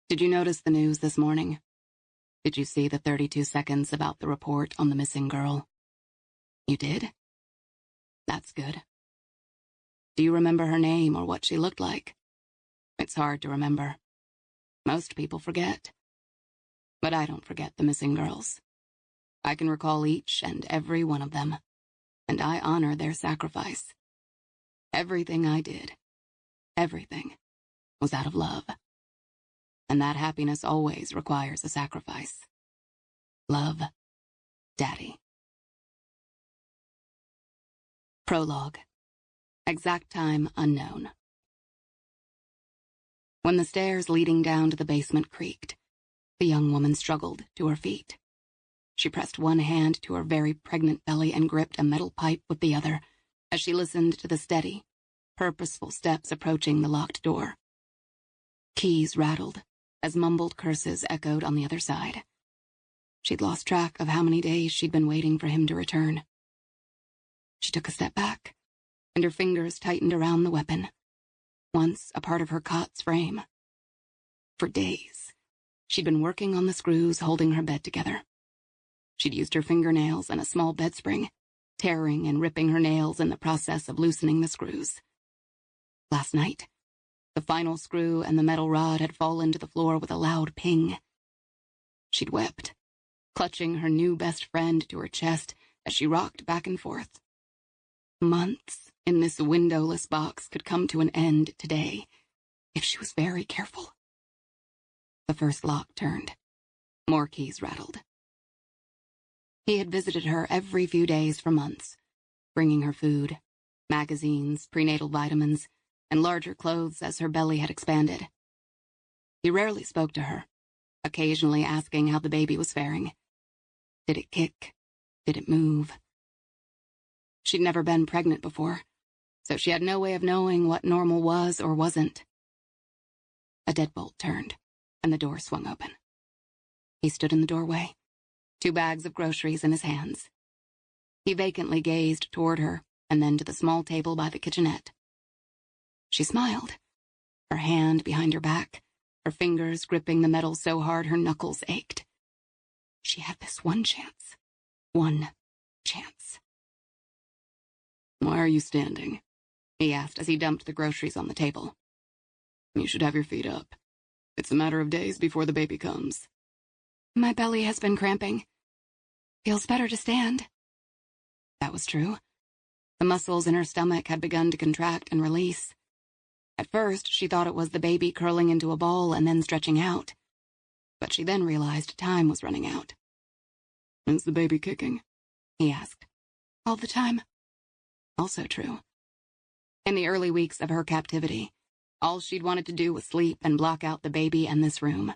Did you notice the news this morning? Did you see the 32 seconds about the report on the missing girl? You did? That's good. Do you remember her name or what she looked like? It's hard to remember. Most people forget. But I don't forget the missing girls. I can recall each and every one of them, and I honor their sacrifice. Everything I did, everything, was out of love. And that happiness always requires a sacrifice. Love, Daddy. Prologue. Exact time unknown. When the stairs leading down to the basement creaked, the young woman struggled to her feet. She pressed one hand to her very pregnant belly and gripped a metal pipe with the other as she listened to the steady, purposeful steps approaching the locked door. Keys rattled as mumbled curses echoed on the other side. She'd lost track of how many days she'd been waiting for him to return. She took a step back, and her fingers tightened around the weapon, once a part of her cot's frame. For days, she'd been working on the screws holding her bed together. She'd used her fingernails and a small bed spring, tearing and ripping her nails in the process of loosening the screws. Last night, the final screw and the metal rod had fallen to the floor with a loud ping. She'd wept, clutching her new best friend to her chest as she rocked back and forth. Months in this windowless box could come to an end today, if she was very careful. The first lock turned. More keys rattled. He had visited her every few days for months, bringing her food, magazines, prenatal vitamins, and larger clothes as her belly had expanded. He rarely spoke to her, occasionally asking how the baby was faring. Did it kick? Did it move? She'd never been pregnant before, so she had no way of knowing what normal was or wasn't. A deadbolt turned, and the door swung open. He stood in the doorway, 2 bags of groceries in his hands. He vacantly gazed toward her, and then to the small table by the kitchenette. She smiled, her hand behind her back, her fingers gripping the metal so hard her knuckles ached. She had this one chance. One chance. "Why are you standing?" he asked as he dumped the groceries on the table. "You should have your feet up. It's a matter of days before the baby comes." "My belly has been cramping. Feels better to stand." That was true. The muscles in her stomach had begun to contract and release. At first, she thought it was the baby curling into a ball and then stretching out. But she then realized time was running out. "Is the baby kicking?" he asked. "All the time." Also true. In the early weeks of her captivity, all she'd wanted to do was sleep and block out the baby and this room.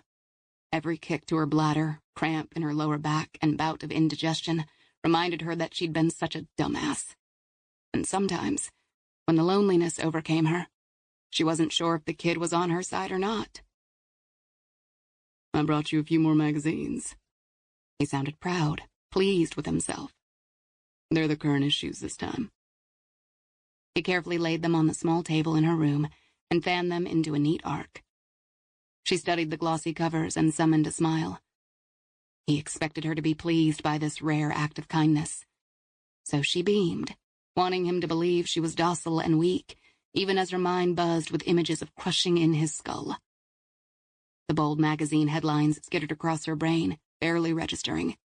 Every kick to her bladder, cramp in her lower back, and bout of indigestion reminded her that she'd been such a dumbass. And sometimes, when the loneliness overcame her, she wasn't sure if the kid was on her side or not. "I brought you a few more magazines." He sounded proud, pleased with himself. "They're the current issues this time." He carefully laid them on the small table in her room and fanned them into a neat arc. She studied the glossy covers and summoned a smile. He expected her to be pleased by this rare act of kindness. So she beamed, wanting him to believe she was docile and weak, even as her mind buzzed with images of crushing in his skull. The bold magazine headlines skittered across her brain, barely registering.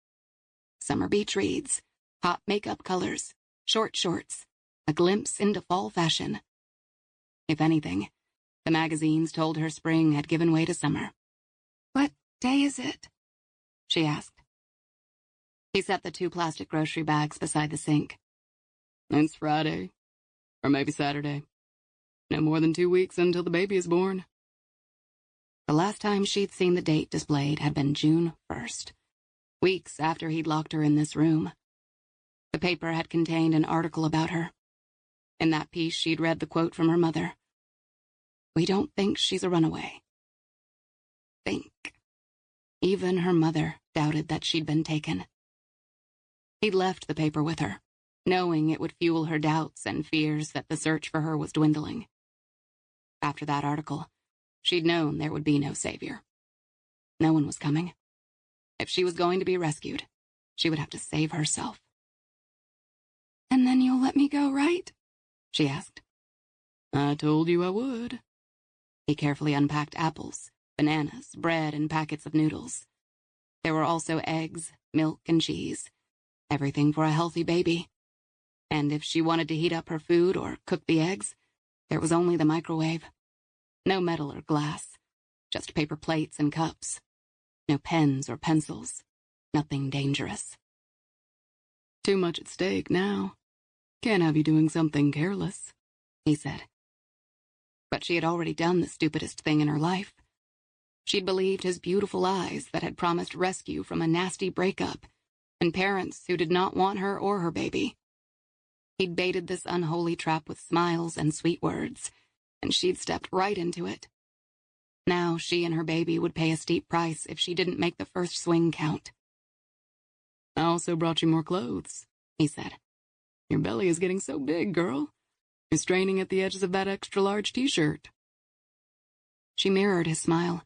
Summer beach reads, hot makeup colors, short shorts, a glimpse into fall fashion. If anything, the magazines told her spring had given way to summer. "What day is it?" she asked. He set the 2 plastic grocery bags beside the sink. "It's Friday, or maybe Saturday. No more than 2 weeks until the baby is born." The last time she'd seen the date displayed had been June 1st, weeks after he'd locked her in this room. The paper had contained an article about her. In that piece, she'd read the quote from her mother. "We don't think she's a runaway." Think. Even her mother doubted that she'd been taken. He'd left the paper with her, knowing it would fuel her doubts and fears that the search for her was dwindling. After that article, she'd known there would be no savior. No one was coming. If she was going to be rescued, she would have to save herself. "And then you'll let me go, right?" she asked. "I told you I would." He carefully unpacked apples, bananas, bread, and packets of noodles. There were also eggs, milk, and cheese. Everything for a healthy baby. And if she wanted to heat up her food or cook the eggs, there was only the microwave. No metal or glass, just paper plates and cups. No pens or pencils. Nothing dangerous. "Too much at stake now. Can't have you doing something careless," he said. But she had already done the stupidest thing in her life. She'd believed his beautiful eyes that had promised rescue from a nasty breakup and parents who did not want her or her baby. He'd baited this unholy trap with smiles and sweet words, and she'd stepped right into it. Now she and her baby would pay a steep price if she didn't make the first swing count. "I also brought you more clothes," he said. "Your belly is getting so big, girl. You're straining at the edges of that extra-large t-shirt." She mirrored his smile,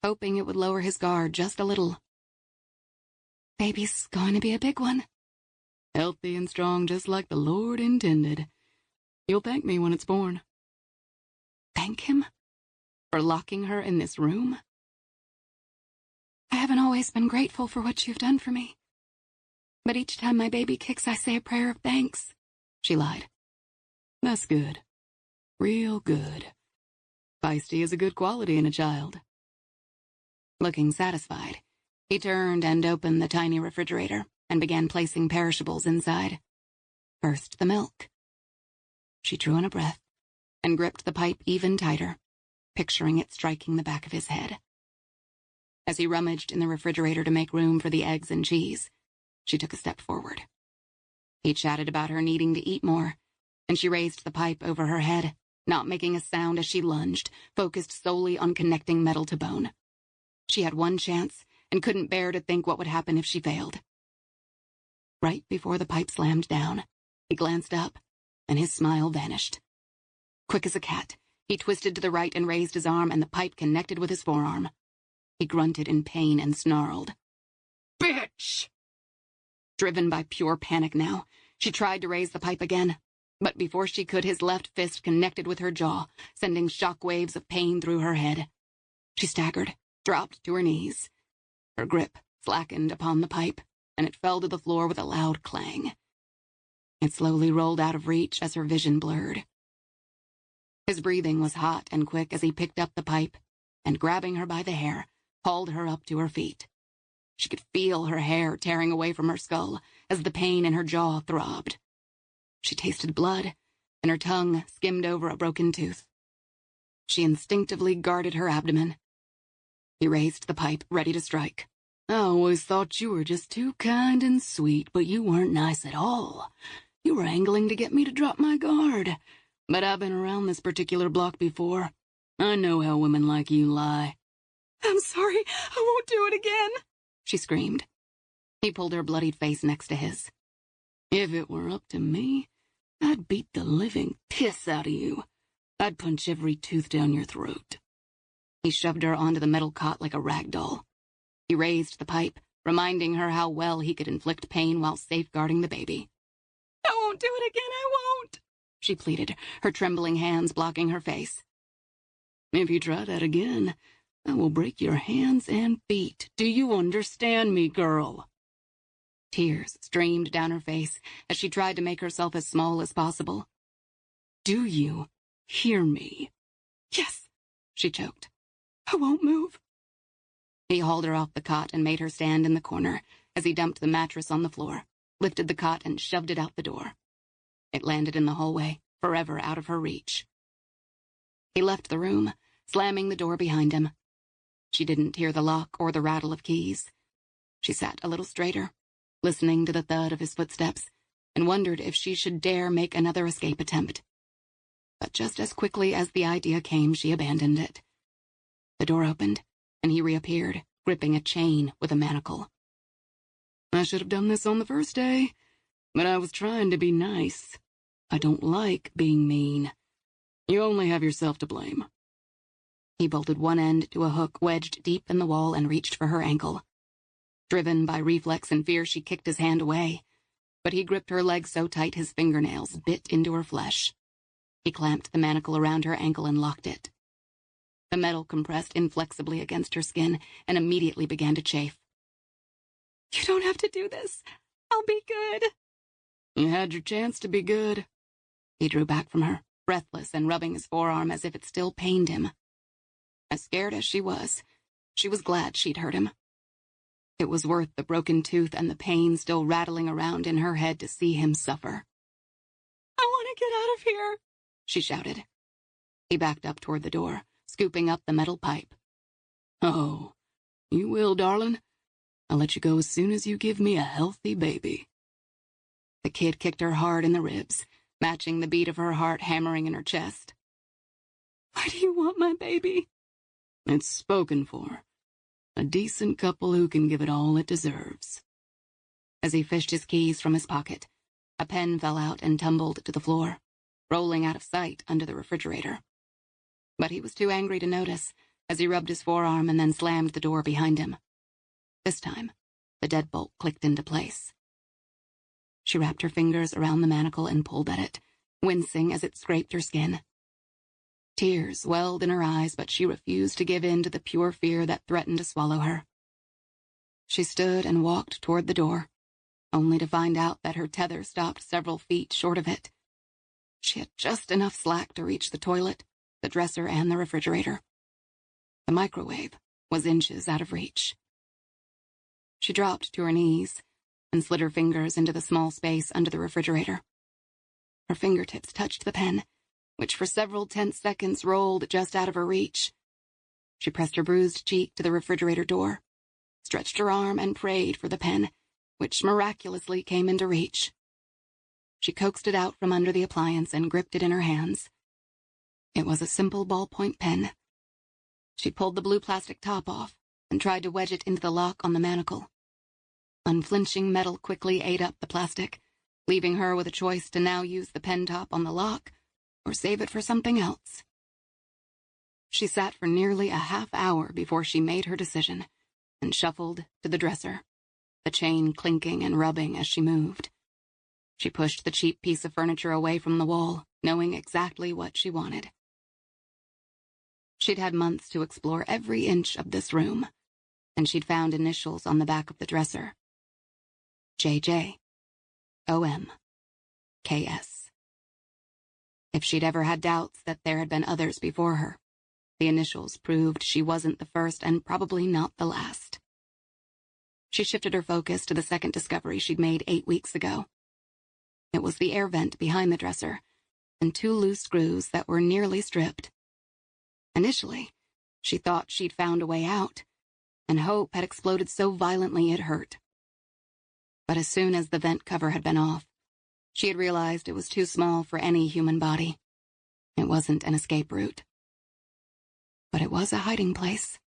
hoping it would lower his guard just a little. "Baby's going to be a big one." "Healthy and strong just like the Lord intended. You'll thank me when it's born." Thank him? For locking her in this room? "I haven't always been grateful for what you've done for me. But each time my baby kicks, I say a prayer of thanks," she lied. "That's good. Real good. Feisty is a good quality in a child." Looking satisfied, he turned and opened the tiny refrigerator and began placing perishables inside. First, the milk. She drew in a breath and gripped the pipe even tighter, picturing it striking the back of his head. As he rummaged in the refrigerator to make room for the eggs and cheese, she took a step forward. He chatted about her needing to eat more, and she raised the pipe over her head, not making a sound as she lunged, focused solely on connecting metal to bone. She had one chance and couldn't bear to think what would happen if she failed. Right before the pipe slammed down, he glanced up, and his smile vanished. Quick as a cat, he twisted to the right and raised his arm, and the pipe connected with his forearm. He grunted in pain and snarled. "Bitch!" Driven by pure panic now, she tried to raise the pipe again, but before she could, his left fist connected with her jaw, sending shock waves of pain through her head. She staggered, dropped to her knees. Her grip slackened upon the pipe, and it fell to the floor with a loud clang. It slowly rolled out of reach as her vision blurred. His breathing was hot and quick as he picked up the pipe and, grabbing her by the hair, hauled her up to her feet. She could feel her hair tearing away from her skull as the pain in her jaw throbbed. She tasted blood, and her tongue skimmed over a broken tooth. She instinctively guarded her abdomen. He raised the pipe, ready to strike. "I always thought you were just too kind and sweet, but you weren't nice at all. You were angling to get me to drop my guard. But I've been around this particular block before. I know how women like you lie." "I'm sorry, I won't do it again," she screamed. He pulled her bloodied face next to his. "If it were up to me, I'd beat the living piss out of you. I'd punch every tooth down your throat." He shoved her onto the metal cot like a rag doll. He raised the pipe, reminding her how well he could inflict pain while safeguarding the baby. "I won't do it again, I won't," she pleaded, her trembling hands blocking her face. "If you try that again, I will break your hands and feet. Do you understand me, girl?" Tears streamed down her face as she tried to make herself as small as possible. "Do you hear me?" "Yes," she choked. "I won't move." He hauled her off the cot and made her stand in the corner as he dumped the mattress on the floor, lifted the cot and shoved it out the door. It landed in the hallway, forever out of her reach. He left the room, slamming the door behind him. She didn't hear the lock or the rattle of keys. She sat a little straighter, listening to the thud of his footsteps, and wondered if she should dare make another escape attempt. But just as quickly as the idea came, she abandoned it. The door opened, and he reappeared, gripping a chain with a manacle. "I should have done this on the first day, but I was trying to be nice. I don't like being mean. You only have yourself to blame." He bolted one end to a hook wedged deep in the wall and reached for her ankle. Driven by reflex and fear, she kicked his hand away, but he gripped her leg so tight his fingernails bit into her flesh. He clamped the manacle around her ankle and locked it. The metal compressed inflexibly against her skin and immediately began to chafe. "You don't have to do this. I'll be good." "You had your chance to be good." He drew back from her, breathless and rubbing his forearm as if it still pained him. As scared as she was glad she'd hurt him. It was worth the broken tooth and the pain still rattling around in her head to see him suffer. "I want to get out of here," she shouted. He backed up toward the door, scooping up the metal pipe. "Oh, you will, darling. I'll let you go as soon as you give me a healthy baby." The kid kicked her hard in the ribs, matching the beat of her heart hammering in her chest. "Why do you want my baby?" "It's spoken for. A decent couple who can give it all it deserves." As he fished his keys from his pocket, a pen fell out and tumbled to the floor, rolling out of sight under the refrigerator. But he was too angry to notice as he rubbed his forearm and then slammed the door behind him. This time, the deadbolt clicked into place. She wrapped her fingers around the manacle and pulled at it, wincing as it scraped her skin. Tears welled in her eyes, but she refused to give in to the pure fear that threatened to swallow her. She stood and walked toward the door, only to find out that her tether stopped several feet short of it. She had just enough slack to reach the toilet, the dresser, and the refrigerator. The microwave was inches out of reach. She dropped to her knees and slid her fingers into the small space under the refrigerator. Her fingertips touched the pen, which for several tense seconds rolled just out of her reach. She pressed her bruised cheek to the refrigerator door, stretched her arm, and prayed for the pen, which miraculously came into reach. She coaxed it out from under the appliance and gripped it in her hands. It was a simple ballpoint pen. She pulled the blue plastic top off and tried to wedge it into the lock on the manacle. Unflinching metal quickly ate up the plastic, leaving her with a choice to now use the pen top on the lock or save it for something else. She sat for nearly a half hour before she made her decision and shuffled to the dresser, the chain clinking and rubbing as she moved. She pushed the cheap piece of furniture away from the wall, knowing exactly what she wanted. She'd had months to explore every inch of this room, and she'd found initials on the back of the dresser. JJ, OM, KS. If she'd ever had doubts that there had been others before her, the initials proved she wasn't the first and probably not the last. She shifted her focus to the second discovery she'd made 8 weeks ago. It was the air vent behind the dresser, and 2 loose screws that were nearly stripped. Initially, she thought she'd found a way out, and hope had exploded so violently it hurt. But as soon as the vent cover had been off, she had realized it was too small for any human body. It wasn't an escape route. But it was a hiding place.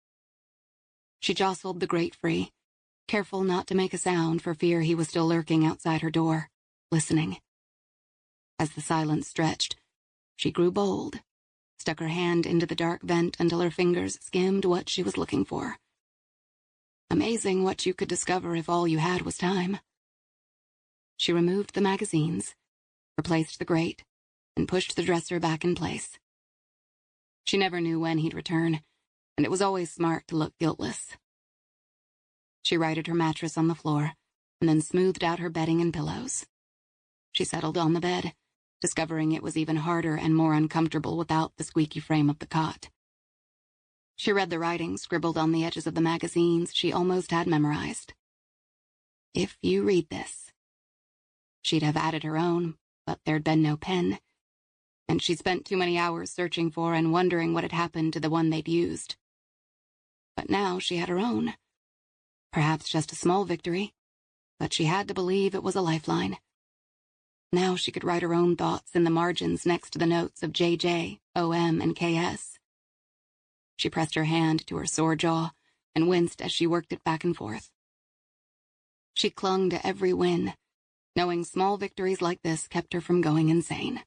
She jostled the grate free, careful not to make a sound for fear he was still lurking outside her door, listening. As the silence stretched, she grew bold, stuck her hand into the dark vent until her fingers skimmed what she was looking for. Amazing what you could discover if all you had was time. She removed the magazines, replaced the grate, and pushed the dresser back in place. She never knew when he'd return, and it was always smart to look guiltless. She righted her mattress on the floor, and then smoothed out her bedding and pillows. She settled on the bed, discovering it was even harder and more uncomfortable without the squeaky frame of the cot. She read the writing scribbled on the edges of the magazines she almost had memorized. If you read this. She'd have added her own, but there'd been no pen, and she'd spent too many hours searching for and wondering what had happened to the one they'd used. But now she had her own. Perhaps just a small victory, but she had to believe it was a lifeline. Now she could write her own thoughts in the margins next to the notes of JJ, OM, and KS. She pressed her hand to her sore jaw and winced as she worked it back and forth. She clung to every win, knowing small victories like this kept her from going insane.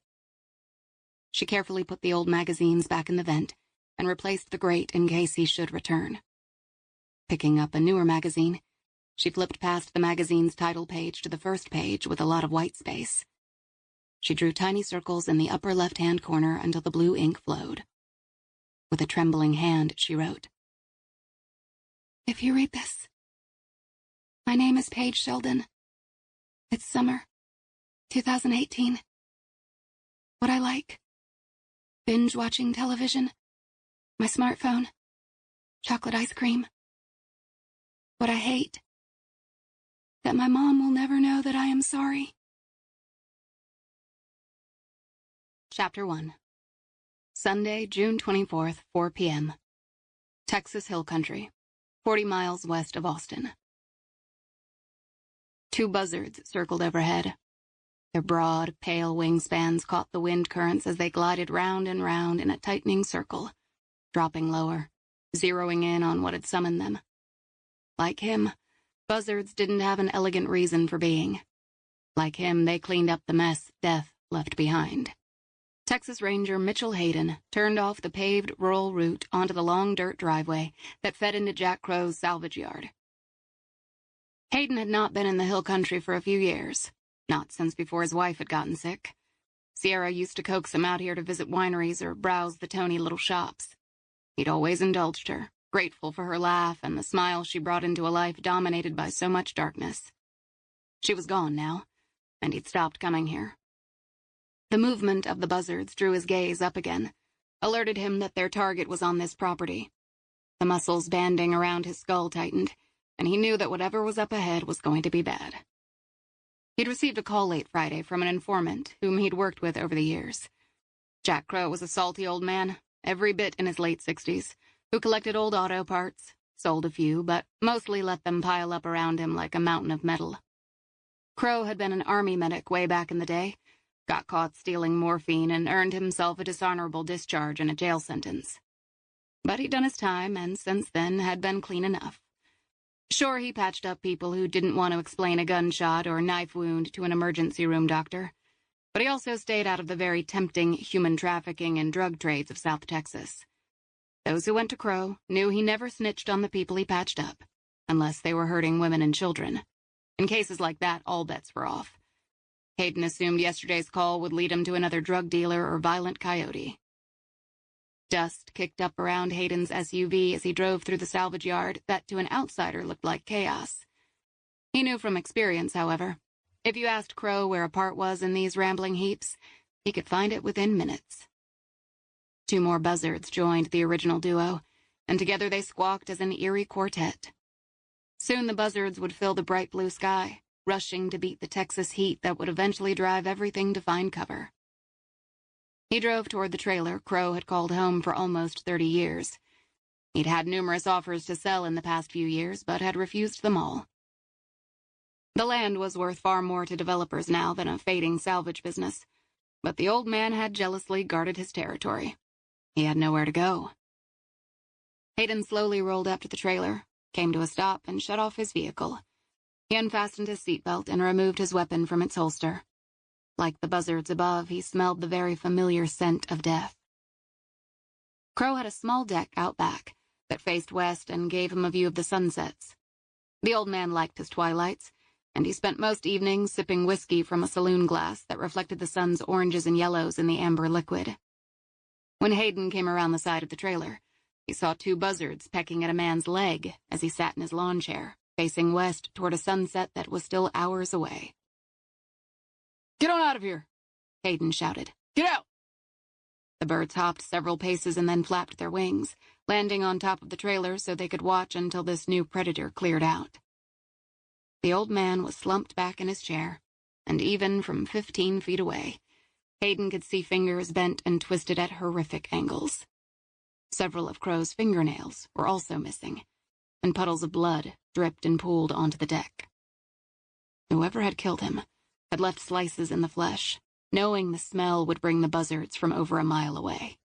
She carefully put the old magazines back in the vent and replaced the grate in case he should return. Picking up a newer magazine, she flipped past the magazine's title page to the first page with a lot of white space. She drew tiny circles in the upper left-hand corner until the blue ink flowed. With a trembling hand, she wrote, "If you read this, my name is Paige Sheldon. It's summer, 2018. What I like: binge-watching television, my smartphone, chocolate ice cream. What I hate: that my mom will never know that I am sorry." Chapter 1. Sunday, June 24th, 4 p.m. Texas Hill Country, 40 miles west of Austin. 2 buzzards circled overhead. Their broad, pale wingspans caught the wind currents as they glided round and round in a tightening circle, dropping lower, zeroing in on what had summoned them. Like him, buzzards didn't have an elegant reason for being. Like him, they cleaned up the mess death left behind. Texas Ranger Mitchell Hayden turned off the paved rural route onto the long dirt driveway that fed into Jack Crow's salvage yard. Hayden had not been in the hill country for a few years, not since before his wife had gotten sick. Sierra used to coax him out here to visit wineries or browse the tony little shops. He'd always indulged her, grateful for her laugh and the smile she brought into a life dominated by so much darkness. She was gone now, and he'd stopped coming here. The movement of the buzzards drew his gaze up again, alerted him that their target was on this property. The muscles banding around his skull tightened, and he knew that whatever was up ahead was going to be bad. He'd received a call late Friday from an informant whom he'd worked with over the years. Jack Crow was a salty old man, every bit in his late 60s, who collected old auto parts, sold a few, but mostly let them pile up around him like a mountain of metal. Crow had been an army medic way back in the day, got caught stealing morphine, and earned himself a dishonorable discharge and a jail sentence. But he'd done his time, and since then had been clean enough. Sure, he patched up people who didn't want to explain a gunshot or knife wound to an emergency room doctor, but he also stayed out of the very tempting human trafficking and drug trades of South Texas. Those who went to Crow knew he never snitched on the people he patched up, unless they were hurting women and children. In cases like that, all bets were off. Hayden assumed yesterday's call would lead him to another drug dealer or violent coyote. Dust kicked up around Hayden's SUV as he drove through the salvage yard that to an outsider looked like chaos. He knew from experience, however, if you asked Crow where a part was in these rambling heaps, he could find it within minutes. 2 more buzzards joined the original duo, and together they squawked as an eerie quartet. Soon the buzzards would fill the bright blue sky, rushing to beat the Texas heat that would eventually drive everything to find cover. He drove toward the trailer Crow had called home for almost 30 years. He'd had numerous offers to sell in the past few years, but had refused them all. The land was worth far more to developers now than a fading salvage business, but the old man had jealously guarded his territory. He had nowhere to go. Hayden slowly rolled up to the trailer, came to a stop, and shut off his vehicle. He unfastened his seatbelt and removed his weapon from its holster. Like the buzzards above, he smelled the very familiar scent of death. Crow had a small deck out back that faced west and gave him a view of the sunsets. The old man liked his twilights, and he spent most evenings sipping whiskey from a saloon glass that reflected the sun's oranges and yellows in the amber liquid. When Hayden came around the side of the trailer, he saw 2 buzzards pecking at a man's leg as he sat in his lawn chair, facing west toward a sunset that was still hours away. "Get on out of here!" Hayden shouted. "Get out!" The birds hopped several paces and then flapped their wings, landing on top of the trailer so they could watch until this new predator cleared out. The old man was slumped back in his chair, and even from 15 feet away, Hayden could see fingers bent and twisted at horrific angles. Several of Crow's fingernails were also missing, and puddles of blood dripped and pooled onto the deck. Whoever had killed him had left slices in the flesh, knowing the smell would bring the buzzards from over a mile away.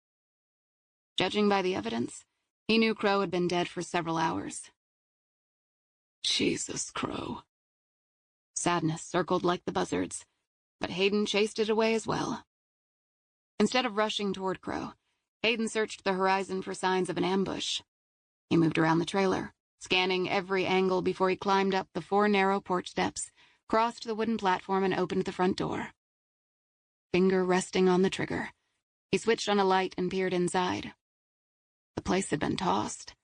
Judging by the evidence, he knew Crow had been dead for several hours. Jesus, Crow. Sadness circled like the buzzards, but Hayden chased it away as well. Instead of rushing toward Crow, Hayden searched the horizon for signs of an ambush. He moved around the trailer, scanning every angle before he climbed up the 4 narrow porch steps, crossed the wooden platform, and opened the front door. Finger resting on the trigger, he switched on a light and peered inside. The place had been tossed.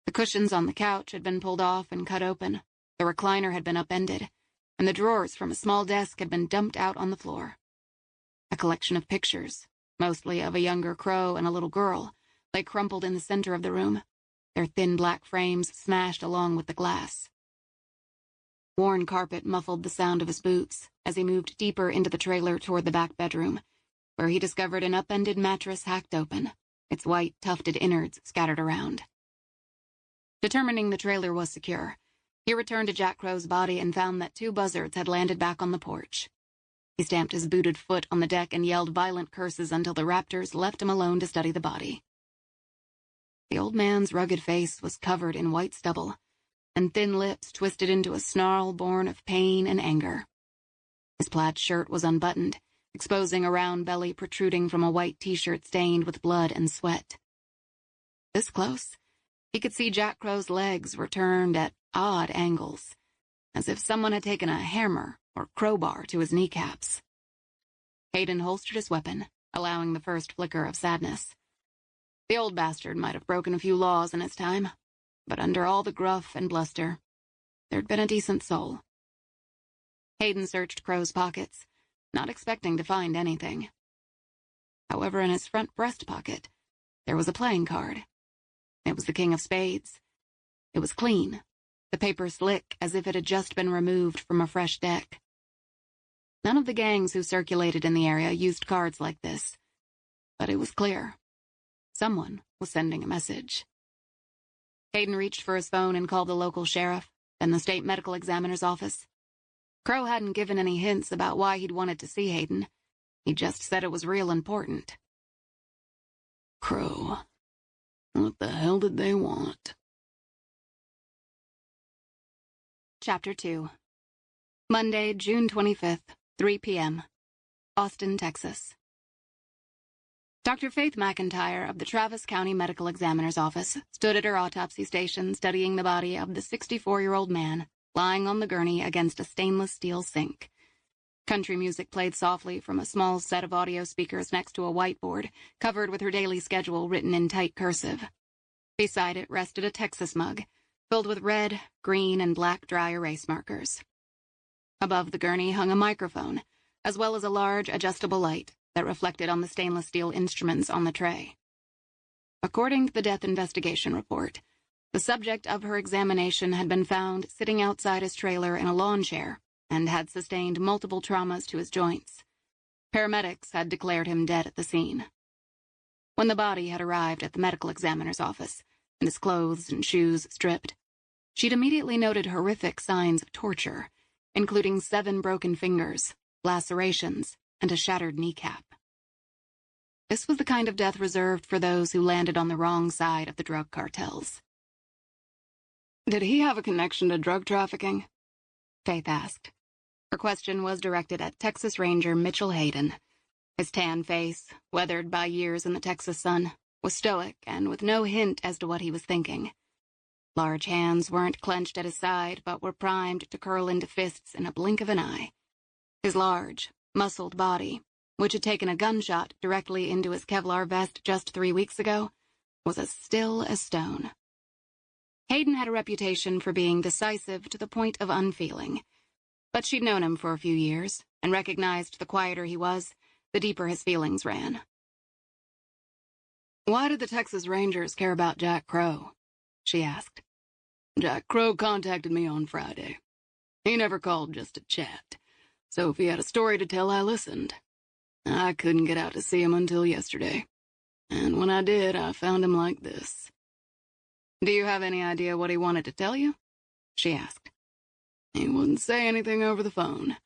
The cushions on the couch had been pulled off and cut open, the recliner had been upended, and the drawers from a small desk had been dumped out on the floor. A collection of pictures, mostly of a younger Crow and a little girl, lay crumpled in the center of the room, their thin black frames smashed along with the glass. Worn carpet muffled the sound of his boots as he moved deeper into the trailer toward the back bedroom, where he discovered an upended mattress hacked open, its white, tufted innards scattered around. Determining the trailer was secure, he returned to Jack Crow's body and found that 2 buzzards had landed back on the porch. He stamped his booted foot on the deck and yelled violent curses until the raptors left him alone to study the body. The old man's rugged face was covered in white stubble, and thin lips twisted into a snarl born of pain and anger. His plaid shirt was unbuttoned, exposing a round belly protruding from a white t-shirt stained with blood and sweat. This close, he could see Jack Crow's legs were turned at odd angles, as if someone had taken a hammer or crowbar to his kneecaps. Hayden holstered his weapon, allowing the first flicker of sadness. The old bastard might have broken a few laws in his time, but under all the gruff and bluster, there'd been a decent soul. Hayden searched Crow's pockets, not expecting to find anything. However, in his front breast pocket, there was a playing card. It was the King of Spades. It was clean, the paper slick as if it had just been removed from a fresh deck. None of the gangs who circulated in the area used cards like this, but it was clear. Someone was sending a message. Hayden reached for his phone and called the local sheriff, then the state medical examiner's office. Crow hadn't given any hints about why he'd wanted to see Hayden. He just said it was real important. Crow, what the hell did they want? Chapter 2. Monday, June 25th, 3 p.m. Austin, Texas. Dr. Faith McIntyre of the Travis County Medical Examiner's Office stood at her autopsy station studying the body of the 64-year-old man lying on the gurney against a stainless steel sink. Country music played softly from a small set of audio speakers next to a whiteboard covered with her daily schedule written in tight cursive. Beside it rested a Texas mug filled with red, green, and black dry erase markers. Above the gurney hung a microphone, as well as a large adjustable light that reflected on the stainless steel instruments on the tray. According to the death investigation report, the subject of her examination had been found sitting outside his trailer in a lawn chair and had sustained multiple traumas to his joints. Paramedics had declared him dead at the scene. When the body had arrived at the medical examiner's office, and his clothes and shoes stripped, she'd immediately noted horrific signs of torture, including 7 broken fingers, lacerations, and a shattered kneecap. This was the kind of death reserved for those who landed on the wrong side of the drug cartels. Did he have a connection to drug trafficking? Faith asked. Her question was directed at Texas Ranger Mitchell Hayden. His tan face, weathered by years in the Texas sun, was stoic and with no hint as to what he was thinking. Large hands weren't clenched at his side, but were primed to curl into fists in a blink of an eye. His large, muscled body, which had taken a gunshot directly into his Kevlar vest just 3 weeks ago, was as still as stone. Hayden had a reputation for being decisive to the point of unfeeling, but she'd known him for a few years and recognized the quieter he was, the deeper his feelings ran. Why did the Texas Rangers care about Jack Crow? She asked. Jack Crow contacted me on Friday. He never called just to chat, so if he had a story to tell, I listened. I couldn't get out to see him until yesterday, and when I did, I found him like this. Do you have any idea what he wanted to tell you? She asked. He wouldn't say anything over the phone.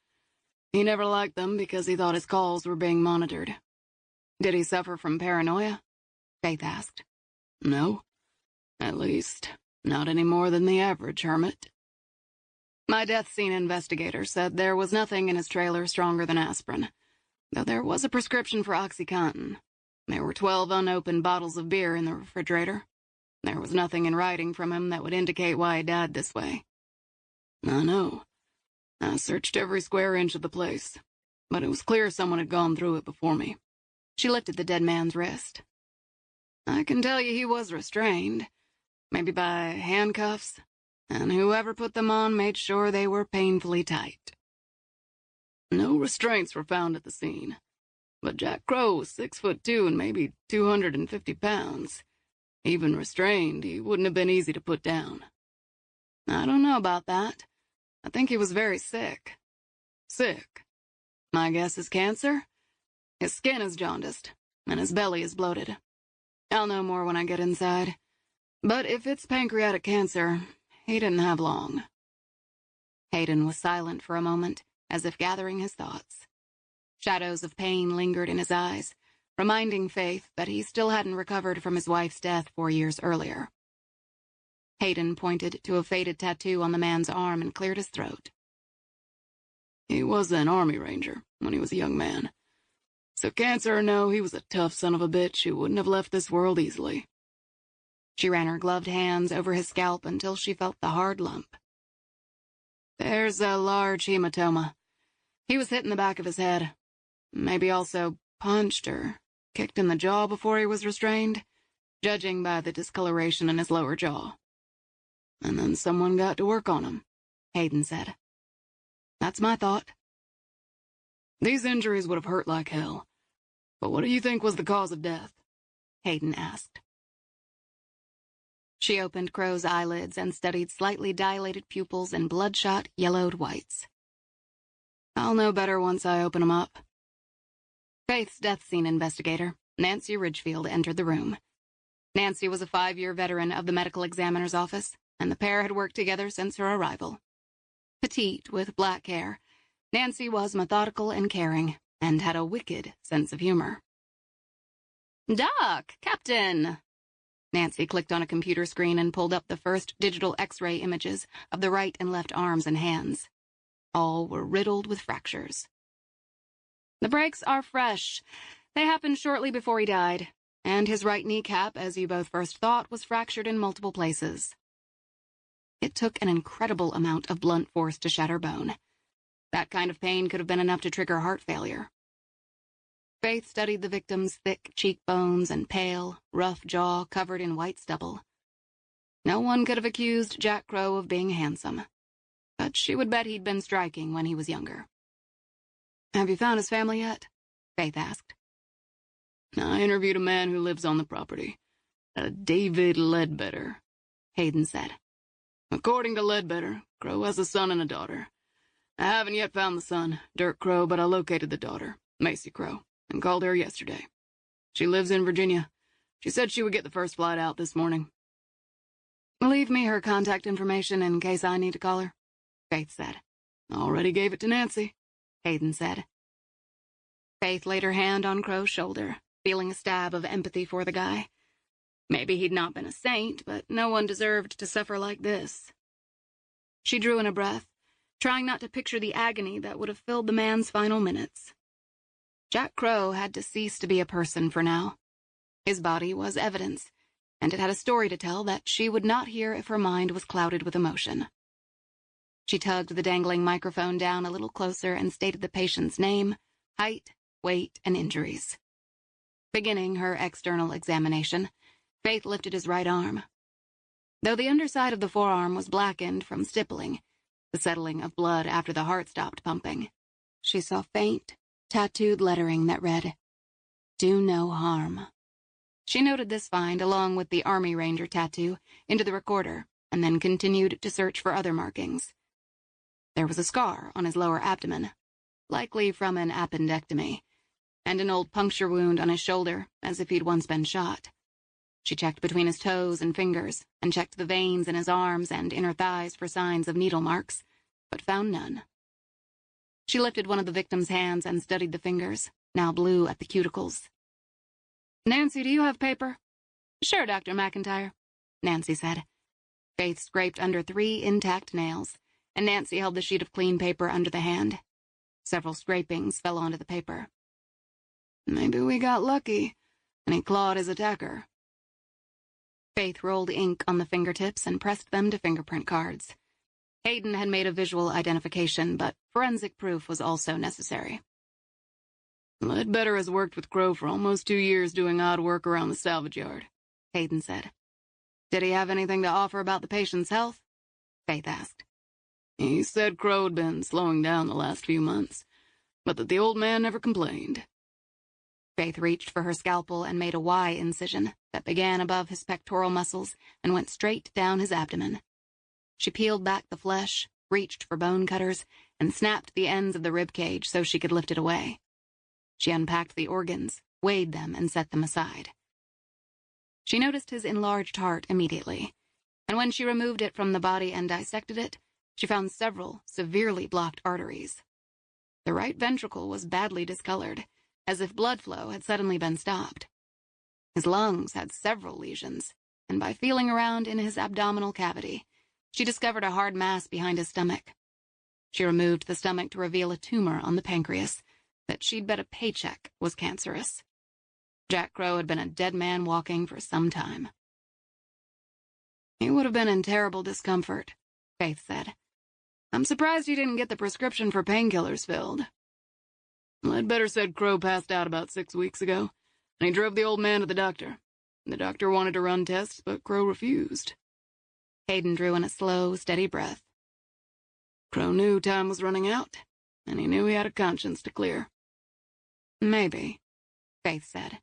He never liked them because he thought his calls were being monitored. Did he suffer from paranoia? Faith asked. No. At least, not any more than the average hermit. My death scene investigator said there was nothing in his trailer stronger than aspirin, though there was a prescription for OxyContin. There were 12 unopened bottles of beer in the refrigerator. There was nothing in writing from him that would indicate why he died this way. I know. I searched every square inch of the place, but it was clear someone had gone through it before me. She lifted the dead man's wrist. I can tell you he was restrained, maybe by handcuffs, and whoever put them on made sure they were painfully tight. No restraints were found at the scene, but Jack Crow was 6'2" and maybe 250 pounds. Even restrained, he wouldn't have been easy to put down. I don't know about that. I think he was very sick. Sick. My guess is cancer. His skin is jaundiced, and his belly is bloated. I'll know more when I get inside. But if it's pancreatic cancer, he didn't have long. Hayden was silent for a moment, as if gathering his thoughts. Shadows of pain lingered in his eyes, reminding Faith that he still hadn't recovered from his wife's death 4 years earlier. Hayden pointed to a faded tattoo on the man's arm and cleared his throat. He was an Army Ranger when he was a young man. So cancer or no, he was a tough son of a bitch who wouldn't have left this world easily. She ran her gloved hands over his scalp until she felt the hard lump. There's a large hematoma. He was hit in the back of his head. Maybe also punched or kicked in the jaw before he was restrained, judging by the discoloration in his lower jaw. And then someone got to work on him, Hayden said. That's my thought. These injuries would have hurt like hell. But what do you think was the cause of death? Hayden asked. She opened Crow's eyelids and studied slightly dilated pupils and bloodshot, yellowed whites. I'll know better once I open them up. Faith's death scene investigator, Nancy Ridgefield, entered the room. Nancy was a 5-year veteran of the medical examiner's office, and the pair had worked together since her arrival. Petite, with black hair, Nancy was methodical and caring, and had a wicked sense of humor. Doc, Captain! Nancy clicked on a computer screen and pulled up the first digital X-ray images of the right and left arms and hands. All were riddled with fractures. The breaks are fresh. They happened shortly before he died, and his right kneecap, as you both first thought, was fractured in multiple places. It took an incredible amount of blunt force to shatter bone. That kind of pain could have been enough to trigger heart failure. Faith studied the victim's thick cheekbones and pale, rough jaw covered in white stubble. No one could have accused Jack Crow of being handsome, but she would bet he'd been striking when he was younger. Have you found his family yet? Faith asked. I interviewed a man who lives on the property. David Ledbetter, Hayden said. According to Ledbetter, Crow has a son and a daughter. I haven't yet found the son, Dirk Crow, but I located the daughter, Macy Crow, and called her yesterday. She lives in Virginia. She said she would get the first flight out this morning. Leave me her contact information in case I need to call her, Faith said. Already gave it to Nancy, Hayden said. Faith laid her hand on Crow's shoulder, feeling a stab of empathy for the guy. Maybe he'd not been a saint, but no one deserved to suffer like this. She drew in a breath, trying not to picture the agony that would have filled the man's final minutes. Jack Crow had to cease to be a person for now. His body was evidence, and it had a story to tell that she would not hear if her mind was clouded with emotion. She tugged the dangling microphone down a little closer and stated the patient's name, height, weight, and injuries. Beginning her external examination, Faith lifted his right arm. Though the underside of the forearm was blackened from stippling, the settling of blood after the heart stopped pumping, she saw faint, tattooed lettering that read, "Do no harm." She noted this find along with the Army Ranger tattoo into the recorder and then continued to search for other markings. There was a scar on his lower abdomen, likely from an appendectomy, and an old puncture wound on his shoulder, as if he'd once been shot. She checked between his toes and fingers, and checked the veins in his arms and inner thighs for signs of needle marks, but found none. She lifted one of the victim's hands and studied the fingers, now blue at the cuticles. Nancy, do you have paper? Sure, Dr. McIntyre, Nancy said. Faith scraped under 3 intact nails, and Nancy held the sheet of clean paper under the hand. Several scrapings fell onto the paper. Maybe we got lucky. and he clawed his attacker. Faith rolled ink on the fingertips and pressed them to fingerprint cards. Hayden had made a visual identification, but forensic proof was also necessary. Ledbetter has worked with Crow for almost 2 years doing odd work around the salvage yard, Hayden said. Did he have anything to offer about the patient's health? Faith asked. He said Crow had been slowing down the last few months, but that the old man never complained. Faith reached for her scalpel and made a Y incision that began above his pectoral muscles and went straight down his abdomen. She peeled back the flesh, reached for bone cutters, and snapped the ends of the rib cage so she could lift it away. She unpacked the organs, weighed them, and set them aside. She noticed his enlarged heart immediately, and when she removed it from the body and dissected it, she found several severely blocked arteries. The right ventricle was badly discolored, as if blood flow had suddenly been stopped. His lungs had several lesions, and by feeling around in his abdominal cavity, she discovered a hard mass behind his stomach. She removed the stomach to reveal a tumor on the pancreas that she'd bet a paycheck was cancerous. Jack Crow had been a dead man walking for some time. He would have been in terrible discomfort, Faith said. I'm surprised he didn't get the prescription for painkillers filled. Ledbetter said Crow passed out about 6 weeks ago, and he drove the old man to the doctor. The doctor wanted to run tests, but Crow refused. Hayden drew in a slow, steady breath. Crow knew time was running out, and he knew he had a conscience to clear. Maybe, Faith said.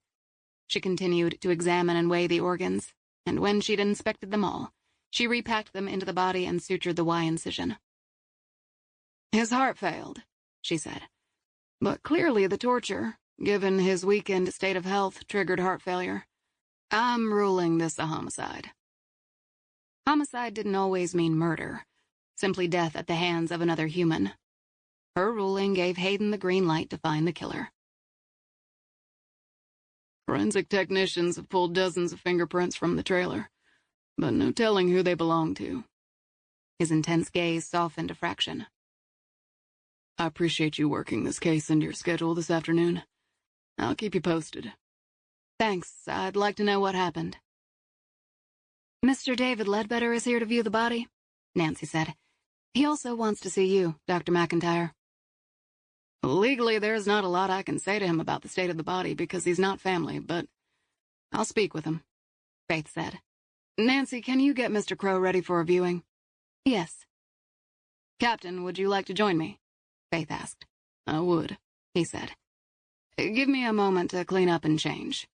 She continued to examine and weigh the organs, and when she'd inspected them all, she repacked them into the body and sutured the Y incision. His heart failed, she said, but clearly the torture, given his weakened state of health, triggered heart failure. I'm ruling this a homicide. Homicide didn't always mean murder, simply death at the hands of another human. Her ruling gave Hayden the green light to find the killer. Forensic technicians have pulled dozens of fingerprints from the trailer, but no telling who they belong to. His intense gaze softened a fraction. I appreciate you working this case into your schedule this afternoon. I'll keep you posted. Thanks. I'd like to know what happened. Mr. David Ledbetter is here to view the body, Nancy said. He also wants to see you, Dr. McIntyre. Legally, there's not a lot I can say to him about the state of the body because he's not family, but I'll speak with him, Faith said. Nancy, can you get Mr. Crow ready for a viewing? Yes. Captain, would you like to join me? Faith asked. I would, he said. Give me a moment to clean up and change.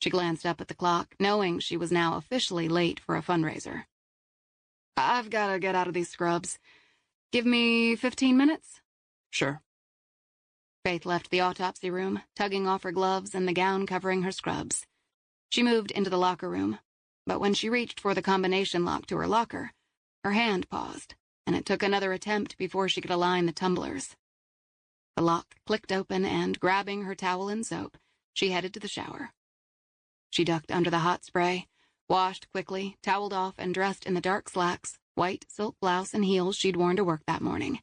She glanced up at the clock, knowing she was now officially late for a fundraiser. I've got to get out of these scrubs. Give me 15 minutes? Sure. Faith left the autopsy room, tugging off her gloves and the gown covering her scrubs. She moved into the locker room, but when she reached for the combination lock to her locker, her hand paused, and it took another attempt before she could align the tumblers. The lock clicked open and, grabbing her towel and soap, she headed to the shower. She ducked under the hot spray, washed quickly, toweled off, and dressed in the dark slacks, white silk blouse, and heels she'd worn to work that morning.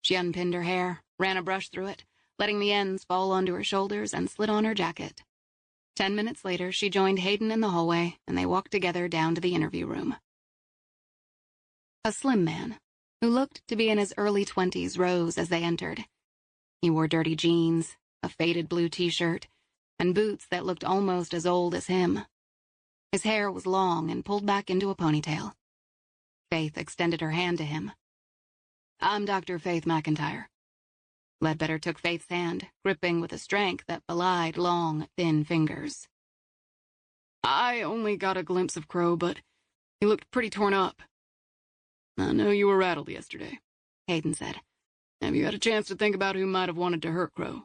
She unpinned her hair, ran a brush through it, letting the ends fall onto her shoulders, and slid on her jacket. 10 minutes later, she joined Hayden in the hallway, and they walked together down to the interview room. A slim man, who looked to be in his early 20s, rose as they entered. He wore dirty jeans, a faded blue t-shirt, and boots that looked almost as old as him. His hair was long and pulled back into a ponytail. Faith extended her hand to him. I'm Dr. Faith McIntyre. Ledbetter took Faith's hand, gripping with a strength that belied long, thin fingers. I only got a glimpse of Crow, but he looked pretty torn up. I know you were rattled yesterday, Hayden said. Have you had a chance to think about who might have wanted to hurt Crow?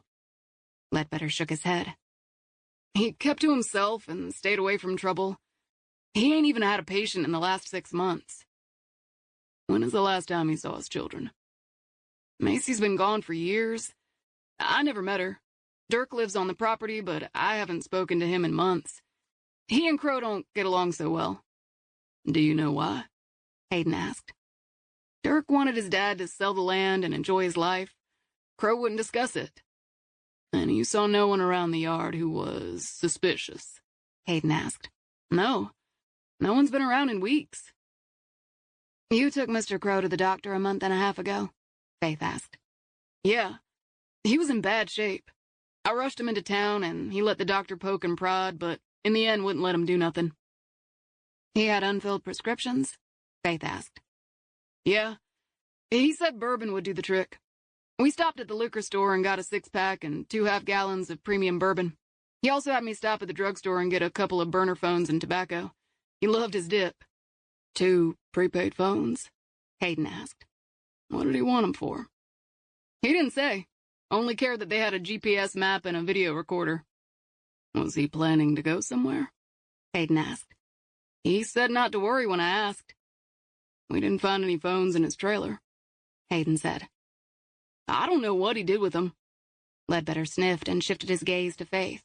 Ledbetter shook his head. He kept to himself and stayed away from trouble. He ain't even had a patient in the last 6 months. When is the last time he saw his children? Macy's been gone for years. I never met her. Dirk lives on the property, but I haven't spoken to him in months. He and Crow don't get along so well. Do you know why? Hayden asked. Dirk wanted his dad to sell the land and enjoy his life. Crow wouldn't discuss it. And you saw no one around the yard who was suspicious? Hayden asked. No. No one's been around in weeks. You took Mr. Crow to the doctor a month and a half ago? Faith asked. Yeah. He was in bad shape. I rushed him into town, and he let the doctor poke and prod, but in the end wouldn't let him do nothing. He had unfilled prescriptions? Faith asked. Yeah. He said bourbon would do the trick. We stopped at the liquor store and got a 6-pack and 2 half-gallons of premium bourbon. He also had me stop at the drugstore and get a couple of burner phones and tobacco. He loved his dip. 2 prepaid phones? Hayden asked. What did he want them for? He didn't say. Only cared that they had a GPS map and a video recorder. Was he planning to go somewhere? Hayden asked. He said not to worry when I asked. We didn't find any phones in his trailer, Hayden said. I don't know what he did with them. Ledbetter sniffed and shifted his gaze to Faith.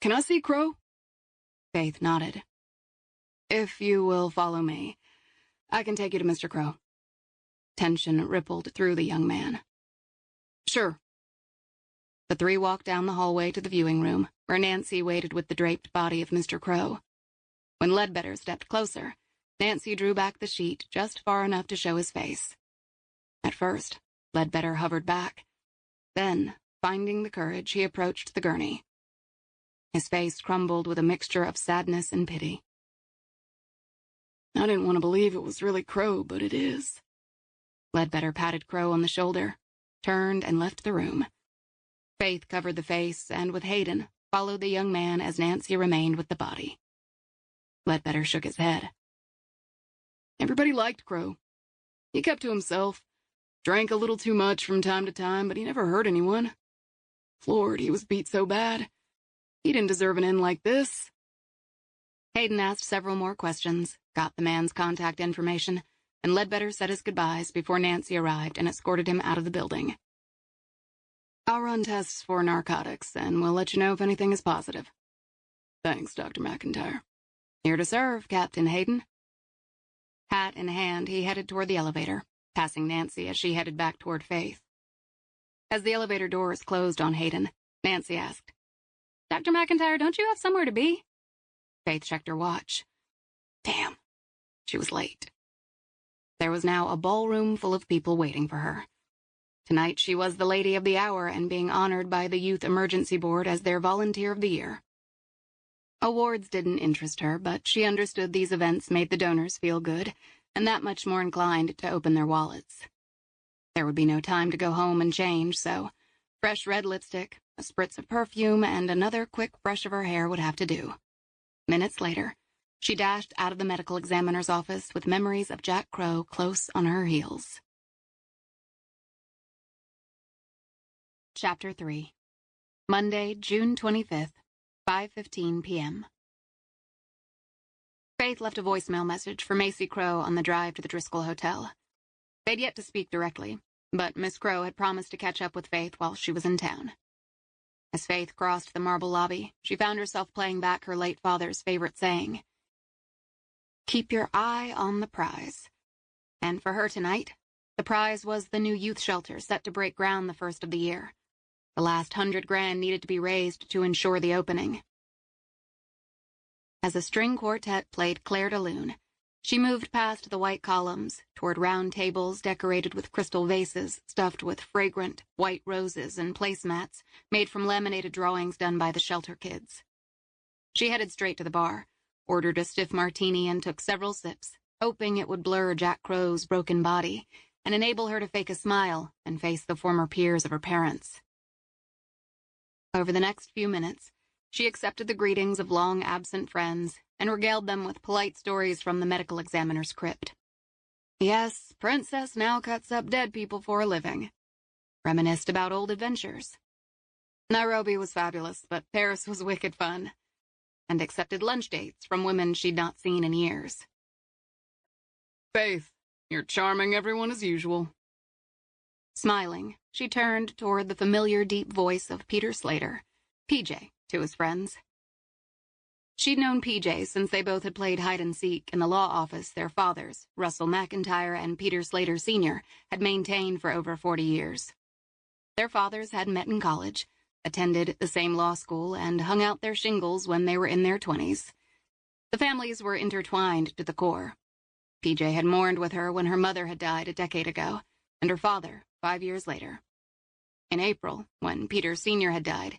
Can I see Crow? Faith nodded. If you will follow me, I can take you to Mr. Crow. Tension rippled through the young man. Sure. The three walked down the hallway to the viewing room, where Nancy waited with the draped body of Mr. Crow. When Ledbetter stepped closer, Nancy drew back the sheet just far enough to show his face. At first, Ledbetter hovered back. Then, finding the courage, he approached the gurney. His face crumbled with a mixture of sadness and pity. I didn't want to believe it was really Crow, but it is. Ledbetter patted Crow on the shoulder, turned and left the room. Faith covered the face and, with Hayden, followed the young man as Nancy remained with the body. Ledbetter shook his head. Everybody liked Crow. He kept to himself, drank a little too much from time to time, but he never hurt anyone. Lord, he was beat so bad. He didn't deserve an end like this. Hayden asked several more questions, got the man's contact information, and Ledbetter said his goodbyes before Nancy arrived and escorted him out of the building. I'll run tests for narcotics, and we'll let you know if anything is positive. Thanks, Dr. McIntyre. Here to serve, Captain Hayden. Hat in hand, he headed toward the elevator, passing Nancy as she headed back toward Faith. As the elevator doors closed on Hayden, Nancy asked, "Dr. McIntyre, don't you have somewhere to be?" Faith checked her watch. Damn, she was late. There was now a ballroom full of people waiting for her. Tonight she was the lady of the hour and being honored by the Youth Emergency Board as their Volunteer of the Year. Awards didn't interest her, but she understood these events made the donors feel good, and that much more inclined to open their wallets. There would be no time to go home and change, so fresh red lipstick, a spritz of perfume, and another quick brush of her hair would have to do. Minutes later, she dashed out of the medical examiner's office with memories of Jack Crow close on her heels. Chapter 3. Monday, June 25th, 5:15 p.m. Faith left a voicemail message for Macy Crow on the drive to the Driscoll Hotel. They'd yet to speak directly, but Miss Crow had promised to catch up with Faith while she was in town. As Faith crossed the marble lobby, she found herself playing back her late father's favorite saying, "Keep your eye on the prize." And for her tonight, the prize was the new youth shelter set to break ground the first of the year. The last $100,000 needed to be raised to ensure the opening. As a string quartet played Claire de Lune, she moved past the white columns toward round tables decorated with crystal vases stuffed with fragrant white roses and placemats made from laminated drawings done by the shelter kids. She headed straight to the bar, ordered a stiff martini, and took several sips, hoping it would blur Jack Crow's broken body and enable her to fake a smile and face the former peers of her parents. Over the next few minutes, she accepted the greetings of long-absent friends and regaled them with polite stories from the medical examiner's crypt. Yes, Princess now cuts up dead people for a living. Reminisced about old adventures. Nairobi was fabulous, but Paris was wicked fun. And accepted lunch dates from women she'd not seen in years. Faith, you're charming everyone as usual. Smiling, she turned toward the familiar deep voice of Peter Slater, PJ, to his friends. She'd known PJ since they both had played hide-and-seek in the law office their fathers, Russell McIntyre and Peter Slater Sr., had maintained for over 40 years. Their fathers had met in college, attended the same law school, and hung out their shingles when they were in their 20s. The families were intertwined to the core. PJ had mourned with her when her mother had died a decade ago, and her father 5 years later. In April, when Peter Sr. had died,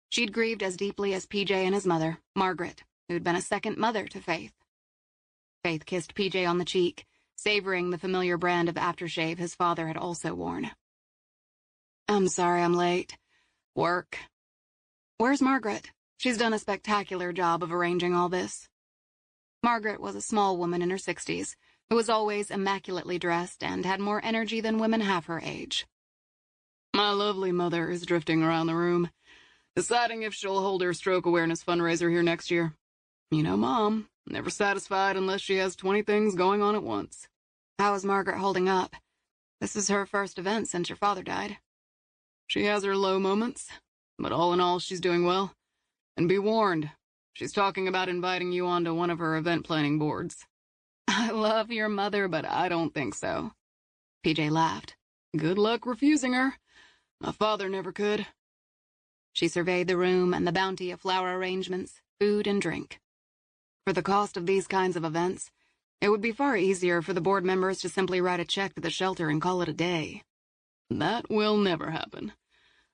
she'd grieved as deeply as PJ and his mother, Margaret, who'd been a second mother to Faith. Faith kissed PJ on the cheek, savoring the familiar brand of aftershave his father had also worn. I'm sorry I'm late. Work. Where's Margaret? She's done a spectacular job of arranging all this. Margaret was a small woman in her 60s, who was always immaculately dressed and had more energy than women half her age. My lovely mother is drifting around the room, deciding if she'll hold her stroke awareness fundraiser here next year. You know, Mom, never satisfied unless she has 20 things going on at once. How is Margaret holding up? This is her first event since your father died. She has her low moments, but all in all, she's doing well. And be warned, she's talking about inviting you onto one of her event planning boards. I love your mother, but I don't think so. PJ laughed. Good luck refusing her. My father never could. She surveyed the room and the bounty of flower arrangements, food and drink. For the cost of these kinds of events, it would be far easier for the board members to simply write a check to the shelter and call it a day. That will never happen.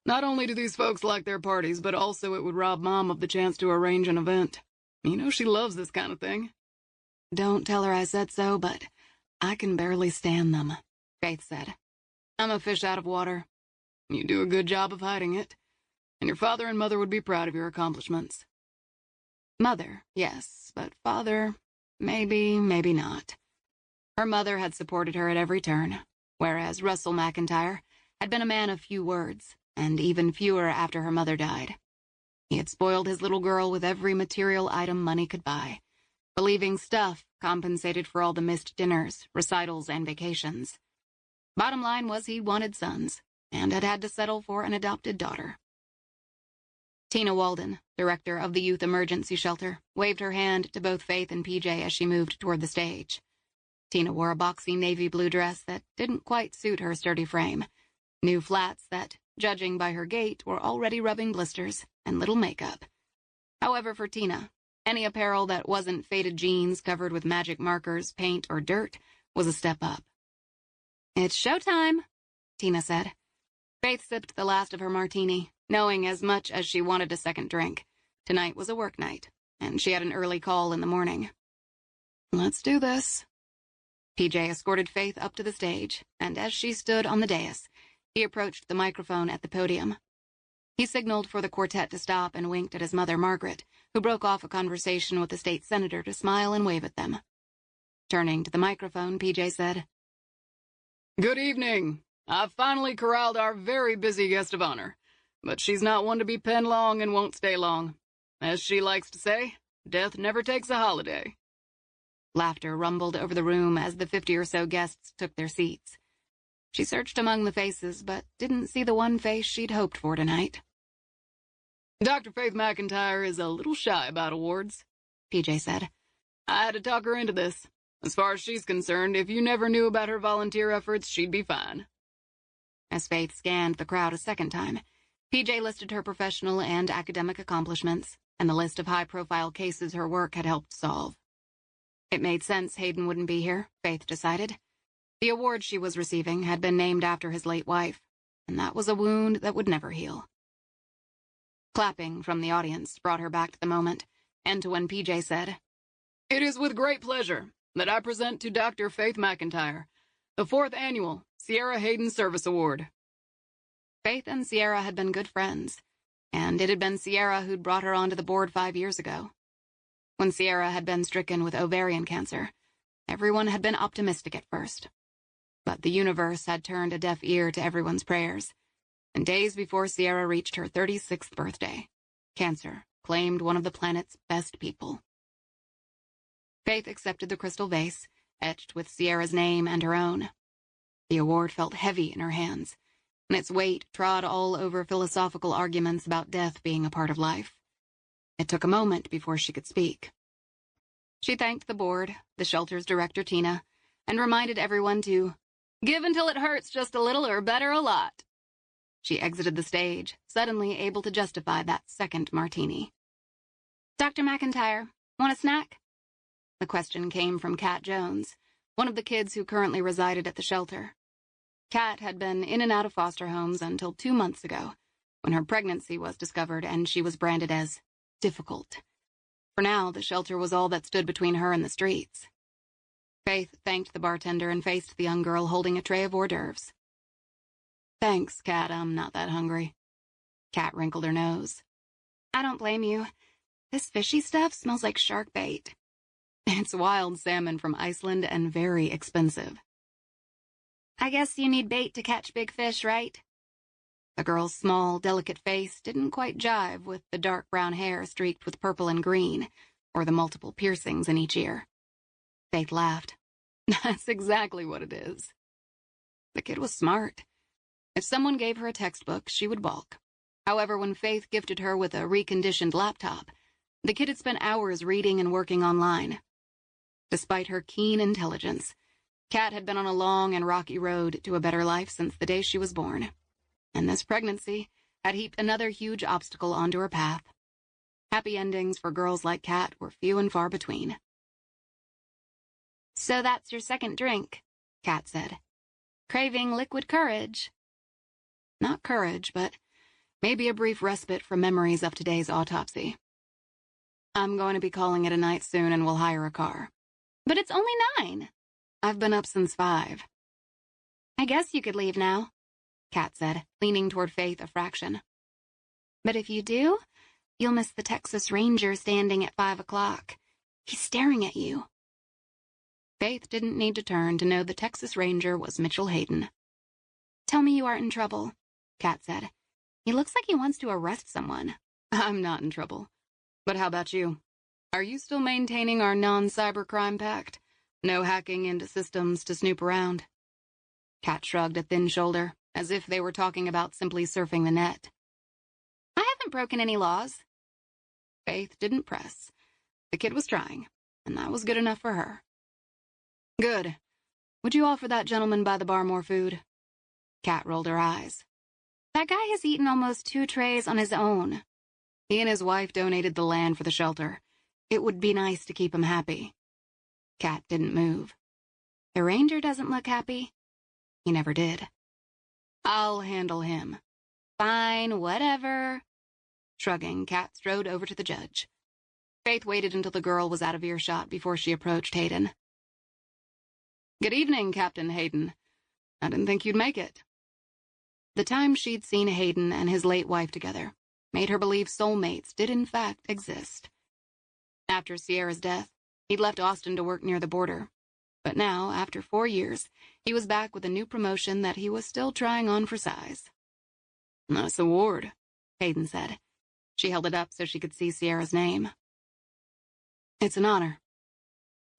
Not only do these folks like their parties, but also it would rob Mom of the chance to arrange an event. You know she loves this kind of thing. Don't tell her I said so, but I can barely stand them, Faith said. I'm a fish out of water. You do a good job of hiding it, and your father and mother would be proud of your accomplishments. Mother, yes, but father, maybe, maybe not. Her mother had supported her at every turn, whereas Russell McIntyre had been a man of few words, and even fewer after her mother died. He had spoiled his little girl with every material item money could buy, believing stuff compensated for all the missed dinners, recitals, and vacations. Bottom line was he wanted sons, and had had to settle for an adopted daughter. Tina Walden, director of the Youth Emergency Shelter, waved her hand to both Faith and PJ as she moved toward the stage. Tina wore a boxy navy blue dress that didn't quite suit her sturdy frame, new flats that, judging by her gait, were already rubbing blisters, and little makeup. However, for Tina, any apparel that wasn't faded jeans covered with magic markers, paint, or dirt was a step up. "It's showtime," Tina said. Faith sipped the last of her martini, knowing as much as she wanted a second drink. Tonight was a work night, and she had an early call in the morning. "Let's do this." PJ escorted Faith up to the stage, and as she stood on the dais, he approached the microphone at the podium. He signaled for the quartet to stop and winked at his mother, Margaret, who broke off a conversation with the state senator to smile and wave at them. Turning to the microphone, PJ said, "Good evening. I've finally corralled our very busy guest of honor, but she's not one to be penned long and won't stay long. As she likes to say, death never takes a holiday." Laughter rumbled over the room as the 50 or so guests took their seats. She searched among the faces, but didn't see the one face she'd hoped for tonight. Dr. Faith McIntyre is a little shy about awards, PJ said. I had to talk her into this. As far as she's concerned, if you never knew about her volunteer efforts, she'd be fine. As Faith scanned the crowd a second time, PJ listed her professional and academic accomplishments and the list of high-profile cases her work had helped solve. It made sense Hayden wouldn't be here, Faith decided. The award she was receiving had been named after his late wife, and that was a wound that would never heal. Clapping from the audience brought her back to the moment, and to when PJ said, "It is with great pleasure that I present to Dr. Faith McIntyre the 4th Annual Sierra Hayden Service Award." Faith and Sierra had been good friends, and it had been Sierra who'd brought her onto the board 5 years ago. When Sierra had been stricken with ovarian cancer, everyone had been optimistic at first. But the universe had turned a deaf ear to everyone's prayers, and days before Sierra reached her 36th birthday, cancer claimed one of the planet's best people. Faith accepted the crystal vase, etched with Sierra's name and her own. The award felt heavy in her hands, and its weight trod all over philosophical arguments about death being a part of life. It took a moment before she could speak. She thanked the board, the shelter's director, Tina, and reminded everyone to give until it hurts just a little or better a lot. She exited the stage, suddenly able to justify that second martini. Dr. McIntyre, want a snack? The question came from Kat Jones, one of the kids who currently resided at the shelter. Kat had been in and out of foster homes until 2 months ago, when her pregnancy was discovered and she was branded as difficult. For now, the shelter was all that stood between her and the streets. Faith thanked the bartender and faced the young girl holding a tray of hors d'oeuvres. "Thanks, Kat, I'm not that hungry." Kat wrinkled her nose. I don't blame you. This fishy stuff smells like shark bait. It's wild salmon from Iceland and very expensive. I guess you need bait to catch big fish, right? The girl's small, delicate face didn't quite jive with the dark brown hair streaked with purple and green, or the multiple piercings in each ear. Faith laughed. That's exactly what it is. The kid was smart. If someone gave her a textbook, she would balk. However, when Faith gifted her with a reconditioned laptop, the kid had spent hours reading and working online. Despite her keen intelligence, Kat had been on a long and rocky road to a better life since the day she was born. And this pregnancy had heaped another huge obstacle onto her path. Happy endings for girls like Kat were few and far between. So that's your second drink, Kat said. Craving liquid courage. Not courage, but maybe a brief respite from memories of today's autopsy. I'm going to be calling it a night soon and we'll hire a car. But it's only 9. I've been up since 5. I guess you could leave now, Kat said, leaning toward Faith a fraction. But if you do, you'll miss the Texas Ranger standing at 5 o'clock. He's staring at you. Faith didn't need to turn to know the Texas Ranger was Mitchell Hayden. Tell me you aren't in trouble, Kat said. He looks like he wants to arrest someone. I'm not in trouble. But how about you? Are you still maintaining our non-cybercrime pact? No hacking into systems to snoop around? Kat shrugged a thin shoulder, as if they were talking about simply surfing the net. I haven't broken any laws. Faith didn't press. The kid was trying, and that was good enough for her. Good. Would you offer that gentleman by the bar more food? Kat rolled her eyes. That guy has eaten almost 2 trays on his own. He and his wife donated the land for the shelter. It would be nice to keep him happy. Kat didn't move. The ranger doesn't look happy. He never did. I'll handle him. Fine, whatever. Shrugging, Kat strode over to the judge. Faith waited until the girl was out of earshot before she approached Hayden. Good evening, Captain Hayden. I didn't think you'd make it. The time she'd seen Hayden and his late wife together made her believe soulmates did in fact exist. After Sierra's death, he'd left Austin to work near the border. But now, after 4 years, he was back with a new promotion that he was still trying on for size. Nice award, Hayden said. She held it up so she could see Sierra's name. It's an honor.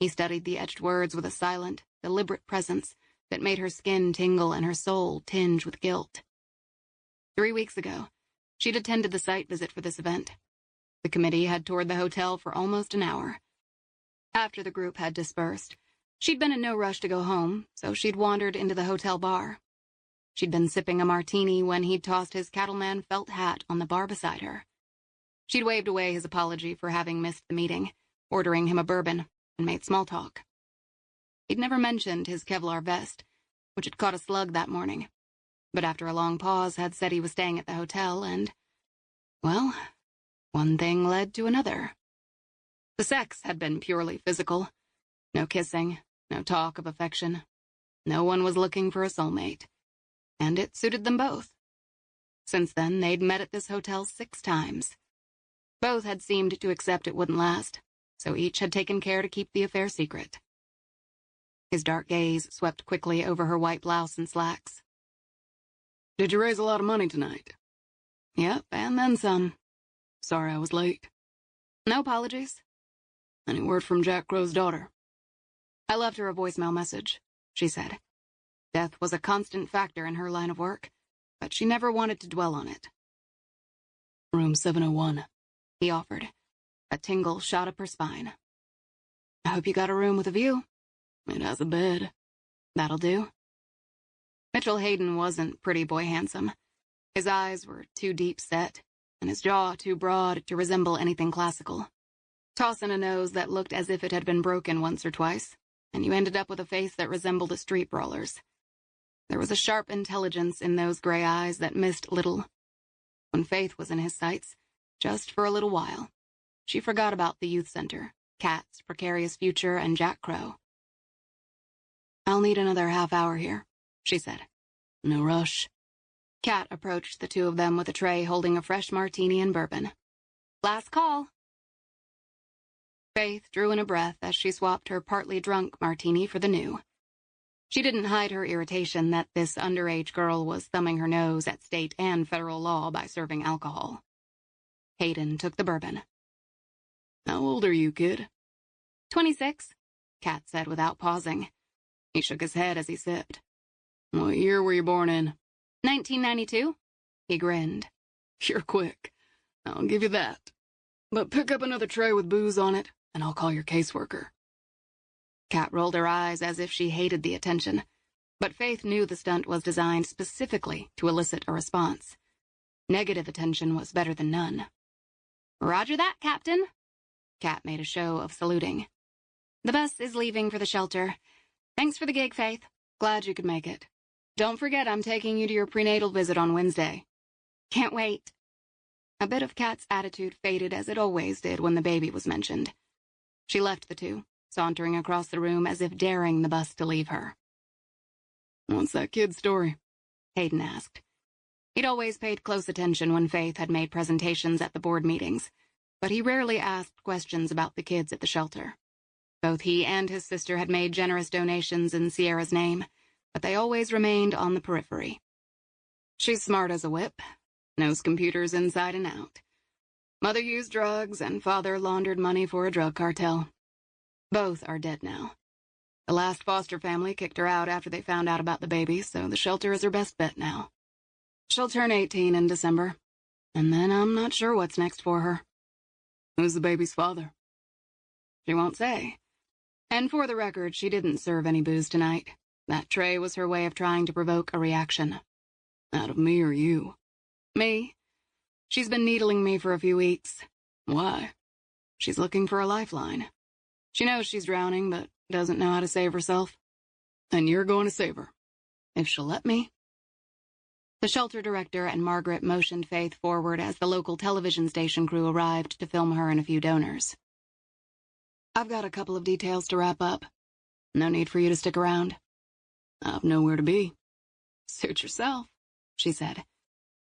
He studied the etched words with a silent, deliberate presence that made her skin tingle and her soul tinge with guilt. 3 weeks ago, she'd attended the site visit for this event. The committee had toured the hotel for almost an hour. After the group had dispersed, she'd been in no rush to go home, so she'd wandered into the hotel bar. She'd been sipping a martini when he'd tossed his cattleman felt hat on the bar beside her. She'd waved away his apology for having missed the meeting, ordering him a bourbon, and made small talk. He'd never mentioned his Kevlar vest, which had caught a slug that morning, but after a long pause had said he was staying at the hotel and, well, one thing led to another. The sex had been purely physical. No kissing, no talk of affection. No one was looking for a soulmate, and it suited them both. Since then, they'd met at this hotel 6 times. Both had seemed to accept it wouldn't last, so each had taken care to keep the affair secret. His dark gaze swept quickly over her white blouse and slacks. Did you raise a lot of money tonight? Yep, and then some. Sorry I was late. No apologies. Any word from Jack Crow's daughter? I left her a voicemail message, she said. Death was a constant factor in her line of work, but she never wanted to dwell on it. Room 701, he offered. A tingle shot up her spine. I hope you got a room with a view. It has a bed. That'll do. Mitchell Hayden wasn't pretty boy handsome. His eyes were too deep set, and his jaw too broad to resemble anything classical. Toss in a nose that looked as if it had been broken once or twice, and you ended up with a face that resembled a street brawler's. There was a sharp intelligence in those gray eyes that missed little. When Faith was in his sights, just for a little while, she forgot about the youth center, Kat's precarious future, and Jack Crow. "I'll need another half hour here," she said. "No rush." Kat approached the two of them with a tray holding a fresh martini and bourbon. "Last call." Faith drew in a breath as she swapped her partly drunk martini for the new. She didn't hide her irritation that this underage girl was thumbing her nose at state and federal law by serving alcohol. Hayden took the bourbon. "How old are you, kid?" 26, Kat said without pausing. He shook his head as he sipped. "What year were you born in?" 1992? He grinned. "You're quick. I'll give you that. But pick up another tray with booze on it, and I'll call your caseworker." Kat rolled her eyes as if she hated the attention, but Faith knew the stunt was designed specifically to elicit a response. Negative attention was better than none. "Roger that, Captain." Kat made a show of saluting. "The bus is leaving for the shelter. Thanks for the gig, Faith. Glad you could make it. Don't forget I'm taking you to your prenatal visit on Wednesday." "Can't wait." A bit of Kat's attitude faded as it always did when the baby was mentioned. She left the two, sauntering across the room as if daring the bus to leave her. "What's that kid's story?" Hayden asked. He'd always paid close attention when Faith had made presentations at the board meetings, but he rarely asked questions about the kids at the shelter. Both he and his sister had made generous donations in Sierra's name, but they always remained on the periphery. "She's smart as a whip, knows computers inside and out. Mother used drugs, and father laundered money for a drug cartel. Both are dead now. The last foster family kicked her out after they found out about the baby, so the shelter is her best bet now. She'll turn 18 in December, and then I'm not sure what's next for her." "Who's the baby's father?" "She won't say. And for the record, she didn't serve any booze tonight. That tray was her way of trying to provoke a reaction." "Out of me or you?" "Me. She's been needling me for a few weeks." "Why?" "She's looking for a lifeline. She knows she's drowning, but doesn't know how to save herself." "And you're going to save her?" "If she'll let me." The shelter director and Margaret motioned Faith forward as the local television station crew arrived to film her and a few donors. "I've got a couple of details to wrap up. No need for you to stick around." "I've nowhere to be." "Suit yourself," she said.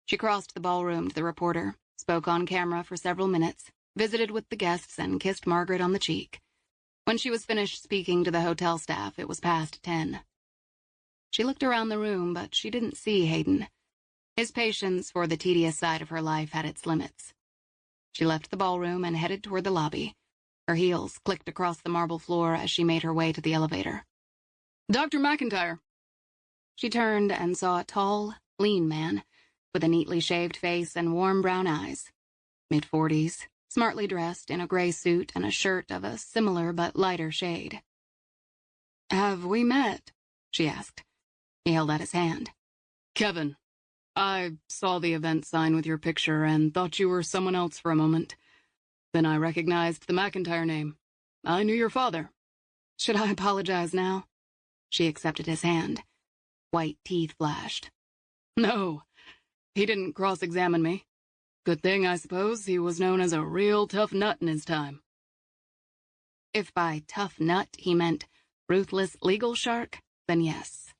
She crossed the ballroom to the reporter, spoke on camera for several minutes, visited with the guests, and kissed Margaret on the cheek. When she was finished speaking to the hotel staff, it was past 10. She looked around the room, but she didn't see Hayden. His patience for the tedious side of her life had its limits. She left the ballroom and headed toward the lobby. Her heels clicked across the marble floor as she made her way to the elevator. "Dr. McIntyre." She turned and saw a tall, lean man with a neatly shaved face and warm brown eyes. Mid-40s, smartly dressed in a gray suit and a shirt of a similar but lighter shade. "Have we met?" she asked. He held out his hand. "Kevin, I saw the event sign with your picture and thought you were someone else for a moment. Then I recognized the McIntyre name. I knew your father." "Should I apologize now?" She accepted his hand. White teeth flashed. "No, he didn't cross-examine me. Good thing, I suppose, he was known as a real tough nut in his time." If by tough nut he meant ruthless legal shark, then yes.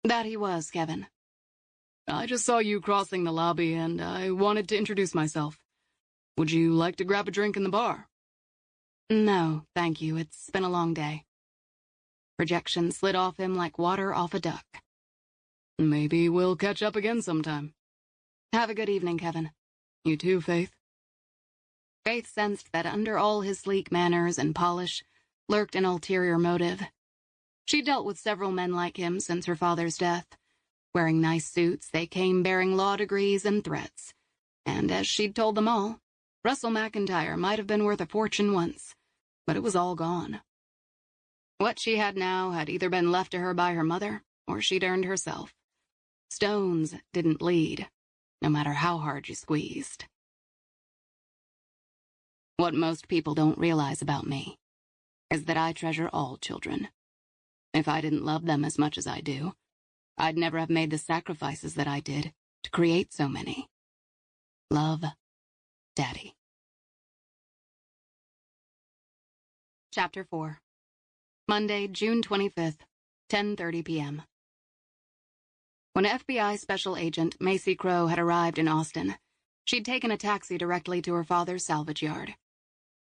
That he was, Kevin. "I just saw you crossing the lobby, and I wanted to introduce myself. Would you like to grab a drink in the bar?" "No, thank you. It's been a long day." Projection slid off him like water off a duck. "Maybe we'll catch up again sometime." "Have a good evening, Kevin." "You too, Faith." Faith sensed that under all his sleek manners and polish lurked an ulterior motive. She'd dealt with several men like him since her father's death. Wearing nice suits, they came bearing law degrees and threats. And as she'd told them all, Russell McIntyre might have been worth a fortune once, but it was all gone. What she had now had either been left to her by her mother, or she'd earned herself. Stones didn't bleed, no matter how hard you squeezed. What most people don't realize about me is that I treasure all children. If I didn't love them as much as I do, I'd never have made the sacrifices that I did to create so many. Love, Daddy. Chapter 4. Monday, June 25th, 10:30 p.m. When FBI Special Agent Macy Crow had arrived in Austin, she'd taken a taxi directly to her father's salvage yard.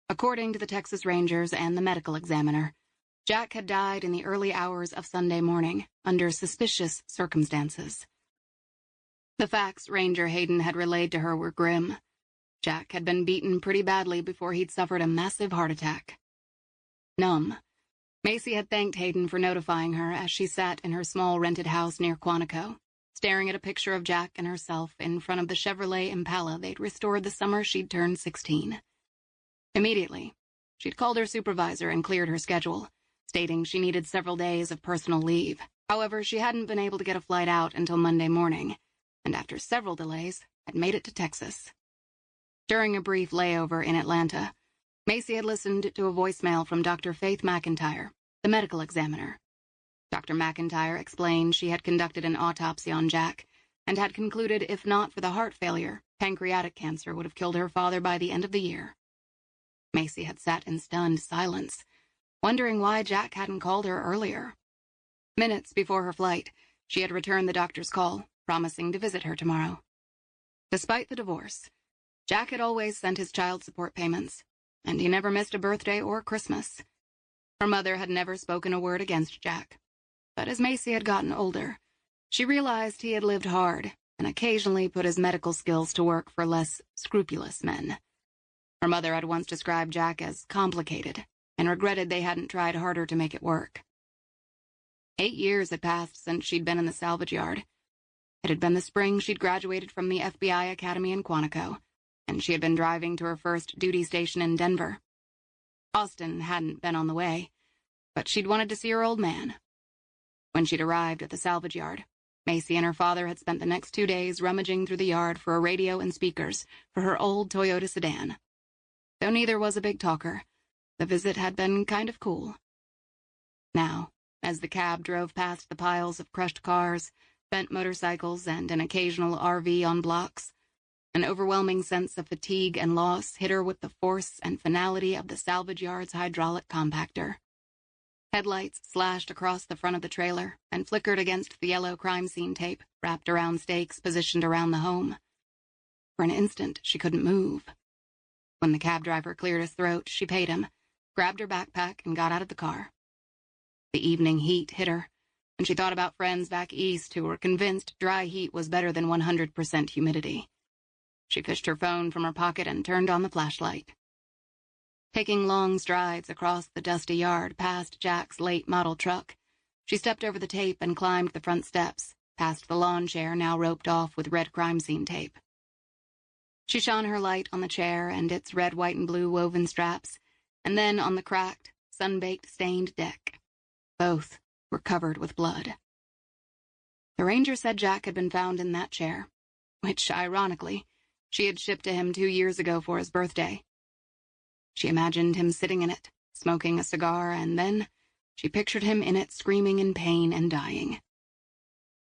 According to the Texas Rangers and the medical examiner, Jack had died in the early hours of Sunday morning under suspicious circumstances. The facts Ranger Hayden had relayed to her were grim. Jack had been beaten pretty badly before he'd suffered a massive heart attack. Numb, Macy had thanked Hayden for notifying her as she sat in her small rented house near Quantico, staring at a picture of Jack and herself in front of the Chevrolet Impala they'd restored the summer she'd turned 16. Immediately, she'd called her supervisor and cleared her schedule, stating she needed several days of personal leave. However, she hadn't been able to get a flight out until Monday morning, and after several delays, had made it to Texas. During a brief layover in Atlanta, Macy had listened to a voicemail from Dr. Faith McIntyre, the medical examiner. Dr. McIntyre explained she had conducted an autopsy on Jack and had concluded if not for the heart failure, pancreatic cancer would have killed her father by the end of the year. Macy had sat in stunned silence, wondering why Jack hadn't called her earlier. Minutes before her flight, she had returned the doctor's call, promising to visit her tomorrow. Despite the divorce, Jack had always sent his child support payments, and he never missed a birthday or Christmas. Her mother had never spoken a word against Jack, but as Macy had gotten older, she realized he had lived hard and occasionally put his medical skills to work for less scrupulous men. Her mother had once described Jack as complicated and regretted they hadn't tried harder to make it work. 8 years had passed since she'd been in the salvage yard. It had been the spring she'd graduated from the FBI Academy in Quantico, and she had been driving to her first duty station in Denver. Austin hadn't been on the way, but she'd wanted to see her old man. When she'd arrived at the salvage yard, Macy and her father had spent the next 2 days rummaging through the yard for a radio and speakers for her old Toyota sedan. Though neither was a big talker, the visit had been kind of cool. Now, as the cab drove past the piles of crushed cars, bent motorcycles, and an occasional RV on blocks, an overwhelming sense of fatigue and loss hit her with the force and finality of the salvage yard's hydraulic compactor. Headlights slashed across the front of the trailer and flickered against the yellow crime scene tape wrapped around stakes positioned around the home. For an instant, she couldn't move. When the cab driver cleared his throat, she paid him, grabbed her backpack, and got out of the car. The evening heat hit her, and she thought about friends back east who were convinced dry heat was better than 100% humidity. She fished her phone from her pocket and turned on the flashlight. Taking long strides across the dusty yard past Jack's late model truck, she stepped over the tape and climbed the front steps, past the lawn chair now roped off with red crime scene tape. She shone her light on the chair and its red, white, and blue woven straps, and then on the cracked, sun-baked, stained deck. Both were covered with blood. The ranger said Jack had been found in that chair, which, ironically, she had shipped to him 2 years ago for his birthday. She imagined him sitting in it, smoking a cigar, and then she pictured him in it screaming in pain and dying.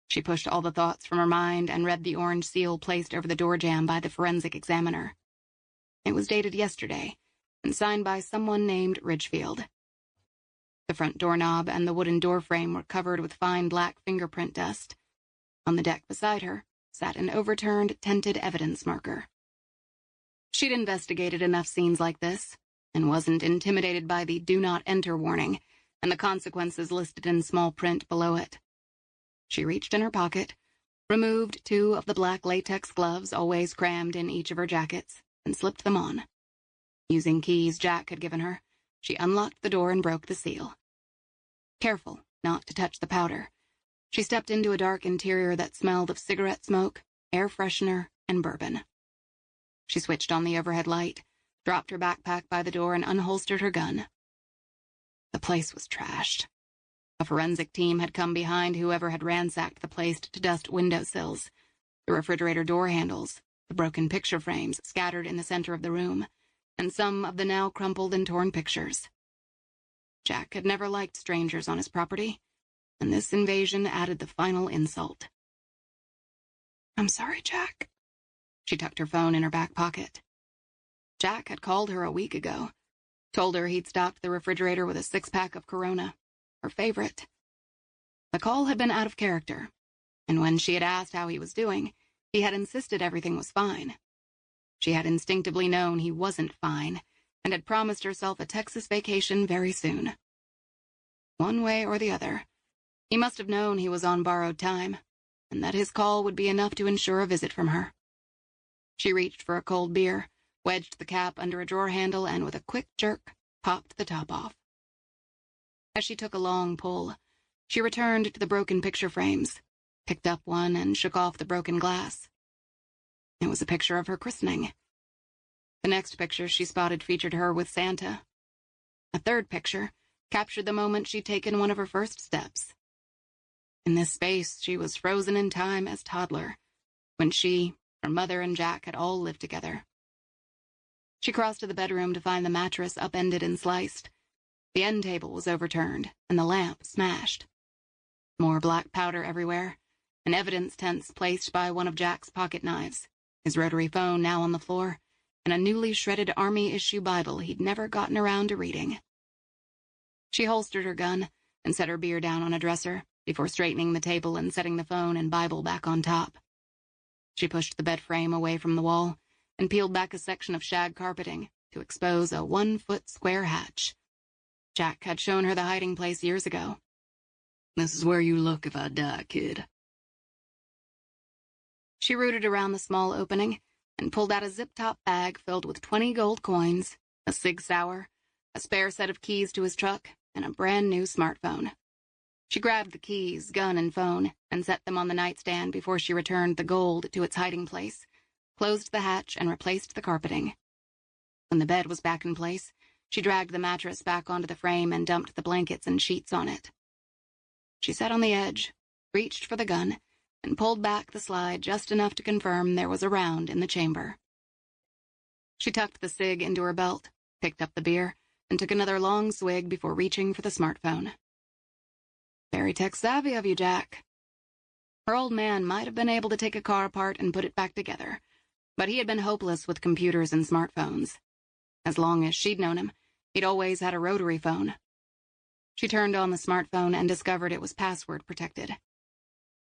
She pushed all the thoughts from her mind and read the orange seal placed over the door jamb by the forensic examiner. It was dated yesterday and signed by someone named Ridgefield. The front doorknob and the wooden doorframe were covered with fine black fingerprint dust. On the deck beside her sat an overturned, tented evidence marker. She'd investigated enough scenes like this, and wasn't intimidated by the "Do Not Enter" warning and the consequences listed in small print below it. She reached in her pocket, removed 2 of the black latex gloves always crammed in each of her jackets, and slipped them on. Using keys Jack had given her, she unlocked the door and broke the seal. Careful not to touch the powder, she stepped into a dark interior that smelled of cigarette smoke, air freshener, and bourbon. She switched on the overhead light, dropped her backpack by the door, and unholstered her gun. The place was trashed. A forensic team had come behind whoever had ransacked the place to dust windowsills, the refrigerator door handles, the broken picture frames scattered in the center of the room, and some of the now crumpled and torn pictures. Jack had never liked strangers on his property, and this invasion added the final insult. "I'm sorry, Jack." She tucked her phone in her back pocket. Jack had called her a week ago, told her he'd stocked the refrigerator with a 6-pack of Corona, her favorite. The call had been out of character, and when she had asked how he was doing, he had insisted everything was fine. She had instinctively known he wasn't fine, and had promised herself a Texas vacation very soon. One way or the other, he must have known he was on borrowed time, and that his call would be enough to ensure a visit from her. She reached for a cold beer, wedged the cap under a drawer handle, and with a quick jerk, popped the top off. As she took a long pull, she returned to the broken picture frames, picked up one, and shook off the broken glass. It was a picture of her christening. The next picture she spotted featured her with Santa. A third picture captured the moment she'd taken one of her first steps. In this space, she was frozen in time as toddler, when she, her mother, and Jack had all lived together. She crossed to the bedroom to find the mattress upended and sliced. The end table was overturned, and the lamp smashed. More black powder everywhere, an evidence tent placed by one of Jack's pocket knives, his rotary phone now on the floor, and a newly shredded Army-issue Bible he'd never gotten around to reading. She holstered her gun and set her beer down on a dresser before straightening the table and setting the phone and Bible back on top. She pushed the bed frame away from the wall and peeled back a section of shag carpeting to expose a 1-foot square hatch. Jack had shown her the hiding place years ago. "This is where you look if I die, kid." She rooted around the small opening and pulled out a zip-top bag filled with 20 gold coins, a Sig Sauer, a spare set of keys to his truck, and a brand-new smartphone. She grabbed the keys, gun, and phone and set them on the nightstand before she returned the gold to its hiding place, closed the hatch, and replaced the carpeting. When the bed was back in place, she dragged the mattress back onto the frame and dumped the blankets and sheets on it. She sat on the edge, reached for the gun, and pulled back the slide just enough to confirm there was a round in the chamber. She tucked the cig into her belt, picked up the beer, and took another long swig before reaching for the smartphone. "Very tech-savvy of you, Jack." Her old man might have been able to take a car apart and put it back together, but he had been hopeless with computers and smartphones. As long as she'd known him, he'd always had a rotary phone. She turned on the smartphone and discovered it was password protected.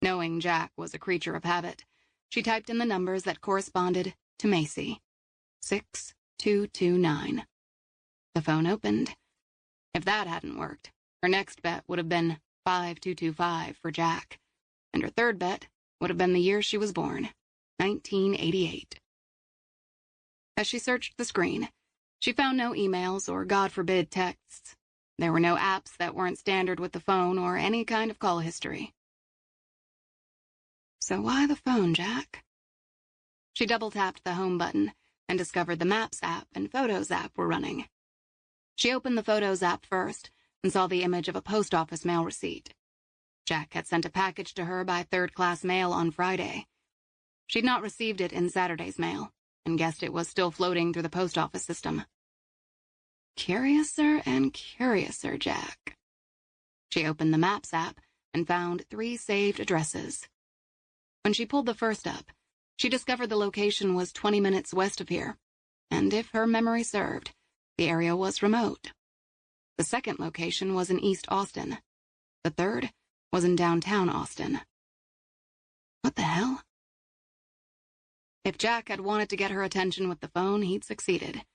Knowing Jack was a creature of habit, she typed in the numbers that corresponded to Macy. 6229. The phone opened. If that hadn't worked, her next bet would have been 5225 for Jack, and her third bet would have been the year she was born, 1988. As she searched the screen, she found no emails or, God forbid, texts. There were no apps that weren't standard with the phone or any kind of call history. So why the phone, Jack? She double-tapped the home button and discovered the Maps app and Photos app were running. She opened the Photos app first and saw the image of a post office mail receipt. Jack had sent a package to her by third-class mail on Friday. She'd not received it in Saturday's mail and guessed it was still floating through the post office system. Curiouser and curiouser, Jack. She opened the Maps app and found 3 saved addresses. When she pulled the first up, she discovered the location was 20 minutes west of here, and if her memory served, the area was remote. The second location was in East Austin. The third was in downtown Austin. What the hell? If Jack had wanted to get her attention with the phone, he'd succeeded.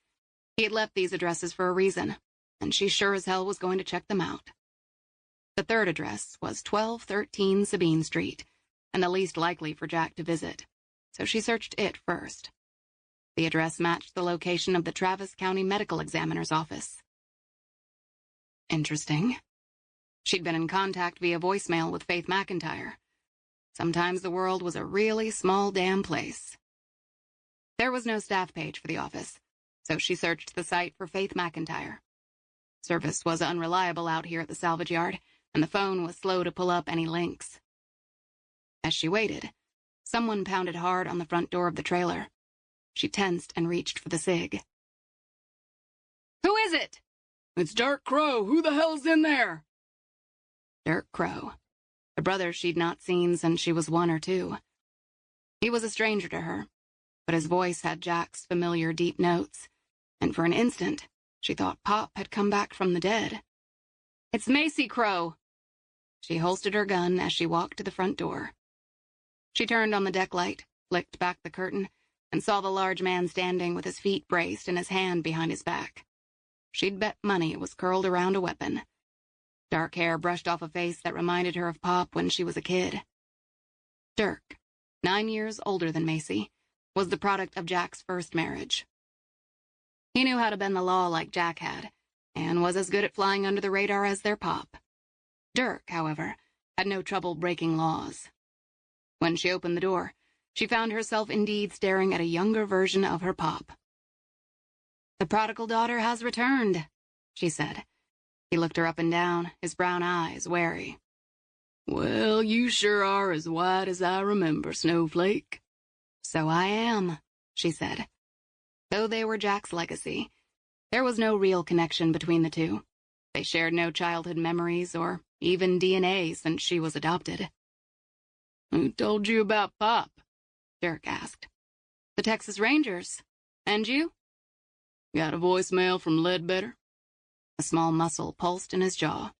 He had left these addresses for a reason, and she sure as hell was going to check them out. The third address was 1213 Sabine Street, and the least likely for Jack to visit, so she searched it first. The address matched the location of the Travis County Medical Examiner's office. Interesting. She'd been in contact via voicemail with Faith McIntyre. Sometimes the world was a really small damn place. There was no staff page for the office, so she searched the site for Faith McIntyre. Service was unreliable out here at the salvage yard, and the phone was slow to pull up any links. As she waited, Someone pounded hard on the front door of the trailer. She tensed and reached for the cig. "Who is it?" "It's Dirk Crow. Who the hell's in there?" Dirk Crow, the brother she'd not seen since she was 1 or 2. He was a stranger to her, but his voice had Jack's familiar deep notes, and for an instant, she thought Pop had come back from the dead. "It's Macy Crow." She holstered her gun as she walked to the front door. She turned on the deck light, flicked back the curtain, and saw the large man standing with his feet braced and his hand behind his back. She'd bet money it was curled around a weapon. Dark hair brushed off a face that reminded her of Pop when she was a kid. Dirk, 9 years older than Macy, was the product of Jack's first marriage. He knew how to bend the law like Jack had, and was as good at flying under the radar as their Pop. Dirk, however, had no trouble breaking laws. When she opened the door, she found herself indeed staring at a younger version of her Pop. "The prodigal daughter has returned," she said. He looked her up and down, his brown eyes wary. "Well, you sure are as white as I remember, Snowflake." "So I am," she said. Though they were Jack's legacy, there was no real connection between the two. They shared no childhood memories or even DNA since she was adopted. "Who told you about Pop?" Dirk asked. "The Texas Rangers. And you?" "Got a voicemail from Ledbetter?" A small muscle pulsed in his jaw.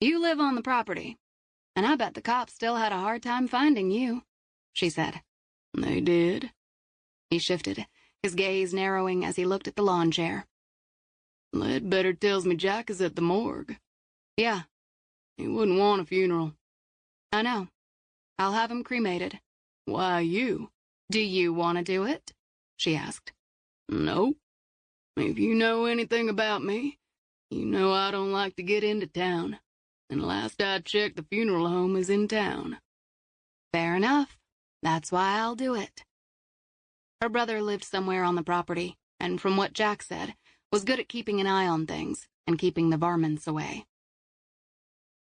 "You live on the property, and I bet the cops still had a hard time finding you," she said. "They did." He shifted, his gaze narrowing as he looked at the lawn chair. "Ledbetter tells me Jack is at the morgue." "Yeah." "He wouldn't want a funeral." "I know. I'll have him cremated." "Why you?" "Do you want to do it?" she asked. "Nope. If you know anything about me, you know I don't like to get into town. And last I checked, the funeral home is in town." "Fair enough. That's why I'll do it." Her brother lived somewhere on the property, and from what Jack said, was good at keeping an eye on things and keeping the varmints away.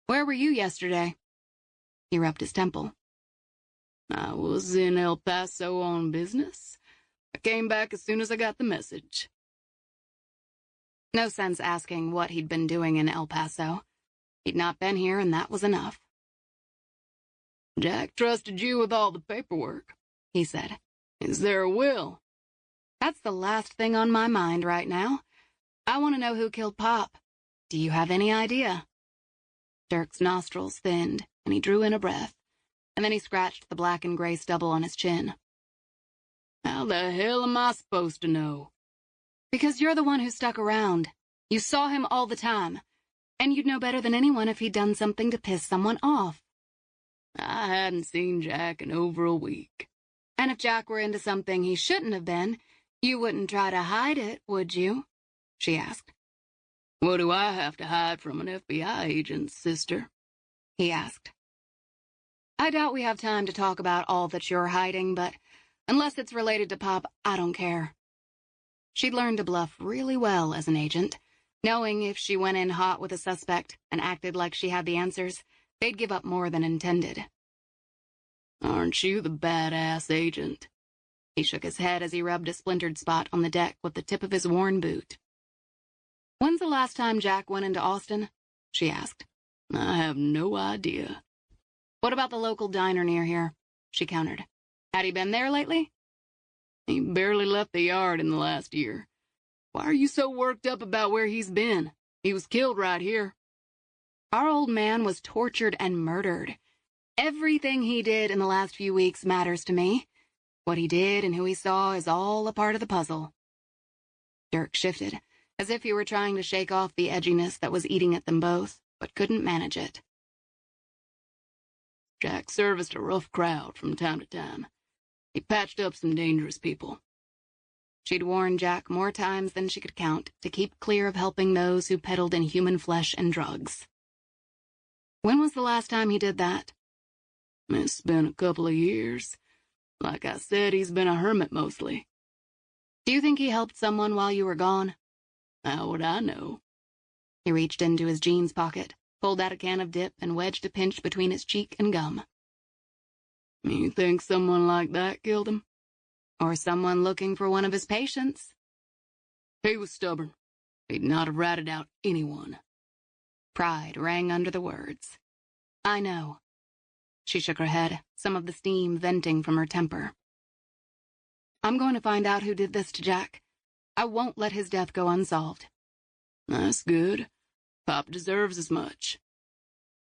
"Where were you yesterday?" He rubbed his temple. "I was in El Paso on business. I came back as soon as I got the message." No sense asking what he'd been doing in El Paso. He'd not been here, and that was enough. "Jack trusted you with all the paperwork," he said. "Is there a will?" "That's the last thing on my mind right now. I want to know who killed Pop. Do you have any idea?" Dirk's nostrils thinned, and he drew in a breath, and then he scratched the black and gray stubble on his chin. "How the hell am I supposed to know?" "Because you're the one who stuck around. You saw him all the time, and you'd know better than anyone if he'd done something to piss someone off." "I hadn't seen Jack in over a week." "And if Jack were into something he shouldn't have been, you wouldn't try to hide it, would you?" she asked. "What do I have to hide from an FBI agent, sister?" he asked. "I doubt we have time to talk about all that you're hiding, but unless it's related to Pop, I don't care." She'd learned to bluff really well as an agent, knowing if she went in hot with a suspect and acted like she had the answers, they'd give up more than intended. "Aren't you the badass agent?" He shook his head as he rubbed a splintered spot on the deck with the tip of his worn boot. "When's the last time Jack went into Austin?" she asked. "I have no idea." "What about the local diner near here?" she countered. "Had he been there lately?" "He barely left the yard in the last year. Why are you so worked up about where he's been? He was killed right here." "Our old man was tortured and murdered. Everything he did in the last few weeks matters to me. What he did and who he saw is all a part of the puzzle." Dirk shifted, as if he were trying to shake off the edginess that was eating at them both, but couldn't manage it. "Jack serviced a rough crowd from time to time. He patched up some dangerous people." She'd warned Jack more times than she could count to keep clear of helping those who peddled in human flesh and drugs. "When was the last time he did that?" "It's been a couple of years. Like I said, he's been a hermit mostly." "Do you think he helped someone while you were gone?" "How would I know?" He reached into his jeans pocket, pulled out a can of dip, and wedged a pinch between his cheek and gum. You think someone like that killed him? Or someone looking for one of his patients? He was stubborn. He'd not have ratted out anyone. Pride rang under the words. I know. She shook her head, some of the steam venting from her temper. I'm going to find out who did this to Jack. I won't let his death go unsolved. That's good. Pop deserves as much.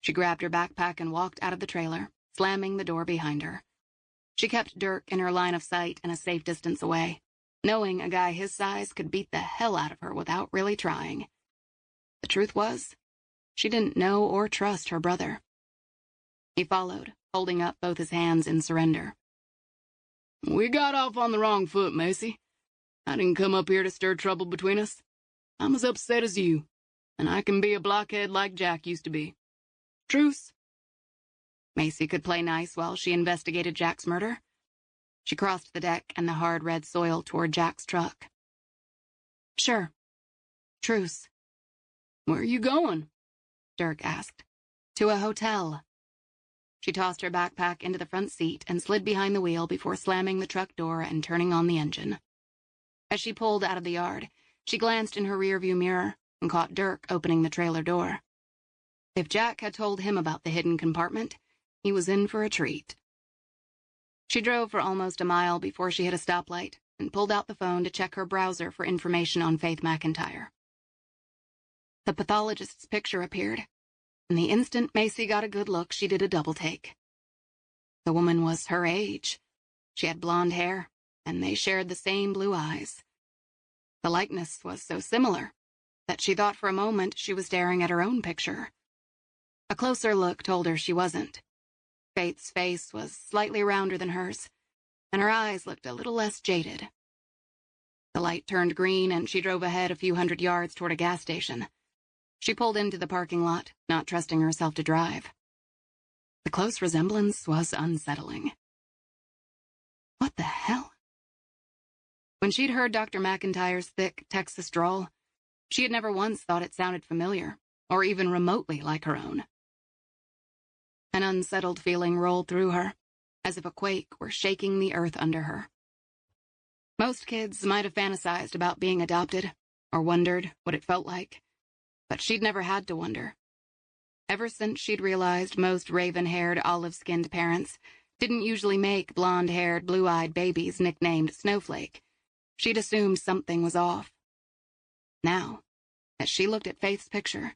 She grabbed her backpack and walked out of the trailer, slamming the door behind her. She kept Dirk in her line of sight and a safe distance away, knowing a guy his size could beat the hell out of her without really trying. The truth was, she didn't know or trust her brother. He followed, holding up both his hands in surrender. We got off on the wrong foot, Macy. I didn't come up here to stir trouble between us. I'm as upset as you, and I can be a blockhead like Jack used to be. Truce? Macy could play nice while she investigated Jack's murder. She crossed the deck and the hard red soil toward Jack's truck. Sure. Truce. Where are you going? Dirk asked. To a hotel. She tossed her backpack into the front seat and slid behind the wheel before slamming the truck door and turning on the engine. As she pulled out of the yard, she glanced in her rearview mirror and caught Dirk opening the trailer door. If Jack had told him about the hidden compartment, he was in for a treat. She drove for almost a mile before she hit a stoplight and pulled out the phone to check her browser for information on Faith McIntyre. The pathologist's picture appeared, and the instant Macy got a good look, she did a double-take. The woman was her age. She had blonde hair, and they shared the same blue eyes. The likeness was so similar that she thought for a moment she was staring at her own picture. A closer look told her she wasn't. Faith's face was slightly rounder than hers, and her eyes looked a little less jaded. The light turned green, and she drove ahead a few hundred yards toward a gas station. She pulled into the parking lot, not trusting herself to drive. The close resemblance was unsettling. What the hell? When she'd heard Dr. McIntyre's thick Texas drawl, she had never once thought it sounded familiar, or even remotely like her own. An unsettled feeling rolled through her, as if a quake were shaking the earth under her. Most kids might have fantasized about being adopted, or wondered what it felt like, but she'd never had to wonder. Ever since she'd realized most raven-haired, olive-skinned parents didn't usually make blonde-haired, blue-eyed babies nicknamed Snowflake, she'd assumed something was off. Now, as she looked at Faith's picture,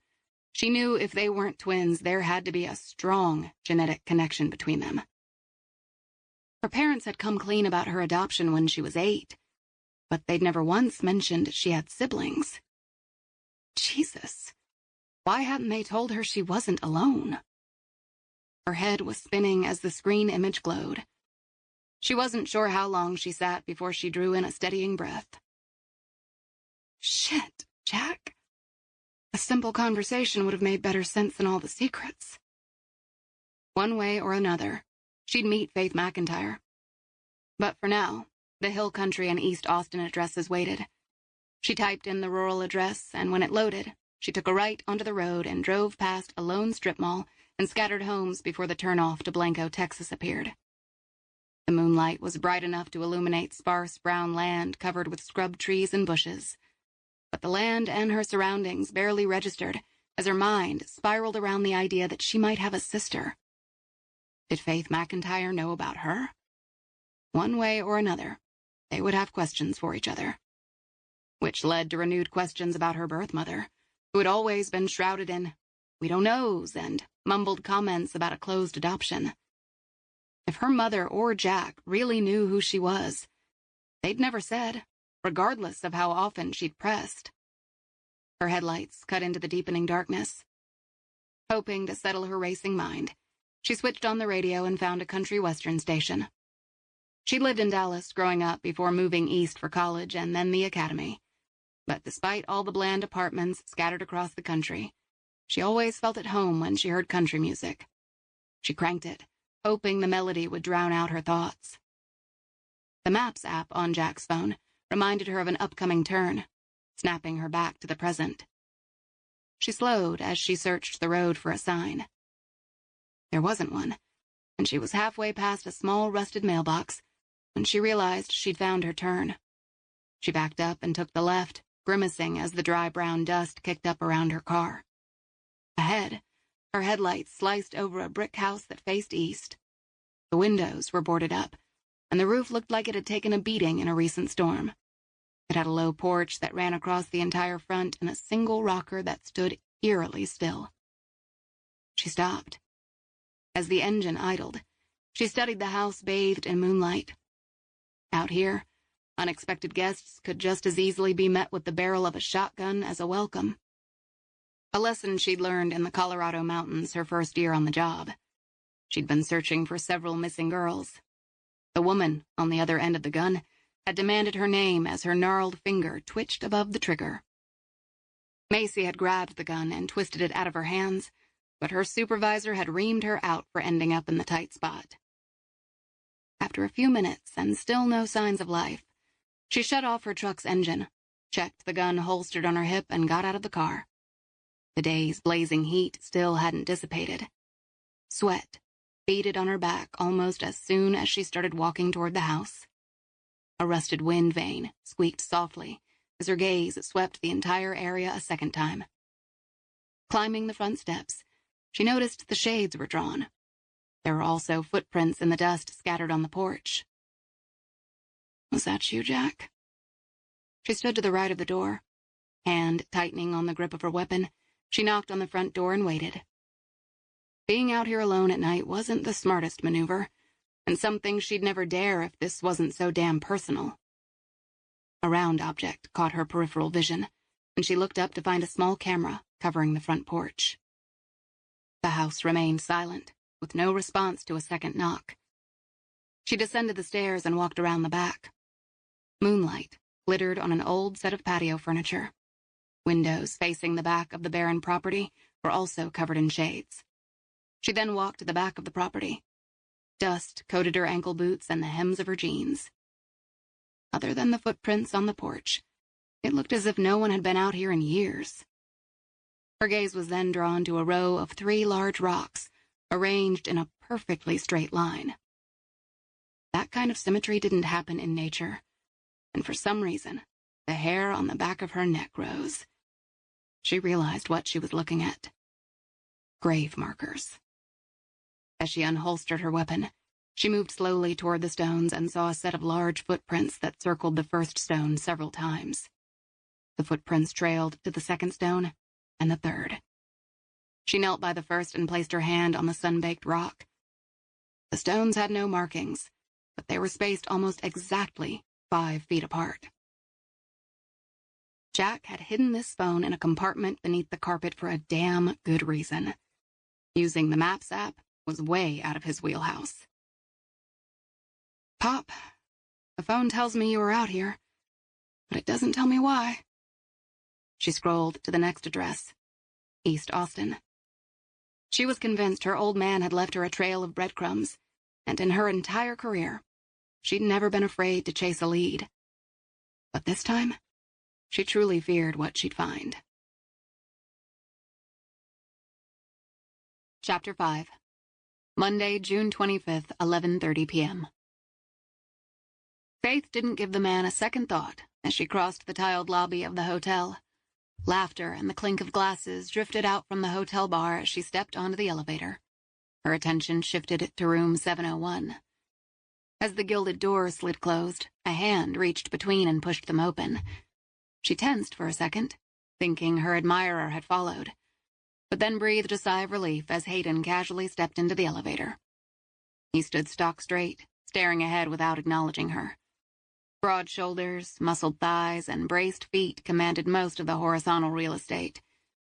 she knew if they weren't twins, there had to be a strong genetic connection between them. Her parents had come clean about her adoption when she was 8, but they'd never once mentioned she had siblings. Jesus, why hadn't they told her she wasn't alone? Her head was spinning as the screen image glowed. She wasn't sure how long she sat before she drew in a steadying breath. Shit, Jack. A simple conversation would have made better sense than all the secrets. One way or another, she'd meet Faith McIntyre. But for now, the Hill Country and East Austin addresses waited. She typed in the rural address, and when it loaded, she took a right onto the road and drove past a lone strip mall and scattered homes before the turnoff to Blanco, Texas appeared. The moonlight was bright enough to illuminate sparse brown land covered with scrub trees and bushes. But the land and her surroundings barely registered as her mind spiraled around the idea that she might have a sister. Did Faith McIntyre know about her? One way or another, they would have questions for each other. Which led to renewed questions about her birth mother, who had always been shrouded in "we don't knows" and mumbled comments about a closed adoption. If her mother or Jack really knew who she was, they'd never said, regardless of how often she'd pressed. Her headlights cut into the deepening darkness. Hoping to settle her racing mind, she switched on the radio and found a country western station. She'd lived in Dallas growing up before moving east for college and then the academy. But despite all the bland apartments scattered across the country, she always felt at home when she heard country music. She cranked it, hoping the melody would drown out her thoughts. The Maps app on Jack's phone reminded her of an upcoming turn, snapping her back to the present. She slowed as she searched the road for a sign. There wasn't one, and she was halfway past a small rusted mailbox when she realized she'd found her turn. She backed up and took the left, grimacing as the dry brown dust kicked up around her car. Ahead, her headlights sliced over a brick house that faced east. The windows were boarded up, and the roof looked like it had taken a beating in a recent storm. It had a low porch that ran across the entire front and a single rocker that stood eerily still. She stopped. As the engine idled, she studied the house bathed in moonlight. Out here, unexpected guests could just as easily be met with the barrel of a shotgun as a welcome. A lesson she'd learned in the Colorado mountains her first year on the job. She'd been searching for several missing girls. The woman on the other end of the gun had demanded her name as her gnarled finger twitched above the trigger. Macy had grabbed the gun and twisted it out of her hands, but her supervisor had reamed her out for ending up in the tight spot. After a few minutes and still no signs of life, she shut off her truck's engine, checked the gun holstered on her hip, and got out of the car. The day's blazing heat still hadn't dissipated. Sweat beaded on her back almost as soon as she started walking toward the house. A rusted wind vane squeaked softly as her gaze swept the entire area a second time. Climbing the front steps, she noticed the shades were drawn. There were also footprints in the dust scattered on the porch. "Was that you, Jack?" She stood to the right of the door. Hand tightening on the grip of her weapon, she knocked on the front door and waited. Being out here alone at night wasn't the smartest maneuver, and something she'd never dare if this wasn't so damn personal. A round object caught her peripheral vision, and she looked up to find a small camera covering the front porch. The house remained silent, with no response to a second knock. She descended the stairs and walked around the back. Moonlight glittered on an old set of patio furniture. Windows facing the back of the barren property were also covered in shades. She then walked to the back of the property. Dust coated her ankle boots and the hems of her jeans. Other than the footprints on the porch, it looked as if no one had been out here in years. Her gaze was then drawn to a row of 3 large rocks, arranged in a perfectly straight line. That kind of symmetry didn't happen in nature, and for some reason, the hair on the back of her neck rose. She realized what she was looking at. Grave markers. As she unholstered her weapon, she moved slowly toward the stones and saw a set of large footprints that circled the first stone several times. The footprints trailed to the second stone and the third. She knelt by the first and placed her hand on the sun-baked rock. The stones had no markings, but they were spaced almost exactly 5 feet apart. Jack had hidden this phone in a compartment beneath the carpet for a damn good reason. Using the Maps app was way out of his wheelhouse. "Pop, the phone tells me you were out here, but it doesn't tell me why." She scrolled to the next address, East Austin. She was convinced her old man had left her a trail of breadcrumbs, and in her entire career, she'd never been afraid to chase a lead. But this time, she truly feared what she'd find. Chapter 5. Monday, June 25th, 11:30 p.m. Faith didn't give the man a second thought as she crossed the tiled lobby of the hotel. Laughter and the clink of glasses drifted out from the hotel bar as she stepped onto the elevator. Her attention shifted to room 701. As the gilded doors slid closed, a hand reached between and pushed them open. She tensed for a second, thinking her admirer had followed, but then breathed a sigh of relief as Hayden casually stepped into the elevator. He stood stock straight, staring ahead without acknowledging her. Broad shoulders, muscled thighs, and braced feet commanded most of the horizontal real estate,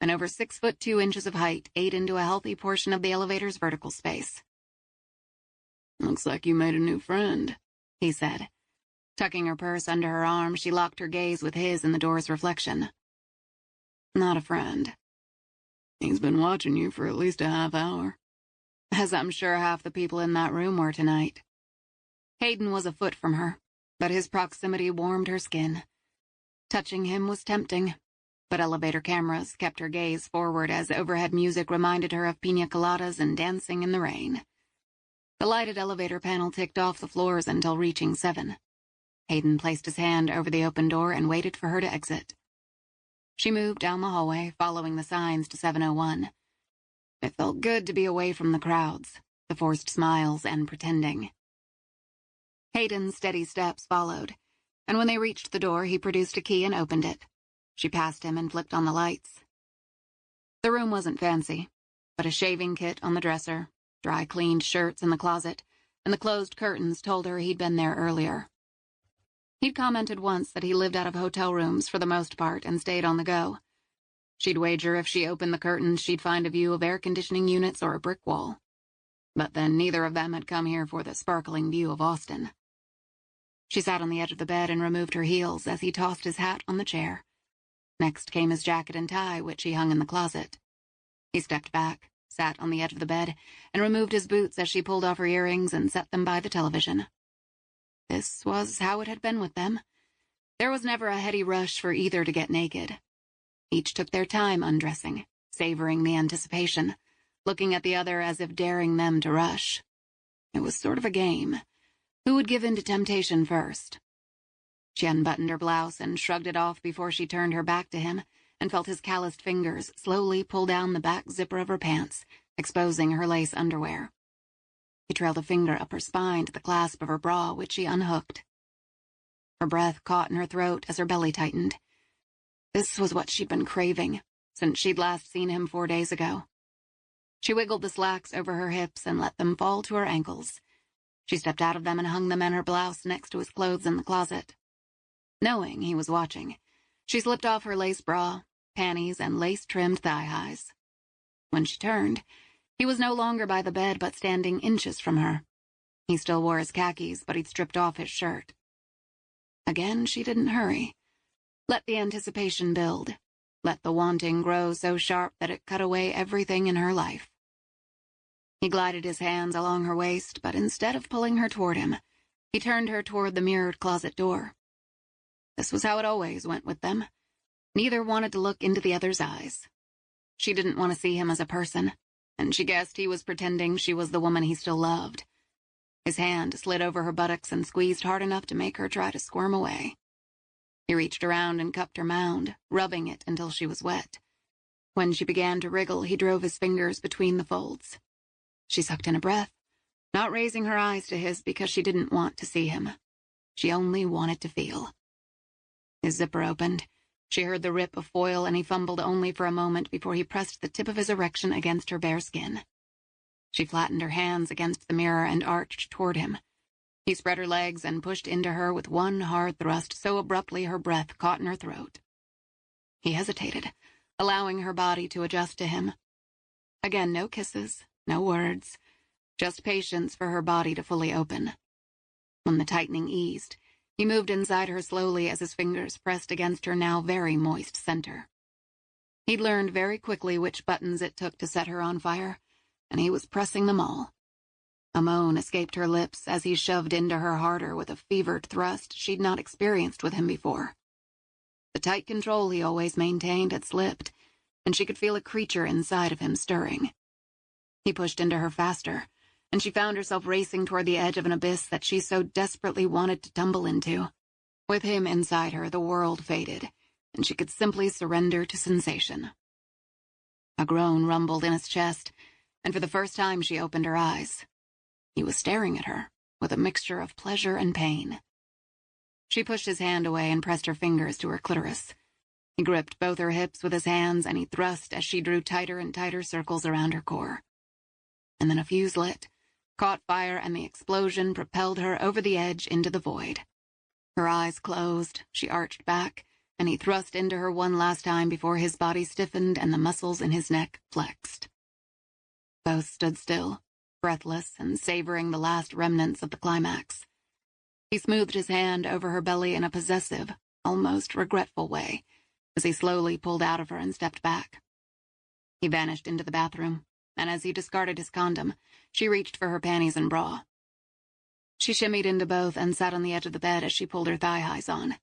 and over 6 foot 2 inches of height ate into a healthy portion of the elevator's vertical space. "Looks like you made a new friend," he said. Tucking her purse under her arm, she locked her gaze with his in the door's reflection. "Not a friend. He's been watching you for at least a half hour, as I'm sure half the people in that room were tonight." Hayden was a foot from her, but his proximity warmed her skin. Touching him was tempting, but elevator cameras kept her gaze forward as overhead music reminded her of piña coladas and dancing in the rain. The lighted elevator panel ticked off the floors until reaching 7. Hayden placed his hand over the open door and waited for her to exit. She moved down the hallway, following the signs to 701. It felt good to be away from the crowds, the forced smiles and pretending. Hayden's steady steps followed, and when they reached the door, he produced a key and opened it. She passed him and flipped on the lights. The room wasn't fancy, but a shaving kit on the dresser, dry-cleaned shirts in the closet, and the closed curtains told her he'd been there earlier. He'd commented once that he lived out of hotel rooms for the most part and stayed on the go. She'd wager if she opened the curtains she'd find a view of air conditioning units or a brick wall. But then neither of them had come here for the sparkling view of Austin. She sat on the edge of the bed and removed her heels as he tossed his hat on the chair. Next came his jacket and tie, which he hung in the closet. He stepped back, sat on the edge of the bed, and removed his boots as she pulled off her earrings and set them by the television. This was how it had been with them. There was never a heady rush for either to get naked. Each took their time undressing, savoring the anticipation, looking at the other as if daring them to rush. It was sort of a game. Who would give in to temptation first? She unbuttoned her blouse and shrugged it off before she turned her back to him and felt his calloused fingers slowly pull down the back zipper of her pants, exposing her lace underwear. He trailed a finger up her spine to the clasp of her bra, which she unhooked. Her breath caught in her throat as her belly tightened. This was what she'd been craving since she'd last seen him 4 days ago. She wiggled the slacks over her hips and let them fall to her ankles. She stepped out of them and hung them in her blouse next to his clothes in the closet. Knowing he was watching, she slipped off her lace bra, panties, and lace-trimmed thigh-highs. When she turned, he was no longer by the bed but standing inches from her. He still wore his khakis, but he'd stripped off his shirt. Again, she didn't hurry. Let the anticipation build. Let the wanting grow so sharp that it cut away everything in her life. He glided his hands along her waist, but instead of pulling her toward him, he turned her toward the mirrored closet door. This was how it always went with them. Neither wanted to look into the other's eyes. She didn't want to see him as a person, and she guessed he was pretending she was the woman he still loved. His hand slid over her buttocks and squeezed hard enough to make her try to squirm away. He reached around and cupped her mound, rubbing it until she was wet. When she began to wriggle, he drove his fingers between the folds. She sucked in a breath, not raising her eyes to his because she didn't want to see him. She only wanted to feel. His zipper opened. She heard the rip of foil, and he fumbled only for a moment before he pressed the tip of his erection against her bare skin. She flattened her hands against the mirror and arched toward him. He spread her legs and pushed into her with one hard thrust so abruptly her breath caught in her throat. He hesitated, allowing her body to adjust to him. Again, no kisses, no words, just patience for her body to fully open. When the tightening eased, he moved inside her slowly as his fingers pressed against her now very moist center. He'd learned very quickly which buttons it took to set her on fire, and he was pressing them all. A moan escaped her lips as he shoved into her harder with a fevered thrust she'd not experienced with him before. The tight control he always maintained had slipped, and she could feel a creature inside of him stirring. He pushed into her faster, and she found herself racing toward the edge of an abyss that she so desperately wanted to tumble into. With him inside her, the world faded, and she could simply surrender to sensation. A groan rumbled in his chest, and for the first time she opened her eyes. He was staring at her, with a mixture of pleasure and pain. She pushed his hand away and pressed her fingers to her clitoris. He gripped both her hips with his hands, and he thrust as she drew tighter and tighter circles around her core. And then a fuse lit, caught fire, and the explosion propelled her over the edge into the void. Her eyes closed, she arched back, and he thrust into her one last time before his body stiffened and the muscles in his neck flexed. Both stood still, breathless and savoring the last remnants of the climax. He smoothed his hand over her belly in a possessive, almost regretful way, as he slowly pulled out of her and stepped back. He vanished into the bathroom, and as he discarded his condom, she reached for her panties and bra. She shimmied into both and sat on the edge of the bed as she pulled her thigh-highs on.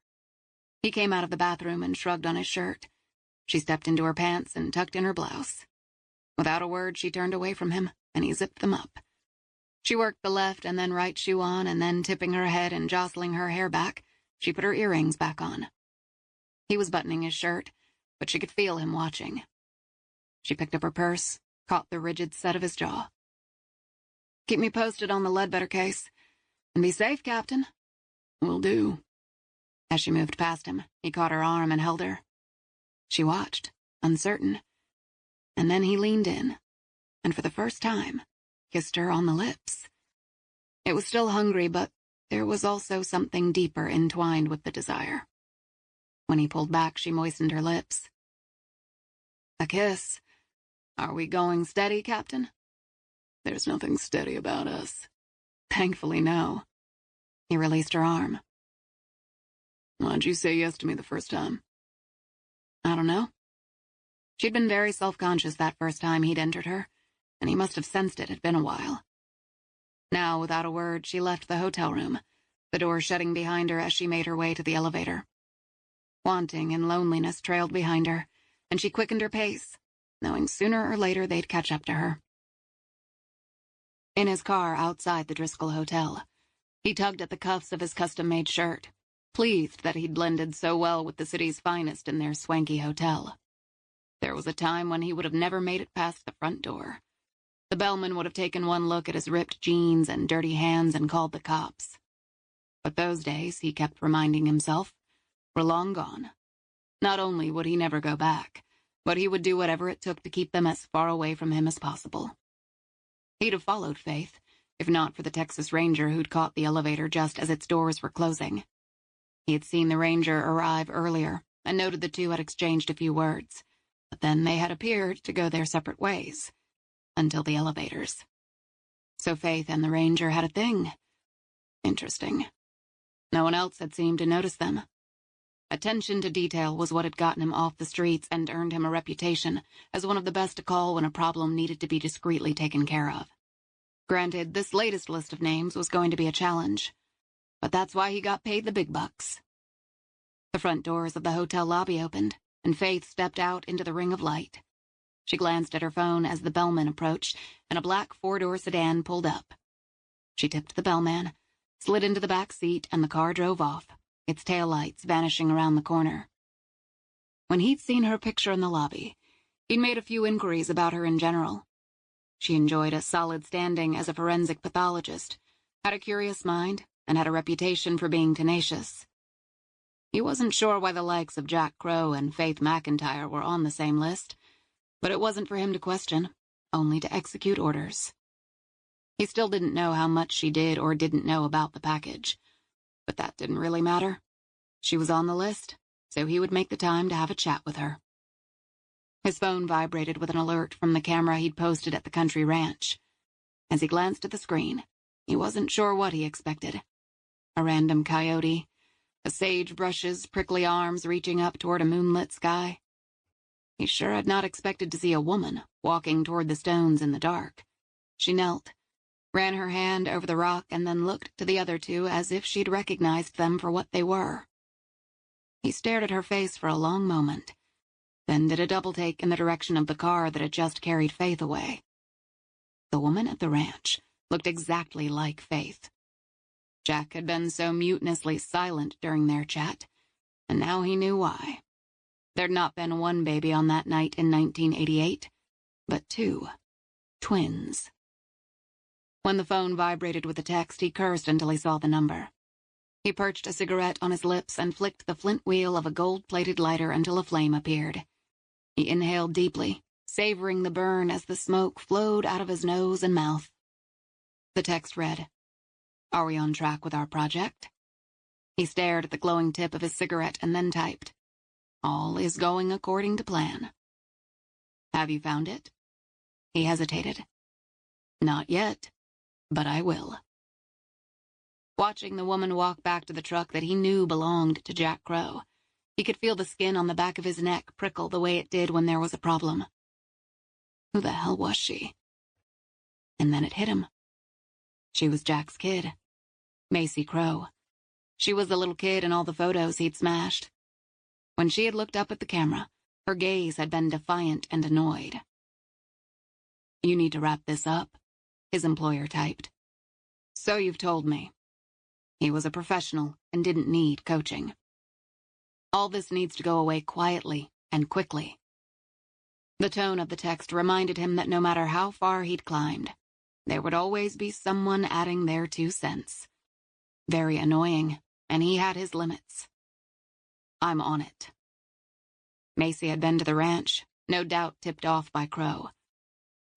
He came out of the bathroom and shrugged on his shirt. She stepped into her pants and tucked in her blouse. Without a word, she turned away from him, and he zipped them up. She worked the left and then right shoe on, and then tipping her head and jostling her hair back, she put her earrings back on. He was buttoning his shirt, but she could feel him watching. She picked up her purse, caught the rigid set of his jaw. "Keep me posted on the Ledbetter case. And be safe, Captain." "Will do." As she moved past him, he caught her arm and held her. She watched, uncertain. And then he leaned in, and for the first time, kissed her on the lips. It was still hungry, but there was also something deeper entwined with the desire. When he pulled back, she moistened her lips. "A kiss. Are we going steady, Captain?" "There's nothing steady about us." "Thankfully, no." He released her arm. "Why'd you say yes to me the first time?" "I don't know." She'd been very self-conscious that first time he'd entered her, and he must have sensed it had been a while. Now, without a word, she left the hotel room, the door shutting behind her as she made her way to the elevator. Wanting and loneliness trailed behind her, and she quickened her pace, knowing sooner or later they'd catch up to her. In his car outside the Driscoll Hotel, he tugged at the cuffs of his custom-made shirt, pleased that he'd blended so well with the city's finest in their swanky hotel. There was a time when he would have never made it past the front door. The bellman would have taken one look at his ripped jeans and dirty hands and called the cops. But those days, he kept reminding himself, were long gone. Not only would he never go back, but he would do whatever it took to keep them as far away from him as possible. He'd have followed Faith, if not for the Texas Ranger who'd caught the elevator just as its doors were closing. He had seen the Ranger arrive earlier and noted the two had exchanged a few words, but then they had appeared to go their separate ways, until the elevators. So Faith and the Ranger had a thing. Interesting. No one else had seemed to notice them. Attention to detail was what had gotten him off the streets and earned him a reputation as one of the best to call when a problem needed to be discreetly taken care of. Granted, this latest list of names was going to be a challenge, but that's why he got paid the big bucks. The front doors of the hotel lobby opened, and Faith stepped out into the ring of light. She glanced at her phone as the bellman approached, and a black four-door sedan pulled up. She tipped the bellman, slid into the back seat, and the car drove off, its taillights vanishing around the corner. When he'd seen her picture in the lobby, he'd made a few inquiries about her in general. She enjoyed a solid standing as a forensic pathologist, had a curious mind, and had a reputation for being tenacious. He wasn't sure why the likes of Jack Crow and Faith McIntyre were on the same list, but it wasn't for him to question, only to execute orders. He still didn't know how much she did or didn't know about the package, but that didn't really matter. She was on the list, so he would make the time to have a chat with her. His phone vibrated with an alert from the camera he'd posted at the country ranch. As he glanced at the screen, he wasn't sure what he expected. A random coyote, a sagebrush's prickly arms reaching up toward a moonlit sky. He sure had not expected to see a woman walking toward the stones in the dark. She knelt, ran her hand over the rock, and then looked to the other two as if she'd recognized them for what they were. He stared at her face for a long moment, then did a double-take in the direction of the car that had just carried Faith away. The woman at the ranch looked exactly like Faith. Jack had been so mutinously silent during their chat, and now he knew why. There'd not been one baby on that night in 1988, but two. Twins. When the phone vibrated with a text, he cursed until he saw the number. He perched a cigarette on his lips and flicked the flint wheel of a gold-plated lighter until a flame appeared. He inhaled deeply, savoring the burn as the smoke flowed out of his nose and mouth. The text read, "Are we on track with our project?" He stared at the glowing tip of his cigarette and then typed, "All is going according to plan." "Have you found it?" He hesitated. "Not yet, but I will." Watching the woman walk back to the truck that he knew belonged to Jack Crow, he could feel the skin on the back of his neck prickle the way it did when there was a problem. Who the hell was she? And then it hit him. She was Jack's kid, Macy Crow. She was the little kid in all the photos he'd smashed. When she had looked up at the camera, her gaze had been defiant and annoyed. "You need to wrap this up," his employer typed. So you've told me. He was a professional and didn't need coaching. All this needs to go away quietly and quickly. The tone of the text reminded him that no matter how far he'd climbed, there would always be someone adding their 2 cents. Very annoying, and he had his limits. I'm on it. Macy had been to the ranch, no doubt tipped off by Crow.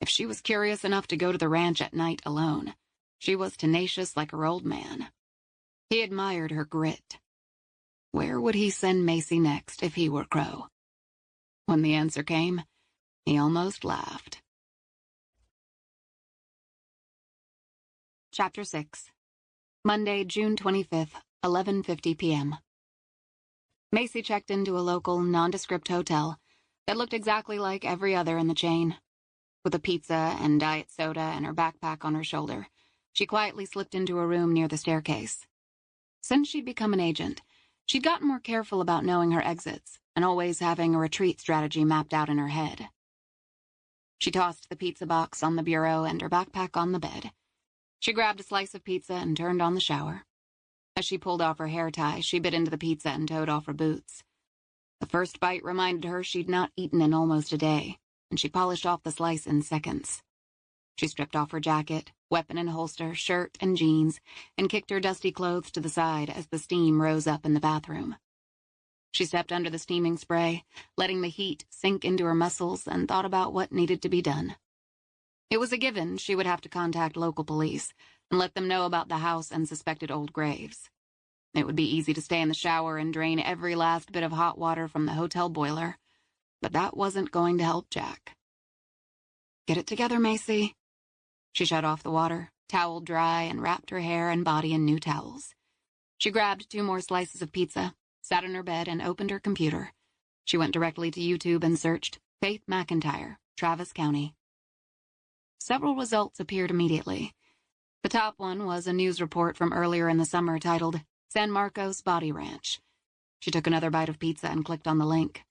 If she was curious enough to go to the ranch at night alone, she was tenacious like her old man. He admired her grit. Where would he send Macy next if he were Crow? When the answer came, he almost laughed. Chapter 6. Monday, June 25th, 11:50 p.m. Macy checked into a local, nondescript hotel that looked exactly like every other in the chain. With a pizza and diet soda and her backpack on her shoulder, she quietly slipped into a room near the staircase. Since she'd become an agent, she'd gotten more careful about knowing her exits and always having a retreat strategy mapped out in her head. She tossed the pizza box on the bureau and her backpack on the bed. She grabbed a slice of pizza and turned on the shower. As she pulled off her hair tie, she bit into the pizza and toed off her boots. The first bite reminded her she'd not eaten in almost a day, and she polished off the slice in seconds. She stripped off her jacket, weapon and holster, shirt and jeans, and kicked her dusty clothes to the side as the steam rose up in the bathroom. She stepped under the steaming spray, letting the heat sink into her muscles, and thought about what needed to be done. It was a given she would have to contact local police and let them know about the house and suspected old graves. It would be easy to stay in the shower and drain every last bit of hot water from the hotel boiler, but that wasn't going to help Jack. Get it together, Macy. She shut off the water, toweled dry, and wrapped her hair and body in new towels. She grabbed 2 more slices of pizza, sat in her bed, and opened her computer. She went directly to YouTube and searched Faith McIntyre, Travis County. Several results appeared immediately. The top one was a news report from earlier in the summer titled San Marcos Body Ranch. She took another bite of pizza and clicked on the link.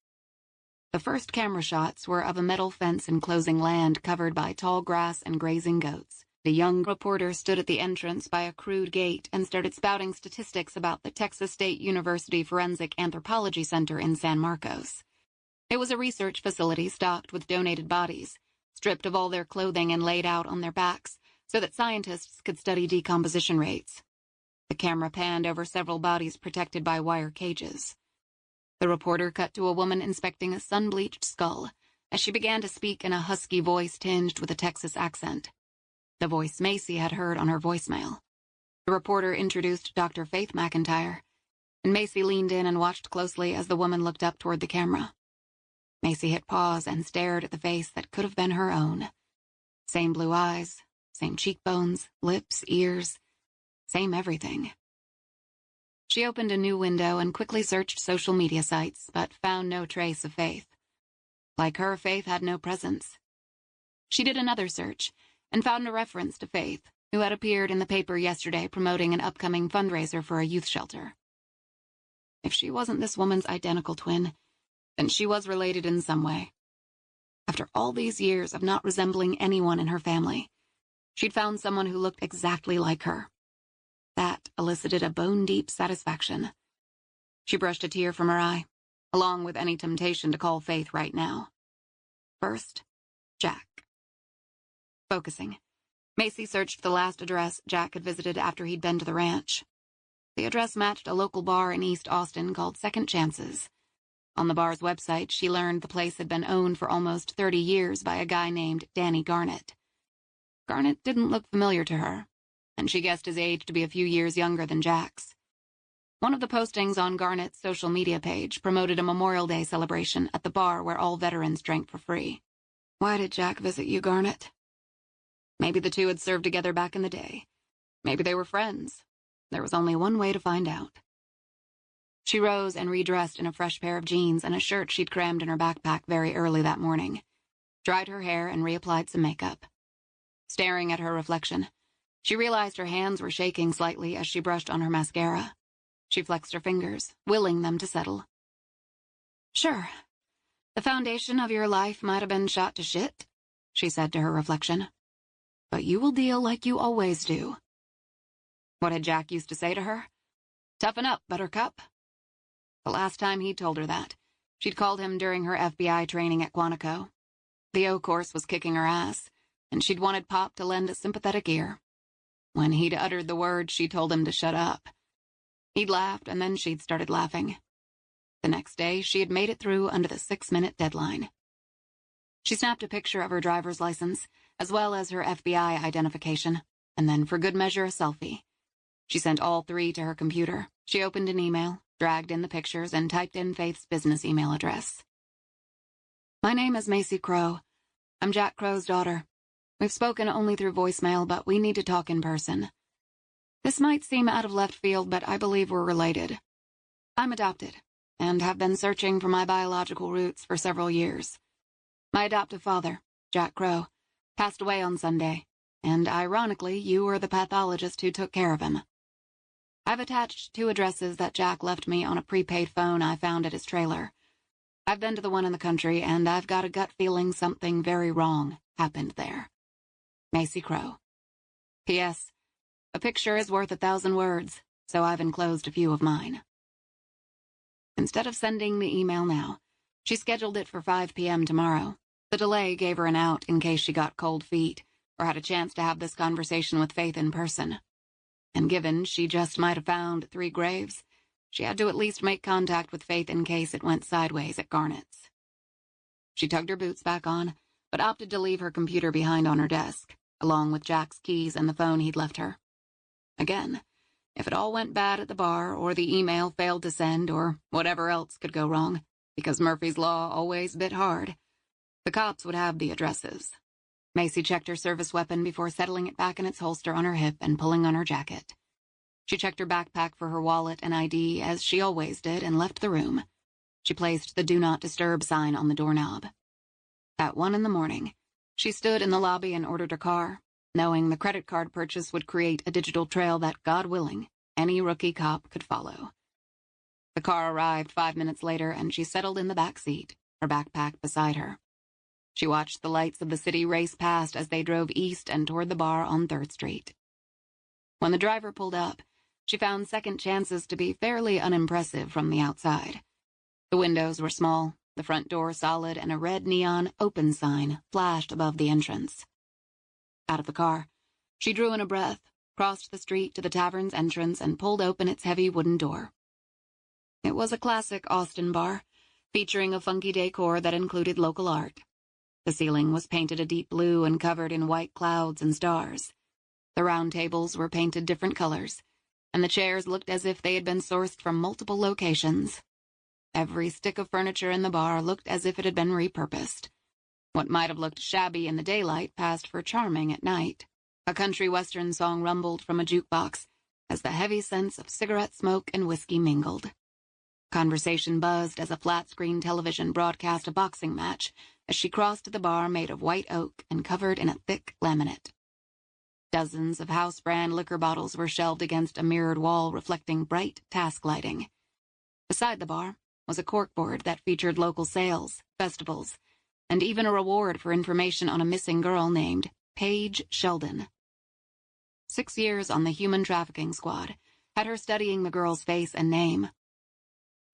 The first camera shots were of a metal fence enclosing land covered by tall grass and grazing goats. The young reporter stood at the entrance by a crude gate and started spouting statistics about the Texas State University Forensic Anthropology Center in San Marcos. It was a research facility stocked with donated bodies, stripped of all their clothing and laid out on their backs so that scientists could study decomposition rates. The camera panned over several bodies protected by wire cages. The reporter cut to a woman inspecting a sun-bleached skull as she began to speak in a husky voice tinged with a Texas accent. The voice Macy had heard on her voicemail. The reporter introduced Dr. Faith McIntyre, and Macy leaned in and watched closely as the woman looked up toward the camera. Macy hit pause and stared at the face that could have been her own. Same blue eyes, same cheekbones, lips, ears, same everything. She opened a new window and quickly searched social media sites, but found no trace of Faith. Like her, Faith had no presence. She did another search and found a reference to Faith, who had appeared in the paper yesterday promoting an upcoming fundraiser for a youth shelter. If she wasn't this woman's identical twin, then she was related in some way. After all these years of not resembling anyone in her family, she'd found someone who looked exactly like her. That elicited a bone-deep satisfaction. She brushed a tear from her eye, along with any temptation to call Faith right now. First, Jack. Focusing, Macy searched the last address Jack had visited after he'd been to the ranch. The address matched a local bar in East Austin called Second Chances. On the bar's website, she learned the place had been owned for almost 30 years by a guy named Danny Garnett. Garnett didn't look familiar to her, and she guessed his age to be a few years younger than Jack's. One of the postings on Garnett's social media page promoted a Memorial Day celebration at the bar where all veterans drank for free. Why did Jack visit you, Garnett? Maybe the two had served together back in the day. Maybe they were friends. There was only one way to find out. She rose and redressed in a fresh pair of jeans and a shirt she'd crammed in her backpack very early that morning, dried her hair and reapplied some makeup. Staring at her reflection, she realized her hands were shaking slightly as she brushed on her mascara. She flexed her fingers, willing them to settle. Sure, the foundation of your life might have been shot to shit, she said to her reflection. But you will deal like you always do. What had Jack used to say to her? "Toughen up, Buttercup." The last time he'd told her that, she'd called him during her FBI training at Quantico. The O course was kicking her ass, and she'd wanted Pop to lend a sympathetic ear. When he'd uttered the word, she told him to shut up. He'd laughed, and then she'd started laughing. The next day, she had made it through under the 6-minute deadline. She snapped a picture of her driver's license, as well as her FBI identification, and then, for good measure, a selfie. She sent all 3 to her computer. She opened an email, dragged in the pictures, and typed in Faith's business email address. "My name is Macy Crow. I'm Jack Crow's daughter. We've spoken only through voicemail, but we need to talk in person. This might seem out of left field, but I believe we're related. I'm adopted, and have been searching for my biological roots for several years. My adoptive father, Jack Crow, passed away on Sunday, and ironically, you were the pathologist who took care of him. I've attached 2 addresses that Jack left me on a prepaid phone I found at his trailer. I've been to the one in the country, and I've got a gut feeling something very wrong happened there. Macy Crow. P.S. A picture is worth 1,000 words, so I've enclosed a few of mine." Instead of sending the email now, she scheduled it for 5 p.m. tomorrow. The delay gave her an out in case she got cold feet or had a chance to have this conversation with Faith in person. And given she just might have found 3 graves, she had to at least make contact with Faith in case it went sideways at Garnet's. She tugged her boots back on, but opted to leave her computer behind on her desk, along with Jack's keys and the phone he'd left her. Again, if it all went bad at the bar, or the email failed to send, or whatever else could go wrong, because Murphy's Law always bit hard, the cops would have the addresses. Macy checked her service weapon before settling it back in its holster on her hip and pulling on her jacket. She checked her backpack for her wallet and ID, as she always did, and left the room. She placed the Do Not Disturb sign on the doorknob. At 1 in the morning, she stood in the lobby and ordered her car, knowing the credit card purchase would create a digital trail that, God willing, any rookie cop could follow. The car arrived 5 minutes later, and she settled in the back seat, her backpack beside her. She watched the lights of the city race past as they drove east and toward the bar on 3rd Street. When the driver pulled up, she found second chances to be fairly unimpressive from the outside. The windows were small, the front door solid, and a red neon open sign flashed above the entrance. Out of the car, she drew in a breath, crossed the street to the tavern's entrance, and pulled open its heavy wooden door. It was a classic Austin bar, featuring a funky decor that included local art. The ceiling was painted a deep blue and covered in white clouds and stars. The round tables were painted different colors, and the chairs looked as if they had been sourced from multiple locations. Every stick of furniture in the bar looked as if it had been repurposed. What might have looked shabby in the daylight passed for charming at night. A country western song rumbled from a jukebox as the heavy scents of cigarette smoke and whiskey mingled. Conversation buzzed as a flat-screen television broadcast a boxing match as she crossed the bar made of white oak and covered in a thick laminate. Dozens of house-brand liquor bottles were shelved against a mirrored wall reflecting bright task lighting. Beside the bar was a corkboard that featured local sales, festivals, and even a reward for information on a missing girl named Paige Sheldon. 6 years on the human trafficking squad had her studying the girl's face and name.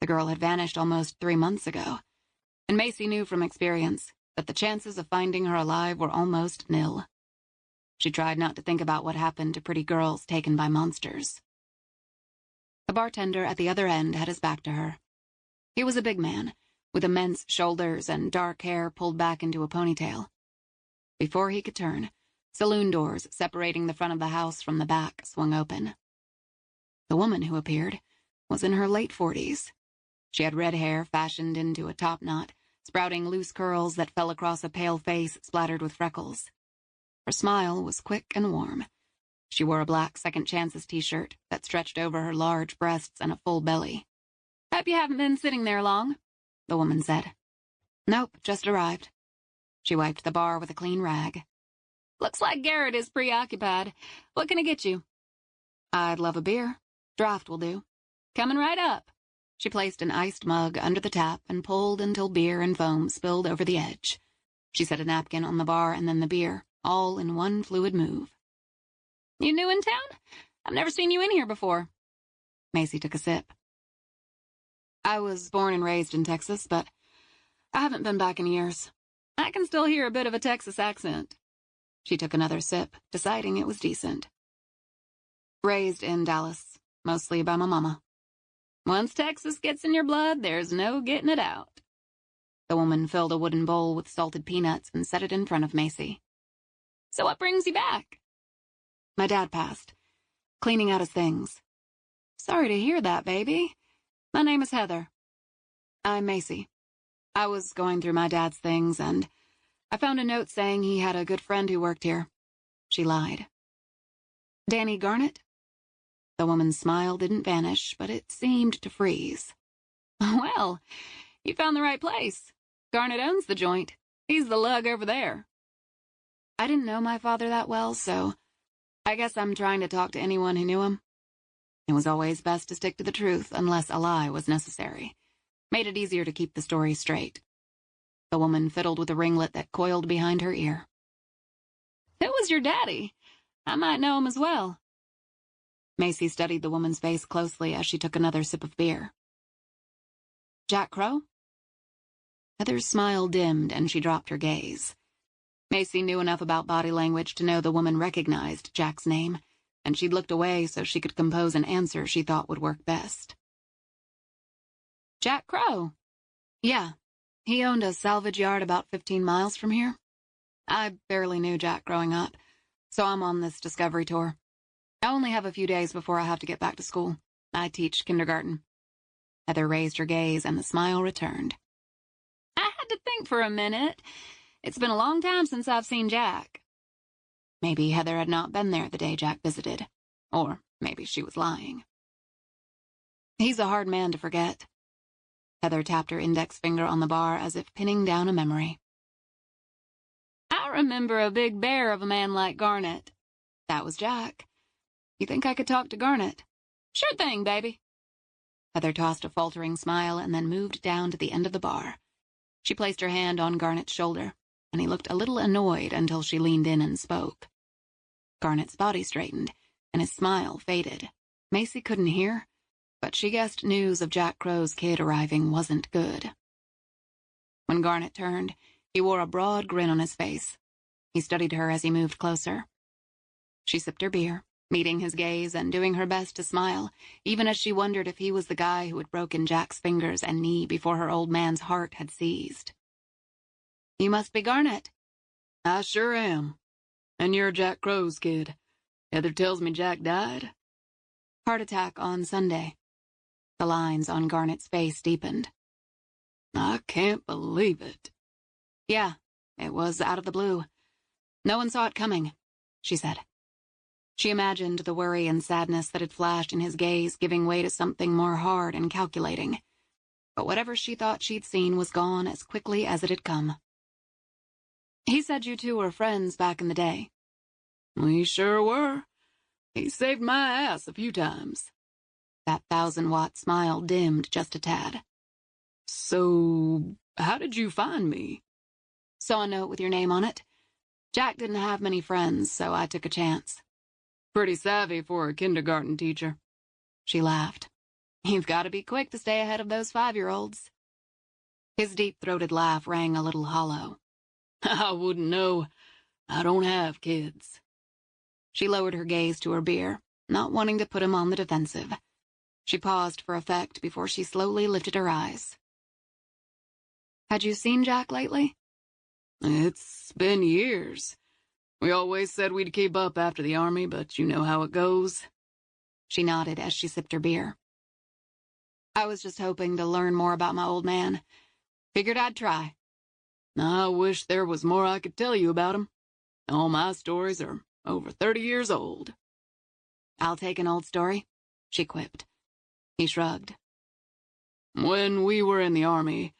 The girl had vanished almost 3 months ago, and Macy knew from experience that the chances of finding her alive were almost nil. She tried not to think about what happened to pretty girls taken by monsters. The bartender at the other end had his back to her. He was a big man, with immense shoulders and dark hair pulled back into a ponytail. Before he could turn, saloon doors separating the front of the house from the back swung open. The woman who appeared was in her late 40s. She had red hair fashioned into a top knot, sprouting loose curls that fell across a pale face splattered with freckles. Her smile was quick and warm. She wore a black Second Chances t-shirt that stretched over her large breasts and a full belly. "Hope you haven't been sitting there long," the woman said. "Nope, just arrived." She wiped the bar with a clean rag. "Looks like Garrett is preoccupied. What can I get you?" "I'd love a beer. Draft will do." "Coming right up." She placed an iced mug under the tap and pulled until beer and foam spilled over the edge. She set a napkin on the bar and then the beer, all in one fluid move. "You new in town? I've never seen you in here before. Macy took a sip. I was born and raised in Texas, but I haven't been back in years. I can still hear a bit of a Texas accent. She took another sip, deciding it was decent. Raised in Dallas, mostly by my mama. Once Texas gets in your blood, there's no getting it out. The woman filled a wooden bowl with salted peanuts and set it in front of Macy. So what brings you back? My dad passed, cleaning out his things. Sorry to hear that, baby. My name is Heather. I'm Macy. I was going through my dad's things, and I found a note saying he had a good friend who worked here. She lied. Danny Garnett? The woman's smile didn't vanish, but it seemed to freeze. Well, you found the right place. Garnett owns the joint. He's the lug over there. I didn't know my father that well, so I guess I'm trying to talk to anyone who knew him. It was always best to stick to the truth unless a lie was necessary. Made it easier to keep the story straight. The woman fiddled with a ringlet that coiled behind her ear. Who was your daddy? I might know him as well. Macy studied the woman's face closely as she took another sip of beer. Jack Crow? Heather's smile dimmed and she dropped her gaze. Macy knew enough about body language to know the woman recognized Jack's name, and she'd looked away so she could compose an answer she thought would work best. Jack Crow? Yeah, he owned a salvage yard about 15 miles from here. I barely knew Jack growing up, so I'm on this discovery tour. I only have a few days before I have to get back to school. I teach kindergarten. Heather raised her gaze and the smile returned. I had to think for a minute. It's been a long time since I've seen Jack. Maybe Heather had not been there the day Jack visited. Or maybe she was lying. He's a hard man to forget. Heather tapped her index finger on the bar as if pinning down a memory. I remember a big bear of a man like Garnett. That was Jack. You think I could talk to Garnett? Sure thing, baby. Heather tossed a faltering smile and then moved down to the end of the bar. She placed her hand on Garnett's shoulder, and he looked a little annoyed until she leaned in and spoke. Garnett's body straightened, and his smile faded. Macy couldn't hear, but she guessed news of Jack Crow's kid arriving wasn't good. When Garnett turned, he wore a broad grin on his face. He studied her as he moved closer. She sipped her beer, meeting his gaze and doing her best to smile, even as she wondered if he was the guy who had broken Jack's fingers and knee before her old man's heart had seized. You must be Garnett. I sure am. And you're Jack Crow's kid. Heather tells me Jack died. Heart attack on Sunday. The lines on Garnett's face deepened. I can't believe it. Yeah, it was out of the blue. No one saw it coming, she said. She imagined the worry and sadness that had flashed in his gaze giving way to something more hard and calculating. But whatever she thought she'd seen was gone as quickly as it had come. He said you two were friends back in the day. We sure were. He saved my ass a few times. That 1,000-watt smile dimmed just a tad. So, how did you find me? Saw a note with your name on it. Jack didn't have many friends, so I took a chance. Pretty savvy for a kindergarten teacher. She laughed. You've got to be quick to stay ahead of those 5-year-olds. His deep-throated laugh rang a little hollow. I wouldn't know. I don't have kids. She lowered her gaze to her beer, not wanting to put him on the defensive. She paused for effect before she slowly lifted her eyes. Had you seen Jack lately? It's been years. We always said we'd keep up after the army, but you know how it goes. She nodded as she sipped her beer. I was just hoping to learn more about my old man. Figured I'd try. I wish there was more I could tell you about him. All my stories are over 30 years old. I'll take an old story, she quipped. He shrugged. When we were in the army,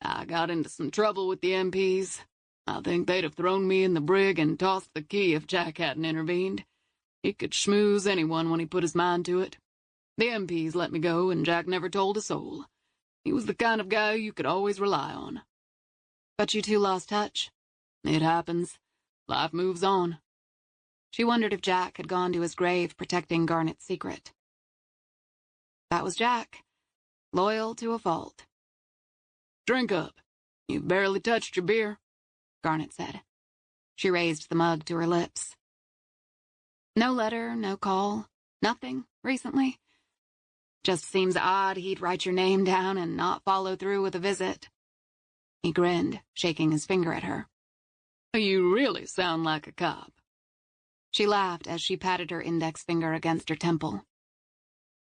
I got into some trouble with the MPs. I think they'd have thrown me in the brig and tossed the key if Jack hadn't intervened. He could schmooze anyone when he put his mind to it. The MPs let me go, and Jack never told a soul. He was the kind of guy you could always rely on. But you two lost touch. It happens. Life moves on. She wondered if Jack had gone to his grave protecting Garnet's secret. That was Jack, loyal to a fault. "Drink up. You've barely touched your beer," Garnet said. She raised the mug to her lips. No letter, no call, nothing recently. Just seems odd he'd write your name down and not follow through with a visit. He grinned, shaking his finger at her. "You really sound like a cop." She laughed as she patted her index finger against her temple.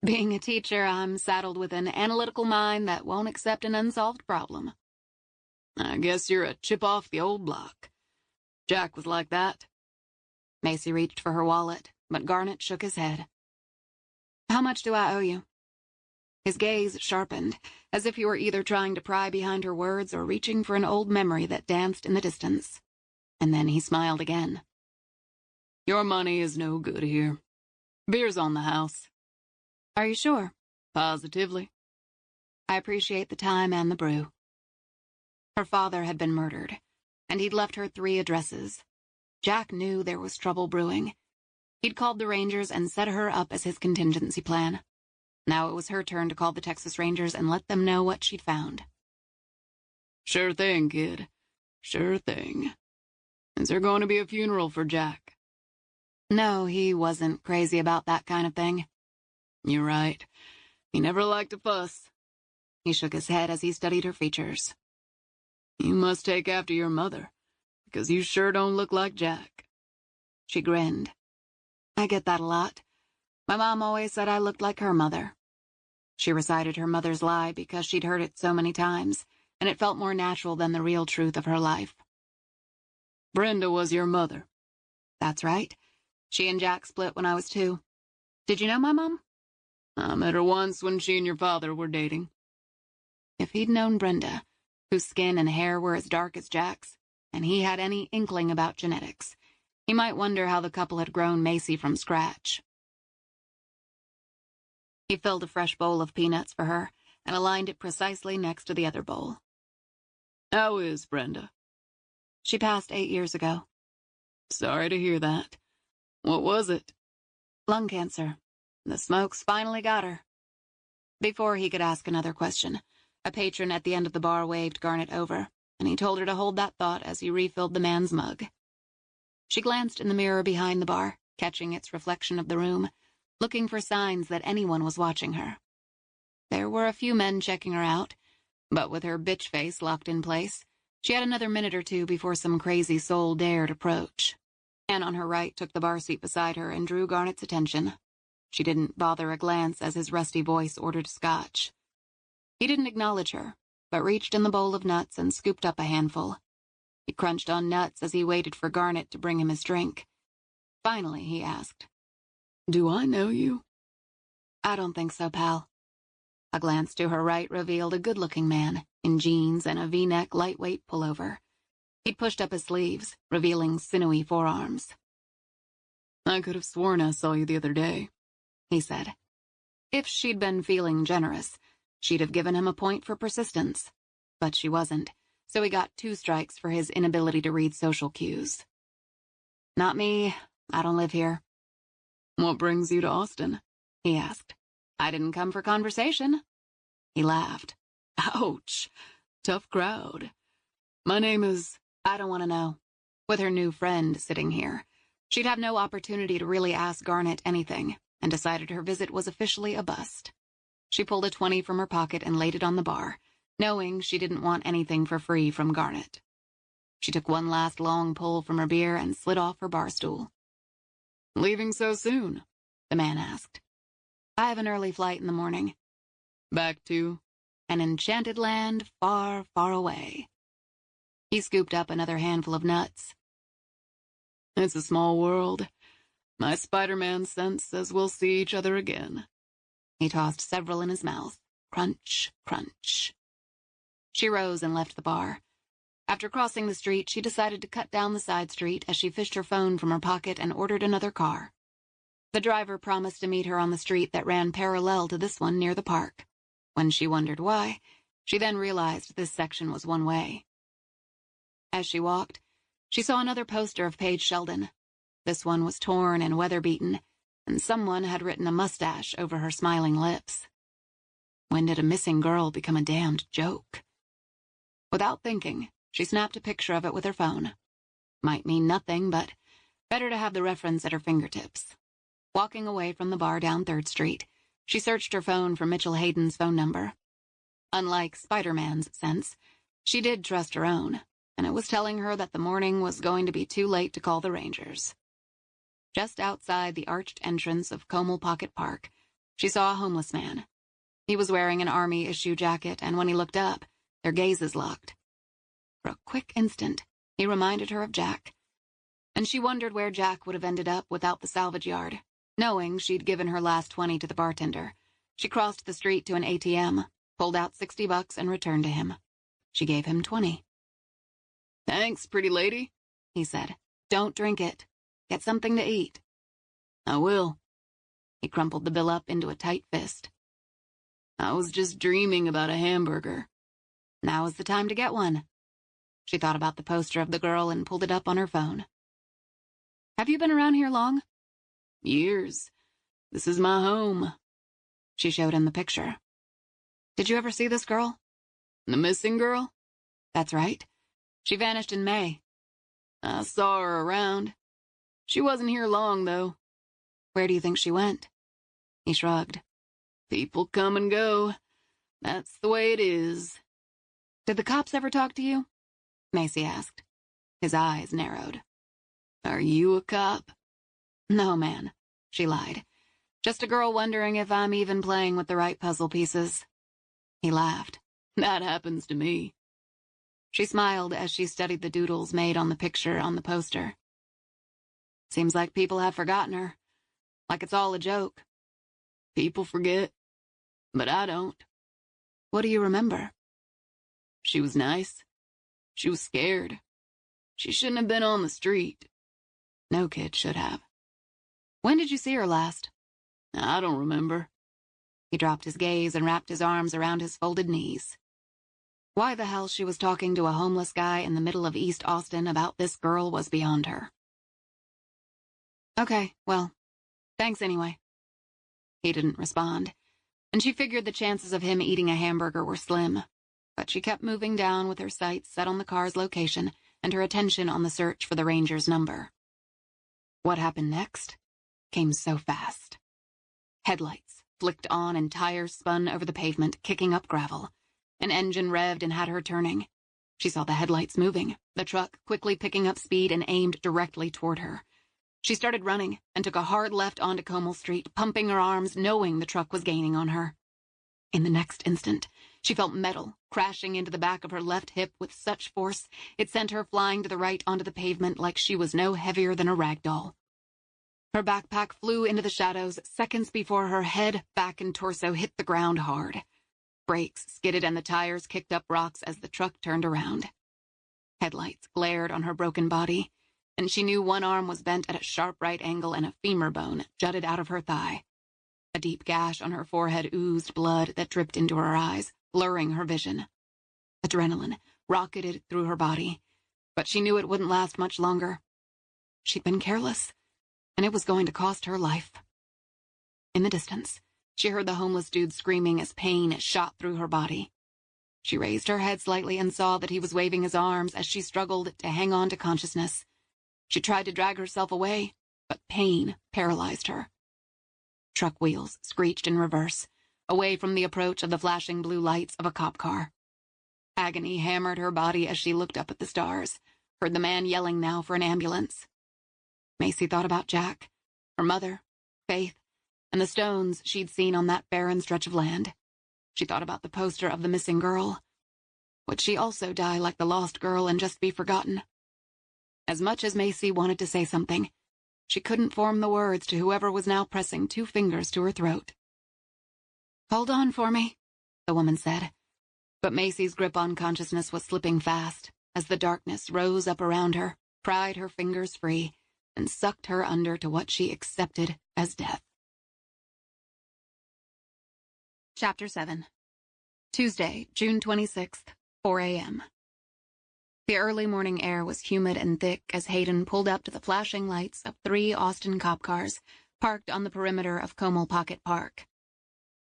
Being a teacher, I'm saddled with an analytical mind that won't accept an unsolved problem. "I guess you're a chip off the old block. Jack was like that." Macy reached for her wallet, but Garnet shook his head. "How much do I owe you?" His gaze sharpened, as if he were either trying to pry behind her words or reaching for an old memory that danced in the distance. And then he smiled again. "Your money is no good here. Beer's on the house." "Are you sure?" "Positively." "I appreciate the time and the brew." Her father had been murdered, and he'd left her 3 addresses. Jack knew there was trouble brewing. He'd called the Rangers and set her up as his contingency plan. Now it was her turn to call the Texas Rangers and let them know what she'd found. "Sure thing, kid. Sure thing. Is there going to be a funeral for Jack?" No, he wasn't crazy about that kind of thing. "You're right. He never liked a fuss." He shook his head as he studied her features. "You must take after your mother, because you sure don't look like Jack." She grinned. "I get that a lot. My mom always said I looked like her mother." She recited her mother's lie because she'd heard it so many times, and it felt more natural than the real truth of her life. "Brenda was your mother." "That's right. She and Jack split when I was 2. Did you know my mom?" "I met her once when she and your father were dating." If he'd known Brenda, whose skin and hair were as dark as Jack's, and he had any inkling about genetics, he might wonder how the couple had grown Macy from scratch. He filled a fresh bowl of peanuts for her and aligned it precisely next to the other bowl. "How is Brenda?" "She passed 8 years ago." "Sorry to hear that. What was it?" "Lung cancer. The smokes finally got her." Before he could ask another question, a patron at the end of the bar waved Garnet over, and he told her to hold that thought as he refilled the man's mug. She glanced in the mirror behind the bar, catching its reflection of the room, looking for signs that anyone was watching her. There were a few men checking her out, but with her bitch face locked in place, she had another minute or 2 before some crazy soul dared approach. Anne on her right took the bar seat beside her and drew Garnet's attention. She didn't bother a glance as his rusty voice ordered scotch. He didn't acknowledge her, but reached in the bowl of nuts and scooped up a handful. He crunched on nuts as he waited for Garnet to bring him his drink. Finally, he asked, "Do I know you?" "I don't think so, pal." A glance to her right revealed a good-looking man, in jeans and a V-neck lightweight pullover. He'd pushed up his sleeves, revealing sinewy forearms. "I could have sworn I saw you the other day," he said. If she'd been feeling generous, she'd have given him a point for persistence. But she wasn't, so he got 2 strikes for his inability to read social cues. "Not me. I don't live here." "What brings you to Austin?" he asked. "I didn't come for conversation." He laughed. "Ouch. Tough crowd. My name is—" "I don't want to know." With her new friend sitting here, she'd have no opportunity to really ask Garnet anything, and decided her visit was officially a bust. She pulled a 20 from her pocket and laid it on the bar, knowing she didn't want anything for free from Garnet. She took one last long pull from her beer and slid off her bar stool. "Leaving so soon?" the man asked. "I have an early flight in the morning." "Back to—" "An enchanted land far, far away." He scooped up another handful of nuts. "It's a small world. My Spider-Man sense says we'll see each other again." He tossed several in his mouth. Crunch, crunch. She rose and left the bar. After crossing the street, she decided to cut down the side street as she fished her phone from her pocket and ordered another car. The driver promised to meet her on the street that ran parallel to this one near the park. When she wondered why, she then realized this section was one way. As she walked, she saw another poster of Paige Sheldon. This one was torn and weather-beaten, and someone had written a mustache over her smiling lips. When did a missing girl become a damned joke? Without thinking, she snapped a picture of it with her phone. Might mean nothing, but better to have the reference at her fingertips. Walking away from the bar down 3rd Street, she searched her phone for Mitchell Hayden's phone number. Unlike Spider-Man's sense, she did trust her own, and it was telling her that the morning was going to be too late to call the Rangers. Just outside the arched entrance of Comel Pocket Park, she saw a homeless man. He was wearing an Army-issue jacket, and when he looked up, their gazes locked. For a quick instant, he reminded her of Jack, and she wondered where Jack would have ended up without the salvage yard. Knowing she'd given her last 20 to the bartender, she crossed the street to an ATM, pulled out $60 and returned to him. She gave him 20. "Thanks, pretty lady," he said. "Don't drink it. Get something to eat." "I will." He crumpled the bill up into a tight fist. "I was just dreaming about a hamburger." Now is the time to get one. She thought about the poster of the girl and pulled it up on her phone. "Have you been around here long?" "Years. This is my home." She showed him the picture. "Did you ever see this girl?" "The missing girl?" "That's right. She vanished in May." "I saw her around. She wasn't here long, though." "Where do you think she went?" He shrugged. "People come and go. That's the way it is." "Did the cops ever talk to you?" Macy asked. His eyes narrowed. "Are you a cop?" "No, man," she lied. "Just a girl wondering if I'm even playing with the right puzzle pieces." He laughed. "That happens to me." She smiled as she studied the doodles made on the picture on the poster. "Seems like people have forgotten her. Like it's all a joke." "People forget, but I don't." "What do you remember?" "She was nice. She was scared. She shouldn't have been on the street." No kid should have. "When did you see her last?" "I don't remember." He dropped his gaze and wrapped his arms around his folded knees. Why the hell she was talking to a homeless guy in the middle of East Austin about this girl was beyond her. "Okay, well, thanks anyway." He didn't respond, and she figured the chances of him eating a hamburger were slim, but she kept moving down with her sights set on the car's location and her attention on the search for the Ranger's number. What happened next came so fast. Headlights flicked on and tires spun over the pavement, kicking up gravel. An engine revved and had her turning. She saw the headlights moving, the truck quickly picking up speed and aimed directly toward her. She started running and took a hard left onto Comel Street, pumping her arms, knowing the truck was gaining on her. In the next instant, she felt metal crashing into the back of her left hip with such force it sent her flying to the right onto the pavement like she was no heavier than a rag doll. Her backpack flew into the shadows seconds before her head, back, and torso hit the ground hard. Brakes skidded and the tires kicked up rocks as the truck turned around. Headlights glared on her broken body, and she knew one arm was bent at a sharp right angle and a femur bone jutted out of her thigh. A deep gash on her forehead oozed blood that dripped into her eyes, blurring her vision. Adrenaline rocketed through her body, but she knew it wouldn't last much longer. She'd been careless, and it was going to cost her life. In the distance, she heard the homeless dude screaming as pain shot through her body. She raised her head slightly and saw that he was waving his arms as she struggled to hang on to consciousness. She tried to drag herself away, but pain paralyzed her. Truck wheels screeched in reverse, away from the approach of the flashing blue lights of a cop car. Agony hammered her body as she looked up at the stars, heard the man yelling now for an ambulance. Macy thought about Jack, her mother, Faith, and the stones she'd seen on that barren stretch of land. She thought about the poster of the missing girl. Would she also die like the lost girl and just be forgotten? As much as Macy wanted to say something, she couldn't form the words to whoever was now pressing 2 fingers to her throat. "Hold on for me," the woman said. But Macy's grip on consciousness was slipping fast as the darkness rose up around her, pried her fingers free, and sucked her under to what she accepted as death. Chapter 7. Tuesday, June 26th, 4 a.m. The early morning air was humid and thick as Hayden pulled up to the flashing lights of 3 Austin cop cars parked on the perimeter of Comel Pocket Park.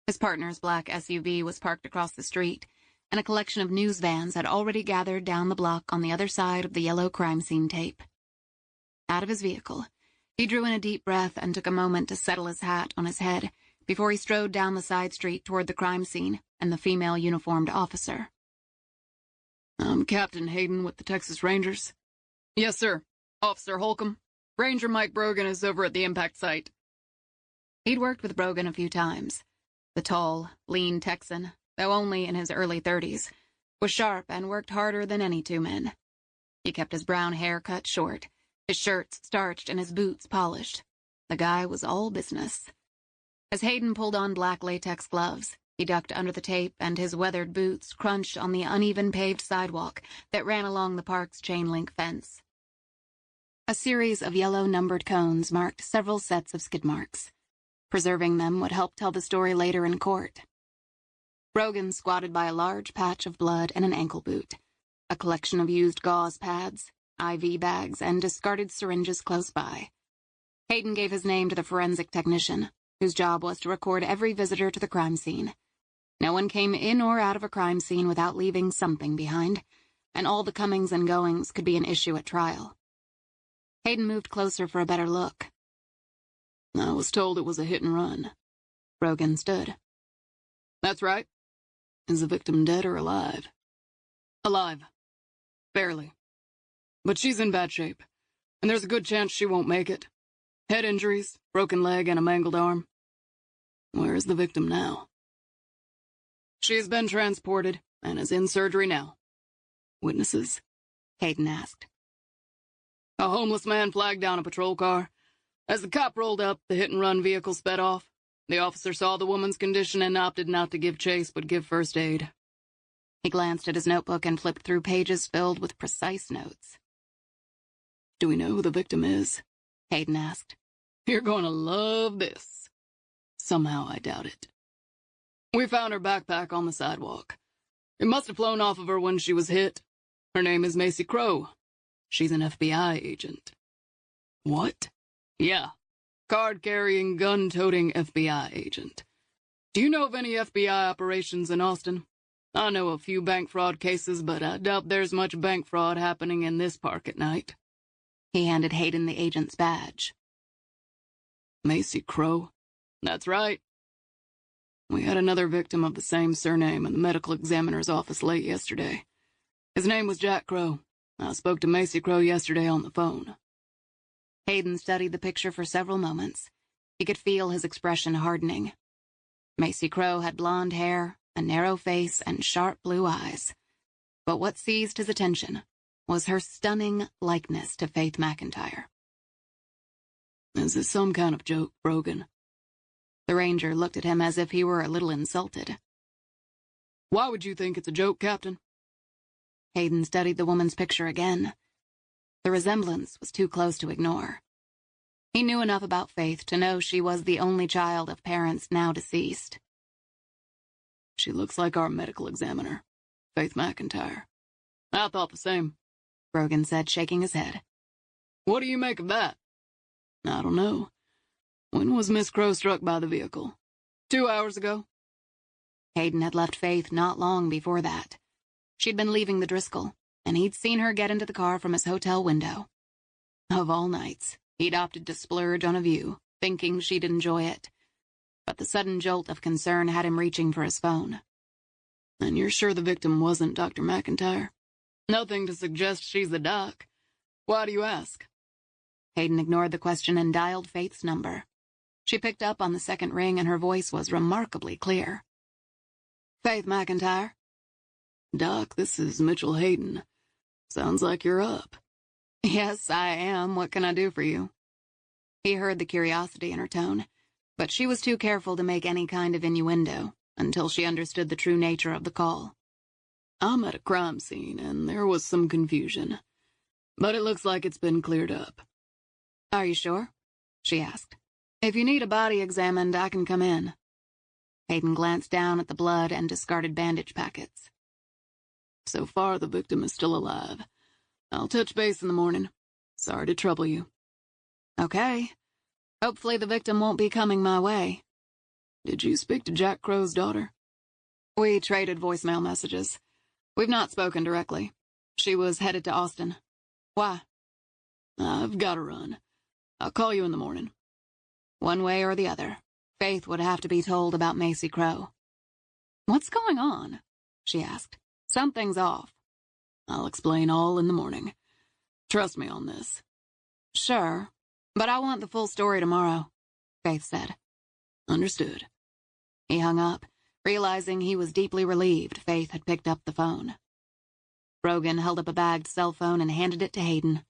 His partner's black SUV was parked across the street, and a collection of news vans had already gathered down the block on the other side of the yellow crime scene tape. Out of his vehicle, he drew in a deep breath and took a moment to settle his hat on his head before he strode down the side street toward the crime scene and the female uniformed officer. "I'm Captain Hayden with the Texas Rangers." "Yes, sir. Officer Holcomb. Ranger Mike Brogan is over at the impact site." He'd worked with Brogan a few times. The tall, lean Texan, though only in his early 30s, was sharp and worked harder than any 2 men. He kept his brown hair cut short, his shirts starched and his boots polished. The guy was all business. As Hayden pulled on black latex gloves, he ducked under the tape and his weathered boots crunched on the uneven paved sidewalk that ran along the park's chain-link fence. A series of yellow numbered cones marked several sets of skid marks. Preserving them would help tell the story later in court. Brogan squatted by a large patch of blood and an ankle boot, a collection of used gauze pads, IV bags, and discarded syringes close by. Hayden gave his name to the forensic technician, whose job was to record every visitor to the crime scene. No one came in or out of a crime scene without leaving something behind, and all the comings and goings could be an issue at trial. Hayden moved closer for a better look. "I was told it was a hit and run." Brogan stood. "That's right. Is the victim dead or alive?" "Alive. Barely. But she's in bad shape, and there's a good chance she won't make it. Head injuries, broken leg, and a mangled arm." "Where is the victim now?" "She has been transported and is in surgery now." "Witnesses?" Hayden asked. "A homeless man flagged down a patrol car. As the cop rolled up, the hit-and-run vehicle sped off. The officer saw the woman's condition and opted not to give chase but give first aid." He glanced at his notebook and flipped through pages filled with precise notes. "Do we know who the victim is?" Hayden asked. "You're going to love this." "Somehow I doubt it." "We found her backpack on the sidewalk. It must have flown off of her when she was hit. Her name is Macy Crow. She's an FBI agent." "What?" "Yeah. Card-carrying, gun-toting FBI agent. Do you know of any FBI operations in Austin? I know a few bank fraud cases, but I doubt there's much bank fraud happening in this park at night." He handed Hayden the agent's badge. "Macy Crow? That's right. We had another victim of the same surname in the medical examiner's office late yesterday. His name was Jack Crow. I spoke to Macy Crow yesterday on the phone." Hayden studied the picture for several moments. He could feel his expression hardening. Macy Crow had blonde hair, a narrow face, and sharp blue eyes. But what seized his attention was her stunning likeness to Faith McIntyre. "Is this some kind of joke, Brogan?" The ranger looked at him as if he were a little insulted. "Why would you think it's a joke, Captain?" Hayden studied the woman's picture again. The resemblance was too close to ignore. He knew enough about Faith to know she was the only child of parents now deceased. "She looks like our medical examiner, Faith McIntyre." "I thought the same," Brogan said, shaking his head. "What do you make of that?" "I don't know. When was Miss Crow struck by the vehicle?" 2 hours ago." Hayden had left Faith not long before that. She'd been leaving the Driscoll, and he'd seen her get into the car from his hotel window. Of all nights, he'd opted to splurge on a view, thinking she'd enjoy it. But the sudden jolt of concern had him reaching for his phone. "And you're sure the victim wasn't Dr. McIntyre?" "Nothing to suggest she's the doc. Why do you ask?" Hayden ignored the question and dialed Faith's number. She picked up on the second ring, and her voice was remarkably clear. "Faith McIntyre?" "Doc, this is Mitchell Hayden. Sounds like you're up." "Yes, I am. What can I do for you?" He heard the curiosity in her tone, but she was too careful to make any kind of innuendo until she understood the true nature of the call. "I'm at a crime scene, and there was some confusion. But it looks like it's been cleared up." "Are you sure?" she asked. "If you need a body examined, I can come in." Hayden glanced down at the blood and discarded bandage packets. "So far, the victim is still alive. I'll touch base in the morning. Sorry to trouble you. Okay. Hopefully the victim won't be coming my way. Did you speak to Jack Crow's daughter? We traded voicemail messages. We've not spoken directly. She was headed to Austin. Why? I've got to run. I'll call you in the morning. One way or the other, Faith would have to be told about Macy Crow. What's going on? She asked. Something's off. I'll explain all in the morning. Trust me on this. Sure, but I want the full story tomorrow, Faith said. Understood. He hung up, realizing he was deeply relieved Faith had picked up the phone. Brogan held up a bagged cell phone and handed it to Hayden.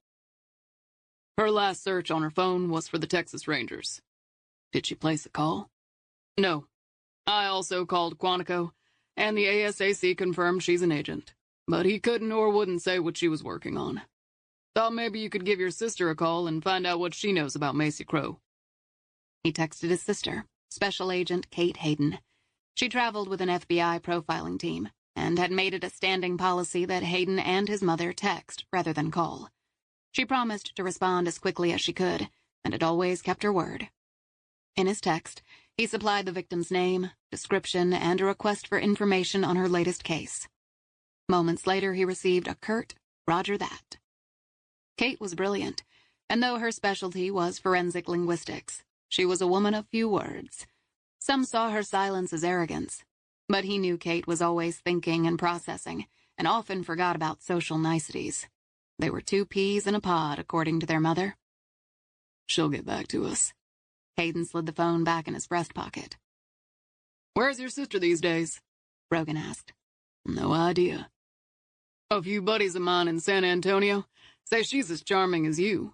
Her last search on her phone was for the Texas Rangers. Did she place a call? No. I also called Quantico, and the ASAC confirmed she's an agent, but he couldn't or wouldn't say what she was working on. Thought maybe you could give your sister a call and find out what she knows about Macy Crow. He texted his sister, Special Agent Kate Hayden. She traveled with an FBI profiling team and had made it a standing policy that Hayden and his mother text rather than call. She promised to respond as quickly as she could, and had always kept her word. In his text, he supplied the victim's name, description, and a request for information on her latest case. Moments later, he received a curt, "Roger that." Kate was brilliant, and though her specialty was forensic linguistics, she was a woman of few words. Some saw her silence as arrogance, but he knew Kate was always thinking and processing, and often forgot about social niceties. They were two peas in a pod, according to their mother. She'll get back to us. Hayden slid the phone back in his breast pocket. Where's your sister these days? Brogan asked. No idea. A few buddies of mine in San Antonio say she's as charming as you.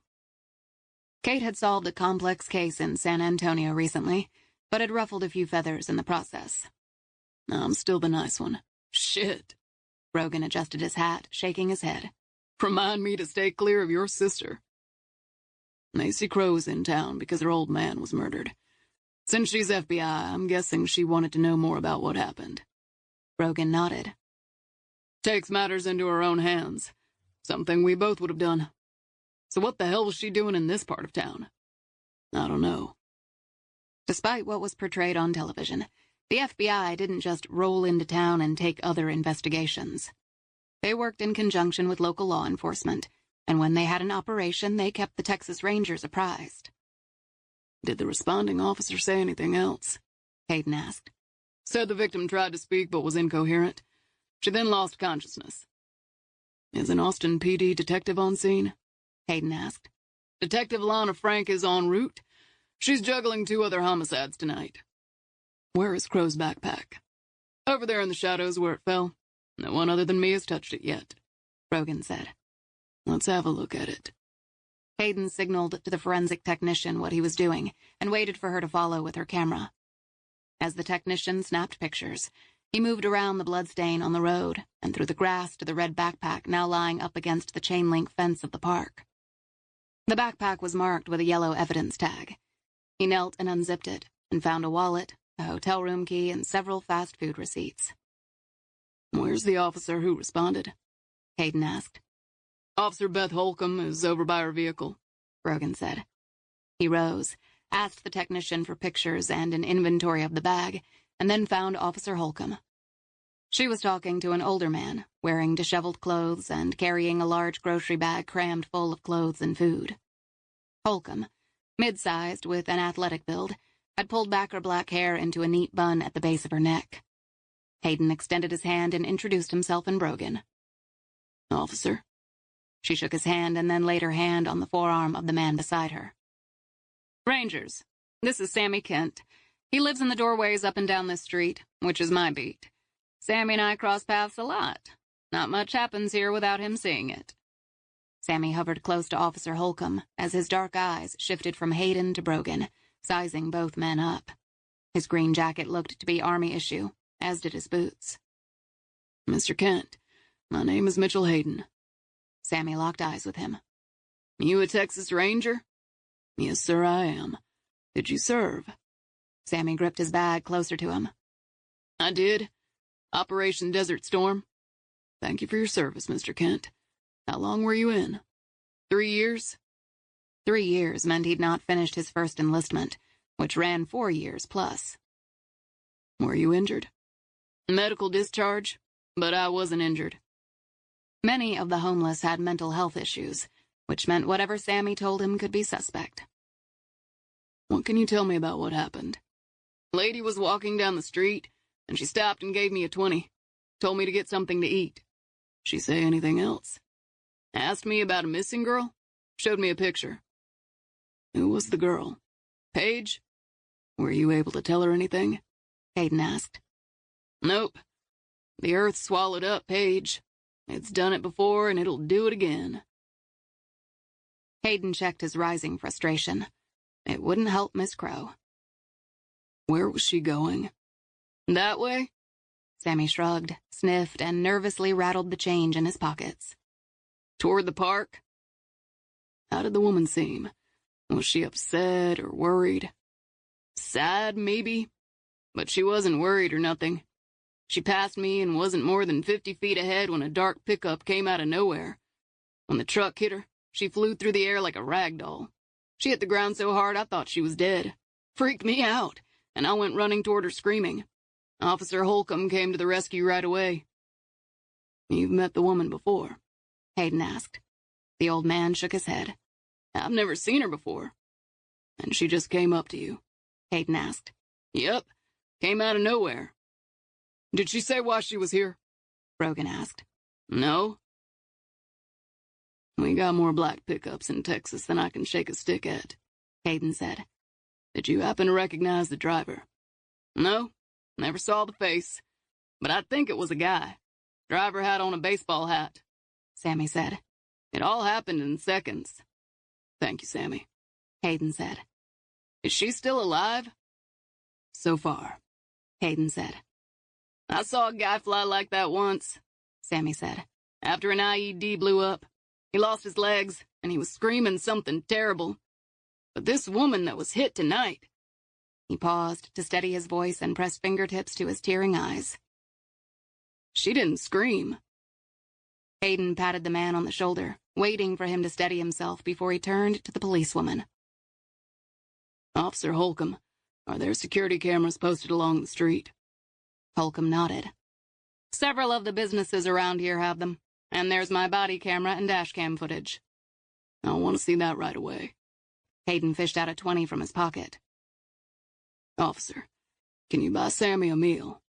Kate had solved a complex case in San Antonio recently, but had ruffled a few feathers in the process. I'm still the nice one. Shit. Brogan adjusted his hat, shaking his head. Remind me to stay clear of your sister. Macy Crow's in town because her old man was murdered. Since she's FBI, I'm guessing she wanted to know more about what happened. Brogan nodded. Takes matters into her own hands. Something we both would have done. So what the hell was she doing in this part of town? I don't know. Despite what was portrayed on television, the FBI didn't just roll into town and take other investigations. They worked in conjunction with local law enforcement, and when they had an operation, they kept the Texas Rangers apprised. Did the responding officer say anything else? Hayden asked. Said the victim tried to speak but was incoherent. She then lost consciousness. Is an Austin PD detective on scene? Hayden asked. Detective Lana Frank is en route. She's juggling 2 other homicides tonight. Where is Crow's backpack? Over there in the shadows where it fell. No one other than me has touched it yet, Brogan said. Let's have a look at it. Hayden signaled to the forensic technician what he was doing and waited for her to follow with her camera. As the technician snapped pictures, he moved around the bloodstain on the road and through the grass to the red backpack now lying up against the chain-link fence of the park. The backpack was marked with a yellow evidence tag. He knelt and unzipped it and found a wallet, a hotel room key, and several fast food receipts. Where's the officer who responded? Hayden asked. Officer Beth Holcomb is over by her vehicle, Brogan said. He rose, asked the technician for pictures and an inventory of the bag, and then found Officer Holcomb. She was talking to an older man, wearing disheveled clothes and carrying a large grocery bag crammed full of clothes and food. Holcomb, mid-sized with an athletic build, had pulled back her black hair into a neat bun at the base of her neck. Hayden extended his hand and introduced himself in Brogan. Officer. She shook his hand and then laid her hand on the forearm of the man beside her. Rangers, this is Sammy Kent. He lives in the doorways up and down this street, which is my beat. Sammy and I cross paths a lot. Not much happens here without him seeing it. Sammy hovered close to Officer Holcomb as his dark eyes shifted from Hayden to Brogan, sizing both men up. His green jacket looked to be Army issue, as did his boots. Mr. Kent, my name is Mitchell Hayden. Sammy locked eyes with him. You a Texas Ranger? Yes, sir, I am. Did you serve? Sammy gripped his bag closer to him. I did. Operation Desert Storm. Thank you for your service, Mr. Kent. How long were you in? 3 years? 3 years meant he'd not finished his first enlistment, which ran 4 years plus. Were you injured? Medical discharge, but I wasn't injured. Many of the homeless had mental health issues, which meant whatever Sammy told him could be suspect. What can you tell me about what happened? Lady was walking down the street, and she stopped and gave me a 20. Told me to get something to eat. She say anything else? Asked me about a missing girl? Showed me a picture. Who was the girl? Paige? Were you able to tell her anything? Hayden asked. Nope. The earth swallowed up Paige. It's done it before, and it'll do it again. Hayden checked his rising frustration. It wouldn't help Miss Crow. Where was she going? That way? Sammy shrugged, sniffed, and nervously rattled the change in his pockets. Toward the park? How did the woman seem? Was she upset or worried? Sad, maybe? But she wasn't worried or nothing. She passed me and wasn't more than 50 feet ahead when a dark pickup came out of nowhere. When the truck hit her, she flew through the air like a rag doll. She hit the ground so hard I thought she was dead. Freaked me out, and I went running toward her screaming. Officer Holcomb came to the rescue right away. You've met the woman before? Hayden asked. The old man shook his head. I've never seen her before. And she just came up to you? Hayden asked. Yep, came out of nowhere. Did she say why she was here? Brogan asked. No. We got more black pickups in Texas than I can shake a stick at, Hayden said. Did you happen to recognize the driver? No, never saw the face, but I think it was a guy. Driver had on a baseball hat, Sammy said. It all happened in seconds. Thank you, Sammy, Hayden said. Is she still alive? So far, Hayden said. I saw a guy fly like that once, Sammy said. After an IED blew up. He lost his legs, and he was screaming something terrible. But this woman that was hit tonight... He paused to steady his voice and pressed fingertips to his tearing eyes. She didn't scream. Hayden patted the man on the shoulder, waiting for him to steady himself before he turned to the policewoman. Officer Holcomb, are there security cameras posted along the street? Holcomb nodded. Several of the businesses around here have them. And there's my body camera and dashcam footage. I want to see that right away. Hayden fished out a 20 from his pocket. Officer, can you buy Sammy a meal?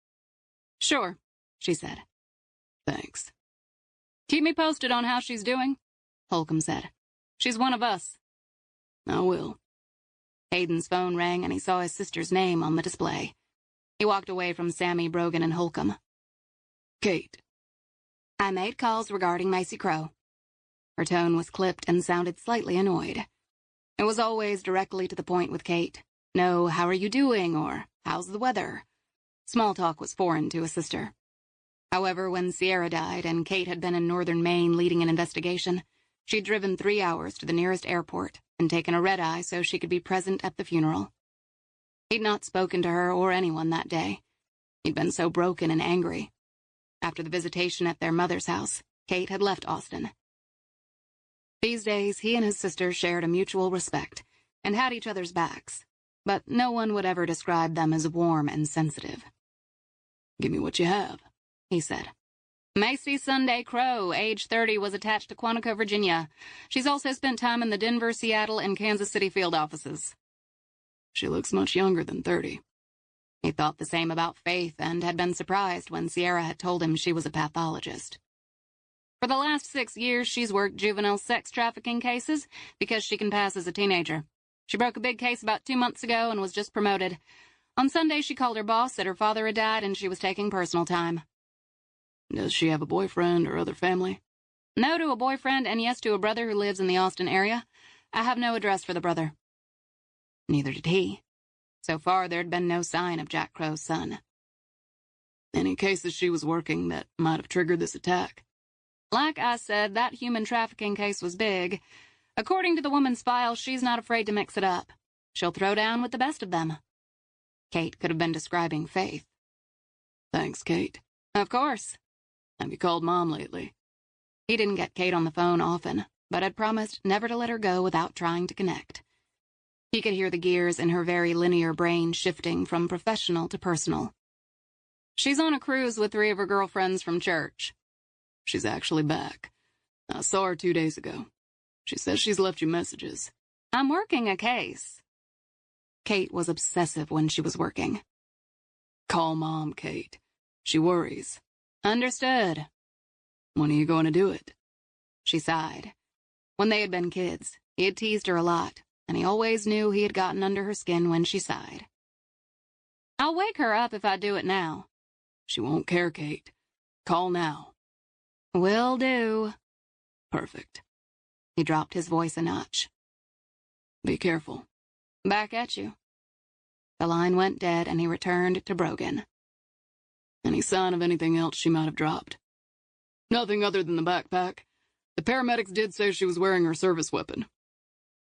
Sure, she said. Thanks. Keep me posted on how she's doing, Holcomb said. She's one of us. I will. Hayden's phone rang and he saw his sister's name on the display. He walked away from Sammy, Brogan, and Holcomb. Kate. I made calls regarding Macy Crow. Her tone was clipped and sounded slightly annoyed. It was always directly to the point with Kate. No, how are you doing, or how's the weather? Small talk was foreign to a sister. However, when Sierra died and Kate had been in northern Maine leading an investigation, she'd driven 3 hours to the nearest airport and taken a red-eye so she could be present at the funeral. He'd not spoken to her or anyone that day. He'd been so broken and angry. After the visitation at their mother's house, Kate had left Austin. These days, he and his sister shared a mutual respect and had each other's backs, but no one would ever describe them as warm and sensitive. Give me what you have, he said. Macy Sunday Crow, age 30, was attached to Quantico, Virginia. She's also spent time in the Denver, Seattle, and Kansas City field offices. She looks much younger than 30. He thought the same about Faith and had been surprised when Sierra had told him she was a pathologist. For the last 6 years, she's worked juvenile sex trafficking cases because she can pass as a teenager. She broke a big case about 2 months ago and was just promoted. On Sunday, she called her boss, said her father had died, and she was taking personal time. Does she have a boyfriend or other family? No to a boyfriend and yes to a brother who lives in the Austin area. I have no address for the brother. Neither did he. So far, there'd been no sign of Jack Crow's son. Any cases she was working that might have triggered this attack? Like I said, that human trafficking case was big. According to the woman's file, she's not afraid to mix it up. She'll throw down with the best of them. Kate could have been describing Faith. Thanks, Kate. Of course. Have you called Mom lately? He didn't get Kate on the phone often, but had promised never to let her go without trying to connect. He could hear the gears in her very linear brain shifting from professional to personal. She's on a cruise with 3 of her girlfriends from church. She's actually back. I saw her 2 days ago. She says she's left you messages. I'm working a case. Kate was obsessive when she was working. Call Mom, Kate. She worries. Understood. When are you going to do it? She sighed. When they had been kids, he had teased her a lot, and he always knew he had gotten under her skin when she sighed. I'll wake her up if I do it now. She won't care, Kate. Call now. Will do. Perfect. He dropped his voice a notch. Be careful. Back at you. The line went dead, and he returned to Brogan. Any sign of anything else she might have dropped? Nothing other than the backpack. The paramedics did say she was wearing her service weapon.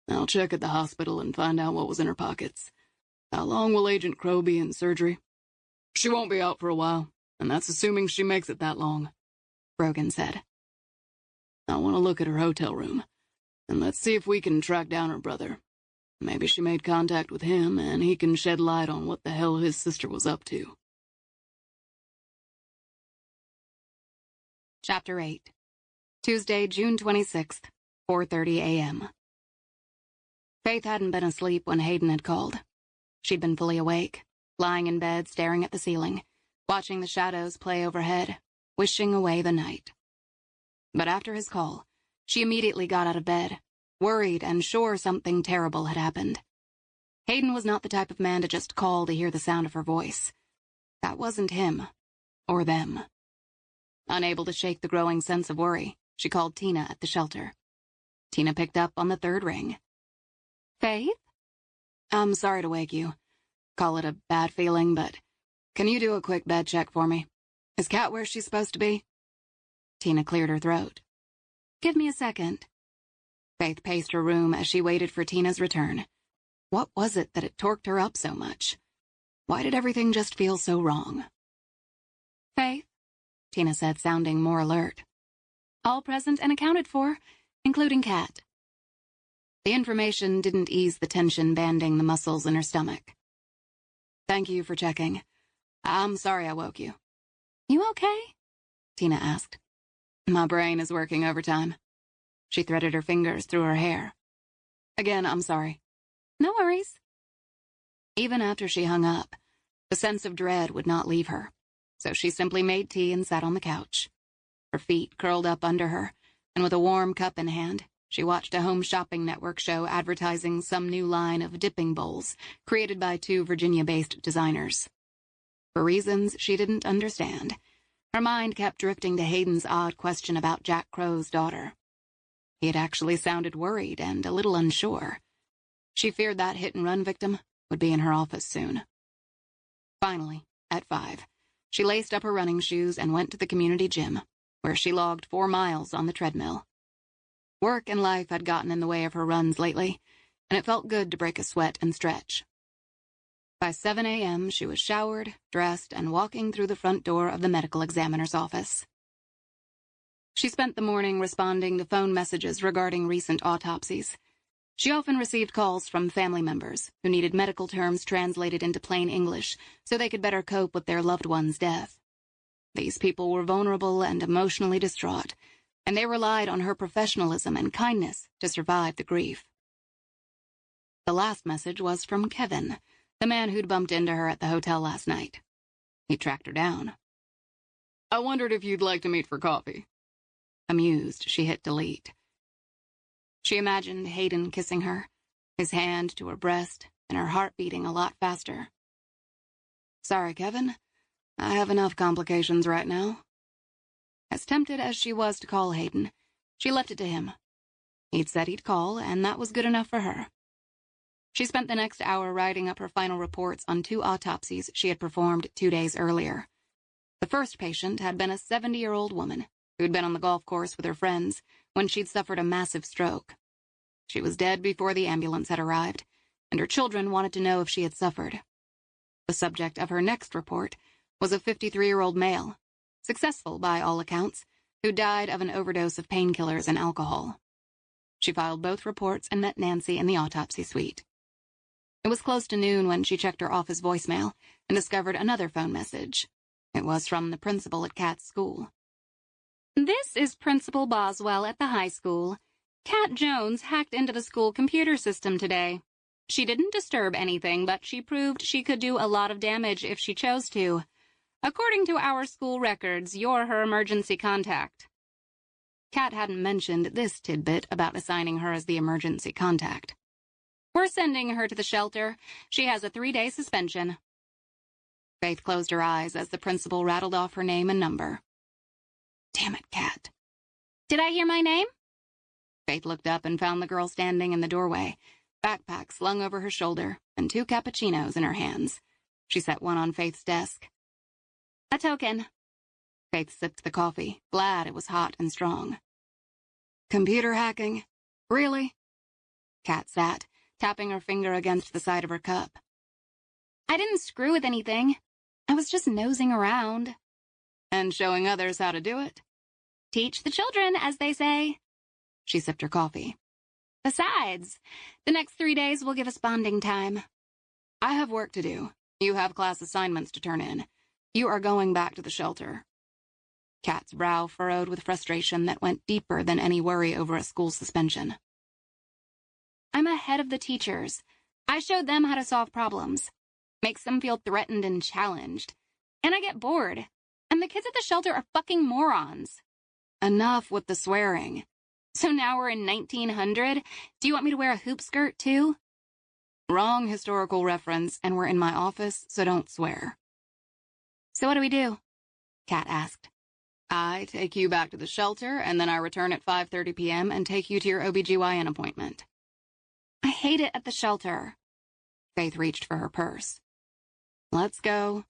I'll check at the hospital and find out what was in her pockets. How long will Agent Crow be in surgery? She won't be out for a while, and that's assuming she makes it that long, Brogan said. I want to look at her hotel room, and let's see if we can track down her brother. Maybe she made contact with him, and he can shed light on what the hell his sister was up to. Chapter 8. Tuesday, June 26th, 4:30 a.m. Faith hadn't been asleep when Hayden had called. She'd been fully awake, lying in bed staring at the ceiling, watching the shadows play overhead, wishing away the night. But after his call, she immediately got out of bed, worried and sure something terrible had happened. Hayden was not the type of man to just call to hear the sound of her voice. That wasn't him, or them. Unable to shake the growing sense of worry, she called Tina at the shelter. Tina picked up on the 3rd ring. Faith? I'm sorry to wake you. Call it a bad feeling, but can you do a quick bed check for me? Is Kat where she's supposed to be? Tina cleared her throat. Give me a second. Faith paced her room as she waited for Tina's return. What was it that had torqued her up so much? Why did everything just feel so wrong? Faith, Tina said, sounding more alert. All present and accounted for, including Kat. The information didn't ease the tension banding the muscles in her stomach. Thank you for checking. I'm sorry I woke you. You okay? Tina asked. My brain is working overtime. She threaded her fingers through her hair. Again, I'm sorry. No worries. Even after she hung up, the sense of dread would not leave her, so she simply made tea and sat on the couch. Her feet curled up under her, and with a warm cup in hand, she watched a Home Shopping Network show advertising some new line of dipping bowls created by 2 Virginia-based designers. For reasons she didn't understand, her mind kept drifting to Hayden's odd question about Jack Crow's daughter. He had actually sounded worried and a little unsure. She feared that hit-and-run victim would be in her office soon. Finally, at 5, she laced up her running shoes and went to the community gym, where she logged 4 miles on the treadmill. Work and life had gotten in the way of her runs lately, and it felt good to break a sweat and stretch. By 7 a.m., she was showered, dressed, and walking through the front door of the medical examiner's office. She spent the morning responding to phone messages regarding recent autopsies. She often received calls from family members who needed medical terms translated into plain English so they could better cope with their loved one's death. These people were vulnerable and emotionally distraught, and they relied on her professionalism and kindness to survive the grief. The last message was from Kevin, the man who'd bumped into her at the hotel last night. He tracked her down. I wondered if you'd like to meet for coffee. Amused, she hit delete. She imagined Hayden kissing her, his hand to her breast, and her heart beating a lot faster. Sorry, Kevin. I have enough complications right now. As tempted as she was to call Hayden, she left it to him. He'd said he'd call, and that was good enough for her. She spent the next hour writing up her final reports on 2 autopsies she had performed 2 days earlier. The first patient had been a 70-year-old woman who'd been on the golf course with her friends when she'd suffered a massive stroke. She was dead before the ambulance had arrived, and her children wanted to know if she had suffered. The subject of her next report was a 53-year-old male, successful by all accounts, who died of an overdose of painkillers and alcohol. She filed both reports and met Nancy in the autopsy suite. It was close to noon when she checked her office voicemail and discovered another phone message. It was from the principal at Kat's school. This is Principal Boswell at the high school. Kat Jones hacked into the school computer system today. She didn't disturb anything, but she proved she could do a lot of damage if she chose to. According to our school records, you're her emergency contact. Kat hadn't mentioned this tidbit about assigning her as the emergency contact. We're sending her to the shelter. She has a 3-day suspension. Faith closed her eyes as the principal rattled off her name and number. Damn it, Kat. Did I hear my name? Faith looked up and found the girl standing in the doorway, backpack slung over her shoulder, and 2 cappuccinos in her hands. She set one on Faith's desk. A token. Faith sipped the coffee, glad it was hot and strong. Computer hacking? Really? Kat sat, tapping her finger against the side of her cup. I didn't screw with anything. I was just nosing around. And showing others how to do it? Teach the children, as they say. She sipped her coffee. Besides, the next 3 days will give us bonding time. I have work to do. You have class assignments to turn in. You are going back to the shelter. Kat's brow furrowed with frustration that went deeper than any worry over a school suspension. I'm ahead of the teachers. I showed them how to solve problems. Makes them feel threatened and challenged. And I get bored. And the kids at the shelter are fucking morons. Enough with the swearing. So now we're in 1900? Do you want me to wear a hoop skirt, too? Wrong historical reference, and we're in my office, so don't swear. So what do we do? Kat asked. I take you back to the shelter, and then I return at 5:30 p.m. and take you to your OBGYN appointment. I hate it at the shelter. Faith reached for her purse. Let's go.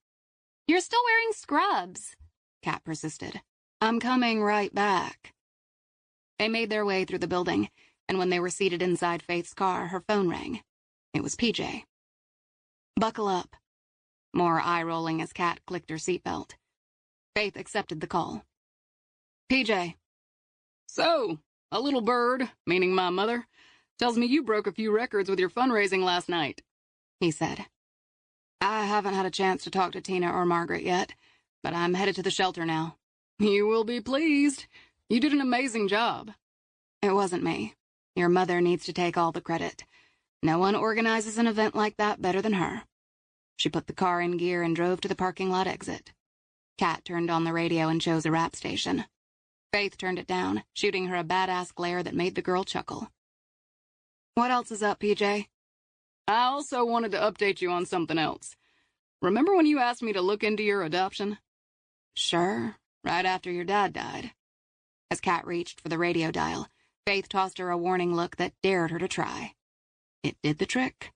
You're still wearing scrubs, Kat persisted. I'm coming right back. They made their way through the building, and when they were seated inside Faith's car, her phone rang. It was PJ. Buckle up. More eye-rolling as Kat clicked her seatbelt. Faith accepted the call. PJ. So, a little bird, meaning my mother, tells me you broke a few records with your fundraising last night, he said. I haven't had a chance to talk to Tina or Margaret yet, but I'm headed to the shelter now. You will be pleased. You did an amazing job. It wasn't me. Your mother needs to take all the credit. No one organizes an event like that better than her. She put the car in gear and drove to the parking lot exit. Kat turned on the radio and chose a rap station. Faith turned it down, shooting her a badass glare that made the girl chuckle. What else is up, PJ? I also wanted to update you on something else. Remember when you asked me to look into your adoption? Sure, right after your dad died. As Kat reached for the radio dial, Faith tossed her a warning look that dared her to try. It did the trick.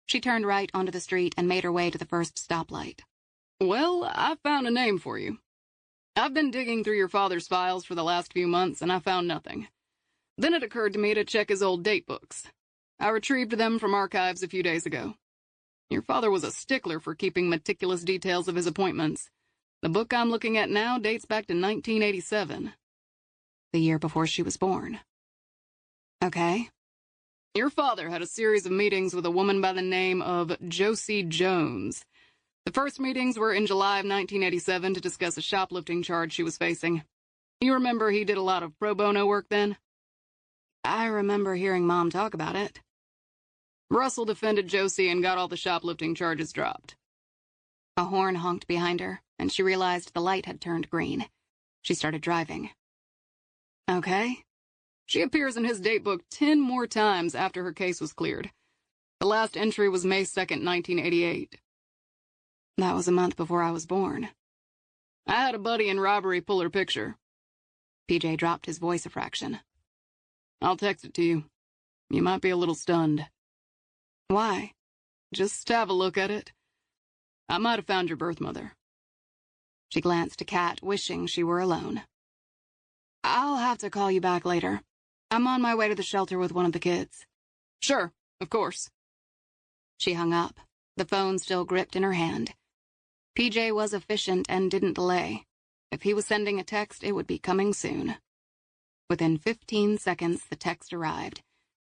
She turned right onto the street and made her way to the first stoplight. Well, I found a name for you. I've been digging through your father's files for the last few months, and I found nothing. Then it occurred to me to check his old date books. I retrieved them from archives a few days ago. Your father was a stickler for keeping meticulous details of his appointments. The book I'm looking at now dates back to 1987. The year before she was born. Okay. Your father had a series of meetings with a woman by the name of Josie Jones. The first meetings were in July of 1987 to discuss a shoplifting charge she was facing. You remember he did a lot of pro bono work then? I remember hearing Mom talk about it. Russell defended Josie and got all the shoplifting charges dropped. A horn honked behind her, and she realized the light had turned green. She started driving. Okay. She appears in his date book 10 more times after her case was cleared. The last entry was May 2nd, 1988. That was a month before I was born. I had a buddy in robbery pull her picture. PJ dropped his voice a fraction. I'll text it to you. You might be a little stunned. Why? Just have a look at it. I might have found your birth mother. She glanced to Kat, wishing she were alone. I'll have to call you back later. I'm on my way to the shelter with one of the kids. Sure, of course. She hung up, the phone still gripped in her hand. PJ was efficient and didn't delay. If he was sending a text, it would be coming soon. Within 15 seconds, the text arrived,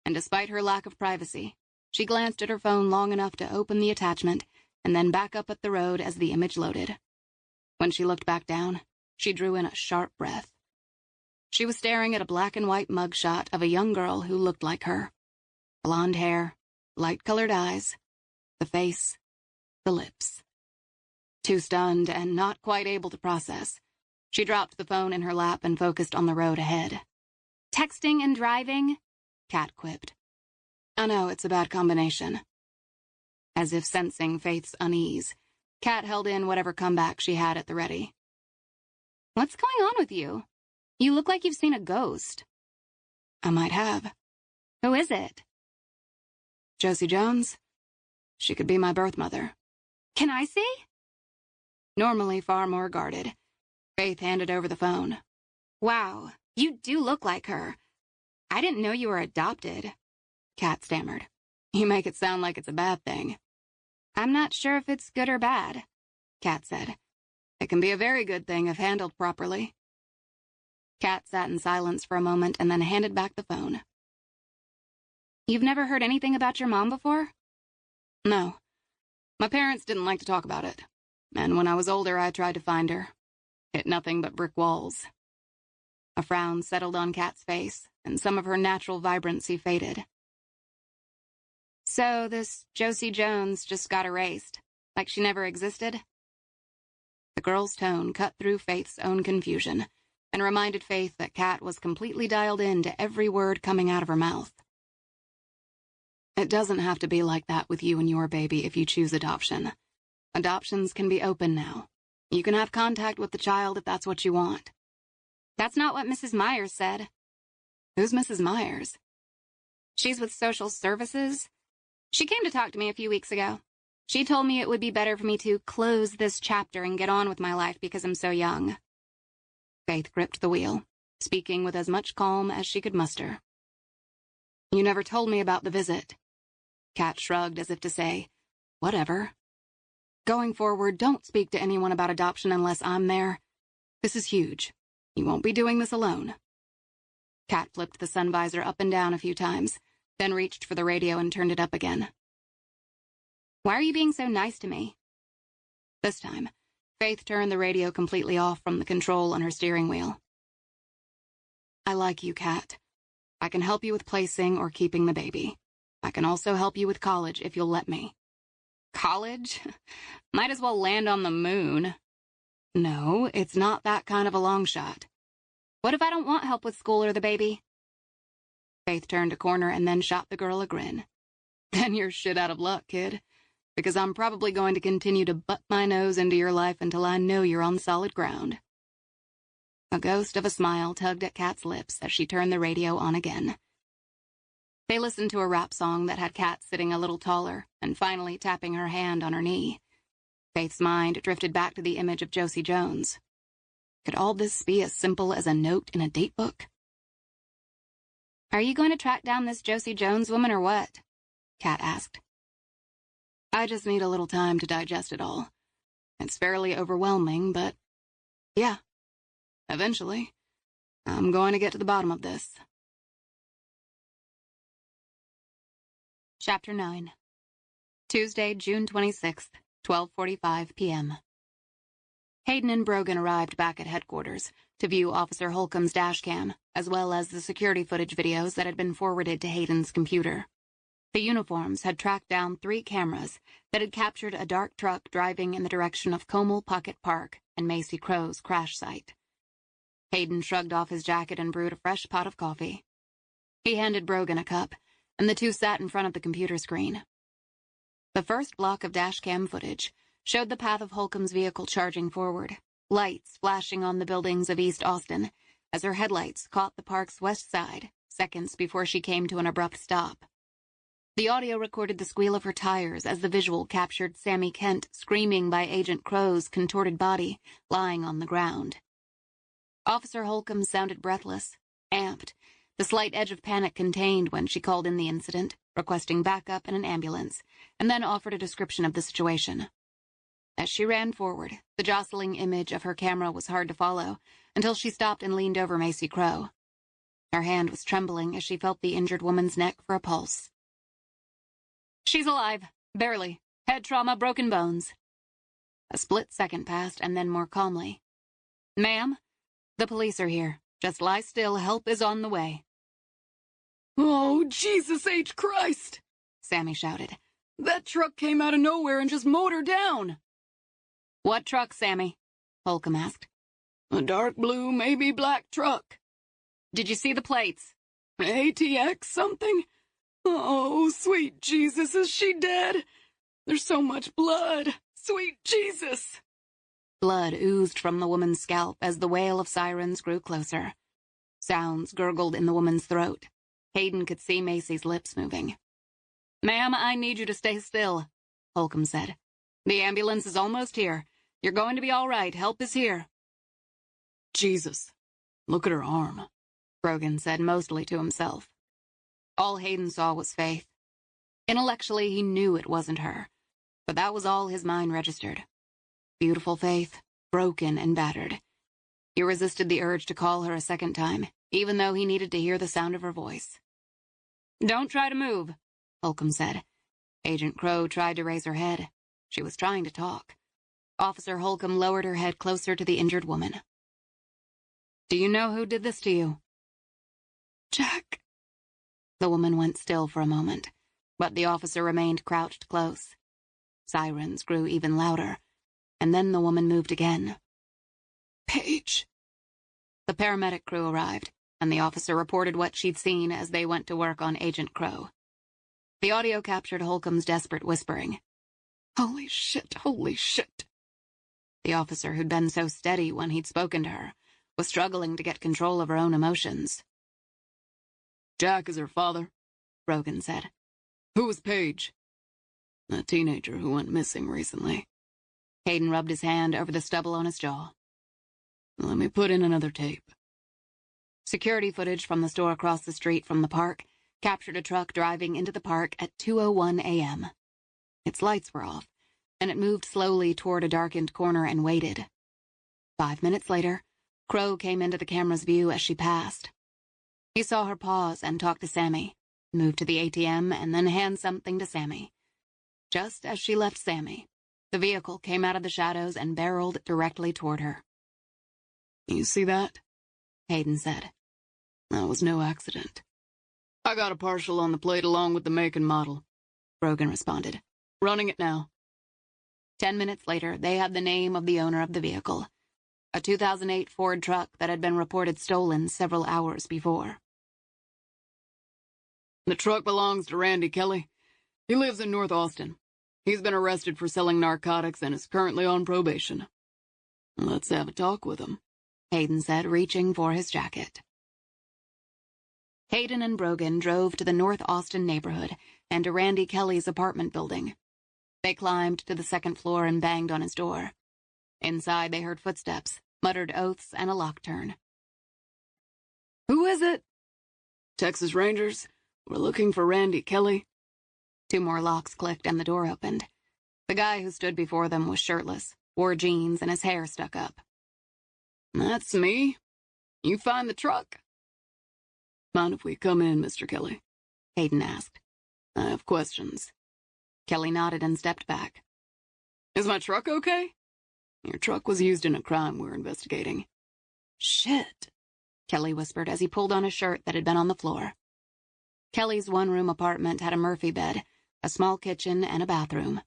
and despite her lack of privacy, she glanced at her phone long enough to open the attachment and then back up at the road as the image loaded. When she looked back down, she drew in a sharp breath. She was staring at a black and white mugshot of a young girl who looked like her. Blonde hair, light-colored eyes, the face, the lips. Too stunned and not quite able to process, she dropped the phone in her lap and focused on the road ahead. Texting and driving? Kat quipped. I know, it's a bad combination. As if sensing Faith's unease, Kat held in whatever comeback she had at the ready. What's going on with you? You look like you've seen a ghost. I might have. Who is it? Josie Jones. She could be my birth mother. Can I see? Normally far more guarded, Faith handed over the phone. Wow, you do look like her. I didn't know you were adopted. Kat stammered. You make it sound like it's a bad thing. I'm not sure if it's good or bad, Kat said. It can be a very good thing if handled properly. Kat sat in silence for a moment and then handed back the phone. You've never heard anything about your mom before? No. My parents didn't like to talk about it. And when I was older, I tried to find her. Hit nothing but brick walls. A frown settled on Kat's face, and some of her natural vibrancy faded. So this Josie Jones just got erased, like she never existed? The girl's tone cut through Faith's own confusion, and reminded Faith that Kat was completely dialed in to every word coming out of her mouth. It doesn't have to be like that with you and your baby if you choose adoption. Adoptions can be open now. You can have contact with the child if that's what you want. That's not what Mrs. Myers said. Who's Mrs. Myers? She's with social services. She came to talk to me a few weeks ago. She told me it would be better for me to close this chapter and get on with my life because I'm so young. Faith gripped the wheel, speaking with as much calm as she could muster. You never told me about the visit. Kat shrugged as if to say, whatever. Going forward, don't speak to anyone about adoption unless I'm there. This is huge. You won't be doing this alone. Kat flipped the sun visor up and down a few times, then reached for the radio and turned it up again. Why are you being so nice to me? This time, Faith turned the radio completely off from the control on her steering wheel. I like you, Kat. I can help you with placing or keeping the baby. I can also help you with college if you'll let me. College? Might as well land on the moon. No, it's not that kind of a long shot. What if I don't want help with school or the baby? Faith turned a corner and then shot the girl a grin. Then you're shit out of luck, kid. Because I'm probably going to continue to butt my nose into your life until I know you're on solid ground. A ghost of a smile tugged at Kat's lips as she turned the radio on again. They listened to a rap song that had Kat sitting a little taller and finally tapping her hand on her knee. Faith's mind drifted back to the image of Josie Jones. Could all this be as simple as a note in a date book? Are you going to track down this Josie Jones woman or what? Kat asked. I just need a little time to digest it all. It's fairly overwhelming, but yeah, eventually, I'm going to get to the bottom of this. Chapter 9. Tuesday, June 26th, 12:45 p.m. Hayden and Brogan arrived back at headquarters to view Officer Holcomb's dashcam, as well as the security footage videos that had been forwarded to Hayden's computer. The uniforms had tracked down 3 cameras that had captured a dark truck driving in the direction of Comel Pocket Park and Macy Crow's crash site. Hayden shrugged off his jacket and brewed a fresh pot of coffee. He handed Brogan a cup, and the two sat in front of the computer screen. The first block of dashcam footage showed the path of Holcomb's vehicle charging forward, lights flashing on the buildings of East Austin as her headlights caught the park's west side seconds before she came to an abrupt stop. The audio recorded the squeal of her tires as the visual captured Sammy Kent screaming by Agent Crow's contorted body lying on the ground. Officer Holcomb sounded breathless, amped, the slight edge of panic contained when she called in the incident, requesting backup and an ambulance, and then offered a description of the situation. As she ran forward, the jostling image of her camera was hard to follow until she stopped and leaned over Macy Crow. Her hand was trembling as she felt the injured woman's neck for a pulse. "She's alive. Barely. Head trauma, broken bones." A split second passed, and then more calmly. "Ma'am, the police are here. Just lie still. Help is on the way." "Oh, Jesus H. Christ!" Sammy shouted. "That truck came out of nowhere and just mowed her down." "What truck, Sammy?" Holcomb asked. "A dark blue, maybe black truck." "Did you see the plates?" "ATX something? Oh, sweet Jesus, is she dead? There's so much blood. Sweet Jesus." Blood oozed from the woman's scalp as the wail of sirens grew closer. Sounds gurgled in the woman's throat. Hayden could see Macy's lips moving. "Ma'am, I need you to stay still," Holcomb said. "The ambulance is almost here. You're going to be all right. Help is here." "Jesus, look at her arm," Brogan said mostly to himself. All Hayden saw was Faith. Intellectually, he knew it wasn't her, but that was all his mind registered. Beautiful Faith, broken and battered. He resisted the urge to call her a second time, even though he needed to hear the sound of her voice. "Don't try to move," Holcomb said. Agent Crow tried to raise her head. She was trying to talk. Officer Holcomb lowered her head closer to the injured woman. "Do you know who did this to you?" "Jack." The woman went still for a moment, but the officer remained crouched close. Sirens grew even louder, and then the woman moved again. "Paige." The paramedic crew arrived, and the officer reported what she'd seen as they went to work on Agent Crow. The audio captured Holcomb's desperate whispering. Holy shit, holy shit." The officer who'd been so steady when he'd spoken to her was struggling to get control of her own emotions. "Jack is her father," Brogan said. "Who was Paige?" "A teenager who went missing recently." Hayden rubbed his hand over the stubble on his jaw. "Let me put in another tape." Security footage from the store across the street from the park captured a truck driving into the park at 2:01 a.m. Its lights were off, and it moved slowly toward a darkened corner and waited. 5 minutes later, Crow came into the camera's view as she passed. He saw her pause and talk to Sammy, move to the ATM, and then hand something to Sammy. Just as she left Sammy, the vehicle came out of the shadows and barreled directly toward her. "You see that?" Hayden said. "That was no accident. I got a partial on the plate along with the make and model," Brogan responded. "Running it now." 10 minutes later, they had the name of the owner of the vehicle, a 2008 Ford truck that had been reported stolen several hours before. "The truck belongs to Randy Kelly. He lives in North Austin. He's been arrested for selling narcotics and is currently on probation. Let's have a talk with him," Hayden said, reaching for his jacket. Hayden and Brogan drove to the North Austin neighborhood and to Randy Kelly's apartment building. They climbed to the second floor and banged on his door. Inside, they heard footsteps, muttered oaths, and a lock turn. "Who is it?" "Texas Rangers. We're looking for Randy Kelly." 2 more locks clicked and the door opened. The guy who stood before them was shirtless, wore jeans, and his hair stuck up. "That's me. You find the truck?" "Mind if we come in, Mr. Kelly?" Hayden asked. "I have questions." Kelly nodded and stepped back. "Is my truck okay?" "Your truck was used in a crime we're investigating." "Shit," Kelly whispered as he pulled on a shirt that had been on the floor. Kelly's one-room apartment had a Murphy bed, a small kitchen, and a bathroom.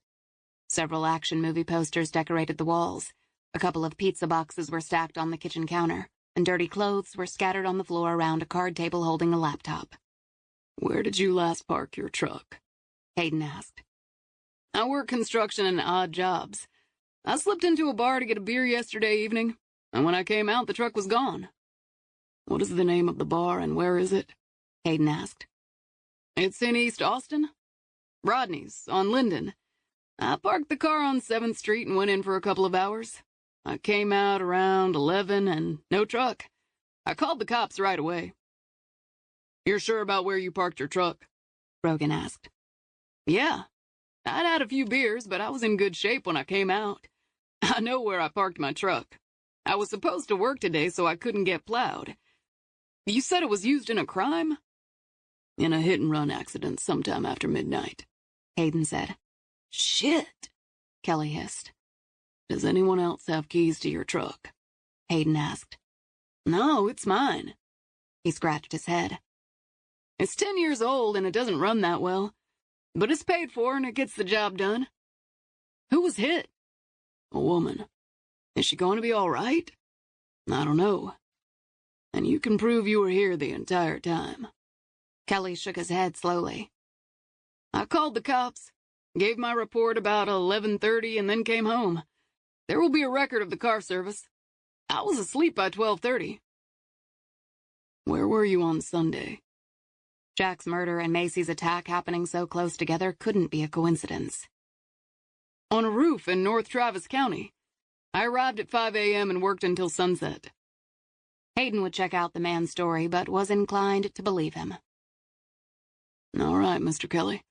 Several action movie posters decorated the walls. A couple of pizza boxes were stacked on the kitchen counter, and dirty clothes were scattered on the floor around a card table holding a laptop. "Where did you last park your truck?" Hayden asked. "I work construction and odd jobs. I slipped into a bar to get a beer yesterday evening, and when I came out, the truck was gone." "What is the name of the bar and where is it?" Hayden asked. "It's in East Austin. Rodney's, on Linden. I parked the car on 7th Street and went in for a couple of hours. I came out around 11 and no truck. I called the cops right away." "You're sure about where you parked your truck?" Brogan asked. "Yeah. I'd had a few beers, but I was in good shape when I came out. I know where I parked my truck. I was supposed to work today, so I couldn't get plowed. You said it was used in a crime? In a hit-and-run accident sometime after midnight, Hayden said. Shit, Kelly hissed. Does anyone else have keys to your truck? Hayden asked. No, it's mine. He scratched his head. It's 10 years old and it doesn't run that well, but it's paid for and it gets the job done. Who was hit? A woman. Is she going to be all right? I don't know. And you can prove you were here the entire time. Kelly shook his head slowly. I called the cops, gave my report about 11:30, and then came home. There will be a record of the car service. I was asleep by 12:30. Where were you on Sunday? Jack's murder and Macy's attack happening so close together couldn't be a coincidence. On a roof in North Travis County. I arrived at 5 a.m. and worked until sunset. Hayden would check out the man's story, but was inclined to believe him. All right, Mr. Kelly.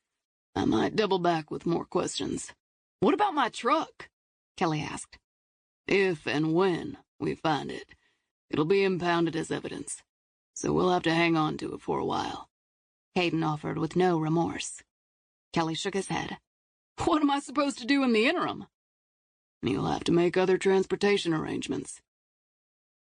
I might double back with more questions. What about my truck? Kelly asked. If and when we find it, it'll be impounded as evidence, so we'll have to hang on to it for a while. Hayden offered with no remorse. Kelly shook his head. What am I supposed to do in the interim? You'll have to make other transportation arrangements.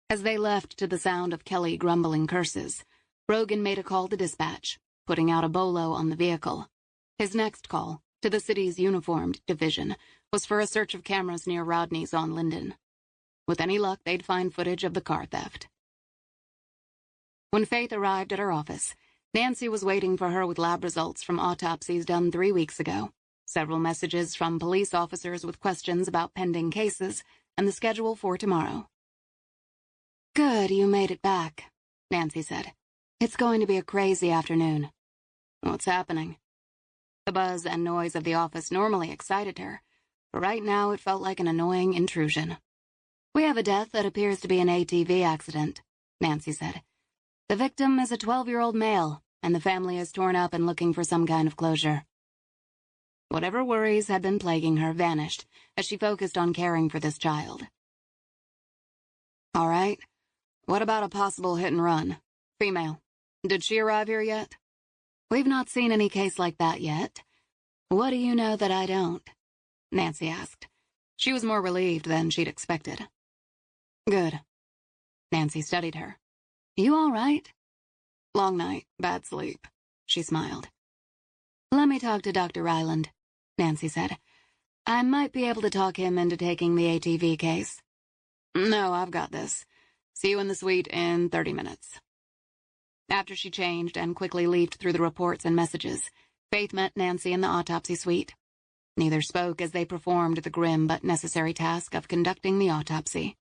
As they left to the sound of Kelly grumbling curses, Rogan made a call to dispatch, putting out a bolo on the vehicle. His next call, to the city's uniformed division, was for a search of cameras near Rodney's on Linden. With any luck, they'd find footage of the car theft. When Faith arrived at her office, Nancy was waiting for her with lab results from autopsies done 3 weeks ago, several messages from police officers with questions about pending cases, and the schedule for tomorrow. Good, you made it back, Nancy said. It's going to be a crazy afternoon. What's happening? The buzz and noise of the office normally excited her, but right now it felt like an annoying intrusion. We have a death that appears to be an ATV accident, Nancy said. The victim is a 12-year-old male, and the family is torn up and looking for some kind of closure. Whatever worries had been plaguing her vanished as she focused on caring for this child. All right. What about a possible hit and run? Female. Did she arrive here yet? We've not seen any case like that yet. What do you know that I don't? Nancy asked. She was more relieved than she'd expected. Good. Nancy studied her. You all right? Long night, bad sleep. She smiled. Let me talk to Dr. Ryland, Nancy said. I might be able to talk him into taking the ATV case. No, I've got this. See you in the suite in 30 minutes. After she changed and quickly leafed through the reports and messages, Faith met Nancy in the autopsy suite. Neither spoke as they performed the grim but necessary task of conducting the autopsy.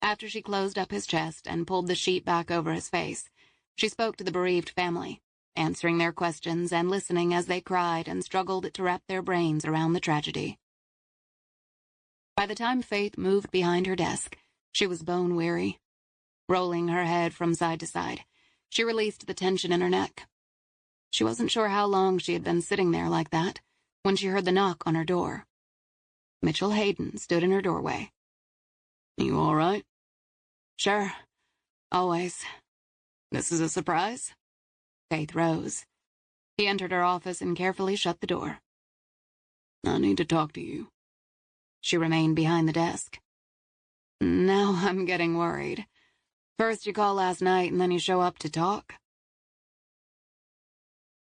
After she closed up his chest and pulled the sheet back over his face, she spoke to the bereaved family, answering their questions and listening as they cried and struggled to wrap their brains around the tragedy. By the time Faith moved behind her desk, she was bone-weary. Rolling her head from side to side, she released the tension in her neck. She wasn't sure how long she had been sitting there like that when she heard the knock on her door. Mitchell Hayden stood in her doorway. You all right? Sure. Always. This is a surprise? Faith rose. He entered her office and carefully shut the door. I need to talk to you. She remained behind the desk. Now I'm getting worried. First you call last night and then you show up to talk.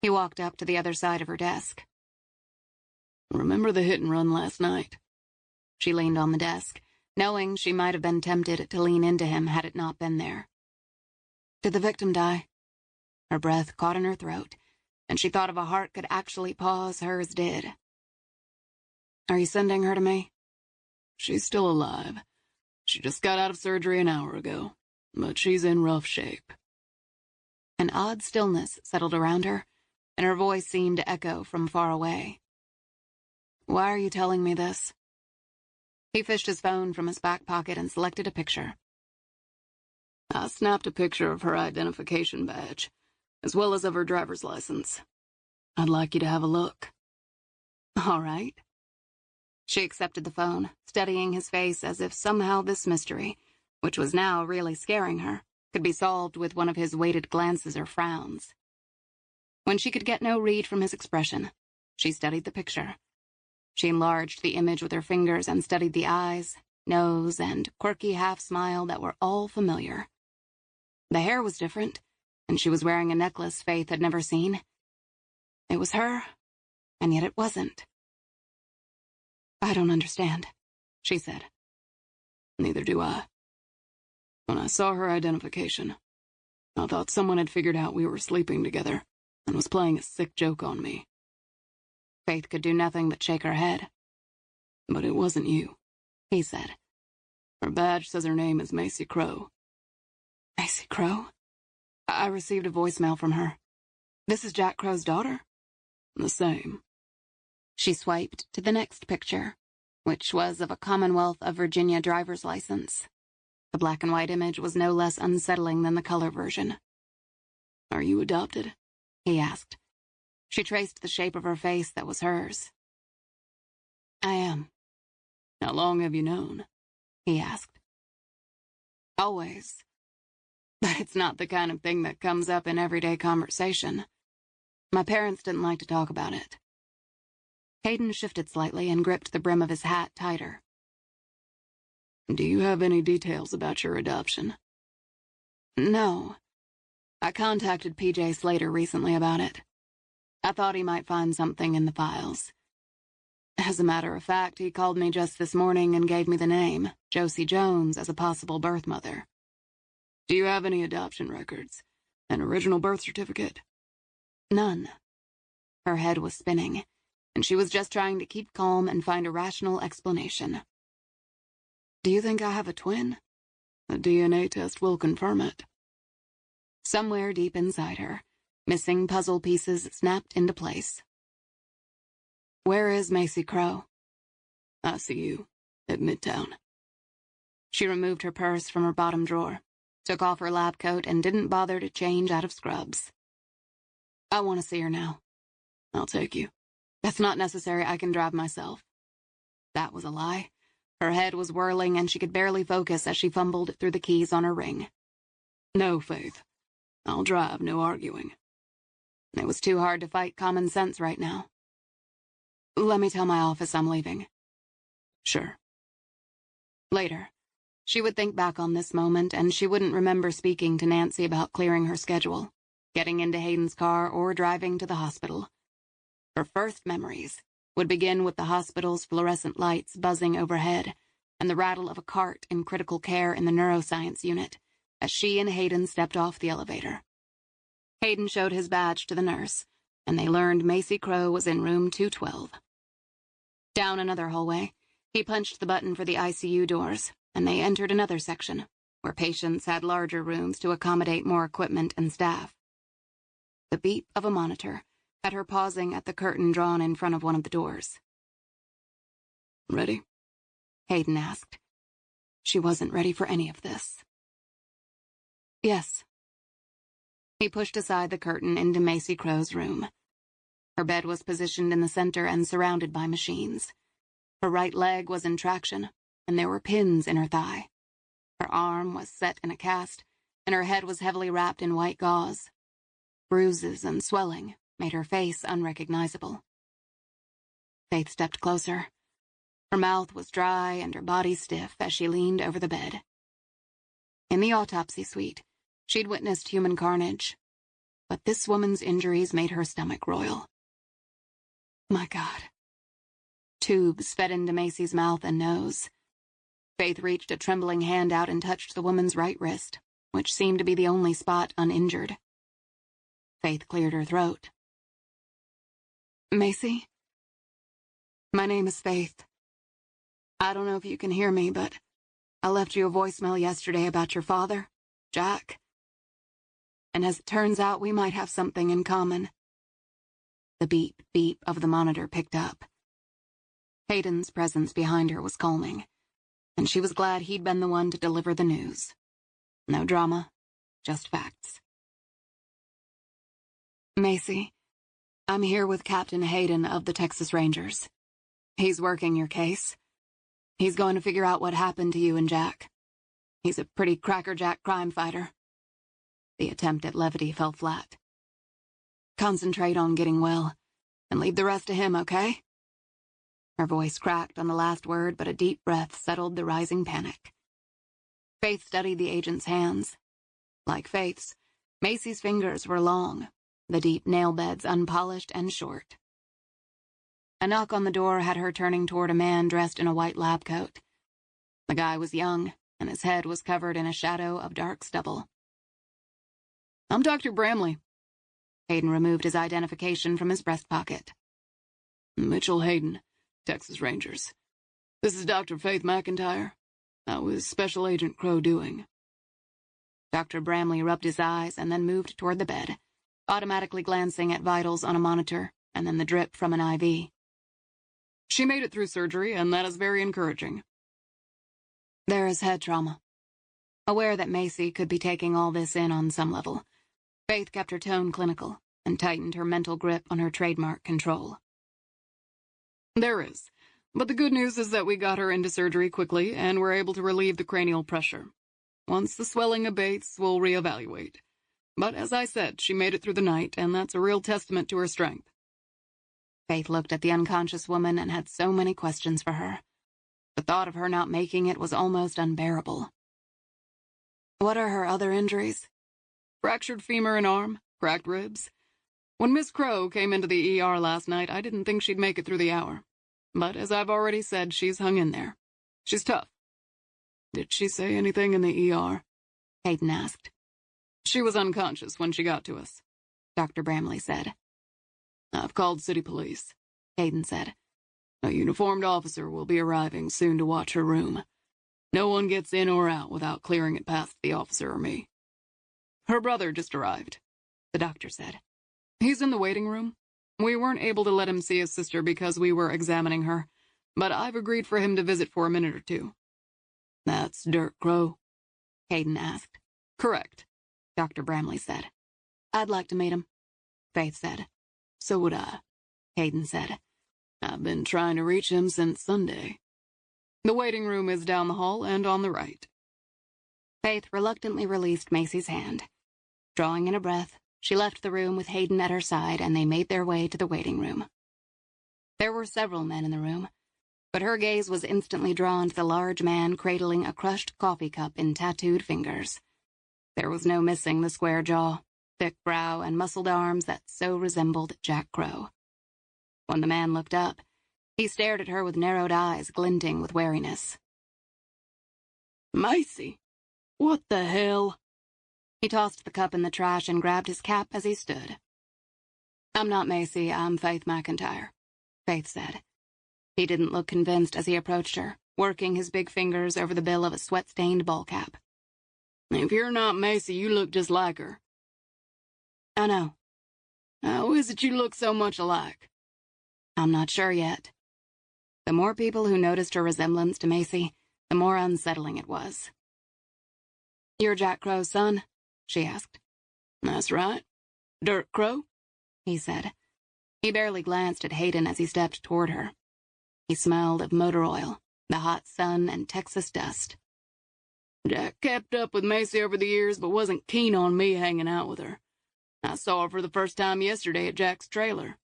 He walked up to the other side of her desk. Remember the hit and run last night? She leaned on the desk, knowing she might have been tempted to lean into him had it not been there. Did the victim die? Her breath caught in her throat, and she thought if a heart could actually pause, hers did. Are you sending her to me? She's still alive. She just got out of surgery an hour ago, but she's in rough shape. An odd stillness settled around her, and her voice seemed to echo from far away. Why are you telling me this? He fished his phone from his back pocket and selected a picture. I snapped a picture of her identification badge, as well as of her driver's license. I'd like you to have a look. All right. She accepted the phone, studying his face as if somehow this mystery, which was now really scaring her, could be solved with one of his weighted glances or frowns. When she could get no read from his expression, she studied the picture. She enlarged the image with her fingers and studied the eyes, nose, and quirky half-smile that were all familiar. The hair was different, and she was wearing a necklace Faith had never seen. It was her, and yet it wasn't. "I don't understand," she said. "Neither do I. When I saw her identification, I thought someone had figured out we were sleeping together and was playing a sick joke on me." Faith could do nothing but shake her head. "But it wasn't you," he said. "Her badge says her name is Macy Crow." "Macy Crow? I received a voicemail from her. This is Jack Crow's daughter?" "The same." She swiped to the next picture, which was of a Commonwealth of Virginia driver's license. The black and white image was no less unsettling than the color version. "Are you adopted?" he asked. She traced the shape of her face that was hers. "I am." "How long have you known?" he asked. "Always. But it's not the kind of thing that comes up in everyday conversation. My parents didn't like to talk about it." Hayden shifted slightly and gripped the brim of his hat tighter. "Do you have any details about your adoption?" "No. I contacted P.J. Slater recently about it. I thought he might find something in the files. As a matter of fact, he called me just this morning and gave me the name, Josie Jones, as a possible birth mother." "Do you have any adoption records? An original birth certificate?" "None." Her head was spinning, and she was just trying to keep calm and find a rational explanation. "Do you think I have a twin? A DNA test will confirm it." Somewhere deep inside her, missing puzzle pieces snapped into place. "Where is Macy Crow?" "ICU, at Midtown." She removed her purse from her bottom drawer, took off her lab coat, and didn't bother to change out of scrubs. "I want to see her now." "I'll take you." "That's not necessary. I can drive myself." That was a lie. Her head was whirling, and she could barely focus as she fumbled through the keys on her ring. "No, Faith. I'll drive, no arguing." It was too hard to fight common sense right now. "Let me tell my office I'm leaving." "Sure." Later, she would think back on this moment, and she wouldn't remember speaking to Nancy about clearing her schedule, getting into Hayden's car, or driving to the hospital. Her first memories would begin with the hospital's fluorescent lights buzzing overhead and the rattle of a cart in critical care in the neuroscience unit as she and Hayden stepped off the elevator. Hayden showed his badge to the nurse, and they learned Macy Crow was in room 212. Down another hallway, he punched the button for the ICU doors, and they entered another section, where patients had larger rooms to accommodate more equipment and staff. The beep of a monitor had her pausing at the curtain drawn in front of one of the doors. "Ready?" Hayden asked. She wasn't ready for any of this. "Yes." He pushed aside the curtain into Macy Crow's room. Her bed was positioned in the center and surrounded by machines. Her right leg was in traction, and there were pins in her thigh. Her arm was set in a cast, and her head was heavily wrapped in white gauze. Bruises and swelling made her face unrecognizable. Faith stepped closer. Her mouth was dry and her body stiff as she leaned over the bed. In the autopsy suite, she'd witnessed human carnage, but this woman's injuries made her stomach roil. My God. Tubes fed into Macy's mouth and nose. Faith reached a trembling hand out and touched the woman's right wrist, which seemed to be the only spot uninjured. Faith cleared her throat. "Macy? My name is Faith. I don't know if you can hear me, but I left you a voicemail yesterday about your father, Jack. And as it turns out, we might have something in common." The beep, beep of the monitor picked up. Hayden's presence behind her was calming, and she was glad he'd been the one to deliver the news. No drama, just facts. "Macy, I'm here with Captain Hayden of the Texas Rangers." He's working your case. He's going to figure out what happened to you and Jack. He's a pretty crackerjack crime fighter." The attempt at levity fell flat. "Concentrate on getting well, and leave the rest to him, okay?" Her voice cracked on the last word, but a deep breath settled the rising panic. Faith studied the agent's hands. Like Faith's, Macy's fingers were long, the deep nail beds unpolished and short. A knock on the door had her turning toward a man dressed in a white lab coat. The guy was young, and his head was covered in a shadow of dark stubble. "I'm Dr. Bramley." Hayden removed his identification from his breast pocket. "Mitchell Hayden, Texas Rangers. This is Dr. Faith McIntyre. How is Special Agent Crow doing?" Dr. Bramley rubbed his eyes and then moved toward the bed, automatically glancing at vitals on a monitor and then the drip from an IV. "She made it through surgery, and that is very encouraging." "There is head trauma." Aware that Macy could be taking all this in on some level, Faith kept her tone clinical and tightened her mental grip on her trademark control. "There is. But the good news is that we got her into surgery quickly and were able to relieve the cranial pressure. Once the swelling abates, we'll reevaluate. But as I said, she made it through the night, and that's a real testament to her strength." Faith looked at the unconscious woman and had so many questions for her. The thought of her not making it was almost unbearable. "What are her other injuries?" "Fractured femur and arm, cracked ribs. When Miss Crow came into the ER last night, I didn't think she'd make it through the hour. But as I've already said, she's hung in there. She's tough." "Did she say anything in the ER?" Hayden asked. "She was unconscious when she got to us," Dr. Bramley said. "I've called city police," Hayden said. "A uniformed officer will be arriving soon to watch her room. No one gets in or out without clearing it past the officer or me." "Her brother just arrived," the doctor said. "He's in the waiting room. We weren't able to let him see his sister because we were examining her, but I've agreed for him to visit for a minute or two." "That's Dirk Crow?" Hayden asked. "Correct," Dr. Bramley said. "I'd like to meet him," Faith said. "So would I," Hayden said. "I've been trying to reach him since Sunday. The waiting room is down the hall and on the right." Faith reluctantly released Macy's hand. Drawing in a breath, she left the room with Hayden at her side, and they made their way to the waiting room. There were several men in the room, but her gaze was instantly drawn to the large man cradling a crushed coffee cup in tattooed fingers. There was no missing the square jaw, thick brow, and muscled arms that so resembled Jack Crow. When the man looked up, he stared at her with narrowed eyes glinting with wariness. "Macy, what the hell?" He tossed the cup in the trash and grabbed his cap as he stood. "I'm not Macy, I'm Faith McIntyre," Faith said. He didn't look convinced as he approached her, working his big fingers over the bill of a sweat-stained ball cap. "If you're not Macy, you look just like her." "I know." "How is it you look so much alike?" "I'm not sure yet." The more people who noticed her resemblance to Macy, the more unsettling it was. "You're Jack Crow's son?" she asked. "That's right. Dirk Crow?" he said. He barely glanced at Hayden as he stepped toward her. He smelled of motor oil, the hot sun, and Texas dust. "Jack kept up with Macy over the years, but wasn't keen on me hanging out with her. I saw her for the first time yesterday at Jack's trailer."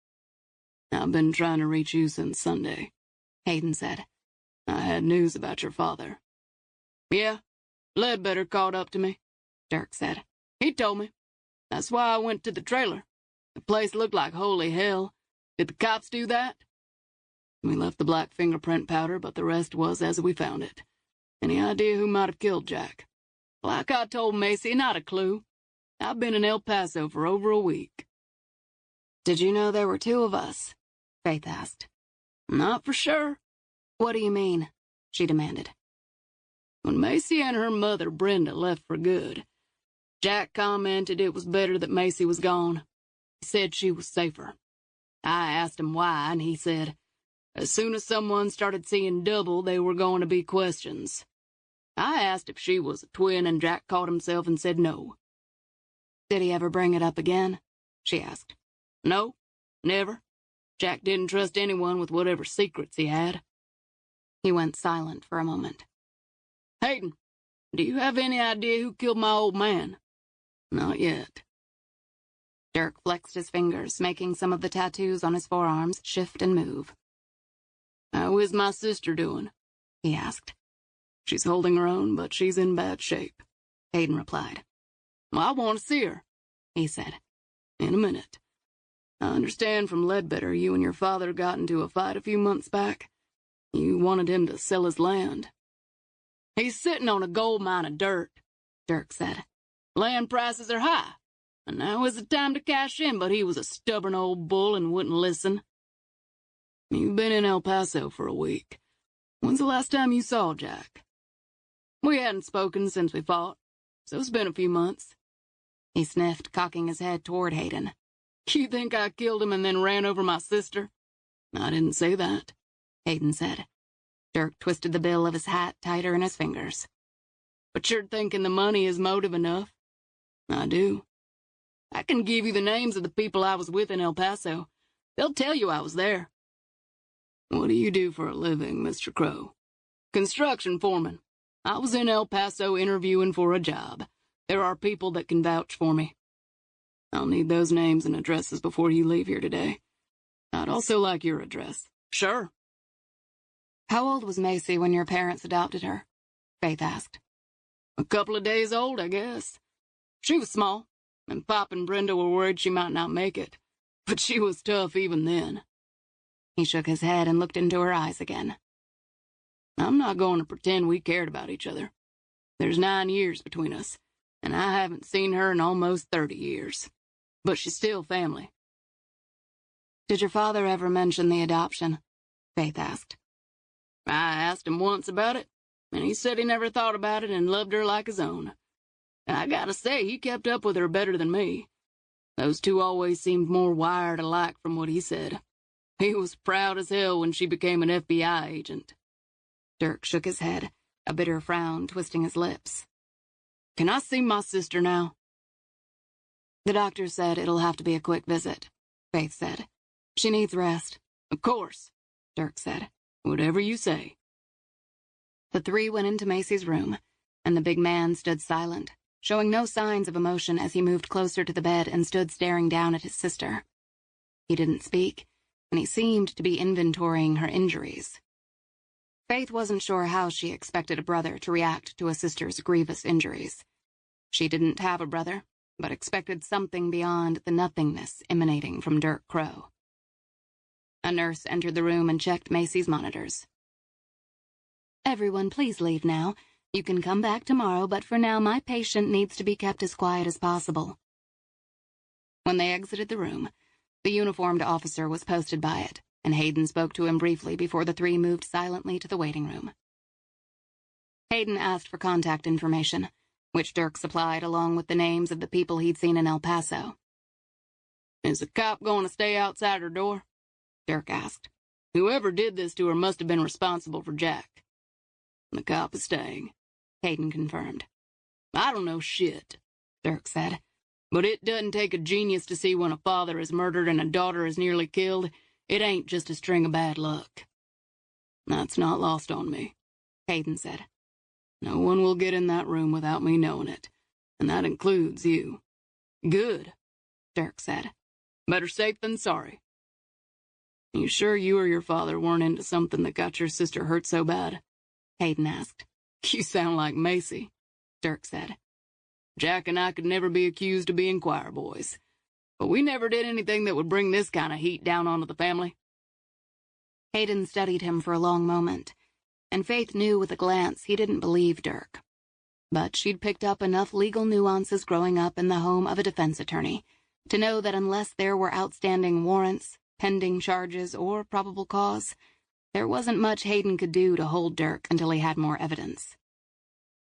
"I've been trying to reach you since Sunday," Hayden said. "I had news about your father." "Yeah, Ledbetter called up to me," Dirk said. "He told me. That's why I went to the trailer. The place looked like holy hell. Did the cops do that?" "We left the black fingerprint powder, but the rest was as we found it. Any idea who might have killed Jack?" "Like I told Macy, not a clue. I've been in El Paso for over a week." "Did you know there were two of us?" Faith asked. "Not for sure." "What do you mean?" she demanded. "When Macy and her mother, Brenda, left for good, Jack commented it was better that Macy was gone. He said she was safer. I asked him why, and he said, as soon as someone started seeing double, they were going to be questions. I asked if she was a twin, and Jack caught himself and said no." "Did he ever bring it up again?" she asked. "No, never. Jack didn't trust anyone with whatever secrets he had. He went silent for a moment. Hayden, do you have any idea who killed my old man? Not yet. Dirk flexed his fingers, making some of the tattoos on his forearms shift and move. How is my sister doing? He asked. She's holding her own, but she's in bad shape, Hayden replied. Well, I want to see her, he said. In a minute. I understand from Ledbetter you and your father got into a fight a few months back. You wanted him to sell his land. He's sitting on a gold mine of dirt, Dirk said. Land prices are high, and now is the time to cash in, but he was a stubborn old bull and wouldn't listen. You've been in El Paso for a week. When's the last time you saw Jack? We hadn't spoken since we fought, so it's been a few months. He sniffed, cocking his head toward Hayden. You think I killed him and then ran over my sister? I didn't say that, Hayden said. Dirk twisted the bill of his hat tighter in his fingers. But you're thinking the money is motive enough? I do. I can give you the names of the people I was with in El Paso. They'll tell you I was there. What do you do for a living, Mr. Crow? Construction foreman. I was in El Paso interviewing for a job. There are people that can vouch for me. I'll need those names and addresses before you leave here today. I'd also like your address. Sure. How old was Macy when your parents adopted her? Faith asked. A couple of days old, I guess. She was small, and Pop and Brenda were worried she might not make it. But she was tough even then. He shook his head and looked into her eyes again. I'm not going to pretend we cared about each other. There's 9 years between us, and I haven't seen her in almost 30 years. But she's still family. Did your father ever mention the adoption? Faith asked. I asked him once about it, and he said he never thought about it and loved her like his own. I gotta say, he kept up with her better than me. Those two always seemed more wired alike from what he said. He was proud as hell when she became an FBI agent. Dirk shook his head, a bitter frown twisting his lips. Can I see my sister now? The doctor said it'll have to be a quick visit, Faith said. She needs rest. Of course, Dirk said. Whatever you say. The three went into Macy's room, and the big man stood silent, showing no signs of emotion as he moved closer to the bed and stood staring down at his sister. He didn't speak, and he seemed to be inventorying her injuries. Faith wasn't sure how she expected a brother to react to a sister's grievous injuries. She didn't have a brother, but expected something beyond the nothingness emanating from Dirk Crow. A nurse entered the room and checked Macy's monitors. Everyone, please leave now. You can come back tomorrow, but for now my patient needs to be kept as quiet as possible. When they exited the room, the uniformed officer was posted by it, and Hayden spoke to him briefly before the three moved silently to the waiting room. Hayden asked for contact information, which Dirk supplied along with the names of the people he'd seen in El Paso. Is the cop going to stay outside her door? Dirk asked. Whoever did this to her must have been responsible for Jack. The cop is staying, Hayden confirmed. I don't know shit, Dirk said. But it doesn't take a genius to see when a father is murdered and a daughter is nearly killed. It ain't just a string of bad luck. That's not lost on me, Hayden said. No one will get in that room without me knowing it, and that includes you. Good, Dirk said. Better safe than sorry. You sure you or your father weren't into something that got your sister hurt so bad? Hayden asked. You sound like Macy, Dirk said. Jack and I could never be accused of being choir boys, but we never did anything that would bring this kind of heat down onto the family. Hayden studied him for a long moment, and Faith knew with a glance he didn't believe Dirk. But she'd picked up enough legal nuances growing up in the home of a defense attorney to know that unless there were outstanding warrants, pending charges, or probable cause, there wasn't much Hayden could do to hold Dirk until he had more evidence.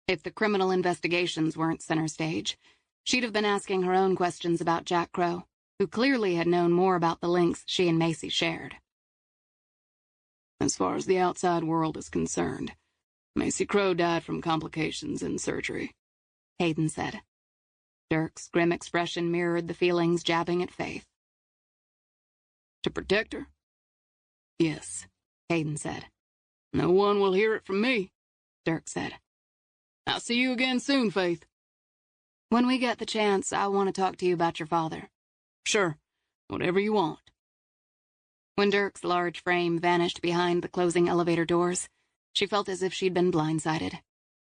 If the criminal investigations weren't center stage, she'd have been asking her own questions about Jack Crow, who clearly had known more about the links she and Macy shared. As far as the outside world is concerned, Macy Crow died from complications in surgery, Hayden said. Dirk's grim expression mirrored the feelings jabbing at Faith. To protect her, Yes, Hayden said. no one will hear it from me, Dirk said. I'll see you again soon, Faith. When we get the chance, I want to talk to you about your father. Sure, whatever you want. When Dirk's large frame vanished behind the closing elevator doors, she felt as if she'd been blindsided.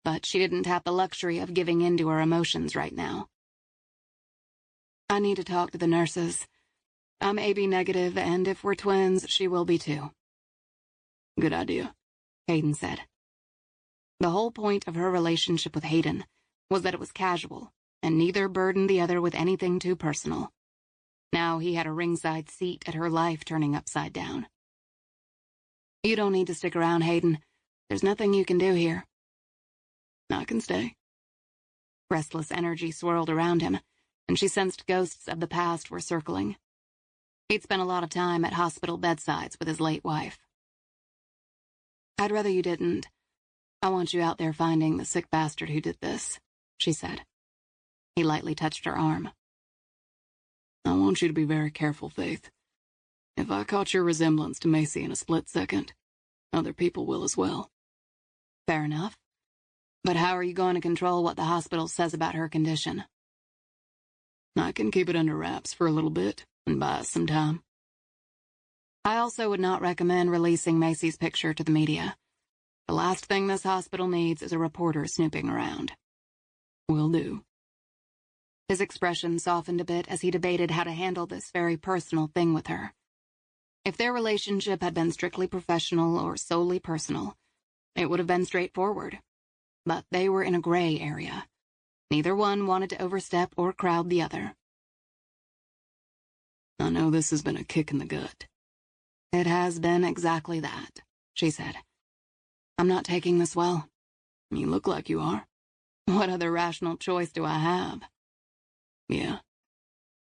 But she didn't have the luxury of giving in to her emotions right now. I need to talk to the nurses. I'm AB negative, and if we're twins, she will be too. Good idea, Hayden said. The whole point of her relationship with Hayden was that it was casual, and neither burdened the other with anything too personal. Now he had a ringside seat at her life turning upside down. You don't need to stick around, Hayden. There's nothing you can do here. I can stay. Restless energy swirled around him, and she sensed ghosts of the past were circling. He'd spent a lot of time at hospital bedsides with his late wife. I'd rather you didn't. I want you out there finding the sick bastard who did this, she said. He lightly touched her arm. I want you to be very careful, Faith. If I caught your resemblance to Macy in a split second, other people will as well. Fair enough. But how are you going to control what the hospital says about her condition? I can keep it under wraps for a little bit and buy us some time. I also would not recommend releasing Macy's picture to the media. The last thing this hospital needs is a reporter snooping around. Will do. His expression softened a bit as he debated how to handle this very personal thing with her. If their relationship had been strictly professional or solely personal, it would have been straightforward. But they were in a gray area. Neither one wanted to overstep or crowd the other. I know this has been a kick in the gut. It has been exactly that, she said. I'm not taking this well. You look like you are. What other rational choice do I have? Yeah.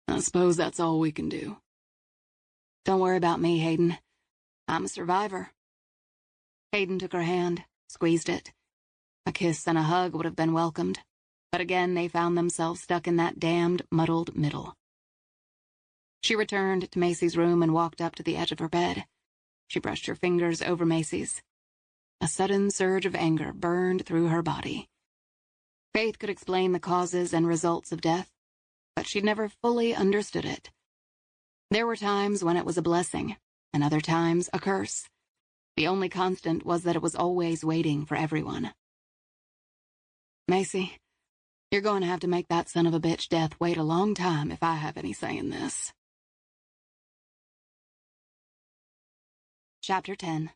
I suppose that's all we can do. Don't worry about me, Hayden. I'm a survivor. Hayden took her hand, squeezed it. A kiss and a hug would have been welcomed, but again they found themselves stuck in that damned, muddled middle. She returned to Macy's room and walked up to the edge of her bed. She brushed her fingers over Macy's. A sudden surge of anger burned through her body. Faith could explain the causes and results of death, but she'd never fully understood it. There were times when it was a blessing, and other times a curse. The only constant was that it was always waiting for everyone. Macy, you're going to have to make that son of a bitch death wait a long time if I have any say in this. Chapter 10.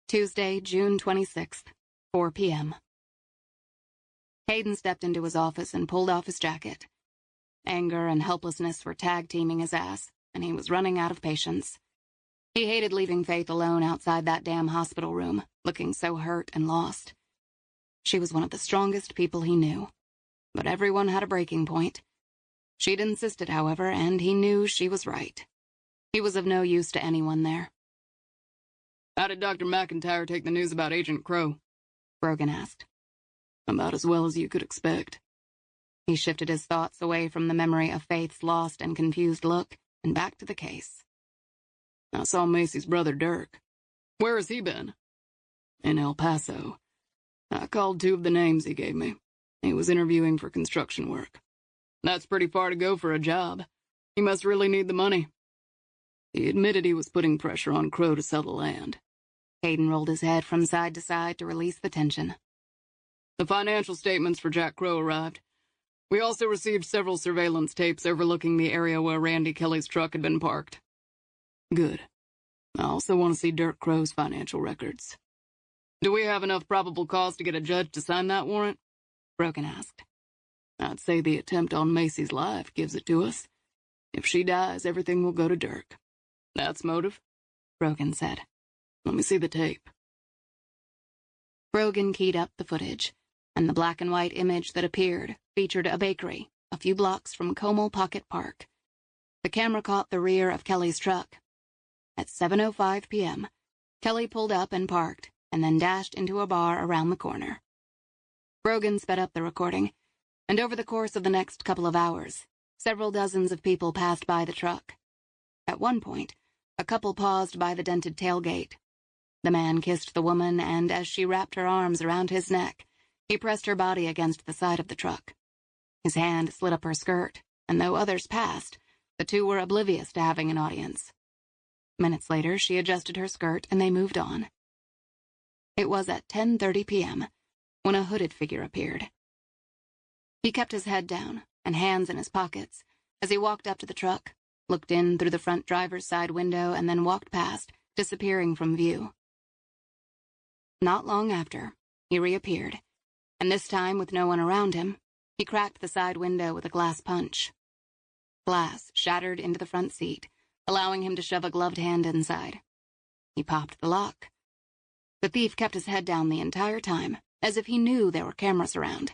Tuesday, June 26th, 4 p.m. Hayden stepped into his office and pulled off his jacket. Anger and helplessness were tag-teaming his ass, and he was running out of patience. He hated leaving Faith alone outside that damn hospital room, looking so hurt and lost. She was one of the strongest people he knew, but everyone had a breaking point. She'd insisted, however, and he knew she was right. He was of no use to anyone there. How did Dr. McIntyre take the news about Agent Crow? Brogan asked. About as well as you could expect. He shifted his thoughts away from the memory of Faith's lost and confused look and back to the case. I saw Macy's brother Dirk. Where has he been? In El Paso. I called 2 of the names he gave me. He was interviewing for construction work. That's pretty far to go for a job. He must really need the money. He admitted he was putting pressure on Crow to sell the land. Hayden rolled his head from side to side to release the tension. The financial statements for Jack Crow arrived. We also received several surveillance tapes overlooking the area where Randy Kelly's truck had been parked. Good. I also want to see Dirk Crow's financial records. Do we have enough probable cause to get a judge to sign that warrant? Brogan asked. I'd say the attempt on Macy's life gives it to us. If she dies, everything will go to Dirk. That's motive? Brogan said. Let me see the tape. Brogan keyed up the footage, and the black and white image that appeared featured a bakery a few blocks from Como Pocket Park. The camera caught the rear of Kelly's truck. At 7:05 p.m., Kelly pulled up and parked, and then dashed into a bar around the corner. Brogan sped up the recording, and over the course of the next couple of hours, several dozens of people passed by the truck. At one point, A couple paused by the dented tailgate. The man kissed the woman, and as she wrapped her arms around his neck, he pressed her body against the side of the truck. His hand slid up her skirt, and though others passed, the two were oblivious to having an audience. Minutes later, she adjusted her skirt, and they moved on. It was at 10:30 p.m. when a hooded figure appeared. He kept his head down and hands in his pockets as he walked up to the truck, looked in through the front driver's side window, and then walked past, disappearing from view. Not long after, he reappeared, and this time, with no one around him, he cracked the side window with a glass punch. Glass shattered into the front seat, allowing him to shove a gloved hand inside. He popped the lock. The thief kept his head down the entire time, as if he knew there were cameras around.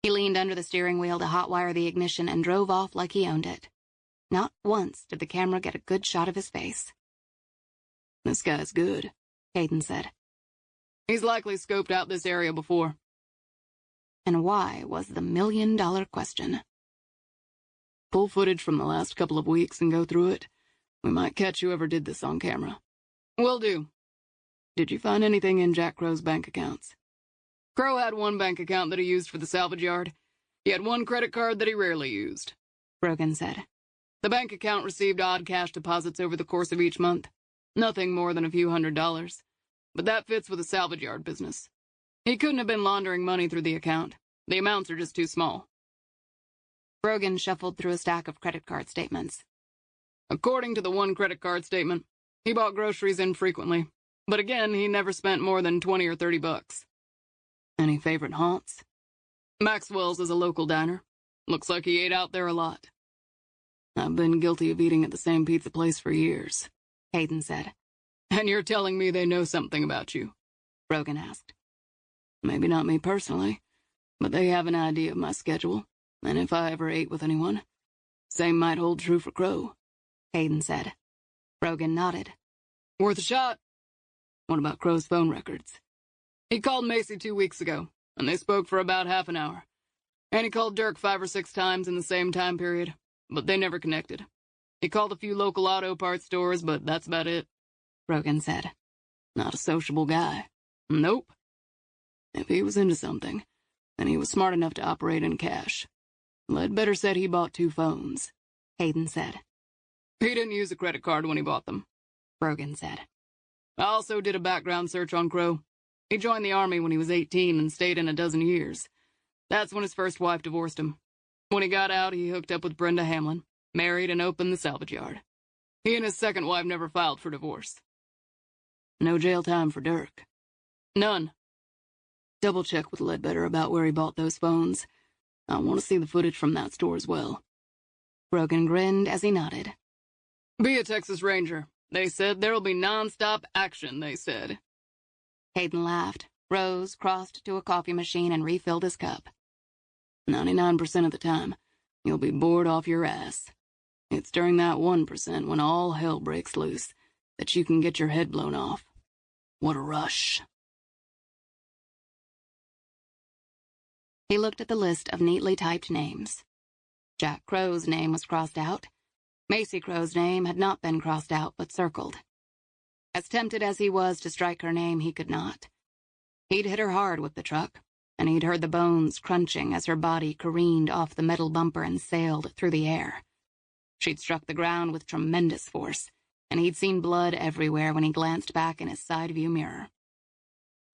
He leaned under the steering wheel to hotwire the ignition and drove off like he owned it. Not once did the camera get a good shot of his face. "This guy's good," Hayden said. "He's likely scoped out this area before." And why was the million-dollar question? "Pull footage from the last couple of weeks and go through it. We might catch whoever did this on camera." "Will do." "Did you find anything in Jack Crow's bank accounts?" "Crow had one bank account that he used for the salvage yard. He had one credit card that he rarely used," Brogan said. "The bank account received odd cash deposits over the course of each month. Nothing more than a few $100s. But that fits with a salvage yard business. He couldn't have been laundering money through the account. The amounts are just too small." Brogan shuffled through a stack of credit card statements. "According to the one credit card statement, he bought groceries infrequently. But again, he never spent more than $20 or $30. "Any favorite haunts?" "Maxwell's is a local diner. Looks like he ate out there a lot." "I've been guilty of eating at the same pizza place for years," Hayden said. "And you're telling me they know something about you?" Brogan asked. "Maybe not me personally, but they have an idea of my schedule, and if I ever ate with anyone, same might hold true for Crow," Hayden said. Brogan nodded. "Worth a shot." "What about Crow's phone records?" "He called Macy 2 weeks ago, and they spoke for about half an hour. And he called Dirk 5 or 6 times in the same time period, but they never connected. He called a few local auto parts stores, but that's about it," Brogan said. "Not a sociable guy." "Nope." "If he was into something, then he was smart enough to operate in cash. Ledbetter said he bought 2 phones," Hayden said. "He didn't use a credit card when he bought them," Brogan said. "I also did a background search on Crow. He joined the Army when he was 18 and stayed in a dozen years. That's when his first wife divorced him. When he got out, he hooked up with Brenda Hamlin, married, and opened the salvage yard. He and his second wife never filed for divorce." "No jail time for Dirk?" "None." "Double check with Ledbetter about where he bought those phones. I want to see the footage from that store as well." Brogan grinned as he nodded. "Be a Texas Ranger. They said there'll be non-stop action, they said." Hayden laughed, rose, crossed to a coffee machine, and refilled his cup. 99% of the time, you'll be bored off your ass. It's during that 1% when all hell breaks loose that you can get your head blown off. What a rush." He looked at the list of neatly typed names. Jack Crow's name was crossed out. Macy Crow's name had not been crossed out, but circled. As tempted as he was to strike her name, he could not. He'd hit her hard with the truck, and he'd heard the bones crunching as her body careened off the metal bumper and sailed through the air. She'd struck the ground with tremendous force, and he'd seen blood everywhere when he glanced back in his side view mirror.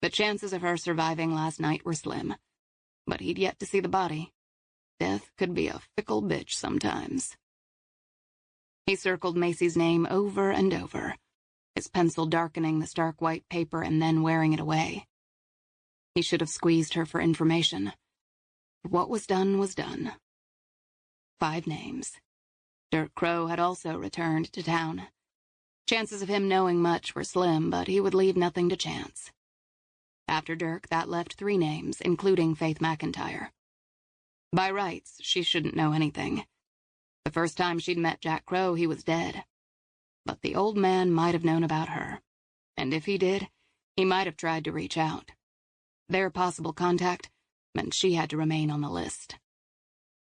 The chances of her surviving last night were slim, but he'd yet to see the body. Death could be a fickle bitch sometimes. He circled Macy's name over and over, his pencil darkening the stark white paper and then wearing it away. He should have squeezed her for information. What was done was done. 5 names. Dirk Crow had also returned to town. Chances of him knowing much were slim, but he would leave nothing to chance. After Dirk, that left 3 names, including Faith McIntyre. By rights, she shouldn't know anything. The first time she'd met Jack Crow, he was dead. But the old man might have known about her, and if he did, he might have tried to reach out. Their possible contact meant she had to remain on the list.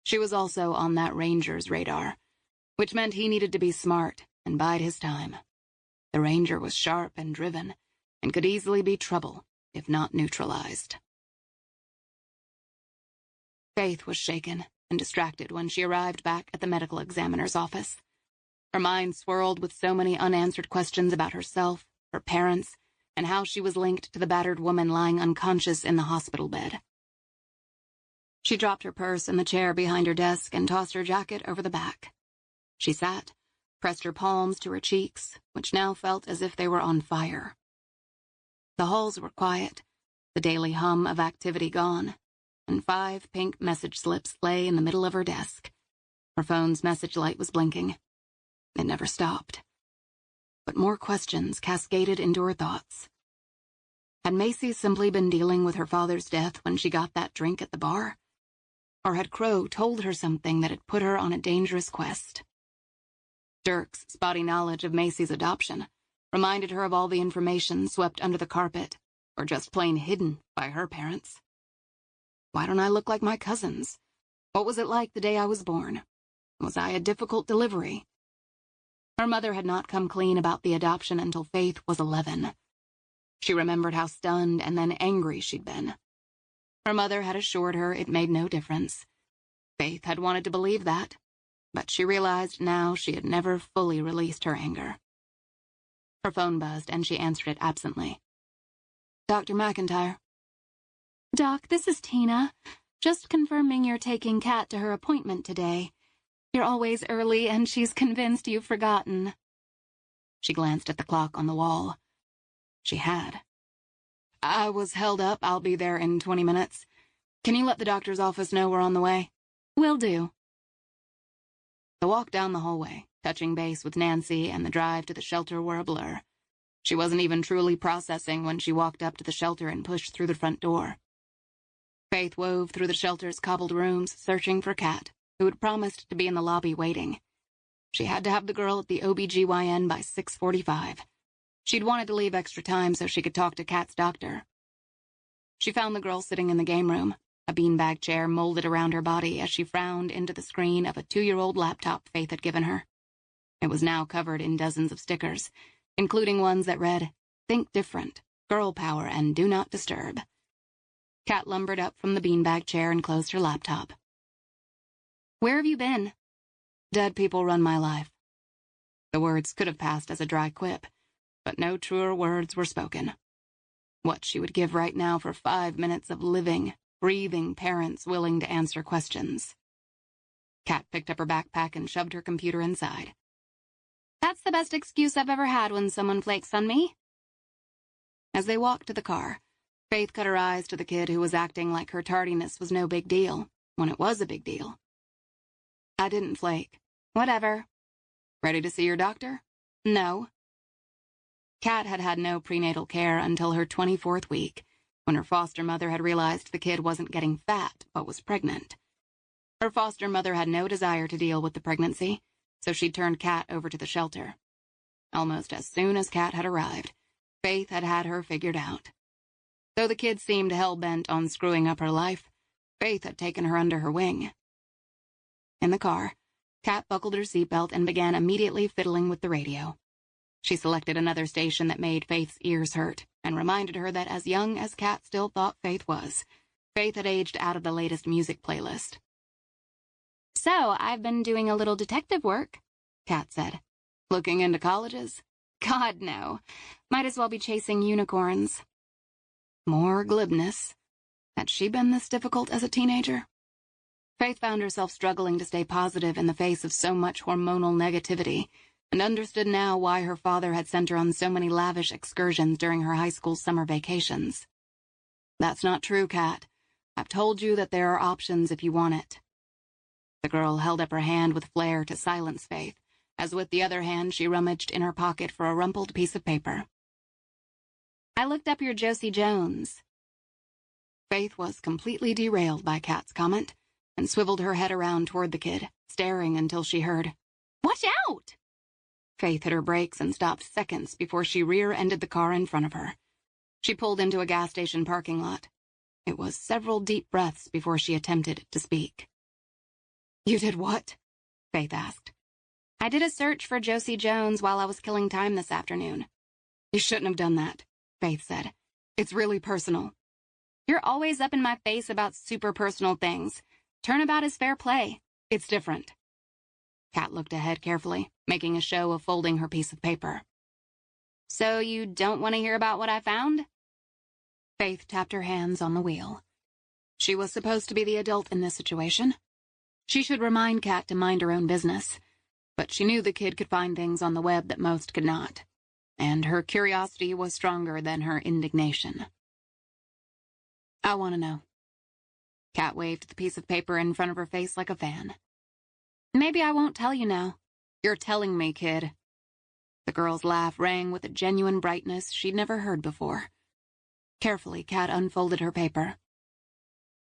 She was also on that ranger's radar, which meant he needed to be smart and bide his time. The Ranger was sharp and driven, and could easily be trouble, if not neutralized. Faith was shaken and distracted when she arrived back at the medical examiner's office. Her mind swirled with so many unanswered questions about herself, her parents, and how she was linked to the battered woman lying unconscious in the hospital bed. She dropped her purse in the chair behind her desk and tossed her jacket over the back. She sat, pressed her palms to her cheeks, which now felt as if they were on fire. The halls were quiet, the daily hum of activity gone, and 5 pink message slips lay in the middle of her desk. Her phone's message light was blinking. It never stopped. But more questions cascaded into her thoughts. Had Macy simply been dealing with her father's death when she got that drink at the bar? Or had Crow told her something that had put her on a dangerous quest? Dirk's spotty knowledge of Macy's adoption reminded her of all the information swept under the carpet, or just plain hidden by her parents. Why don't I look like my cousins? What was it like the day I was born? Was I a difficult delivery? Her mother had not come clean about the adoption until Faith was 11. She remembered how stunned and then angry she'd been. Her mother had assured her it made no difference. Faith had wanted to believe that, but she realized now she had never fully released her anger. Her phone buzzed and she answered it absently. Dr. McIntyre. Doc, this is Tina. Just confirming you're taking Kat to her appointment today. You're always early and she's convinced you've forgotten. She glanced at the clock on the wall. She had. I was held up. I'll be there in 20 minutes. Can you let the doctor's office know we're on the way? Will do. The walk down the hallway, touching base with Nancy, and the drive to the shelter were a blur. She wasn't even truly processing when she walked up to the shelter and pushed through the front door. Faith wove through the shelter's cobbled rooms, searching for Kat, who had promised to be in the lobby waiting. She had to have the girl at the OB/GYN by 6:45. She'd wanted to leave extra time so she could talk to Kat's doctor. She found the girl sitting in the game room, a beanbag chair molded around her body as she frowned into the screen of a 2-year-old laptop Faith had given her. It was now covered in dozens of stickers, including ones that read, Think Different, Girl Power, and Do Not Disturb. Kat lumbered up from the beanbag chair and closed her laptop. Where have you been? Dead people run my life. The words could have passed as a dry quip, but no truer words were spoken. What she would give right now for 5 minutes of living, breathing parents willing to answer questions. Kat picked up her backpack and shoved her computer inside. That's the best excuse I've ever had when someone flakes on me. As they walked to the car, Faith cut her eyes to the kid who was acting like her tardiness was no big deal, when it was a big deal. I didn't flake. Whatever. Ready to see your doctor? No. Kat had had no prenatal care until her 24th week, when her foster mother had realized the kid wasn't getting fat, but was pregnant. Her foster mother had no desire to deal with the pregnancy, so she turned Kat over to the shelter. Almost as soon as Kat had arrived, Faith had had her figured out. Though the kid seemed hell-bent on screwing up her life, Faith had taken her under her wing. In the car, Kat buckled her seatbelt and began immediately fiddling with the radio. She selected another station that made Faith's ears hurt, and reminded her that as young as Kat still thought Faith was, Faith had aged out of the latest music playlist. So, I've been doing a little detective work, Kat said. Looking into colleges? God, no. Might as well be chasing unicorns. More glibness. Had she been this difficult as a teenager? Faith found herself struggling to stay positive in the face of so much hormonal negativity, and understood now why her father had sent her on so many lavish excursions during her high school summer vacations. That's not true, Kat. I've told you that there are options if you want it. The girl held up her hand with flair to silence Faith, as with the other hand she rummaged in her pocket for a rumpled piece of paper. I looked up your Josie Jones. Faith was completely derailed by Kat's comment, and swiveled her head around toward the kid, staring until she heard, Watch out! Faith hit her brakes and stopped seconds before she rear-ended the car in front of her. She pulled into a gas station parking lot. It was several deep breaths before she attempted to speak. You did what? Faith asked. I did a search for Josie Jones while I was killing time this afternoon. You shouldn't have done that, Faith said. It's really personal. You're always up in my face about super personal things. Turnabout is fair play. It's different. Kat looked ahead carefully, making a show of folding her piece of paper. So you don't want to hear about what I found? Faith tapped her hands on the wheel. She was supposed to be the adult in this situation. She should remind Kat to mind her own business, but she knew the kid could find things on the web that most could not, and her curiosity was stronger than her indignation. I want to know. Kat waved the piece of paper in front of her face like a fan. Maybe I won't tell you now. You're telling me, kid. The girl's laugh rang with a genuine brightness she'd never heard before. Carefully, Kat unfolded her paper.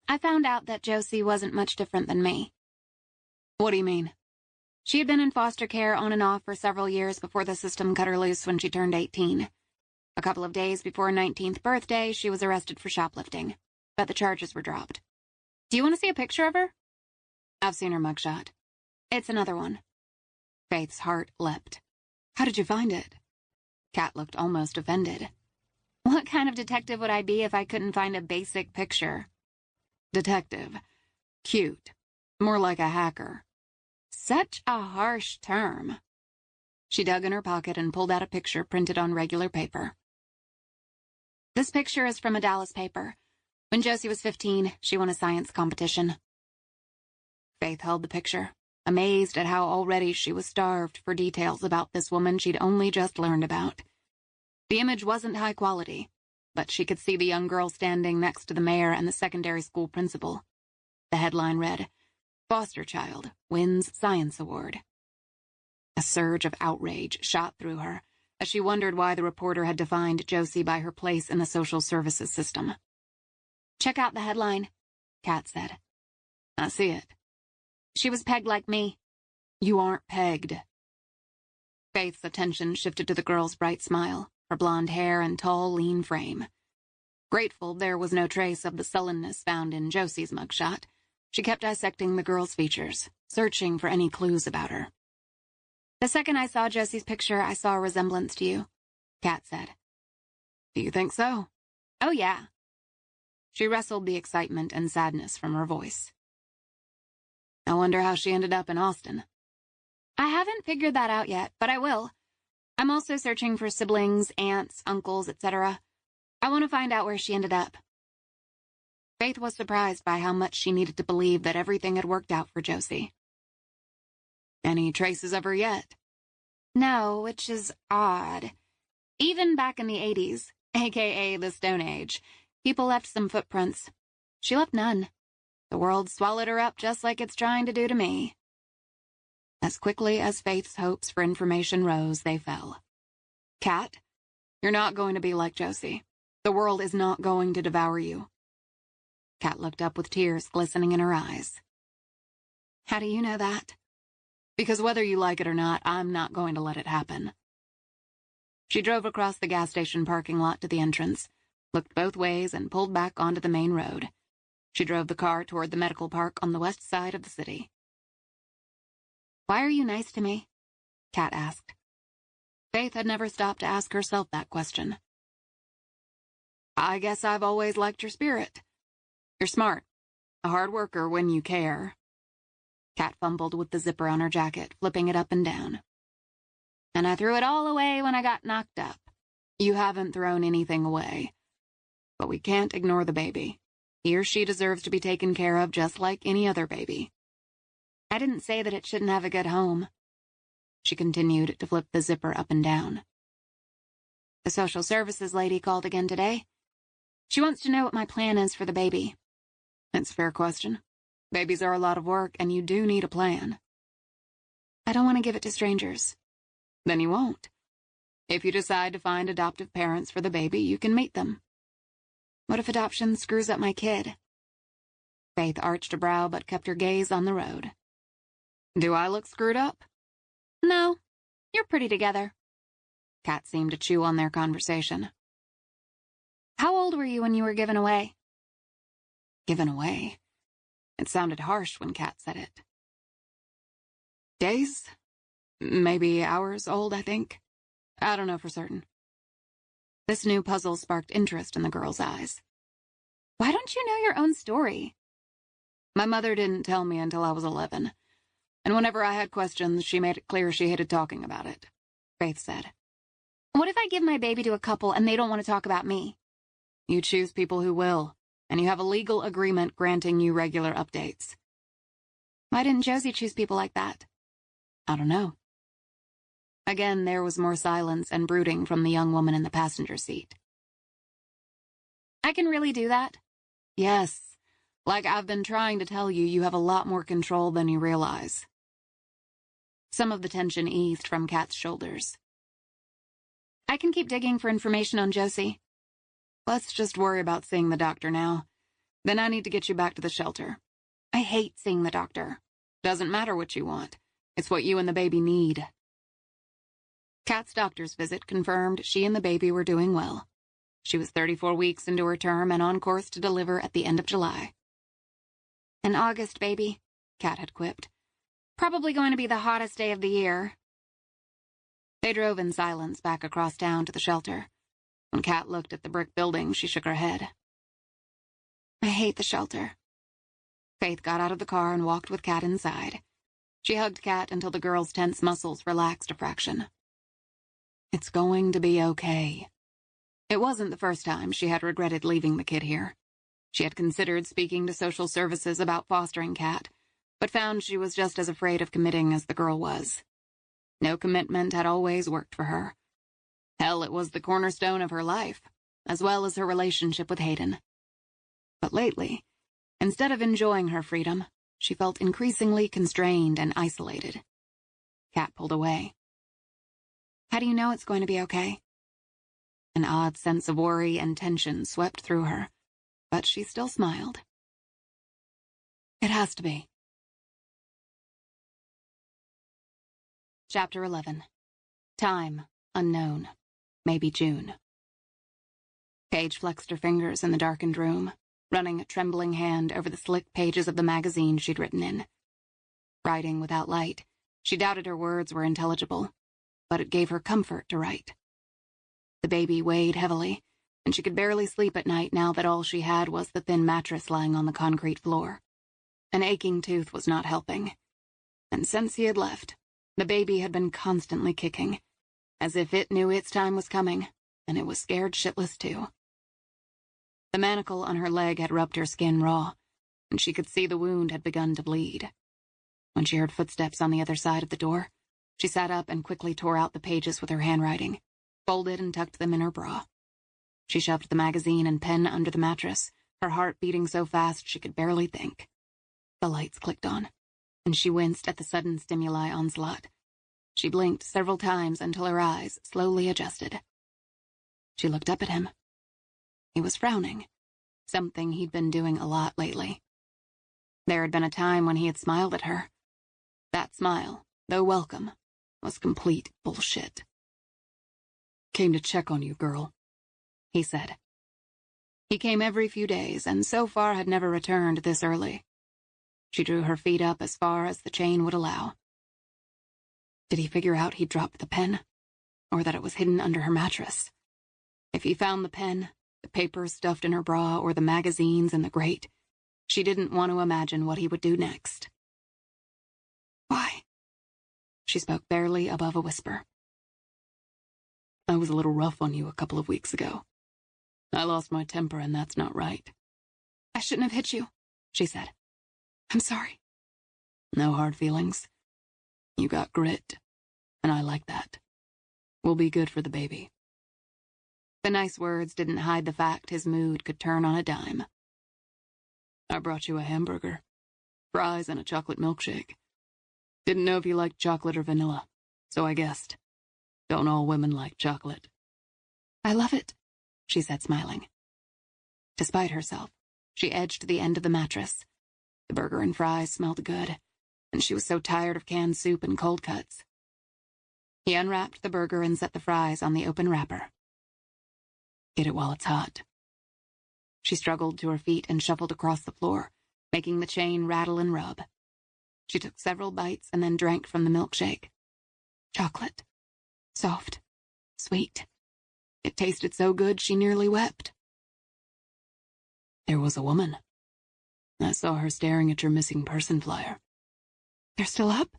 I found out that Josie wasn't much different than me. What do you mean? She had been in foster care on and off for several years before the system cut her loose when she turned 18. A couple of days before her 19th birthday, she was arrested for shoplifting, but the charges were dropped. Do you want to see a picture of her? I've seen her mugshot. It's another one. Faith's heart leapt. How did you find it? Kat looked almost offended. What kind of detective would I be if I couldn't find a basic picture? Detective. Cute. More like a hacker. Such a harsh term. She dug in her pocket and pulled out a picture printed on regular paper. This picture is from a Dallas paper. When Josie was 15, she won a science competition. Faith held the picture, amazed at how already she was starved for details about this woman she'd only just learned about. The image wasn't high quality, but she could see the young girl standing next to the mayor and the secondary school principal. The headline read, "Foster Child Wins Science Award." A surge of outrage shot through her as she wondered why the reporter had defined Josie by her place in the social services system. Check out the headline, Kat said. I see it. She was pegged like me. You aren't pegged. Faith's attention shifted to the girl's bright smile, her blonde hair and tall, lean frame. Grateful there was no trace of the sullenness found in Josie's mugshot, she kept dissecting the girl's features, searching for any clues about her. The second I saw Josie's picture, I saw a resemblance to you, Kat said. Do you think so? Oh, yeah. She wrestled the excitement and sadness from her voice. I wonder how she ended up in Austin. I haven't figured that out yet, but I will. I'm also searching for siblings, aunts, uncles, etc. I want to find out where she ended up. Faith was surprised by how much she needed to believe that everything had worked out for Josie. Any traces of her yet? No, which is odd. Even back in the 80s, aka the Stone Age, people left some footprints. She left none. The world swallowed her up just like it's trying to do to me. As quickly as Faith's hopes for information rose, they fell. Kat, you're not going to be like Josie. The world is not going to devour you. Kat looked up with tears glistening in her eyes. How do you know that? Because whether you like it or not, I'm not going to let it happen. She drove across the gas station parking lot to the entrance, looked both ways, and pulled back onto the main road. She drove the car toward the medical park on the west side of the city. Why are you nice to me? Kat asked. Faith had never stopped to ask herself that question. I guess I've always liked your spirit. You're smart, a hard worker when you care. Kat fumbled with the zipper on her jacket, flipping it up and down. And I threw it all away when I got knocked up. You haven't thrown anything away. But we can't ignore the baby. He or she deserves to be taken care of just like any other baby. I didn't say that it shouldn't have a good home. She continued to flip the zipper up and down. The social services lady called again today. She wants to know what my plan is for the baby. It's a fair question. Babies are a lot of work, and you do need a plan. I don't want to give it to strangers. Then you won't. If you decide to find adoptive parents for the baby, you can meet them. What if adoption screws up my kid? Faith arched a brow but kept her gaze on the road. Do I look screwed up? No, you're pretty together. Kat seemed to chew on their conversation. How old were you when you were given away? Given away? It sounded harsh when Kat said it. Days? Maybe hours old, I think. I don't know for certain. This new puzzle sparked interest in the girl's eyes. Why don't you know your own story? My mother didn't tell me until I was 11, and whenever I had questions, she made it clear she hated talking about it, Faith said. What if I give my baby to a couple and they don't want to talk about me? You choose people who will, and you have a legal agreement granting you regular updates. Why didn't Josie choose people like that? I don't know. Again, there was more silence and brooding from the young woman in the passenger seat. I can really do that? Yes. Like I've been trying to tell you, you have a lot more control than you realize. Some of the tension eased from Kat's shoulders. I can keep digging for information on Josie. Let's just worry about seeing the doctor now. Then I need to get you back to the shelter. I hate seeing the doctor. Doesn't matter what you want. It's what you and the baby need. Kat's doctor's visit confirmed she and the baby were doing well. She was 34 weeks into her term and on course to deliver at the end of July. An August baby, Kat had quipped. Probably going to be the hottest day of the year. They drove in silence back across town to the shelter. When Kat looked at the brick building, she shook her head. I hate the shelter. Faith got out of the car and walked with Kat inside. She hugged Kat until the girl's tense muscles relaxed a fraction. It's going to be okay. It wasn't the first time she had regretted leaving the kid here. She had considered speaking to social services about fostering Kat, but found she was just as afraid of committing as the girl was. No commitment had always worked for her. Hell, it was the cornerstone of her life, as well as her relationship with Hayden. But lately, instead of enjoying her freedom, she felt increasingly constrained and isolated. Kat pulled away. How do you know it's going to be okay? An odd sense of worry and tension swept through her, but she still smiled. It has to be. Chapter 11. Time, unknown. Maybe June. Paige flexed her fingers in the darkened room, running a trembling hand over the slick pages of the magazine she'd written in. Writing without light, she doubted her words were intelligible, but it gave her comfort to write. The baby weighed heavily, and she could barely sleep at night now that all she had was the thin mattress lying on the concrete floor. An aching tooth was not helping, and since he had left, the baby had been constantly kicking, as if it knew its time was coming, and it was scared shitless too. The manacle on her leg had rubbed her skin raw, and she could see the wound had begun to bleed. When she heard footsteps on the other side of the door, she sat up and quickly tore out the pages with her handwriting, folded and tucked them in her bra. She shoved the magazine and pen under the mattress, her heart beating so fast she could barely think. The lights clicked on, and she winced at the sudden stimuli onslaught. She blinked several times until her eyes slowly adjusted. She looked up at him. He was frowning, something he'd been doing a lot lately. There had been a time when he had smiled at her. That smile, though welcome, was complete bullshit. Came to check on you, girl, he said. He came every few days, and so far had never returned this early. She drew her feet up as far as the chain would allow. Did he figure out he'd dropped the pen, or that it was hidden under her mattress? If he found the pen, the papers stuffed in her bra, or the magazines in the grate, she didn't want to imagine what he would do next. Why? She spoke barely above a whisper. I was a little rough on you a couple of weeks ago. I lost my temper, and that's not right. I shouldn't have hit you, she said. I'm sorry. No hard feelings. You got grit, and I like that. We'll be good for the baby. The nice words didn't hide the fact his mood could turn on a dime. I brought you a hamburger, fries, and a chocolate milkshake. Didn't know if you liked chocolate or vanilla, so I guessed. Don't all women like chocolate? I love it, she said, smiling. Despite herself, she edged to the end of the mattress. The burger and fries smelled good, and she was so tired of canned soup and cold cuts. He unwrapped the burger and set the fries on the open wrapper. Get it while it's hot. She struggled to her feet and shuffled across the floor, making the chain rattle and rub. She took several bites and then drank from the milkshake. Chocolate. Soft. Sweet. It tasted so good she nearly wept. There was a woman. I saw her staring at your missing person flyer. They're still up?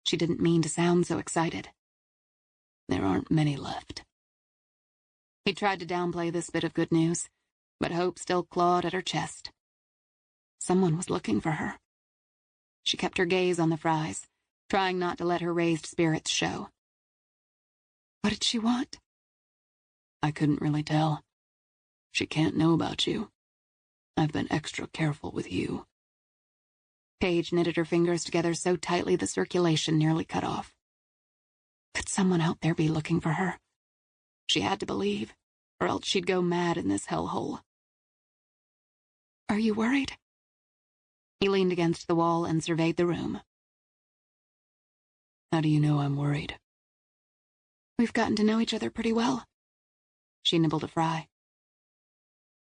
She didn't mean to sound so excited. There aren't many left. He tried to downplay this bit of good news, but hope still clawed at her chest. Someone was looking for her. She kept her gaze on the fries, trying not to let her raised spirits show. What did she want? I couldn't really tell. She can't know about you. I've been extra careful with you. Paige knitted her fingers together so tightly the circulation nearly cut off. Could someone out there be looking for her? She had to believe, or else she'd go mad in this hellhole. Are you worried? He leaned against the wall and surveyed the room. How do you know I'm worried? We've gotten to know each other pretty well. She nibbled a fry.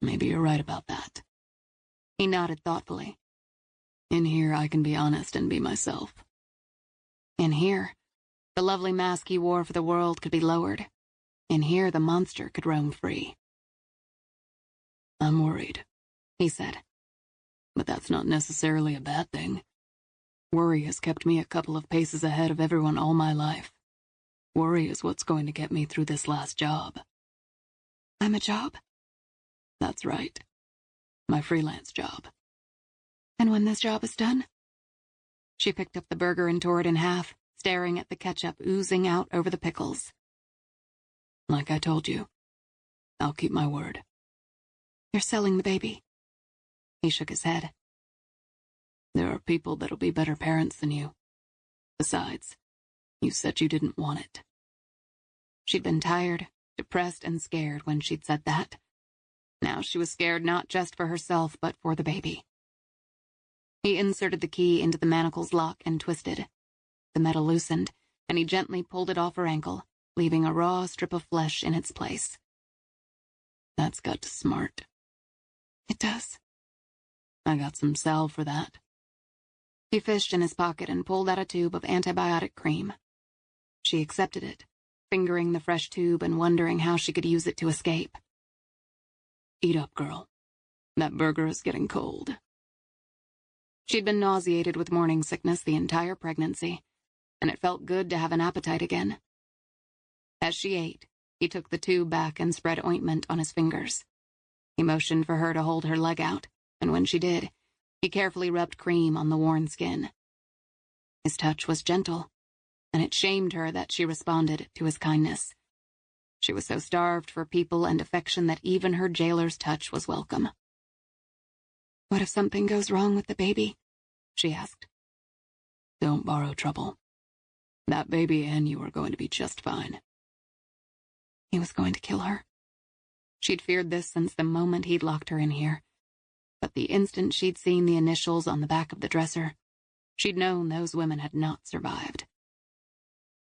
Maybe you're right about that. He nodded thoughtfully. In here, I can be honest and be myself. In here, the lovely mask he wore for the world could be lowered. In here, the monster could roam free. I'm worried, he said. But that's not necessarily a bad thing. Worry has kept me a couple of paces ahead of everyone all my life. Worry is what's going to get me through this last job. I'm a job? That's right. My freelance job. And when this job is done? She picked up the burger and tore it in half, staring at the ketchup oozing out over the pickles. Like I told you, I'll keep my word. You're selling the baby. He shook his head. There are people that'll be better parents than you. Besides, you said you didn't want it. She'd been tired, depressed, and scared when she'd said that. Now she was scared not just for herself, but for the baby. He inserted the key into the manacle's lock and twisted. The metal loosened, and he gently pulled it off her ankle, leaving a raw strip of flesh in its place. That's got to smart. It does. I got some salve for that. He fished in his pocket and pulled out a tube of antibiotic cream. She accepted it, fingering the fresh tube and wondering how she could use it to escape. Eat up, girl. That burger is getting cold. She'd been nauseated with morning sickness the entire pregnancy, and it felt good to have an appetite again. As she ate, he took the tube back and spread ointment on his fingers. He motioned for her to hold her leg out, and when she did, he carefully rubbed cream on the worn skin. His touch was gentle, and it shamed her that she responded to his kindness. She was so starved for people and affection that even her jailer's touch was welcome. What if something goes wrong with the baby? She asked. Don't borrow trouble. That baby and you are going to be just fine. He was going to kill her. She'd feared this since the moment he'd locked her in here. But the instant she'd seen the initials on the back of the dresser, she'd known those women had not survived.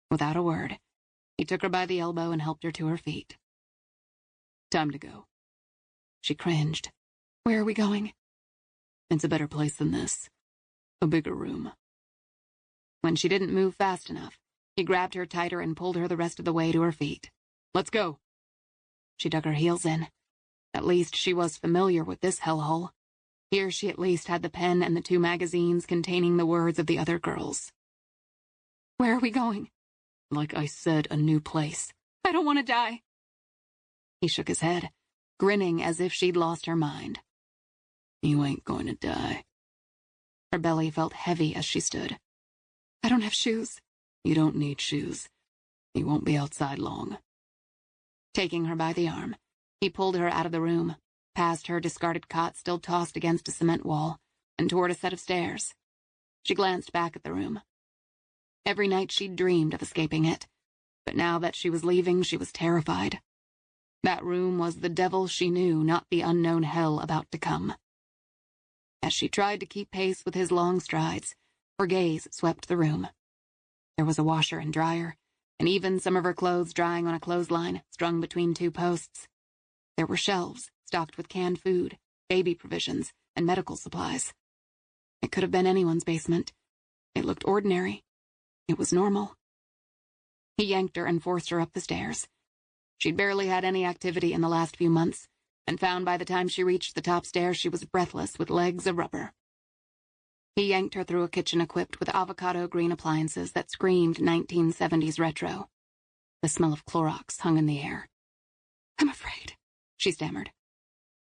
Without a word, he took her by the elbow and helped her to her feet. Time to go. She cringed. Where are we going? It's a better place than this. A bigger room. When she didn't move fast enough, he grabbed her tighter and pulled her the rest of the way to her feet. Let's go. She dug her heels in. At least she was familiar with this hellhole. Here she at least had the pen and the 2 magazines containing the words of the other girls. Where are we going? Like I said, a new place. I don't want to die. He shook his head, grinning as if she'd lost her mind. You ain't going to die. Her belly felt heavy as she stood. I don't have shoes. You don't need shoes. You won't be outside long. Taking her by the arm, he pulled her out of the room, past her discarded cot still tossed against a cement wall, and toward a set of stairs. She glanced back at the room. Every night she'd dreamed of escaping it, but now that she was leaving, she was terrified. That room was the devil she knew, not the unknown hell about to come. As she tried to keep pace with his long strides, her gaze swept the room. There was a washer and dryer, and even some of her clothes drying on a clothesline strung between 2 posts. There were shelves stocked with canned food, baby provisions, and medical supplies. It could have been anyone's basement. It looked ordinary. It was normal. He yanked her and forced her up the stairs. She'd barely had any activity in the last few months, and found by the time she reached the top stairs she was breathless with legs of rubber. He yanked her through a kitchen equipped with avocado green appliances that screamed 1970s retro. The smell of Clorox hung in the air. "I'm afraid," she stammered.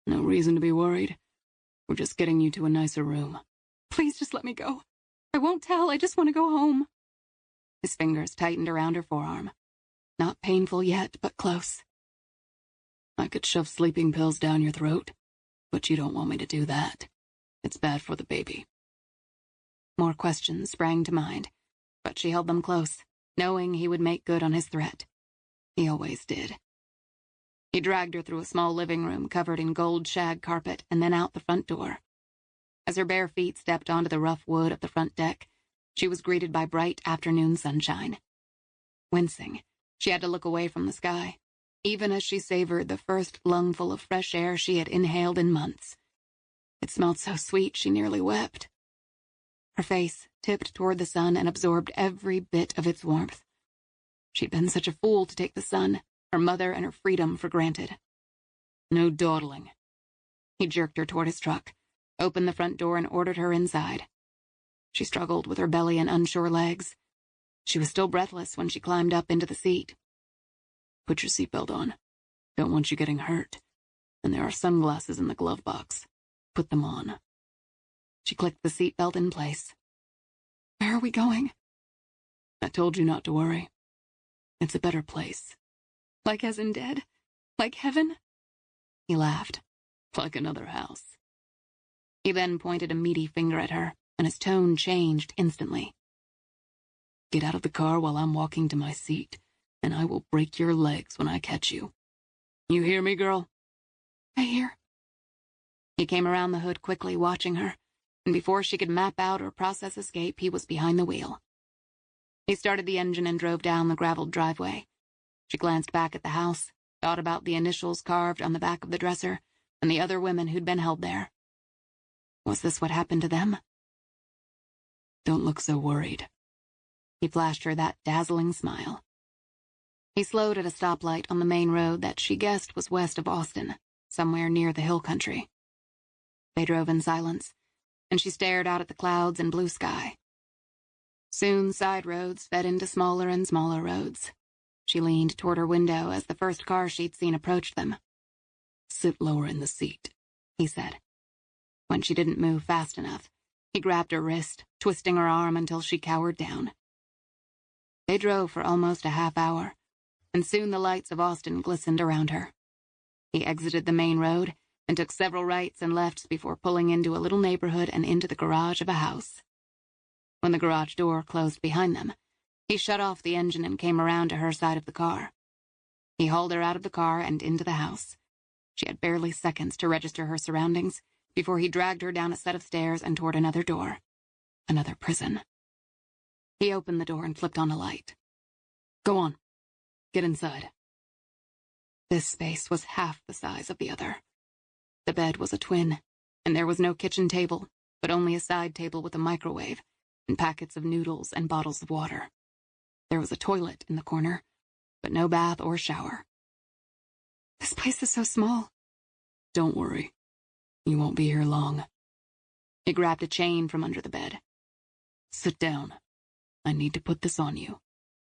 "No reason to be worried. We're just getting you to a nicer room." "Please just let me go. I won't tell. I just want to go home." His fingers tightened around her forearm. Not painful yet, but close. "I could shove sleeping pills down your throat, but you don't want me to do that. It's bad for the baby." More questions sprang to mind, but she held them close, knowing he would make good on his threat. He always did. He dragged her through a small living room covered in gold shag carpet and then out the front door. As her bare feet stepped onto the rough wood of the front deck, she was greeted by bright afternoon sunshine. Wincing, she had to look away from the sky, even as she savored the first lungful of fresh air she had inhaled in months. It smelled so sweet she nearly wept. Her face tipped toward the sun and absorbed every bit of its warmth. She'd been such a fool to take the sun, her mother, and her freedom for granted. "No dawdling." He jerked her toward his truck, opened the front door, and ordered her inside. She struggled with her belly and unsure legs. She was still breathless when she climbed up into the seat. "Put your seatbelt on. Don't want you getting hurt. And there are sunglasses in the glove box. Put them on." She clicked the seatbelt in place. "Where are we going?" "I told you not to worry. It's a better place." "Like as in dead? Like heaven?" He laughed. "Like another house." He then pointed a meaty finger at her, and his tone changed instantly. "Get out of the car while I'm walking to my seat, and I will break your legs when I catch you. You hear me, girl?" "I hear." He came around the hood quickly, watching her, and before she could map out or process escape, he was behind the wheel. He started the engine and drove down the graveled driveway. She glanced back at the house, thought about the initials carved on the back of the dresser, and the other women who'd been held there. Was this what happened to them? "Don't look so worried." He flashed her that dazzling smile. He slowed at a stoplight on the main road that she guessed was west of Austin, somewhere near the hill country. They drove in silence, and she stared out at the clouds and blue sky. Soon side roads fed into smaller and smaller roads. She leaned toward her window as the first car she'd seen approached them. "Sit lower in the seat," he said. When she didn't move fast enough, he grabbed her wrist, twisting her arm until she cowered down. They drove for almost a half hour, and soon the lights of Austin glistened around her. He exited the main road and took several rights and lefts before pulling into a little neighborhood and into the garage of a house. When the garage door closed behind them, he shut off the engine and came around to her side of the car. He hauled her out of the car and into the house. She had barely seconds to register her surroundings before he dragged her down a set of stairs and toward another door. Another prison. He opened the door and flipped on a light. "Go on. Get inside." This space was half the size of the other. The bed was a twin, and there was no kitchen table, but only a side table with a microwave and packets of noodles and bottles of water. There was a toilet in the corner, but no bath or shower. "This place is so small." "Don't worry. You won't be here long." He grabbed a chain from under the bed. "Sit down. I need to put this on you."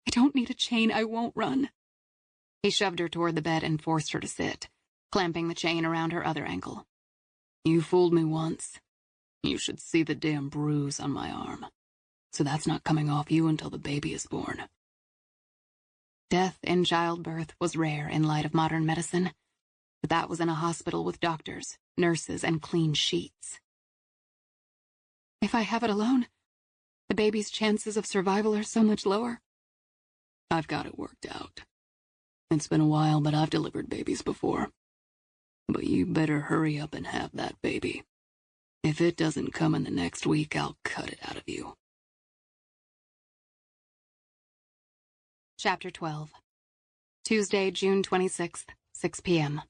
"I don't need a chain. I won't run." He shoved her toward the bed and forced her to sit, clamping the chain around her other ankle. "You fooled me once. You should see the damn bruise on my arm. So that's not coming off you until the baby is born." Death in childbirth was rare in light of modern medicine, but that was in a hospital with doctors, nurses, and clean sheets. "If I have it alone, the baby's chances of survival are so much lower." "I've got it worked out. It's been a while, but I've delivered babies before. But you better hurry up and have that baby. If it doesn't come in the next week, I'll cut it out of you." Chapter 12. Tuesday, June 26th, 6 p.m.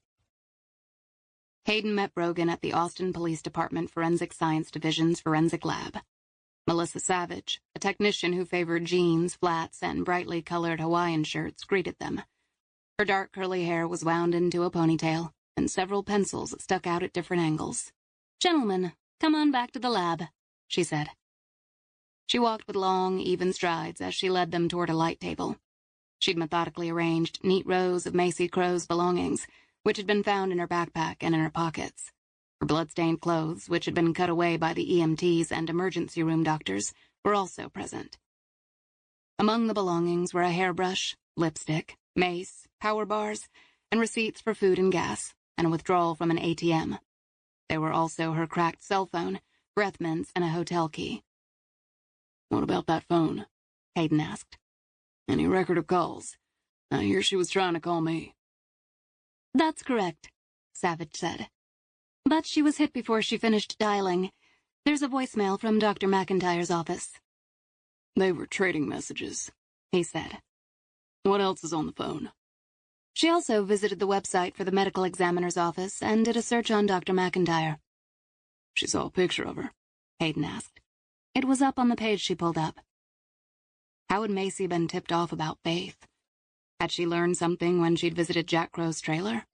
Hayden met Brogan at the Austin Police Department Forensic Science Division's Forensic Lab. Melissa Savage, a technician who favored jeans, flats, and brightly colored Hawaiian shirts, greeted them. Her dark curly hair was wound into a ponytail, and several pencils stuck out at different angles. "Gentlemen, come on back to the lab," she said. She walked with long, even strides as she led them toward a light table. She'd methodically arranged neat rows of Macy Crow's belongings, which had been found in her backpack and in her pockets. Her blood-stained clothes, which had been cut away by the EMTs and emergency room doctors, were also present. Among the belongings were a hairbrush, lipstick, mace, power bars, and receipts for food and gas, and a withdrawal from an ATM. There were also her cracked cell phone, breath mints, and a hotel key. "What about that phone?" Hayden asked. "Any record of calls? I hear she was trying to call me." "That's correct," Savage said. "But she was hit before she finished dialing. There's a voicemail from Dr. McIntyre's office." "They were trading messages," he said. "What else is on the phone?" She also visited the website for the medical examiner's office and did a search on Dr. McIntyre. "She saw a picture of her?" Hayden asked. It was up on the page she pulled up. How had Macy been tipped off about Faith? Had she learned something when she'd visited Jack Crow's trailer?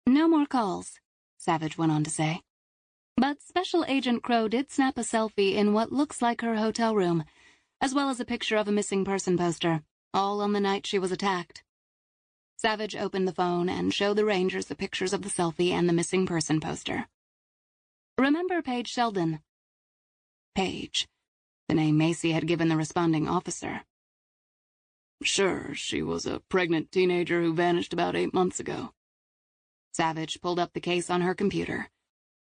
"No more calls," Savage went on to say. "But Special Agent Crow did snap a selfie in what looks like her hotel room, as well as a picture of a missing person poster, all on the night she was attacked." Savage opened the phone and showed the Rangers the pictures of the selfie and the missing person poster. "Remember Paige Sheldon?" Paige, the name Macy had given the responding officer. "Sure, she was a pregnant teenager who vanished about 8 months ago." Savage pulled up the case on her computer.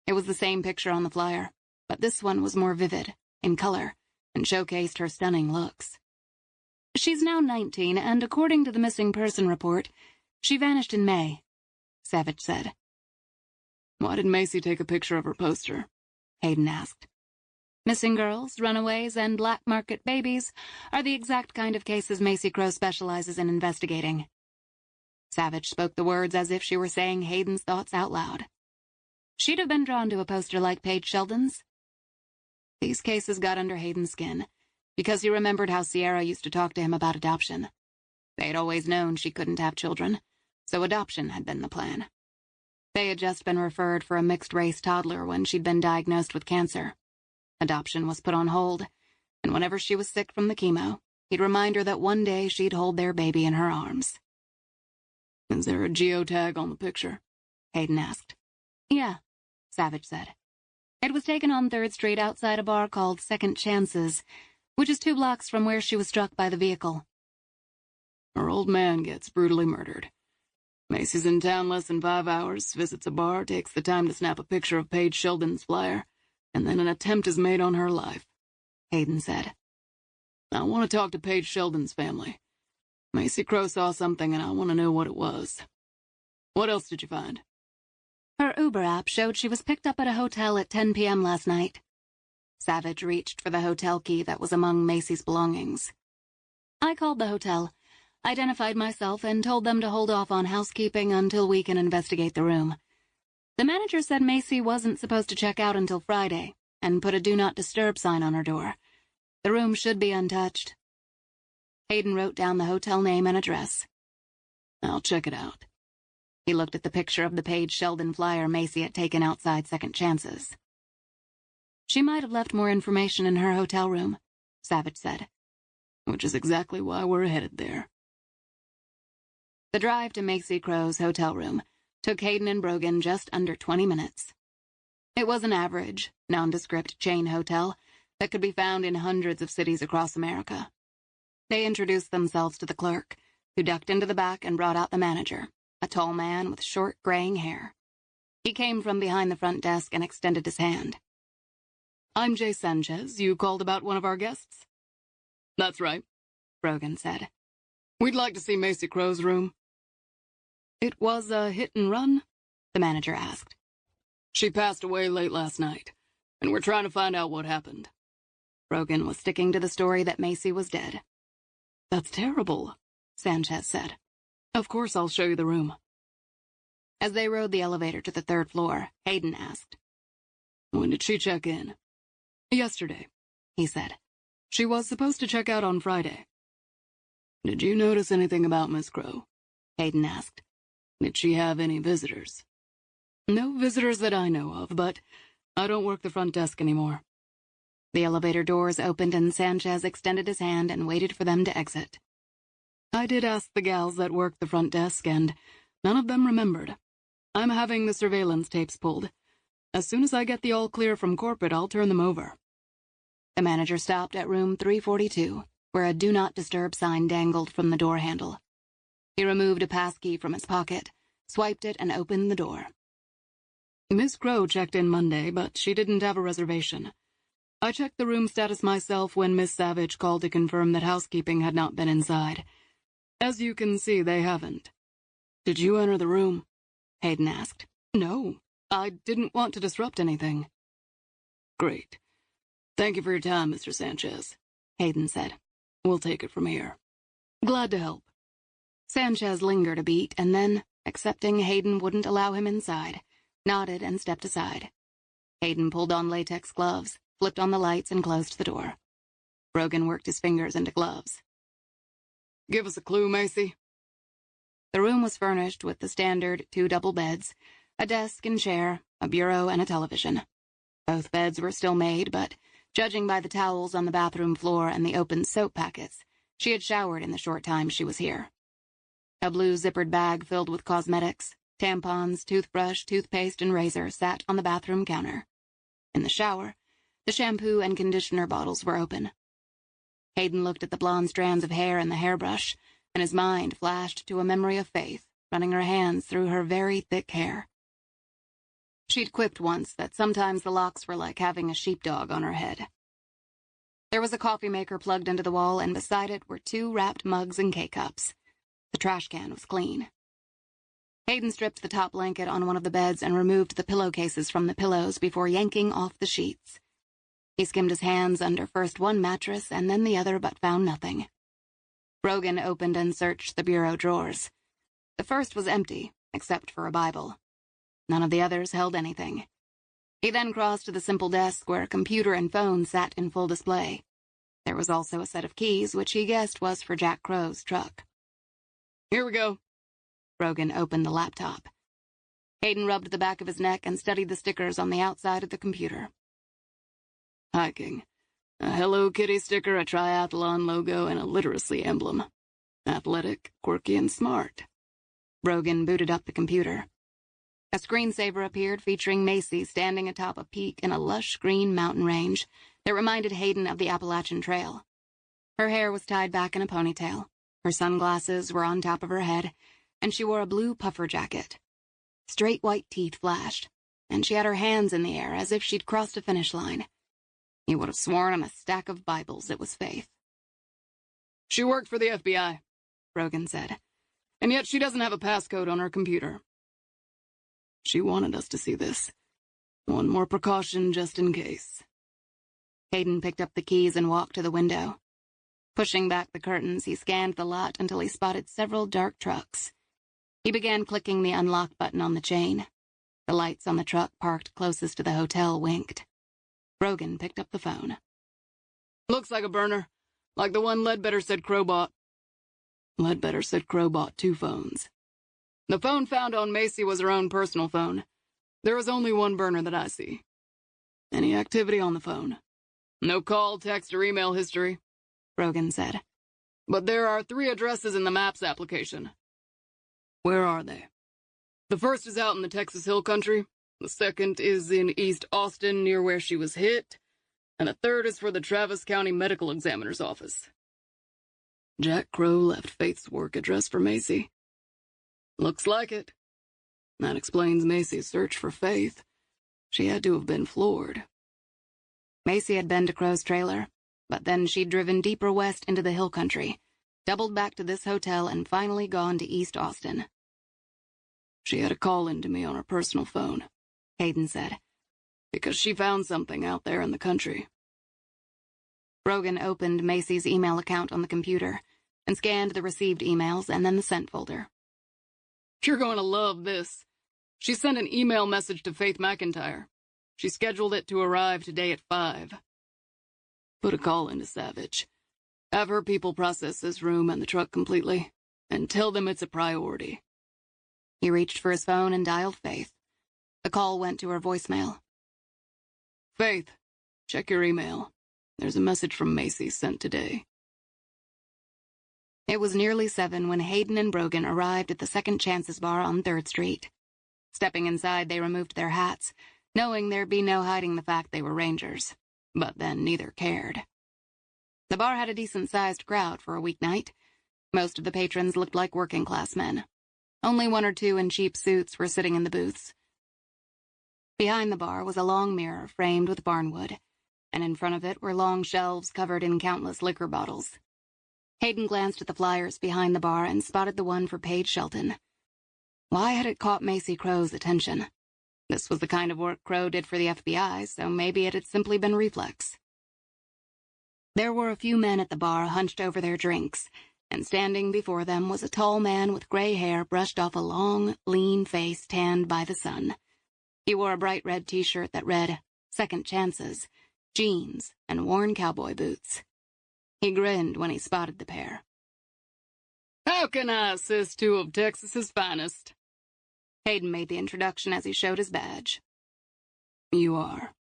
It was the same picture on the flyer, but this one was more vivid, in color, and showcased her stunning looks. "She's now 19, and according to the missing person report, she vanished in May," Savage said. "Why did Macy take a picture of her poster?" Hayden asked. Missing girls, runaways, and black market babies are the exact kind of cases Macy Crow specializes in investigating. Savage spoke the words as if she were saying Hayden's thoughts out loud. She'd have been drawn to a poster like Paige Sheldon's. These cases got under Hayden's skin, because he remembered how Sierra used to talk to him about adoption. They had always known she couldn't have children, so adoption had been the plan. They had just been referred for a mixed-race toddler when she'd been diagnosed with cancer. Adoption was put on hold, and whenever she was sick from the chemo, he'd remind her that one day she'd hold their baby in her arms. "Is there a geotag on the picture?" Hayden asked. "Yeah," Savage said. "It was taken on 3rd Street outside a bar called Second Chances, which is 2 blocks from where she was struck by the vehicle." "Her old man gets brutally murdered. Macy's in town less than 5 hours, visits a bar, takes the time to snap a picture of Paige Sheldon's flyer, and then an attempt is made on her life," Hayden said. "I want to talk to Paige Sheldon's family. Macy Crow saw something, and I want to know what it was. What else did you find?" Her Uber app showed she was picked up at a hotel at 10 p.m. last night. Savage reached for the hotel key that was among Macy's belongings. "I called the hotel, identified myself, and told them to hold off on housekeeping until we can investigate the room. The manager said Macy wasn't supposed to check out until Friday, and put a Do Not Disturb sign on her door. The room should be untouched." Hayden wrote down the hotel name and address. "I'll check it out." He looked at the picture of the Paige Sheldon flyer Macy had taken outside Second Chances. "She might have left more information in her hotel room," Savage said. "Which is exactly why we're headed there." The drive to Macy Crow's hotel room took Hayden and Brogan just under 20 minutes. It was an average, nondescript chain hotel that could be found in hundreds of cities across America. They introduced themselves to the clerk, who ducked into the back and brought out the manager, a tall man with short, graying hair. He came from behind the front desk and extended his hand. "I'm Jay Sanchez. You called about one of our guests?" "That's right," Brogan said. "We'd like to see Macy Crow's room." "It was a hit and run?" the manager asked. "She passed away late last night, and we're trying to find out what happened." Brogan was sticking to the story that Macy was dead. "That's terrible," Sanchez said. "Of course I'll show you the room." As they rode the elevator to the 3rd floor, Hayden asked, "When did she check in?" "Yesterday," he said. She was supposed to check out on Friday. Did you notice anything about Miss Crow? Hayden asked. Did she have any visitors? No visitors that I know of, but I don't work the front desk anymore. The elevator doors opened and Sanchez extended his hand and waited for them to exit. I did ask the gals that worked the front desk, and none of them remembered. I'm having the surveillance tapes pulled. As soon as I get the all clear from corporate, I'll turn them over. The manager stopped at room 342, where a Do Not Disturb sign dangled from the door handle. He removed a passkey from his pocket, swiped it, and opened the door. Miss Crow checked in Monday, but she didn't have a reservation. I checked the room status myself when Miss Savage called to confirm that housekeeping had not been inside. As you can see, they haven't. Did you enter the room? Hayden asked. No, I didn't want to disrupt anything. Great. Thank you for your time, Mr. Sanchez, Hayden said. We'll take it from here. Glad to help. Sanchez lingered a beat and then, accepting Hayden wouldn't allow him inside, nodded and stepped aside. Hayden pulled on latex gloves, flipped on the lights, and closed the door. Brogan worked his fingers into gloves. Give us a clue, Macy. The room was furnished with the standard 2 double beds, a desk and chair, a bureau, and a television. Both beds were still made, but, judging by the towels on the bathroom floor and the open soap packets, she had showered in the short time she was here. A blue zippered bag filled with cosmetics, tampons, toothbrush, toothpaste, and razor sat on the bathroom counter. In the shower, the shampoo and conditioner bottles were open. Hayden looked at the blonde strands of hair in the hairbrush, and his mind flashed to a memory of Faith, running her hands through her very thick hair. She'd quipped once that sometimes the locks were like having a sheepdog on her head. There was a coffee maker plugged into the wall, and beside it were 2 wrapped mugs and K-cups. The trash can was clean. Hayden stripped the top blanket on one of the beds and removed the pillowcases from the pillows before yanking off the sheets. He skimmed his hands under first one mattress and then the other, but found nothing. Brogan opened and searched the bureau drawers. The first was empty, except for a Bible. None of the others held anything. He then crossed to the simple desk where a computer and phone sat in full display. There was also a set of keys, which he guessed was for Jack Crow's truck. Here we go. Brogan opened the laptop. Hayden rubbed the back of his neck and studied the stickers on the outside of the computer. Hiking. A Hello Kitty sticker, a triathlon logo, and a literacy emblem. Athletic, quirky, and smart. Brogan booted up the computer. A screensaver appeared featuring Macy standing atop a peak in a lush green mountain range that reminded Hayden of the Appalachian Trail. Her hair was tied back in a ponytail, her sunglasses were on top of her head, and she wore a blue puffer jacket. Straight white teeth flashed, and she had her hands in the air as if she'd crossed a finish line. You would have sworn on a stack of Bibles it was Faith. She worked for the FBI, Brogan said, and yet she doesn't have a passcode on her computer. She wanted us to see this. One more precaution just in case. Hayden picked up the keys and walked to the window. Pushing back the curtains, he scanned the lot until he spotted several dark trucks. He began clicking the unlock button on the chain. The lights on the truck parked closest to the hotel winked. Brogan picked up the phone. Looks like a burner, like the one Ledbetter said Crow bought. Ledbetter said Crow bought 2 phones. The phone found on Macy was her own personal phone. There is only one burner that I see. Any activity on the phone? No call, text, or email history, Brogan said. But there are 3 addresses in the Maps application. Where are they? The first is out in the Texas Hill Country. The second is in East Austin, near where she was hit. And the third is for the Travis County Medical Examiner's office. Jack Crow left Faith's work address for Macy. Looks like it. That explains Macy's search for Faith. She had to have been floored. Macy had been to Crow's trailer, but then she'd driven deeper west into the hill country, doubled back to this hotel, and finally gone to East Austin. She had a call into me on her personal phone, Hayden said, because she found something out there in the country. Brogan opened Macy's email account on the computer and scanned the received emails and then the sent folder. You're going to love this. She sent an email message to Faith McIntyre. She scheduled it to arrive today at 5. Put a call into Savage. Have her people process this room and the truck completely, and tell them it's a priority. He reached for his phone and dialed Faith. The call went to her voicemail. Faith, check your email. There's a message from Macy sent today. It was nearly 7 when Hayden and Brogan arrived at the Second Chances bar on 3rd Street. Stepping inside, they removed their hats, knowing there'd be no hiding the fact they were Rangers. But then neither cared. The bar had a decent-sized crowd for a weeknight. Most of the patrons looked like working-class men. Only 1 or 2 in cheap suits were sitting in the booths. Behind the bar was a long mirror framed with barnwood, and in front of it were long shelves covered in countless liquor bottles. Hayden glanced at the flyers behind the bar and spotted the one for Paige Shelton. Why had it caught Macy Crow's attention? This was the kind of work Crow did for the FBI, so maybe it had simply been reflex. There were a few men at the bar hunched over their drinks, and standing before them was a tall man with gray hair brushed off a long, lean face tanned by the sun. He wore a bright red t-shirt that read, Second Chances, jeans, and worn cowboy boots. He grinned when he spotted the pair. How can I assist 2 of Texas's finest? Hayden made the introduction as he showed his badge. You are.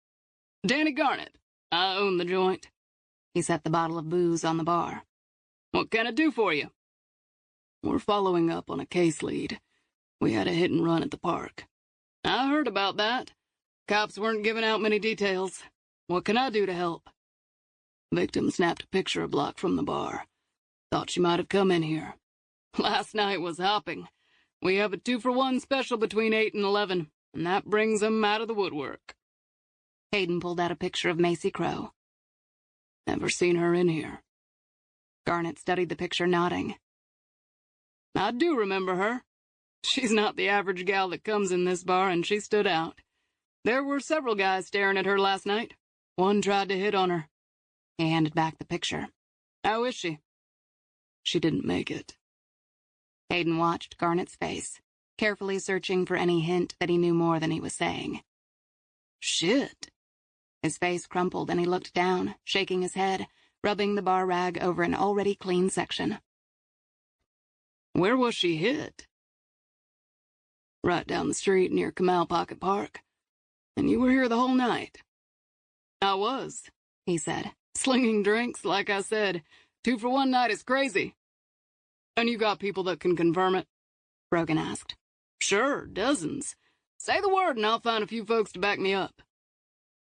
Danny Garnett. I own the joint. He set the bottle of booze on the bar. What can I do for you? We're following up on a case lead. We had a hit and run at the park. I heard about that. Cops weren't giving out many details. What can I do to help? Victim snapped a picture a block from the bar. Thought she might have come in here. Last night was hopping. We have a 2-for-1 special between 8 and 11, and that brings 'em out of the woodwork. Hayden pulled out a picture of Macy Crow. Never seen her in here. Garnett studied the picture, nodding. I do remember her. She's not the average gal that comes in this bar, and she stood out. There were several guys staring at her last night. One tried to hit on her. He handed back the picture. How is she? She didn't make it. Hayden watched Garnett's face, carefully searching for any hint that he knew more than he was saying. Shit. His face crumpled and he looked down, shaking his head, rubbing the bar rag over an already clean section. Where was she hit? Right down the street near Canal Pocket Park. And you were here the whole night. I was, he said, slinging drinks, like I said. 2-for-1 night is crazy. And you got people that can confirm it? Brogan asked. Sure, dozens. Say the word and I'll find a few folks to back me up.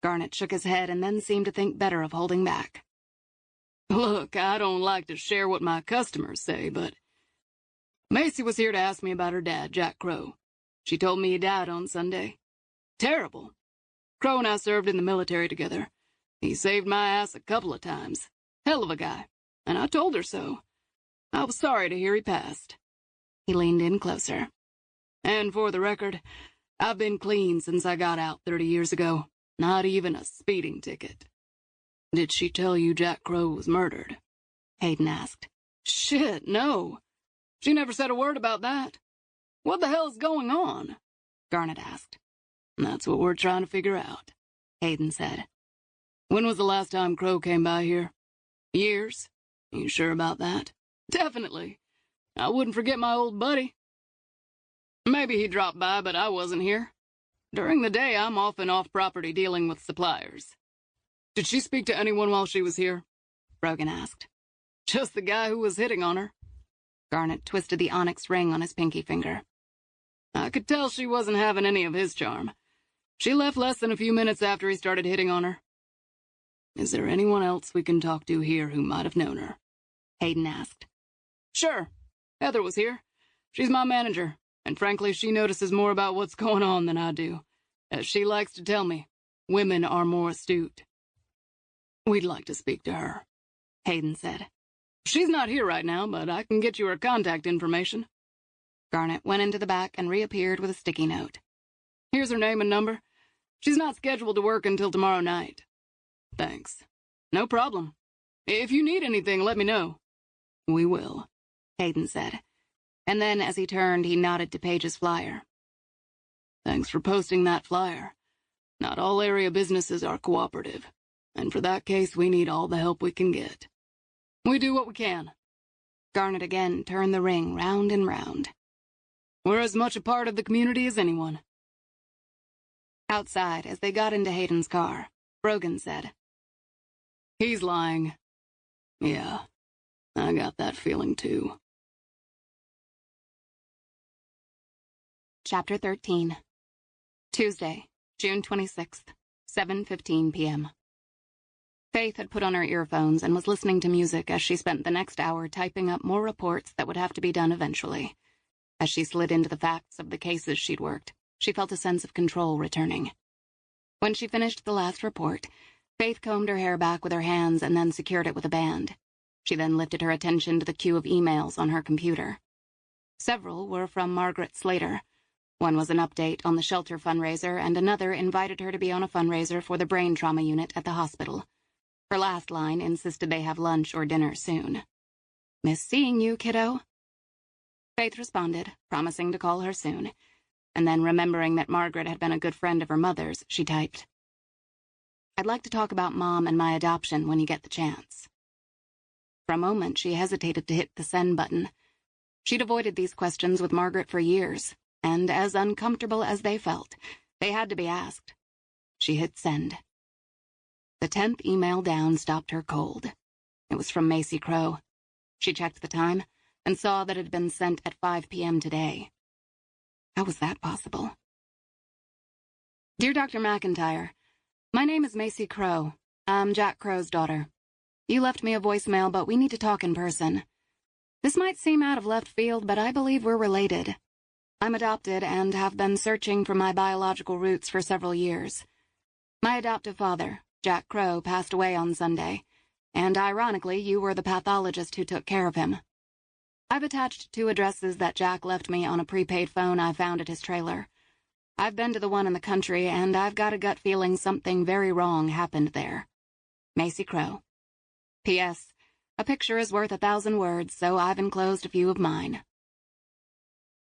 Garnett shook his head and then seemed to think better of holding back. Look, I don't like to share what my customers say, but Macy was here to ask me about her dad, Jack Crow. She told me he died on Sunday. Terrible. Crow and I served in the military together. He saved my ass a couple of times. Hell of a guy. And I told her so. I was sorry to hear he passed. He leaned in closer. And for the record, I've been clean since I got out 30 years ago. Not even a speeding ticket. Did she tell you Jack Crow was murdered? Hayden asked. Shit, no. She never said a word about that. What the hell's going on? Garnett asked. That's what we're trying to figure out, Hayden said. When was the last time Crow came by here? Years? You sure about that? Definitely. I wouldn't forget my old buddy. Maybe he dropped by, but I wasn't here. During the day, I'm often off-property dealing with suppliers. Did she speak to anyone while she was here? Brogan asked. Just the guy who was hitting on her. Garnett twisted the onyx ring on his pinky finger. I could tell she wasn't having any of his charm. She left less than a few minutes after he started hitting on her. Is there anyone else we can talk to here who might have known her? Hayden asked. Sure. Heather was here. She's my manager, and frankly, she notices more about what's going on than I do. As she likes to tell me, women are more astute. We'd like to speak to her, Hayden said. She's not here right now, but I can get you her contact information. Garnett went into the back and reappeared with a sticky note. Here's her name and number. She's not scheduled to work until tomorrow night. Thanks. No problem. If you need anything, let me know. We will, Hayden said. And then, as he turned, he nodded to Paige's flyer. Thanks for posting that flyer. Not all area businesses are cooperative. and for that case we need all the help we can get. We do what we can." Garnet again turned the ring round and round. "We're as much a part of the community as anyone." Outside, as they got into Hayden's car, Brogan said, "He's lying. Yeah, I got that feeling too." Chapter 13. Tuesday, June 26th, 7:15 p.m. Faith had put on her earphones and was listening to music as she spent the next hour typing up more reports that would have to be done eventually. As she slid into the facts of the cases she'd worked, she felt a sense of control returning. When she finished the last report, Faith combed her hair back with her hands and then secured it with a band. She then lifted her attention to the queue of emails on her computer. Several were from Margaret Slater. One was an update on the shelter fundraiser, and another invited her to be on a fundraiser for the brain trauma unit at the hospital. Her last line insisted they have lunch or dinner soon. "Miss seeing you, kiddo." Faith responded, promising to call her soon, and then remembering that Margaret had been a good friend of her mother's, she typed, "I'd like to talk about Mom and my adoption when you get the chance." For a moment, she hesitated to hit the send button. She'd avoided these questions with Margaret for years, and as uncomfortable as they felt, they had to be asked. She hit send. The 10th email down stopped her cold. It was from Macy Crow. She checked the time and saw that it had been sent at 5 p.m. today. How was that possible? "Dear Dr. McIntyre, my name is Macy Crow. I'm Jack Crow's daughter. You left me a voicemail, but we need to talk in person. This might seem out of left field, but I believe we're related. I'm adopted and have been searching for my biological roots for several years. My adoptive father, Jack Crow, passed away on Sunday, and ironically, you were the pathologist who took care of him. I've attached 2 addresses that Jack left me on a prepaid phone I found at his trailer. I've been to the one in the country, and I've got a gut feeling something very wrong happened there. Macy Crow. P.S. A picture is worth 1,000 words, so I've enclosed a few of mine."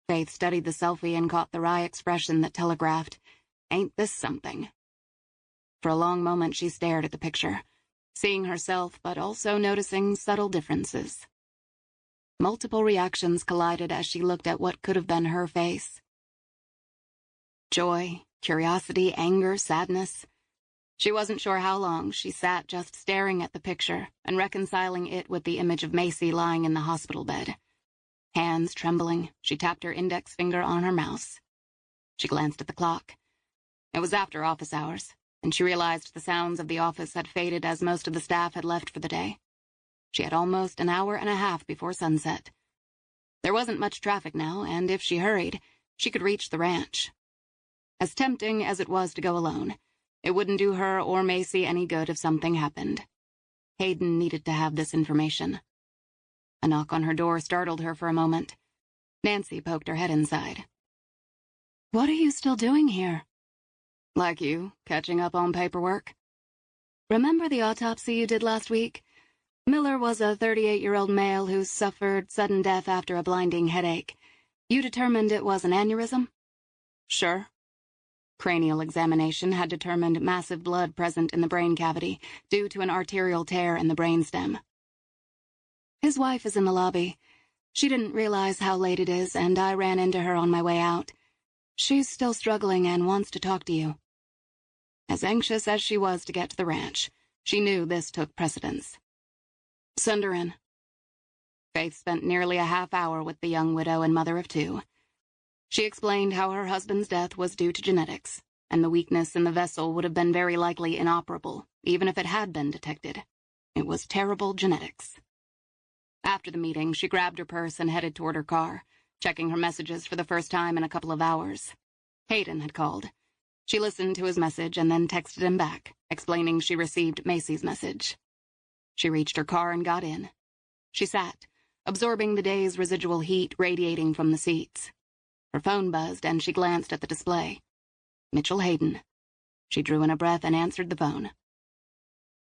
Faith studied the selfie and caught the wry expression that telegraphed, "Ain't this something?" For a long moment she stared at the picture, seeing herself but also noticing subtle differences. Multiple reactions collided as she looked at what could have been her face. Joy, curiosity, anger, sadness. She wasn't sure how long she sat just staring at the picture and reconciling it with the image of Macy lying in the hospital bed. Hands trembling, she tapped her index finger on her mouse. She glanced at the clock. It was after office hours, and she realized the sounds of the office had faded as most of the staff had left for the day. She had almost an hour and a half before sunset. There wasn't much traffic now, and if she hurried, she could reach the ranch. As tempting as it was to go alone, it wouldn't do her or Macy any good if something happened. Hayden needed to have this information. A knock on her door startled her for a moment. Nancy poked her head inside. "What are you still doing here?" "Like you, catching up on paperwork." "Remember the autopsy you did last week? Miller was a 38-year-old male who suffered sudden death after a blinding headache. You determined it was an aneurysm?" "Sure." Cranial examination had determined massive blood present in the brain cavity due to an arterial tear in the brainstem. "His wife is in the lobby. She didn't realize how late it is, and I ran into her on my way out. She's still struggling and wants to talk to you." As anxious as she was to get to the ranch, she knew this took precedence. "Send her in." Faith spent nearly a half hour with the young widow and mother of 2. She explained how her husband's death was due to genetics, and the weakness in the vessel would have been very likely inoperable, even if it had been detected. It was terrible genetics. After the meeting, she grabbed her purse and headed toward her car, checking her messages for the first time in a couple of hours. Hayden had called. She listened to his message and then texted him back, explaining she received Macy's message. She reached her car and got in. She sat, absorbing the day's residual heat radiating from the seats. Her phone buzzed and she glanced at the display. Mitchell Hayden. She drew in a breath and answered the phone.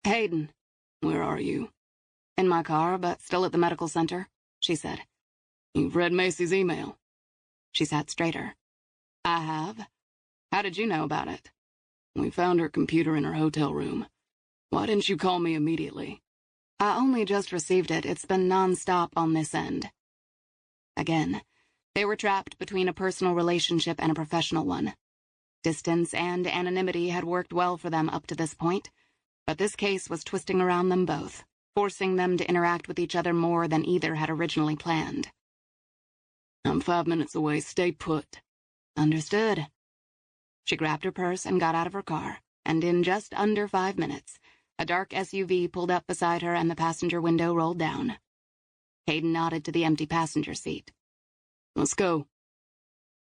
"Hayden." "Where are you?" "In my car, but still at the medical center," she said. "You've read Macy's email?" She sat straighter. "I have. How did you know about it?" "We found her computer in her hotel room. Why didn't you call me immediately? I only just received it. It's been non-stop on this end. Again, they were trapped between a personal relationship and a professional one. Distance and anonymity had worked well for them up to this point, but this case was twisting around them both, forcing them to interact with each other more than either had originally planned. I'm 5 minutes away. Stay put. Understood. She grabbed her purse and got out of her car, and in just under 5 minutes, a dark SUV pulled up beside her and the passenger window rolled down. Hayden nodded to the empty passenger seat. Let's go.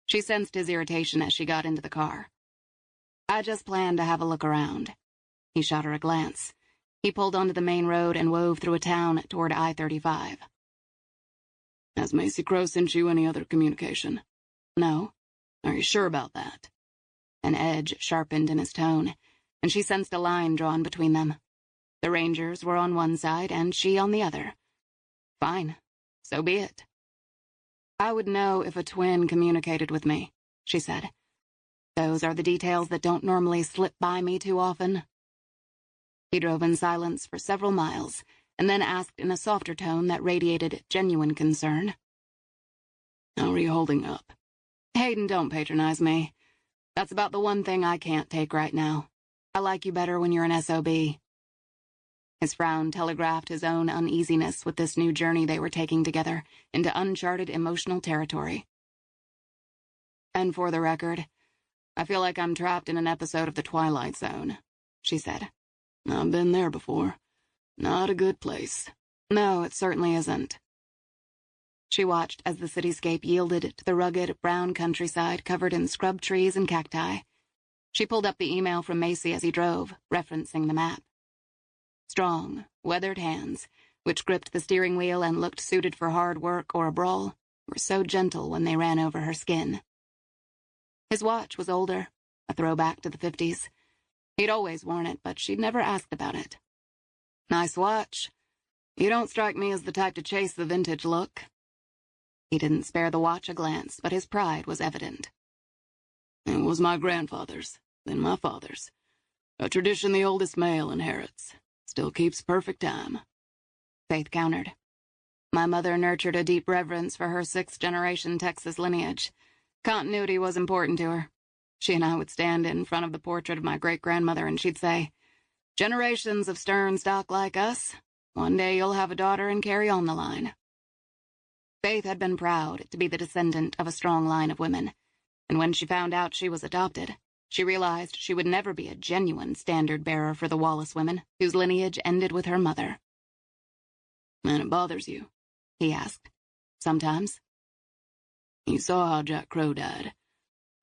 She sensed his irritation as she got into the car. I just planned to have a look around. He shot her a glance. He pulled onto the main road and wove through a town toward I-35. Has Macy Crow sent you any other communication? No. Are you sure about that? An edge sharpened in his tone, and she sensed a line drawn between them. The Rangers were on one side and she on the other. Fine. So be it. I would know if a twin communicated with me, she said. Those are the details that don't normally slip by me too often. He drove in silence for several miles, and then asked in a softer tone that radiated genuine concern. How are you holding up? Hayden, don't patronize me. That's about the one thing I can't take right now. I like you better when you're an SOB. His frown telegraphed his own uneasiness with this new journey they were taking together into uncharted emotional territory. And for the record, I feel like I'm trapped in an episode of The Twilight Zone, she said. I've been there before. Not a good place. No, it certainly isn't. She watched as the cityscape yielded to the rugged, brown countryside covered in scrub trees and cacti. She pulled up the email from Macy as he drove, referencing the map. Strong, weathered hands, which gripped the steering wheel and looked suited for hard work or a brawl, were so gentle when they ran over her skin. His watch was older, a throwback to the 50s. He'd always worn it, but she'd never asked about it. Nice watch. You don't strike me as the type to chase the vintage look. He didn't spare the watch a glance, but his pride was evident. It was my grandfather's, then my father's. A tradition the oldest male inherits. Still keeps perfect time. Faith countered. My mother nurtured a deep reverence for her 6th-generation Texas lineage. Continuity was important to her. She and I would stand in front of the portrait of my great-grandmother and she'd say, "Generations of stern stock like us. One day you'll have a daughter and carry on the line." Faith had been proud to be the descendant of a strong line of women, and when she found out she was adopted, she realized she would never be a genuine standard-bearer for the Wallace women, whose lineage ended with her mother. "And it bothers you?" he asked. "Sometimes." "You saw how Jack Crow died.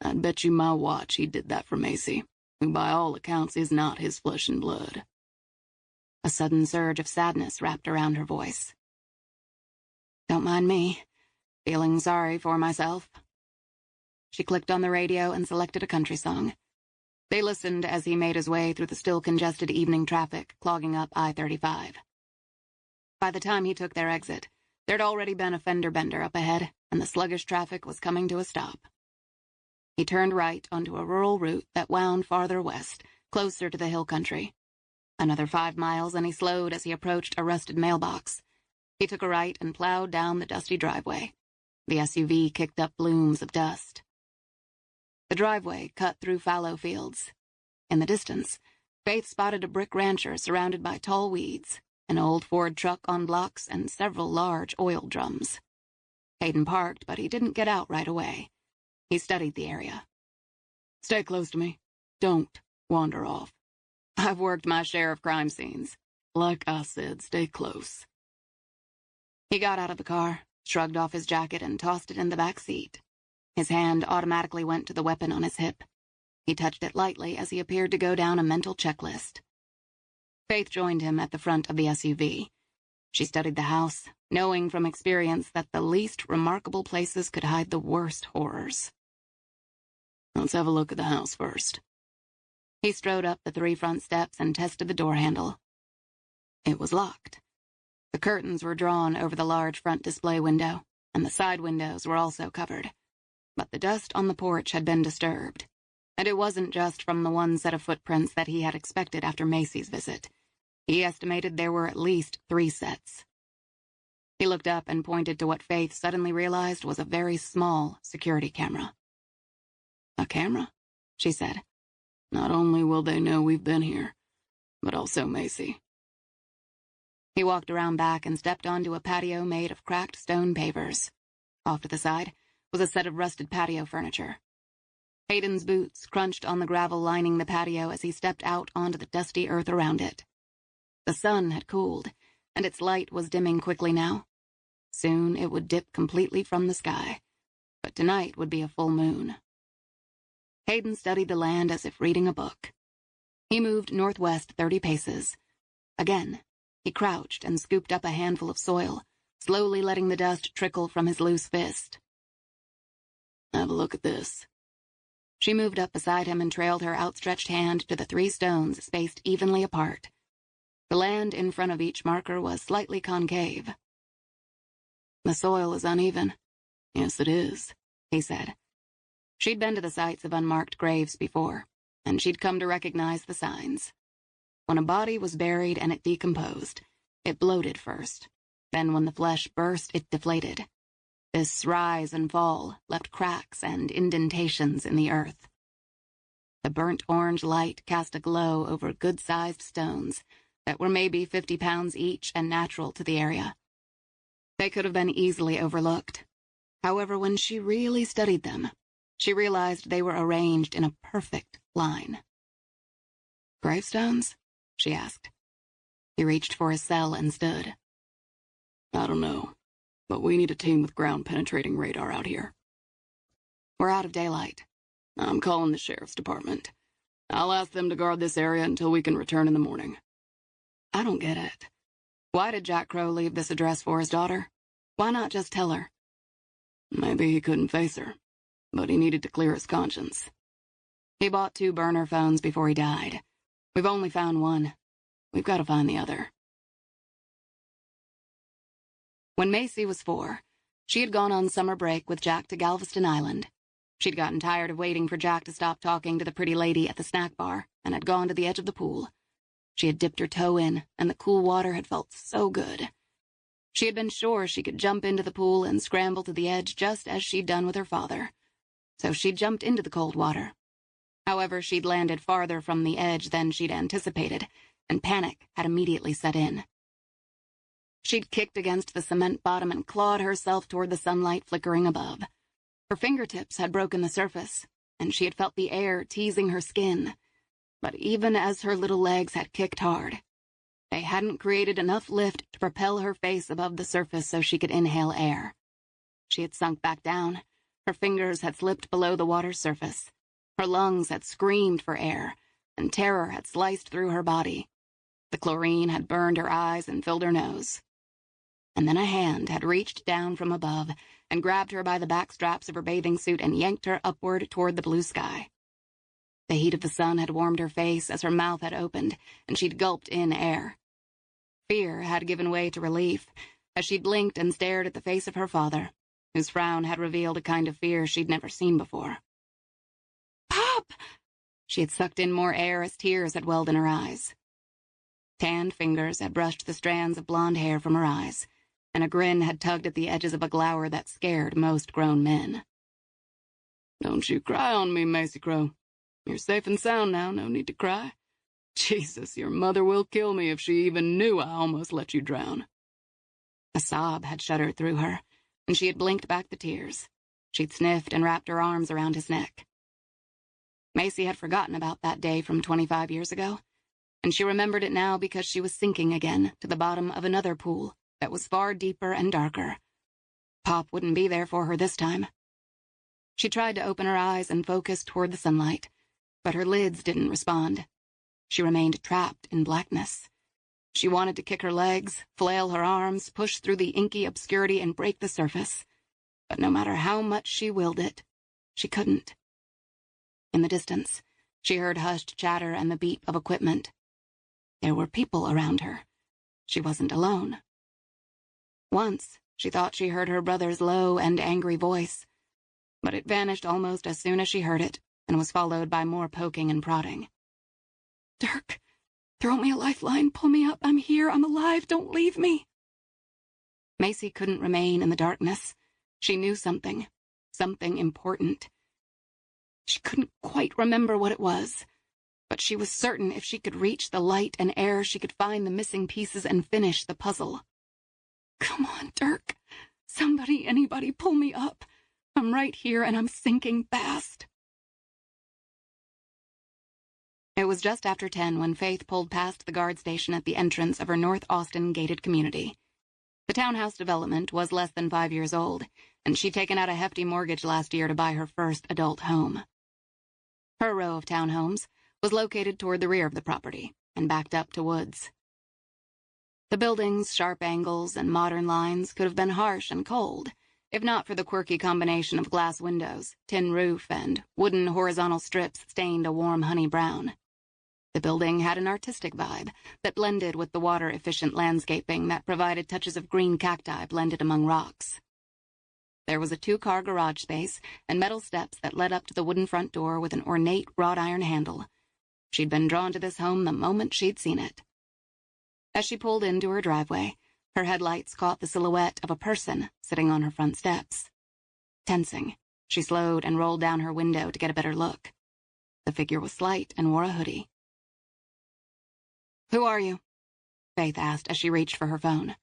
I'd bet you my watch he did that for Macy, who by all accounts is not his flesh and blood." A sudden surge of sadness wrapped around her voice. "Don't mind me. Feeling sorry for myself." She clicked on the radio and selected a country song. They listened as he made his way through the still congested evening traffic clogging up I-35. By the time he took their exit, there'd already been a fender bender up ahead, and the sluggish traffic was coming to a stop. He turned right onto a rural route that wound farther west, closer to the hill country. Another 5 miles, and he slowed as he approached a rusted mailbox. He took a right and plowed down the dusty driveway. The SUV kicked up plumes of dust. The driveway cut through fallow fields. In the distance, Faith spotted a brick rancher surrounded by tall weeds, an old Ford truck on blocks, and several large oil drums. Hayden parked, but he didn't get out right away. He studied the area. "Stay close to me. Don't wander off. I've worked my share of crime scenes." "Like I said, stay close." He got out of the car, shrugged off his jacket, and tossed it in the back seat. His hand automatically went to the weapon on his hip. He touched it lightly as he appeared to go down a mental checklist. Faith joined him at the front of the SUV. She studied the house, knowing from experience that the least remarkable places could hide the worst horrors. "Let's have a look at the house first." He strode up the 3 front steps and tested the door handle. It was locked. The curtains were drawn over the large front display window, and the side windows were also covered. But the dust on the porch had been disturbed, and it wasn't just from the one set of footprints that he had expected after Macy's visit. He estimated there were at least 3 sets. He looked up and pointed to what Faith suddenly realized was a very small security camera. "A camera?" she said. "Not only will they know we've been here, but also Macy." He walked around back and stepped onto a patio made of cracked stone pavers. Off to the side was a set of rusted patio furniture. Hayden's boots crunched on the gravel lining the patio as he stepped out onto the dusty earth around it. The sun had cooled, and its light was dimming quickly now. Soon it would dip completely from the sky, but tonight would be a full moon. Hayden studied the land as if reading a book. He moved northwest 30 paces. Again, he crouched and scooped up a handful of soil, slowly letting the dust trickle from his loose fist. "Have a look at this." She moved up beside him and trailed her outstretched hand to the 3 stones spaced evenly apart. The land in front of each marker was slightly concave. "The soil is uneven." "Yes, it is," he said. She'd been to the sites of unmarked graves before, and she'd come to recognize the signs. When a body was buried and it decomposed, it bloated first. Then when the flesh burst, it deflated. This rise and fall left cracks and indentations in the earth. The burnt orange light cast a glow over good-sized stones that were maybe 50 pounds each and natural to the area. They could have been easily overlooked. However, when she really studied them, she realized they were arranged in a perfect line. "Gravestones?" she asked. He reached for his cell and stood. "I don't know, but we need a team with ground-penetrating radar out here." "We're out of daylight." "I'm calling the sheriff's department. I'll ask them to guard this area until we can return in the morning." "I don't get it. Why did Jack Crow leave this address for his daughter? Why not just tell her?" "Maybe he couldn't face her, but he needed to clear his conscience." "He bought 2 burner phones before he died. We've only found one. We've got to find the other." When Macy was 4, she had gone on summer break with Jack to Galveston Island. She'd gotten tired of waiting for Jack to stop talking to the pretty lady at the snack bar and had gone to the edge of the pool. She had dipped her toe in, and the cool water had felt so good. She had been sure she could jump into the pool and scramble to the edge just as she'd done with her father. So she jumped into the cold water. However, she'd landed farther from the edge than she'd anticipated, and panic had immediately set in. She'd kicked against the cement bottom and clawed herself toward the sunlight flickering above. Her fingertips had broken the surface, and she had felt the air teasing her skin. But even as her little legs had kicked hard, they hadn't created enough lift to propel her face above the surface so she could inhale air. She had sunk back down. Her fingers had slipped below the water's surface. Her lungs had screamed for air, and terror had sliced through her body. The chlorine had burned her eyes and filled her nose. And then a hand had reached down from above and grabbed her by the back straps of her bathing suit and yanked her upward toward the blue sky. The heat of the sun had warmed her face as her mouth had opened, and she'd gulped in air. Fear had given way to relief as she blinked and stared at the face of her father, whose frown had revealed a kind of fear she'd never seen before. "Pop!" She had sucked in more air as tears had welled in her eyes. Tanned fingers had brushed the strands of blonde hair from her eyes, and a grin had tugged at the edges of a glower that scared most grown men. "Don't you cry on me, Macy Crow. You're safe and sound now, no need to cry. Jesus, your mother will kill me if she even knew I almost let you drown." A sob had shuddered through her, and she had blinked back the tears. She'd sniffed and wrapped her arms around his neck. Macy had forgotten about that day from 25 years ago, and she remembered it now because she was sinking again to the bottom of another pool that was far deeper and darker. Pop wouldn't be there for her this time. She tried to open her eyes and focus toward the sunlight, but her lids didn't respond. She remained trapped in blackness. She wanted to kick her legs, flail her arms, push through the inky obscurity and break the surface. But no matter how much she willed it, she couldn't. In the distance, she heard hushed chatter and the beep of equipment. There were people around her. She wasn't alone. Once, she thought she heard her brother's low and angry voice, but it vanished almost as soon as she heard it and was followed by more poking and prodding. Dirk Throw me a lifeline, pull me up, I'm here, I'm alive, don't leave me. Macy couldn't remain in the darkness. She knew something important. She couldn't quite remember what it was, but she was certain if she could reach the light and air, she could find the missing pieces and finish the puzzle. Come on, Dirk. Somebody, anybody, pull me up. I'm right here and I'm sinking fast. It was just after 10 when Faith pulled past the guard station at the entrance of her North Austin gated community. The townhouse development was less than 5 years old, and she'd taken out a hefty mortgage last year to buy her first adult home. Her row of townhomes was located toward the rear of the property and backed up to woods. The building's sharp angles and modern lines could have been harsh and cold, if not for the quirky combination of glass windows, tin roof, and wooden horizontal strips stained a warm honey brown. The building had an artistic vibe that blended with the water-efficient landscaping that provided touches of green cacti blended among rocks. There was a 2-car garage space and metal steps that led up to the wooden front door with an ornate wrought iron handle. She'd been drawn to this home the moment she'd seen it. As she pulled into her driveway, her headlights caught the silhouette of a person sitting on her front steps. Tensing, she slowed and rolled down her window to get a better look. The figure was slight and wore a hoodie. "Who are you?" Faith asked as she reached for her phone.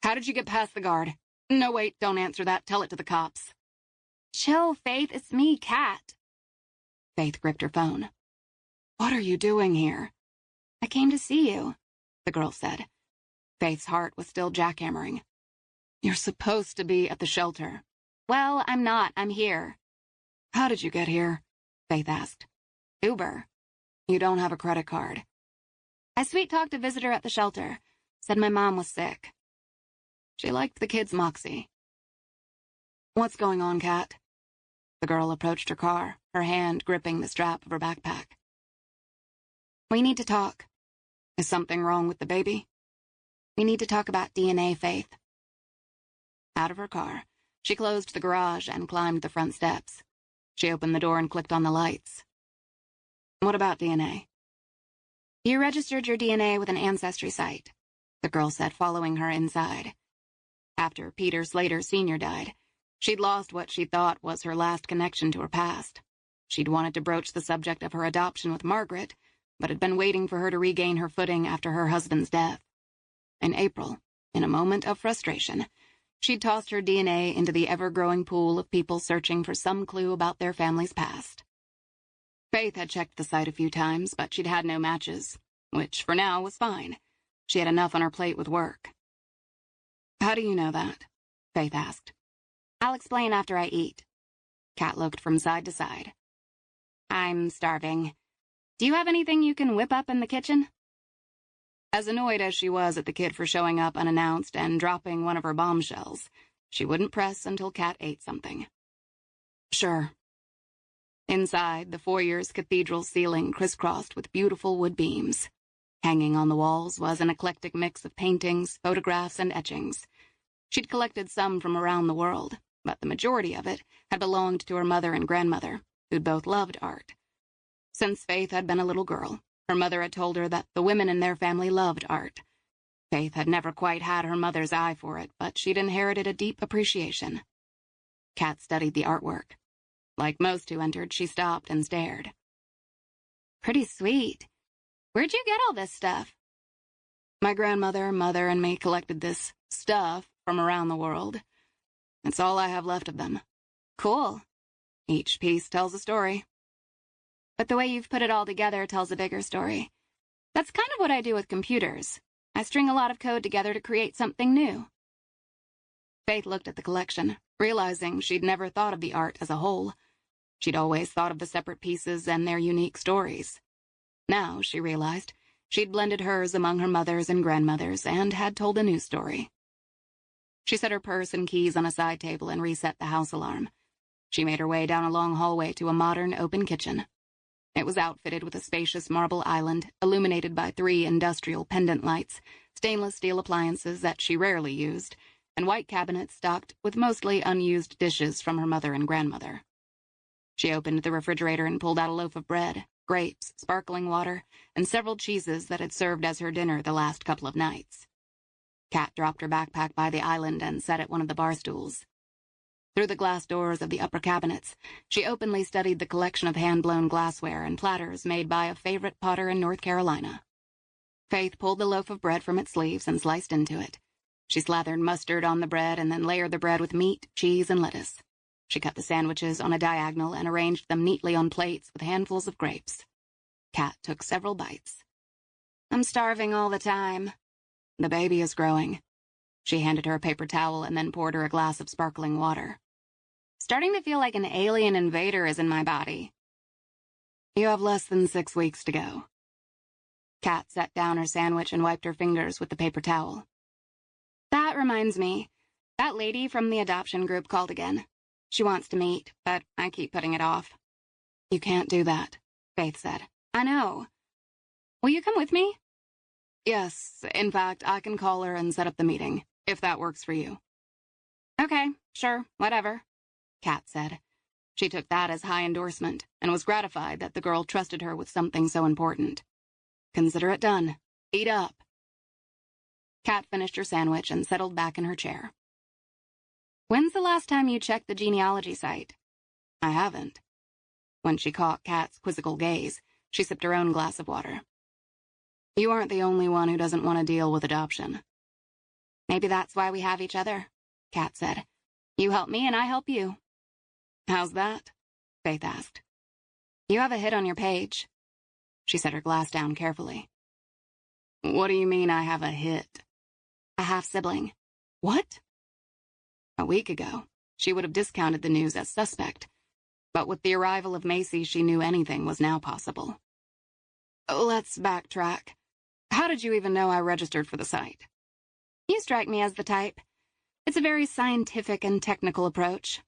"How did you get past the guard? No, wait, don't answer that. Tell it to the cops." Chill, Faith. It's me, Kat. Faith gripped her phone. "What are you doing here?" I came to see you," the girl said. Faith's heart was still jackhammering. "You're supposed to be at the shelter." "Well, I'm not. I'm here." "How did you get here?" Faith asked. "Uber." "You don't have a credit card." I sweet-talked a visitor at the shelter. Said my mom was sick. She liked the kid's moxie. "What's going on, Kat?" The girl approached her car, her hand gripping the strap of her backpack. "We need to talk." "Is something wrong with the baby?" "We need to talk about DNA, Faith." Out of her car, she closed the garage and climbed the front steps. She opened the door and clicked on the lights. "What about DNA?" You registered your DNA with an ancestry site, the girl said, following her inside. After Peter Slater Sr. died, she'd lost what she thought was her last connection to her past. She'd wanted to broach the subject of her adoption with Margaret, but had been waiting for her to regain her footing after her husband's death. In April, in a moment of frustration, she'd tossed her DNA into the ever-growing pool of people searching for some clue about their family's past. Faith had checked the site a few times, but she'd had no matches, which for now was fine. She had enough on her plate with work. "How do you know that?" Faith asked. "I'll explain after I eat." Kat looked from side to side. "I'm starving. Do you have anything you can whip up in the kitchen?" As annoyed as she was at the kid for showing up unannounced and dropping one of her bombshells, she wouldn't press until Kat ate something. "Sure." Inside, the foyer's cathedral ceiling crisscrossed with beautiful wood beams. Hanging on the walls was an eclectic mix of paintings, photographs, and etchings. She'd collected some from around the world, but the majority of it had belonged to her mother and grandmother, who'd both loved art. Since Faith had been a little girl, her mother had told her that the women in their family loved art. Faith had never quite had her mother's eye for it, but she'd inherited a deep appreciation. Kat studied the artwork. Like most who entered, she stopped and stared. "Pretty sweet. Where'd you get all this stuff?" "My grandmother, mother, and me collected this stuff from around the world. It's all I have left of them." "Cool." "Each piece tells a story." "But the way you've put it all together tells a bigger story. That's kind of what I do with computers. I string a lot of code together to create something new." Faith looked at the collection, realizing she'd never thought of the art as a whole. She'd always thought of the separate pieces and their unique stories. Now, she realized, she'd blended hers among her mother's and grandmother's and had told a new story. She set her purse and keys on a side table and reset the house alarm. She made her way down a long hallway to a modern, open kitchen. It was outfitted with a spacious marble island, illuminated by 3 industrial pendant lights, stainless steel appliances that she rarely used, and white cabinets stocked with mostly unused dishes from her mother and grandmother. She opened the refrigerator and pulled out a loaf of bread, grapes, sparkling water, and several cheeses that had served as her dinner the last couple of nights. Kat dropped her backpack by the island and sat at one of the bar stools. Through the glass doors of the upper cabinets, she openly studied the collection of hand-blown glassware and platters made by a favorite potter in North Carolina. Faith pulled the loaf of bread from its sleeves and sliced into it. She slathered mustard on the bread and then layered the bread with meat, cheese, and lettuce. She cut the sandwiches on a diagonal and arranged them neatly on plates with handfuls of grapes. Kat took several bites. "I'm starving all the time." "The baby is growing." She handed her a paper towel and then poured her a glass of sparkling water. "Starting to feel like an alien invader is in my body." "You have less than 6 weeks to go." Kat set down her sandwich and wiped her fingers with the paper towel. "That reminds me. That lady from the adoption group called again. She wants to meet, but I keep putting it off." "You can't do that," Faith said. "I know. Will you come with me?" "Yes, in fact, I can call her and set up the meeting, if that works for you." "Okay, sure, whatever," Kat said. She took that as high endorsement and was gratified that the girl trusted her with something so important. "Consider it done. Eat up." Kat finished her sandwich and settled back in her chair. "When's the last time you checked the genealogy site?" "I haven't." When she caught Kat's quizzical gaze, she sipped her own glass of water. "You aren't the only one who doesn't want to deal with adoption." "Maybe that's why we have each other," Kat said. "You help me and I help you." "How's that?" Faith asked. "You have a hit on your page." She set her glass down carefully. "What do you mean I have a hit?" "A half-sibling." "What?" A week ago, she would have discounted the news as suspect, but with the arrival of Macy, she knew anything was now possible. "Let's backtrack. How did you even know I registered for the site?" "You strike me as the type. It's a very scientific and technical approach.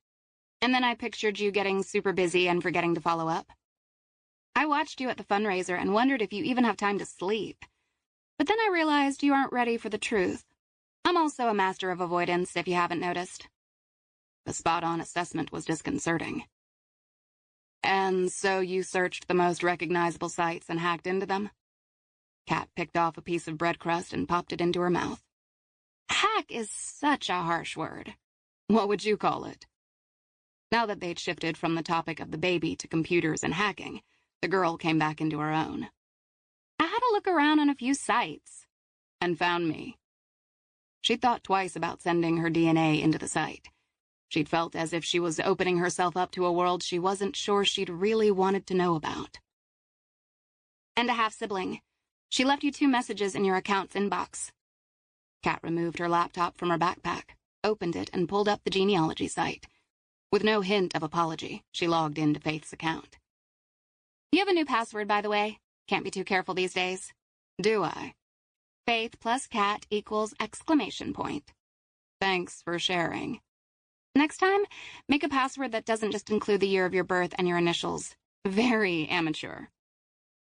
And then I pictured you getting super busy and forgetting to follow up. I watched you at the fundraiser and wondered if you even have time to sleep. But then I realized you aren't ready for the truth. I'm also a master of avoidance, if you haven't noticed." The spot-on assessment was disconcerting. "And so you searched the most recognizable sites and hacked into them?" Kat picked off a piece of bread crust and popped it into her mouth. "Hack is such a harsh word." "What would you call it?" Now that they'd shifted from the topic of the baby to computers and hacking, the girl came back into her own. "I had a look around on a few sites." "And found me." She'd thought twice about sending her DNA into the site. She'd felt as if she was opening herself up to a world she wasn't sure she'd really wanted to know about. "And a half-sibling. She left you 2 messages in your account's inbox." Kat removed her laptop from her backpack, opened it, and pulled up the genealogy site. With no hint of apology, she logged into Faith's account. "You have a new password, by the way. Can't be too careful these days." "Do I?" "Faith plus Kat equals exclamation point." "Thanks for sharing." "Next time, make a password that doesn't just include the year of your birth and your initials. Very amateur."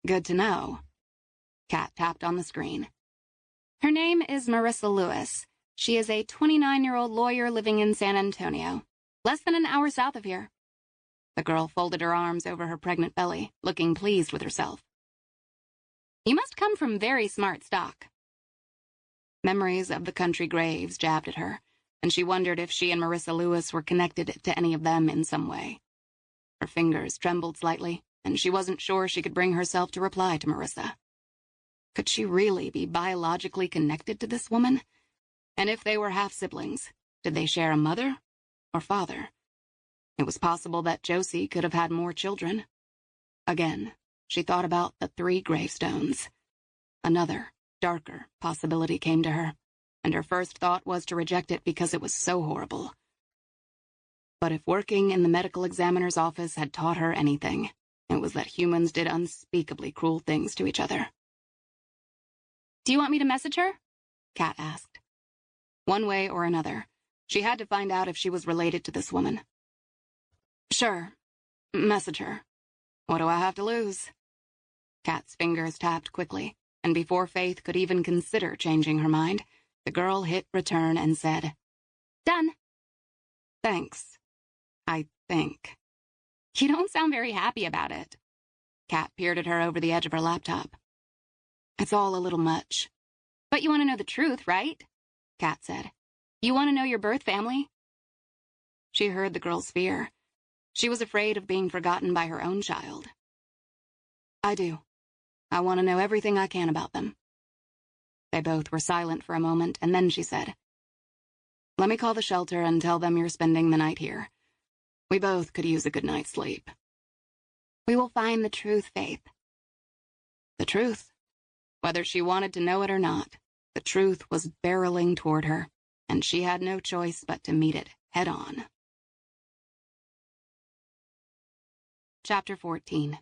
"Good to know." Kat tapped on the screen. "Her name is Marissa Lewis. She is a 29-year-old lawyer living in San Antonio, less than an hour south of here." The girl folded her arms over her pregnant belly, looking pleased with herself. "You must come from very smart stock." Memories of the country graves jabbed at her, and she wondered if she and Marissa Lewis were connected to any of them in some way. Her fingers trembled slightly, and she wasn't sure she could bring herself to reply to Marissa. Could she really be biologically connected to this woman? And if they were half-siblings, did they share a mother or father? It was possible that Josie could have had more children. Again, she thought about the 3 gravestones. Another, darker possibility came to her, and her first thought was to reject it because it was so horrible. But if working in the medical examiner's office had taught her anything, it was that humans did unspeakably cruel things to each other. "Do you want me to message her?" Kat asked. One way or another, she had to find out if she was related to this woman. "Sure. Message her. What do I have to lose?" Kat's fingers tapped quickly, and before Faith could even consider changing her mind, the girl hit return and said, "Done." "Thanks. I think." "You don't sound very happy about it." Kat peered at her over the edge of her laptop. It's all a little much. But you want to know the truth, right? Kat said. You want to know your birth family? She heard the girl's fear. She was afraid of being forgotten by her own child. I do. I want to know everything I can about them. They both were silent for a moment, and then she said, Let me call the shelter and tell them you're spending the night here. We both could use a good night's sleep. We will find the truth, Faith. The truth. Whether she wanted to know it or not, the truth was barreling toward her, and she had no choice but to meet it head on. Chapter 14.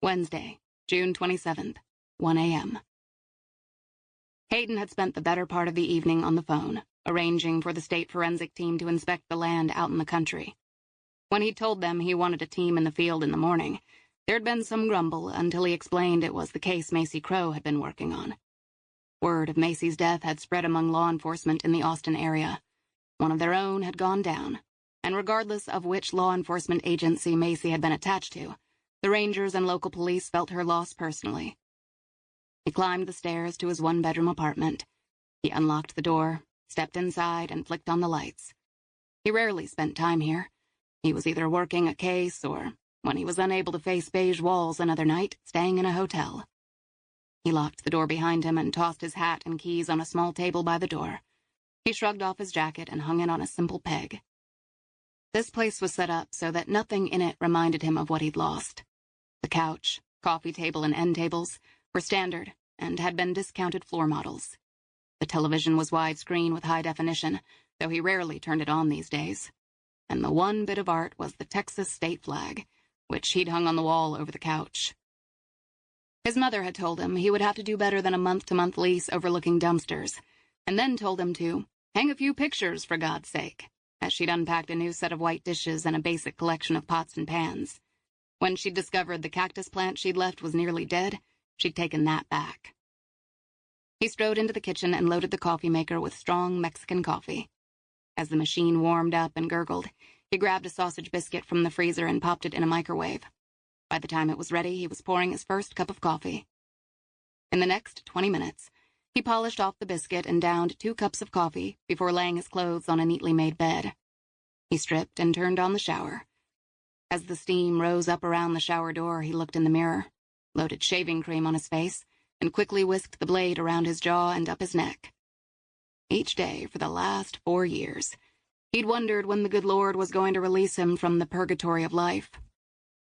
Wednesday, June 27th, 1 a.m. Hayden had spent the better part of the evening on the phone, arranging for the state forensic team to inspect the land out in the country. When he told them he wanted a team in the field in the morning, there'd been some grumble until he explained it was the case Macy Crow had been working on. Word of Macy's death had spread among law enforcement in the Austin area. One of their own had gone down, and regardless of which law enforcement agency Macy had been attached to, the Rangers and local police felt her loss personally. He climbed the stairs to his one-bedroom apartment. He unlocked the door, stepped inside, and flicked on the lights. He rarely spent time here. He was either working a case or, when he was unable to face beige walls another night, staying in a hotel. He locked the door behind him and tossed his hat and keys on a small table by the door. He shrugged off his jacket and hung it on a simple peg. This place was set up so that nothing in it reminded him of what he'd lost. The couch, coffee table, and end tables were standard and had been discounted floor models. The television was widescreen with high definition, though he rarely turned it on these days. And the one bit of art was the Texas state flag, which he'd hung on the wall over the couch. His mother had told him he would have to do better than a month-to-month lease overlooking dumpsters, and then told him to hang a few pictures, for God's sake, as she'd unpacked a new set of white dishes and a basic collection of pots and pans. When she'd discovered the cactus plant she'd left was nearly dead, she'd taken that back. He strode into the kitchen and loaded the coffee maker with strong Mexican coffee. As the machine warmed up and gurgled, he grabbed a sausage biscuit from the freezer and popped it in a microwave. By the time it was ready, he was pouring his first cup of coffee. In the next 20 minutes, he polished off the biscuit and downed 2 cups of coffee before laying his clothes on a neatly made bed. He stripped and turned on the shower. As the steam rose up around the shower door, he looked in the mirror, loaded shaving cream on his face, and quickly whisked the blade around his jaw and up his neck. Each day for the last 4 years, he'd wondered when the good Lord was going to release him from the purgatory of life.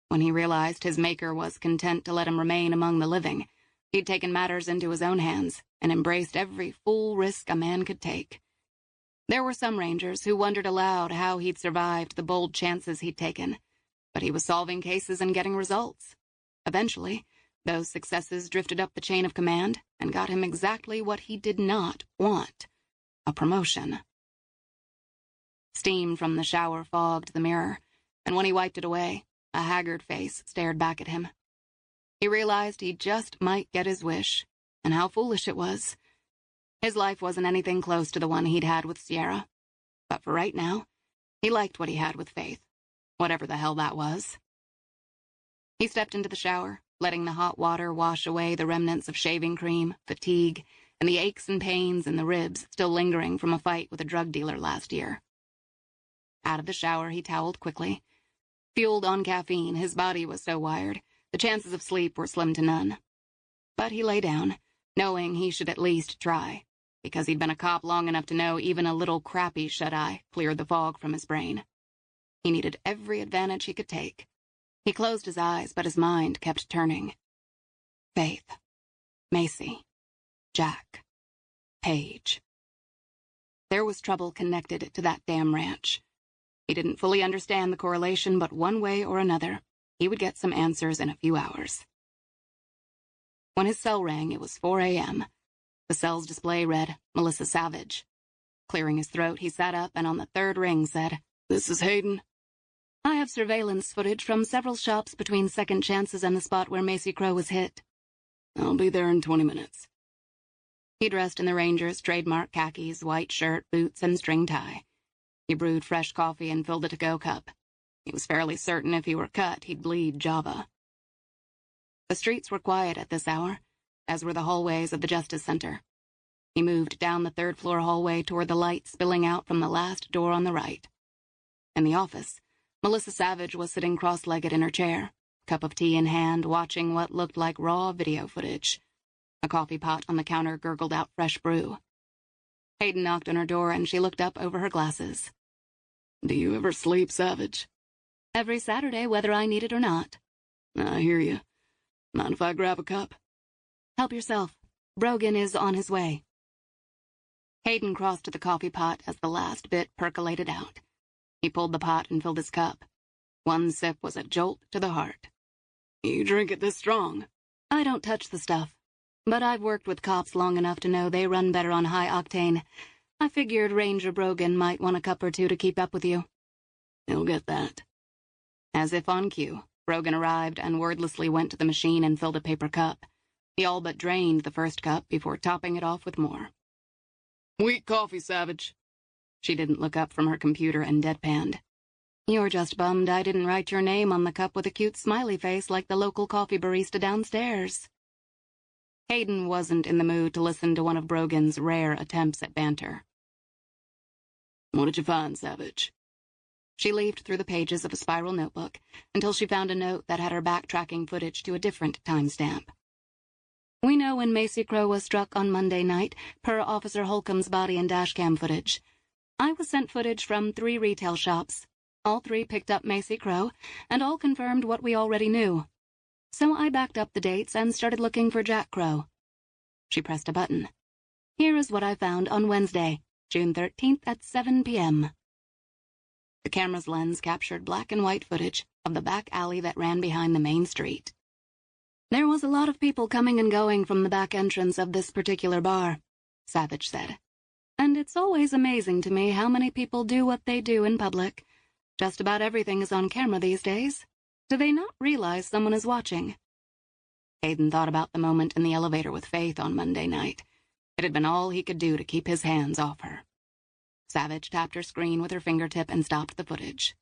When he realized his Maker was content to let him remain among the living, he'd taken matters into his own hands and embraced every fool risk a man could take. There were some Rangers who wondered aloud how he'd survived the bold chances he'd taken, but he was solving cases and getting results. Eventually, those successes drifted up the chain of command and got him exactly what he did not want: a promotion. Steam from the shower fogged the mirror, and when he wiped it away, a haggard face stared back at him. He realized he just might get his wish, and how foolish it was. His life wasn't anything close to the one he'd had with Sierra, but for right now, he liked what he had with Faith, whatever the hell that was. He stepped into the shower, letting the hot water wash away the remnants of shaving cream, fatigue, and the aches and pains in the ribs still lingering from a fight with a drug dealer last year. Out of the shower, he toweled quickly. Fueled on caffeine, his body was so wired, the chances of sleep were slim to none. But he lay down, knowing he should at least try, because he'd been a cop long enough to know even a little crappy shut-eye cleared the fog from his brain. He needed every advantage he could take. He closed his eyes, but his mind kept turning. Faith, Macy, Jack, Paige. There was trouble connected to that damn ranch. He didn't fully understand the correlation, but one way or another, he would get some answers in a few hours. When his cell rang, it was 4 a.m. The cell's display read, Melissa Savage. Clearing his throat, he sat up and on the 3rd ring said, "This is Hayden. I have surveillance footage from several shops between Second Chances and the spot where Macy Crow was hit. I'll be there in 20 minutes. He dressed in the Rangers' trademark khakis, white shirt, boots, and string tie. He brewed fresh coffee and filled a to-go cup. He was fairly certain if he were cut, he'd bleed Java. The streets were quiet at this hour, as were the hallways of the Justice Center. He moved down the third-floor hallway toward the light spilling out from the last door on the right. In the office, Melissa Savage was sitting cross-legged in her chair, cup of tea in hand, watching what looked like raw video footage. A coffee pot on the counter gurgled out fresh brew. Hayden knocked on her door, and she looked up over her glasses. Do you ever sleep, Savage? Every Saturday, whether I need it or not. I hear you. Mind if I grab a cup? Help yourself. Brogan is on his way. Hayden crossed to the coffee pot as the last bit percolated out. He pulled the pot and filled his cup. One sip was a jolt to the heart. You drink it this strong? I don't touch the stuff, but I've worked with cops long enough to know they run better on high octane. I figured Ranger Brogan might want a cup or two to keep up with you. He'll get that. As if on cue, Brogan arrived and wordlessly went to the machine and filled a paper cup. He all but drained the first cup before topping it off with more. Weak coffee, Savage. She didn't look up from her computer and deadpanned. You're just bummed I didn't write your name on the cup with a cute smiley face like the local coffee barista downstairs. Hayden wasn't in the mood to listen to one of Brogan's rare attempts at banter. What did you find, Savage? She leafed through the pages of a spiral notebook until she found a note that had her backtracking footage to a different timestamp. We know when Macy Crow was struck on Monday night, per Officer Holcomb's body and dashcam footage. I was sent footage from 3 retail shops. All 3 picked up Macy Crow, and all confirmed what we already knew. So I backed up the dates and started looking for Jack Crow. She pressed a button. Here is what I found on Wednesday, June 13th at 7 p.m. The camera's lens captured black and white footage of the back alley that ran behind the main street. There was a lot of people coming and going from the back entrance of this particular bar, Savage said. And it's always amazing to me how many people do what they do in public. Just about everything is on camera these days. Do they not realize someone is watching? Hayden thought about the moment in the elevator with Faith on Monday night. It had been all he could do to keep his hands off her. Savage tapped her screen with her fingertip and stopped the footage.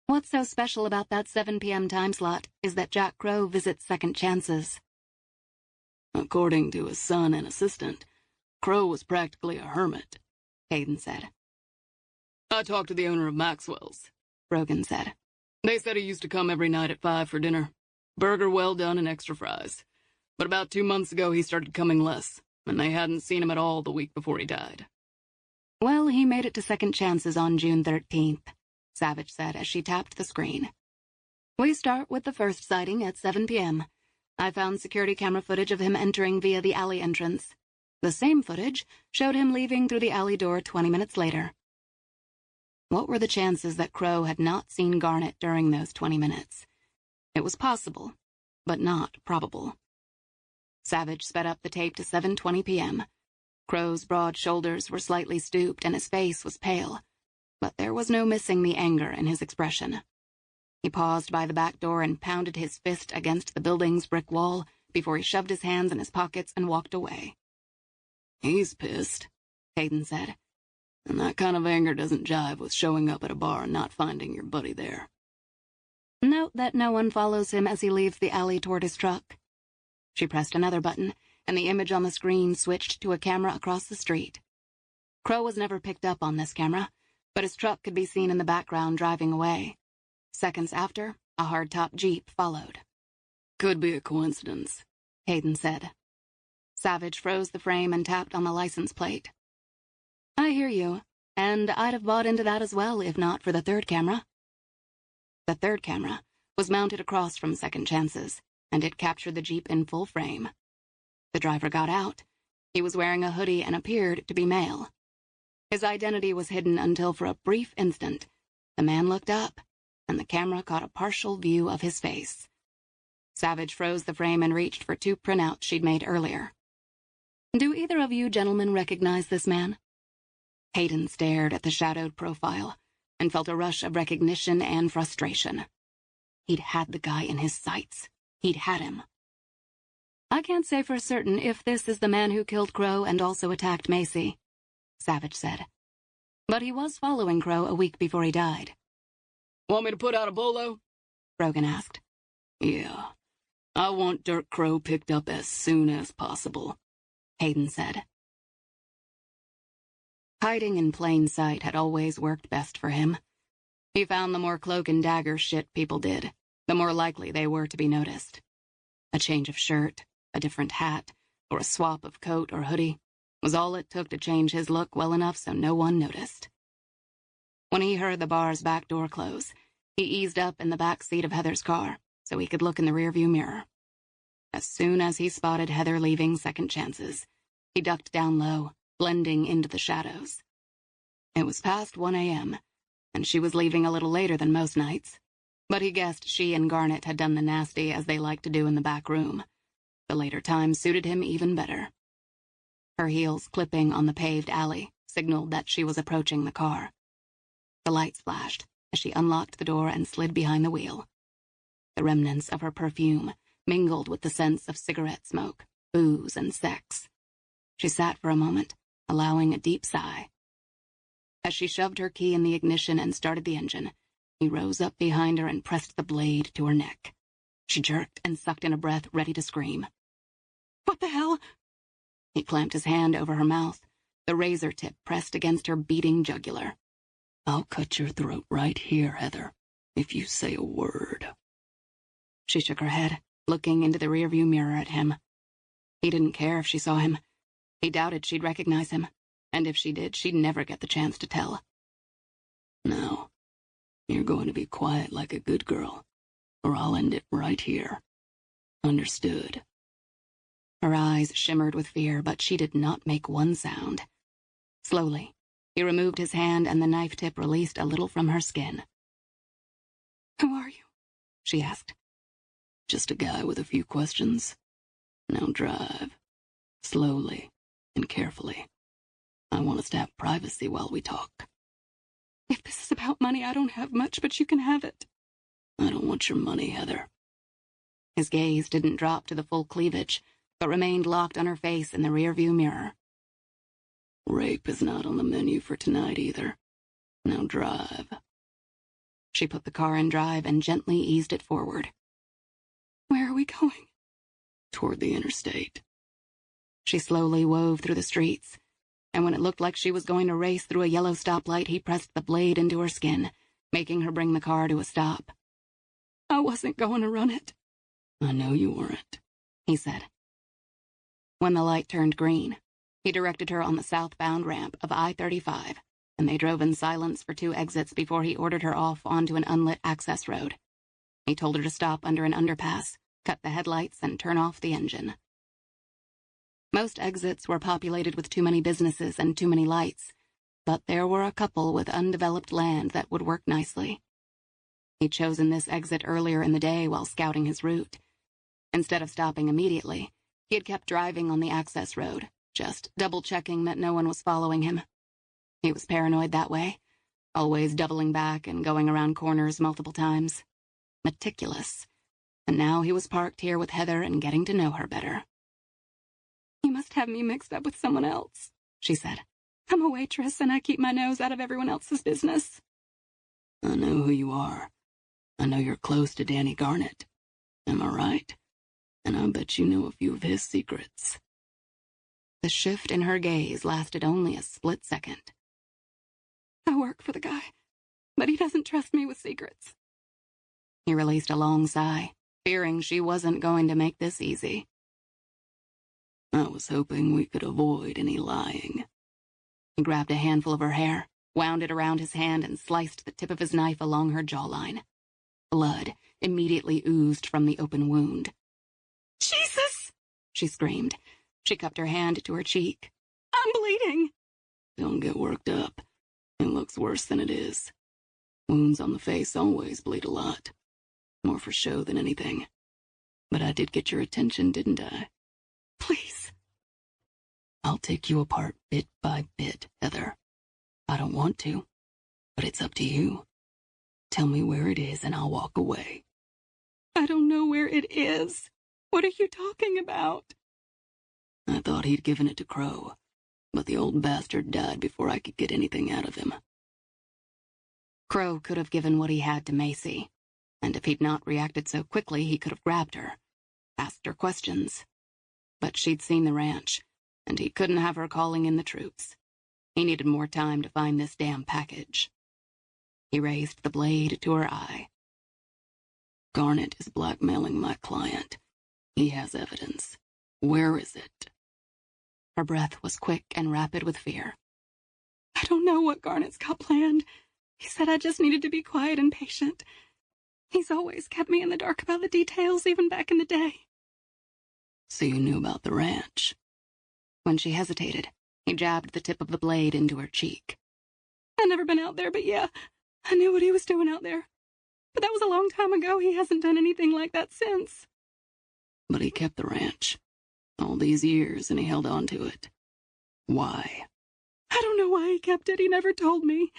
What's so special about that 7 p.m. time slot is that Jack Crow visits second chances. According to his son and assistant, Crow was practically a hermit, Hayden said. I talked to the owner of Maxwell's, Brogan said. They said he used to come every night at 5 for dinner. Burger well done and extra fries. But about 2 months ago he started coming less, and they hadn't seen him at all the week before he died. Well, he made it to second chances on June 13th, Savage said as she tapped the screen. We start with the first sighting at 7 p.m. I found security camera footage of him entering via the alley entrance. The same footage showed him leaving through the alley door 20 minutes later. What were the chances that Crow had not seen Garnet during those 20 minutes? It was possible, but not probable. Savage sped up the tape to 7:20 p.m. Crow's broad shoulders were slightly stooped and his face was pale, but there was no missing the anger in his expression. He paused by the back door and pounded his fist against the building's brick wall before he shoved his hands in his pockets and walked away. He's pissed, Hayden said. And that kind of anger doesn't jive with showing up at a bar and not finding your buddy there. Note that no one follows him as he leaves the alley toward his truck. She pressed another button, and the image on the screen switched to a camera across the street. Crow was never picked up on this camera, but his truck could be seen in the background driving away. Seconds after, a hardtop Jeep followed. Could be a coincidence, Hayden said. Savage froze the frame and tapped on the license plate. I hear you, and I'd have bought into that as well if not for the third camera. The third camera was mounted across from Second Chances, and it captured the Jeep in full frame. The driver got out. He was wearing a hoodie and appeared to be male. His identity was hidden until for a brief instant, the man looked up, and the camera caught a partial view of his face. Savage froze the frame and reached for 2 printouts she'd made earlier. Do either of you gentlemen recognize this man? Hayden stared at the shadowed profile and felt a rush of recognition and frustration. He'd had the guy in his sights. He'd had him. I can't say for certain if this is the man who killed Crow and also attacked Macy, Savage said. But he was following Crow a week before he died. Want me to put out a bolo? Brogan asked. Yeah. I want Dirk Crow picked up as soon as possible, Hayden said. Hiding in plain sight had always worked best for him. He found the more cloak and dagger shit people did, the more likely they were to be noticed. A change of shirt, a different hat, or a swap of coat or hoodie was all it took to change his look well enough so no one noticed. When he heard the bar's back door close, he eased up in the back seat of Heather's car so he could look in the rearview mirror. As soon as he spotted Heather leaving Second Chances, he ducked down low, blending into the shadows. It was past 1 a.m., and she was leaving a little later than most nights, but he guessed she and Garnet had done the nasty as they liked to do in the back room. The later time suited him even better. Her heels clipping on the paved alley signaled that she was approaching the car. The lights flashed as she unlocked the door and slid behind the wheel. The remnants of her perfume mingled with the scents of cigarette smoke, booze, and sex. She sat for a moment, allowing a deep sigh. As she shoved her key in the ignition and started the engine, he rose up behind her and pressed the blade to her neck. She jerked and sucked in a breath, ready to scream. "What the hell?" He clamped his hand over her mouth, the razor tip pressed against her beating jugular. "I'll cut your throat right here, Heather, if you say a word." She shook her head, looking into the rearview mirror at him. He didn't care if she saw him. He doubted she'd recognize him, and if she did, she'd never get the chance to tell. "Now, you're going to be quiet like a good girl, or I'll end it right here. Understood?" Her eyes shimmered with fear, but she did not make one sound. Slowly, he removed his hand and the knife tip released a little from her skin. "Who are you?" she asked. "Just a guy with a few questions. Now drive. Slowly and carefully. I want us to have privacy while we talk." "If this is about money, I don't have much, but you can have it." "I don't want your money, Heather." His gaze didn't drop to the full cleavage, but remained locked on her face in the rearview mirror. "Rape is not on the menu for tonight either. Now drive." She put the car in drive and gently eased it forward. "Where are we going?" "Toward the interstate." She slowly wove through the streets, and when it looked like she was going to race through a yellow stoplight, he pressed the blade into her skin, making her bring the car to a stop. "I wasn't going to run it." "I know you weren't," he said. When the light turned green, he directed her on the southbound ramp of I-35, and they drove in silence for 2 exits before he ordered her off onto an unlit access road. He told her to stop under an underpass, cut the headlights, and turn off the engine. Most exits were populated with too many businesses and too many lights, but there were a couple with undeveloped land that would work nicely. He'd chosen this exit earlier in the day while scouting his route. Instead of stopping immediately, he had kept driving on the access road, just double-checking that no one was following him. He was paranoid that way, always doubling back and going around corners multiple times. Meticulous. And now he was parked here with Heather and getting to know her better. "You must have me mixed up with someone else," she said. "I'm a waitress, and I keep my nose out of everyone else's business." "I know who you are. I know you're close to Danny Garnet. Am I right? And I bet you know a few of his secrets." The shift in her gaze lasted only a split second. "I work for the guy, but he doesn't trust me with secrets." He released a long sigh, fearing she wasn't going to make this easy. "I was hoping we could avoid any lying." He grabbed a handful of her hair, wound it around his hand, and sliced the tip of his knife along her jawline. Blood immediately oozed from the open wound. "Jesus!" she screamed. She cupped her hand to her cheek. "I'm bleeding." "Don't get worked up. It looks worse than it is. Wounds on the face always bleed a lot. More for show than anything. But I did get your attention, didn't I?" "Please." "I'll take you apart bit by bit, Heather. I don't want to, but it's up to you. Tell me where it is and I'll walk away." "I don't know where it is. What are you talking about?" "I thought he'd given it to Crow, but the old bastard died before I could get anything out of him." Crow could have given what he had to Macy, and if he'd not reacted so quickly, he could have grabbed her. asked her questions. But she'd seen the ranch, and he couldn't have her calling in the troops. He needed more time to find this damn package. He raised the blade to her eye. Garnet is blackmailing my client. He has evidence. Where is it? Her breath was quick and rapid with fear. I don't know what Garnet's got planned. He said I just needed to be quiet and patient. He's always kept me in the dark about the details, even back in the day. So you knew about the ranch? When she hesitated, he jabbed the tip of the blade into her cheek. I've never been out there, but yeah, I knew what he was doing out there. But that was a long time ago. He hasn't done anything like that since. But he kept the ranch. All these years, and he held on to it. Why? I don't know why he kept it. He never told me.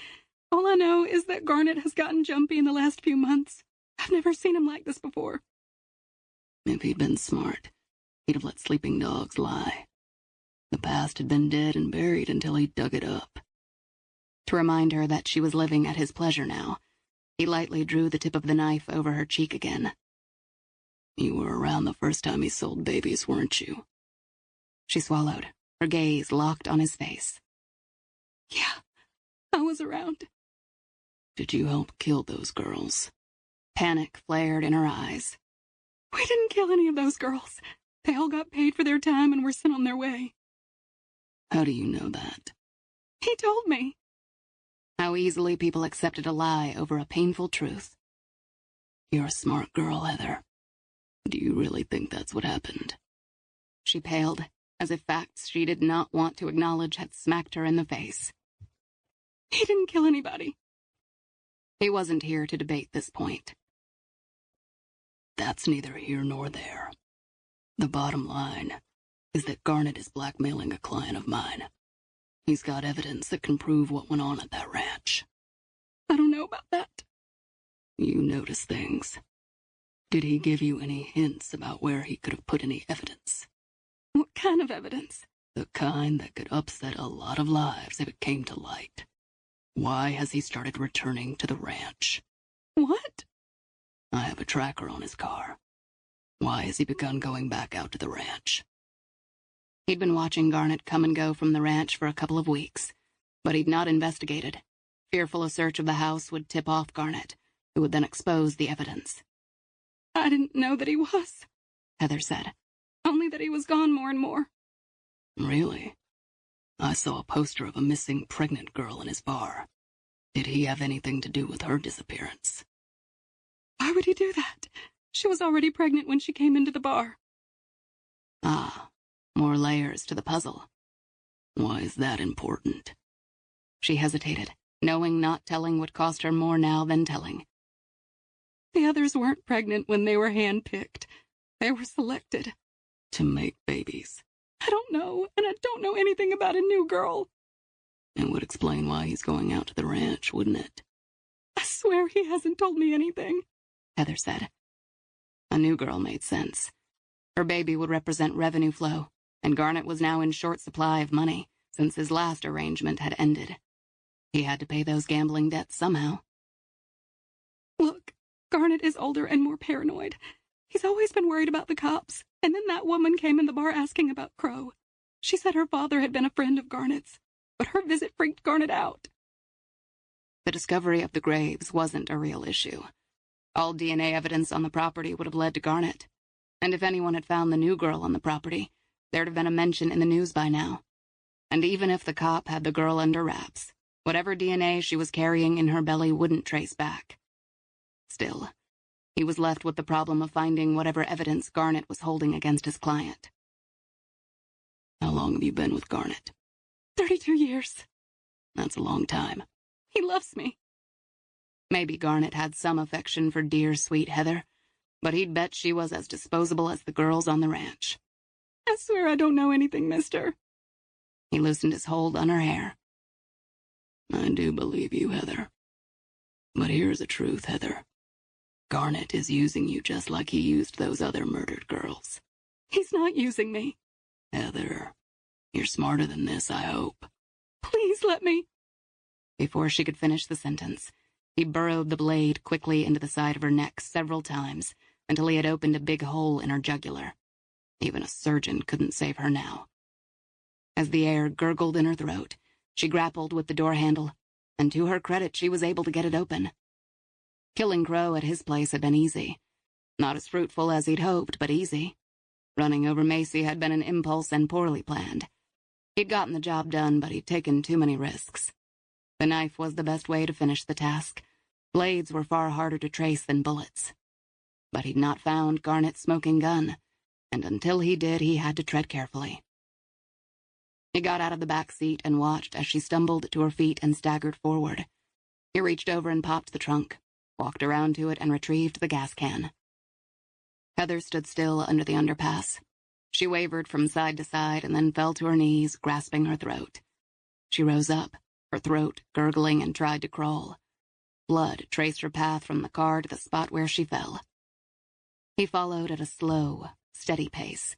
All I know is that Garnet has gotten jumpy in the last few months. I've never seen him like this before. If he'd been smart, he'd have let sleeping dogs lie. The past had been dead and buried until he dug it up. To remind her that she was living at his pleasure now, he lightly drew the tip of the knife over her cheek again. You were around the first time he sold babies, weren't you? She swallowed, her gaze locked on his face. Yeah, I was around. Did you help kill those girls? Panic flared in her eyes. We didn't kill any of those girls. They all got paid for their time and were sent on their way. How do you know that? He told me. How easily people accepted a lie over a painful truth. You're a smart girl, Heather. Do you really think that's what happened? She paled, as if facts she did not want to acknowledge had smacked her in the face. He didn't kill anybody. He wasn't here to debate this point. That's neither here nor there. The bottom line is that Garnet is blackmailing a client of mine. He's got evidence that can prove what went on at that ranch. I don't know about that. You notice things. Did he give you any hints about where he could have put any evidence? What kind of evidence? The kind that could upset a lot of lives if it came to light. Why has he started returning to the ranch? What? I have a tracker on his car. Why has he begun going back out to the ranch? He'd been watching Garnet come and go from the ranch for a couple of weeks, but he'd not investigated, fearful a search of the house would tip off Garnet, who would then expose the evidence. I didn't know that he was, Heather said. Only that he was gone more and more. Really? I saw a poster of a missing pregnant girl in his bar. Did he have anything to do with her disappearance? Why would he do that? She was already pregnant when she came into the bar. Ah, more layers to the puzzle. Why is that important? She hesitated, knowing not telling would cost her more now than telling. The others weren't pregnant when they were hand-picked. They were selected. To make babies. I don't know, and I don't know anything about a new girl. It would explain why he's going out to the ranch, wouldn't it? I swear he hasn't told me anything, Heather said. A new girl made sense. Her baby would represent revenue flow, and Garnet was now in short supply of money, since his last arrangement had ended. He had to pay those gambling debts somehow. Look, Garnet is older and more paranoid. He's always been worried about the cops, and then that woman came in the bar asking about Crow. She said her father had been a friend of Garnet's, but her visit freaked Garnet out. The discovery of the graves wasn't a real issue. All DNA evidence on the property would have led to Garnet, and if anyone had found the new girl on the property, there'd have been a mention in the news by now. And even if the cop had the girl under wraps, whatever DNA she was carrying in her belly wouldn't trace back. Still, he was left with the problem of finding whatever evidence Garnet was holding against his client. How long have you been with Garnet? 32 years. That's a long time. He loves me. Maybe Garnet had some affection for dear, sweet Heather, but he'd bet she was as disposable as the girls on the ranch. I swear I don't know anything, mister. He loosened his hold on her hair. I do believe you, Heather. But here's the truth, Heather. Garnet is using you just like he used those other murdered girls. He's not using me. Heather, you're smarter than this, I hope. Please let me. Before she could finish the sentence, he burrowed the blade quickly into the side of her neck several times, until he had opened a big hole in her jugular. Even a surgeon couldn't save her now. As the air gurgled in her throat, she grappled with the door handle, and to her credit she was able to get it open. Killing Crow at his place had been easy. Not as fruitful as he'd hoped, but easy. Running over Macy had been an impulse and poorly planned. He'd gotten the job done, but he'd taken too many risks. The knife was the best way to finish the task. Blades were far harder to trace than bullets. But he'd not found Garnet's smoking gun, and until he did, he had to tread carefully. He got out of the back seat and watched as she stumbled to her feet and staggered forward. He reached over and popped the trunk, walked around to it, and retrieved the gas can. Heather stood still under the underpass. She wavered from side to side and then fell to her knees, grasping her throat. She rose up, her throat gurgling, and tried to crawl. Blood traced her path from the car to the spot where she fell. He followed at a slow, steady pace,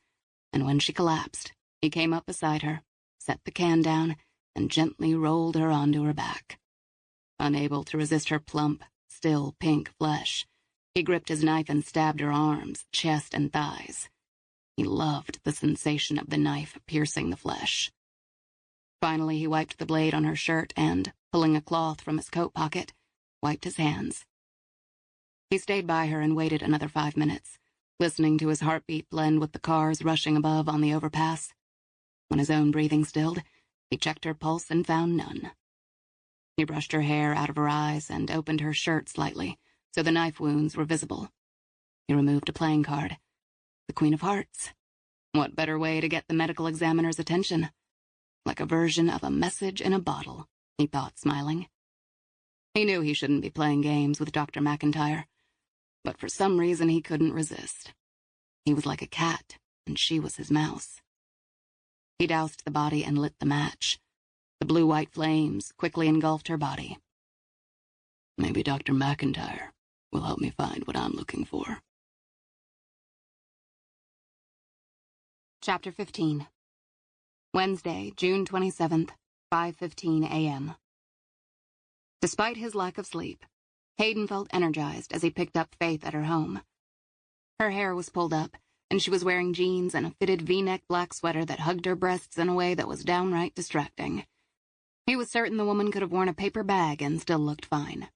and when she collapsed, he came up beside her, set the can down, and gently rolled her onto her back. Unable to resist her plump, still pink flesh, he gripped his knife and stabbed her arms, chest, and thighs. He loved the sensation of the knife piercing the flesh. Finally, he wiped the blade on her shirt and, pulling a cloth from his coat pocket, wiped his hands. He stayed by her and waited another 5 minutes, listening to his heartbeat blend with the cars rushing above on the overpass. When his own breathing stilled, he checked her pulse and found none. He brushed her hair out of her eyes and opened her shirt slightly, so the knife wounds were visible. He removed a playing card. The Queen of Hearts. What better way to get the medical examiner's attention? Like a version of a message in a bottle, he thought, smiling. He knew he shouldn't be playing games with Dr. McIntyre, but for some reason he couldn't resist. He was like a cat, and she was his mouse. He doused the body and lit the match. The blue-white flames quickly engulfed her body. Maybe Dr. McIntyre will help me find what I'm looking for. Chapter 15. Wednesday, June 27th, 5:15 a.m. Despite his lack of sleep, Hayden felt energized as he picked up Faith at her home. Her hair was pulled up, and she was wearing jeans and a fitted V-neck black sweater that hugged her breasts in a way that was downright distracting. He was certain the woman could have worn a paper bag and still looked fine.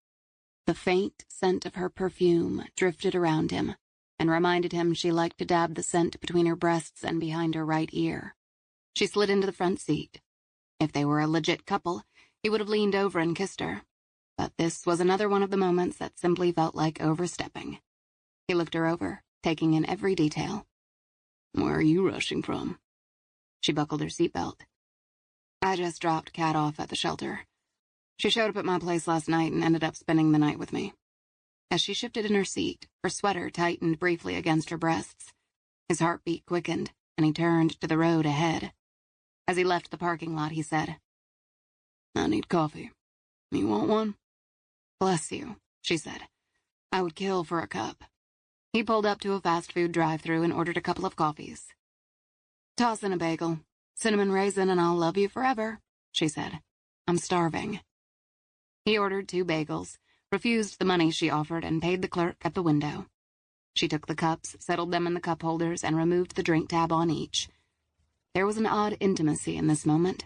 The faint scent of her perfume drifted around him and reminded him she liked to dab the scent between her breasts and behind her right ear. She slid into the front seat. If they were a legit couple, he would have leaned over and kissed her. But this was another one of the moments that simply felt like overstepping. He looked her over, taking in every detail. "Where are you rushing from?" She buckled her seatbelt. "I just dropped Kat off at the shelter. She showed up at my place last night and ended up spending the night with me." As she shifted in her seat, her sweater tightened briefly against her breasts. His heartbeat quickened, and he turned to the road ahead. As he left the parking lot, he said, "I need coffee. You want one?" "Bless you," she said. "I would kill for a cup." He pulled up to a fast food drive-thru and ordered a couple of coffees. "Toss in a bagel, cinnamon raisin, and I'll love you forever," she said. "I'm starving." He ordered 2 bagels, refused the money she offered, and paid the clerk at the window. She took the cups, settled them in the cup holders, and removed the drink tab on each. There was an odd intimacy in this moment.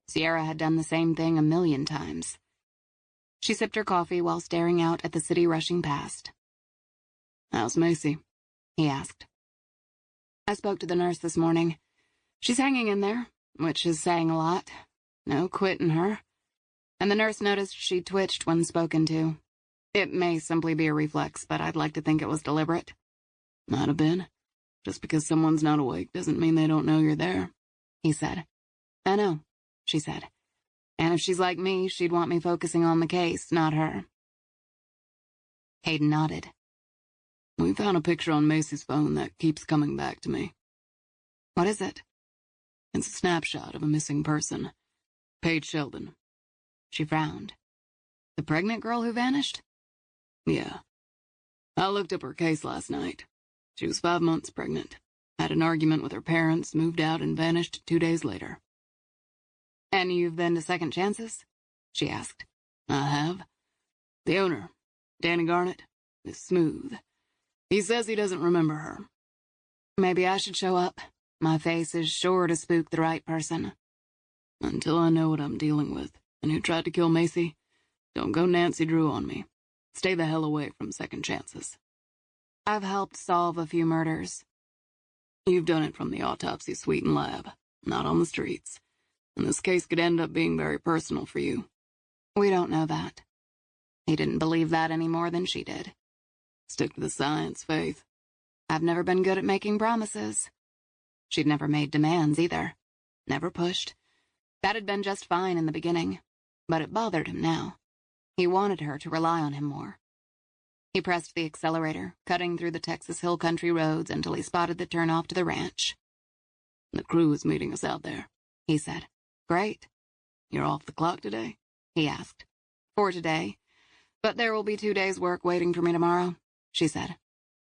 Sierra had done the same thing a million times. She sipped her coffee while staring out at the city rushing past. "How's Macy?" he asked. "I spoke to the nurse this morning. She's hanging in there, which is saying a lot. No quitting her. And the nurse noticed she twitched when spoken to. It may simply be a reflex, but I'd like to think it was deliberate." "Might have been. Just because someone's not awake doesn't mean they don't know you're there," he said. "I know," she said. "And if she's like me, she'd want me focusing on the case, not her." Hayden nodded. "We found a picture on Macy's phone that keeps coming back to me." "What is it?" "It's a snapshot of a missing person. Paige Sheldon." She frowned. "The pregnant girl who vanished?" "Yeah. I looked up her case last night. She was 5 months pregnant, had an argument with her parents, moved out, and vanished 2 days later." "And you've been to Second Chances?" she asked. "I have. The owner, Danny Garnett, is smooth. He says he doesn't remember her. Maybe I should show up. My face is sure to spook the right person. Until I know what I'm dealing with and who tried to kill Macy, don't go Nancy Drew on me. Stay the hell away from second chances. I've helped solve a few murders. You've done it from the autopsy suite and lab, not on the streets. And this case could end up being very personal for you. We don't know that. He didn't believe that any more than she did. Stick to the science, Faith. I've never been good at making promises. She'd never made demands either. Never pushed. That had been just fine in the beginning, but it bothered him now. He wanted her to rely on him more. He pressed the accelerator, cutting through the Texas hill country roads until he spotted the turnoff to the ranch. The crew is meeting us out there, he said. Great. You're off the clock today? He asked. For today. But there will be 2 days' work waiting for me tomorrow, she said.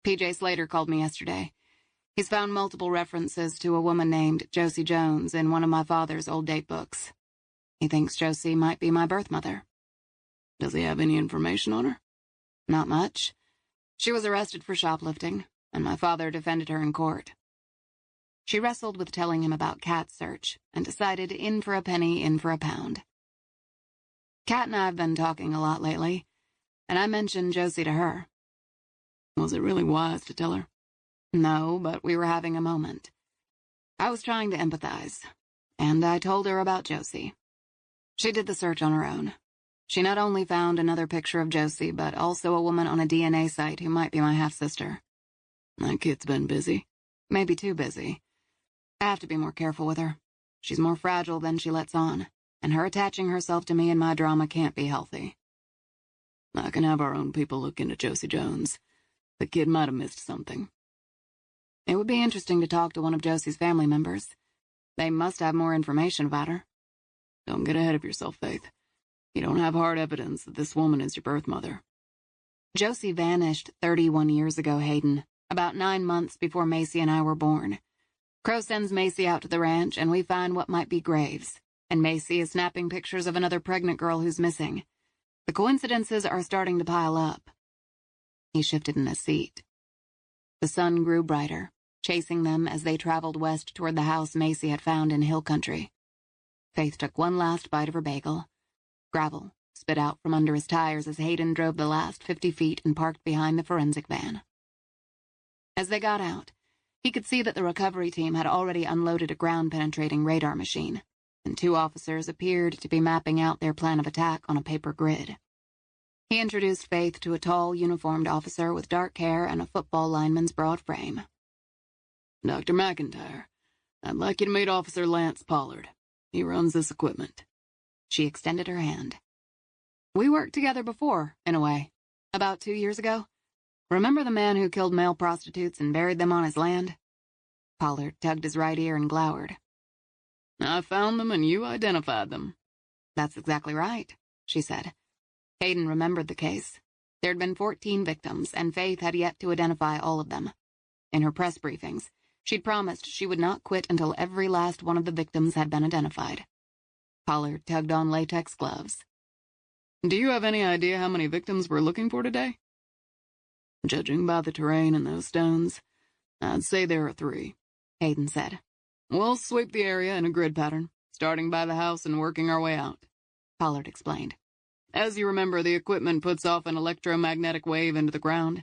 P.J. Slater called me yesterday. He's found multiple references to a woman named Josie Jones in one of my father's old date books. He thinks Josie might be my birth mother. Does he have any information on her? Not much. She was arrested for shoplifting, and my father defended her in court. She wrestled with telling him about Kat's search and decided in for a penny, in for a pound. Kat and I have been talking a lot lately, and I mentioned Josie to her. Was it really wise to tell her? No, but we were having a moment. I was trying to empathize, and I told her about Josie. She did the search on her own. She not only found another picture of Josie, but also a woman on a DNA site who might be my half-sister. That kid's been busy. Maybe too busy. I have to be more careful with her. She's more fragile than she lets on, and her attaching herself to me in my drama can't be healthy. I can have our own people look into Josie Jones. The kid might have missed something. It would be interesting to talk to one of Josie's family members. They must have more information about her. Don't get ahead of yourself, Faith. You don't have hard evidence that this woman is your birth mother. Josie vanished 31 years ago, Hayden, about 9 months before Macy and I were born. Crow sends Macy out to the ranch, and we find what might be graves, and Macy is snapping pictures of another pregnant girl who's missing. The coincidences are starting to pile up. He shifted in his seat. The sun grew brighter, chasing them as they traveled west toward the house Macy had found in hill country. Faith took one last bite of her bagel. Gravel spit out from under his tires as Hayden drove the last 50 feet and parked behind the forensic van. As they got out, he could see that the recovery team had already unloaded a ground-penetrating radar machine, and 2 officers appeared to be mapping out their plan of attack on a paper grid. He introduced Faith to a tall, uniformed officer with dark hair and a football lineman's broad frame. Dr. McIntyre, I'd like you to meet Officer Lance Pollard. He runs this equipment. She extended her hand. We worked together before, in a way. About 2 years ago. Remember the man who killed male prostitutes and buried them on his land? Pollard tugged his right ear and glowered. I found them and you identified them. That's exactly right, she said. Hayden remembered the case. There'd been 14 victims, and Faith had yet to identify all of them. In her press briefings, she'd promised she would not quit until every last one of the victims had been identified. Pollard tugged on latex gloves. Do you have any idea how many victims we're looking for today? Judging by the terrain and those stones, I'd say there are 3, Hayden said. We'll sweep the area in a grid pattern, starting by the house and working our way out, Pollard explained. As you remember, the equipment puts off an electromagnetic wave into the ground.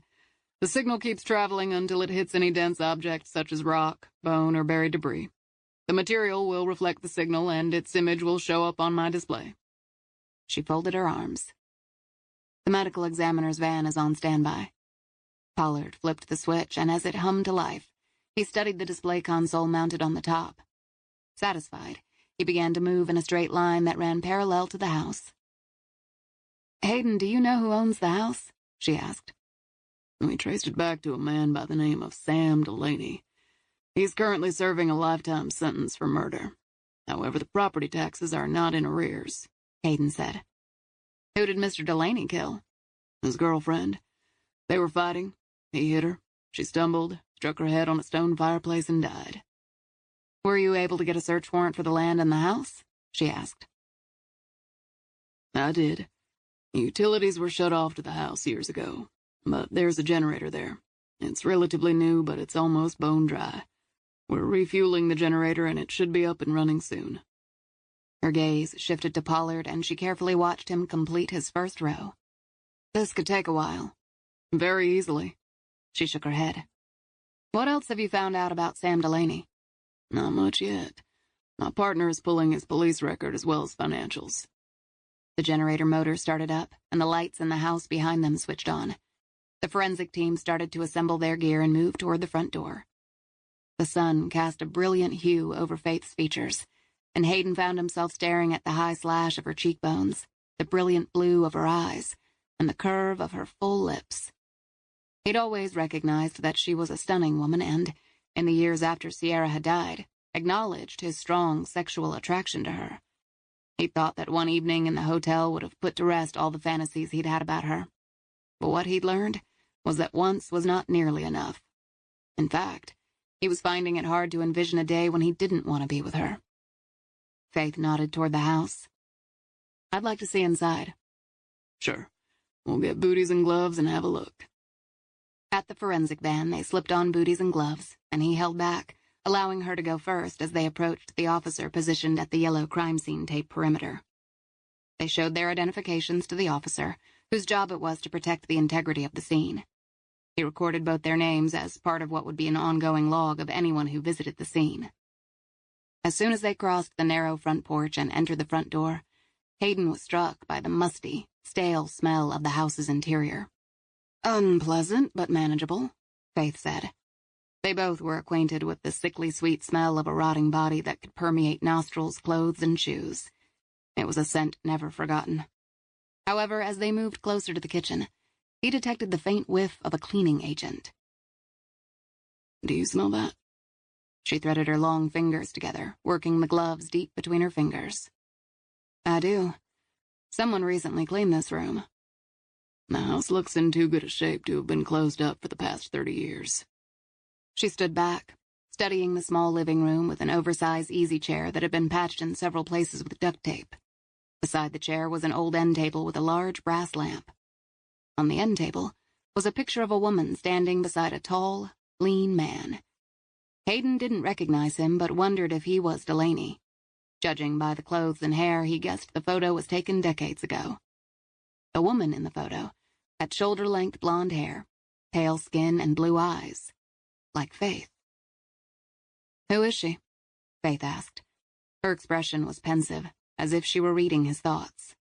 The signal keeps traveling until it hits any dense object such as rock, bone, or buried debris. The material will reflect the signal, and its image will show up on my display. She folded her arms. The medical examiner's van is on standby. Pollard flipped the switch, and as it hummed to life, he studied the display console mounted on the top. Satisfied, he began to move in a straight line that ran parallel to the house. Hayden, do you know who owns the house? She asked. We traced it back to a man by the name of Sam Delaney. He's currently serving a lifetime sentence for murder. However, the property taxes are not in arrears, Hayden said. Who did Mr. Delaney kill? His girlfriend. They were fighting. He hit her. She stumbled, struck her head on a stone fireplace, and died. Were you able to get a search warrant for the land and the house? She asked. I did. Utilities were shut off to the house years ago, but there's a generator there. It's relatively new, but it's almost bone dry. We're refueling the generator and it should be up and running soon. Her gaze shifted to Pollard and she carefully watched him complete his first row. This could take a while. Very easily. She shook her head. What else have you found out about Sam Delaney? Not much yet. My partner is pulling his police record as well as financials. The generator motor started up, and the lights in the house behind them switched on. The forensic team started to assemble their gear and move toward the front door. The sun cast a brilliant hue over Faith's features, and Hayden found himself staring at the high slash of her cheekbones, the brilliant blue of her eyes, and the curve of her full lips. He'd always recognized that she was a stunning woman and, in the years after Sierra had died, acknowledged his strong sexual attraction to her. He thought that one evening in the hotel would have put to rest all the fantasies he'd had about her. But what he'd learned was that once was not nearly enough. In fact, he was finding it hard to envision a day when he didn't want to be with her. Faith nodded toward the house. I'd like to see inside. Sure. We'll get booties and gloves and have a look. At the forensic van, they slipped on booties and gloves, and he held back, allowing her to go first as they approached the officer positioned at the yellow crime scene tape perimeter. They showed their identifications to the officer, whose job it was to protect the integrity of the scene. He recorded both their names as part of what would be an ongoing log of anyone who visited the scene. As soon as they crossed the narrow front porch and entered the front door, Hayden was struck by the musty, stale smell of the house's interior. Unpleasant, but manageable, Faith said. They both were acquainted with the sickly sweet smell of a rotting body that could permeate nostrils, clothes, and shoes. It was a scent never forgotten. However, as they moved closer to the kitchen, he detected the faint whiff of a cleaning agent. Do you smell that? She threaded her long fingers together, working the gloves deep between her fingers. I do. Someone recently cleaned this room. The house looks in too good a shape to have been closed up for the past 30 years. She stood back, studying the small living room with an oversized easy chair that had been patched in several places with duct tape. Beside the chair was an old end table with a large brass lamp. On the end table was a picture of a woman standing beside a tall, lean man. Hayden didn't recognize him, but wondered if he was Delaney. Judging by the clothes and hair, he guessed the photo was taken decades ago. The woman in the photo had shoulder-length blonde hair, pale skin, and blue eyes, like Faith. Who is she? Faith asked. Her expression was pensive, as if she were reading his thoughts.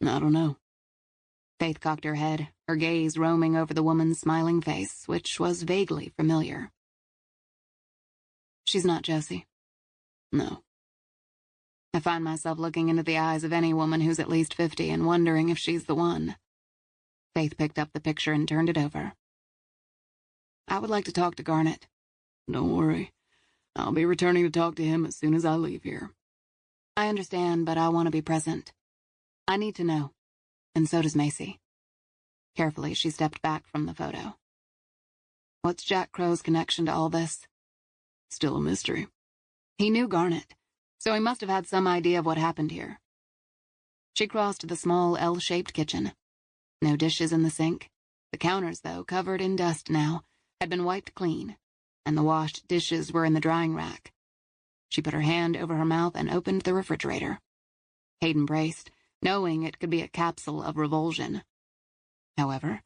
I don't know. Faith cocked her head, her gaze roaming over the woman's smiling face, which was vaguely familiar. She's not Josie. No. I find myself looking into the eyes of any woman who's at least 50 and wondering if she's the one. Faith picked up the picture and turned it over. I would like to talk to Garnet. Don't worry. I'll be returning to talk to him as soon as I leave here. I understand, but I want to be present. I need to know. And so does Macy. Carefully, she stepped back from the photo. What's Jack Crow's connection to all this? Still a mystery. He knew Garnet, so he must have had some idea of what happened here. She crossed to the small L-shaped kitchen. No dishes in the sink. The counters, though, covered in dust now, had been wiped clean, and the washed dishes were in the drying rack. She put her hand over her mouth and opened the refrigerator. Hayden braced, knowing it could be a capsule of revulsion. However,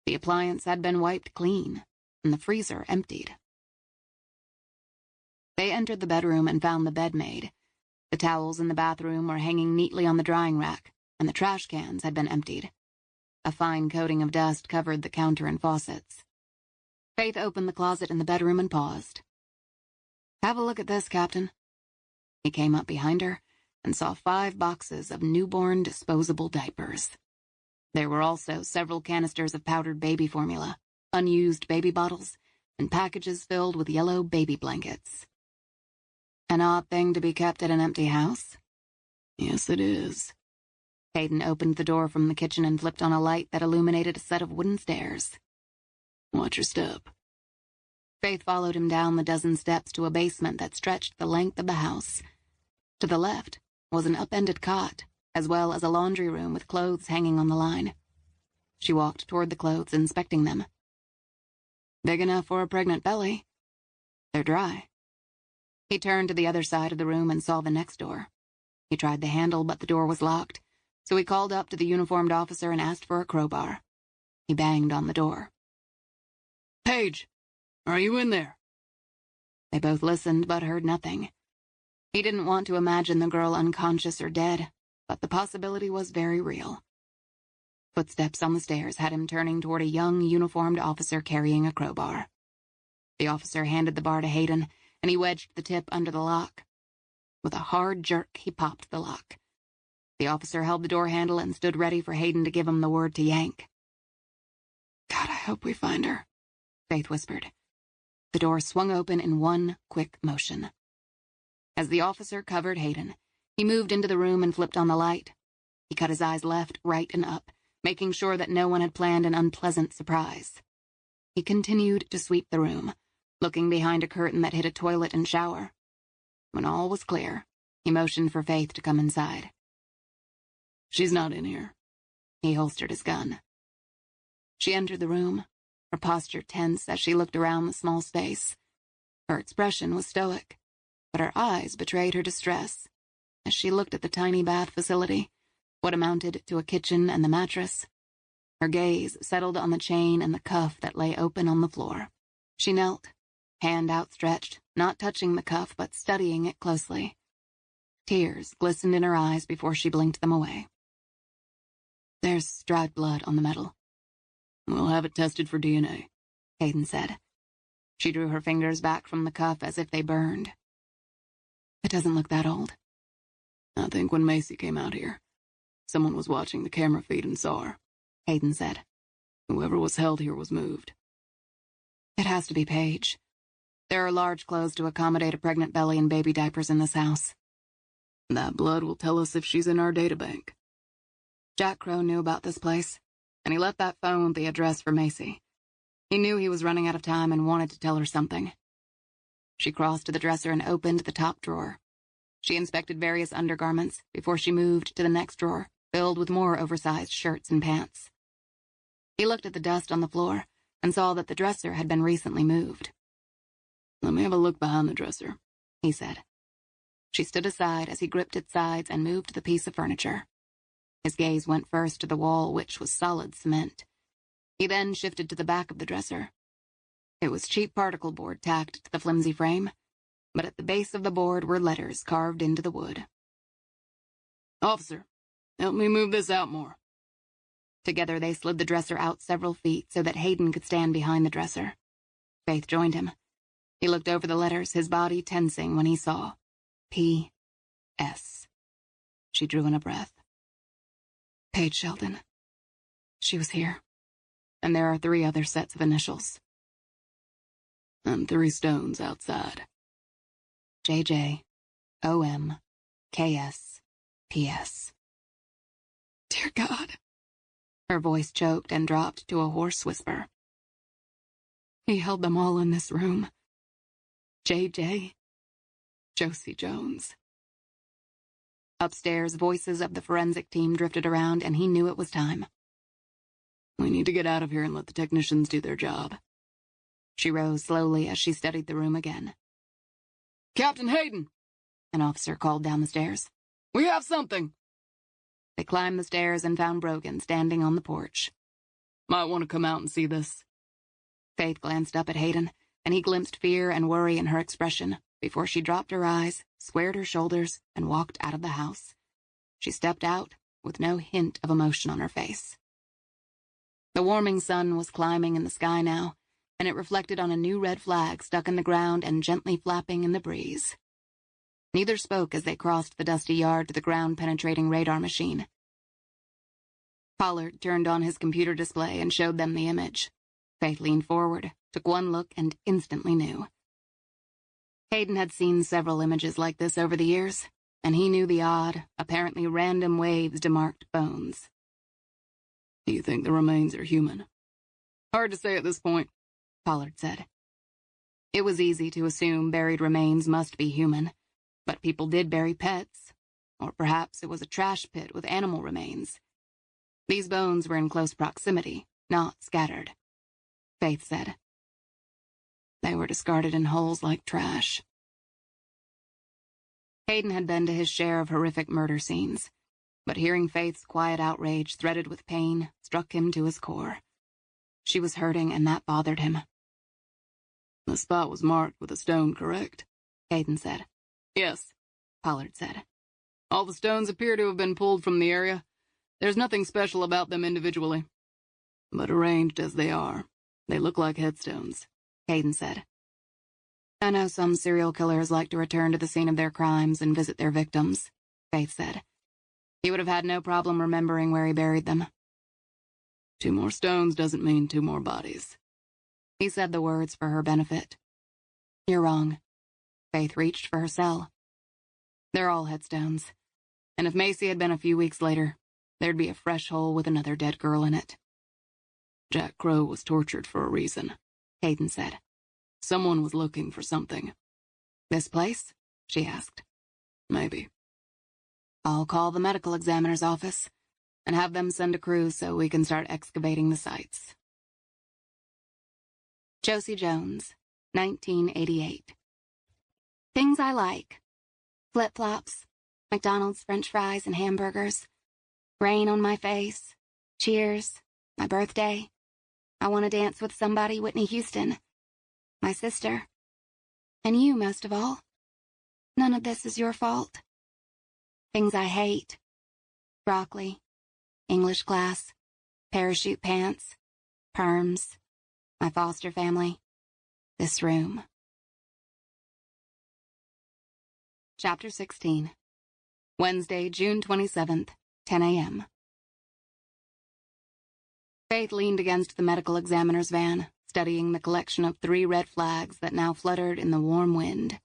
the appliance had been wiped clean, and the freezer emptied. They entered the bedroom and found the bed made. The towels in the bathroom were hanging neatly on the drying rack, and the trash cans had been emptied. A fine coating of dust covered the counter and faucets. Faith opened the closet in the bedroom and paused. Have a look at this, Captain. He came up behind her and saw 5 boxes of newborn disposable diapers. There were also several canisters of powdered baby formula, unused baby bottles, and packages filled with yellow baby blankets. An odd thing to be kept at an empty house? Yes, it is. Hayden opened the door from the kitchen and flipped on a light that illuminated a set of wooden stairs. Watch your step. Faith followed him down the dozen steps to a basement that stretched the length of the house. To the left was an upended cot, as well as a laundry room with clothes hanging on the line. She walked toward the clothes, inspecting them. Big enough for a pregnant belly. They're dry. He turned to the other side of the room and saw the next door. He tried the handle, but the door was locked, so he called up to the uniformed officer and asked for a crowbar. He banged on the door. "Paige, are you in there?" They both listened but heard nothing. He didn't want to imagine the girl unconscious or dead, but the possibility was very real. Footsteps on the stairs had him turning toward a young uniformed officer carrying a crowbar. The officer handed the bar to Hayden, and he wedged the tip under the lock. With a hard jerk, he popped the lock. The officer held the door handle and stood ready for Hayden to give him the word to yank. "God, I hope we find her," Faith whispered. The door swung open in one quick motion. As the officer covered Hayden, he moved into the room and flipped on the light. He cut his eyes left, right, and up, making sure that no one had planned an unpleasant surprise. He continued to sweep the room, looking behind a curtain that hid a toilet and shower. When all was clear, he motioned for Faith to come inside. "She's not in here." He holstered his gun. She entered the room, her posture tense as she looked around the small space. Her expression was stoic, but her eyes betrayed her distress as she looked at the tiny bath facility, what amounted to a kitchen and the mattress. Her gaze settled on the chain and the cuff that lay open on the floor. She knelt, hand outstretched, not touching the cuff but studying it closely. Tears glistened in her eyes before she blinked them away. "There's dried blood on the metal." "We'll have it tested for DNA," Hayden said. She drew her fingers back from the cuff as if they burned. "It doesn't look that old." "I think when Macy came out here, someone was watching the camera feed and saw her," Hayden said. "Whoever was held here was moved." "It has to be Paige. There are large clothes to accommodate a pregnant belly and baby diapers in this house." "That blood will tell us if she's in our databank." Jack Crow knew about this place, and he left that phone with the address for Macy. He knew he was running out of time and wanted to tell her something. She crossed to the dresser and opened the top drawer. She inspected various undergarments before she moved to the next drawer, filled with more oversized shirts and pants. He looked at the dust on the floor and saw that the dresser had been recently moved. "Let me have a look behind the dresser," he said. She stood aside as he gripped its sides and moved the piece of furniture. His gaze went first to the wall, which was solid cement. He then shifted to the back of the dresser. It was cheap particle board tacked to the flimsy frame, but at the base of the board were letters carved into the wood. "Officer, help me move this out more." Together they slid the dresser out several feet so that Hayden could stand behind the dresser. Faith joined him. He looked over the letters, his body tensing when he saw P.S. She drew in a breath. Paige Sheldon. She was here. And there are 3 other sets of initials. "And 3 stones outside." J.J. O.M. K.S. P.S. "Dear God." Her voice choked and dropped to a hoarse whisper. "He held them all in this room. J.J. Josie Jones." Upstairs, voices of the forensic team drifted around, and he knew it was time. "We need to get out of here and let the technicians do their job." She rose slowly as she studied the room again. "Captain Hayden!" An officer called down the stairs. "We have something!" They climbed the stairs and found Brogan standing on the porch. "Might want to come out and see this." Faith glanced up at Hayden, and he glimpsed fear and worry in her expression before she dropped her eyes, squared her shoulders, and walked out of the house. She stepped out with no hint of emotion on her face. The warming sun was climbing in the sky now, and it reflected on a new red flag stuck in the ground and gently flapping in the breeze. Neither spoke as they crossed the dusty yard to the ground-penetrating radar machine. Pollard turned on his computer display and showed them the image. Faith leaned forward, took one look, and instantly knew. Hayden had seen several images like this over the years, and he knew the odd, apparently random waves demarked bones. "Do you think the remains are human?" "Hard to say at this point," Pollard said. It was easy to assume buried remains must be human, but people did bury pets, or perhaps it was a trash pit with animal remains. These bones were in close proximity, not scattered. Faith said, They were discarded in holes like trash. Hayden had been to his share of horrific murder scenes, but hearing Faith's quiet outrage threaded with pain struck him to his core. She was hurting, and that bothered him. The spot was marked with a stone, correct? Hayden said. Yes, Pollard said. all the stones appear to have been pulled from the area. There's nothing special about them individually. But arranged as they are, they look like headstones, Hayden said. I know some serial killers like to return to the scene of their crimes and visit their victims, Faith said. He would have had no problem remembering where he buried them. 2 more stones doesn't mean 2 more bodies. He said the words for her benefit. You're wrong. Faith reached for her cell. They're all headstones, and if Macy had been a few weeks later, there'd be a fresh hole with another dead girl in it. Jack Crow was tortured for a reason, Hayden said. Someone was looking for something. This place? She asked. Maybe. I'll call the medical examiner's office and have them send a crew so we can start excavating the sites. Josie Jones, 1988. Things I like. Flip-flops, McDonald's French fries and hamburgers, rain on my face, Cheers, my birthday, I want to dance with somebody, Whitney Houston, my sister, and you most of all. None of this is your fault. Things I hate. Broccoli, English class, parachute pants, perms, my foster family, this room. Chapter 16. Wednesday, June 27th, 10 a.m. Faith leaned against the medical examiner's van, studying the collection of 3 red flags that now fluttered in the warm wind.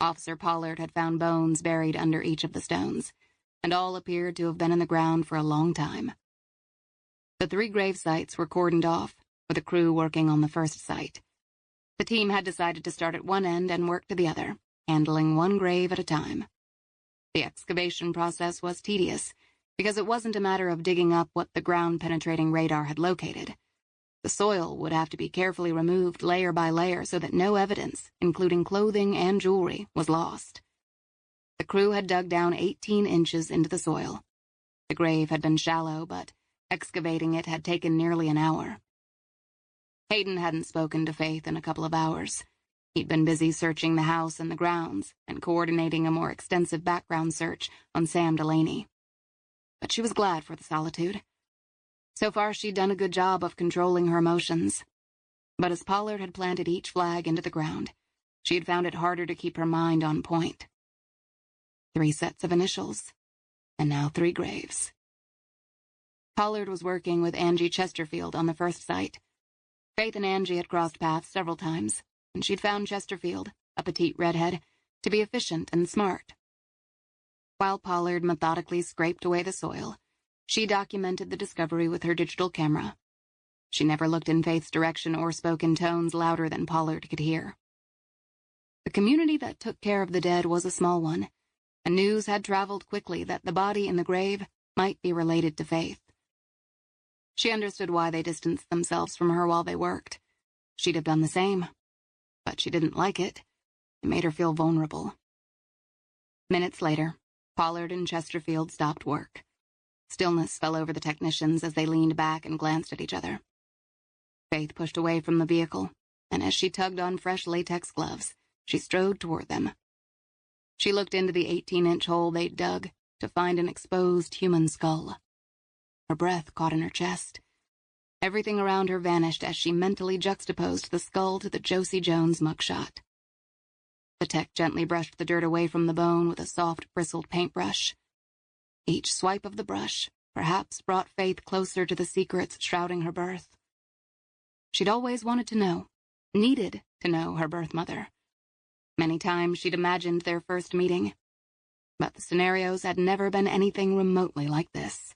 Officer Pollard had found bones buried under each of the stones, and all appeared to have been in the ground for a long time. The 3 grave sites were cordoned off, with a crew working on the first site. The team had decided to start at one end and work to the other, handling 1 grave at a time. The excavation process was tedious, because it wasn't a matter of digging up what the ground-penetrating radar had located. The soil would have to be carefully removed layer by layer so that no evidence, including clothing and jewelry, was lost. The crew had dug down 18 inches into the soil. The grave had been shallow, but excavating it had taken nearly an hour. Hayden hadn't spoken to Faith in a couple of hours. He'd been busy searching the house and the grounds and coordinating a more extensive background search on Sam Delaney. But she was glad for the solitude. So far, she'd done a good job of controlling her emotions. But as Pollard had planted each flag into the ground, she had found it harder to keep her mind on point. 3 sets of initials, and now 3 graves. Pollard was working with Angie Chesterfield on the first site. Faith and Angie had crossed paths several times, and she'd found Chesterfield, a petite redhead, to be efficient and smart. While Pollard methodically scraped away the soil, she documented the discovery with her digital camera. She never looked in Faith's direction or spoke in tones louder than Pollard could hear. The community that took care of the dead was a small one, and news had traveled quickly that the body in the grave might be related to Faith. She understood why they distanced themselves from her while they worked. She'd have done the same. But she didn't like it. It made her feel vulnerable. Minutes later, Pollard and Chesterfield stopped work. Stillness fell over the technicians as they leaned back and glanced at each other. Faith pushed away from the vehicle, and as she tugged on fresh latex gloves, she strode toward them. She looked into the 18-inch hole they'd dug to find an exposed human skull. Her breath caught in her chest. Everything around her vanished as she mentally juxtaposed the skull to the Josie Jones mugshot. The tech gently brushed the dirt away from the bone with a soft, bristled paintbrush. Each swipe of the brush perhaps brought Faith closer to the secrets shrouding her birth. She'd always wanted to know, needed to know her birth mother. Many times she'd imagined their first meeting, but the scenarios had never been anything remotely like this.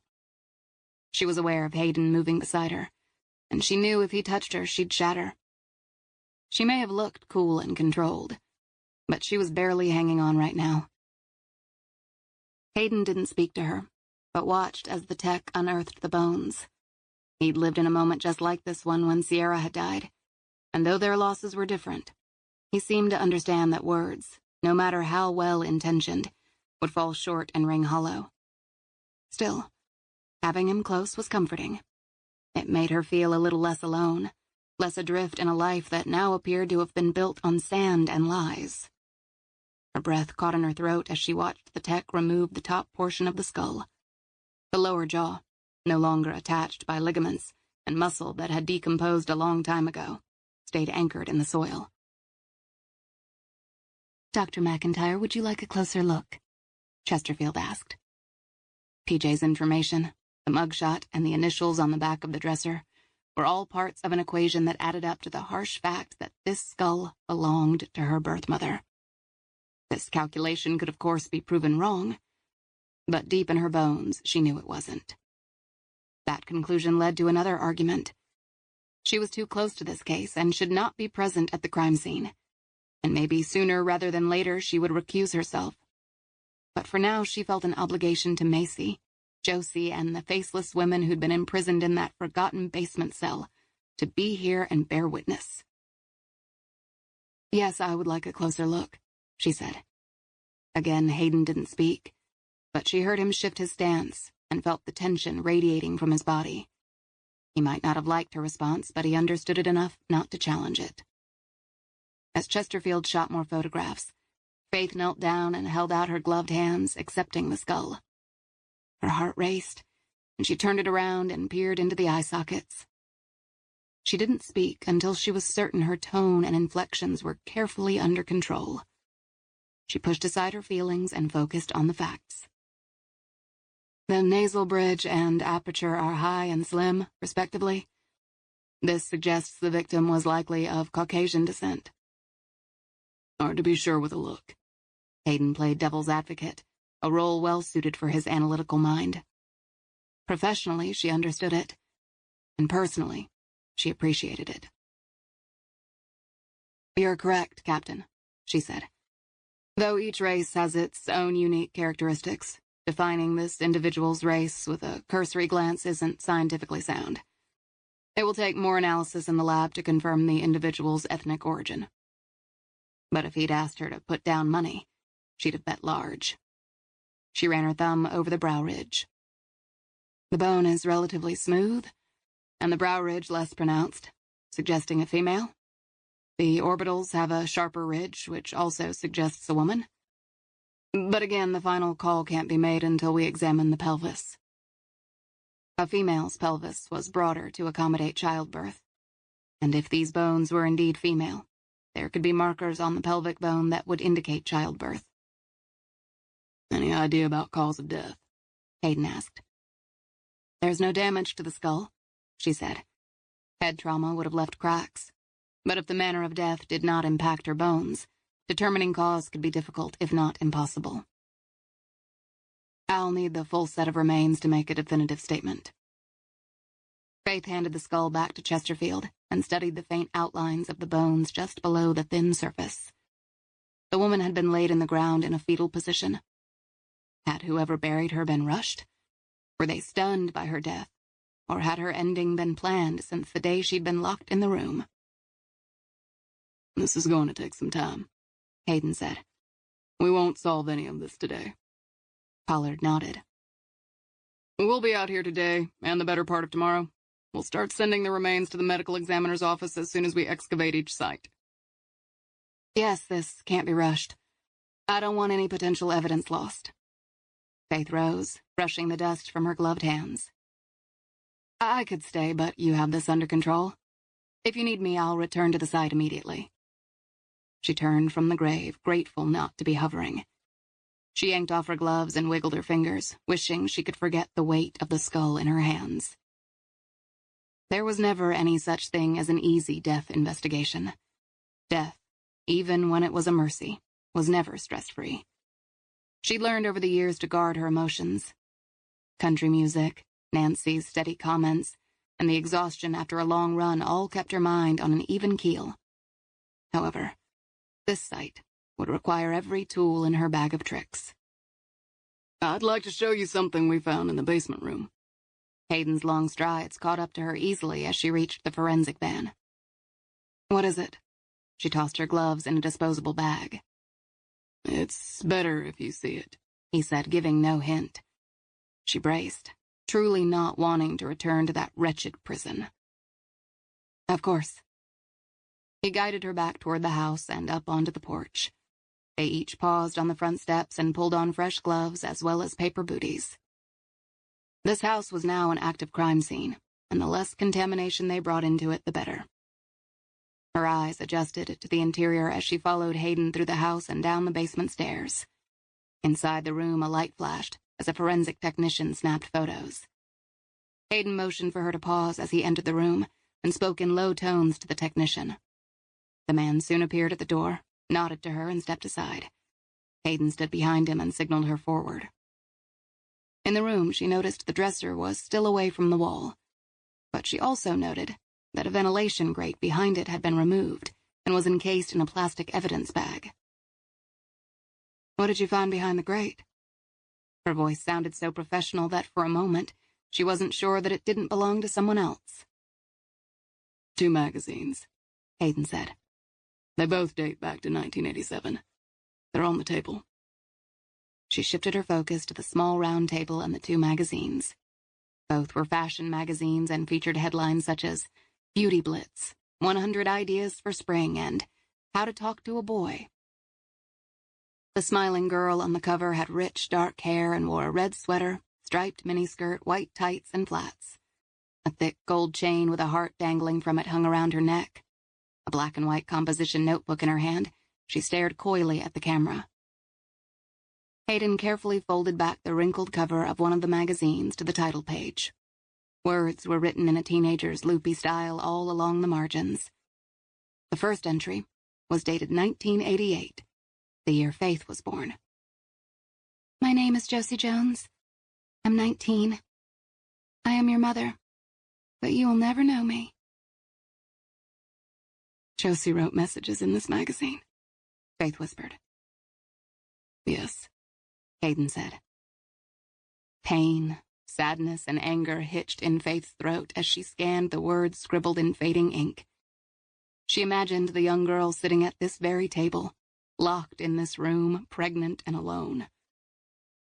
She was aware of Hayden moving beside her, and she knew if he touched her, she'd shatter. She may have looked cool and controlled, but she was barely hanging on right now. Hayden didn't speak to her, but watched as the tech unearthed the bones. He'd lived in a moment just like this one when Sierra had died, and though their losses were different, he seemed to understand that words, no matter how well-intentioned, would fall short and ring hollow. Still, having him close was comforting. It made her feel a little less alone, less adrift in a life that now appeared to have been built on sand and lies. Her breath caught in her throat as she watched the tech remove the top portion of the skull. The lower jaw, no longer attached by ligaments and muscle that had decomposed a long time ago, stayed anchored in the soil. "Dr. McIntyre, would you like a closer look?" Chesterfield asked. PJ's information, the mugshot, and the initials on the back of the dresser were all parts of an equation that added up to the harsh fact that this skull belonged to her birth mother. This calculation could of course be proven wrong, but deep in her bones she knew it wasn't. That conclusion led to another argument. She was too close to this case and should not be present at the crime scene, and maybe sooner rather than later she would recuse herself. But for now she felt an obligation to Macy, Josie, and the faceless women who'd been imprisoned in that forgotten basement cell, to be here and bear witness. "Yes, I would like a closer look," she said. Again, Hayden didn't speak, but she heard him shift his stance and felt the tension radiating from his body. He might not have liked her response, but he understood it enough not to challenge it. As Chesterfield shot more photographs, Faith knelt down and held out her gloved hands, accepting the skull. Her heart raced, and she turned it around and peered into the eye sockets. She didn't speak until she was certain her tone and inflections were carefully under control. She pushed aside her feelings and focused on the facts. "The nasal bridge and aperture are high and slim, respectively. This suggests the victim was likely of Caucasian descent." "Hard to be sure with a look." Hayden played devil's advocate, a role well suited for his analytical mind. Professionally, she understood it, and personally, she appreciated it. "You're correct, Captain," she said. "Though each race has its own unique characteristics, defining this individual's race with a cursory glance isn't scientifically sound. It will take more analysis in the lab to confirm the individual's ethnic origin." But if he'd asked her to put down money, she'd have bet large. She ran her thumb over the brow ridge. "The bone is relatively smooth, and the brow ridge less pronounced, suggesting a female. The orbitals have a sharper ridge, which also suggests a woman. But again, the final call can't be made until we examine the pelvis." A female's pelvis was broader to accommodate childbirth, and if these bones were indeed female, there could be markers on the pelvic bone that would indicate childbirth. "Any idea about cause of death?" Hayden asked. "There's no damage to the skull," she said. "Head trauma would have left cracks. But if the manner of death did not impact her bones, determining cause could be difficult, if not impossible. I'll need the full set of remains to make a definitive statement." Faith handed the skull back to Chesterfield and studied the faint outlines of the bones just below the thin surface. The woman had been laid in the ground in a fetal position. Had whoever buried her been rushed? Were they stunned by her death? Or had her ending been planned since the day she'd been locked in the room? "This is going to take some time," Hayden said. "We won't solve any of this today." Pollard nodded. "We'll be out here today and the better part of tomorrow. We'll start sending the remains to the medical examiner's office as soon as we excavate each site." "Yes, this can't be rushed. I don't want any potential evidence lost." Faith rose, brushing the dust from her gloved hands. "I could stay, but you have this under control. If you need me, I'll return to the site immediately." She turned from the grave, grateful not to be hovering. She yanked off her gloves and wiggled her fingers, wishing she could forget the weight of the skull in her hands. There was never any such thing as an easy death investigation. Death, even when it was a mercy, was never stress-free. She'd learned over the years to guard her emotions. Country music, Nancy's steady comments, and the exhaustion after a long run all kept her mind on an even keel. However, this sight would require every tool in her bag of tricks. "I'd like to show you something we found in the basement room." Hayden's long strides caught up to her easily as she reached the forensic van. What is it? She tossed her gloves in a disposable bag. It's better if you see it, he said, giving no hint. She braced, truly not wanting to return to that wretched prison. Of course. He guided her back toward the house and up onto the porch. They each paused on the front steps and pulled on fresh gloves as well as paper booties. This house was now an active crime scene, and the less contamination they brought into it, the better. Her eyes adjusted to the interior as she followed Hayden through the house and down the basement stairs. Inside the room, a light flashed as a forensic technician snapped photos. Hayden motioned for her to pause as he entered the room and spoke in low tones to the technician. The man soon appeared at the door, nodded to her, and stepped aside. Hayden stood behind him and signaled her forward. In the room, she noticed the dresser was still away from the wall, but she also noted that a ventilation grate behind it had been removed and was encased in a plastic evidence bag. What did you find behind the grate? Her voice sounded so professional that for a moment she wasn't sure that it didn't belong to someone else. 2 magazines, Hayden said. They both date back to 1987. They're on the table. She shifted her focus to the small round table and the 2 magazines. Both were fashion magazines and featured headlines such as Beauty Blitz, 100 Ideas for Spring, and How to Talk to a Boy. The smiling girl on the cover had rich, dark hair and wore a red sweater, striped miniskirt, white tights, and flats. A thick gold chain with a heart dangling from it hung around her neck. A black and white composition notebook in her hand, she stared coyly at the camera. Hayden carefully folded back the wrinkled cover of one of the magazines to the title page. Words were written in a teenager's loopy style all along the margins. The first entry was dated 1988, the year Faith was born. My name is Josie Jones. I'm 19. I am your mother, but you will never know me. Josie wrote messages in this magazine, Faith whispered. Yes, Hayden said. Pain, sadness, and anger hitched in Faith's throat as she scanned the words scribbled in fading ink. She imagined the young girl sitting at this very table, locked in this room, pregnant and alone.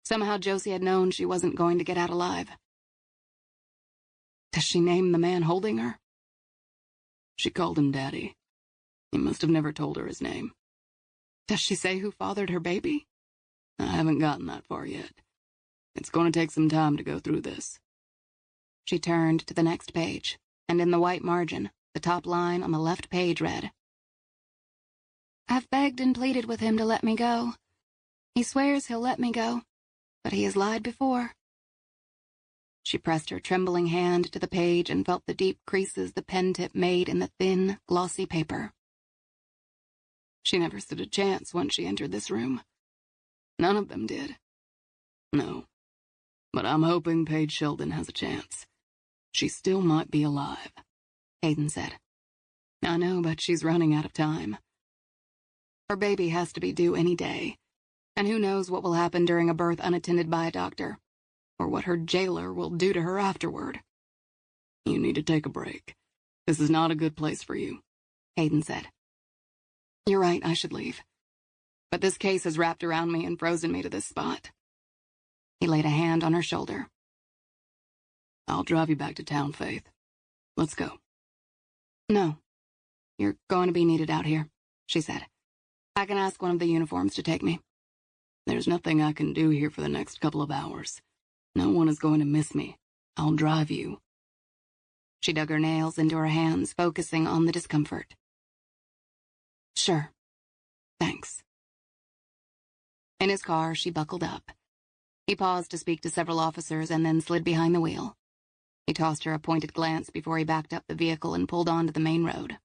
Somehow Josie had known she wasn't going to get out alive. Does she name the man holding her? She called him Daddy. He must have never told her his name. Does she say who fathered her baby? I haven't gotten that far yet. It's going to take some time to go through this. She turned to the next page, and in the white margin, the top line on the left page read, I've begged and pleaded with him to let me go. He swears he'll let me go, but he has lied before. She pressed her trembling hand to the page and felt the deep creases the pen tip made in the thin, glossy paper. She never stood a chance once she entered this room. None of them did. No. But I'm hoping Paige Sheldon has a chance. She still might be alive, Hayden said. I know, but she's running out of time. Her baby has to be due any day, and who knows what will happen during a birth unattended by a doctor, or what her jailer will do to her afterward. You need to take a break. This is not a good place for you, Hayden said. You're right, I should leave. But this case has wrapped around me and frozen me to this spot. He laid a hand on her shoulder. I'll drive you back to town, Faith. Let's go. No. You're going to be needed out here, she said. I can ask one of the uniforms to take me. There's nothing I can do here for the next couple of hours. No one is going to miss me. I'll drive you. She dug her nails into her hands, focusing on the discomfort. Sure. Thanks. In his car, she buckled up. He paused to speak to several officers and then slid behind the wheel. He tossed her a pointed glance before he backed up the vehicle and pulled onto the main road.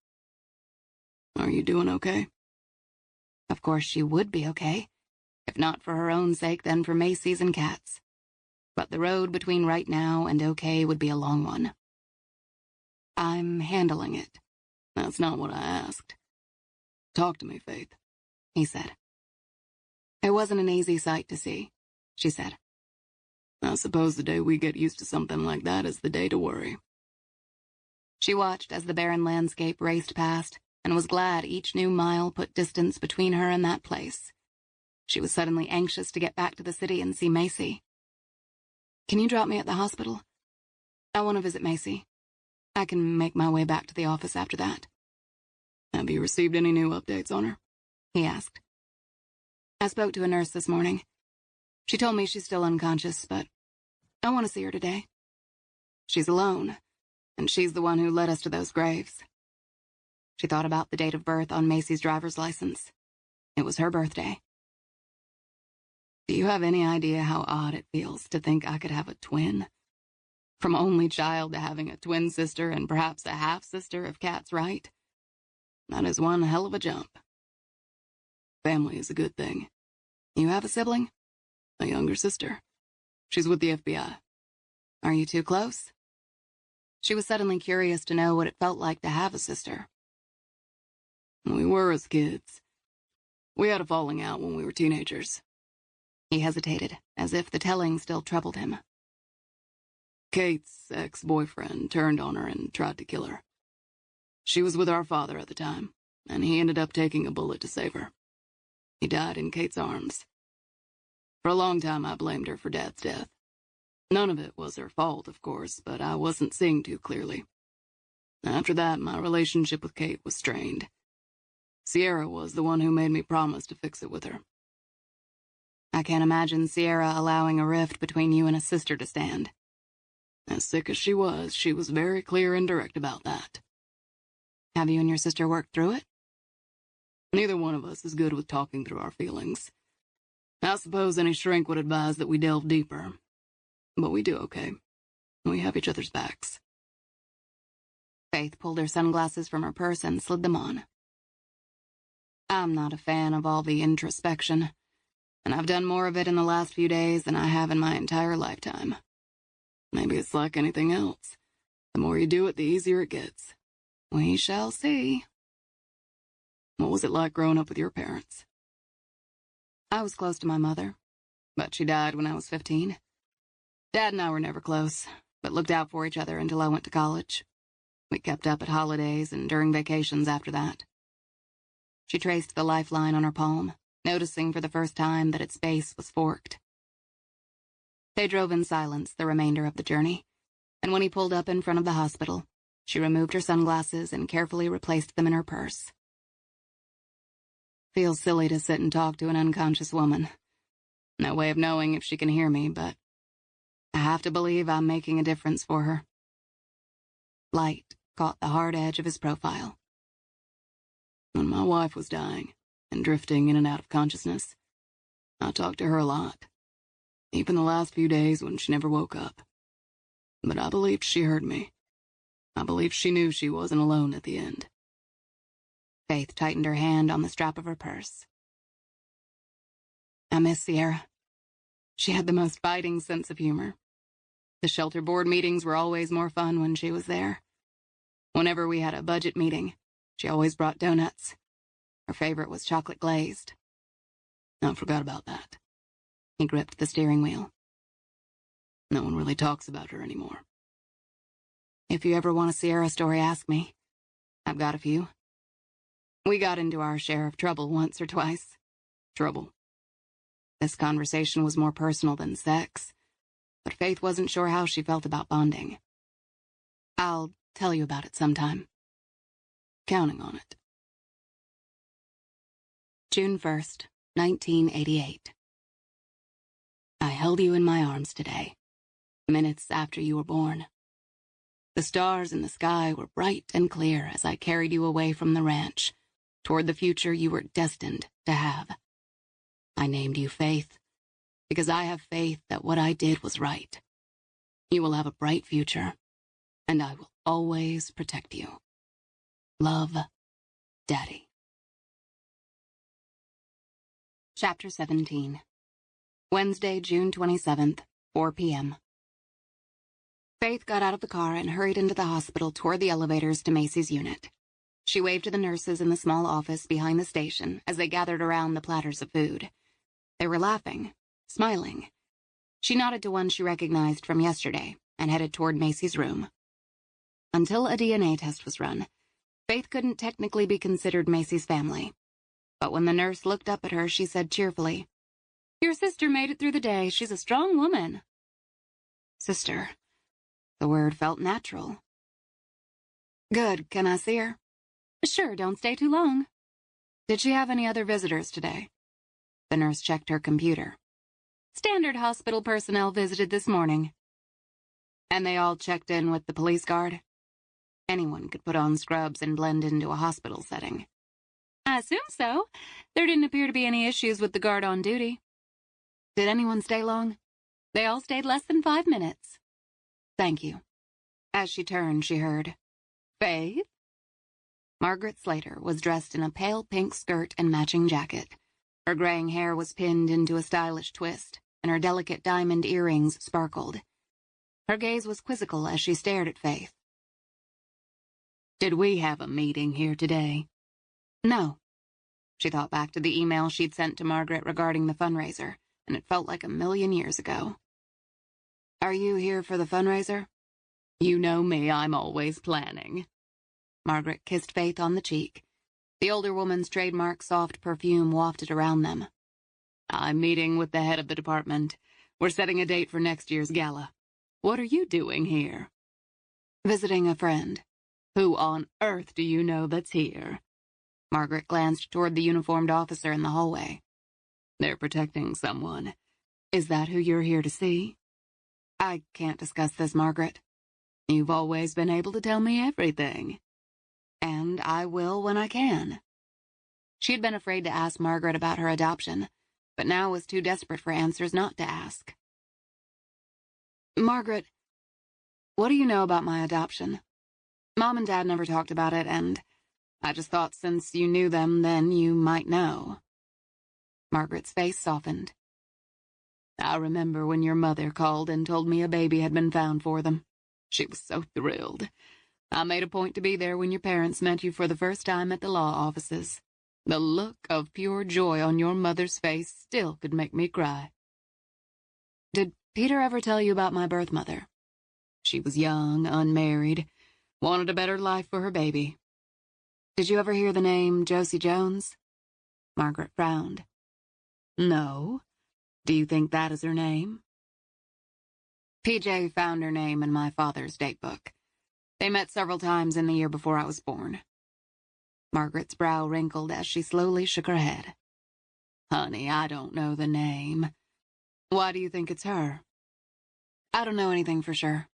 Are you doing okay? Of course she would be okay. If not for her own sake, then for Macy's and Kat's. But the road between right now and okay would be a long one. I'm handling it. That's not what I asked. Talk to me, Faith, he said. It wasn't an easy sight to see, she said. I suppose the day we get used to something like that is the day to worry. She watched as the barren landscape raced past, and was glad each new mile put distance between her and that place. She was suddenly anxious to get back to the city and see Macy. "Can you drop me at the hospital? I want to visit Macy. I can make my way back to the office after that." "Have you received any new updates on her?" he asked. "I spoke to a nurse this morning. She told me she's still unconscious, but I want to see her today. She's alone, and she's the one who led us to those graves." She thought about the date of birth on Macy's driver's license. It was her birthday. "Do you have any idea how odd it feels to think I could have a twin? From only child to having a twin sister and perhaps a half-sister if Kat's right. That is one hell of a jump. Family is a good thing. You have a sibling?" A younger sister. She's with the FBI. "Are you too close?" She was suddenly curious to know what it felt like to have a sister. We were as kids. We had a falling out when we were teenagers." He hesitated, as if the telling still troubled him. Kate's ex-boyfriend turned on her and tried to kill her. She was with our father at the time, and he ended up taking a bullet to save her. He died in Kate's arms. For a long time, I blamed her for Dad's death. None of it was her fault, of course, but I wasn't seeing too clearly. After that, my relationship with Kate was strained. Sierra was the one who made me promise to fix it with her. I can't imagine Sierra allowing a rift between you and a sister to stand. As sick as she was very clear and direct about that. Have you and your sister worked through it? Neither one of us is good with talking through our feelings. I suppose any shrink would advise that we delve deeper. But we do okay. We have each other's backs. Faith pulled her sunglasses from her purse and slid them on. I'm not a fan of all the introspection, and I've done more of it in the last few days than I have in my entire lifetime. Maybe it's like anything else. The more you do it, the easier it gets. We shall see. What was it like growing up with your parents? I was close to my mother, but she died when I was 15. Dad and I were never close, but looked out for each other until I went to college. We kept up at holidays and during vacations after that. She traced the lifeline on her palm, noticing for the first time that its base was forked. They drove in silence the remainder of the journey, and when he pulled up in front of the hospital, she removed her sunglasses and carefully replaced them in her purse. Feels silly to sit and talk to an unconscious woman. No way of knowing if she can hear me, but I have to believe I'm making a difference for her. Light caught the hard edge of his profile. When my wife was dying and drifting in and out of consciousness, I talked to her a lot, even the last few days when she never woke up. But I believed she heard me. I believed she knew she wasn't alone at the end. Faith tightened her hand on the strap of her purse. I miss Sierra. She had the most biting sense of humor. The shelter board meetings were always more fun when she was there. Whenever we had a budget meeting, she always brought donuts. Her favorite was chocolate glazed. I forgot about that. He gripped the steering wheel. No one really talks about her anymore. If you ever want a Sierra story, ask me. I've got a few. We got into our share of trouble once or twice. Trouble? This conversation was more personal than sex, but Faith wasn't sure how she felt about bonding. I'll tell you about it sometime. Counting on it. June 1st, 1988. I held you in my arms today, minutes after you were born. The stars in the sky were bright and clear as I carried you away from the ranch, toward the future you were destined to have. I named you Faith, because I have faith that what I did was right. You will have a bright future, and I will always protect you. Love, Daddy. Chapter 17. Wednesday, June 27th, 4 p.m. Faith got out of the car and hurried into the hospital toward the elevators to Macy's unit. She waved to the nurses in the small office behind the station as they gathered around the platters of food. They were laughing, smiling. She nodded to one she recognized from yesterday and headed toward Macy's room. Until a DNA test was run, Faith couldn't technically be considered Macy's family. But when the nurse looked up at her, she said cheerfully, "Your sister made it through the day. She's a strong woman." Sister. The word felt natural. "Good. Can I see her?" "Sure, don't stay too long." "Did she have any other visitors today?" The nurse checked her computer. "Standard hospital personnel visited this morning." "And they all checked in with the police guard?" Anyone could put on scrubs and blend into a hospital setting. "I assume so. There didn't appear to be any issues with the guard on duty." "Did anyone stay long?" "They all stayed less than 5 minutes." "Thank you." As she turned, she heard, "Faith?" Margaret Slater was dressed in a pale pink skirt and matching jacket. Her graying hair was pinned into a stylish twist, and her delicate diamond earrings sparkled. Her gaze was quizzical as she stared at Faith. "Did we have a meeting here today?" "No." She thought back to the email she'd sent to Margaret regarding the fundraiser, and it felt like 1,000,000 years ago. "Are you here for the fundraiser?" "You know me, I'm always planning." Margaret kissed Faith on the cheek. The older woman's trademark soft perfume wafted around them. "I'm meeting with the head of the department. We're setting a date for next year's gala. What are you doing here?" "Visiting a friend." "Who on earth do you know that's here?" Margaret glanced toward the uniformed officer in the hallway. "They're protecting someone. Is that who you're here to see?" "I can't discuss this, Margaret." "You've always been able to tell me everything." "And I will when I can." She had been afraid to ask Margaret about her adoption, but now was too desperate for answers not to ask. "Margaret, what do you know about my adoption? Mom and Dad never talked about it, and I just thought since you knew them, then you might know." Margaret's face softened. "I remember when your mother called and told me a baby had been found for them. She was so thrilled. I made a point to be there when your parents met you for the first time at the law offices. The look of pure joy on your mother's face still could make me cry." "Did Peter ever tell you about my birth mother?" "She was young, unmarried, wanted a better life for her baby." "Did you ever hear the name Josie Jones?" Margaret frowned. "No. Do you think that is her name?" "PJ found her name in my father's datebook. They met several times in the year before I was born." Margaret's brow wrinkled as she slowly shook her head. "Honey, I don't know the name. Why do you think it's her?" "I don't know anything for sure."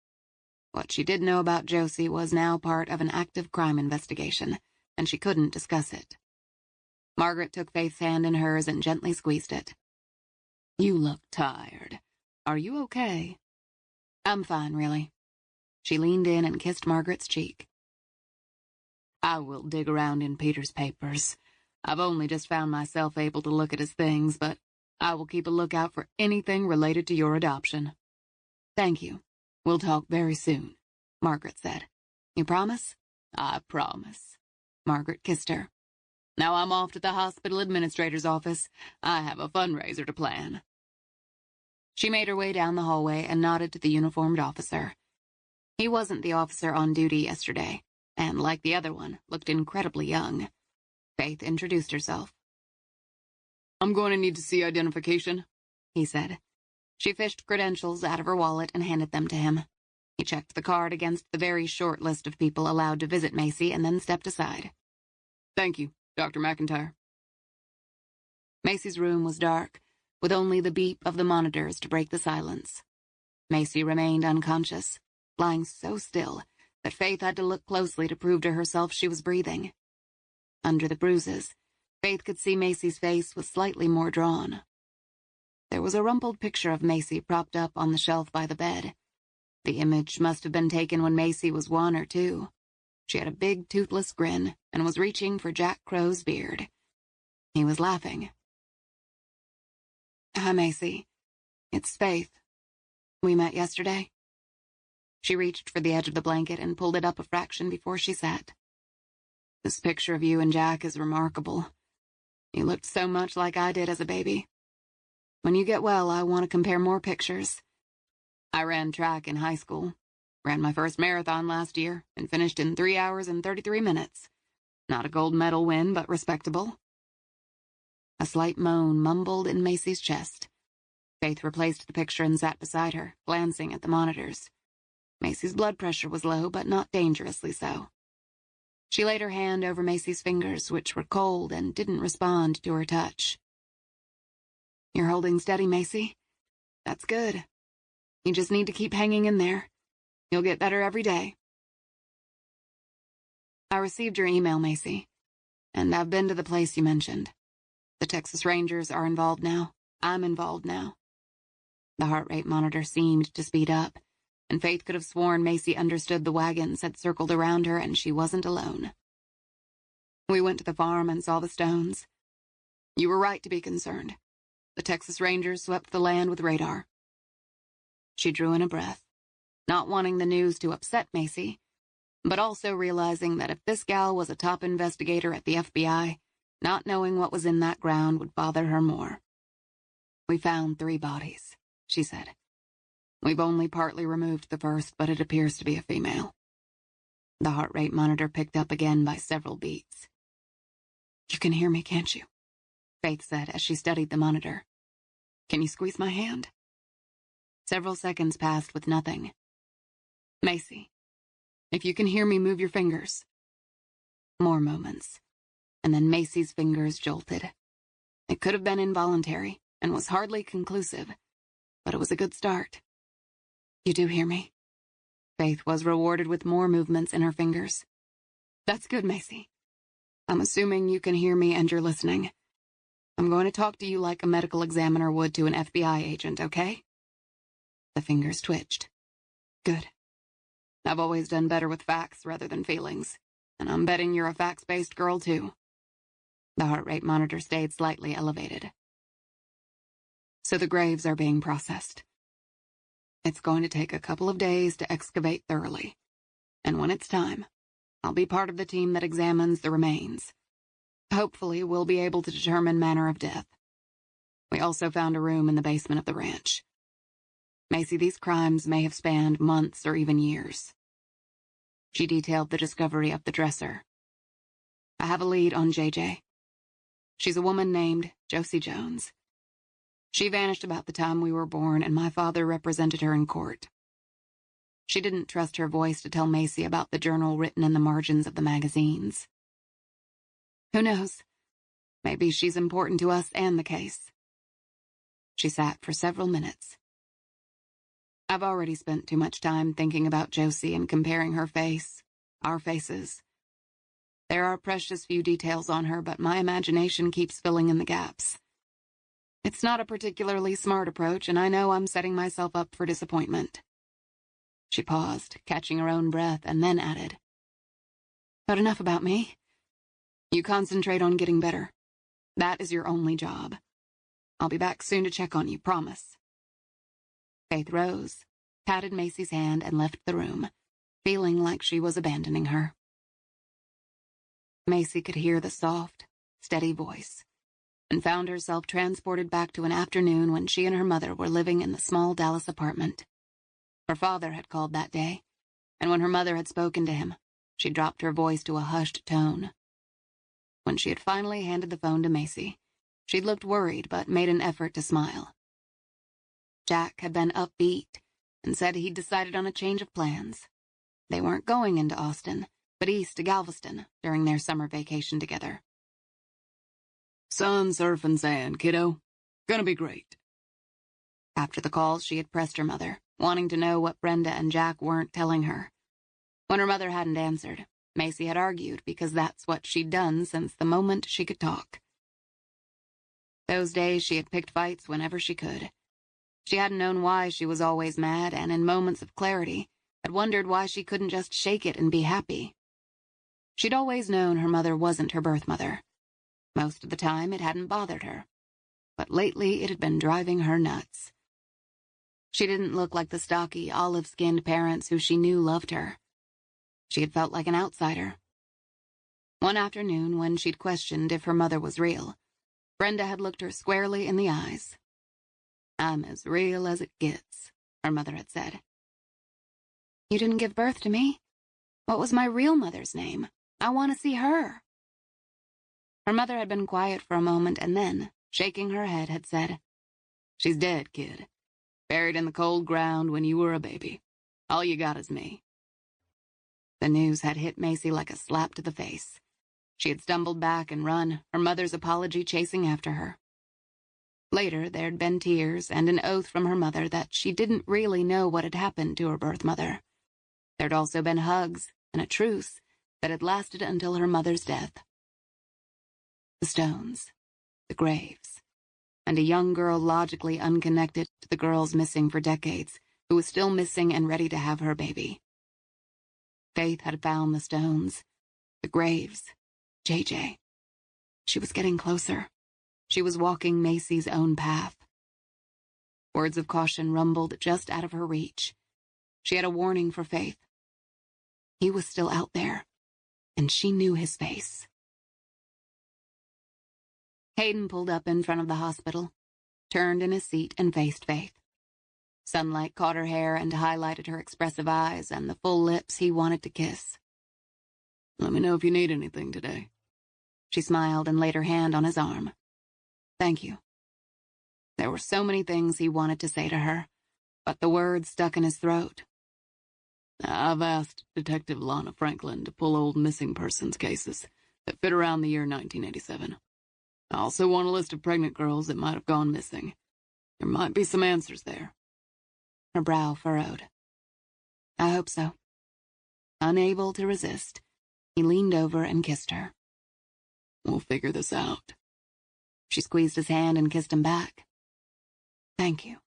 What she did know about Josie was now part of an active crime investigation, and she couldn't discuss it. Margaret took Faith's hand in hers and gently squeezed it. "You look tired. Are you okay?" "I'm fine, really." She leaned in and kissed Margaret's cheek. "I will dig around in Peter's papers. I've only just found myself able to look at his things, but I will keep a lookout for anything related to your adoption." "Thank you. We'll talk very soon," Margaret said. "You promise?" "I promise." Margaret kissed her. "Now I'm off to the hospital administrator's office. I have a fundraiser to plan." She made her way down the hallway and nodded to the uniformed officer. He wasn't the officer on duty yesterday, and, like the other one, looked incredibly young. Faith introduced herself. "I'm going to need to see identification," he said. She fished credentials out of her wallet and handed them to him. He checked the card against the very short list of people allowed to visit Macy and then stepped aside. "Thank you, Dr. McIntyre." Macy's room was dark, with only the beep of the monitors to break the silence. Macy remained unconscious, lying so still that Faith had to look closely to prove to herself she was breathing. Under the bruises, Faith could see Macy's face was slightly more drawn. There was a rumpled picture of Macy propped up on the shelf by the bed. The image must have been taken when Macy was 1 or 2. She had a big, toothless grin and was reaching for Jack Crow's beard. He was laughing. "Hi, Macy. It's Faith. We met yesterday." She reached for the edge of the blanket and pulled it up a fraction before she sat. "This picture of you and Jack is remarkable. You looked so much like I did as a baby. When you get well, I want to compare more pictures. I ran track in high school, ran my first marathon last year, and finished in 3 hours and 33 minutes. Not a gold medal win, but respectable. A slight moan mumbled in Macy's chest. Faith replaced the picture and sat beside her, glancing at the monitors. Macy's blood pressure was low, but not dangerously so. She laid her hand over Macy's fingers, which were cold and didn't respond to her touch. "You're holding steady, Macy. That's good. You just need to keep hanging in there. You'll get better every day." "I received your email, Macy, and I've been to the place you mentioned. The Texas Rangers are involved now. I'm involved now." The heart rate monitor seemed to speed up, and Faith could have sworn Macy understood the wagons had circled around her and she wasn't alone. "We went to the farm and saw the stones. You were right to be concerned. The Texas Rangers swept the land with radar." She drew in a breath, not wanting the news to upset Macy, but also realizing that if this gal was a top investigator at the FBI, not knowing what was in that ground would bother her more. "We found 3 bodies," she said. "We've only partly removed the first, but it appears to be a female." The heart rate monitor picked up again by several beats. "You can hear me, can't you?" Faith said as she studied the monitor. "Can you squeeze my hand?" Several seconds passed with nothing. "Macy, if you can hear me, move your fingers." More moments, and then Macy's fingers jolted. It could have been involuntary and was hardly conclusive, but it was a good start. "You do hear me?" Faith was rewarded with more movements in her fingers. "That's good, Macy. I'm assuming you can hear me and you're listening. I'm going to talk to you like a medical examiner would to an FBI agent, okay?" The fingers twitched. "Good. I've always done better with facts rather than feelings, and I'm betting you're a facts-based girl, too." The heart rate monitor stayed slightly elevated. "So the graves are being processed. It's going to take a couple of days to excavate thoroughly, and when it's time, I'll be part of the team that examines the remains. Hopefully, we'll be able to determine manner of death. We also found a room in the basement of the ranch. Macy, these crimes may have spanned months or even years." She detailed the discovery of the dresser. "I have a lead on JJ. She's a woman named Josie Jones. She vanished about the time we were born, and my father represented her in court. She didn't trust her voice to tell Macy about the journal written in the margins of the magazines. Who knows? Maybe she's important to us and the case." She sat for several minutes. "I've already spent too much time thinking about Josie and comparing her face, our faces. There are precious few details on her, but my imagination keeps filling in the gaps. It's not a particularly smart approach, and I know I'm setting myself up for disappointment." She paused, catching her own breath, and then added, "But enough about me. You concentrate on getting better. That is your only job. I'll be back soon to check on you, promise." Faith rose, patted Macy's hand, and left the room, feeling like she was abandoning her. Macy could hear the soft, steady voice, and found herself transported back to an afternoon when she and her mother were living in the small Dallas apartment. Her father had called that day, and when her mother had spoken to him, she dropped her voice to a hushed tone. When she had finally handed the phone to Macy, she'd looked worried but made an effort to smile. Jack had been upbeat and said he'd decided on a change of plans. They weren't going into Austin, but east to Galveston during their summer vacation together. "Sun, surf, and sand, kiddo. Gonna be great." After the call, she had pressed her mother, wanting to know what Brenda and Jack weren't telling her. When her mother hadn't answered, Macy had argued because that's what she'd done since the moment she could talk. Those days she had picked fights whenever she could. She hadn't known why she was always mad, and in moments of clarity, had wondered why she couldn't just shake it and be happy. She'd always known her mother wasn't her birth mother. Most of the time it hadn't bothered her, but lately it had been driving her nuts. She didn't look like the stocky, olive-skinned parents who she knew loved her. She had felt like an outsider. One afternoon, when she'd questioned if her mother was real, Brenda had looked her squarely in the eyes. "I'm as real as it gets," her mother had said. "You didn't give birth to me. What was my real mother's name? I want to see her," Her mother had been quiet for a moment and then, shaking her head, had said, "She's dead, kid. Buried in the cold ground when you were a baby. All you got is me." The news had hit Macy like a slap to the face. She had stumbled back and run, her mother's apology chasing after her. Later, there'd been tears and an oath from her mother that she didn't really know what had happened to her birth mother. There'd also been hugs and a truce that had lasted until her mother's death. The stones, the graves, and a young girl logically unconnected to the girls missing for decades, who was still missing and ready to have her baby. Faith had found the stones, the graves, JJ. She was getting closer. She was walking Macy's own path. Words of caution rumbled just out of her reach. She had a warning for Faith. He was still out there, and she knew his face. Hayden pulled up in front of the hospital, turned in his seat, and faced Faith. Sunlight caught her hair and highlighted her expressive eyes and the full lips he wanted to kiss. "Let me know if you need anything today." She smiled and laid her hand on his arm. "Thank you." There were so many things he wanted to say to her, but the words stuck in his throat. "I've asked Detective Lana Franklin to pull old missing persons cases that fit around the year 1987. I also want a list of pregnant girls that might have gone missing. There might be some answers there." Her brow furrowed. "I hope so." Unable to resist, he leaned over and kissed her. "We'll figure this out." She squeezed his hand and kissed him back. "Thank you."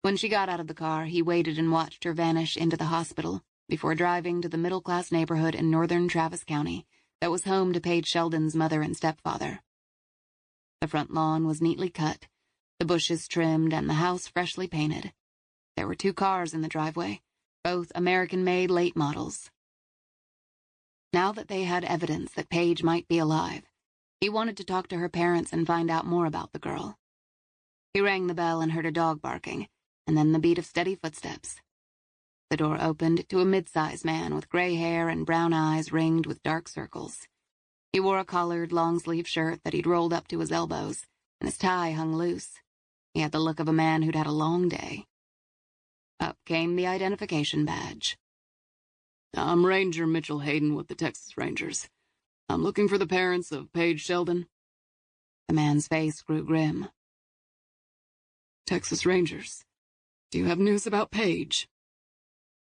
When she got out of the car, he waited and watched her vanish into the hospital before driving to the middle-class neighborhood in northern Travis County that was home to Paige Sheldon's mother and stepfather. The front lawn was neatly cut, the bushes trimmed, and the house freshly painted. There were 2 cars in the driveway, both American-made late models. Now that they had evidence that Paige might be alive, he wanted to talk to her parents and find out more about the girl. He rang the bell and heard a dog barking, and then the beat of steady footsteps. The door opened to a mid-sized man with gray hair and brown eyes ringed with dark circles. He wore a collared, long-sleeve shirt that he'd rolled up to his elbows, and his tie hung loose. He had the look of a man who'd had a long day. Up came the identification badge. "I'm Ranger Mitchell Hayden with the Texas Rangers. I'm looking for the parents of Paige Sheldon." The man's face grew grim. "Texas Rangers. Do you have news about Paige?"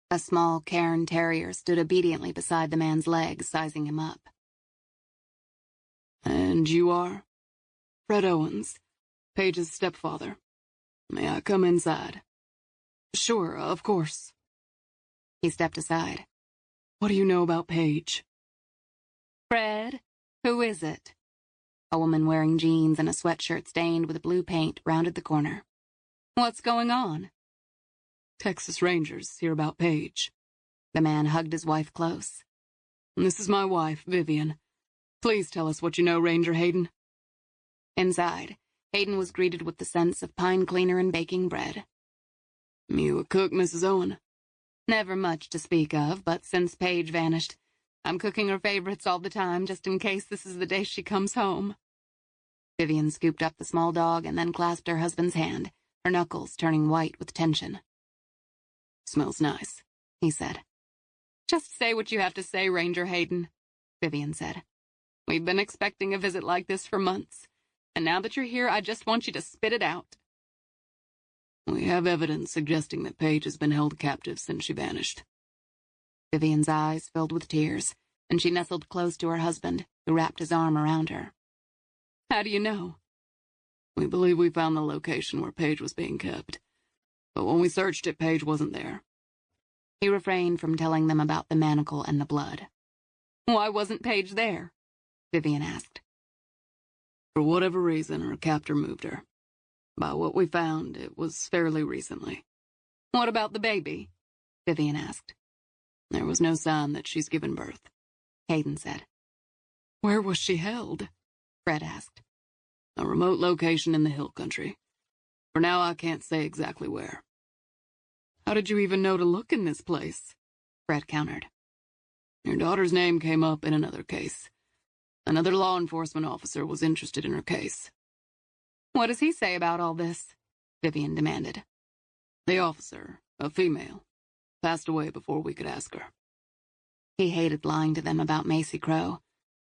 A small Cairn Terrier stood obediently beside the man's leg, sizing him up. "And you are?" "Fred Owens, Paige's stepfather. May I come inside?" "Sure, of course." He stepped aside. "What do you know about Paige?" "Fred, who is it?" A woman wearing jeans and a sweatshirt stained with blue paint rounded the corner. "What's going on?" "Texas Rangers hear about Paige." The man hugged his wife close. "This is my wife, Vivian. Please tell us what you know, Ranger Hayden." Inside, Hayden was greeted with the scents of pine cleaner and baking bread. "You a cook, Mrs. Owen?" "Never much to speak of, but since Paige vanished, I'm cooking her favorites all the time just in case this is the day she comes home." Vivian scooped up the small dog and then clasped her husband's hand, her knuckles turning white with tension. "Smells nice," he said. "Just say what you have to say, Ranger Hayden," Vivian said. "We've been expecting a visit like this for months, and now that you're here, I just want you to spit it out." "We have evidence suggesting that Paige has been held captive since she vanished." Vivian's eyes filled with tears, and she nestled close to her husband, who wrapped his arm around her. "How do you know?" "We believe we found the location where Paige was being kept. But when we searched it, Paige wasn't there." He refrained from telling them about the manacle and the blood. "Why wasn't Paige there?" Vivian asked. "For whatever reason, her captor moved her. By what we found, it was fairly recently." "What about the baby?" Vivian asked. "There was no sign that she's given birth," Hayden said. "Where was she held?" Fred asked. "A remote location in the hill country. For now, I can't say exactly where." "How did you even know to look in this place?" Fred countered. "Your daughter's name came up in another case. Another law enforcement officer was interested in her case. What does he say about all this? Vivian demanded. The officer, a female, passed away before we could ask her. He hated lying to them about Macy Crow,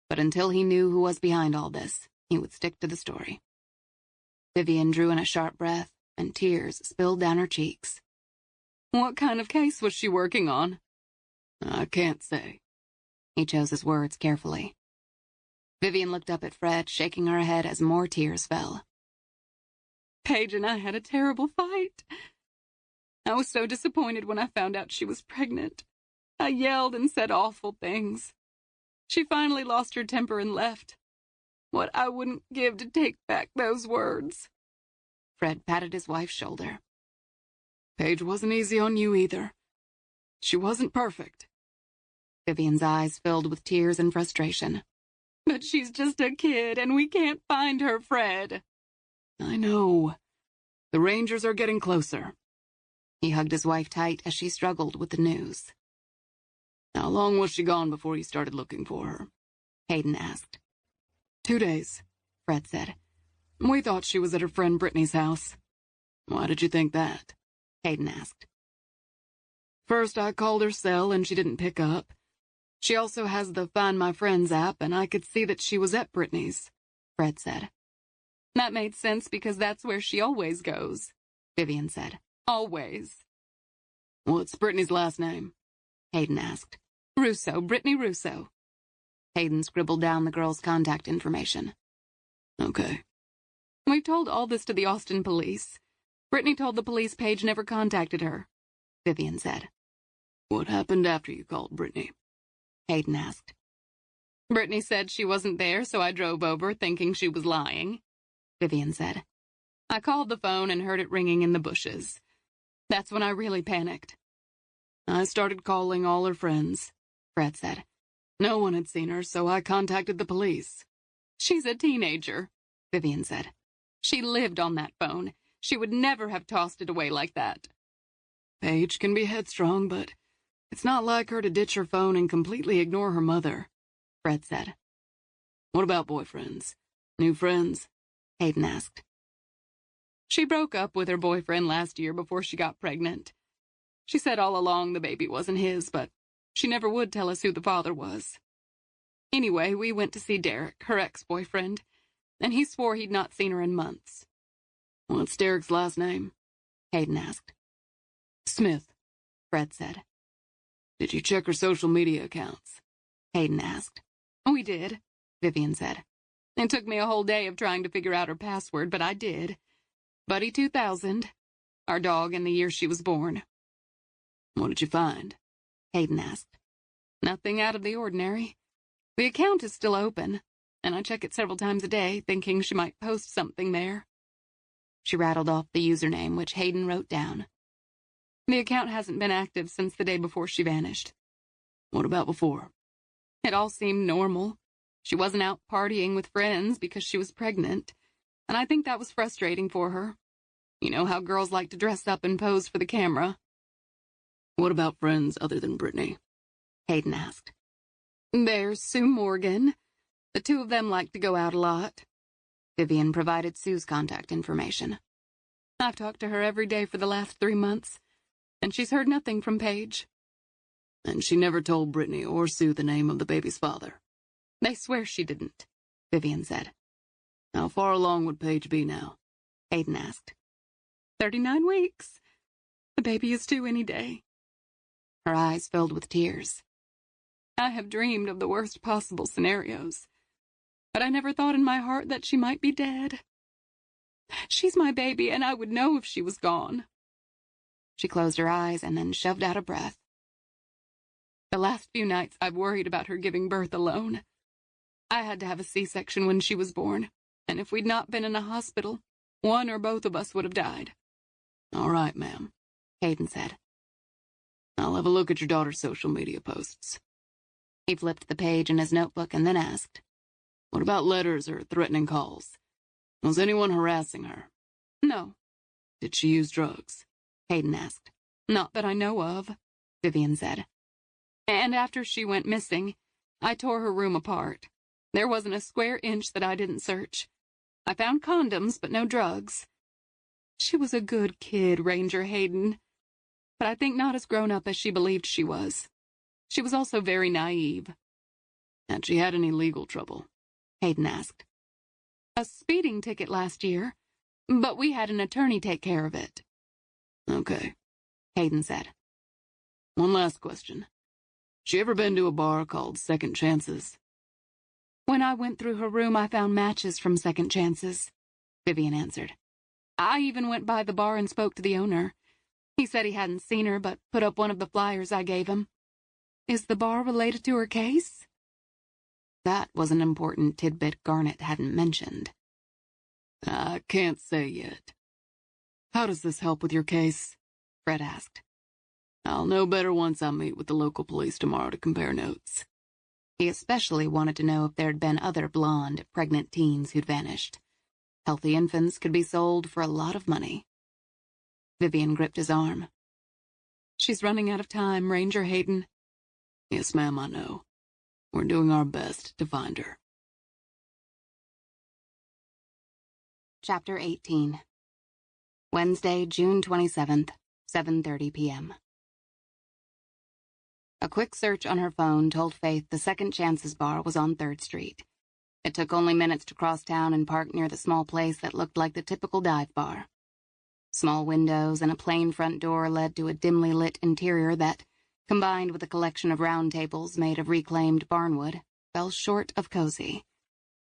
but until he knew who was behind all this, he would stick to the story. Vivian drew in a sharp breath, and tears spilled down her cheeks. What kind of case was she working on? I can't say. He chose his words carefully. Vivian looked up at Fred, shaking her head as more tears fell. Paige and I had a terrible fight. I was so disappointed when I found out she was pregnant. I yelled and said awful things. She finally lost her temper and left. What I wouldn't give to take back those words. Fred patted his wife's shoulder. Paige wasn't easy on you either. She wasn't perfect. Vivian's eyes filled with tears and frustration. But she's just a kid, and we can't find her, Fred. I know. The Rangers are getting closer. He hugged his wife tight as she struggled with the news. How long was she gone before you started looking for her? Hayden asked. 2 days, Fred said. We thought she was at her friend Brittany's house. Why did you think that? Hayden asked. First, I called her cell and she didn't pick up. She also has the Find My Friends app, and I could see that she was at Brittany's, Fred said. That made sense because that's where she always goes, Vivian said. Always. What's Brittany's last name? Hayden asked. Russo, Brittany Russo. Hayden scribbled down the girl's contact information. Okay. We told all this to the Austin police. Brittany told the police Paige never contacted her, Vivian said. What happened after you called Brittany? Hayden asked. Brittany said she wasn't there, so I drove over thinking she was lying, Vivian said. I called the phone and heard it ringing in the bushes. That's when I really panicked. I started calling all her friends, Fred said. No one had seen her, so I contacted the police. She's a teenager, Vivian said. She lived on that phone. She would never have tossed it away like that. Paige can be headstrong, but it's not like her to ditch her phone and completely ignore her mother, Fred said. What about boyfriends? New friends? Hayden asked. She broke up with her boyfriend last year before she got pregnant. She said all along the baby wasn't his, but she never would tell us who the father was. Anyway, we went to see Derek, her ex-boyfriend, and he swore he'd not seen her in months. What's Derek's last name? Hayden asked. Smith, Fred said. Did you check her social media accounts? Hayden asked. We did, Vivian said. It took me a whole day of trying to figure out her password, but I did. Buddy 2000, our dog, and the year she was born. What did you find? Hayden asked. Nothing out of the ordinary. The account is still open, and I check it several times a day, thinking she might post something there. She rattled off the username, which Hayden wrote down. The account hasn't been active since the day before she vanished. What about before? It all seemed normal. She wasn't out partying with friends because she was pregnant, and I think that was frustrating for her. You know how girls like to dress up and pose for the camera. What about friends other than Brittany? Hayden asked. There's Sue Morgan. The two of them like to go out a lot. Vivian provided Sue's contact information. I've talked to her every day for the last 3 months, and she's heard nothing from Paige. And she never told Brittany or Sue the name of the baby's father. They swear she didn't, Vivian said. How far along would Paige be now? Hayden asked. 39 weeks. The baby is due any day. Her eyes filled with tears. I have dreamed of the worst possible scenarios, but I never thought in my heart that she might be dead. She's my baby, and I would know if she was gone. She closed her eyes and then shoved out a breath. The last few nights I've worried about her giving birth alone. I had to have a C-section when she was born, and if we'd not been in a hospital, one or both of us would have died. All right, ma'am, Hayden said. I'll have a look at your daughter's social media posts. He flipped the page in his notebook and then asked, What about letters or threatening calls? Was anyone harassing her? No. Did she use drugs? Hayden asked. Not that I know of, Vivian said. And after she went missing, I tore her room apart. There wasn't a square inch that I didn't search. I found condoms, but no drugs. She was a good kid, Ranger Hayden, but I think not as grown up as she believed she was. She was also very naive. Had she had any legal trouble? Hayden asked. A speeding ticket last year, but we had an attorney take care of it. Okay, Hayden said. One last question. She ever been to a bar called Second Chances? When I went through her room, I found matches from Second Chances, Vivian answered. I even went by the bar and spoke to the owner. He said he hadn't seen her, but put up one of the flyers I gave him. Is the bar related to her case? That was an important tidbit Garnet hadn't mentioned. I can't say yet. How does this help with your case? Fred asked. I'll know better once I meet with the local police tomorrow to compare notes. He especially wanted to know if there'd been other blonde, pregnant teens who'd vanished. Healthy infants could be sold for a lot of money. Vivian gripped his arm. She's running out of time, Ranger Hayden. Yes, ma'am, I know. We're doing our best to find her. Chapter 18. Wednesday, June 27th, 7:30 p.m. A quick search on her phone told Faith the Second Chances bar was on 3rd Street. It took only minutes to cross town and park near the small place that looked like the typical dive bar. Small windows and a plain front door led to a dimly lit interior that, combined with a collection of round tables made of reclaimed barnwood, fell short of cozy.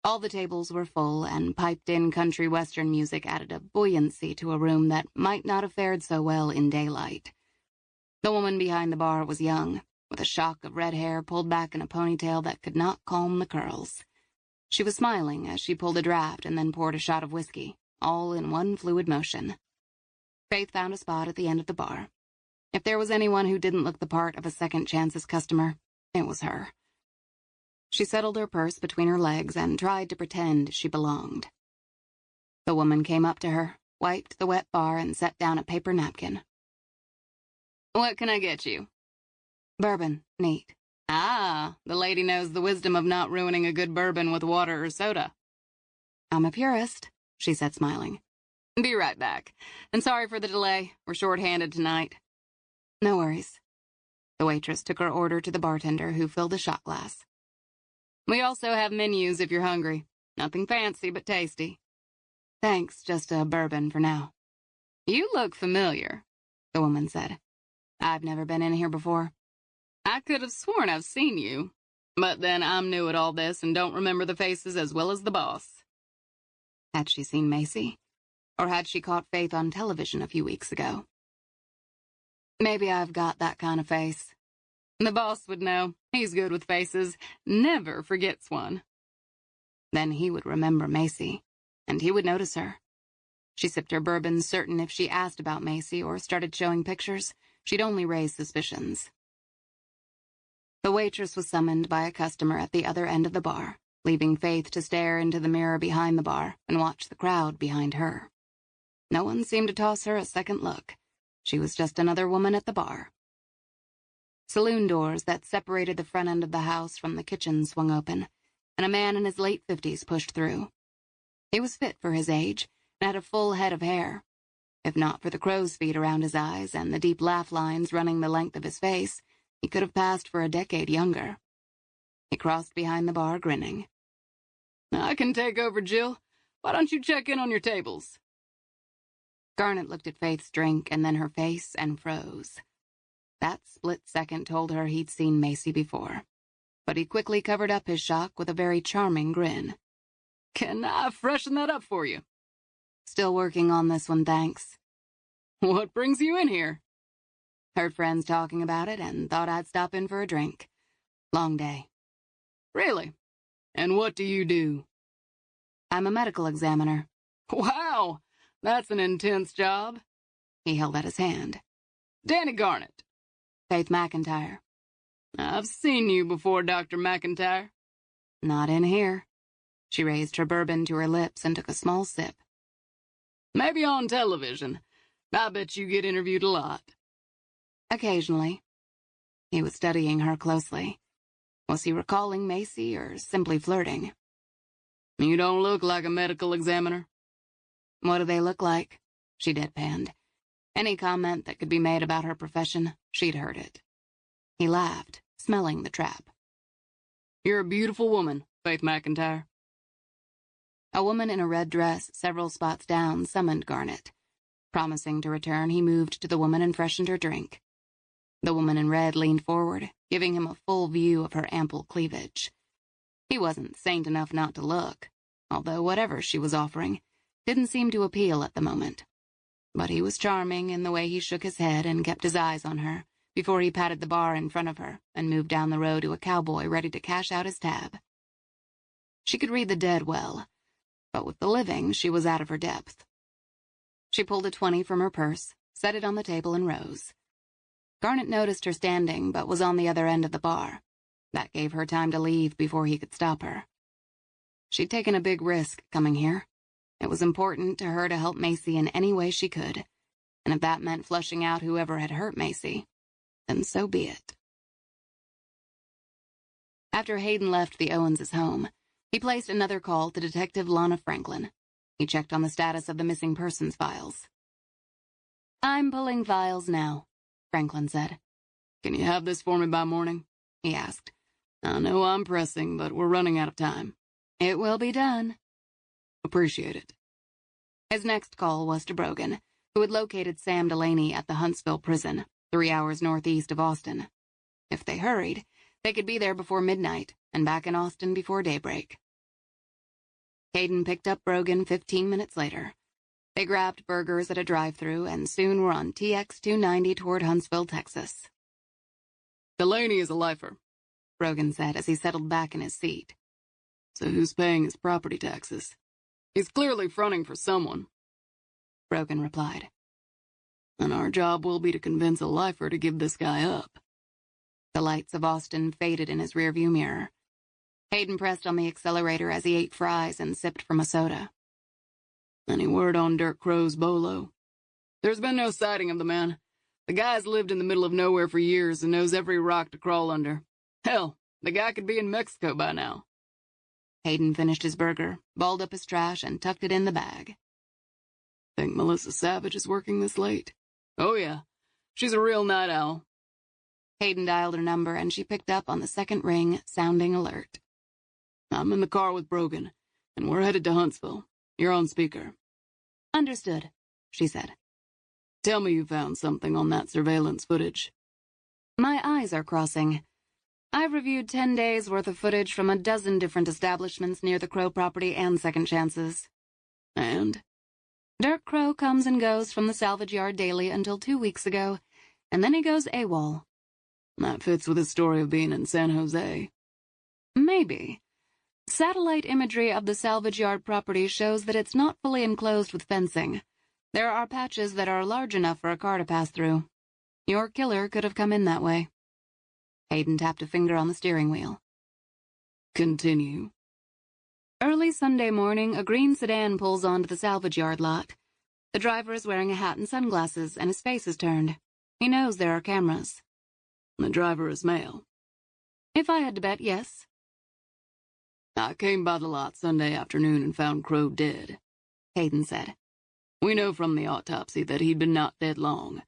All the tables were full, and piped-in country western music added a buoyancy to a room that might not have fared so well in daylight. The woman behind the bar was young, with a shock of red hair pulled back in a ponytail that could not calm the curls. She was smiling as she pulled a draft and then poured a shot of whiskey, all in one fluid motion. Faith found a spot at the end of the bar. If there was anyone who didn't look the part of a Second Chances customer, it was her. She settled her purse between her legs and tried to pretend she belonged. The woman came up to her, wiped the wet bar, and set down a paper napkin. What can I get you? Bourbon, neat. Ah, the lady knows the wisdom of not ruining a good bourbon with water or soda. I'm a purist, she said, smiling. Be right back. And sorry for the delay. We're short-handed tonight. No worries. The waitress took her order to the bartender, who filled a shot glass. We also have menus if you're hungry. Nothing fancy, but tasty. Thanks, just a bourbon for now. You look familiar, the woman said. I've never been in here before. I could have sworn I've seen you. But then I'm new at all this and don't remember the faces as well as the boss. Had she seen Macy? Or had she caught Faith on television a few weeks ago? Maybe I've got that kind of face. The boss would know. He's good with faces. Never forgets one. Then he would remember Macy, and he would notice her. She sipped her bourbon, certain if she asked about Macy or started showing pictures, she'd only raise suspicions. The waitress was summoned by a customer at the other end of the bar, leaving Faith to stare into the mirror behind the bar and watch the crowd behind her. No one seemed to toss her a second look. She was just another woman at the bar. Saloon doors that separated the front end of the house from the kitchen swung open, and a man in his late 50s pushed through. He was fit for his age and had a full head of hair. If not for the crow's feet around his eyes and the deep laugh lines running the length of his face, he could have passed for a decade younger. He crossed behind the bar, grinning. I can take over, Jill. Why don't you check in on your tables? Garnet looked at Faith's drink and then her face and froze. That split second told her he'd seen Macy before, but he quickly covered up his shock with a very charming grin. Can I freshen that up for you? Still working on this one, thanks. What brings you in here? Heard friends talking about it and thought I'd stop in for a drink. Long day. Really? And what do you do? I'm a medical examiner. Wow, that's an intense job. He held out his hand. Danny Garnet. Faith McIntyre. I've seen you before, Dr. McIntyre. Not in here. She raised her bourbon to her lips and took a small sip. Maybe on television. I bet you get interviewed a lot. Occasionally. He was studying her closely. Was he recalling Macy or simply flirting? You don't look like a medical examiner. What do they look like? She deadpanned. Any comment that could be made about her profession, she'd heard it. He laughed, smelling the trap. You're a beautiful woman, Faith McIntyre. A woman in a red dress several spots down summoned Garnet. Promising to return, he moved to the woman and freshened her drink. The woman in red leaned forward, giving him a full view of her ample cleavage. He wasn't saint enough not to look, although whatever she was offering didn't seem to appeal at the moment. But he was charming in the way he shook his head and kept his eyes on her before he patted the bar in front of her and moved down the road to a cowboy ready to cash out his tab. She could read the dead well, but with the living she was out of her depth. She pulled a 20 from her purse, set it on the table, and rose. Garnet noticed her standing, but was on the other end of the bar. That gave her time to leave before he could stop her. She'd taken a big risk coming here. It was important to her to help Macy in any way she could, and if that meant flushing out whoever had hurt Macy, then so be it. After Hayden left the Owens' home, he placed another call to Detective Lana Franklin. He checked on the status of the missing persons files. "I'm pulling files now," Franklin said. "Can you have this for me by morning?" he asked. "I know I'm pressing, but we're running out of time." "It will be done." "Appreciate it." His next call was to Brogan, who had located Sam Delaney at the Huntsville prison, 3 hours northeast of Austin. If they hurried, they could be there before midnight and back in Austin before daybreak. Hayden picked up Brogan 15 minutes later. They grabbed burgers at a drive-thru and soon were on TX 290 toward Huntsville, Texas. "Delaney is a lifer," Brogan said as he settled back in his seat. "So who's paying his property taxes? He's clearly fronting for someone," Brogan replied. "And our job will be to convince a lifer to give this guy up." The lights of Austin faded in his rearview mirror. Hayden pressed on the accelerator as he ate fries and sipped from a soda. "Any word on Dirk Crow's bolo?" "There's been no sighting of the man. The guy's lived in the middle of nowhere for years and knows every rock to crawl under. Hell, the guy could be in Mexico by now." Hayden finished his burger, balled up his trash, and tucked it in the bag. "Think Melissa Savage is working this late?" "Oh yeah, she's a real night owl." Hayden dialed her number and she picked up on the second ring, sounding alert. "I'm in the car with Brogan, and we're headed to Huntsville. You're on speaker." "Understood," she said. "Tell me you found something on that surveillance footage." "My eyes are crossing. I've reviewed 10 days' worth of footage from a dozen different establishments near the Crow property and Second Chances. "And?" Dirk Crow comes and goes from the salvage yard daily until 2 weeks ago, and then he goes AWOL." "That fits with his story of being in San Jose." "Maybe. Satellite imagery of the salvage yard property shows that it's not fully enclosed with fencing. There are patches that are large enough for a car to pass through. Your killer could have come in that way." Hayden tapped a finger on the steering wheel. "Continue." Early Sunday morning, a green sedan pulls onto the salvage yard lot. The driver is wearing a hat and sunglasses, and his face is turned. He knows there are cameras. "The driver is male." "If I had to bet, yes." "I came by the lot Sunday afternoon and found Crow dead," Hayden said. "We know from the autopsy that he'd been not dead long.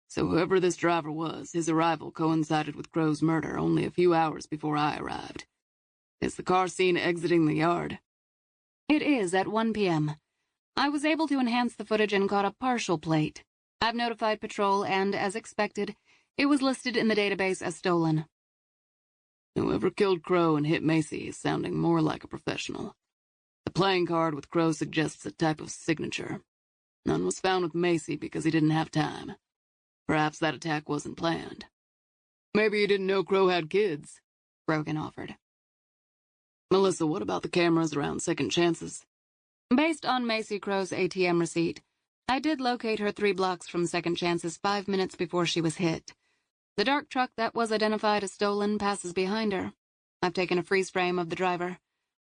So whoever this driver was, his arrival coincided with Crow's murder only a few hours before I arrived. Is the car seen exiting the yard?" "It is at 1 p.m. I was able to enhance the footage and caught a partial plate. I've notified patrol and, as expected, it was listed in the database as stolen." "Whoever killed Crow and hit Macy is sounding more like a professional. The playing card with Crow suggests a type of signature. None was found with Macy because he didn't have time. Perhaps that attack wasn't planned." "Maybe he didn't know Crow had kids," Brogan offered. "Melissa, what about the cameras around Second Chances?" "Based on Macy Crow's ATM receipt, I did locate her 3 blocks from Second Chances 5 minutes before she was hit. The dark truck that was identified as stolen passes behind her. I've taken a freeze frame of the driver.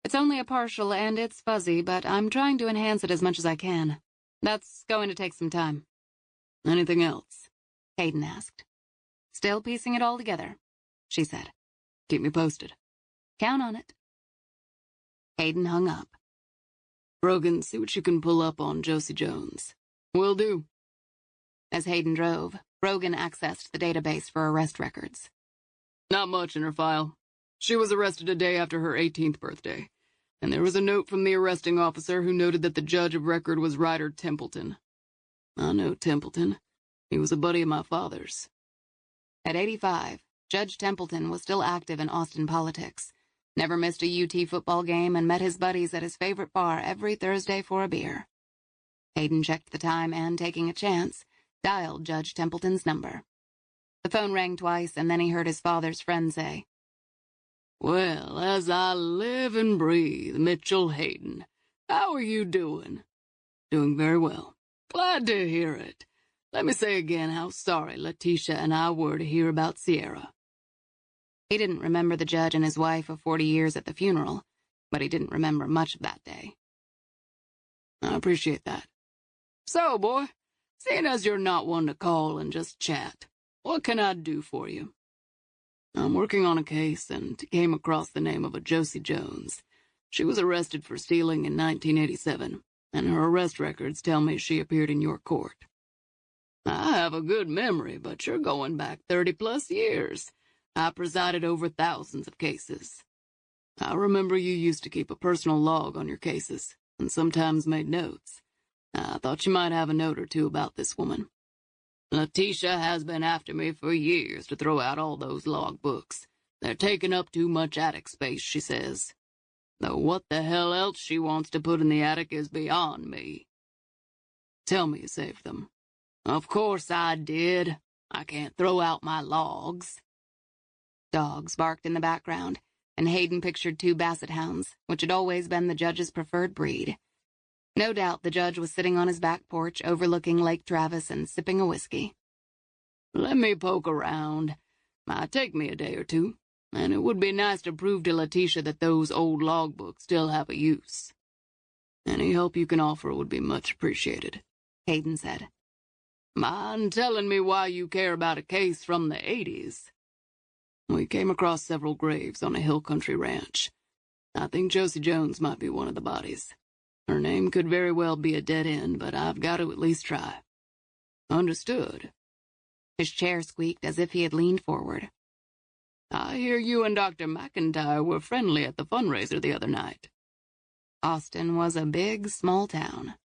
It's only a partial and it's fuzzy, but I'm trying to enhance it as much as I can. That's going to take some time." "Anything else?" Hayden asked. "Still piecing it all together," she said. Keep me posted. Count on it. Hayden hung up. Brogan, see what you can pull up on Josie Jones. Will do. As Hayden drove, Brogan accessed the database for arrest records. Not much in her file. She was arrested a day after her 18th birthday, and there was a note from the arresting officer who noted that the judge of record was Ryder Templeton. I know Templeton. He was a buddy of my father's. At 85, Judge Templeton was still active in Austin politics, never missed a UT football game, and met his buddies at his favorite bar every Thursday for a beer. Hayden checked the time and, taking a chance, dialed Judge Templeton's number. The phone rang twice, and then he heard his father's friend say, "Well, as I live and breathe, Mitchell Hayden, how are you doing?" "Doing very well." "Glad to hear it. Let me say again how sorry Letitia and I were to hear about Sierra." He didn't remember the judge and his wife of 40 years at the funeral, but he didn't remember much of that day. "I appreciate that. So, boy, seeing as you're not one to call and just chat, what can I do for you?" "I'm working on a case and came across the name of a Josie Jones. She was arrested for stealing in 1987, and her arrest records tell me she appeared in your court." "I have a good memory, but you're going back 30-plus years. I presided over thousands of cases. I remember you used to keep a personal log on your cases, and sometimes made notes. I thought you might have a note or two about this woman. Letitia has been after me for years to throw out all those log books. They're taking up too much attic space, she says. Though what the hell else she wants to put in the attic is beyond me." "Tell me you saved them." "Of course I did. I can't throw out my logs." Dogs barked in the background, and Hayden pictured 2 basset hounds, which had always been the judge's preferred breed. No doubt the judge was sitting on his back porch overlooking Lake Travis and sipping a whiskey. "Let me poke around. Might take me a day or two, and it would be nice to prove to Letitia that those old logbooks still have a use." "Any help you can offer would be much appreciated," Hayden said. "Mind telling me why you care about a case from the 80s? "We came across several graves on a hill country ranch. I think Josie Jones might be one of the bodies. Her name could very well be a dead end, but I've got to at least try." "Understood." His chair squeaked as if he had leaned forward. "I hear you and Dr. McIntyre were friendly at the fundraiser the other night." Austin was a big, small town.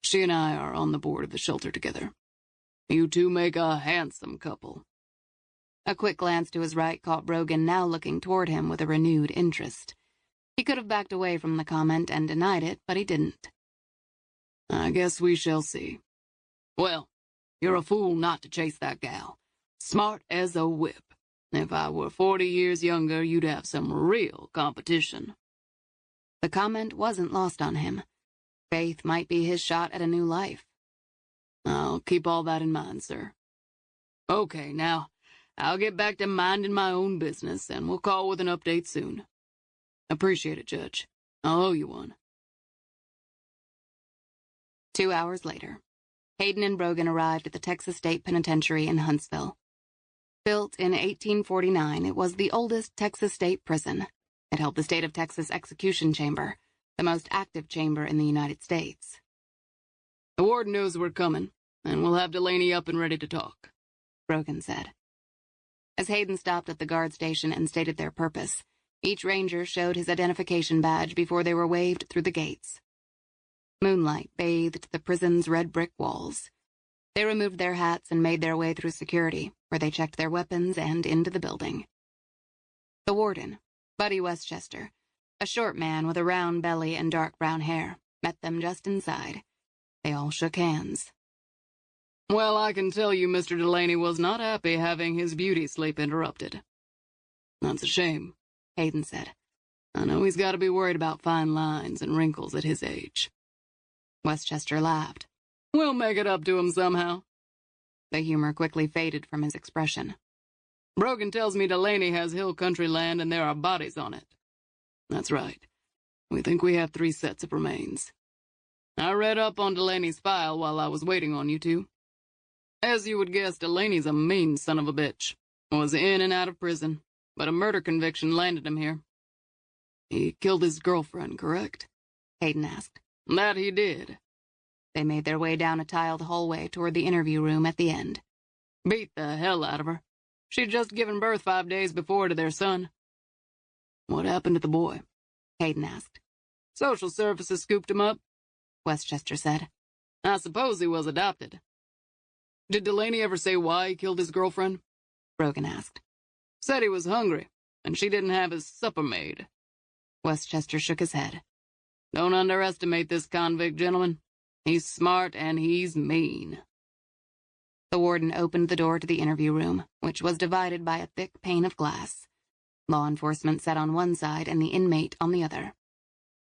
"She and I are on the board of the shelter together. You two make a handsome couple." A quick glance to his right caught Brogan now looking toward him with a renewed interest. He could have backed away from the comment and denied it, but he didn't. "I guess we shall see. Well, you're a fool not to chase that gal. Smart as a whip. If I were 40 years younger, you'd have some real competition." The comment wasn't lost on him. Faith might be his shot at a new life. "I'll keep all that in mind, sir. Okay, now, I'll get back to minding my own business, and we'll call with an update soon." "Appreciate it, Judge. I'll owe you one." 2 hours later, Hayden and Brogan arrived at the Texas State Penitentiary in Huntsville. Built in 1849, it was the oldest Texas state prison. It held the state of Texas execution chamber, the most active chamber in the United States. "The warden knows we're coming, and we'll have Delaney up and ready to talk," Brogan said. As Hayden stopped at the guard station and stated their purpose, each ranger showed his identification badge before they were waved through the gates. Moonlight bathed the prison's red brick walls. They removed their hats and made their way through security, where they checked their weapons and into the building. The warden, Buddy Westchester, a short man with a round belly and dark brown hair, met them just inside. They all shook hands. "Well, I can tell you Mr. Delaney was not happy having his beauty sleep interrupted." "That's a shame," Hayden said. "I know he's got to be worried about fine lines and wrinkles at his age." Westchester laughed. "We'll make it up to him somehow." The humor quickly faded from his expression. "Brogan tells me Delaney has hill country land and there are bodies on it." "That's right. We think we have 3 sets of remains. I read up on Delaney's file while I was waiting on you two. As you would guess, Delaney's a mean son of a bitch. Was in and out of prison. but a murder conviction landed him here. He killed his girlfriend, correct? Hayden asked. That he did. They made their way down a tiled hallway toward the interview room at the end. Beat the hell out of her. She'd just given birth 5 days before to their son. What happened to the boy? Hayden asked. Social services scooped him up, Westchester said. I suppose he was adopted. Did Delaney ever say why he killed his girlfriend? Brogan asked. Said he was hungry, and she didn't have his supper made. Westchester shook his head. Don't underestimate this convict, gentlemen. He's smart and he's mean. The warden opened the door to the interview room, which was divided by a thick pane of glass. Law enforcement sat on one side and the inmate on the other.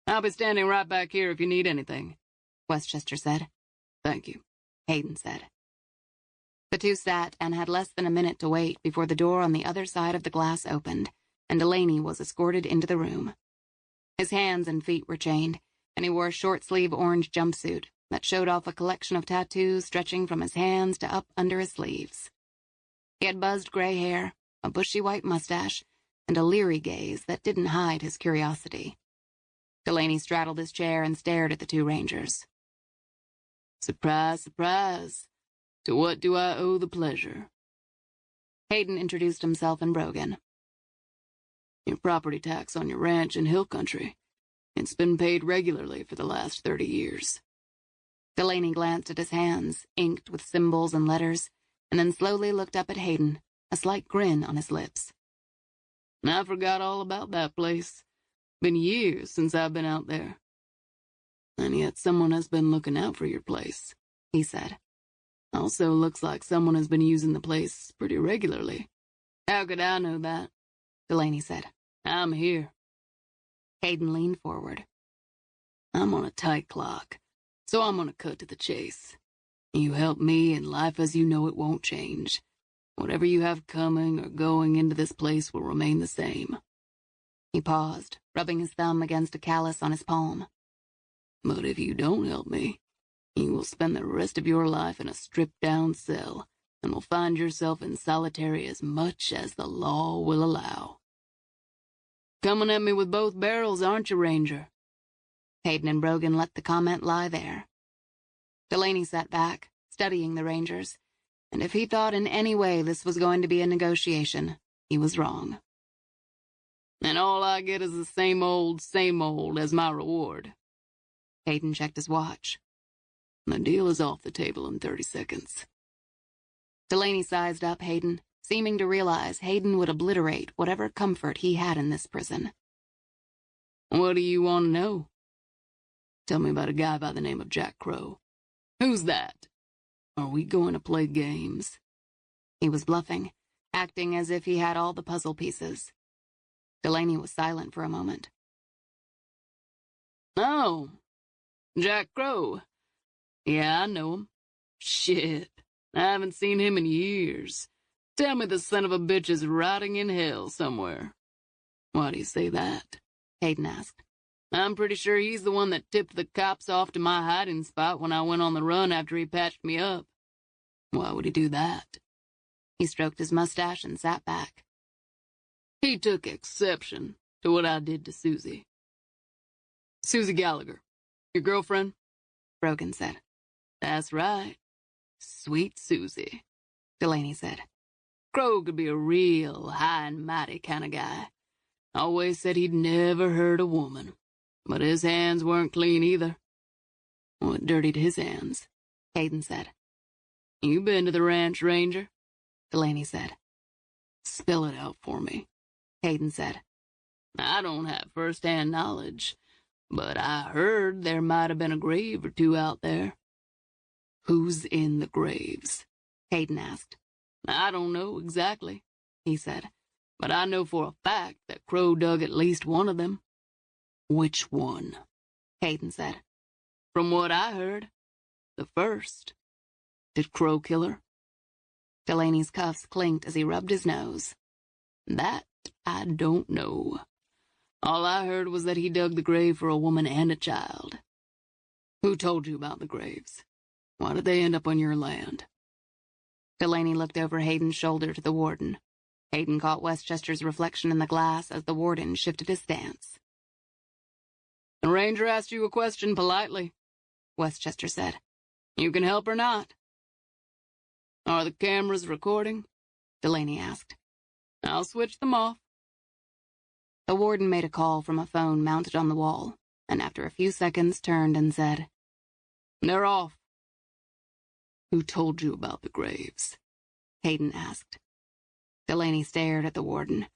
I'll be standing right back here if you need anything, Westchester said. Thank you, Hayden said. The two sat and had less than a minute to wait before the door on the other side of the glass opened, and Delaney was escorted into the room. His hands and feet were chained, and he wore a short-sleeve orange jumpsuit that showed off a collection of tattoos stretching from his hands to up under his sleeves. He had buzzed gray hair, a bushy white mustache, and a leery gaze that didn't hide his curiosity. Delaney straddled his chair and stared at the two rangers. Surprise, surprise. To what do I owe the pleasure? Hayden introduced himself and Brogan. Your property tax on your ranch in Hill Country. It's been paid regularly for the last 30 years. Delaney glanced at his hands, inked with symbols and letters, and then slowly looked up at Hayden, a slight grin on his lips. I forgot all about that place. Been years since I've been out there. And yet someone has been looking out for your place, he said. Also looks like someone has been using the place pretty regularly. How could I know that? Delaney said. I'm here. Hayden leaned forward. I'm on a tight clock, so I'm gonna cut to the chase. You help me, and life as you know it won't change. Whatever you have coming or going into this place will remain the same. He paused, rubbing his thumb against a callus on his palm. But if you don't help me, you will spend the rest of your life in a stripped-down cell, and will find yourself in solitary as much as the law will allow. Coming at me with both barrels, aren't you, Ranger? Hayden and Brogan let the comment lie there. Delaney sat back, studying the Rangers, and if he thought in any way this was going to be a negotiation, he was wrong. And all I get is the same old as my reward. Hayden checked his watch. The deal is off the table in 30 seconds. Delaney sized up Hayden, seeming to realize Hayden would obliterate whatever comfort he had in this prison. What do you want to know? Tell me about a guy by the name of Jack Crow. Who's that? Are we going to play games? He was bluffing, acting as if he had all the puzzle pieces. Delaney was silent for a moment. Oh, Jack Crow. Yeah, I know him. Shit, I haven't seen him in years. Tell me the son of a bitch is rotting in hell somewhere. Why do you say that? Hayden asked. I'm pretty sure he's the one that tipped the cops off to my hiding spot when I went on the run after he patched me up. Why would he do that? He stroked his mustache and sat back. He took exception to what I did to Susie. Susie Gallagher, your girlfriend? Brogan said. That's right. Sweet Susie, Delaney said. Crow could be a real high and mighty kind of guy. Always said he'd never hurt a woman. But his hands weren't clean either. What dirtied his hands? Hayden said. You been to the ranch, Ranger? Delaney said. Spell it out for me, Hayden said. I don't have first-hand knowledge, but I heard there might have been a grave or two out there. Who's in the graves? Hayden asked. I don't know exactly, he said, but I know for a fact that Crow dug at least one of them. Which one? Hayden said. From what I heard, the first. Did Crow kill her? Delaney's cuffs clinked as he rubbed his nose. That I don't know. All I heard was that he dug the grave for a woman and a child. Who told you about the graves? Why did they end up on your land? Delaney looked over Hayden's shoulder to the warden. Hayden caught Westchester's reflection in the glass as the warden shifted his stance. The ranger asked you a question politely, Westchester said. You can help or not. Are the cameras recording? Delaney asked. I'll switch them off. The warden made a call from a phone mounted on the wall, and after a few seconds turned and said, They're off. Who told you about the graves? Hayden asked. Delaney stared at the warden.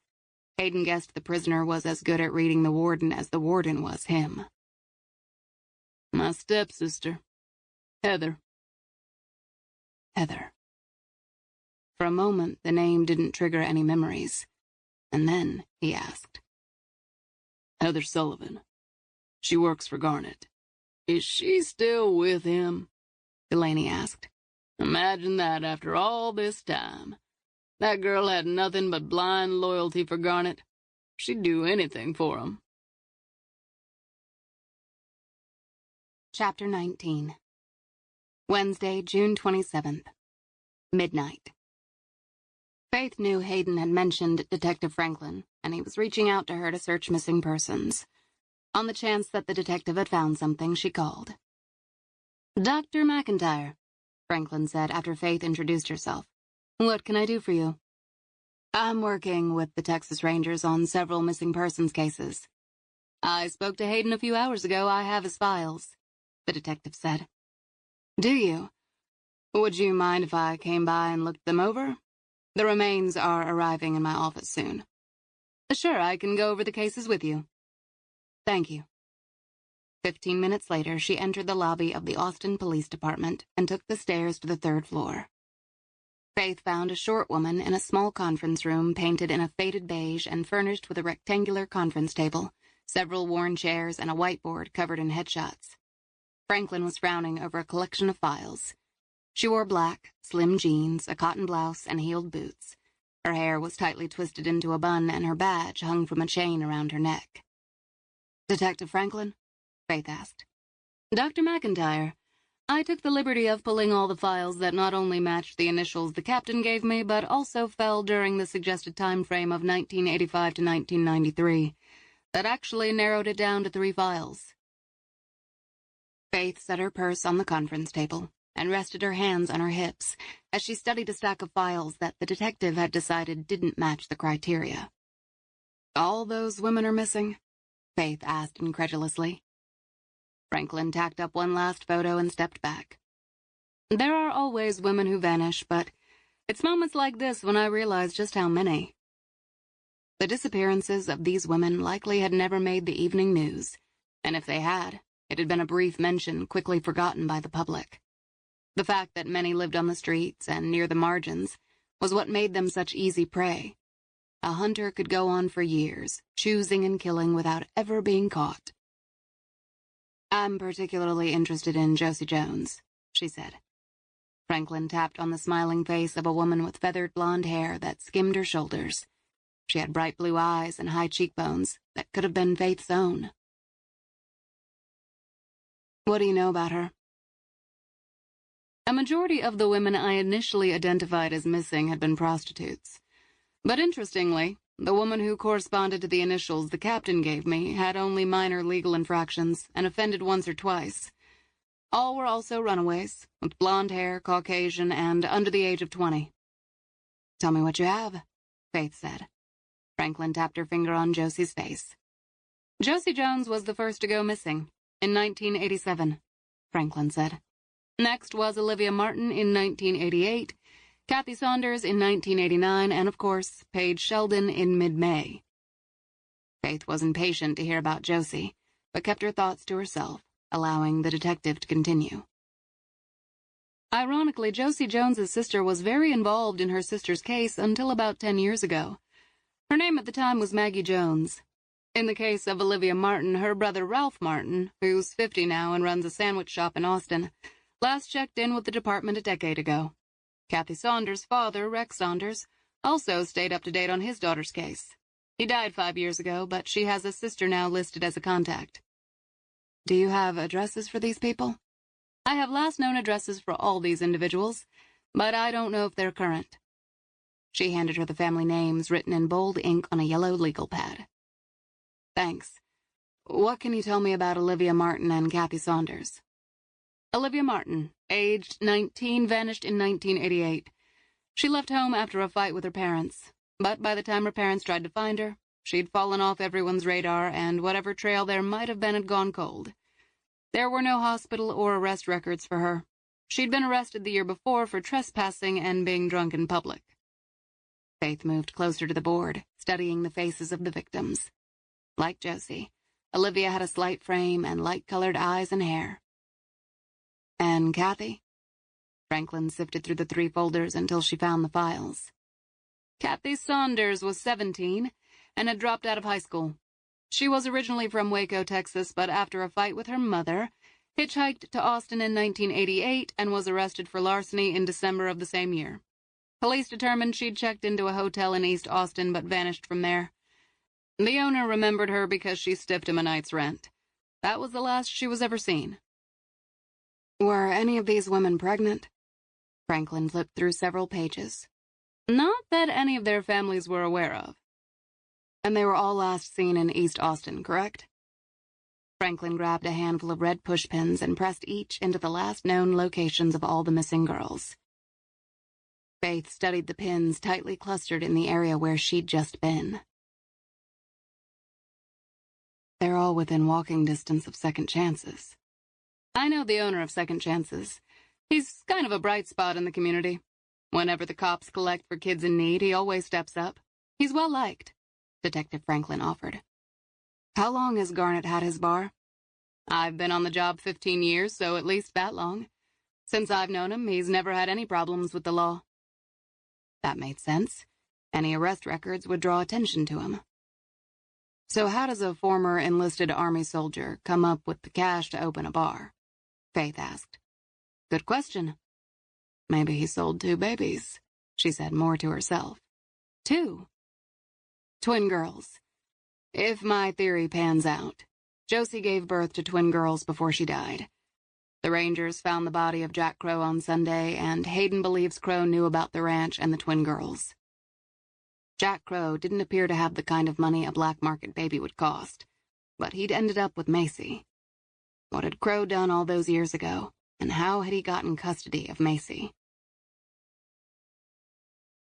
Hayden guessed the prisoner was as good at reading the warden as the warden was him. My stepsister, Heather. Heather. For a moment, the name didn't trigger any memories. And then he asked. Heather Sullivan. She works for Garnet. Is she still with him? Delaney asked. Imagine that after all this time. That girl had nothing but blind loyalty for Garnet. She'd do anything for him. Chapter 19. Wednesday, June 27th. Midnight. Faith knew Hayden had mentioned Detective Franklin, and he was reaching out to her to search missing persons. On the chance that the detective had found something, she called. Dr. McIntyre, Franklin said after Faith introduced herself. What can I do for you? I'm working with the Texas Rangers on several missing persons cases. I spoke to Hayden a few hours ago. I have his files, the detective said. Do you? Would you mind if I came by and looked them over? The remains are arriving in my office soon. Sure, I can go over the cases with you. Thank you. 15 minutes later, she entered the lobby of the Austin Police Department and took the stairs to the 3rd floor. Faith found a short woman in a small conference room painted in a faded beige and furnished with a rectangular conference table, several worn chairs, and a whiteboard covered in headshots. Franklin was frowning over a collection of files. She wore black, slim jeans, a cotton blouse, and heeled boots. Her hair was tightly twisted into a bun, and her badge hung from a chain around her neck. Detective Franklin? Faith asked. Dr. McIntyre, I took the liberty of pulling all the files that not only matched the initials the captain gave me, but also fell during the suggested time frame of 1985 to 1993. That actually narrowed it down to 3 files. Faith set her purse on the conference table and rested her hands on her hips as she studied a stack of files that the detective had decided didn't match the criteria. All those women are missing? Faith asked incredulously. Franklin tacked up one last photo and stepped back. There are always women who vanish, but it's moments like this when I realize just how many. The disappearances of these women likely had never made the evening news, and if they had, it had been a brief mention quickly forgotten by the public. The fact that many lived on the streets and near the margins was what made them such easy prey. A hunter could go on for years, choosing and killing without ever being caught. I'm particularly interested in Josie Jones, she said. Franklin tapped on the smiling face of a woman with feathered blonde hair that skimmed her shoulders. She had bright blue eyes and high cheekbones that could have been Faith's own. What do you know about her? A majority of the women I initially identified as missing had been prostitutes. But interestingly, the woman who corresponded to the initials the captain gave me had only minor legal infractions and offended once or twice. All were also runaways, with blonde hair, Caucasian, and under the age of 20. Tell me what you have, Faith said. Franklin tapped her finger on Josie's face. Josie Jones was the first to go missing, in 1987, Franklin said. Next was Olivia Martin in 1988, Kathy Saunders in 1989, and of course, Paige Sheldon in mid-May. Faith was impatient to hear about Josie, but kept her thoughts to herself, allowing the detective to continue. Ironically, Josie Jones's sister was very involved in her sister's case until about 10 years ago. Her name at the time was Maggie Jones. In the case of Olivia Martin, her brother Ralph Martin, who's 50 now and runs a sandwich shop in Austin, last checked in with the department a decade ago. Kathy Saunders' father, Rex Saunders, also stayed up to date on his daughter's case. He died 5 years ago, but she has a sister now listed as a contact. Do you have addresses for these people? I have last known addresses for all these individuals, but I don't know if they're current. She handed her the family names written in bold ink on a yellow legal pad. Thanks. What can you tell me about Olivia Martin and Kathy Saunders? Olivia Martin, aged 19, vanished in 1988. She left home after a fight with her parents, but by the time her parents tried to find her, she'd fallen off everyone's radar, and whatever trail there might have been had gone cold. There were no hospital or arrest records for her. She'd been arrested the year before for trespassing and being drunk in public. Faith moved closer to the board, studying the faces of the victims. Like Josie, Olivia had a slight frame and light-colored eyes and hair. And Kathy? Franklin sifted through the 3 folders until she found the files. Kathy Saunders was 17 and had dropped out of high school. She was originally from Waco, Texas, but after a fight with her mother, hitchhiked to Austin in 1988 and was arrested for larceny in December of the same year. Police determined she'd checked into a hotel in East Austin but vanished from there. The owner remembered her because she stiffed him a night's rent. That was the last she was ever seen. Were any of these women pregnant? Franklin flipped through several pages. Not that any of their families were aware of. And they were all last seen in East Austin, correct? Franklin grabbed a handful of red pushpins and pressed each into the last known locations of all the missing girls. Faith studied the pins tightly clustered in the area where she'd just been. They're all within walking distance of Second Chances. I know the owner of Second Chances. He's kind of a bright spot in the community. Whenever the cops collect for kids in need, he always steps up. He's well liked, Detective Franklin offered. How long has Garnet had his bar? I've been on the job 15 years, so at least that long. Since I've known him, he's never had any problems with the law. That made sense. Any arrest records would draw attention to him. So how does a former enlisted Army soldier come up with the cash to open a bar? Faith asked. Good question. Maybe he sold 2 babies, she said more to herself. 2? Twin girls. If my theory pans out, Josie gave birth to twin girls before she died. The Rangers found the body of Jack Crow on Sunday, and Hayden believes Crow knew about the ranch and the twin girls. Jack Crow didn't appear to have the kind of money a black market baby would cost, but he'd ended up with Macy. What had Crow done all those years ago, and how had he gotten custody of Macy?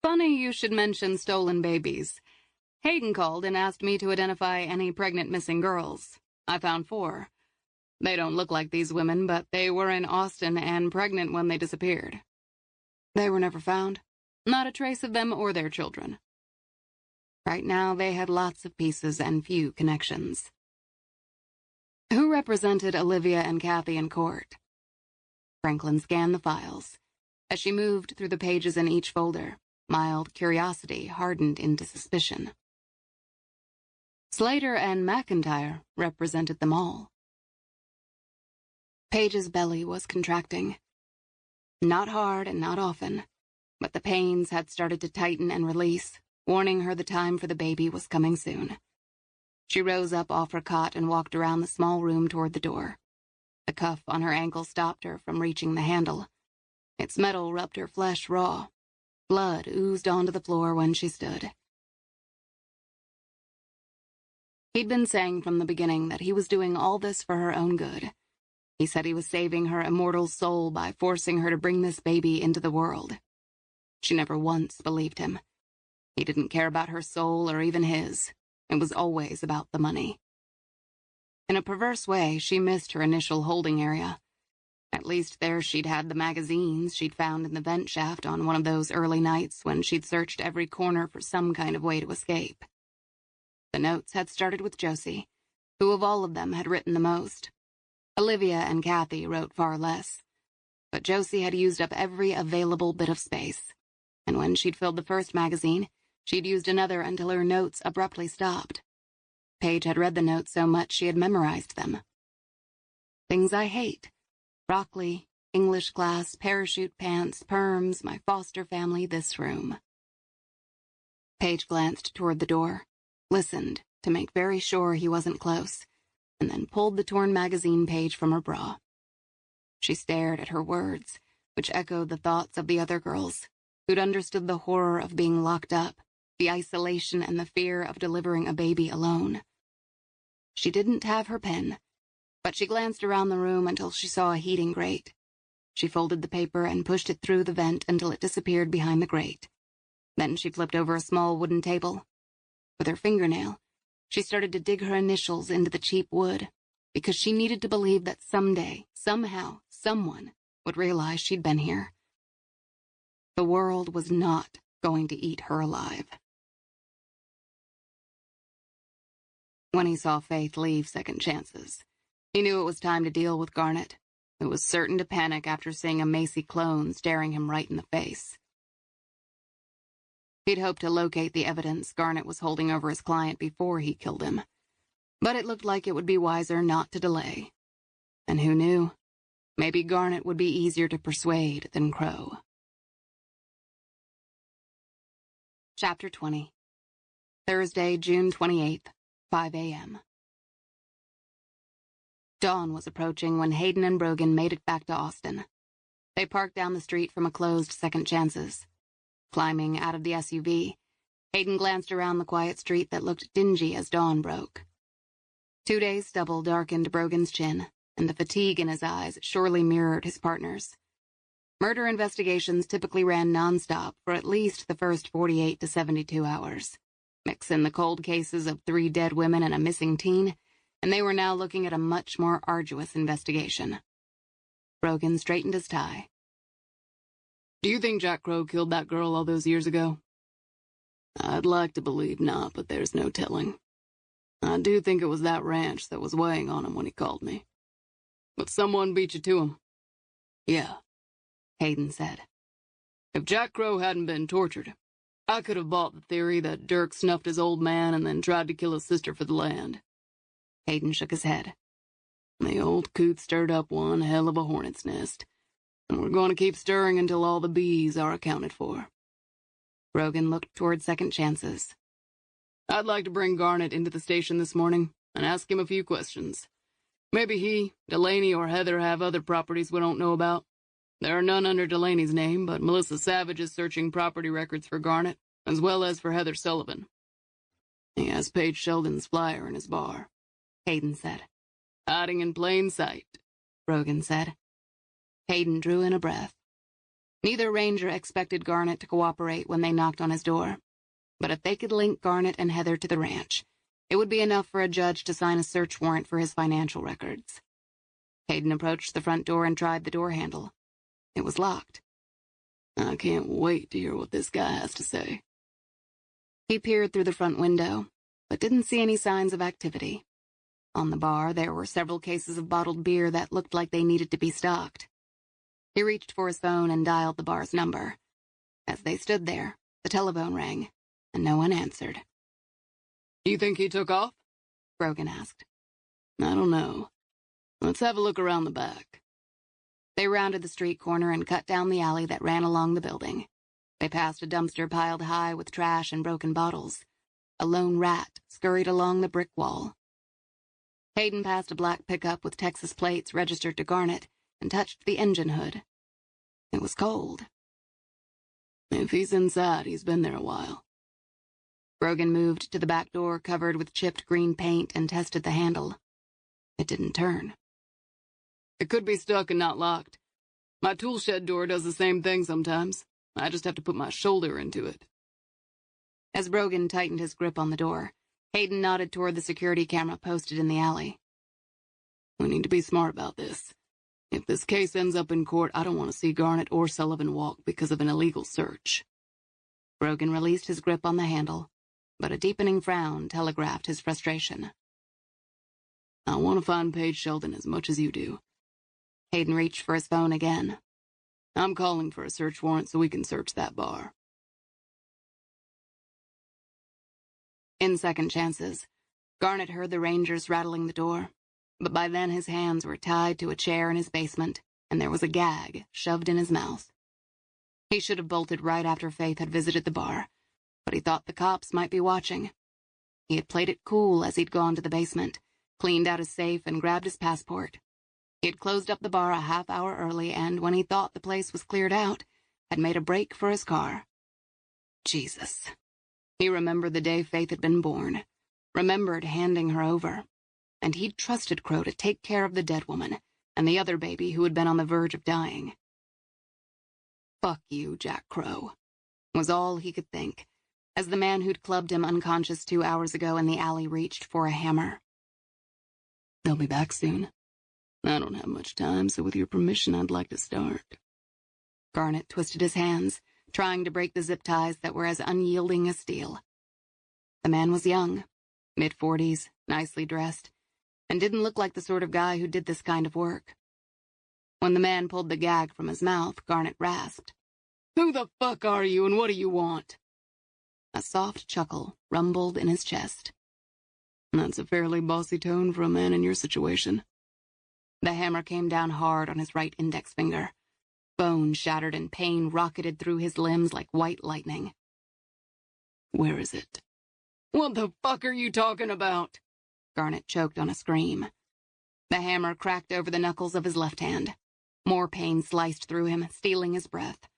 Funny you should mention stolen babies. Hayden called and asked me to identify any pregnant missing girls. I found 4. They don't look like these women, but they were in Austin and pregnant when they disappeared. They were never found? Not a trace of them or their children. Right now, they had lots of pieces and few connections. Who represented Olivia and Kathy in court? Franklin scanned the files. As she moved through the pages in each folder, mild curiosity hardened into suspicion. Slater and McIntyre represented them all. Paige's belly was contracting. Not hard and not often, but the pains had started to tighten and release, warning her the time for the baby was coming soon. She rose up off her cot and walked around the small room toward the door. The cuff on her ankle stopped her from reaching the handle. Its metal rubbed her flesh raw. Blood oozed onto the floor when she stood. He'd been saying from the beginning that he was doing all this for her own good. He said he was saving her immortal soul by forcing her to bring this baby into the world. She never once believed him. He didn't care about her soul or even his. It was always about the money. In a perverse way, she missed her initial holding area. At least there she'd had the magazines she'd found in the vent shaft on one of those early nights when she'd searched every corner for some kind of way to escape. The notes had started with Josie, who of all of them had written the most. Olivia and Kathy wrote far less, but Josie had used up every available bit of space, and when she'd filled the first magazine, she'd used another until her notes abruptly stopped. Paige had read the notes so much she had memorized them. Things I hate. Broccoli, English class, parachute pants, perms, my foster family, this room. Paige glanced toward the door, listened to make very sure he wasn't close, and then pulled the torn magazine page from her bra. She stared at her words, which echoed the thoughts of the other girls, who'd understood the horror of being locked up, the isolation and the fear of delivering a baby alone. She didn't have her pen, but she glanced around the room until she saw a heating grate. She folded the paper and pushed it through the vent until it disappeared behind the grate. Then she flipped over a small wooden table. With her fingernail, she started to dig her initials into the cheap wood, because she needed to believe that someday, somehow, someone would realize she'd been here. The world was not going to eat her alive. When he saw Faith leave Second Chances, he knew it was time to deal with Garnet, who was certain to panic after seeing a Macy clone staring him right in the face. He'd hoped to locate the evidence Garnet was holding over his client before he killed him, but it looked like it would be wiser not to delay. And who knew? Maybe Garnet would be easier to persuade than Crow. Chapter 20. Thursday, June 28th, 5 a.m. Dawn was approaching when Hayden and Brogan made it back to Austin. They parked down the street from a closed Second Chances. Climbing out of the SUV, Hayden glanced around the quiet street that looked dingy as dawn broke. 2 days' stubble darkened Brogan's chin, and the fatigue in his eyes surely mirrored his partner's. Murder investigations typically ran nonstop for at least the first 48 to 72 hours. Mix in the cold cases of 3 dead women and a missing teen, and they were now looking at a much more arduous investigation. Brogan straightened his tie. Do you think Jack Crow killed that girl all those years ago? I'd like to believe not, but there's no telling. I do think it was that ranch that was weighing on him when he called me. But someone beat you to him. Yeah, Hayden said. If Jack Crow hadn't been tortured, I could have bought the theory that Dirk snuffed his old man and then tried to kill his sister for the land. Hayden shook his head. The old coot stirred up one hell of a hornet's nest, and we're going to keep stirring until all the bees are accounted for. Brogan looked toward Second Chances. I'd like to bring Garnet into the station this morning and ask him a few questions. Maybe he, Delaney, or Heather have other properties we don't know about. There are none under Delaney's name, but Melissa Savage is searching property records for Garnet, as well as for Heather Sullivan. He has Paige Sheldon's flyer in his bar, Hayden said. Hiding in plain sight, Brogan said. Hayden drew in a breath. Neither ranger expected Garnet to cooperate when they knocked on his door, but if they could link Garnet and Heather to the ranch, it would be enough for a judge to sign a search warrant for his financial records. Hayden approached the front door and tried the door handle. It was locked. I can't wait to hear what this guy has to say. He peered through the front window, but didn't see any signs of activity. On the bar, there were several cases of bottled beer that looked like they needed to be stocked. He reached for his phone and dialed the bar's number. As they stood there, the telephone rang, and no one answered. Do you think he took off? Brogan asked. I don't know. Let's have a look around the back. They rounded the street corner and cut down the alley that ran along the building. They passed a dumpster piled high with trash and broken bottles. A lone rat scurried along the brick wall. Hayden passed a black pickup with Texas plates registered to Garnet and touched the engine hood. It was cold. If he's inside, he's been there a while. Brogan moved to the back door covered with chipped green paint and tested the handle. It didn't turn. It could be stuck and not locked. My tool shed door does the same thing sometimes. I just have to put my shoulder into it. As Brogan tightened his grip on the door, Hayden nodded toward the security camera posted in the alley. We need to be smart about this. If this case ends up in court, I don't want to see Garnet or Sullivan walk because of an illegal search. Brogan released his grip on the handle, but a deepening frown telegraphed his frustration. I want to find Paige Sheldon as much as you do. Hayden reached for his phone again. I'm calling for a search warrant so we can search that bar. In Second Chances, Garnet heard the rangers rattling the door, but by then his hands were tied to a chair in his basement, and there was a gag shoved in his mouth. He should have bolted right after Faith had visited the bar, but he thought the cops might be watching. He had played it cool as he'd gone to the basement, cleaned out his safe, and grabbed his passport. He had closed up the bar a half hour early, and when he thought the place was cleared out, had made a break for his car. Jesus. He remembered the day Faith had been born, remembered handing her over, and he'd trusted Crow to take care of the dead woman and the other baby who had been on the verge of dying. Fuck you, Jack Crow, was all he could think, as the man who'd clubbed him unconscious 2 hours ago in the alley reached for a hammer. They'll be back soon. I don't have much time, so with your permission, I'd like to start. Garnet twisted his hands, trying to break the zip ties that were as unyielding as steel. The man was young, mid-40s, nicely dressed, and didn't look like the sort of guy who did this kind of work. When the man pulled the gag from his mouth, Garnet rasped, "Who the fuck are you, and what do you want?" A soft chuckle rumbled in his chest. That's a fairly bossy tone for a man in your situation. The hammer came down hard on his right index finger. Bone shattered and pain rocketed through his limbs like white lightning. Where is it? What the fuck are you talking about? Garnet choked on a scream. The hammer cracked over the knuckles of his left hand. More pain sliced through him, stealing his breath.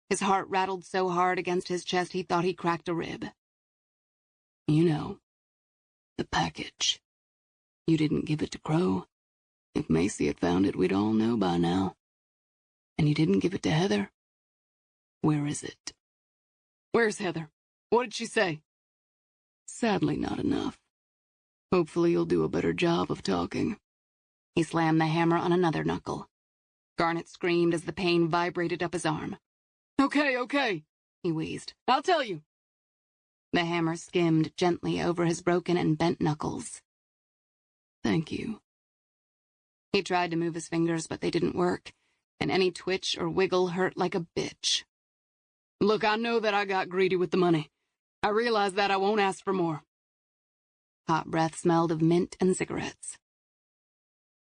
His heart rattled so hard against his chest he thought he cracked a rib. You know, the package. You didn't give it to Crow. If Macy had found it, we'd all know by now. And you didn't give it to Heather. Where is it? Where's Heather? What did she say? Sadly, not enough. Hopefully you'll do a better job of talking. He slammed the hammer on another knuckle. Garnet screamed as the pain vibrated up his arm. Okay, he wheezed. I'll tell you. The hammer skimmed gently over his broken and bent knuckles. Thank you. He tried to move his fingers, but they didn't work, and any twitch or wiggle hurt like a bitch. Look, I know that I got greedy with the money. I realize that I won't ask for more. Hot breath smelled of mint and cigarettes.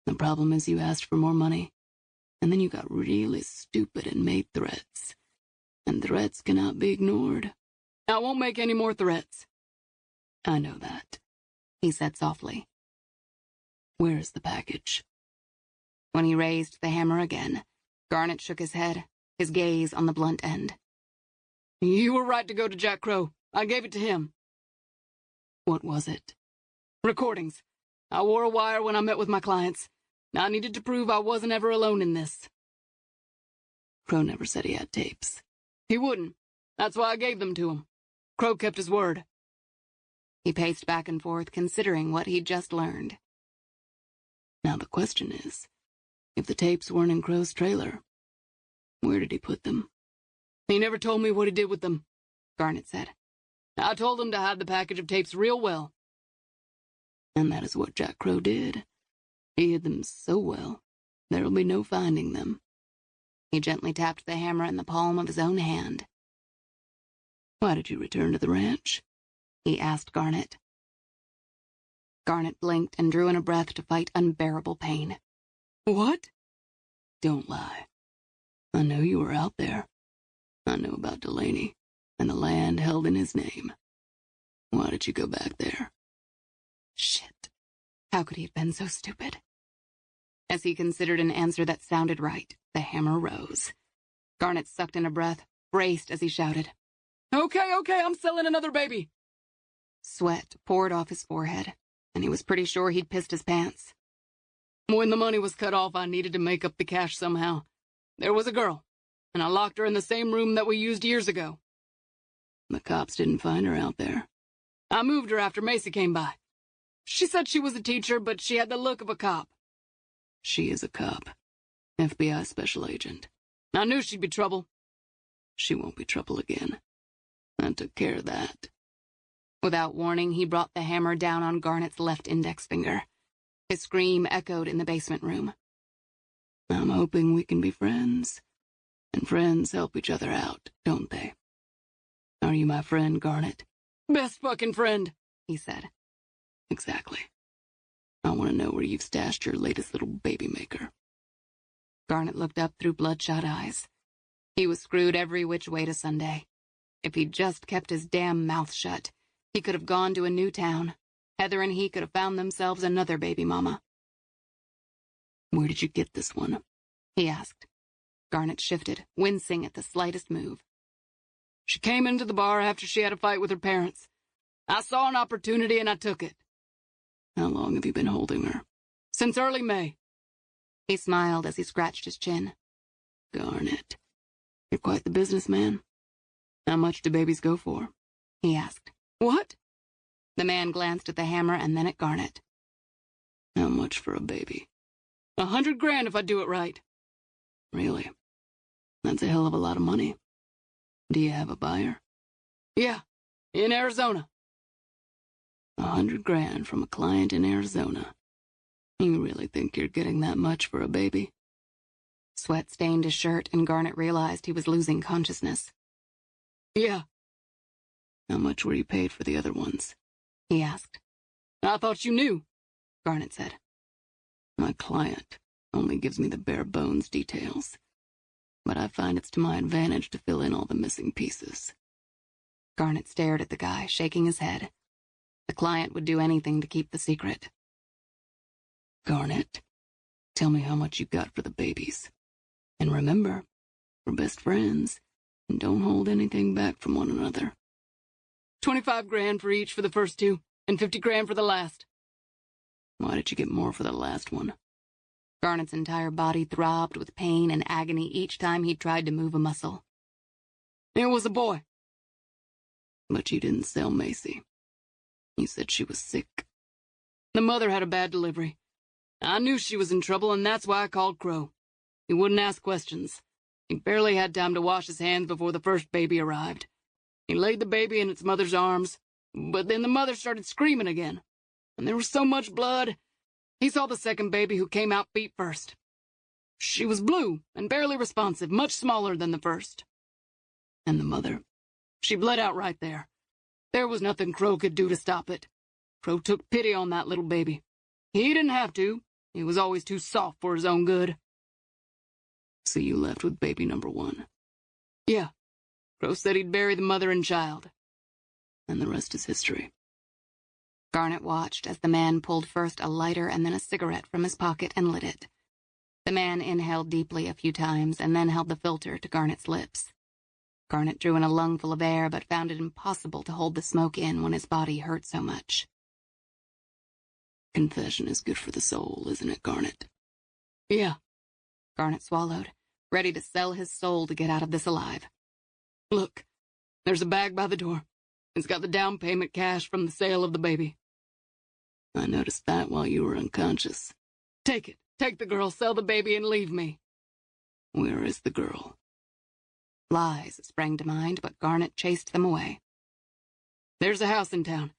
The problem is you asked for more money, and then you got really stupid and made threats. And threats cannot be ignored. I won't make any more threats. I know that, he said softly. Where is the package? When he raised the hammer again, Garnet shook his head, his gaze on the blunt end. You were right to go to Jack Crow. I gave it to him. What was it? Recordings. I wore a wire when I met with my clients. I needed to prove I wasn't ever alone in this. Crow never said he had tapes. He wouldn't. That's why I gave them to him. Crow kept his word. He paced back and forth, considering what he'd just learned. Now the question is, if the tapes weren't in Crow's trailer, where did he put them? He never told me what he did with them, Garnet said. I told him to hide the package of tapes real well. And that is what Jack Crow did. He hid them so well, there'll be no finding them. He gently tapped the hammer in the palm of his own hand. Why did you return to the ranch? He asked Garnet. Garnet blinked and drew in a breath to fight unbearable pain. What? Don't lie. I know you were out there. I know about Delaney and the land held in his name. Why did you go back there? Shit. How could he have been so stupid? As he considered an answer that sounded right, the hammer rose. Garnet sucked in a breath, braced as he shouted. Okay, I'm selling another baby. Sweat poured off his forehead, and he was pretty sure he'd pissed his pants. When the money was cut off, I needed to make up the cash somehow. There was a girl, and I locked her in the same room that we used years ago. The cops didn't find her out there. I moved her after Macy came by. She said she was a teacher, but she had the look of a cop. She is a cop. FBI special agent. I knew she'd be trouble. She won't be trouble again. I took care of that. Without warning, he brought the hammer down on Garnet's left index finger. His scream echoed in the basement room. I'm hoping we can be friends. And friends help each other out, don't they? Are you my friend, Garnet? Best fucking friend, he said. Exactly. I want to know where you've stashed your latest little baby maker. Garnet looked up through bloodshot eyes. He was screwed every which way to Sunday. If he'd just kept his damn mouth shut, he could have gone to a new town. Heather and he could have found themselves another baby mama. Where did you get this one? He asked. Garnet shifted, wincing at the slightest move. She came into the bar after she had a fight with her parents. I saw an opportunity and I took it. How long have you been holding her? Since early May. He smiled as he scratched his chin. Garnet, you're quite the businessman. How much do babies go for? He asked. What? The man glanced at the hammer and then at Garnet. How much for a baby? $100,000 if I do it right. Really? That's a hell of a lot of money. Do you have a buyer? Yeah, in Arizona. $100,000 from a client in Arizona. You really think you're getting that much for a baby? Sweat stained his shirt, and Garnet realized he was losing consciousness. Yeah. How much were you paid for the other ones? He asked. I thought you knew, Garnet said. My client only gives me the bare bones details, but I find it's to my advantage to fill in all the missing pieces. Garnet stared at the guy, shaking his head. The client would do anything to keep the secret. Garnet, tell me how much you got for the babies. And remember, we're best friends, and don't hold anything back from one another. $25,000 for each for the first two, and $50,000 for the last. Why did you get more for the last one? Garnet's entire body throbbed with pain and agony each time he tried to move a muscle. It was a boy. But you didn't sell Macy. You said she was sick. The mother had a bad delivery. I knew she was in trouble, and that's why I called Crow. He wouldn't ask questions. He barely had time to wash his hands before the first baby arrived. He laid the baby in its mother's arms, but then the mother started screaming again. And there was so much blood. He saw the second baby, who came out feet first. She was blue and barely responsive, much smaller than the first. And the mother, she bled out right there. There was nothing Crow could do to stop it. Crow took pity on that little baby. He didn't have to. He was always too soft for his own good. So you left with baby number one? Yeah. Crow said he'd bury the mother and child. And the rest is history. Garnet watched as the man pulled first a lighter and then a cigarette from his pocket and lit it. The man inhaled deeply a few times and then held the filter to Garnet's lips. Garnet drew in a lungful of air but found it impossible to hold the smoke in when his body hurt so much. Confession is good for the soul, isn't it, Garnet? Yeah. Garnet swallowed, ready to sell his soul to get out of this alive. Look, there's a bag by the door. It's got the down payment cash from the sale of the baby. I noticed that while you were unconscious. Take it. Take the girl, sell the baby, and leave me. Where is the girl? Lies sprang to mind, but Garnet chased them away. There's a house in town.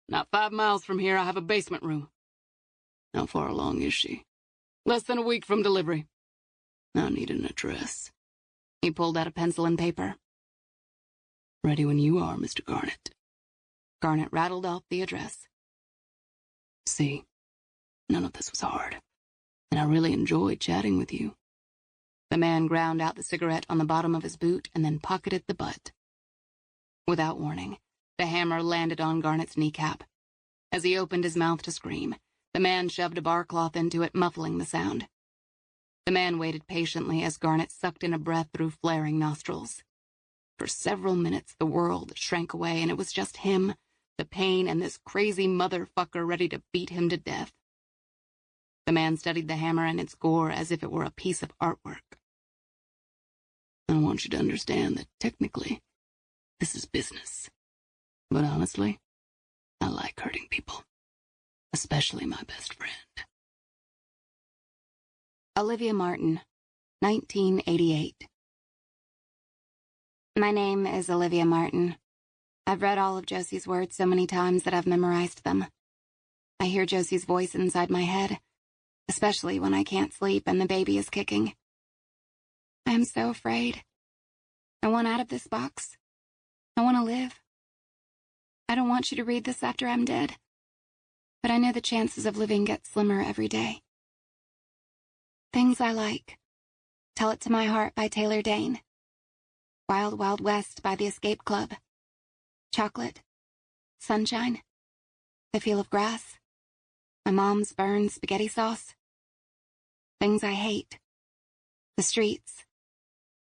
Not 5 miles from here, I have a basement room. How far along is she? Less than a week from delivery. I need an address. He pulled out a pencil and paper. Ready when you are, Mr. Garnet. Garnet rattled off the address. See, none of this was hard, and I really enjoyed chatting with you. The man ground out the cigarette on the bottom of his boot and then pocketed the butt. Without warning, the hammer landed on Garnet's kneecap. As he opened his mouth to scream, the man shoved a bar cloth into it, muffling the sound. The man waited patiently as Garnet sucked in a breath through flaring nostrils. For several minutes, the world shrank away, and it was just him, the pain, and this crazy motherfucker ready to beat him to death. The man studied the hammer and its gore as if it were a piece of artwork. I want you to understand that technically, this is business. But honestly, I like hurting people. Especially my best friend. Olivia Martin, 1988. My name is Olivia Martin. I've read all of Josie's words so many times that I've memorized them. I hear Josie's voice inside my head, especially when I can't sleep and the baby is kicking. I am so afraid. I want out of this box. I want to live. I don't want you to read this after I'm dead, but I know the chances of living get slimmer every day. Things I like. Tell It to My Heart by Taylor Dane. Wild Wild West by The Escape Club. Chocolate. Sunshine. The Feel of Grass. My Mom's Burned Spaghetti Sauce. Things I Hate. The Streets.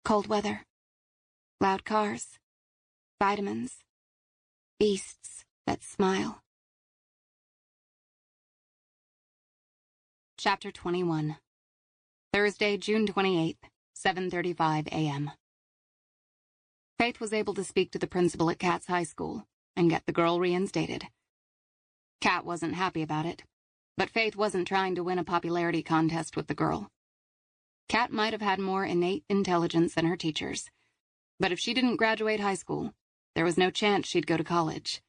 Cold weather. Loud cars. Vitamins. Beasts that smile. Chapter 21. Thursday, June 28th, 7:35 a.m. Faith was able to speak to the principal at Kat's high school and get the girl reinstated. Kat wasn't happy about it, but Faith wasn't trying to win a popularity contest with the girl. Kat might have had more innate intelligence than her teachers, but if she didn't graduate high school, there was no chance she'd go to college.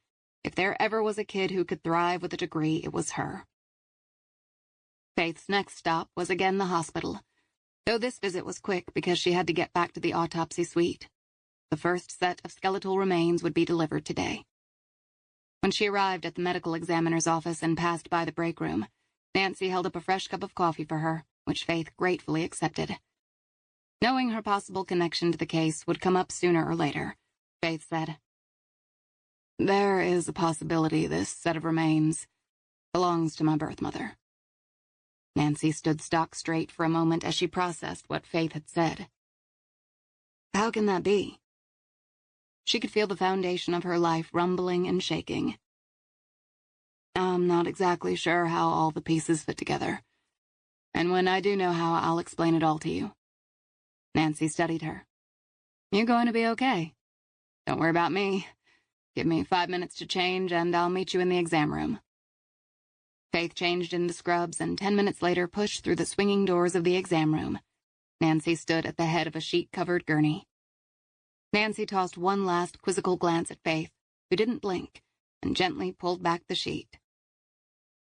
If there ever was a kid who could thrive with a degree, it was her. Faith's next stop was again the hospital, though this visit was quick because she had to get back to the autopsy suite. The first set of skeletal remains would be delivered today. When she arrived at the medical examiner's office and passed by the break room, Nancy held up a fresh cup of coffee for her, which Faith gratefully accepted. Knowing her possible connection to the case would come up sooner or later, Faith said, "There is a possibility this set of remains belongs to my birth mother." Nancy stood stock straight for a moment as she processed what Faith had said. How can that be? She could feel the foundation of her life rumbling and shaking. I'm not exactly sure how all the pieces fit together, and when I do know how, I'll explain it all to you. Nancy studied her. You're going to be okay. Don't worry about me. Give me 5 minutes to change, and I'll meet you in the exam room. Faith changed into scrubs and 10 minutes later pushed through the swinging doors of the exam room. Nancy stood at the head of a sheet-covered gurney. Nancy tossed one last quizzical glance at Faith, who didn't blink, and gently pulled back the sheet.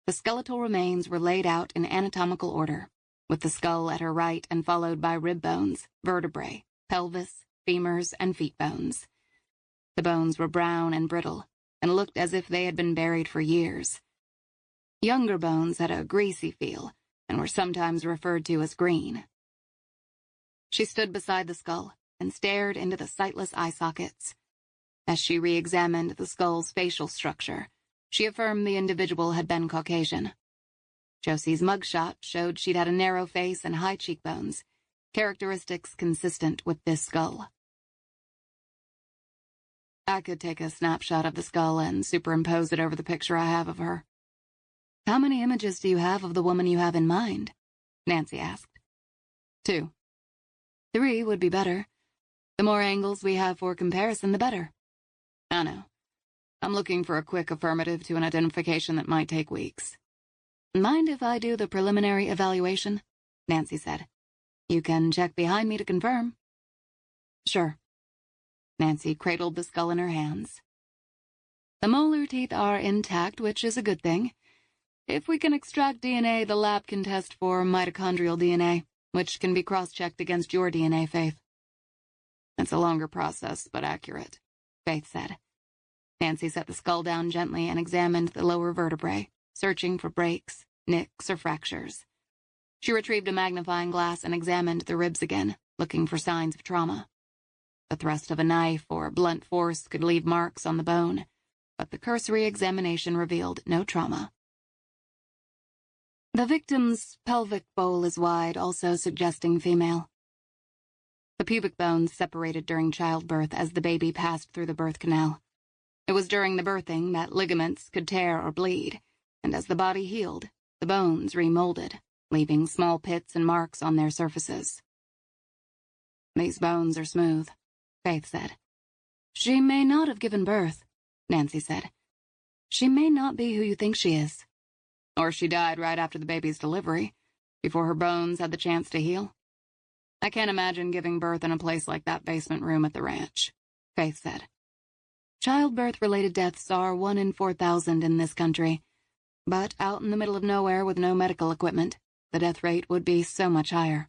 The skeletal remains were laid out in anatomical order, with the skull at her right and followed by rib bones, vertebrae, pelvis, femurs, and feet bones. The bones were brown and brittle, and looked as if they had been buried for years. Younger bones had a greasy feel, and were sometimes referred to as green. She stood beside the skull and stared into the sightless eye sockets. As she re-examined the skull's facial structure, she affirmed the individual had been Caucasian. Josie's mugshot showed she'd had a narrow face and high cheekbones, characteristics consistent with this skull. I could take a snapshot of the skull and superimpose it over the picture I have of her. How many images do you have of the woman you have in mind? Nancy asked. 2. 3 would be better. The more angles we have for comparison, the better. I know. I'm looking for a quick affirmative to an identification that might take weeks. Mind if I do the preliminary evaluation? Nancy said. You can check behind me to confirm. Sure. Nancy cradled the skull in her hands. The molar teeth are intact, which is a good thing. If we can extract DNA, the lab can test for mitochondrial DNA, which can be cross-checked against your DNA, Faith. It's a longer process, but accurate, Faith said. Nancy set the skull down gently and examined the lower vertebrae, searching for breaks, nicks, or fractures. She retrieved a magnifying glass and examined the ribs again, looking for signs of trauma. The thrust of a knife or blunt force could leave marks on the bone, but the cursory examination revealed no trauma. The victim's pelvic bowl is wide, also suggesting female. The pubic bones separated during childbirth as the baby passed through the birth canal. It was during the birthing that ligaments could tear or bleed, and as the body healed, the bones remolded, leaving small pits and marks on their surfaces. These bones are smooth, Faith said. She may not have given birth, Nancy said. She may not be who you think she is. Or she died right after the baby's delivery, before her bones had the chance to heal. I can't imagine giving birth in a place like that basement room at the ranch, Faith said. Childbirth-related deaths are 1 in 4,000 in this country, but out in the middle of nowhere with no medical equipment, the death rate would be so much higher.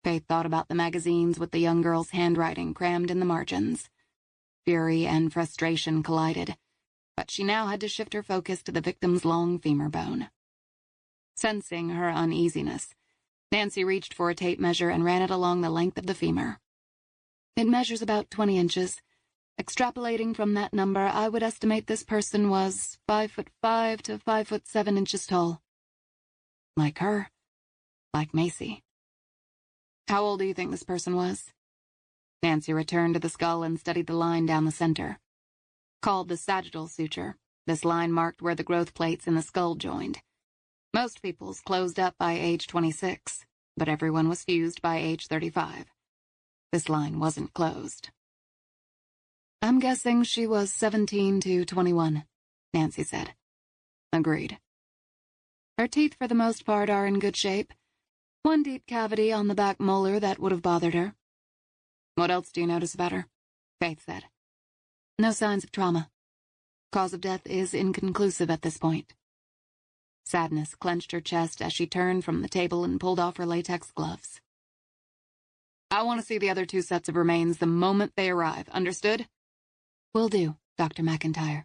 Faith thought about the magazines with the young girl's handwriting crammed in the margins. Fury and frustration collided, but she now had to shift her focus to the victim's long femur bone. Sensing her uneasiness, Nancy reached for a tape measure and ran it along the length of the femur. It measures about 20 inches. Extrapolating from that number, I would estimate this person was 5'5" to 5'7" tall. Like her. Like Macy. How old do you think this person was? Nancy returned to the skull and studied the line down the center. Called the sagittal suture, this line marked where the growth plates in the skull joined. Most people's closed up by age 26, but everyone was fused by age 35. This line wasn't closed. I'm guessing she was 17 to 21, Nancy said. Agreed. Her teeth, for the most part, are in good shape. One deep cavity on the back molar that would have bothered her. What else do you notice about her? Faith said. No signs of trauma. Cause of death is inconclusive at this point. Sadness clenched her chest as she turned from the table and pulled off her latex gloves. I want to see the other 2 sets of remains the moment they arrive, understood? Will do, Dr. McIntyre.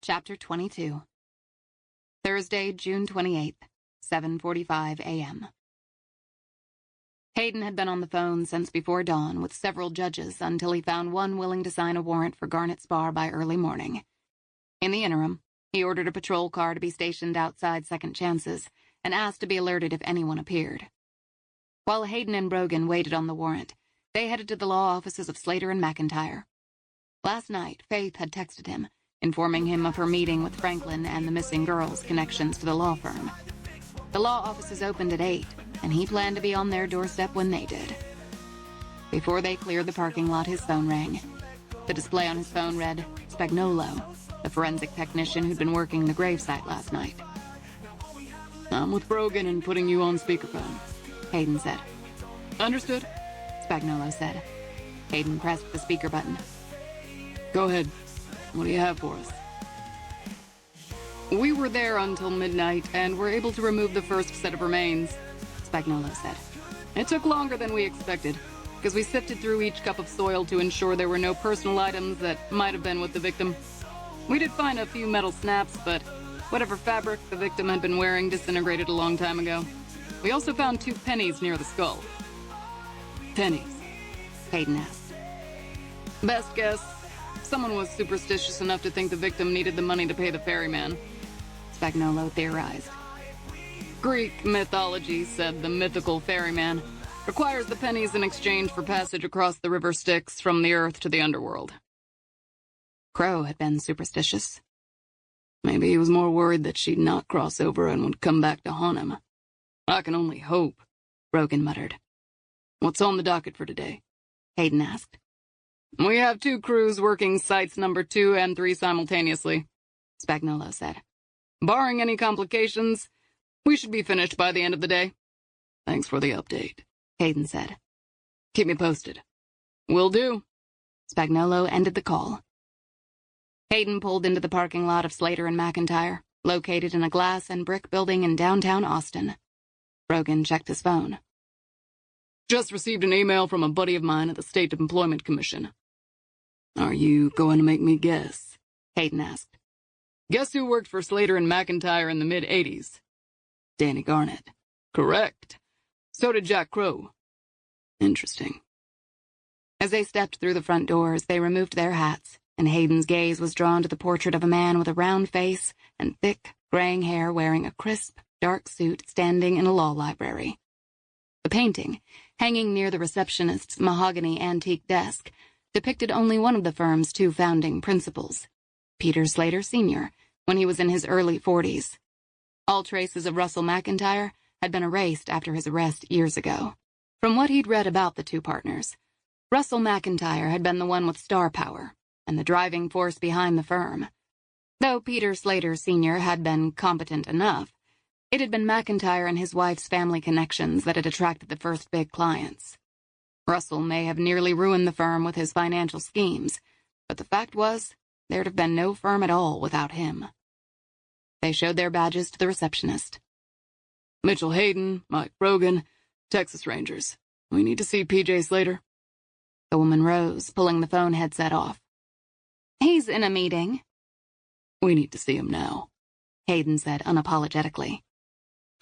Chapter 22. Thursday, June 28th, 7:45 a.m. Hayden had been on the phone since before dawn with several judges until he found one willing to sign a warrant for Garnet's Bar by early morning. In the interim, he ordered a patrol car to be stationed outside Second Chances and asked to be alerted if anyone appeared. While Hayden and Brogan waited on the warrant, they headed to the law offices of Slater and McIntyre. Last night, Faith had texted him, informing him of her meeting with Franklin and the missing girls' connections to the law firm. The law offices opened at 8, and he planned to be on their doorstep when they did. Before they cleared the parking lot, his phone rang. The display on his phone read, Spagnolo, the forensic technician who'd been working the gravesite last night. I'm with Brogan and putting you on speakerphone, Hayden said. Understood? Spagnolo said. Hayden pressed the speaker button. Go ahead. What do you have for us? We were there until midnight and were able to remove the first set of remains, Spagnolo said. It took longer than we expected, because we sifted through each cup of soil to ensure there were no personal items that might have been with the victim. We did find a few metal snaps, but whatever fabric the victim had been wearing disintegrated a long time ago. We also found 2 pennies near the skull. Pennies? Hayden asked. Best guess, someone was superstitious enough to think the victim needed the money to pay the ferryman, Spagnolo theorized. Greek mythology said the mythical ferryman requires the pennies in exchange for passage across the river Styx from the earth to the underworld. Crow had been superstitious. Maybe he was more worried that she'd not cross over and would come back to haunt him. I can only hope, Brogan muttered. What's on the docket for today? Hayden asked. We have 2 crews working sites number 2 and 3 simultaneously, Spagnolo said. Barring any complications, we should be finished by the end of the day. Thanks for the update, Hayden said. Keep me posted. Will do. Spagnolo ended the call. Hayden pulled into the parking lot of Slater and McIntyre, located in a glass and brick building in downtown Austin. Brogan checked his phone. Just received an email from a buddy of mine at the State Employment Commission. Are you going to make me guess? Hayden asked. Guess who worked for Slater and McIntyre in the mid-'80s? Danny Garnet. Correct. So did Jack Crow. Interesting. As they stepped through the front doors, they removed their hats, and Hayden's gaze was drawn to the portrait of a man with a round face and thick, graying hair wearing a crisp, dark suit standing in a law library. The painting, hanging near the receptionist's mahogany antique desk, depicted only one of the firm's 2 founding principals, Peter Slater Sr., when he was in his early 40s. All traces of Russell McIntyre had been erased after his arrest years ago. From what he'd read about the 2 partners, Russell McIntyre had been the one with star power and the driving force behind the firm. Though Peter Slater Sr. had been competent enough, it had been McIntyre and his wife's family connections that had attracted the first big clients. Russell may have nearly ruined the firm with his financial schemes, but the fact was, there'd have been no firm at all without him. They showed their badges to the receptionist. Mitchell Hayden, Mike Brogan, Texas Rangers. We need to see P.J. Slater. The woman rose, pulling the phone headset off. He's in a meeting. We need to see him now, Hayden said unapologetically.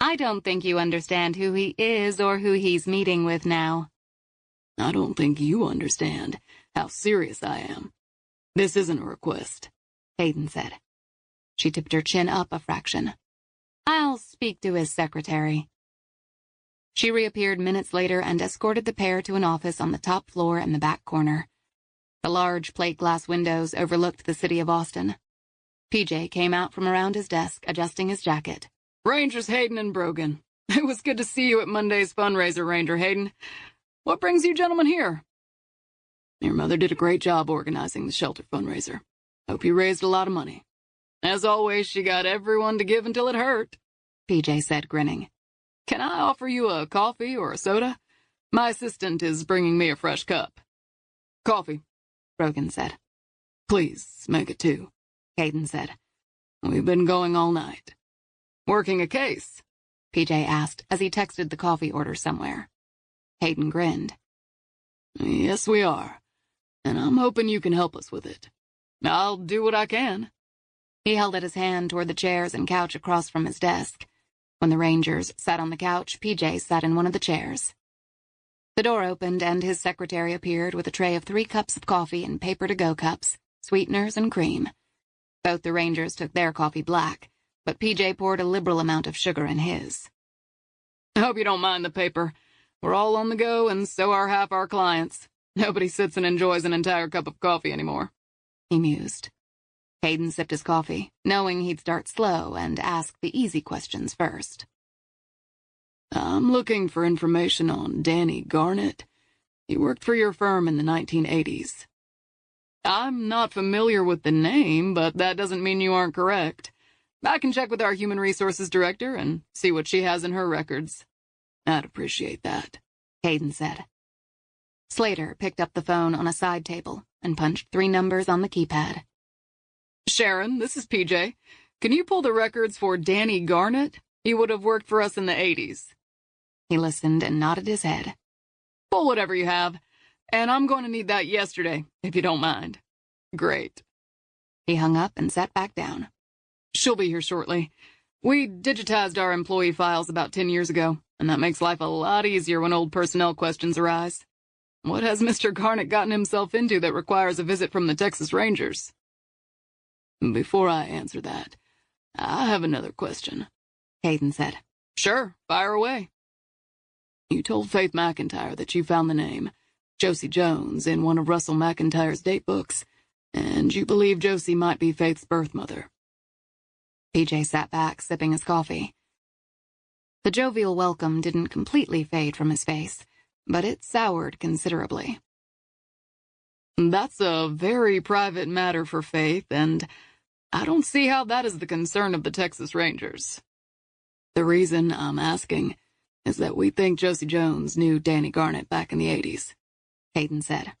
I don't think you understand who he is or who he's meeting with now. I don't think you understand how serious I am. This isn't a request, Hayden said. She tipped her chin up a fraction. I'll speak to his secretary. She reappeared minutes later and escorted the pair to an office on the top floor in the back corner. The large plate glass windows overlooked the city of Austin. PJ came out from around his desk, adjusting his jacket. Rangers Hayden and Brogan. It was good to see you at Monday's fundraiser, Ranger Hayden. What brings you gentlemen here? Your mother did a great job organizing the shelter fundraiser. Hope you raised a lot of money. As always, she got everyone to give until it hurt, PJ said, grinning. Can I offer you a coffee or a soda? My assistant is bringing me a fresh cup. Coffee, Brogan said. Please, make it 2, Hayden said. We've been going all night. Working a case? PJ asked as he texted the coffee order somewhere. Hayden grinned. Yes, we are. And I'm hoping you can help us with it. I'll do what I can. He held out his hand toward the chairs and couch across from his desk. When the Rangers sat on the couch, PJ sat in one of the chairs. The door opened and his secretary appeared with a tray of 3 cups of coffee and paper-to-go cups, sweeteners and cream. Both the Rangers took their coffee black, but PJ poured a liberal amount of sugar in his. I hope you don't mind the paper. We're all on the go, and so are half our clients. Nobody sits and enjoys an entire cup of coffee anymore, he mused. Hayden sipped his coffee, knowing he'd start slow and ask the easy questions first. I'm looking for information on Danny Garnett. He worked for your firm in the 1980s. I'm not familiar with the name, but that doesn't mean you aren't correct. I can check with our Human Resources Director and see what she has in her records. I'd appreciate that, Hayden said. Slater picked up the phone on a side table and punched 3 numbers on the keypad. Sharon, this is PJ. Can you pull the records for Danny Garnett? He would have worked for us in the 80s. He listened and nodded his head. Pull whatever you have, and I'm going to need that yesterday, if you don't mind. Great. He hung up and sat back down. She'll be here shortly. We digitized our employee files about 10 years ago, and that makes life a lot easier when old personnel questions arise. What has Mr. Garnett gotten himself into that requires a visit from the Texas Rangers? Before I answer that, I have another question, Hayden said. Sure, fire away. You told Faith McIntyre that you found the name Josie Jones in one of Russell McIntyre's date books, and you believe Josie might be Faith's birth mother. PJ sat back, sipping his coffee. The jovial welcome didn't completely fade from his face, but it soured considerably. That's a very private matter for Faith, and I don't see how that is the concern of the Texas Rangers. The reason I'm asking is that we think Josie Jones knew Danny Garnett back in the 80s, Hayden said.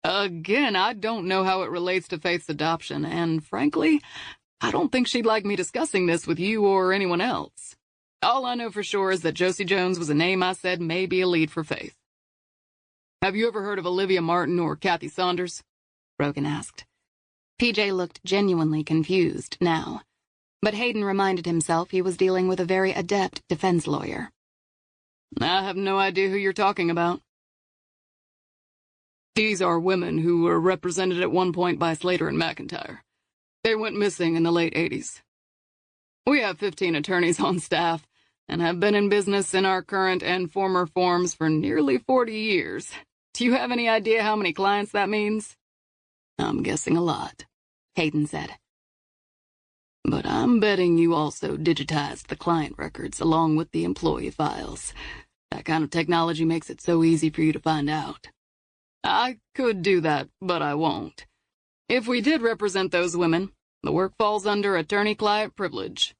Again, I don't know how it relates to Faith's adoption, and frankly, I don't think she'd like me discussing this with you or anyone else. All I know for sure is that Josie Jones was a name I said may be a lead for Faith. Have you ever heard of Olivia Martin or Kathy Saunders? Brogan asked. PJ looked genuinely confused now, but Hayden reminded himself he was dealing with a very adept defense lawyer. I have no idea who you're talking about. These are women who were represented at one point by Slater and McIntyre. They went missing in the late 80s. We have 15 attorneys on staff and have been in business in our current and former forms for nearly 40 years. Do you have any idea how many clients that means? I'm guessing a lot, Hayden said. But I'm betting you also digitized the client records along with the employee files. That kind of technology makes it so easy for you to find out. I could do that, but I won't. If we did represent those women, the work falls under attorney-client privilege.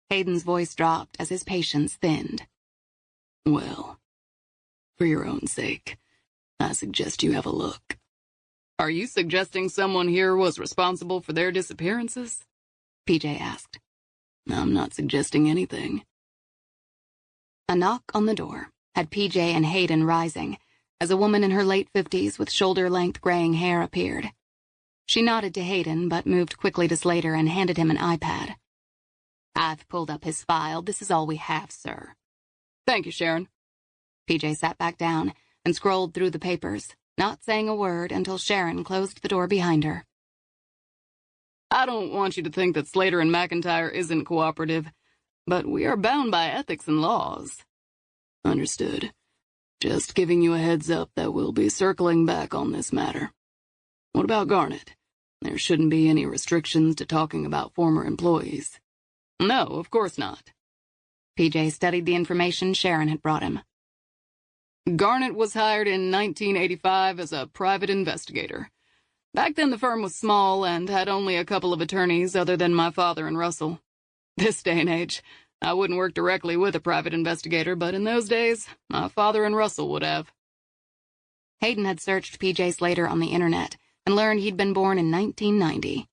Hayden's voice dropped as his patience thinned. Well, for your own sake, I suggest you have a look. Are you suggesting someone here was responsible for their disappearances? PJ asked. I'm not suggesting anything. A knock on the door had PJ and Hayden rising as a woman in her late 50s with shoulder-length graying hair appeared. She nodded to Hayden, but moved quickly to Slater and handed him an iPad. I've pulled up his file. This is all we have, sir. Thank you, Sharon. PJ sat back down and scrolled through the papers, not saying a word until Sharon closed the door behind her. I don't want you to think that Slater and McIntyre isn't cooperative, but we are bound by ethics and laws. Understood. Just giving you a heads up that we'll be circling back on this matter. What about Garnet? There shouldn't be any restrictions to talking about former employees. No, of course not. PJ studied the information Sharon had brought him. Garnet was hired in 1985 as a private investigator. Back then the firm was small and had only a couple of attorneys other than my father and Russell. This day and age, I wouldn't work directly with a private investigator, but in those days, my father and Russell would have. Hayden had searched PJ Slater on the internet and learned he'd been born in 1990.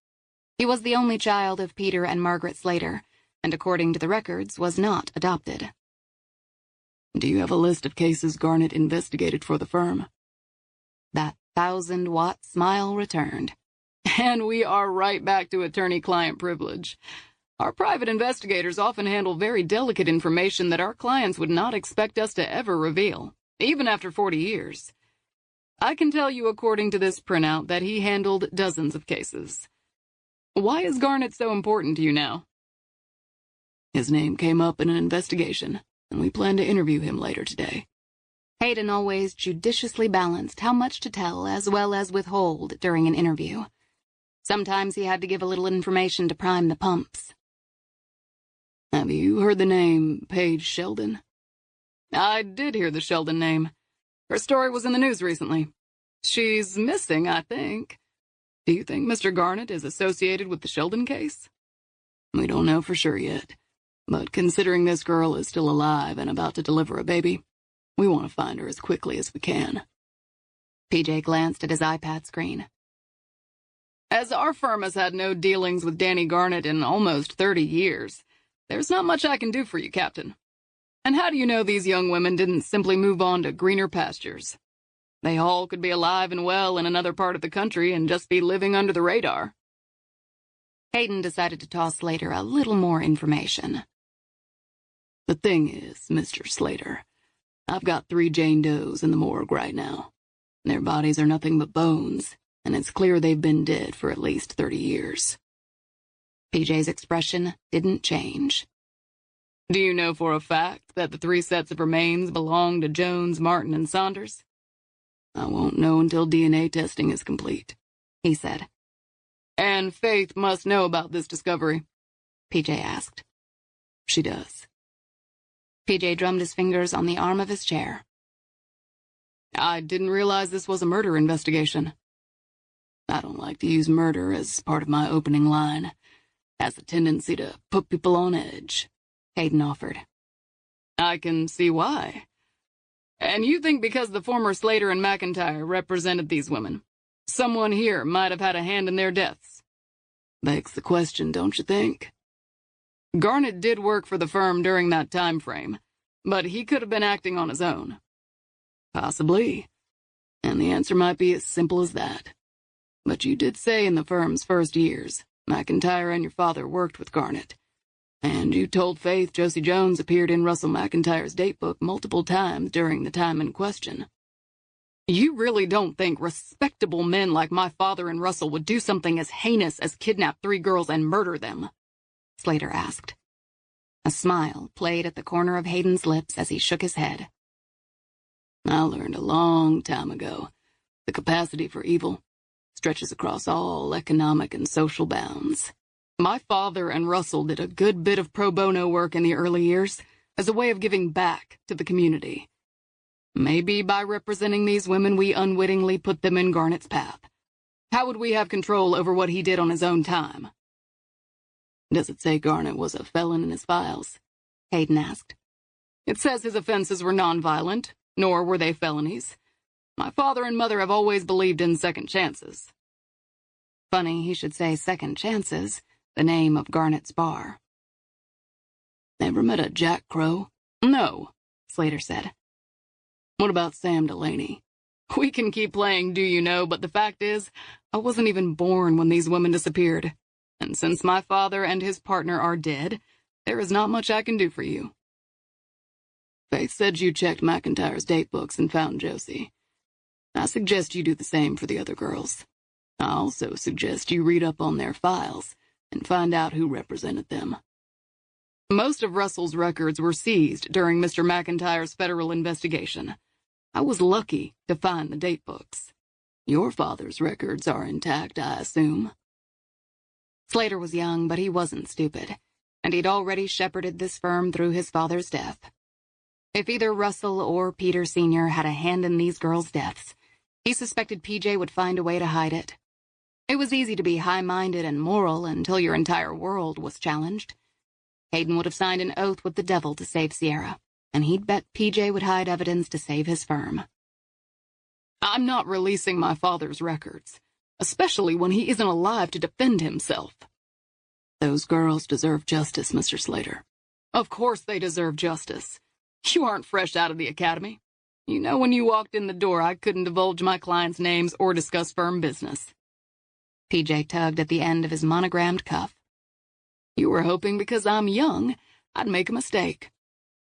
He was the only child of Peter and Margaret Slater, and according to the records, was not adopted. Do you have a list of cases Garnet investigated for the firm? That 1,000-watt smile returned. And we are right back to attorney-client privilege. Our private investigators often handle very delicate information that our clients would not expect us to ever reveal, even after 40 years. I can tell you according to this printout that he handled dozens of cases. Why is Garnet so important to you now? His name came up in an investigation, and we plan to interview him later today. Hayden always judiciously balanced how much to tell as well as withhold during an interview. Sometimes he had to give a little information to prime the pumps. Have you heard the name Paige Sheldon? I did hear the Sheldon name. Her story was in the news recently. She's missing, I think. Do you think Mr. Garnet is associated with the Sheldon case? We don't know for sure yet, but considering this girl is still alive and about to deliver a baby, we want to find her as quickly as we can. PJ glanced at his iPad screen. As our firm has had no dealings with Danny Garnet in almost 30 years, there's not much I can do for you, Captain. And how do you know these young women didn't simply move on to greener pastures? They all could be alive and well in another part of the country and just be living under the radar. Hayden decided to toss Slater a little more information. The thing is, Mr. Slater, I've got 3 Jane Does in the morgue right now. Their bodies are nothing but bones, and it's clear they've been dead for at least 30 years. PJ's expression didn't change. Do you know for a fact that the 3 sets of remains belong to Jones, Martin, and Saunders? I won't know until DNA testing is complete, he said. And Faith must know about this discovery, PJ asked. She does. PJ drummed his fingers on the arm of his chair. I didn't realize this was a murder investigation. I don't like to use murder as part of my opening line. Has a tendency to put people on edge, Hayden offered. I can see why. And you think because the former Slater and McIntyre represented these women, someone here might have had a hand in their deaths? Begs the question, don't you think? Garnet did work for the firm during that time frame, but he could have been acting on his own. Possibly. And the answer might be as simple as that. But you did say in the firm's first years, McIntyre and your father worked with Garnet. And you told Faith Josie Jones appeared in Russell McIntyre's datebook multiple times during the time in question. You really don't think respectable men like my father and Russell would do something as heinous as kidnap 3 girls and murder them? Slater asked. A smile played at the corner of Hayden's lips as he shook his head. I learned a long time ago the capacity for evil stretches across all economic and social bounds. My father and Russell did a good bit of pro bono work in the early years as a way of giving back to the community. Maybe by representing these women, we unwittingly put them in Garnet's path. How would we have control over what he did on his own time? Does it say Garnet was a felon in his files? Hayden asked. It says his offenses were nonviolent, nor were they felonies. My father and mother have always believed in second chances. Funny he should say second chances, the name of Garnet's bar. Ever met a Jack Crow? No, Slater said. What about Sam Delaney? We can keep playing Do You Know, but the fact is, I wasn't even born when these women disappeared. And since my father and his partner are dead, there is not much I can do for you. Faith said you checked McIntyre's date books and found Josie. I suggest you do the same for the other girls. I also suggest you read up on their files and find out who represented them. Most of Russell's records were seized during Mr. McIntyre's federal investigation. I was lucky to find the date books. Your father's records are intact, I assume. Slater was young, but he wasn't stupid, and he'd already shepherded this firm through his father's death. If either Russell or Peter Sr. had a hand in these girls' deaths, he suspected PJ would find a way to hide it. It was easy to be high-minded and moral until your entire world was challenged. Hayden would have signed an oath with the devil to save Sierra, and he'd bet PJ would hide evidence to save his firm. I'm not releasing my father's records, especially when he isn't alive to defend himself. Those girls deserve justice, Mr. Slater. Of course they deserve justice. You aren't fresh out of the academy. You know when you walked in the door I couldn't divulge my clients' names or discuss firm business. PJ tugged at the end of his monogrammed cuff. You were hoping because I'm young, I'd make a mistake.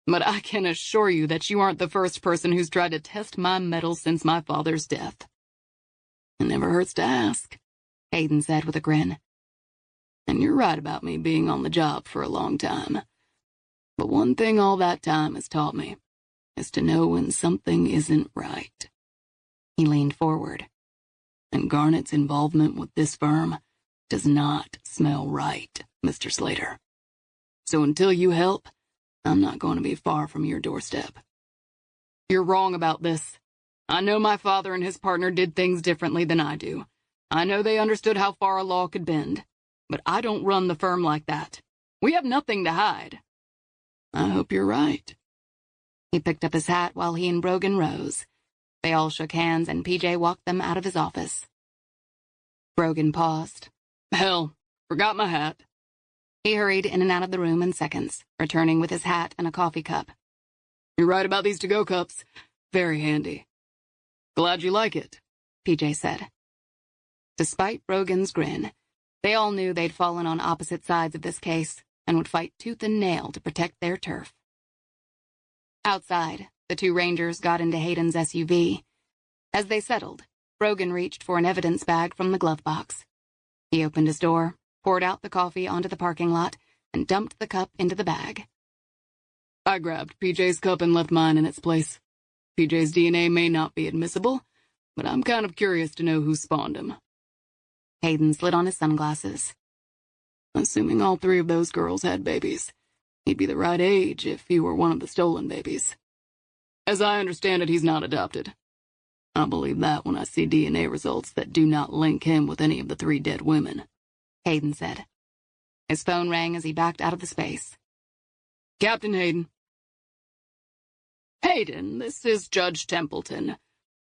But I can assure you that you aren't the first person who's tried to test my mettle since my father's death. It never hurts to ask, Hayden said with a grin. And you're right about me being on the job for a long time. But one thing all that time has taught me is to know when something isn't right. He leaned forward. And Garnett's involvement with this firm does not smell right, Mr. Slater. So until you help, I'm not going to be far from your doorstep. You're wrong about this. I know my father and his partner did things differently than I do. I know they understood how far a law could bend. But I don't run the firm like that. We have nothing to hide. I hope you're right. He picked up his hat while he and Brogan rose. They all shook hands and PJ walked them out of his office. Brogan paused. Hell, forgot my hat. He hurried in and out of the room in seconds, returning with his hat and a coffee cup. You're right about these to-go cups. Very handy. Glad you like it, PJ said. Despite Brogan's grin, they all knew they'd fallen on opposite sides of this case and would fight tooth and nail to protect their turf. Outside, the two rangers got into Hayden's SUV. As they settled, Brogan reached for an evidence bag from the glove box. He opened his door, poured out the coffee onto the parking lot, and dumped the cup into the bag. I grabbed PJ's cup and left mine in its place. PJ's DNA may not be admissible, but I'm kind of curious to know who spawned him. Hayden slid on his sunglasses. Assuming all three of those girls had babies, he'd be the right age if he were one of the stolen babies. As I understand it, he's not adopted. I'll believe that when I see DNA results that do not link him with any of the three dead women, Hayden said. His phone rang as he backed out of the space. Captain Hayden. Hayden, this is Judge Templeton.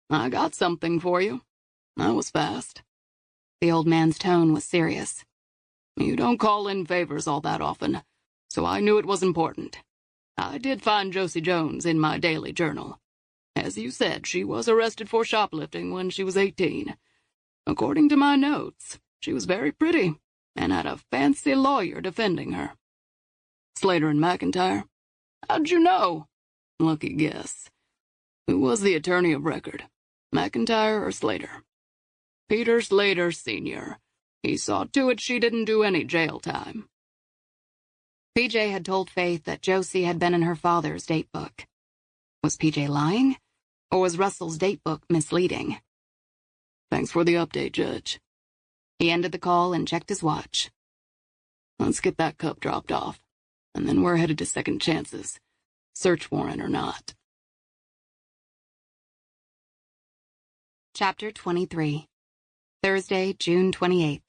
I got something for you. I was fast. The old man's tone was serious. You don't call in favors all that often, so I knew it was important. I did find Josie Jones in my daily journal. As you said, she was arrested for shoplifting when she was 18. According to my notes, she was very pretty and had a fancy lawyer defending her. Slater and McIntyre. How'd you know? Lucky guess. Who was the attorney of record, McIntyre or Slater? Peter Slater, Sr. He saw to it she didn't do any jail time. PJ had told Faith that Josie had been in her father's date book. Was PJ lying? Or was Russell's date book misleading? Thanks for the update, Judge. He ended the call and checked his watch. Let's get that cup dropped off, and then we're headed to second chances, search warrant or not. Chapter 23. Thursday, June 28th.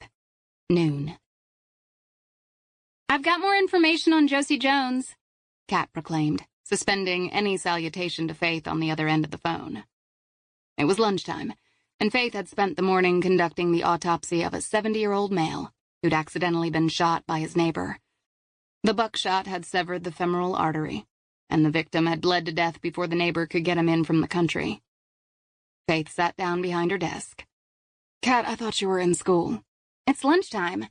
Noon. I've got more information on Josie Jones, Kat proclaimed, suspending any salutation to Faith on the other end of the phone. It was lunchtime, and Faith had spent the morning conducting the autopsy of a 70-year-old male who'd accidentally been shot by his neighbor. The buckshot had severed the femoral artery, and the victim had bled to death before the neighbor could get him in from the country. Faith sat down behind her desk. Kat, I thought you were in school. It's lunchtime.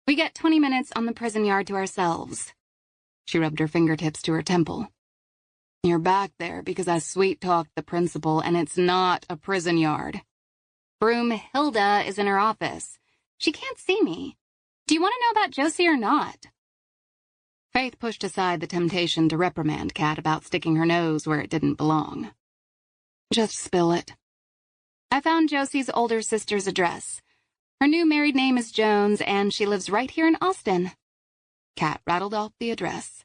We get 20 minutes on the prison yard to ourselves. She rubbed her fingertips to her temple. You're back there because I sweet-talked the principal, and it's not a prison yard. Broom Hilda is in her office. She can't see me. Do you want to know about Josie or not? Faith pushed aside the temptation to reprimand Kat about sticking her nose where it didn't belong. Just spill it. I found Josie's older sister's address. Her new married name is Jones, and she lives right here in Austin. Kat rattled off the address.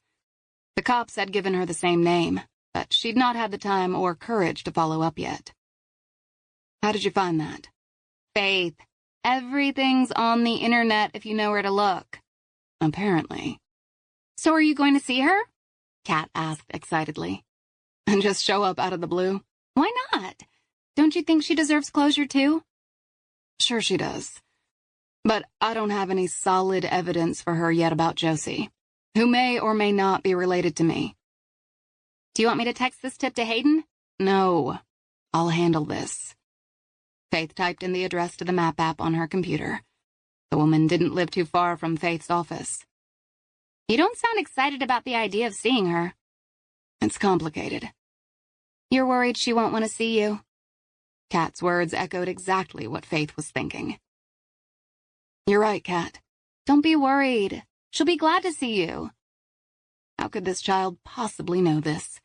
The cops had given her the same name, but she'd not had the time or courage to follow up yet. How did you find that? Faith, everything's on the internet if you know where to look. Apparently. So are you going to see her? Kat asked excitedly. And just show up out of the blue? Why not? Don't you think she deserves closure too? Sure she does. But I don't have any solid evidence for her yet about Josie, who may or may not be related to me. Do you want me to text this tip to Hayden? No. I'll handle this. Faith typed in the address to the map app on her computer. The woman didn't live too far from Faith's office. You don't sound excited about the idea of seeing her. It's complicated. You're worried she won't want to see you? Kat's words echoed exactly what Faith was thinking. You're right, Kat. Don't be worried. She'll be glad to see you. How could this child possibly know this?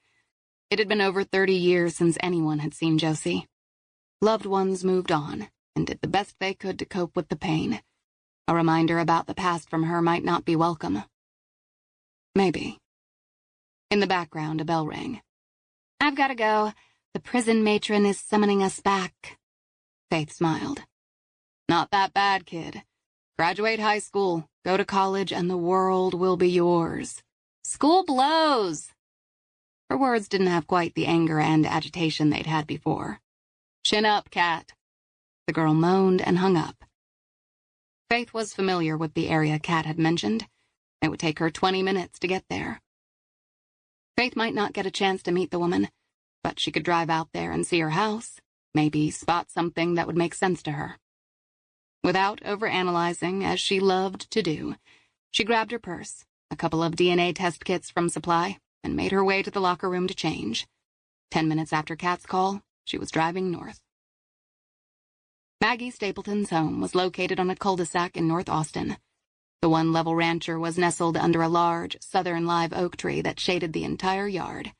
It had been over 30 years since anyone had seen Josie. Loved ones moved on and did the best they could to cope with the pain. A reminder about the past from her might not be welcome. Maybe. In the background, a bell rang. I've got to go. The prison matron is summoning us back. Faith smiled. Not that bad, kid. Graduate high school, go to college, and the world will be yours. School blows. Her words didn't have quite the anger and agitation they'd had before. Chin up, Kat. The girl moaned and hung up. Faith was familiar with the area Kat had mentioned. It would take her 20 minutes to get there. Faith might not get a chance to meet the woman, but she could drive out there and see her house, maybe spot something that would make sense to her. Without overanalyzing, as she loved to do, she grabbed her purse, a couple of DNA test kits from Supply, and made her way to the locker room to change. 10 minutes after Kat's call, she was driving north. Maggie Stapleton's home was located on a cul-de-sac in North Austin. The one-level rancher was nestled under a large, southern live oak tree that shaded the entire yard.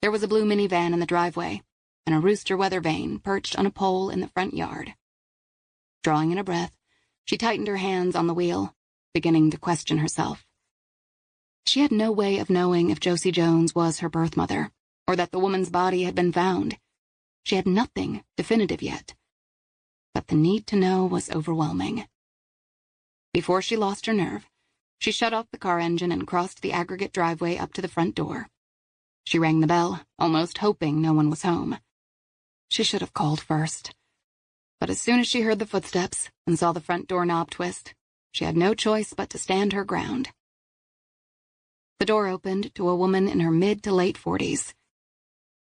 There was a blue minivan in the driveway, and a rooster weather vane perched on a pole in the front yard. Drawing in a breath, she tightened her hands on the wheel, beginning to question herself. She had no way of knowing if Josie Jones was her birth mother, or that the woman's body had been found. She had nothing definitive yet. But the need to know was overwhelming. Before she lost her nerve, she shut off the car engine and crossed the aggregate driveway up to the front door. She rang the bell, almost hoping no one was home. She should have called first. But as soon as she heard the footsteps and saw the front doorknob twist, she had no choice but to stand her ground. The door opened to a woman in her mid to late 40s.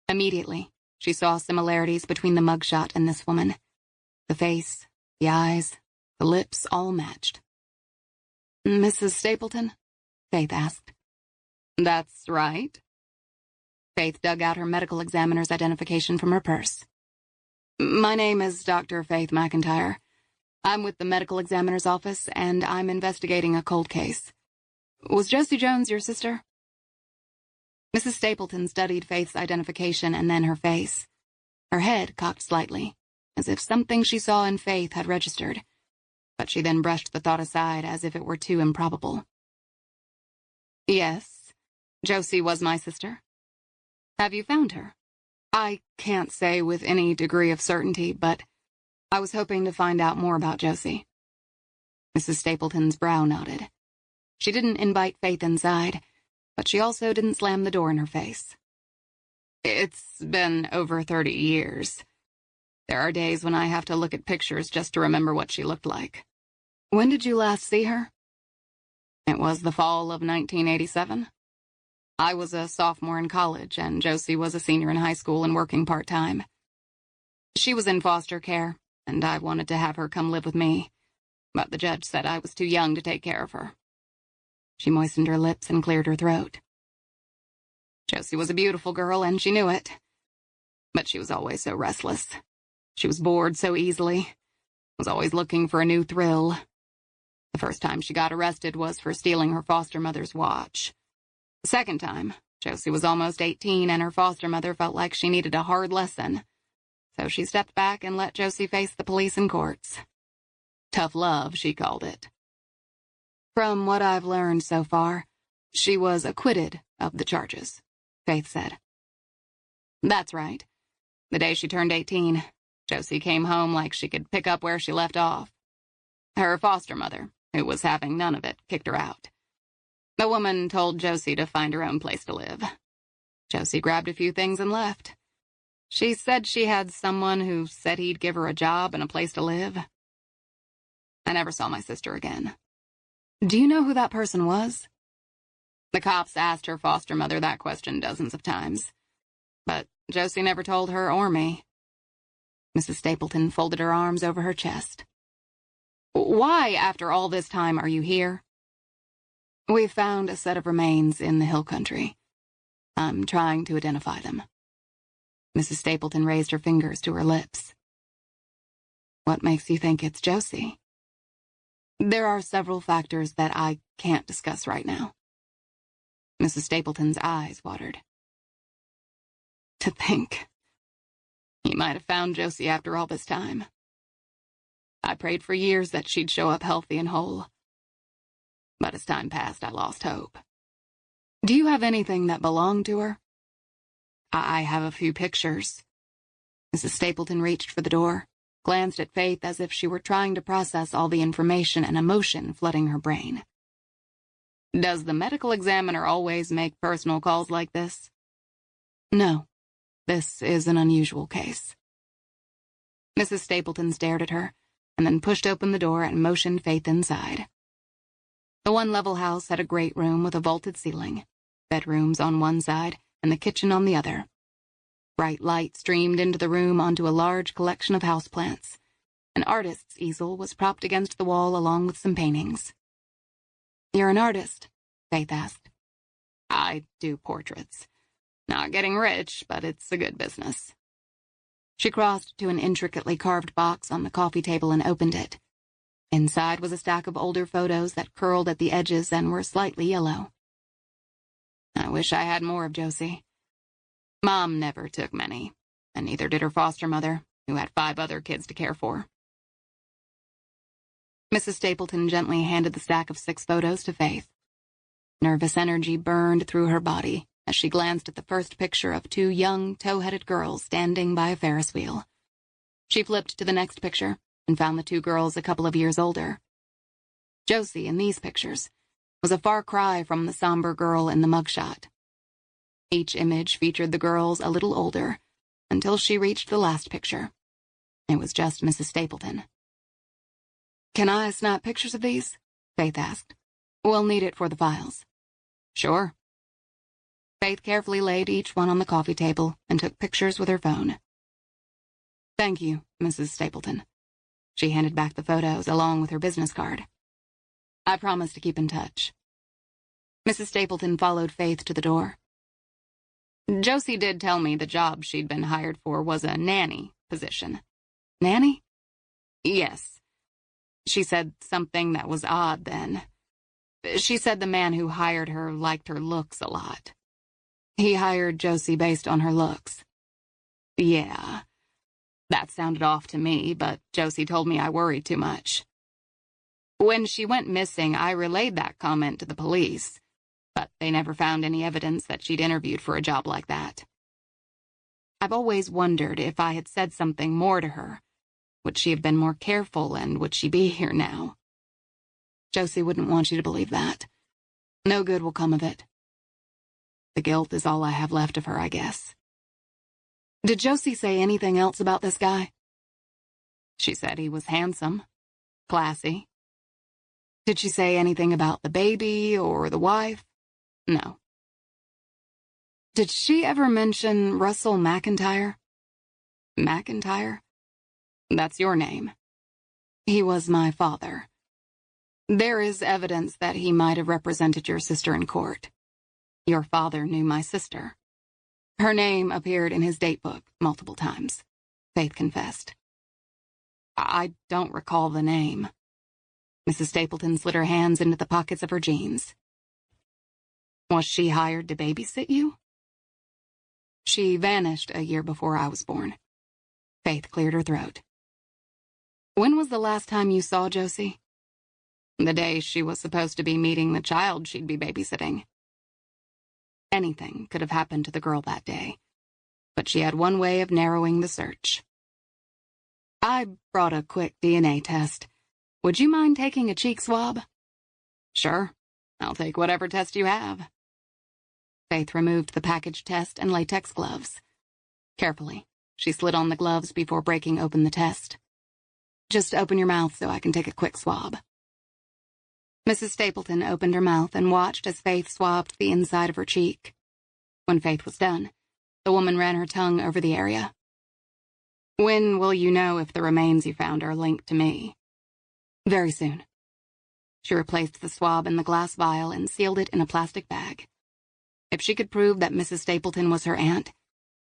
Immediately, she saw similarities between the mugshot and this woman. The face, the eyes, the lips all matched. "Mrs. Stapleton?" Faith asked. "That's right." Faith dug out her medical examiner's identification from her purse. "My name is Dr. Faith McIntyre. I'm with the medical examiner's office, and I'm investigating a cold case. Was Josie Jones your sister?" Mrs. Stapleton studied Faith's identification and then her face. Her head cocked slightly, as if something she saw in Faith had registered, but she then brushed the thought aside as if it were too improbable. "Yes, Josie was my sister. Have you found her?" "I can't say with any degree of certainty, but I was hoping to find out more about Josie." Mrs. Stapleton's brow nodded. She didn't invite Faith inside, but she also didn't slam the door in her face. "It's been over 30 years. There are days when I have to look at pictures just to remember what she looked like." "When did you last see her?" "It was the fall of 1987. I was a sophomore in college, and Josie was a senior in high school and working part-time. She was in foster care, and I wanted to have her come live with me, but the judge said I was too young to take care of her." She moistened her lips and cleared her throat. "Josie was a beautiful girl, and she knew it. But she was always so restless. She was bored so easily, was always looking for a new thrill. The first time she got arrested was for stealing her foster mother's watch. The second time, Josie was almost 18 and her foster mother felt like she needed a hard lesson. So she stepped back and let Josie face the police and courts. Tough love, she called it. From what I've learned so far, she was acquitted of the charges, Faith said. That's right. The day she turned 18, Josie came home like she could pick up where she left off. Her foster mother, who was having none of it, kicked her out. The woman told Josie to find her own place to live. Josie grabbed a few things and left. She said she had someone who said he'd give her a job and a place to live. I never saw my sister again. Do you know who that person was? The cops asked her foster mother that question dozens of times, but Josie never told her or me. Mrs. Stapleton folded her arms over her chest. Why, after all this time, are you here? We found a set of remains in the hill country. I'm trying to identify them. Mrs. Stapleton raised her fingers to her lips. What makes you think it's Josie? There are several factors that I can't discuss right now. Mrs. Stapleton's eyes watered. To think, he might have found Josie after all this time. I prayed for years that she'd show up healthy and whole. But as time passed, I lost hope. Do you have anything that belonged to her? I have a few pictures. Mrs. Stapleton reached for the door, glanced at Faith as if she were trying to process all the information and emotion flooding her brain. Does the medical examiner always make personal calls like this? No, this is an unusual case. Mrs. Stapleton stared at her, and then pushed open the door and motioned Faith inside. The one-level house had a great room with a vaulted ceiling, bedrooms on one side and the kitchen on the other. Bright light streamed into the room onto a large collection of houseplants. An artist's easel was propped against the wall along with some paintings. You're an artist? Faith asked. I do portraits. Not getting rich, but it's a good business. She crossed to an intricately carved box on the coffee table and opened it. Inside was a stack of older photos that curled at the edges and were slightly yellow. I wish I had more of Josie. Mom never took many, and neither did her foster mother, who had 5 other kids to care for. Mrs. Stapleton gently handed the stack of 6 photos to Faith. Nervous energy burned through her body as she glanced at the first picture of 2 young, tow-headed girls standing by a Ferris wheel. She flipped to the next picture and found the 2 girls a couple of years older. Josie, in these pictures, was a far cry from the somber girl in the mugshot. Each image featured the girls a little older, until she reached the last picture. It was just Mrs. Stapleton. Can I snap pictures of these? Faith asked. We'll need it for the files. Sure. Faith carefully laid each one on the coffee table and took pictures with her phone. Thank you, Mrs. Stapleton. She handed back the photos along with her business card. I promise to keep in touch. Mrs. Stapleton followed Faith to the door. Josie did tell me the job she'd been hired for was a nanny position. Nanny? Yes. She said something that was odd then. She said the man who hired her liked her looks a lot. He hired Josie based on her looks. Yeah. That sounded off to me, but Josie told me I worried too much. When she went missing, I relayed that comment to the police, but they never found any evidence that she'd interviewed for a job like that. I've always wondered if I had said something more to her. Would she have been more careful, and would she be here now? Josie wouldn't want you to believe that. No good will come of it. The guilt is all I have left of her, I guess. Did Josie say anything else about this guy? She said he was handsome, classy. Did she say anything about the baby or the wife? No. Did she ever mention Russell McIntyre? McIntyre? That's your name. He was my father. There is evidence that he might have represented your sister in court. Your father knew my sister. Her name appeared in his date book multiple times, Faith confessed. I don't recall the name. Mrs. Stapleton slid her hands into the pockets of her jeans. Was she hired to babysit you? She vanished a year before I was born. Faith cleared her throat. When was the last time you saw Josie? The day she was supposed to be meeting the child she'd be babysitting. Anything could have happened to the girl that day, but she had one way of narrowing the search. I brought a quick DNA test. Would you mind taking a cheek swab? Sure. I'll take whatever test you have. Faith removed the package test and latex gloves. Carefully, she slid on the gloves before breaking open the test. Just open your mouth so I can take a quick swab. Mrs. Stapleton opened her mouth and watched as Faith swabbed the inside of her cheek. When Faith was done, the woman ran her tongue over the area. When will you know if the remains you found are linked to me? Very soon. She replaced the swab in the glass vial and sealed it in a plastic bag. If she could prove that Mrs. Stapleton was her aunt,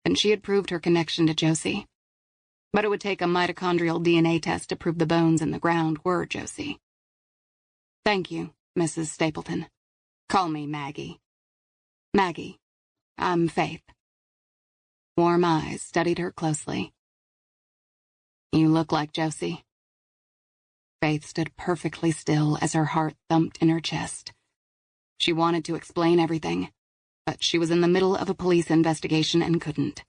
then she had proved her connection to Josie. But it would take a mitochondrial DNA test to prove the bones in the ground were Josie. Thank you, Mrs. Stapleton. Call me Maggie. Maggie, I'm Faith. Warm eyes studied her closely. You look like Josie. Faith stood perfectly still as her heart thumped in her chest. She wanted to explain everything, but she was in the middle of a police investigation and couldn't.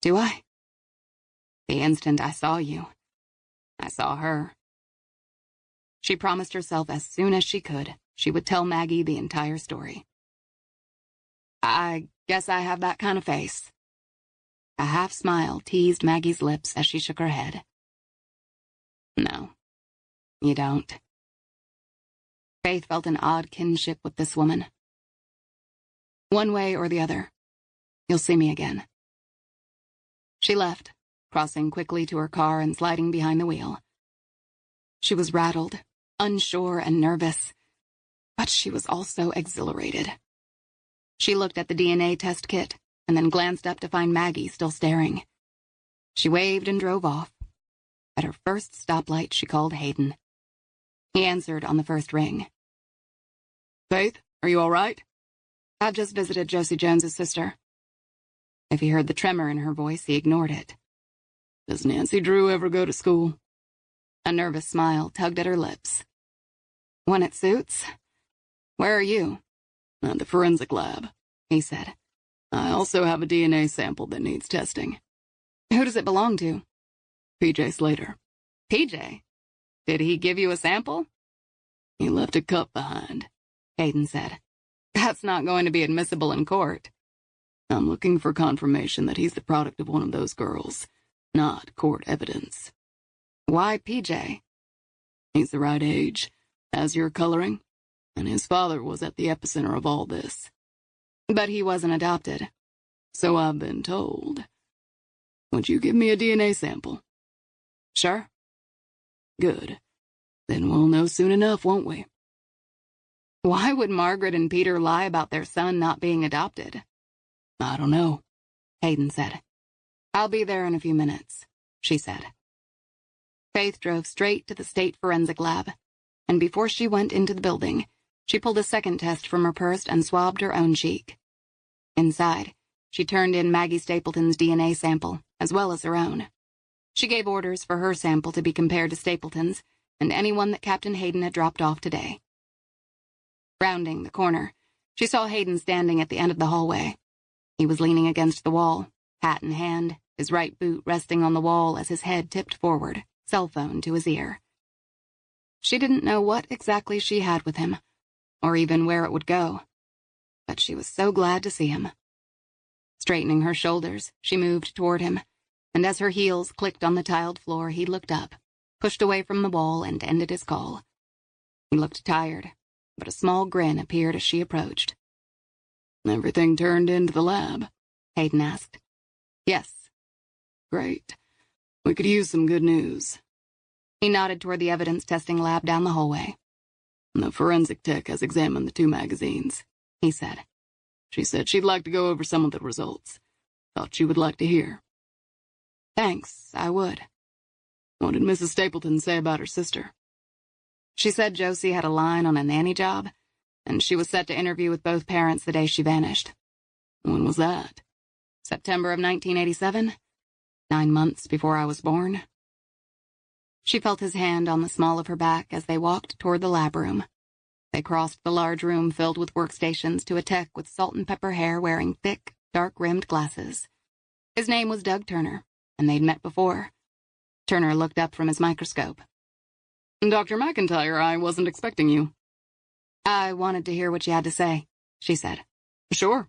Do I? The instant I saw you, I saw her. She promised herself as soon as she could, she would tell Maggie the entire story. I guess I have that kind of face. A half smile teased Maggie's lips as she shook her head. No, you don't. Faith felt an odd kinship with this woman. One way or the other, you'll see me again. She left, crossing quickly to her car and sliding behind the wheel. She was rattled, unsure and nervous, but she was also exhilarated. She looked at the DNA test kit and then glanced up to find Maggie still staring. She waved and drove off. At her first stoplight, she called Hayden. He answered on the first ring. Faith, are you all right? I've just visited Josie Jones's sister. If he heard the tremor in her voice, he ignored it. Does Nancy Drew ever go to school? A nervous smile tugged at her lips. When it suits. Where are you? At the forensic lab, he said. I also have a DNA sample that needs testing. Who does it belong to? PJ Slater. PJ? Did he give you a sample? He left a cup behind, Hayden said. That's not going to be admissible in court. I'm looking for confirmation that he's the product of one of those girls, not court evidence. Why PJ? He's the right age, has your coloring, and his father was at the epicenter of all this. But he wasn't adopted. So I've been told. Would you give me a DNA sample? Sure. Good. Then we'll know soon enough, won't we? Why would Margaret and Peter lie about their son not being adopted? I don't know, Hayden said. I'll be there in a few minutes, she said. Faith drove straight to the state forensic lab, and before she went into the building, she pulled a second test from her purse and swabbed her own cheek. Inside, she turned in Maggie Stapleton's DNA sample, as well as her own. She gave orders for her sample to be compared to Stapleton's and anyone that Captain Hayden had dropped off today. Rounding the corner, she saw Hayden standing at the end of the hallway. He was leaning against the wall, hat in hand, his right boot resting on the wall as his head tipped forward, cell phone to his ear. She didn't know what exactly she had with him, or even where it would go, but she was so glad to see him. Straightening her shoulders, she moved toward him, and as her heels clicked on the tiled floor, he looked up, pushed away from the wall, and ended his call. He looked tired, but a small grin appeared as she approached. Everything turned into the lab? Hayden asked. Yes. Great. We could use some good news. He nodded toward the evidence testing lab down the hallway. The forensic tech has examined the 2 magazines, he said. She said she'd like to go over some of the results. Thought you would like to hear. Thanks, I would. What did Mrs. Stapleton say about her sister? She said Josie had a line on a nanny job, and she was set to interview with both parents the day she vanished. When was that? September of 1987, 9 months before I was born. She felt his hand on the small of her back as they walked toward the lab room. They crossed the large room filled with workstations to a tech with salt and pepper hair wearing thick, dark-rimmed glasses. His name was Doug Turner, and they'd met before. Turner looked up from his microscope. Dr. McIntyre, I wasn't expecting you. I wanted to hear what you had to say, she said. Sure.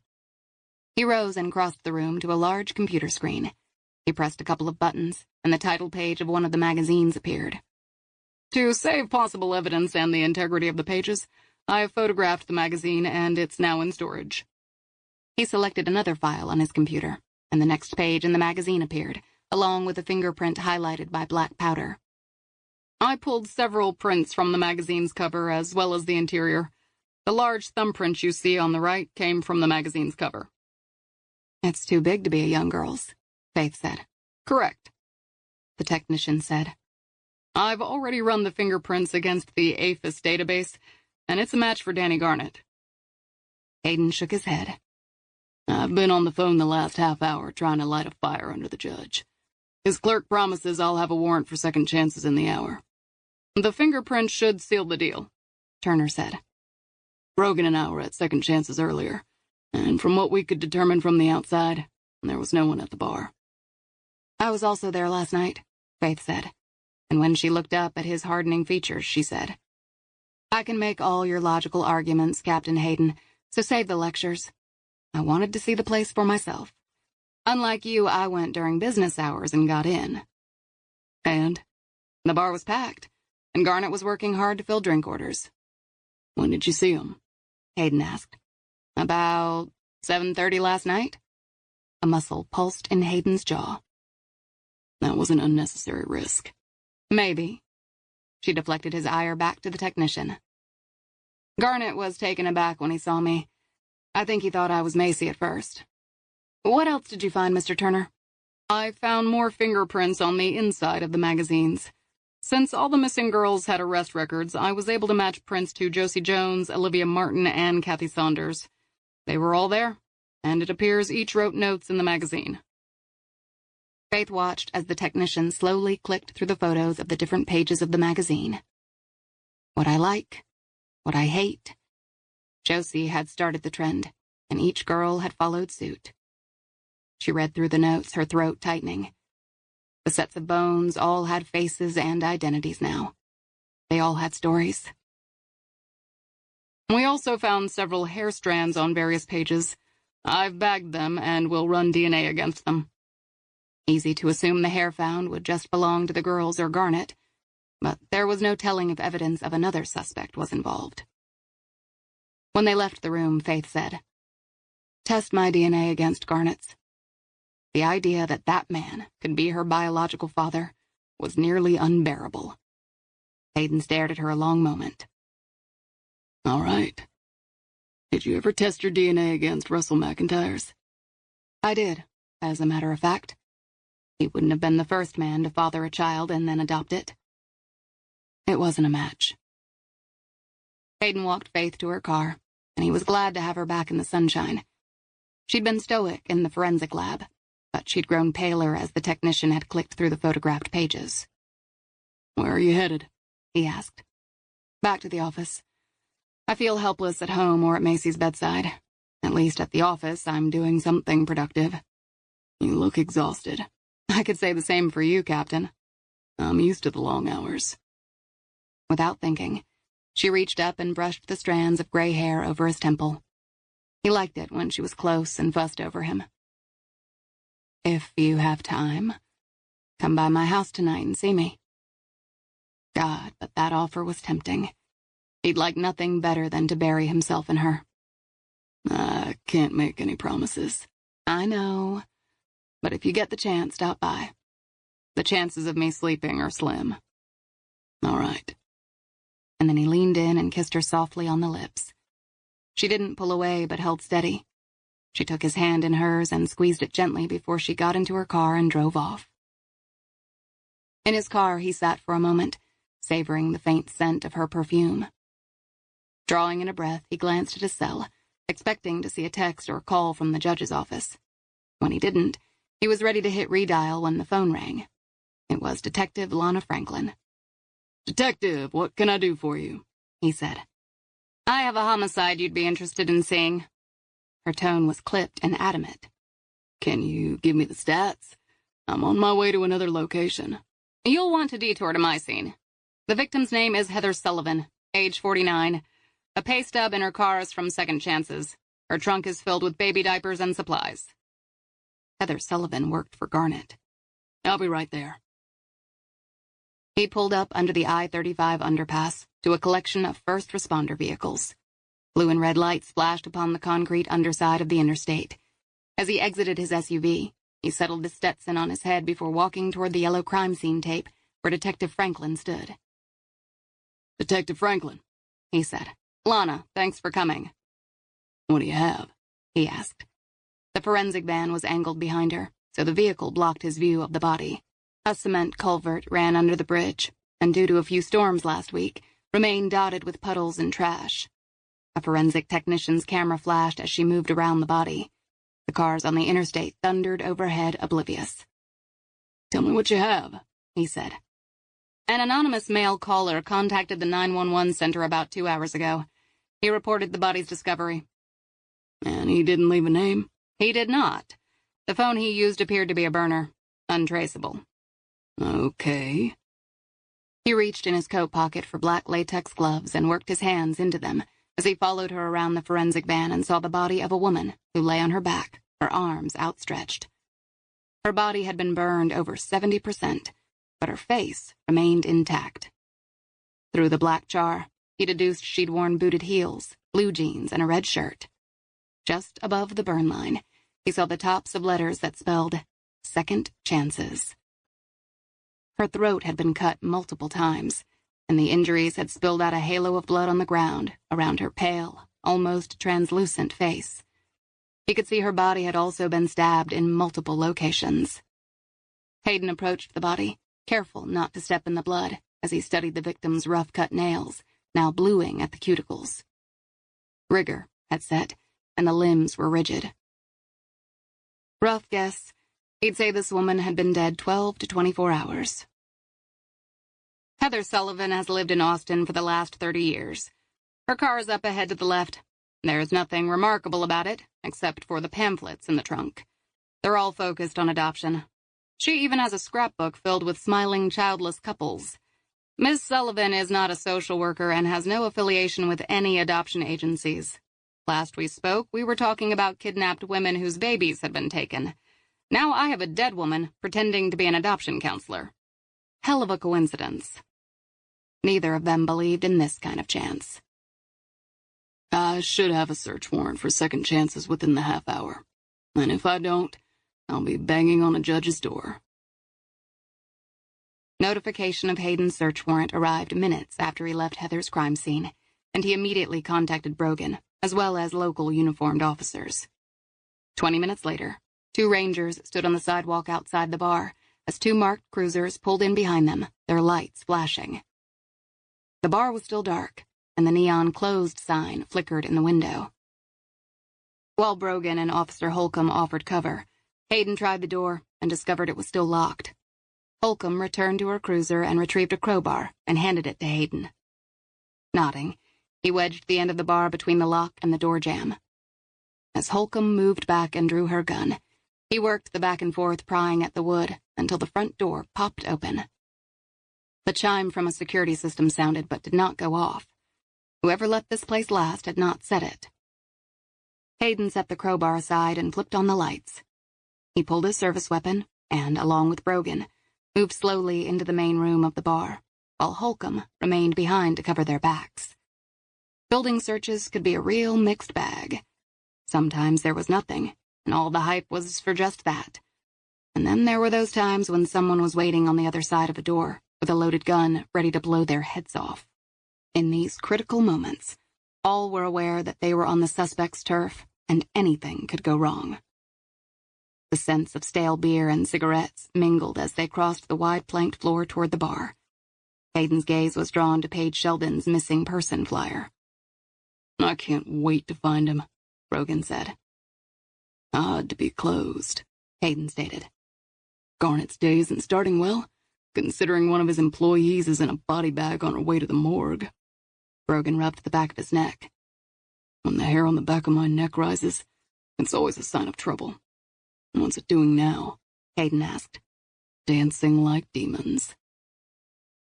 He rose and crossed the room to a large computer screen. He pressed a couple of buttons, and the title page of one of the magazines appeared. To save possible evidence and the integrity of the pages, I have photographed the magazine, and it's now in storage. He selected another file on his computer, and the next page in the magazine appeared, along with a fingerprint highlighted by black powder. I pulled several prints from the magazine's cover as well as the interior. The large thumbprint you see on the right came from the magazine's cover. It's too big to be a young girl's, Faith said. Correct, the technician said. I've already run the fingerprints against the APHIS database, and it's a match for Danny Garnett. Hayden shook his head. I've been on the phone the last half hour trying to light a fire under the judge. His clerk promises I'll have a warrant for second chances in the hour. The fingerprint should seal the deal, Turner said. Rogan and I were at second chances earlier, and from what we could determine from the outside, there was no one at the bar. I was also there last night, Faith said, and when she looked up at his hardening features, she said, I can make all your logical arguments, Captain Hayden, so save the lectures. I wanted to see the place for myself. Unlike you, I went during business hours and got in. And? The bar was packed, and Garnett was working hard to fill drink orders. When did you see him? Hayden asked. About 7:30 last night. A muscle pulsed in Hayden's jaw. That was an unnecessary risk. Maybe. She deflected his ire back to the technician. Garnett was taken aback when he saw me. I think he thought I was Macy at first. What else did you find, Mr. Turner? I found more fingerprints on the inside of the magazines. Since all the missing girls had arrest records, I was able to match prints to Josie Jones, Olivia Martin, and Kathy Saunders. They were all there, and it appears each wrote notes in the magazine. Faith watched as the technician slowly clicked through the photos of the different pages of the magazine. What I like, what I hate. Josie had started the trend, and each girl had followed suit. She read through the notes, her throat tightening. The sets of bones all had faces and identities now. They all had stories. We also found several hair strands on various pages. I've bagged them and will run DNA against them. Easy to assume the hair found would just belong to the girls or Garnett, but there was no telling if evidence of another suspect was involved. When they left the room, Faith said, "Test my DNA against Garnett's." The idea that that man could be her biological father was nearly unbearable. Hayden stared at her a long moment. All right. Did you ever test your DNA against Russell McIntyre's? I did, as a matter of fact. He wouldn't have been the first man to father a child and then adopt it. It wasn't a match. Hayden walked Faith to her car, and he was glad to have her back in the sunshine. She'd been stoic in the forensic lab, but she'd grown paler as the technician had clicked through the photographed pages. Where are you headed? He asked. Back to the office. I feel helpless at home or at Macy's bedside. At least at the office, I'm doing something productive. You look exhausted. I could say the same for you, Captain. I'm used to the long hours. Without thinking, she reached up and brushed the strands of gray hair over his temple. He liked it when she was close and fussed over him. If you have time, come by my house tonight and see me. God, but that offer was tempting. He'd like nothing better than to bury himself in her. I can't make any promises. I know. But if you get the chance, stop by. The chances of me sleeping are slim. All right. And then he leaned in and kissed her softly on the lips. She didn't pull away, but held steady. She took his hand in hers and squeezed it gently before she got into her car and drove off. In his car, he sat for a moment, savoring the faint scent of her perfume. Drawing in a breath, he glanced at his cell, expecting to see a text or call from the judge's office. When he didn't, he was ready to hit redial when the phone rang. It was Detective Lana Franklin. "Detective, what can I do for you?" he said. "I have a homicide you'd be interested in seeing." Her tone was clipped and adamant. "Can you give me the stats? I'm on my way to another location." "You'll want to detour to my scene. The victim's name is Heather Sullivan, age 49. A pay stub in her car is from Second Chances. Her trunk is filled with baby diapers and supplies." Heather Sullivan worked for Garnet. "I'll be right there." He pulled up under the I-35 underpass to a collection of first responder vehicles. Blue and red lights flashed upon the concrete underside of the interstate. As he exited his SUV, he settled his Stetson on his head before walking toward the yellow crime scene tape where Detective Franklin stood. "Detective Franklin," he said. "Lana, thanks for coming." "What do you have?" he asked. The forensic van was angled behind her, so the vehicle blocked his view of the body. A cement culvert ran under the bridge, and due to a few storms last week, remained dotted with puddles and trash. A forensic technician's camera flashed as she moved around the body. The cars on the interstate thundered overhead, oblivious. "Tell me what you have," he said. An anonymous male caller contacted the 911 center about 2 hours ago. He reported the body's discovery. "And he didn't leave a name?" "He did not. The phone he used appeared to be a burner. Untraceable." "Okay." He reached in his coat pocket for black latex gloves and worked his hands into them as he followed her around the forensic van and saw the body of a woman who lay on her back, her arms outstretched. Her body had been burned over 70%, but her face remained intact. Through the black char, he deduced she'd worn booted heels, blue jeans, and a red shirt. Just above the burn line, he saw the tops of letters that spelled Second Chances. Her throat had been cut multiple times, and the injuries had spilled out a halo of blood on the ground around her pale, almost translucent face. He could see her body had also been stabbed in multiple locations. Hayden approached the body, careful not to step in the blood as he studied the victim's rough-cut nails, now bluing at the cuticles. Rigor had set, and the limbs were rigid. Rough guess, he'd say this woman had been dead 12 to 24 hours. Heather Sullivan has lived in Austin for the last 30 years. Her car is up ahead to the left. There's nothing remarkable about it, except for the pamphlets in the trunk. They're all focused on adoption. She even has a scrapbook filled with smiling childless couples. Miss Sullivan is not a social worker and has no affiliation with any adoption agencies. Last we spoke, we were talking about kidnapped women whose babies had been taken. Now I have a dead woman pretending to be an adoption counselor. Hell of a coincidence. Neither of them believed in this kind of chance. "I should have a search warrant for Second Chances within the half hour. And if I don't, I'll be banging on a judge's door." Notification of Hayden's search warrant arrived minutes after he left Heather's crime scene, and he immediately contacted Brogan, as well as local uniformed officers. 20 minutes later, 2 rangers stood on the sidewalk outside the bar as 2 marked cruisers pulled in behind them, their lights flashing. The bar was still dark, and the neon closed sign flickered in the window. While Brogan and Officer Holcomb offered cover, Hayden tried the door and discovered it was still locked. Holcomb returned to her cruiser and retrieved a crowbar and handed it to Hayden. Nodding, he wedged the end of the bar between the lock and the door jamb. As Holcomb moved back and drew her gun, he worked the back and forth prying at the wood until the front door popped open. The chime from a security system sounded but did not go off. Whoever let this place last had not set it. Hayden set the crowbar aside and flipped on the lights. He pulled his service weapon and, along with Brogan, moved slowly into the main room of the bar, while Holcomb remained behind to cover their backs. Building searches could be a real mixed bag. Sometimes there was nothing, and all the hype was for just that. And then there were those times when someone was waiting on the other side of a door, with a loaded gun ready to blow their heads off. In these critical moments, all were aware that they were on the suspect's turf, and anything could go wrong. The scents of stale beer and cigarettes mingled as they crossed the wide planked floor toward the bar. Hayden's gaze was drawn to Paige Sheldon's missing person flyer. I can't wait to find him, Brogan said. Odd to be closed, Hayden stated. Garnet's day isn't starting well, considering one of his employees is in a body bag on her way to the morgue. Brogan rubbed the back of his neck. When the hair on the back of my neck rises, it's always a sign of trouble. What's it doing now? Hayden asked. Dancing like demons.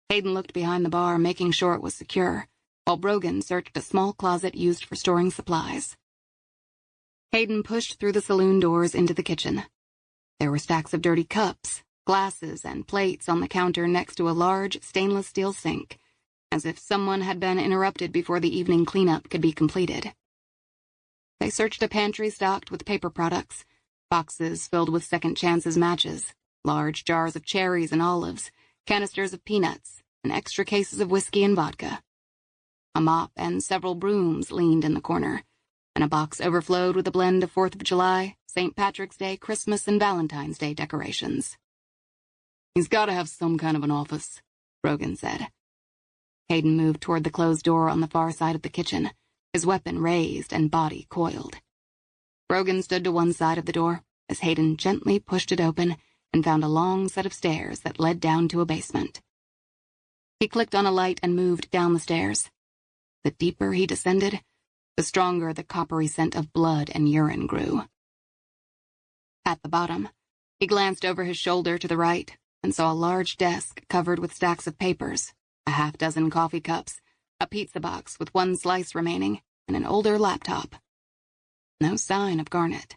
Hayden looked behind the bar, making sure it was secure, while Brogan searched a small closet used for storing supplies. Hayden pushed through the saloon doors into the kitchen. There were stacks of dirty cups, glasses, and plates on the counter next to a large stainless steel sink, as if someone had been interrupted before the evening cleanup could be completed. They searched a pantry stocked with paper products, boxes filled with Second Chance's matches, large jars of cherries and olives, canisters of peanuts, and extra cases of whiskey and vodka. A mop and several brooms leaned in the corner, and a box overflowed with a blend of 4th of July, St. Patrick's Day, Christmas, and Valentine's Day decorations. He's got to have some kind of an office, Brogan said. Hayden moved toward the closed door on the far side of the kitchen, his weapon raised and body coiled. Brogan stood to one side of the door as Hayden gently pushed it open and found a long set of stairs that led down to a basement. He clicked on a light and moved down the stairs. The deeper he descended, the stronger the coppery scent of blood and urine grew. At the bottom, he glanced over his shoulder to the right and saw a large desk covered with stacks of papers, a half-dozen coffee cups, a pizza box with one slice remaining, and an older laptop. No sign of Garnet.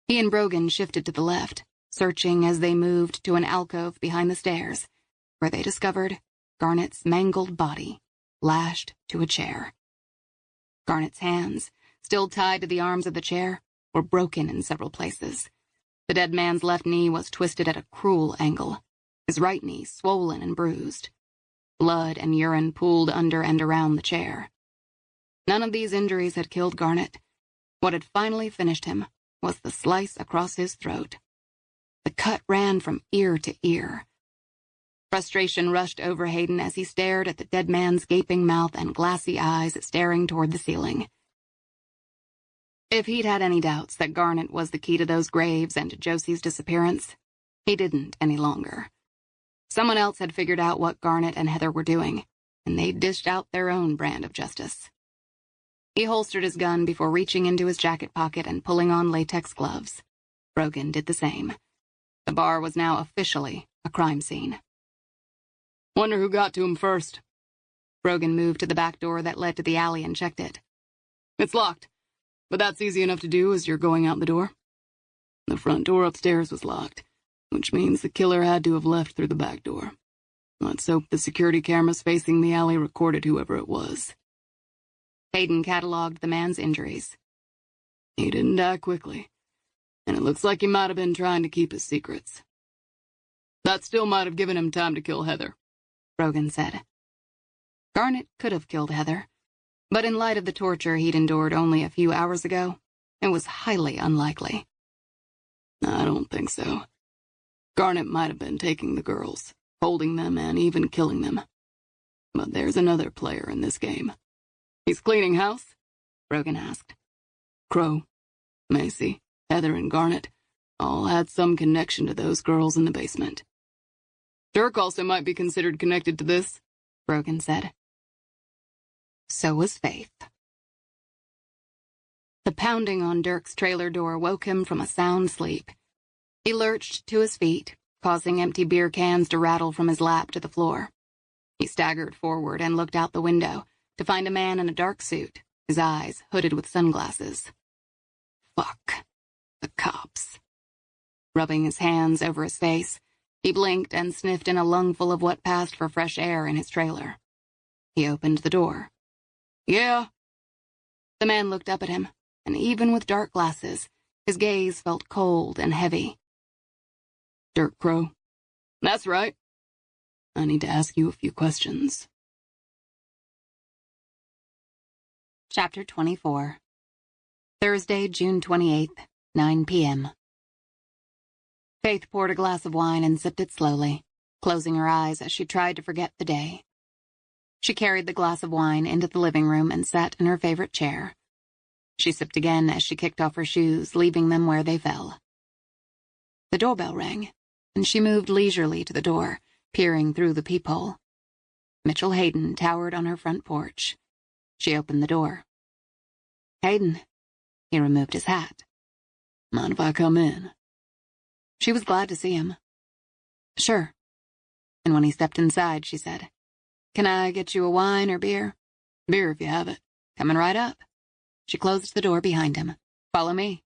He and Brogan shifted to the left, searching as they moved to an alcove behind the stairs, where they discovered Garnet's mangled body, lashed to a chair. Garnet's hands, still tied to the arms of the chair, were broken in several places. The dead man's left knee was twisted at a cruel angle, his right knee swollen and bruised. Blood and urine pooled under and around the chair. None of these injuries had killed Garnet. What had finally finished him was the slice across his throat. The cut ran from ear to ear. Frustration rushed over Hayden as he stared at the dead man's gaping mouth and glassy eyes staring toward the ceiling. If he'd had any doubts that Garnet was the key to those graves and to Josie's disappearance, he didn't any longer. Someone else had figured out what Garnet and Heather were doing, and they'd dished out their own brand of justice. He holstered his gun before reaching into his jacket pocket and pulling on latex gloves. Brogan did the same. The bar was now officially a crime scene. Wonder who got to him first. Brogan moved to the back door that led to the alley and checked it. It's locked, but that's easy enough to do as you're going out the door. The front door upstairs was locked, which means the killer had to have left through the back door. Let's hope the security cameras facing the alley recorded whoever it was. Hayden cataloged the man's injuries. He didn't die quickly, and it looks like he might have been trying to keep his secrets. That still might have given him time to kill Heather, Brogan said. Garnet could have killed Heather, but in light of the torture he'd endured only a few hours ago, it was highly unlikely. I don't think so. Garnet might have been taking the girls, holding them, and even killing them. But there's another player in this game. He's cleaning house? Brogan asked. Crow, Macy, Heather, and Garnet all had some connection to those girls in the basement. Dirk also might be considered connected to this, Brogan said. So was Faith. The pounding on Dirk's trailer door woke him from a sound sleep. He lurched to his feet, causing empty beer cans to rattle from his lap to the floor. He staggered forward and looked out the window to find a man in a dark suit, his eyes hooded with sunglasses. Fuck. The cops. Rubbing his hands over his face, he blinked and sniffed in a lungful of what passed for fresh air in his trailer. He opened the door. Yeah. The man looked up at him, and even with dark glasses, his gaze felt cold and heavy. Dirk Crow. That's right. I need to ask you a few questions. Chapter 24. Thursday, June 28th, 9 p.m. Faith poured a glass of wine and sipped it slowly, closing her eyes as she tried to forget the day. She carried the glass of wine into the living room and sat in her favorite chair. She sipped again as she kicked off her shoes, leaving them where they fell. The doorbell rang, and she moved leisurely to the door, peering through the peephole. Mitchell Hayden towered on her front porch. She opened the door. "Hayden." He removed his hat. "Mind if I come in?" She was glad to see him. "Sure." And when he stepped inside, she said, "Can I get you a wine or beer?" "Beer if you have it." "Coming right up." She closed the door behind him. "Follow me."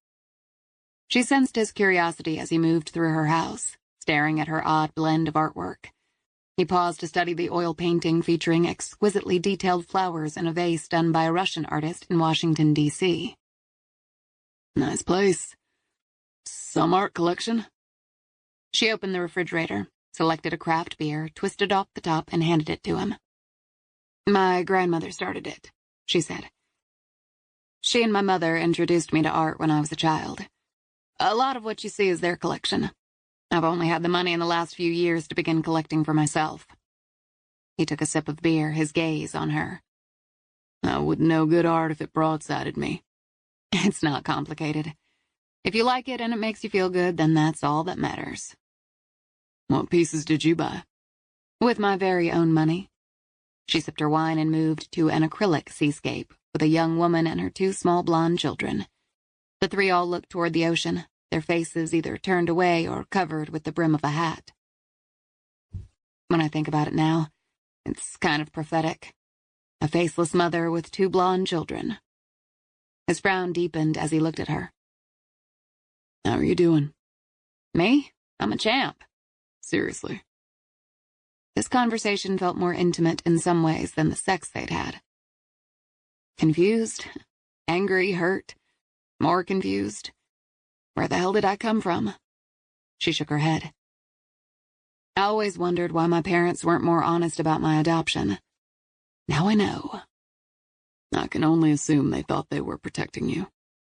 She sensed his curiosity as he moved through her house, staring at her odd blend of artwork. He paused to study the oil painting featuring exquisitely detailed flowers in a vase done by a Russian artist in Washington, D.C. "Nice place. Some art collection?" She opened the refrigerator, selected a craft beer, twisted off the top, and handed it to him. "My grandmother started it," she said. "She and my mother introduced me to art when I was a child. A lot of what you see is their collection. I've only had the money in the last few years to begin collecting for myself." He took a sip of beer, his gaze on her. "I wouldn't know good art if it broadsided me." "It's not complicated. If you like it and it makes you feel good, then that's all that matters." "What pieces did you buy?" "With my very own money." She sipped her wine and moved to an acrylic seascape with a young woman and her two small blonde children. The three all looked toward the ocean, their faces either turned away or covered with the brim of a hat. When I think about it now, it's kind of prophetic. A faceless mother with two blonde children. His frown deepened as he looked at her. "How are you doing?" "Me? I'm a champ." "Seriously?" This conversation felt more intimate in some ways than the sex they'd had. Confused, angry, hurt, more confused. Where the hell did I come from? She shook her head. I always wondered why my parents weren't more honest about my adoption. Now I know. "I can only assume they thought they were protecting you."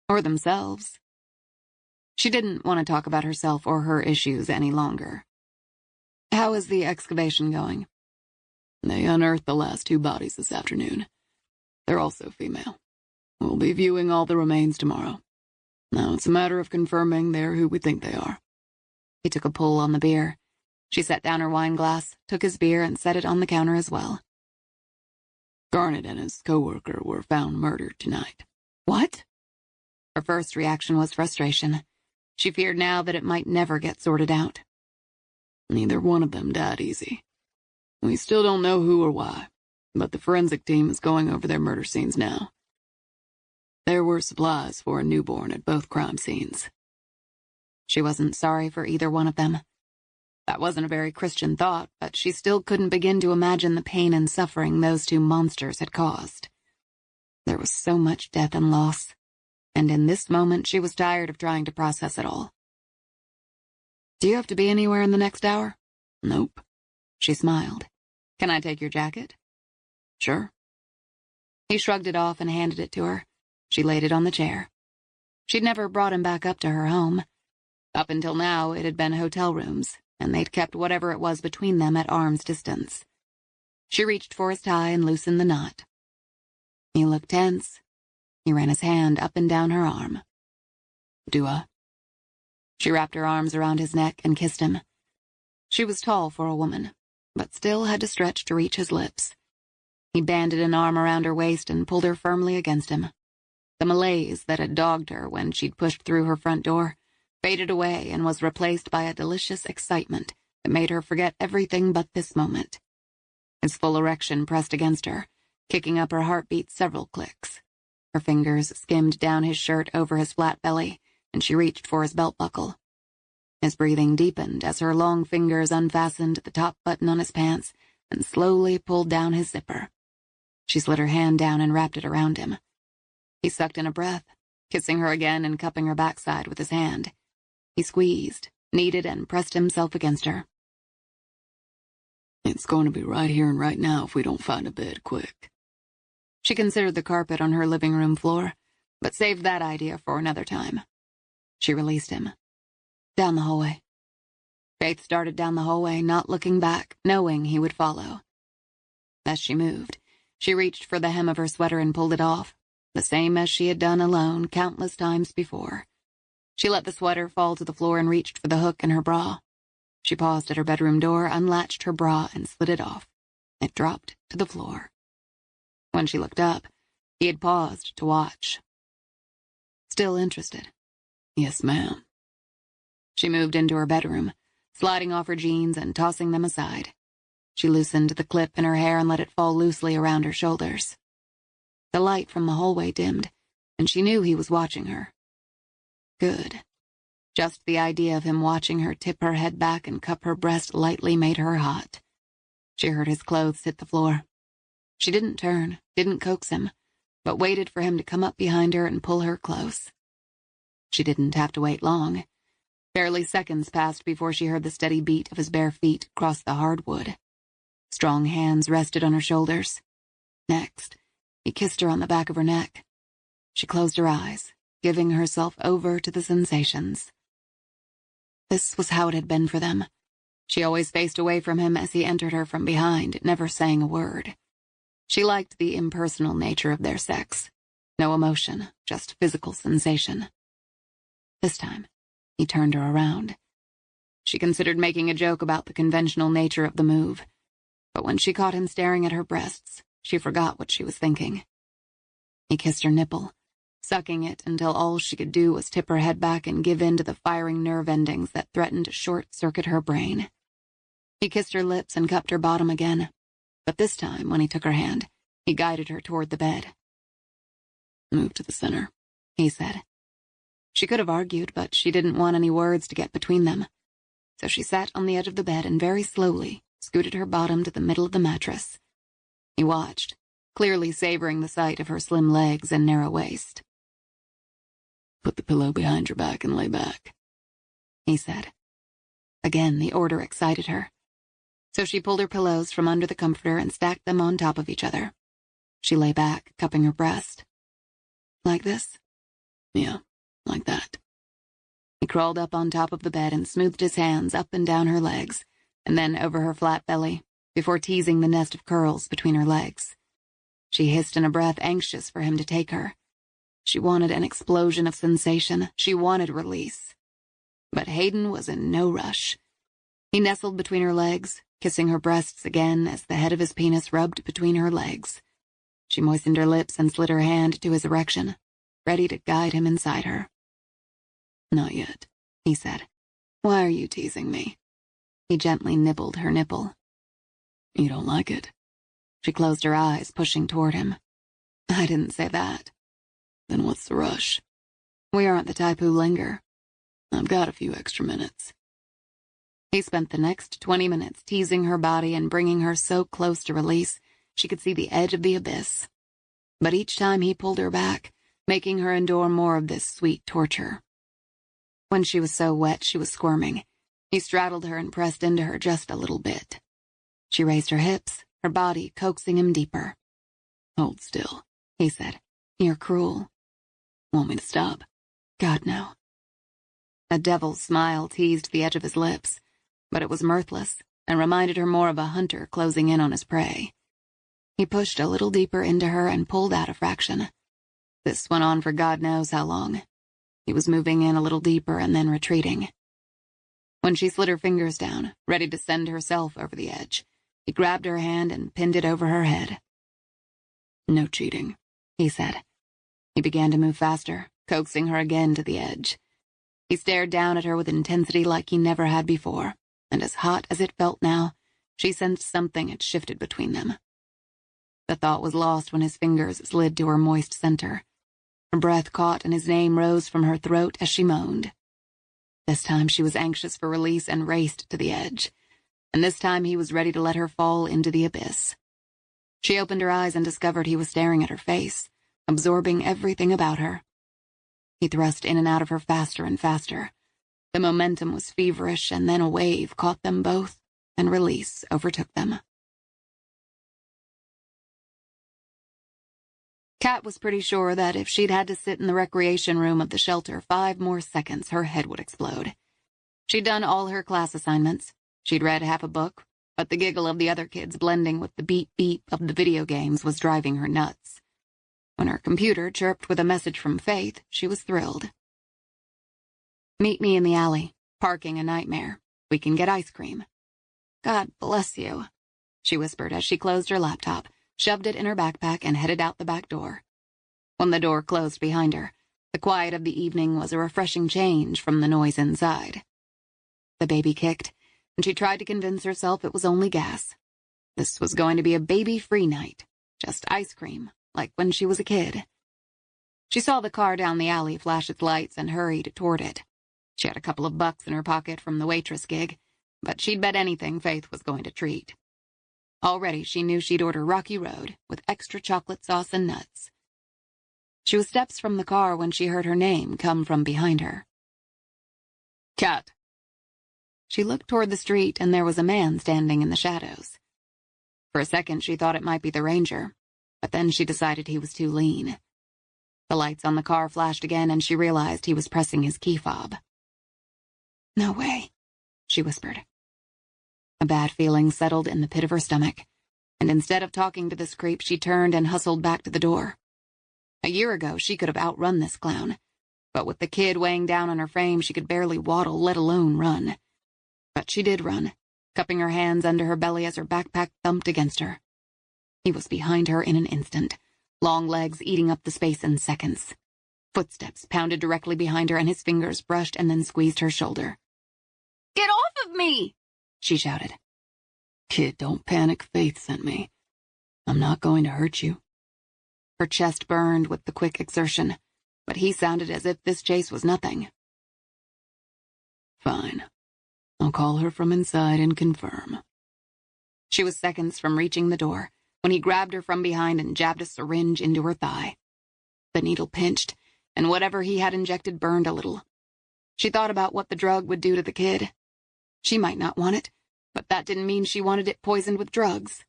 Or themselves. She didn't want to talk about herself or her issues any longer. "How is the excavation going?" "They unearthed the last two bodies this afternoon. They're also female. We'll be viewing all the remains tomorrow. Now it's a matter of confirming they're who we think they are." He took a pull on the beer. She set down her wine glass, took his beer, and set it on the counter as well. "Garnett and his co-worker were found murdered tonight." "What?" Her first reaction was frustration. She feared now that it might never get sorted out. "Neither one of them died easy. We still don't know who or why, but the forensic team is going over their murder scenes now. There were supplies for a newborn at both crime scenes." She wasn't sorry for either one of them. That wasn't a very Christian thought, but she still couldn't begin to imagine the pain and suffering those two monsters had caused. There was so much death and loss, and in this moment she was tired of trying to process it all. "Do you have to be anywhere in the next hour?" "Nope." She smiled. "Can I take your jacket?" "Sure." He shrugged it off and handed it to her. She laid it on the chair. She'd never brought him back up to her home. Up until now, it had been hotel rooms, and they'd kept whatever it was between them at arm's distance. She reached for his tie and loosened the knot. He looked tense. He ran his hand up and down her arm. "Do I?" She wrapped her arms around his neck and kissed him. She was tall for a woman, but still had to stretch to reach his lips. He banded an arm around her waist and pulled her firmly against him. The malaise that had dogged her when she'd pushed through her front door faded away and was replaced by a delicious excitement that made her forget everything but this moment. His full erection pressed against her, kicking up her heartbeat several clicks. Her fingers skimmed down his shirt over his flat belly, and she reached for his belt buckle. His breathing deepened as her long fingers unfastened the top button on his pants and slowly pulled down his zipper. She slid her hand down and wrapped it around him. He sucked in a breath, kissing her again and cupping her backside with his hand. He squeezed, kneaded, and pressed himself against her. "It's going to be right here and right now if we don't find a bed quick." She considered the carpet on her living room floor, but saved that idea for another time. She released him. Down the hallway. Faith started down the hallway, not looking back, knowing he would follow. As she moved, she reached for the hem of her sweater and pulled it off, the same as she had done alone countless times before. She let the sweater fall to the floor and reached for the hook in her bra. She paused at her bedroom door, unlatched her bra, and slid it off. It dropped to the floor. When she looked up, he had paused to watch. Still interested? Yes, ma'am. She moved into her bedroom, sliding off her jeans and tossing them aside. She loosened the clip in her hair and let it fall loosely around her shoulders. The light from the hallway dimmed, and she knew he was watching her. Good. Just the idea of him watching her tip her head back and cup her breast lightly made her hot. She heard his clothes hit the floor. She didn't turn, didn't coax him, but waited for him to come up behind her and pull her close. She didn't have to wait long. Barely seconds passed before she heard the steady beat of his bare feet across the hardwood. Strong hands rested on her shoulders. Next, he kissed her on the back of her neck. She closed her eyes, giving herself over to the sensations. This was how it had been for them. She always faced away from him as he entered her from behind, never saying a word. She liked the impersonal nature of their sex. No emotion, just physical sensation. This time, he turned her around. She considered making a joke about the conventional nature of the move, but when she caught him staring at her breasts, she forgot what she was thinking. He kissed her nipple, sucking it until all she could do was tip her head back and give in to the firing nerve endings that threatened to short-circuit her brain. He kissed her lips and cupped her bottom again, but this time, when he took her hand, he guided her toward the bed. Move to the center, he said. She could have argued, but she didn't want any words to get between them. So she sat on the edge of the bed and very slowly scooted her bottom to the middle of the mattress. He watched, clearly savoring the sight of her slim legs and narrow waist. Put the pillow behind your back and lay back, he said. Again, the order excited her. So she pulled her pillows from under the comforter and stacked them on top of each other. She lay back, cupping her breast. Like this? Yeah, like that. He crawled up on top of the bed and smoothed his hands up and down her legs, and then over her flat belly, before teasing the nest of curls between her legs. She hissed in a breath, anxious for him to take her. She wanted an explosion of sensation. She wanted release. But Hayden was in no rush. He nestled between her legs, kissing her breasts again as the head of his penis rubbed between her legs. She moistened her lips and slid her hand to his erection, ready to guide him inside her. Not yet, he said. Why are you teasing me? He gently nibbled her nipple. You don't like it? She closed her eyes, pushing toward him. I didn't say that. Then what's the rush? We aren't the type who linger. I've got a few extra minutes. He spent the next 20 minutes teasing her body and bringing her so close to release she could see the edge of the abyss. But each time he pulled her back, making her endure more of this sweet torture. When she was so wet she was squirming, he straddled her and pressed into her just a little bit. She raised her hips, her body coaxing him deeper. Hold still, he said. You're cruel. Want me to stop? God, no. A devil's smile teased the edge of his lips, but it was mirthless and reminded her more of a hunter closing in on his prey. He pushed a little deeper into her and pulled out a fraction. This went on for God knows how long. He was moving in a little deeper and then retreating. When she slid her fingers down, ready to send herself over the edge, he grabbed her hand and pinned it over her head. No cheating, he said. He began to move faster, coaxing her again to the edge. He stared down at her with intensity like he never had before, and as hot as it felt now, she sensed something had shifted between them. The thought was lost when his fingers slid to her moist center. Her breath caught and his name rose from her throat as she moaned. This time she was anxious for release and raced to the edge, and this time he was ready to let her fall into the abyss. She opened her eyes and discovered he was staring at her face, absorbing everything about her. He thrust in and out of her faster and faster. The momentum was feverish, and then a wave caught them both, and release overtook them. Kat was pretty sure that if she'd had to sit in the recreation room of the shelter 5 more seconds, her head would explode. She'd done all her class assignments. She'd read half a book, but the giggle of the other kids blending with the beep-beep of the video games was driving her nuts. When her computer chirped with a message from Faith, she was thrilled. "Meet me in the alley. Parking a nightmare. We can get ice cream." "God bless you," she whispered as she closed her laptop, shoved it in her backpack, and headed out the back door. When the door closed behind her, the quiet of the evening was a refreshing change from the noise inside. The baby kicked, and she tried to convince herself it was only gas. This was going to be a baby-free night, just ice cream, like when she was a kid. She saw the car down the alley flash its lights and hurried toward it. She had a couple of bucks in her pocket from the waitress gig, but she'd bet anything Faith was going to treat. Already she knew she'd order Rocky Road with extra chocolate sauce and nuts. She was steps from the car when she heard her name come from behind her. "Kat." She looked toward the street, and there was a man standing in the shadows. For a second she thought it might be the ranger, but then she decided he was too lean. The lights on the car flashed again, and she realized he was pressing his key fob. "No way," she whispered. A bad feeling settled in the pit of her stomach, and instead of talking to this creep, she turned and hustled back to the door. A year ago, she could have outrun this clown, but with the kid weighing down on her frame, she could barely waddle, let alone run. But she did run, cupping her hands under her belly as her backpack thumped against her. He was behind her in an instant, long legs eating up the space in seconds. Footsteps pounded directly behind her, and his fingers brushed and then squeezed her shoulder. "Get off of me!" she shouted. "Kid, don't panic. Faith sent me. I'm not going to hurt you." Her chest burned with the quick exertion, but he sounded as if this chase was nothing. "Fine. I'll call her from inside and confirm." She was seconds from reaching the door when he grabbed her from behind and jabbed a syringe into her thigh. The needle pinched, and whatever he had injected burned a little. She thought about what the drug would do to the kid. She might not want it, but that didn't mean she wanted it poisoned with drugs.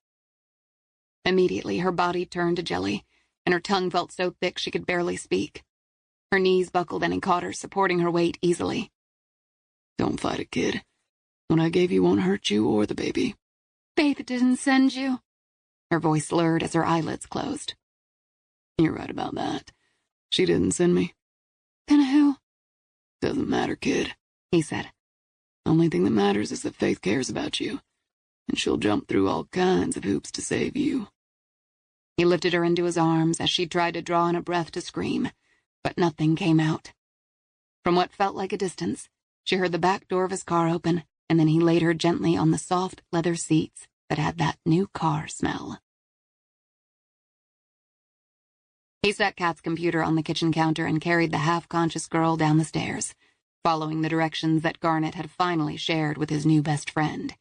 Immediately, her body turned to jelly, and her tongue felt so thick she could barely speak. Her knees buckled, and he caught her, supporting her weight easily. "Don't fight it, kid. What I gave you won't hurt you or the baby." "Faith didn't send you." Her voice slurred as her eyelids closed. "You're right about that. She didn't send me." "Then who?" "Doesn't matter, kid," he said. "Only thing that matters is that Faith cares about you, and she'll jump through all kinds of hoops to save you." He lifted her into his arms as she tried to draw in a breath to scream, but nothing came out. From what felt like a distance, she heard the back door of his car open, and then he laid her gently on the soft leather seats that had that new car smell. He set Kat's computer on the kitchen counter and carried the half-conscious girl down the stairs, following the directions that Garnet had finally shared with his new best friend.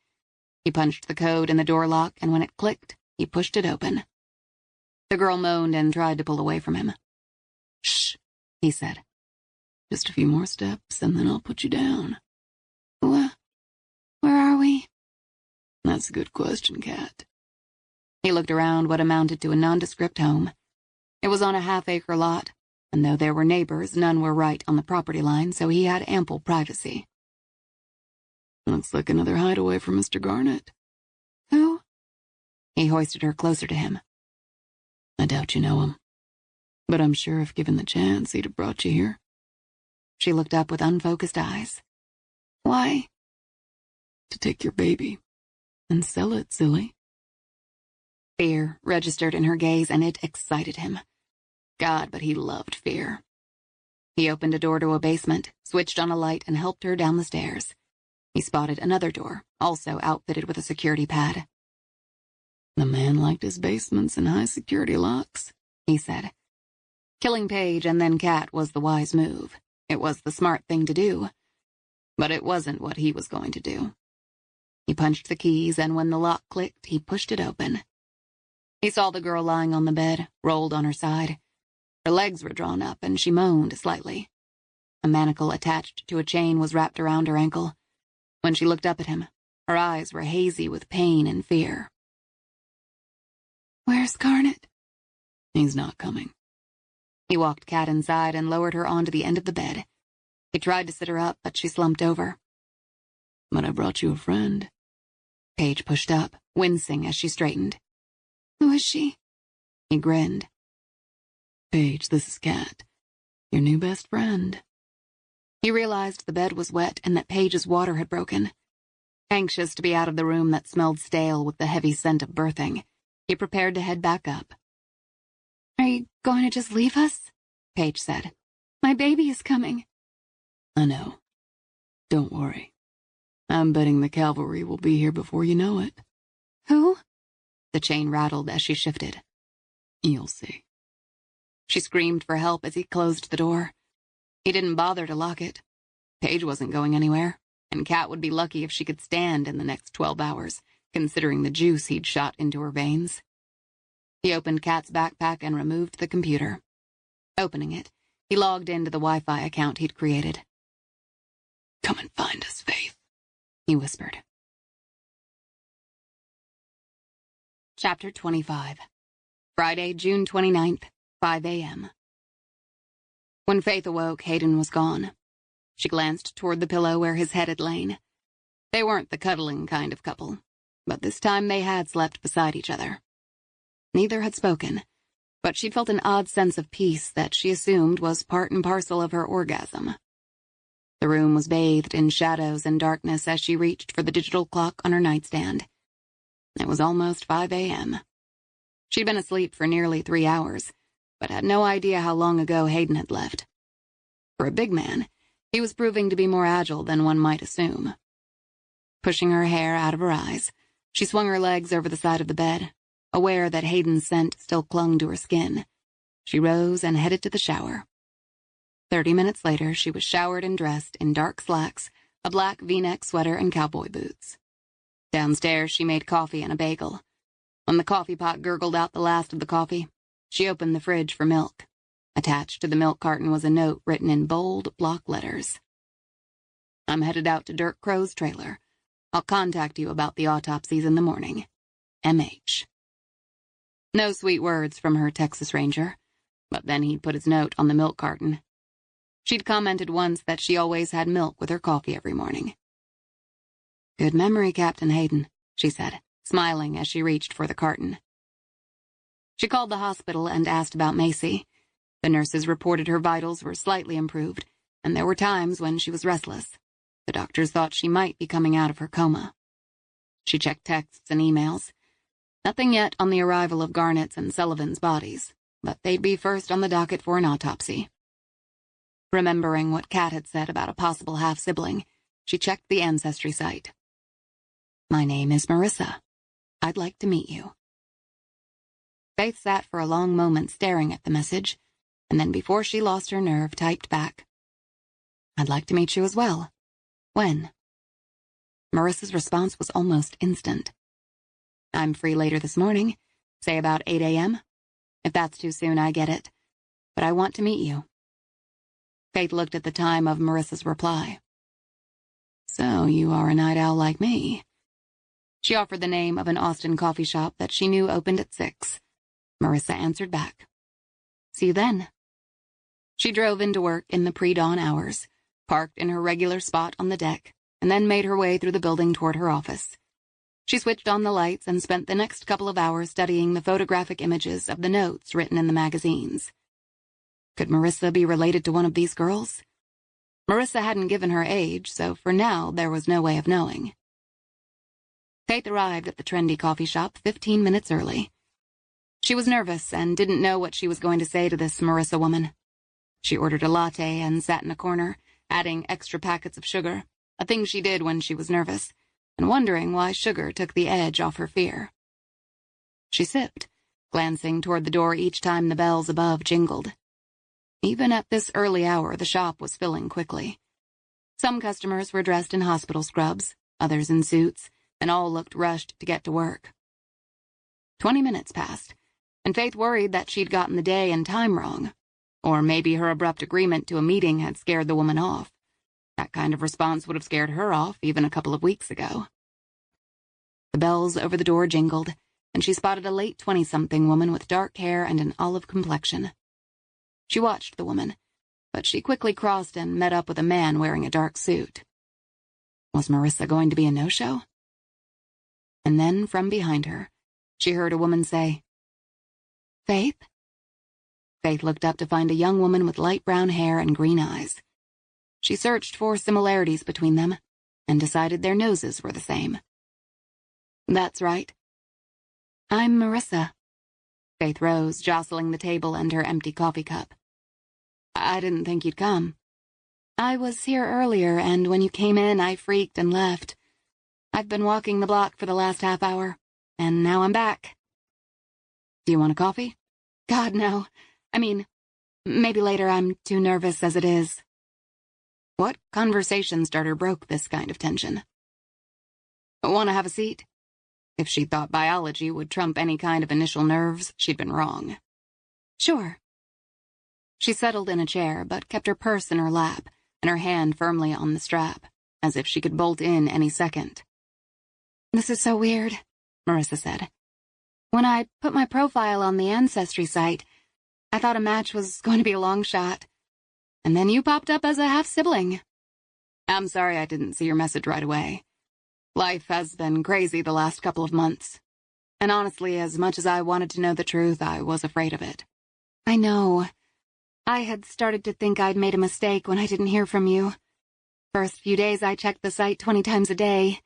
He punched the code in the door lock, and when it clicked, he pushed it open. The girl moaned and tried to pull away from him. "Shh," he said. "Just a few more steps, and then I'll put you down." Where are we?" "That's a good question, Kat." He looked around what amounted to a nondescript home. It was on a half-acre lot, and though there were neighbors, none were right on the property line, so he had ample privacy. "Looks like another hideaway for Mr. Garnet." "Who?" He hoisted her closer to him. "I doubt you know him, but I'm sure if given the chance, he'd have brought you here." She looked up with unfocused eyes. "Why?" "To take your baby and sell it, silly." Fear registered in her gaze, and it excited him. God, but he loved fear. He opened a door to a basement, switched on a light, and helped her down the stairs. He spotted another door, also outfitted with a security pad. "The man liked his basements and high-security locks," he said. Killing Paige and then Kat was the wise move. It was the smart thing to do. But it wasn't what he was going to do. He punched the keys, and when the lock clicked, he pushed it open. He saw the girl lying on the bed, rolled on her side. Her legs were drawn up, and she moaned slightly. A manacle attached to a chain was wrapped around her ankle. When she looked up at him, her eyes were hazy with pain and fear. "Where's Garnet?" "He's not coming." He walked Kat inside and lowered her onto the end of the bed. He tried to sit her up, but she slumped over. "But I brought you a friend." Paige pushed up, wincing as she straightened. Who is she? He grinned. Paige, this is Kat, your new best friend. He realized the bed was wet and that Paige's water had broken. Anxious to be out of the room that smelled stale with the heavy scent of birthing, he prepared to head back up. Are you going to just leave us? Paige said. My baby is coming. I know. Don't worry. I'm betting the cavalry will be here before you know it. Who? The chain rattled as she shifted. You'll see. She screamed for help as he closed the door. He didn't bother to lock it. Paige wasn't going anywhere, and Kat would be lucky if she could stand in the next 12 hours, considering the juice he'd shot into her veins. He opened Kat's backpack and removed the computer. Opening it, he logged into the Wi-Fi account he'd created. Come and find us, Faith, he whispered. Chapter 25. Friday, June 29th, 5 a.m. When Faith awoke, Hayden was gone. She glanced toward the pillow where his head had lain. They weren't the cuddling kind of couple, but this time they had slept beside each other. Neither had spoken, but she'd felt an odd sense of peace that she assumed was part and parcel of her orgasm. The room was bathed in shadows and darkness as she reached for the digital clock on her nightstand. It was almost 5 a.m. She'd been asleep for nearly 3 hours, but had no idea how long ago Hayden had left. For a big man, he was proving to be more agile than one might assume. Pushing her hair out of her eyes, she swung her legs over the side of the bed, aware that Hayden's scent still clung to her skin. She rose and headed to the shower. 30 minutes later, she was showered and dressed in dark slacks, a black V-neck sweater, and cowboy boots. Downstairs, she made coffee and a bagel. When the coffee pot gurgled out the last of the coffee, she opened the fridge for milk. Attached to the milk carton was a note written in bold block letters. I'm headed out to Dirk Crow's trailer. I'll contact you about the autopsies in the morning. M.H. No sweet words from her Texas Ranger, but then he'd put his note on the milk carton. She'd commented once that she always had milk with her coffee every morning. Good memory, Captain Hayden, she said, smiling as she reached for the carton. She called the hospital and asked about Macy. The nurses reported her vitals were slightly improved, and there were times when she was restless. The doctors thought she might be coming out of her coma. She checked texts and emails. Nothing yet on the arrival of Garnett's and Sullivan's bodies, but they'd be first on the docket for an autopsy. Remembering what Kat had said about a possible half-sibling, she checked the ancestry site. My name is Marissa. I'd like to meet you. Faith sat for a long moment staring at the message, and then before she lost her nerve, typed back. I'd like to meet you as well. When? Marissa's response was almost instant. I'm free later this morning, say about 8 a.m. If that's too soon, I get it, but I want to meet you. Faith looked at the time of Marissa's reply. So you are a night owl like me. She offered the name of an Austin coffee shop that she knew opened at 6. Marissa answered back. See you then. She drove into work in the pre-dawn hours, parked in her regular spot on the deck, and then made her way through the building toward her office. She switched on the lights and spent the next couple of hours studying the photographic images of the notes written in the magazines. Could Marissa be related to one of these girls? Marissa hadn't given her age, so for now there was no way of knowing. Faith arrived at the trendy coffee shop 15 minutes early. She was nervous and didn't know what she was going to say to this Marissa woman. She ordered a latte and sat in a corner, adding extra packets of sugar, a thing she did when she was nervous, and wondering why sugar took the edge off her fear. She sipped, glancing toward the door each time the bells above jingled. Even at this early hour, the shop was filling quickly. Some customers were dressed in hospital scrubs, others in suits, and all looked rushed to get to work. 20 minutes passed, and Faith worried that she'd gotten the day and time wrong. Or maybe her abrupt agreement to a meeting had scared the woman off. That kind of response would have scared her off even a couple of weeks ago. The bells over the door jingled, and she spotted a late 20-something woman with dark hair and an olive complexion. She watched the woman, but she quickly crossed and met up with a man wearing a dark suit. Was Marissa going to be a no-show? And then, from behind her, she heard a woman say, "Faith?" Faith looked up to find a young woman with light brown hair and green eyes. She searched for similarities between them and decided their noses were the same. "That's right." "I'm Marissa." Faith rose, jostling the table and her empty coffee cup. "I didn't think you'd come." "I was here earlier, and when you came in, I freaked and left. I've been walking the block for the last half hour, and now I'm back." "Do you want a coffee?" "God, no. I mean, maybe later. I'm too nervous as it is." What conversation starter broke this kind of tension? "Want to have a seat?" If she thought biology would trump any kind of initial nerves, she'd been wrong. "Sure." She settled in a chair, but kept her purse in her lap and her hand firmly on the strap, as if she could bolt in any second. "This is so weird," Marissa said. "When I put my profile on the Ancestry site, I thought a match was going to be a long shot. And then you popped up as a half-sibling." "I'm sorry I didn't see your message right away. Life has been crazy the last couple of months. And honestly, as much as I wanted to know the truth, I was afraid of it." "I know. I had started to think I'd made a mistake when I didn't hear from you. First few days I checked the site 20 times a day,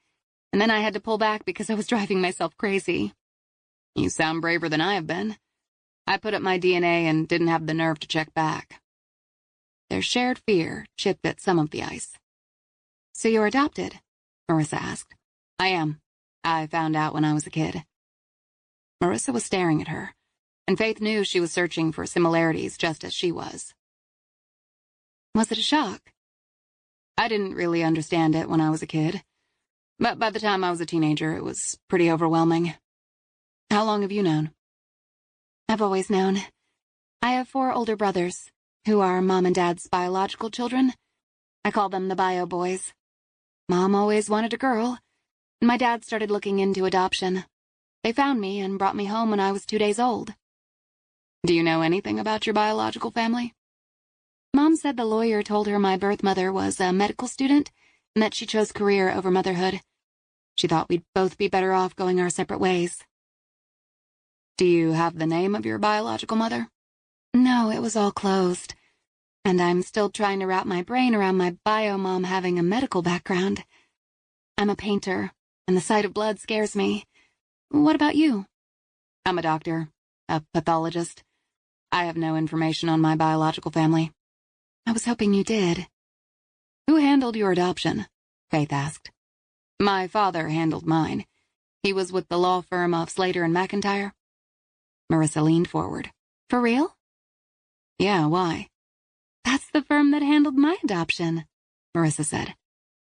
and then I had to pull back because I was driving myself crazy." "You sound braver than I have been. I put up my DNA and didn't have the nerve to check back." Their shared fear chipped at some of the ice. "So you're adopted?" Marissa asked. "I am. I found out when I was a kid." Marissa was staring at her, and Faith knew she was searching for similarities just as she was. "Was it a shock?" "I didn't really understand it when I was a kid, but by the time I was a teenager, it was pretty overwhelming." "How long have you known?" "I've always known. I have 4 older brothers, who are Mom and Dad's biological children. I call them the Bio Boys. Mom always wanted a girl, and my dad started looking into adoption. They found me and brought me home when I was 2 days old." "Do you know anything about your biological family?" "Mom said the lawyer told her my birth mother was a medical student and that she chose career over motherhood. She thought we'd both be better off going our separate ways." "Do you have the name of your biological mother?" "No, it was all closed. And I'm still trying to wrap my brain around my bio mom having a medical background. I'm a painter, and the sight of blood scares me. What about you?" "I'm a doctor, a pathologist. I have no information on my biological family." "I was hoping you did." "Who handled your adoption?" Faith asked. "My father handled mine. He was with the law firm of Slater and McIntyre." Marissa leaned forward. "For real?" "Yeah, why?" "That's the firm that handled my adoption," Marissa said.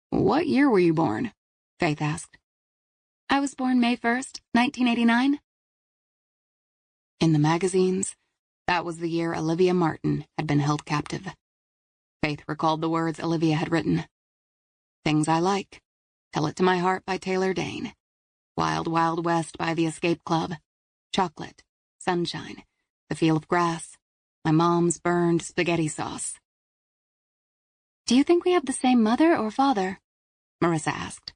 "What year were you born?" Faith asked. "I was born May 1st, 1989. In the magazines, that was the year Olivia Martin had been held captive. Faith recalled the words Olivia had written. "Things I Like, Tell It to My Heart" by Taylor Dane, "Wild Wild West" by The Escape Club, "Chocolate, Sunshine, The Feel of Grass, My Mom's Burned Spaghetti Sauce." "Do you think we have the same mother or father?" Marissa asked.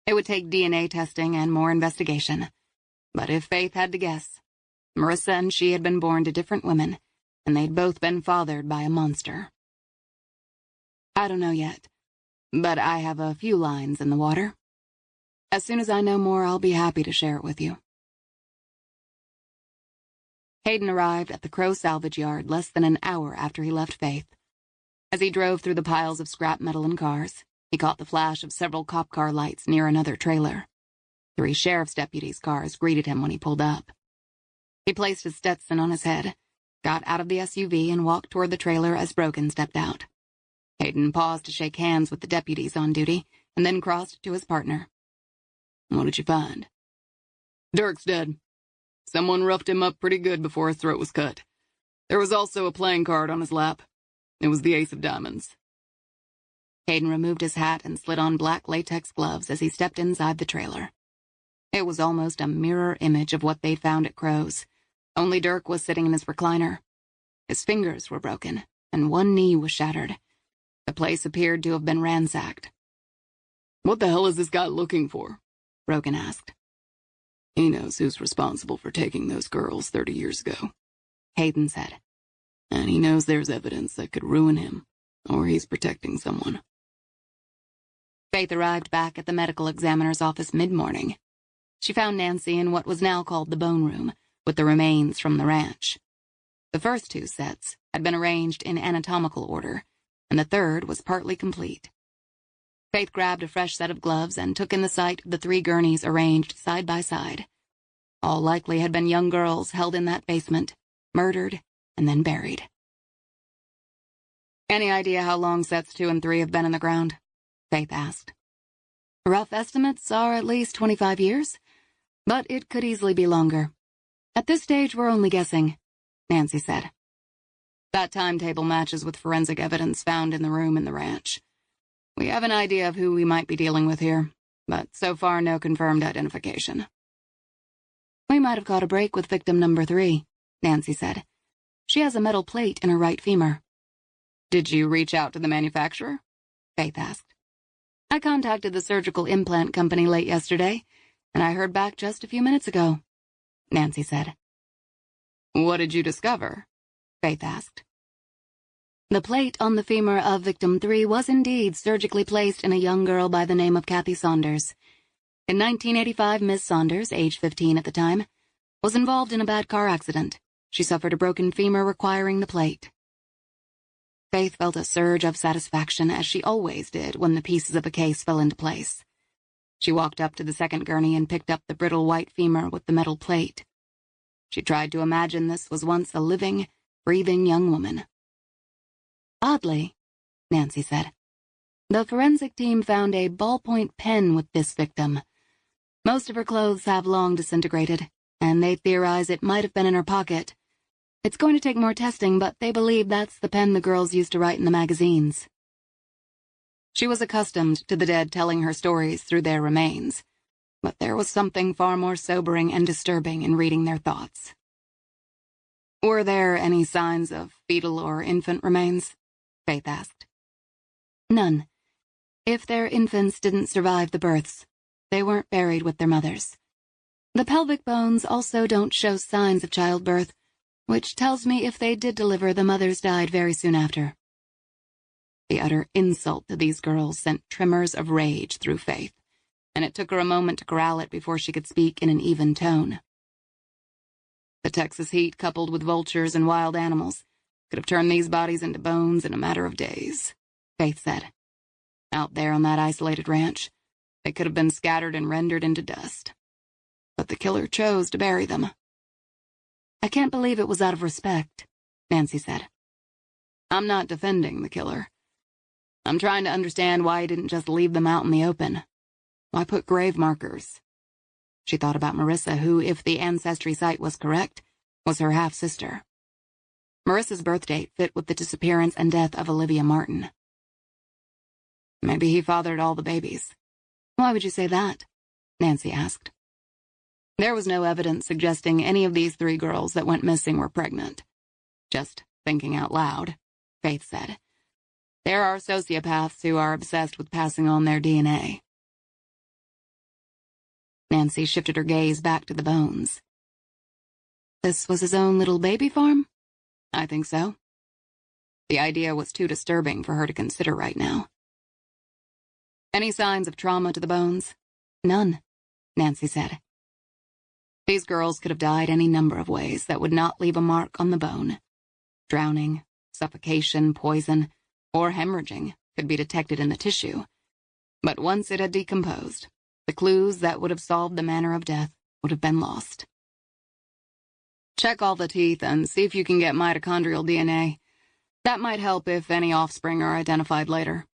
It would take DNA testing and more investigation, but if Faith had to guess, Marissa and she had been born to different women, and they'd both been fathered by a monster. "I don't know yet, but I have a few lines in the water. As soon as I know more, I'll be happy to share it with you." Hayden arrived at the Crow salvage yard less than an hour after he left Faith. As he drove through the piles of scrap metal and cars, he caught the flash of several cop car lights near another trailer. 3 sheriff's deputies' cars greeted him when he pulled up. He placed his Stetson on his head, got out of the SUV, and walked toward the trailer as Brogan stepped out. Hayden paused to shake hands with the deputies on duty, and then crossed to his partner. "What did you find?" "Dirk's dead. Someone roughed him up pretty good before his throat was cut. There was also a playing card on his lap. It was the ace of diamonds." Hayden removed his hat and slid on black latex gloves as he stepped inside the trailer. It was almost a mirror image of what they'd found at Crow's, only Dirk was sitting in his recliner. His fingers were broken, and one knee was shattered. The place appeared to have been ransacked. "What the hell is this guy looking for?" Rogan asked. He knows who's responsible for taking those girls 30 years ago, Hayden said. and he knows there's evidence that could ruin him, or he's protecting someone. Faith arrived back at the medical examiner's office mid-morning. She found Nancy in what was now called the bone room, with the remains from the ranch. The first 2 sets had been arranged in anatomical order, and the third was partly complete. Faith grabbed a fresh set of gloves and took in the sight of the 3 gurneys arranged side by side. All likely had been young girls held in that basement, murdered, and then buried. Any idea how long sets 2 and 3 have been in the ground? Faith asked. Rough estimates are at least 25 years, but it could easily be longer. At this stage, we're only guessing, Nancy said. That timetable matches with forensic evidence found in the room in the ranch. We have an idea of who we might be dealing with here, but so far no confirmed identification. We might have caught a break with victim number 3, Nancy said. She has a metal plate in her right femur. Did you reach out to the manufacturer? Faith asked. I contacted the surgical implant company late yesterday, and I heard back just a few minutes ago, Nancy said. What did you discover? Faith asked. The plate on the femur of victim 3 was indeed surgically placed in a young girl by the name of Kathy Saunders. In 1985, Miss Saunders, age 15 at the time, was involved in a bad car accident. She suffered a broken femur requiring the plate. Faith felt a surge of satisfaction, as she always did when the pieces of a case fell into place. She walked up to the second gurney and picked up the brittle white femur with the metal plate. She tried to imagine this was once a living, breathing young woman. Oddly, Nancy said, the forensic team found a ballpoint pen with this victim. Most of her clothes have long disintegrated, and they theorize it might have been in her pocket. It's going to take more testing, but they believe that's the pen the girls used to write in the magazines. She was accustomed to the dead telling her stories through their remains, but there was something far more sobering and disturbing in reading their thoughts. Were there any signs of fetal or infant remains? Faith asked. None. If their infants didn't survive the births, they weren't buried with their mothers. The pelvic bones also don't show signs of childbirth, which tells me if they did deliver, the mothers died very soon after. The utter insult to these girls sent tremors of rage through Faith, and it took her a moment to corral it before she could speak in an even tone. The Texas heat, coupled with vultures and wild animals, could have turned these bodies into bones in a matter of days, Faith said. Out there on that isolated ranch, they could have been scattered and rendered into dust. But the killer chose to bury them. I can't believe it was out of respect, Nancy said. I'm not defending the killer. I'm trying to understand why he didn't just leave them out in the open. Why put grave markers? She thought about Marissa, who, if the ancestry site was correct, was her half-sister. Marissa's birth date fit with the disappearance and death of Olivia Martin. Maybe he fathered all the babies. Why would you say that? Nancy asked. There was no evidence suggesting any of these 3 girls that went missing were pregnant. Just thinking out loud, Faith said. There are sociopaths who are obsessed with passing on their DNA. Nancy shifted her gaze back to the bones. This was his own little baby farm? I think so. The idea was too disturbing for her to consider right now. Any signs of trauma to the bones? None, Nancy said. These girls could have died any number of ways that would not leave a mark on the bone. Drowning, suffocation, poison, or hemorrhaging could be detected in the tissue. But once it had decomposed, the clues that would have solved the manner of death would have been lost. Check all the teeth and see if you can get mitochondrial DNA. That might help if any offspring are identified later.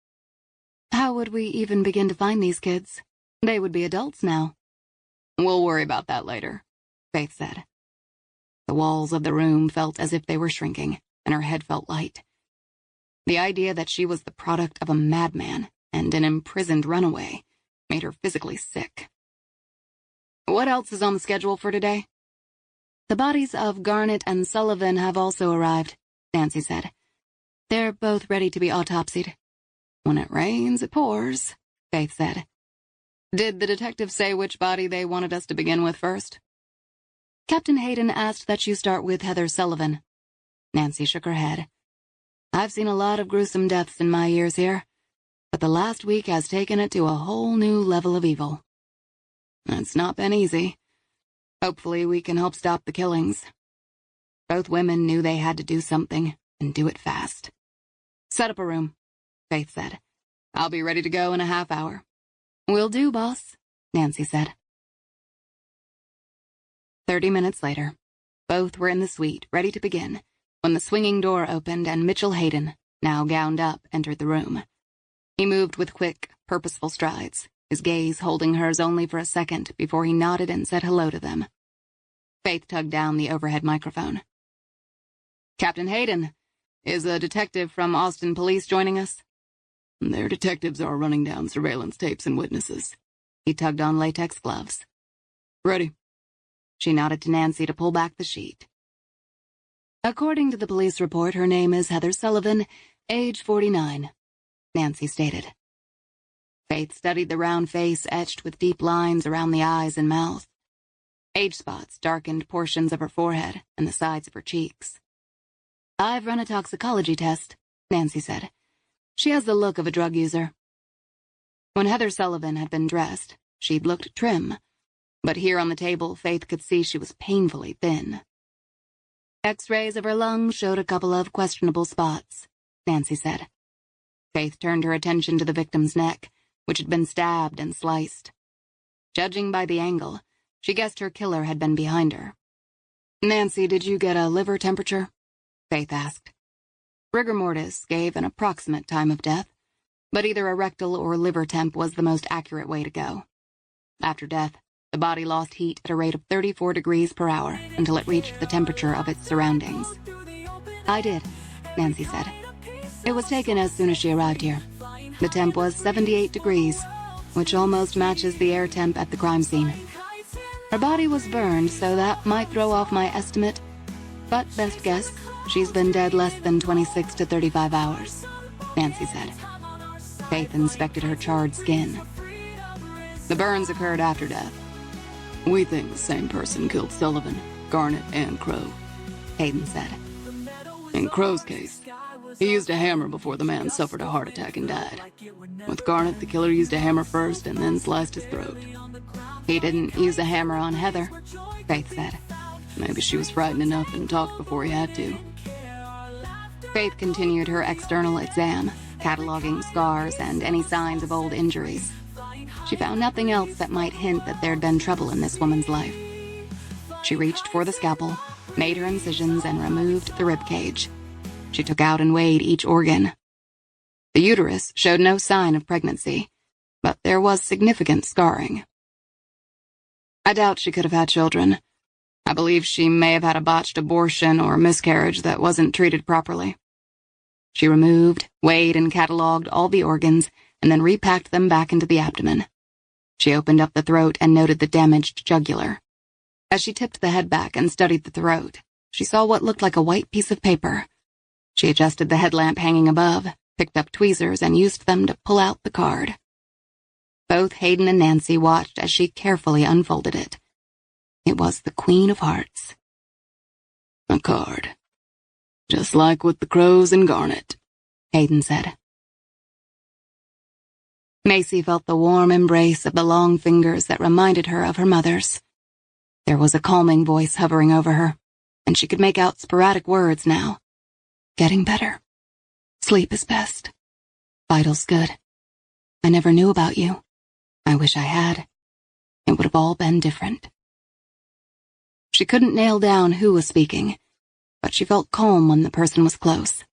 How would we even begin to find these kids? They would be adults now. We'll worry about that later, Faith said. The walls of the room felt as if they were shrinking, and her head felt light. The idea that she was the product of a madman and an imprisoned runaway made her physically sick. What else is on the schedule for today? The bodies of Garnett and Sullivan have also arrived, Nancy said. They're both ready to be autopsied. When it rains, it pours, Faith said. Did the detective say which body they wanted us to begin with first? Captain Hayden asked that you start with Heather Sullivan. Nancy shook her head. I've seen a lot of gruesome deaths in my years here, but the last week has taken it to a whole new level of evil. It's not been easy. Hopefully we can help stop the killings. Both women knew they had to do something, and do it fast. Set up a room, Faith said. I'll be ready to go in a half hour. Will do, boss, Nancy said. 30 minutes later, both were in the suite, ready to begin, when the swinging door opened and Mitchell Hayden, now gowned up, entered the room. He moved with quick, purposeful strides, his gaze holding hers only for a second before he nodded and said hello to them. Faith tugged down the overhead microphone. Captain Hayden, is a detective from Austin Police joining us? Their detectives are running down surveillance tapes and witnesses. He tugged on latex gloves. Ready. She nodded to Nancy to pull back the sheet. According to the police report, her name is Heather Sullivan, age 49, Nancy stated. Faith studied the round face etched with deep lines around the eyes and mouth. Age spots darkened portions of her forehead and the sides of her cheeks. I've run a toxicology test, Nancy said. She has the look of a drug user. When Heather Sullivan had been dressed, she'd looked trim, but here on the table, Faith could see she was painfully thin. X-rays of her lungs showed a couple of questionable spots, Nancy said. Faith turned her attention to the victim's neck, which had been stabbed and sliced. Judging by the angle, she guessed her killer had been behind her. Nancy, did you get a liver temperature? Faith asked. Rigor mortis gave an approximate time of death, but either a rectal or liver temp was the most accurate way to go. After death, the body lost heat at a rate of 34 degrees per hour until it reached the temperature of its surroundings. I did, Nancy said. It was taken as soon as she arrived here. The temp was 78 degrees, which almost matches the air temp at the crime scene. Her body was burned, so that might throw off my estimate, but best guess, she's been dead less than 26 to 35 hours, Nancy said. Faith inspected her charred skin. The burns occurred after death. We think the same person killed Sullivan, Garnett, and Crow, Hayden said. In Crow's case, he used a hammer before the man suffered a heart attack and died. With Garnett, the killer used a hammer first and then sliced his throat. He didn't use a hammer on Heather, Faith said. Maybe she was frightened enough and talked before he had to. Faith continued her external exam, cataloging scars and any signs of old injuries. She found nothing else that might hint that there'd been trouble in this woman's life. She reached for the scalpel, made her incisions, and removed the rib cage. She took out and weighed each organ. The uterus showed no sign of pregnancy, but there was significant scarring. I doubt she could have had children. I believe she may have had a botched abortion or miscarriage that wasn't treated properly. She removed, weighed, and cataloged all the organs, and then repacked them back into the abdomen. She opened up the throat and noted the damaged jugular. As she tipped the head back and studied the throat, she saw what looked like a white piece of paper. She adjusted the headlamp hanging above, picked up tweezers, and used them to pull out the card. Both Hayden and Nancy watched as she carefully unfolded it. It was the Queen of Hearts. A card. Just like with the Crows and Garnett, Hayden said. Macy felt the warm embrace of the long fingers that reminded her of her mother's. There was a calming voice hovering over her, and she could make out sporadic words now. Getting better. Sleep is best. Vitals good. I never knew about you. I wish I had. It would have all been different. She couldn't nail down who was speaking, but she felt calm when the person was close.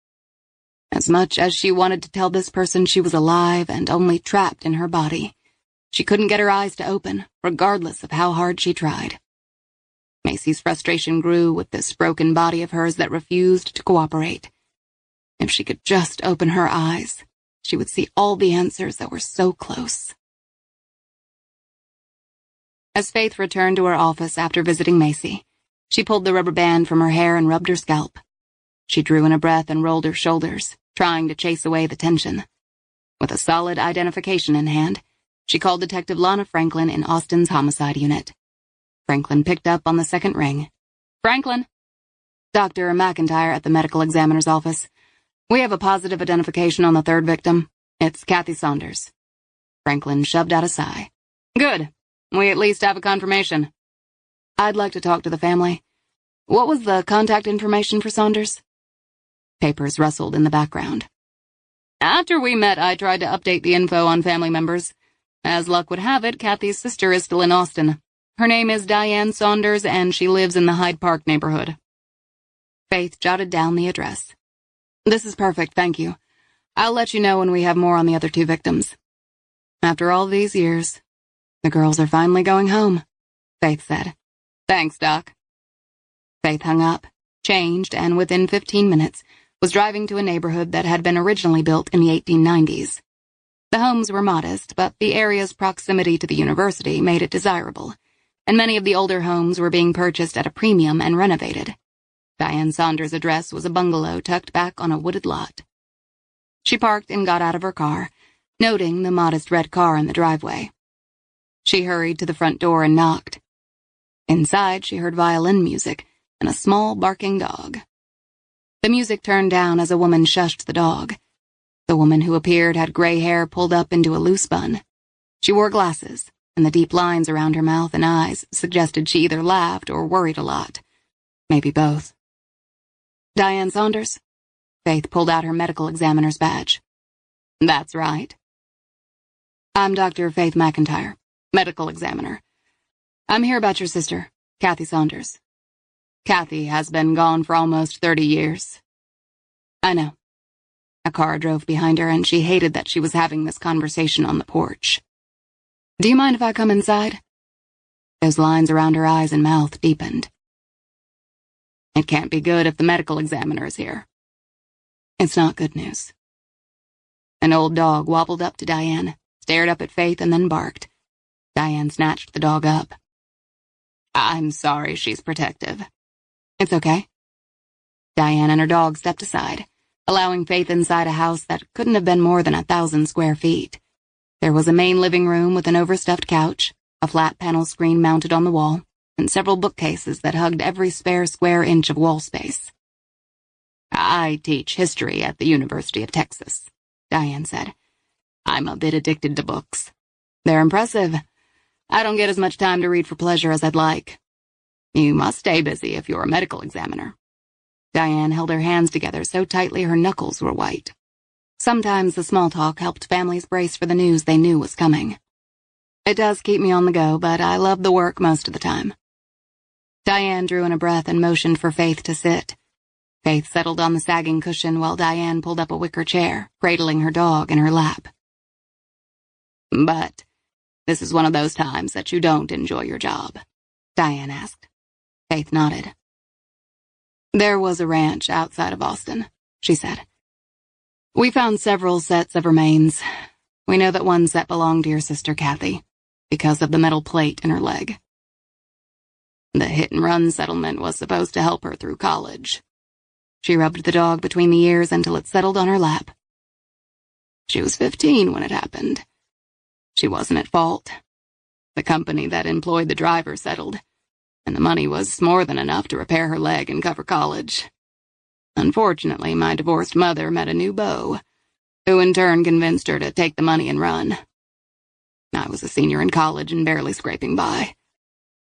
As much as she wanted to tell this person she was alive and only trapped in her body, she couldn't get her eyes to open, regardless of how hard she tried. Macy's frustration grew with this broken body of hers that refused to cooperate. If she could just open her eyes, she would see all the answers that were so close. As Faith returned to her office after visiting Macy, she pulled the rubber band from her hair and rubbed her scalp. She drew in a breath and rolled her shoulders, trying to chase away the tension. With a solid identification in hand, She called Detective Lana Franklin in Austin's homicide unit. Franklin picked up on the second ring. "Franklin." "Dr. McIntyre at the medical examiner's office. We have a positive identification on the third victim. It's Kathy Saunders." Franklin shoved out a sigh. "Good. We at least have a confirmation." "I'd like to talk to the family. What was the contact information for Saunders?" Papers rustled in the background. "After we met, I tried to update the info on family members. As luck would have it, Kathy's sister is still in Austin. Her name is Diane Saunders, and she lives in the Hyde Park neighborhood." Faith jotted down the address. "This is perfect, thank you. I'll let you know when we have more on the other two victims." "After all these years, the girls are finally going home," Faith said. "Thanks, Doc." Faith hung up, changed, and within 15 minutes was driving to a neighborhood that had been originally built in the 1890s. The homes were modest, but the area's proximity to the university made it desirable, and many of the older homes were being purchased at a premium and renovated. Diane Saunders' address was a bungalow tucked back on a wooded lot. She parked and got out of her car, noting the modest red car in the driveway. She hurried to the front door and knocked. Inside, she heard violin music and a small barking dog. The music turned down as a woman shushed the dog. The woman who appeared had gray hair pulled up into a loose bun. She wore glasses, and the deep lines around her mouth and eyes suggested she either laughed or worried a lot. Maybe both. "Diane Saunders?" Faith pulled out her medical examiner's badge. "That's right." "I'm Dr. Faith McIntyre, medical examiner. I'm here about your sister, Kathy Saunders." "Kathy has been gone for almost 30 years. "I know." A car drove behind her, and she hated that she was having this conversation on the porch. "Do you mind if I come inside?" Those lines around her eyes and mouth deepened. "It can't be good if the medical examiner is here." "It's not good news." An old dog wobbled up to Diane, stared up at Faith, and then barked. Diane snatched the dog up. "I'm sorry she's protective." "It's okay." Diane and her dog stepped aside, allowing Faith inside a house that couldn't have been more than 1,000 square feet. There was a main living room with an overstuffed couch, a flat panel screen mounted on the wall, and several bookcases that hugged every spare square inch of wall space. "I teach history at the University of Texas," Diane said. "I'm a bit addicted to books. They're impressive. I don't get as much time to read for pleasure as I'd like. You must stay busy if you're a medical examiner." Diane held her hands together so tightly her knuckles were white. Sometimes the small talk helped families brace for the news they knew was coming. "It does keep me on the go, but I love the work most of the time." Diane drew in a breath and motioned for Faith to sit. Faith settled on the sagging cushion while Diane pulled up a wicker chair, cradling her dog in her lap. "But this is one of those times that you don't enjoy your job?" Diane asked. Faith nodded. "There was a ranch outside of Austin," she said. "We found several sets of remains. We know that one set belonged to your sister Kathy, because of the metal plate in her leg. The hit-and-run settlement was supposed to help her through college." She rubbed the dog between the ears until it settled on her lap. "She was 15 when it happened. She wasn't at fault. The company that employed the driver settled, and the money was more than enough to repair her leg and cover college. Unfortunately, my divorced mother met a new beau, who in turn convinced her to take the money and run. I was a senior in college and barely scraping by.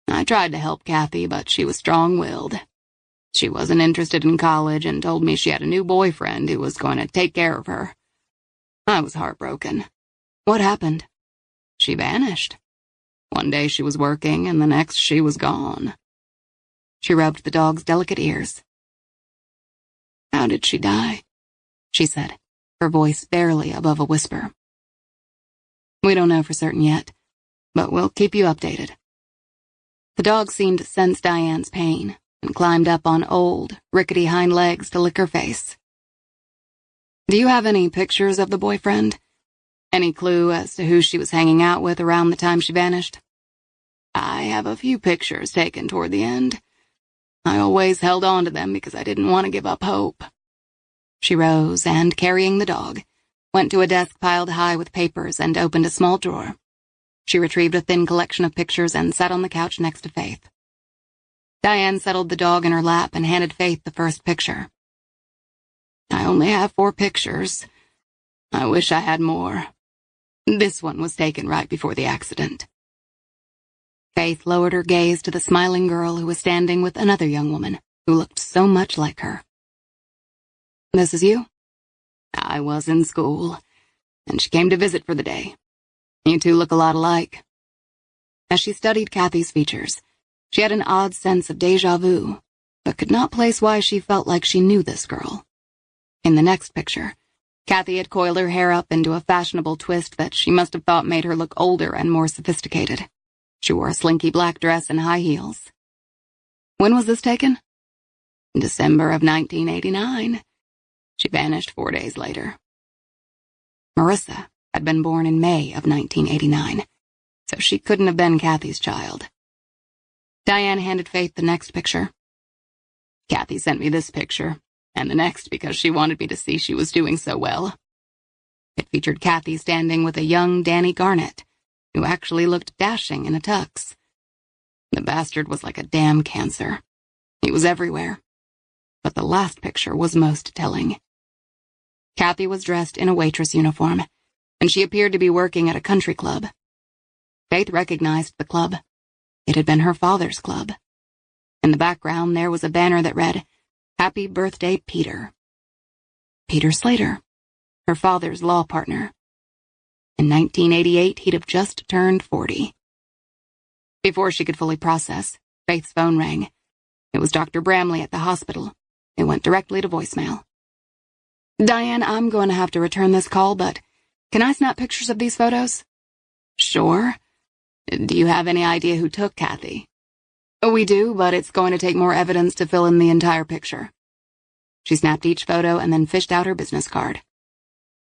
I tried to help Kathy, but she was strong-willed. She wasn't interested in college and told me she had a new boyfriend who was going to take care of her. I was heartbroken." "What happened?" "She vanished. One day she was working, and the next she was gone." She rubbed the dog's delicate ears. "How did she die?" she said, her voice barely above a whisper. "We don't know for certain yet, but we'll keep you updated." The dog seemed to sense Diane's pain and climbed up on old, rickety hind legs to lick her face. "Do you have any pictures of the boyfriend? Any clue as to who she was hanging out with around the time she vanished?" "I have a few pictures taken toward the end. I always held on to them because I didn't want to give up hope." She rose and, carrying the dog, went to a desk piled high with papers and opened a small drawer, She retrieved a thin collection of pictures and sat on the couch next to Faith. Diane settled the dog in her lap and handed Faith the first picture. I only have 4 pictures. I wish I had more. This one was taken right before the accident. Faith lowered her gaze to the smiling girl who was standing with another young woman who looked so much like her. This is you? I was in school, and she came to visit for the day. You two look a lot alike. As she studied Kathy's features, she had an odd sense of déjà vu, but could not place why she felt like she knew this girl. In the next picture, Kathy had coiled her hair up into a fashionable twist that she must have thought made her look older and more sophisticated. She wore a slinky black dress and high heels. When was this taken? December of 1989. She vanished 4 days later. Marissa had been born in May of 1989, so she couldn't have been Kathy's child. Diane handed Faith the next picture. Kathy sent me this picture, and the next because she wanted me to see she was doing so well. It featured Kathy standing with a young Danny Garnett, who actually looked dashing in a tux. The bastard was like a damn cancer. He was everywhere. But the last picture was most telling. Kathy was dressed in a waitress uniform, and she appeared to be working at a country club. Faith recognized the club. It had been her father's club. In the background, there was a banner that read, "Happy Birthday, Peter." Peter Slater, her father's law partner. In 1988, he'd have just turned 40. Before she could fully process, Faith's phone rang. It was Dr. Bramley at the hospital. It went directly to voicemail. Diane, I'm going to have to return this call, but can I snap pictures of these photos? Sure. Do you have any idea who took Kathy? We do, but it's going to take more evidence to fill in the entire picture. She snapped each photo and then fished out her business card.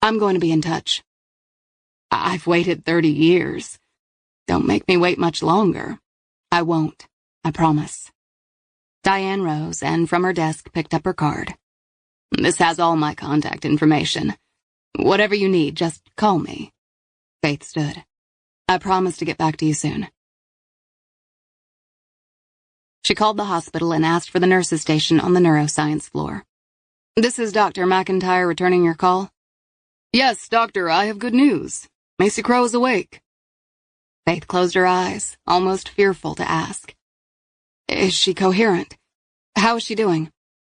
I'm going to be in touch. I've waited 30 years. Don't make me wait much longer. I won't. I promise. Diane rose and from her desk picked up her card. This has all my contact information. Whatever you need, just call me. Faith stood. I promise to get back to you soon. She called the hospital and asked for the nurses' station on the neuroscience floor. This is Dr. McIntyre returning your call? Yes, doctor, I have good news. Macy Crow is awake. Faith closed her eyes, almost fearful to ask. Is she coherent? How is she doing?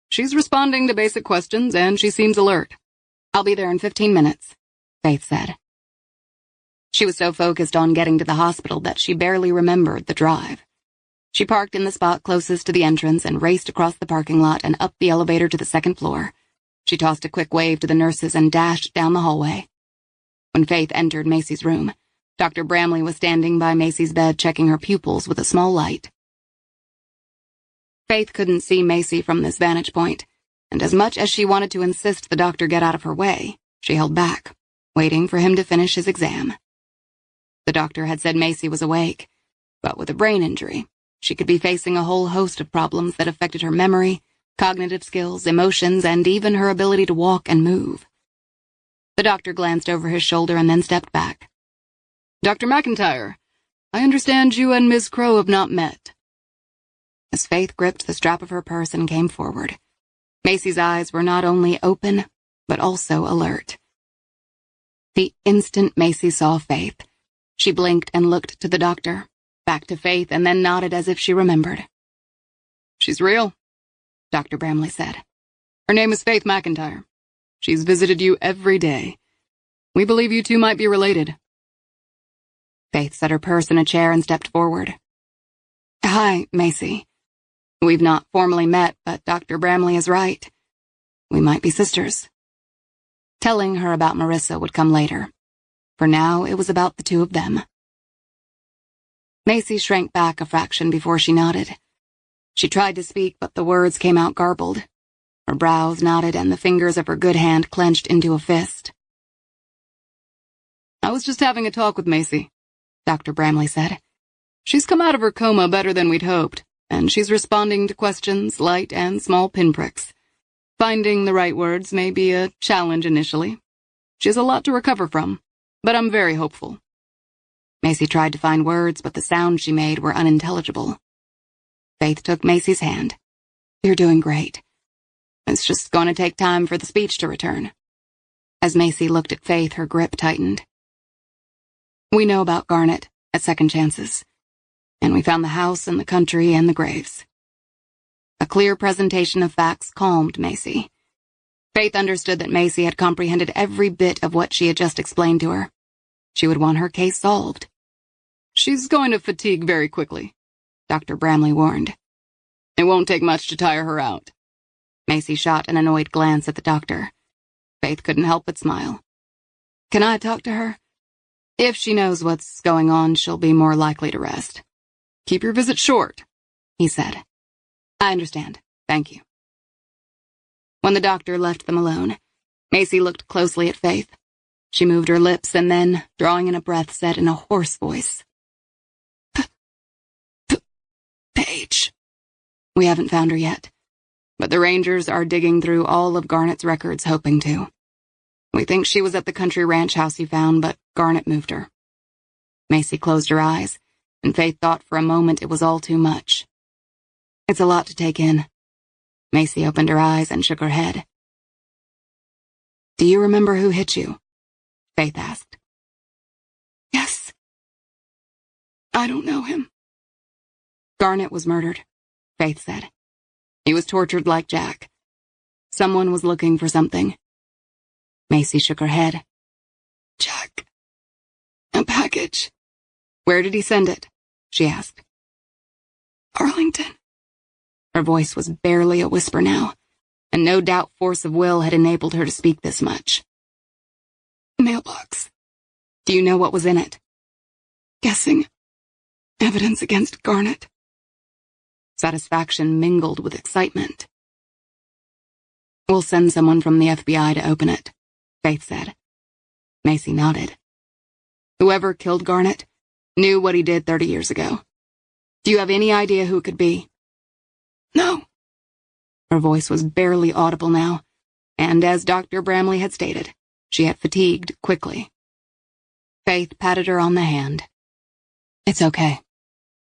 She's responding to basic questions, and she seems alert. I'll be there in 15 minutes, Faith said. She was so focused on getting to the hospital that she barely remembered the drive. She parked in the spot closest to the entrance and raced across the parking lot and up the elevator to the second floor. She tossed a quick wave to the nurses and dashed down the hallway. When Faith entered Macy's room, Dr. Bramley was standing by Macy's bed checking her pupils with a small light. Faith couldn't see Macy from this vantage point, and as much as she wanted to insist the doctor get out of her way, she held back, waiting for him to finish his exam. The doctor had said Macy was awake, but with a brain injury, she could be facing a whole host of problems that affected her memory, cognitive skills, emotions, and even her ability to walk and move. The doctor glanced over his shoulder and then stepped back. Dr. McIntyre, I understand you and Ms. Crow have not met. As Faith gripped the strap of her purse and came forward, Macy's eyes were not only open, but also alert. The instant Macy saw Faith, she blinked and looked to the doctor, back to Faith, and then nodded as if she remembered. She's real, Dr. Bramley said. Her name is Faith McIntyre. She's visited you every day. We believe you two might be related. Faith set her purse in a chair and stepped forward. Hi, Macy. We've not formally met, but Dr. Bramley is right. We might be sisters. Telling her about Marissa would come later. For now, it was about the two of them. Macy shrank back a fraction before she nodded. She tried to speak, but the words came out garbled. Her brows knotted and the fingers of her good hand clenched into a fist. I was just having a talk with Macy, Dr. Bramley said. She's come out of her coma better than we'd hoped, and she's responding to questions, light and small pinpricks. Finding the right words may be a challenge initially. She has a lot to recover from, but I'm very hopeful. Macy tried to find words, but the sounds she made were unintelligible. Faith took Macy's hand. "You're doing great. It's just going to take time for the speech to return." As Macy looked at Faith, her grip tightened. "We know about Garnet at Second Chances, and we found the house and the country and the graves." A clear presentation of facts calmed Macy. Faith understood that Macy had comprehended every bit of what she had just explained to her. She would want her case solved. "She's going to fatigue very quickly," Dr. Bramley warned. "It won't take much to tire her out." Macy shot an annoyed glance at the doctor. Faith couldn't help but smile. "Can I talk to her? If she knows what's going on, she'll be more likely to rest." "Keep your visit short," he said. "I understand. Thank you." When the doctor left them alone, Macy looked closely at Faith. She moved her lips and then, drawing in a breath, said in a hoarse voice, "Paige. We haven't found her yet, but the Rangers are digging through all of Garnet's records, hoping to. We think she was at the country ranch house you found, but Garnet moved her." Macy closed her eyes, and Faith thought for a moment it was all too much. "It's a lot to take in." Macy opened her eyes and shook her head. "Do you remember who hit you?" Faith asked. "Yes. I don't know him." "Garnet was murdered," Faith said. "He was tortured like Jack. Someone was looking for something." Macy shook her head. "Jack. A package." "Where did he send it?" she asked. "Arlington." Her voice was barely a whisper now, and no doubt force of will had enabled her to speak this much. "Mailbox." "Do you know what was in it?" "Guessing. Evidence against Garnet." Satisfaction mingled with excitement. "We'll send someone from the FBI to open it," Faith said. Macy nodded. "Whoever killed Garnet knew what he did 30 years ago. Do you have any idea who it could be?" "No." Her voice was barely audible now, and as Dr. Bramley had stated, she had fatigued quickly. Faith patted her on the hand. "It's okay.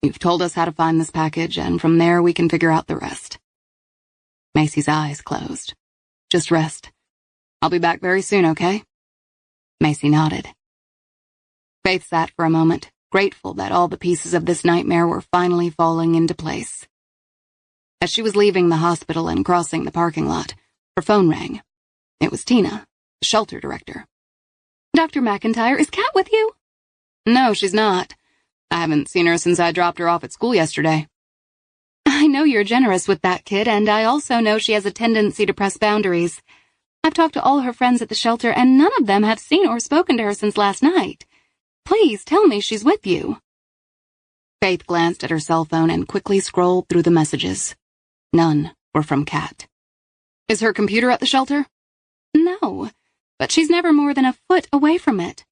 You've told us how to find this package, and from there we can figure out the rest." Macy's eyes closed. "Just rest. I'll be back very soon, okay?" Macy nodded. Faith sat for a moment, grateful that all the pieces of this nightmare were finally falling into place. As she was leaving the hospital and crossing the parking lot, her phone rang. It was Tina, the shelter director. "Dr. McIntyre, is Kat with you?" "No, she's not. I haven't seen her since I dropped her off at school yesterday." "I know you're generous with that kid, and I also know she has a tendency to press boundaries. I've talked to all her friends at the shelter, and none of them have seen or spoken to her since last night. Please tell me she's with you." Faith glanced at her cell phone and quickly scrolled through the messages. None were from Kat. "Is her computer at the shelter?" "No, but she's never more than a foot away from it."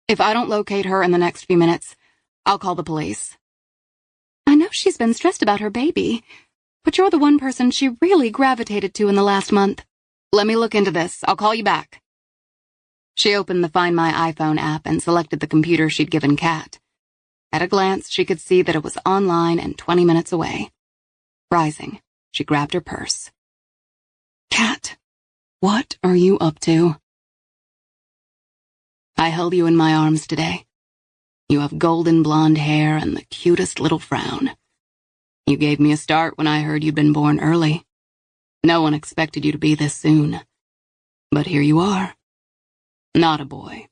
"If I don't locate her in the next few minutes, I'll call the police." "I know she's been stressed about her baby, but you're the one person she really gravitated to in the last month." "Let me look into this. I'll call you back." She opened the Find My iPhone app and selected the computer she'd given Kat. At a glance, she could see that it was online and 20 minutes away. Rising, she grabbed her purse. "Kat, what are you up to?" "I held you in my arms today. You have golden blonde hair and the cutest little frown. You gave me a start when I heard you'd been born early. No one expected you to be this soon. But here you are. Not a boy,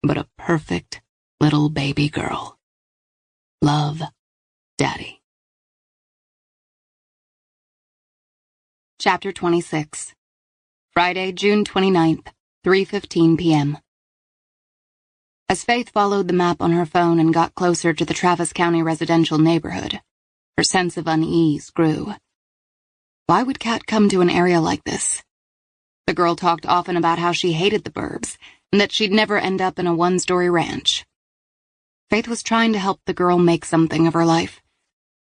but a perfect little baby girl. Love, Daddy." Chapter 26. Friday, June 29th, 3:15 p.m. As Faith followed the map on her phone and got closer to the Travis County residential neighborhood, her sense of unease grew. Why would Kat come to an area like this? The girl talked often about how she hated the burbs and that she'd never end up in a one-story ranch. Faith was trying to help the girl make something of her life,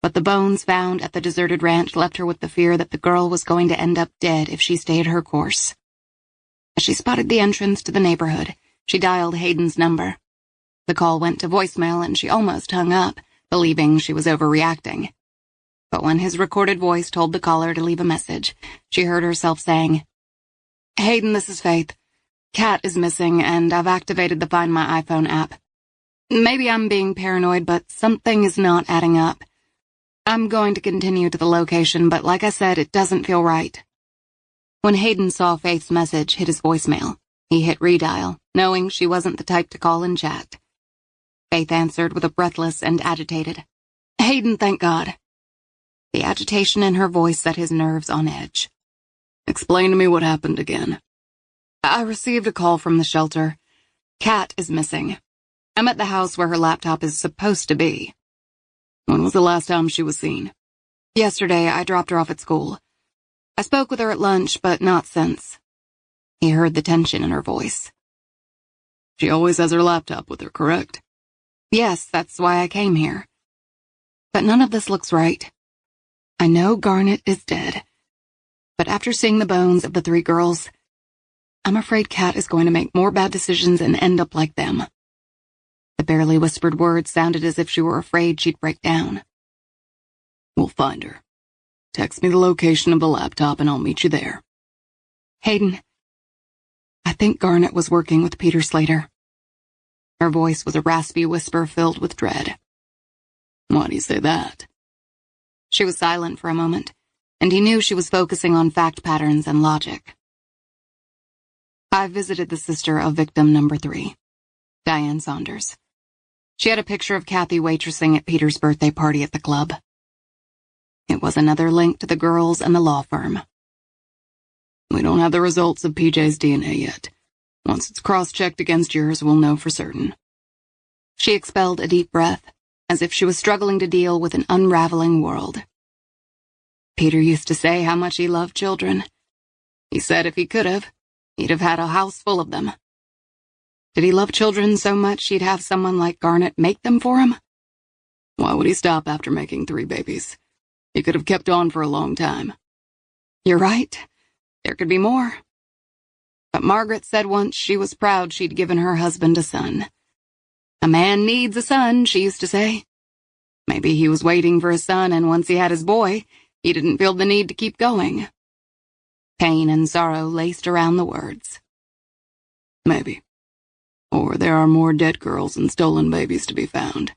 but the bones found at the deserted ranch left her with the fear that the girl was going to end up dead if she stayed her course. As she spotted the entrance to the neighborhood, she dialed Hayden's number. The call went to voicemail and she almost hung up, believing she was overreacting. But when his recorded voice told the caller to leave a message, she heard herself saying, "Hayden, this is Faith. Kat is missing, and I've activated the Find My iPhone app. Maybe I'm being paranoid, but something is not adding up. I'm going to continue to the location, but like I said, it doesn't feel right." When Hayden saw Faith's message hit his voicemail, he hit redial, knowing she wasn't the type to call and chat. Faith answered with a breathless and agitated, "Hayden, thank God." The agitation in her voice set his nerves on edge. "Explain to me what happened again." "I received a call from the shelter. Kat is missing. I'm at the house where her laptop is supposed to be." "When was the last time she was seen?" "Yesterday, I dropped her off at school. I spoke with her at lunch, but not since." He heard the tension in her voice. "She always has her laptop with her, correct?" "Yes, that's why I came here. But none of this looks right. I know Garnet is dead, but after seeing the bones of the 3 girls, I'm afraid Kat is going to make more bad decisions and end up like them." The barely whispered words sounded as if she were afraid she'd break down. "We'll find her. Text me the location of the laptop and I'll meet you there." "Hayden, I think Garnet was working with Peter Slater." Her voice was a raspy whisper filled with dread. "Why do you say that?" She was silent for a moment, and he knew she was focusing on fact patterns and logic. "I visited the sister of victim number 3, Diane Saunders. She had a picture of Kathy waitressing at Peter's birthday party at the club. It was another link to the girls and the law firm." "We don't have the results of PJ's DNA yet. Once it's cross-checked against yours, we'll know for certain." She expelled a deep breath, as if she was struggling to deal with an unraveling world. Peter used to say how much he loved children. He said if he could have, he'd have had a house full of them. Did he love children so much he'd have someone like Garnet make them for him? Why would he stop after making 3 babies? He could have kept on for a long time. You're right. There could be more. But Margaret said once she was proud she'd given her husband a son. A man needs a son, she used to say. Maybe he was waiting for a son, and once he had his boy, he didn't feel the need to keep going. Pain and sorrow laced around the words. Maybe. Or there are more dead girls and stolen babies to be found.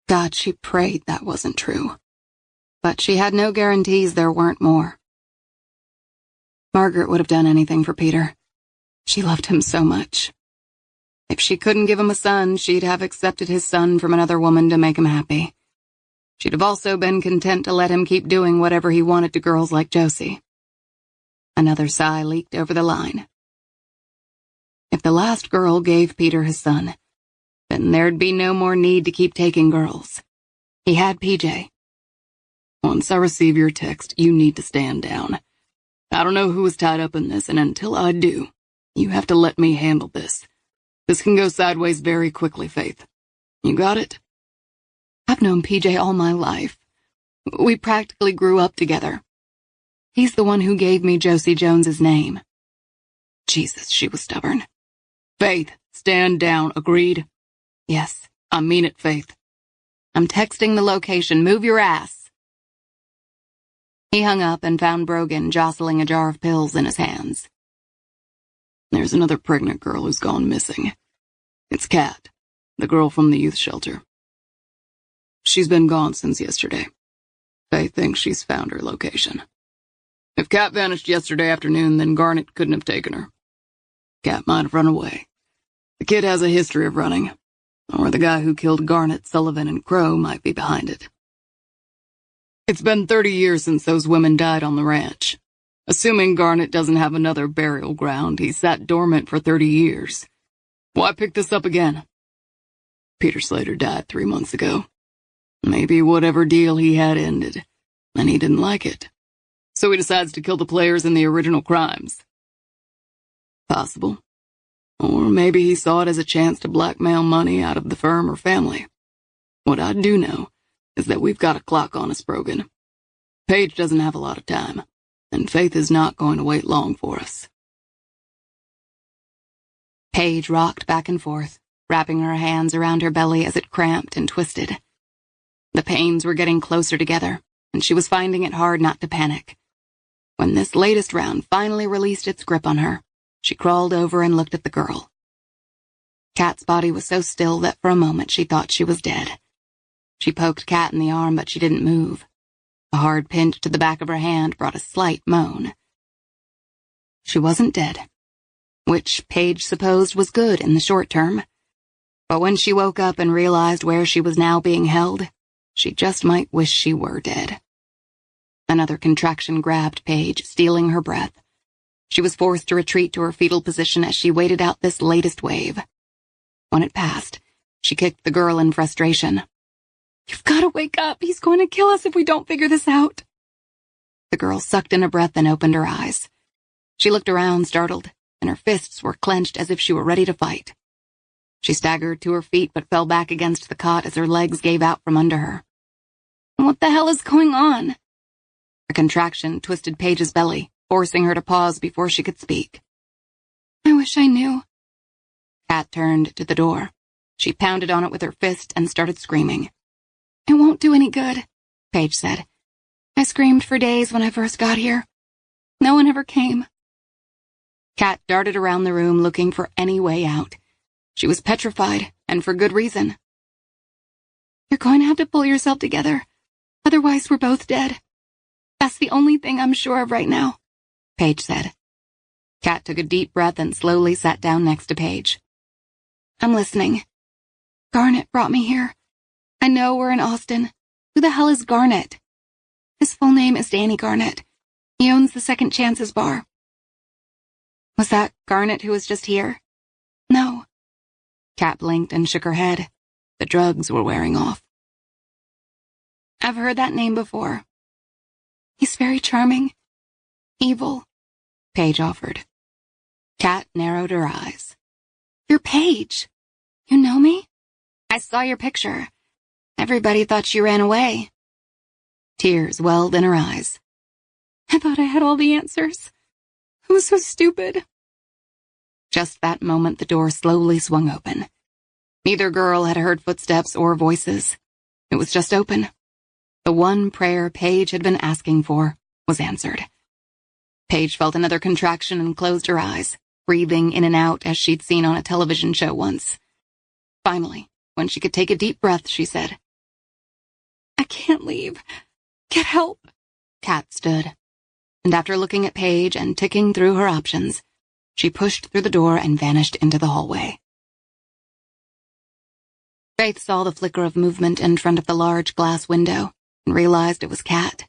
God, she prayed that wasn't true. But she had no guarantees there weren't more. Margaret would have done anything for Peter. She loved him so much. If she couldn't give him a son, she'd have accepted his son from another woman to make him happy. She'd have also been content to let him keep doing whatever he wanted to girls like Josie. Another sigh leaked over the line. If the last girl gave Peter his son, then there'd be no more need to keep taking girls. He had PJ. Once I receive your text, you need to stand down. I don't know who was tied up in this, and until I do, you have to let me handle this. This can go sideways very quickly, Faith. You got it? I've known PJ all my life. We practically grew up together. He's the one who gave me Josie Jones's name. Jesus, she was stubborn. Faith, stand down, agreed? Yes. I mean it, Faith. I'm texting the location. Move your ass. He hung up and found Brogan jostling a jar of pills in his hands. There's another pregnant girl who's gone missing. It's Kat, the girl from the youth shelter. She's been gone since yesterday. Faith thinks she's found her location. If Kat vanished yesterday afternoon, then Garnet couldn't have taken her. Kat might have run away. The kid has a history of running, or the guy who killed Garnet, Sullivan, and Crow might be behind it. It's been 30 years since those women died on the ranch. Assuming Garnet doesn't have another burial ground, he sat dormant for 30 years. Why pick this up again? Peter Slater died 3 months ago. Maybe whatever deal he had ended, and he didn't like it. So he decides to kill the players in the original crimes. Possible. Or maybe he saw it as a chance to blackmail money out of the firm or family. What I do know is that we've got a clock on us, Brogan. Paige doesn't have a lot of time, and Faith is not going to wait long for us. Paige rocked back and forth, wrapping her hands around her belly as it cramped and twisted. The pains were getting closer together, and she was finding it hard not to panic. When this latest round finally released its grip on her, she crawled over and looked at the girl. Kat's body was so still that for a moment she thought she was dead. She poked Kat in the arm, but she didn't move. A hard pinch to the back of her hand brought a slight moan. She wasn't dead, which Paige supposed was good in the short term. But when she woke up and realized where she was now being held, she just might wish she were dead. Another contraction grabbed Paige, stealing her breath. She was forced to retreat to her fetal position as she waited out this latest wave. When it passed, she kicked the girl in frustration. "You've got to wake up. He's going to kill us if we don't figure this out." The girl sucked in a breath and opened her eyes. She looked around, startled, and her fists were clenched as if she were ready to fight. She staggered to her feet but fell back against the cot as her legs gave out from under her. "What the hell is going on?" A contraction twisted Paige's belly, forcing her to pause before she could speak. "I wish I knew." Kat turned to the door. She pounded on it with her fist and started screaming. "It won't do any good," Paige said. "I screamed for days when I first got here. No one ever came." Kat darted around the room looking for any way out. She was petrified, and for good reason. "You're going to have to pull yourself together. Otherwise, we're both dead. That's the only thing I'm sure of right now," Paige said. Kat took a deep breath and slowly sat down next to Paige. "I'm listening. Garnet brought me here. I know we're in Austin. Who the hell is Garnet?" "His full name is Danny Garnet. He owns the Second Chances bar." "Was that Garnet who was just here?" "No." Kat blinked and shook her head. The drugs were wearing off. "I've heard that name before. He's very charming. Evil," Paige offered. Kat narrowed her eyes. "You're Paige. You know me? I saw your picture. Everybody thought you ran away." Tears welled in her eyes. "I thought I had all the answers. I was so stupid." Just that moment the door slowly swung open. Neither girl had heard footsteps or voices. It was just open. The one prayer Paige had been asking for was answered. Paige felt another contraction and closed her eyes, breathing in and out as she'd seen on a television show once. Finally, when she could take a deep breath, she said, "I can't leave. Get help." Kat stood, and after looking at Paige and ticking through her options, she pushed through the door and vanished into the hallway. Faith saw the flicker of movement in front of the large glass window and realized it was Kat.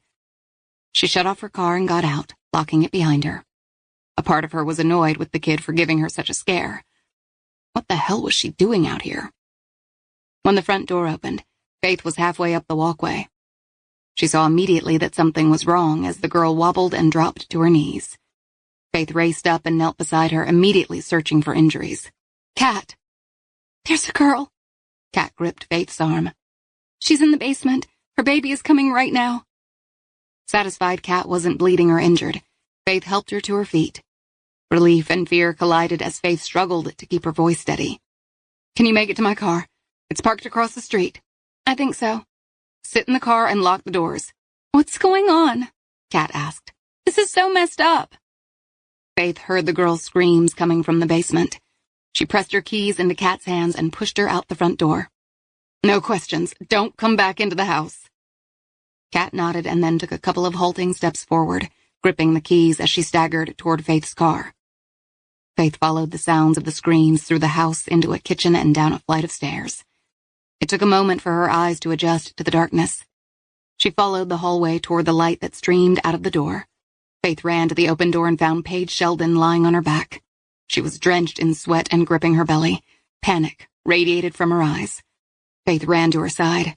She shut off her car and got out, locking it behind her. A part of her was annoyed with the kid for giving her such a scare. What the hell was she doing out here? When the front door opened, Faith was halfway up the walkway. She saw immediately that something was wrong as the girl wobbled and dropped to her knees. Faith raced up and knelt beside her, immediately searching for injuries. "Kat!" "There's a girl." Kat gripped Faith's arm. "She's in the basement. Her baby is coming right now." Satisfied Kat wasn't bleeding or injured, Faith helped her to her feet. Relief and fear collided as Faith struggled to keep her voice steady. "Can you make it to my car? It's parked across the street." "I think so." "Sit in the car and lock the doors." "What's going on?" Kat asked. "This is so messed up." Faith heard the girl's screams coming from the basement. She pressed her keys into Kat's hands and pushed her out the front door. "No questions. Don't come back into the house." Kat nodded and then took a couple of halting steps forward, gripping the keys as she staggered toward Faith's car. Faith followed the sounds of the screams through the house into a kitchen and down a flight of stairs. It took a moment for her eyes to adjust to the darkness. She followed the hallway toward the light that streamed out of the door. Faith ran to the open door and found Paige Sheldon lying on her back. She was drenched in sweat and gripping her belly. Panic radiated from her eyes. Faith ran to her side.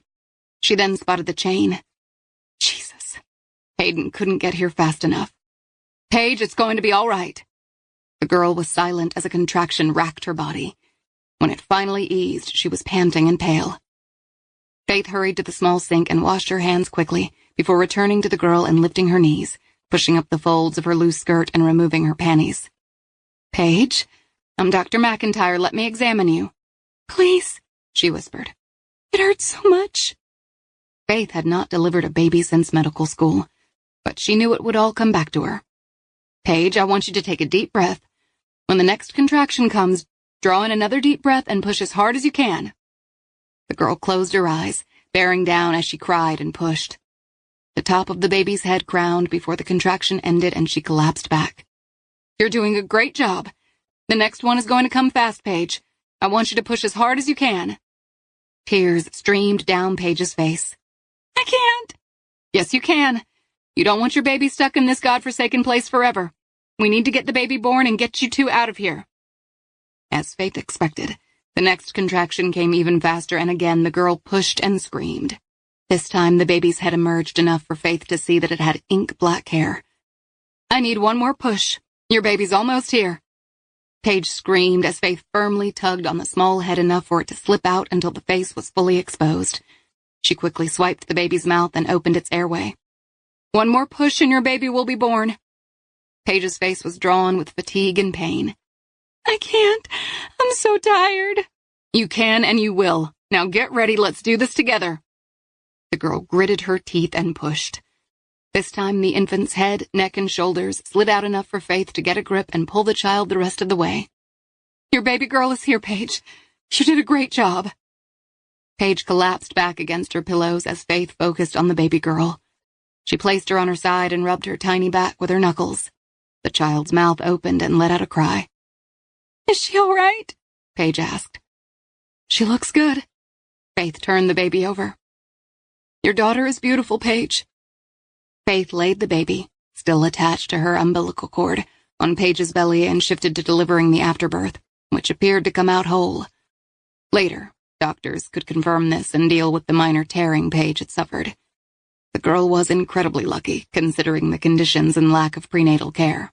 She then spotted the chain. Jesus. Hayden couldn't get here fast enough. "Paige, it's going to be all right." The girl was silent as a contraction racked her body. When it finally eased, she was panting and pale. Faith hurried to the small sink and washed her hands quickly before returning to the girl and lifting her knees, pushing up the folds of her loose skirt and removing her panties. "Paige, I'm Dr. McIntyre. Let me examine you." Please, she whispered. It hurts so much. Faith had not delivered a baby since medical school, but she knew it would all come back to her. Paige, I want you to take a deep breath. When the next contraction comes, draw in another deep breath and push as hard as you can. The girl closed her eyes, bearing down as she cried and pushed. The top of the baby's head crowned before the contraction ended and she collapsed back. You're doing a great job. The next one is going to come fast, Paige. I want you to push as hard as you can. Tears streamed down Paige's face. I can't. Yes, you can. You don't want your baby stuck in this godforsaken place forever. We need to get the baby born and get you two out of here. As Faith expected, the next contraction came even faster, and again the girl pushed and screamed. This time the baby's head emerged enough for Faith to see that it had ink-black hair. I need one more push. Your baby's almost here. Paige screamed as Faith firmly tugged on the small head enough for it to slip out until the face was fully exposed. She quickly swiped the baby's mouth and opened its airway. One more push and your baby will be born. Paige's face was drawn with fatigue and pain. I can't. I'm so tired. You can and you will. Now get ready. Let's do this together. The girl gritted her teeth and pushed. This time the infant's head, neck, and shoulders slid out enough for Faith to get a grip and pull the child the rest of the way. Your baby girl is here, Paige. You did a great job. Paige collapsed back against her pillows as Faith focused on the baby girl. She placed her on her side and rubbed her tiny back with her knuckles. The child's mouth opened and let out a cry. Is she all right? Paige asked. She looks good. Faith turned the baby over. Your daughter is beautiful, Paige. Faith laid the baby, still attached to her umbilical cord, on Paige's belly and shifted to delivering the afterbirth, which appeared to come out whole. Later, doctors could confirm this and deal with the minor tearing Paige had suffered. The girl was incredibly lucky, considering the conditions and lack of prenatal care.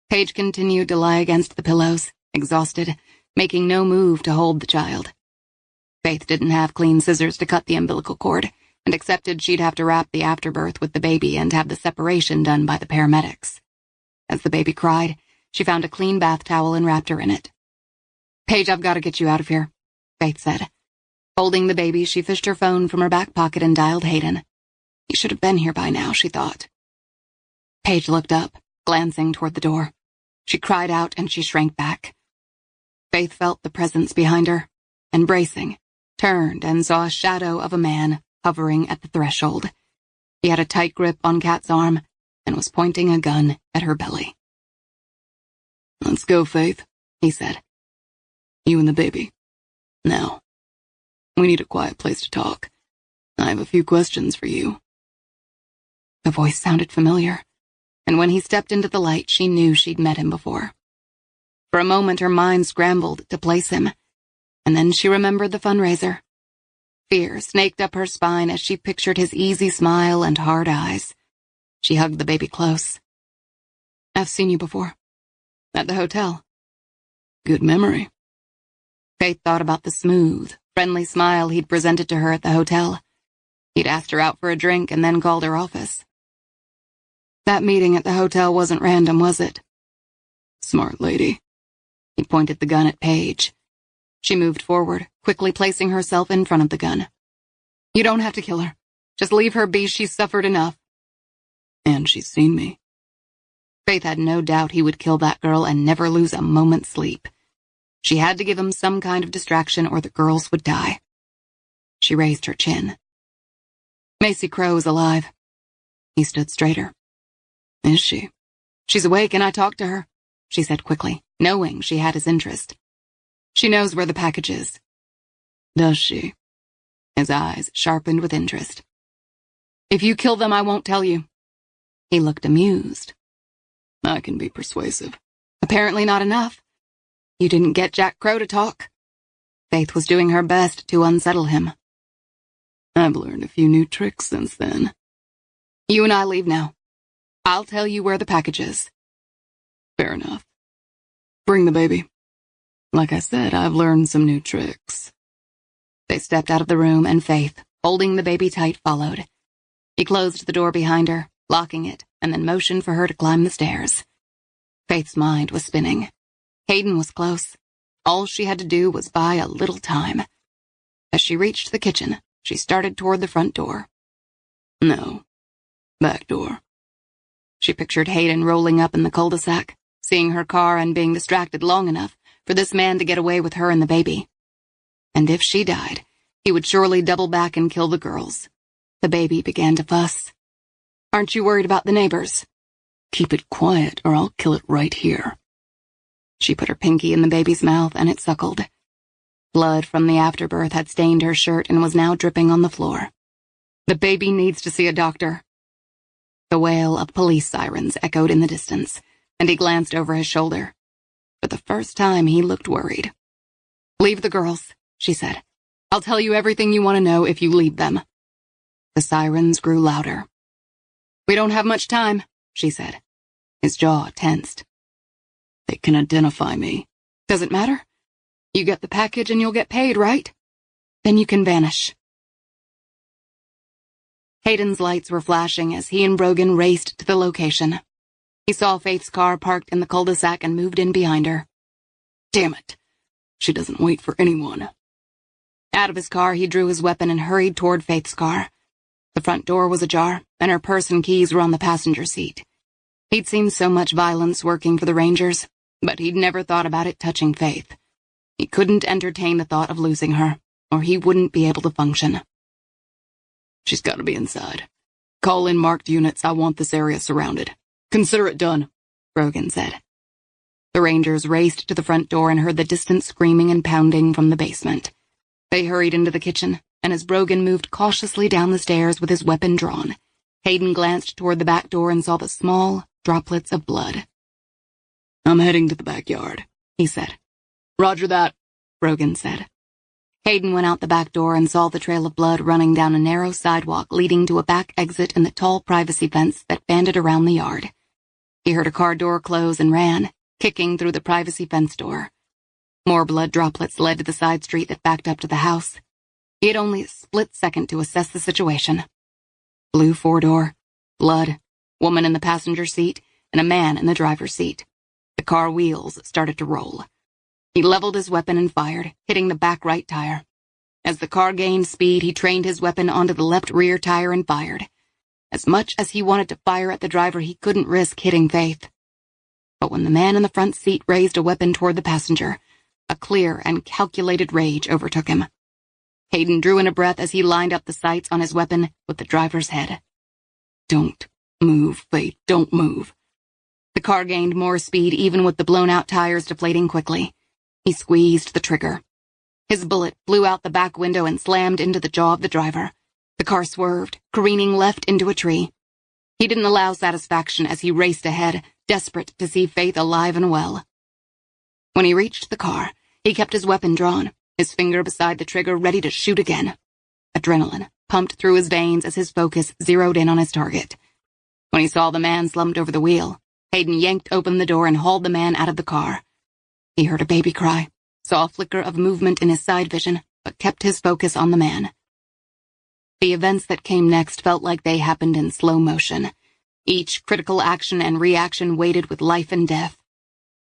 Paige continued to lie against the pillows, exhausted, making no move to hold the child. Faith didn't have clean scissors to cut the umbilical cord, and accepted she'd have to wrap the afterbirth with the baby and have the separation done by the paramedics. As the baby cried, she found a clean bath towel and wrapped her in it. Paige, I've got to get you out of here, Faith said. Holding the baby, she fished her phone from her back pocket and dialed Hayden. He should have been here by now, she thought. Paige looked up, glancing toward the door. She cried out and she shrank back. Faith felt the presence behind her, and bracing, turned and saw a shadow of a man hovering at the threshold. He had a tight grip on Kat's arm and was pointing a gun at her belly. Let's go, Faith, he said. You and the baby. Now, we need a quiet place to talk. I have a few questions for you. The voice sounded familiar, and when he stepped into the light, she knew she'd met him before. For a moment, her mind scrambled to place him, and then she remembered the fundraiser. Fear snaked up her spine as she pictured his easy smile and hard eyes. She hugged the baby close. I've seen you before. At the hotel. Good memory. Faith thought about the smooth, friendly smile he'd presented to her at the hotel. He'd asked her out for a drink and then called her office. That meeting at the hotel wasn't random, was it? Smart lady. He pointed the gun at Paige. She moved forward, quickly placing herself in front of the gun. You don't have to kill her. Just leave her be. She's suffered enough. And she's seen me. Faith had no doubt he would kill that girl and never lose a moment's sleep. She had to give him some kind of distraction or the girls would die. She raised her chin. Macy Crow is alive. He stood straighter. Is she? She's awake and I talked to her, she said quickly, knowing she had his interest. She knows where the package is. Does she? His eyes sharpened with interest. If you kill them, I won't tell you. He looked amused. I can be persuasive. Apparently not enough. You didn't get Jack Crow to talk. Faith was doing her best to unsettle him. I've learned a few new tricks since then. You and I leave now. I'll tell you where the package is. Fair enough. Bring the baby. Like I said, I've learned some new tricks. They stepped out of the room and Faith, holding the baby tight, followed. He closed the door behind her, locking it, and then motioned for her to climb the stairs. Faith's mind was spinning. Hayden was close. All she had to do was buy a little time. As she reached the kitchen, she started toward the front door. No, back door. She pictured Hayden rolling up in the cul-de-sac, seeing her car and being distracted long enough for this man to get away with her and the baby. And if she died, he would surely double back and kill the girls. The baby began to fuss. Aren't you worried about the neighbors? Keep it quiet or I'll kill it right here. She put her pinky in the baby's mouth and it suckled. Blood from the afterbirth had stained her shirt and was now dripping on the floor. The baby needs to see a doctor. The wail of police sirens echoed in the distance, and he glanced over his shoulder. For the first time, he looked worried. Leave the girls, she said. I'll tell you everything you want to know if you leave them. The sirens grew louder. We don't have much time, she said. His jaw tensed. They can identify me. Doesn't matter. You get the package and you'll get paid, right? Then you can vanish. Hayden's lights were flashing as he and Brogan raced to the location. He saw Faith's car parked in the cul-de-sac and moved in behind her. Damn it. She doesn't wait for anyone. Out of his car, he drew his weapon and hurried toward Faith's car. The front door was ajar, and her purse and keys were on the passenger seat. He'd seen so much violence working for the Rangers, but he'd never thought about it touching Faith. He couldn't entertain the thought of losing her, or he wouldn't be able to function. She's got to be inside. Call in marked units. I want this area surrounded. Consider it done, Brogan said. The Rangers raced to the front door and heard the distant screaming and pounding from the basement. They hurried into the kitchen, and as Brogan moved cautiously down the stairs with his weapon drawn, Hayden glanced toward the back door and saw the small droplets of blood. I'm heading to the backyard, he said. Roger that, Brogan said. Hayden went out the back door and saw the trail of blood running down a narrow sidewalk leading to a back exit in the tall privacy fence that banded around the yard. He heard a car door close and ran, kicking through the privacy fence door. More blood droplets led to the side street that backed up to the house. He had only a split second to assess the situation. Blue four-door, blood, woman in the passenger seat, and a man in the driver's seat. The car wheels started to roll. He leveled his weapon and fired, hitting the back right tire. As the car gained speed, he trained his weapon onto the left rear tire and fired. As much as he wanted to fire at the driver, he couldn't risk hitting Faith. But when the man in the front seat raised a weapon toward the passenger, a clear and calculated rage overtook him. Hayden drew in a breath as he lined up the sights on his weapon with the driver's head. Don't move, Faith, don't move. The car gained more speed even with the blown-out tires deflating quickly. He squeezed the trigger. His bullet flew out the back window and slammed into the jaw of the driver. The car swerved, careening left into a tree. He didn't allow satisfaction as he raced ahead, desperate to see Faith alive and well. When he reached the car, he kept his weapon drawn, his finger beside the trigger ready to shoot again. Adrenaline pumped through his veins as his focus zeroed in on his target. When he saw the man slumped over the wheel, Hayden yanked open the door and hauled the man out of the car. He heard a baby cry, saw a flicker of movement in his side vision, but kept his focus on the man. The events that came next felt like they happened in slow motion. Each critical action and reaction waited with life and death.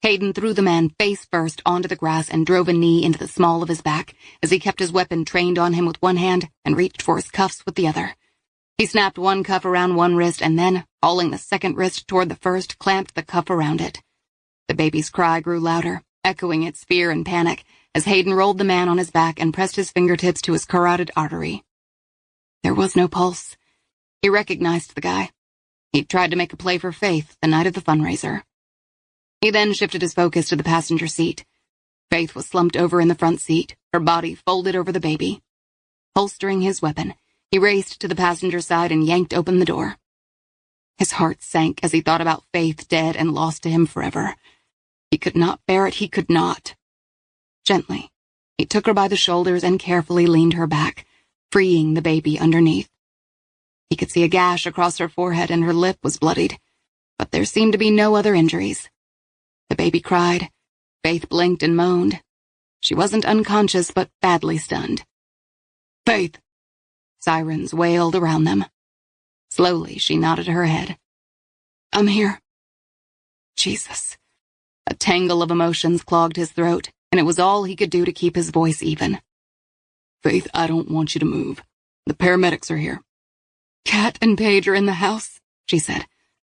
Hayden threw the man face first onto the grass and drove a knee into the small of his back as he kept his weapon trained on him with one hand and reached for his cuffs with the other. He snapped one cuff around one wrist and then, hauling the second wrist toward the first, clamped the cuff around it. The baby's cry grew louder, echoing its fear and panic, as Hayden rolled the man on his back and pressed his fingertips to his carotid artery. There was no pulse. He recognized the guy. He'd tried to make a play for Faith the night of the fundraiser. He then shifted his focus to the passenger seat. Faith was slumped over in the front seat, her body folded over the baby. Holstering his weapon, he raced to the passenger side and yanked open the door. His heart sank as he thought about Faith dead and lost to him forever. He could not bear it, he could not. Gently, he took her by the shoulders and carefully leaned her back, freeing the baby underneath. He could see a gash across her forehead and her lip was bloodied, but there seemed to be no other injuries. The baby cried. Faith blinked and moaned. She wasn't unconscious, but badly stunned. Faith! Sirens wailed around them. Slowly, she nodded her head. I'm here. Jesus. A tangle of emotions clogged his throat, and it was all he could do to keep his voice even. Faith, I don't want you to move. The paramedics are here. Kat and Paige are in the house, she said.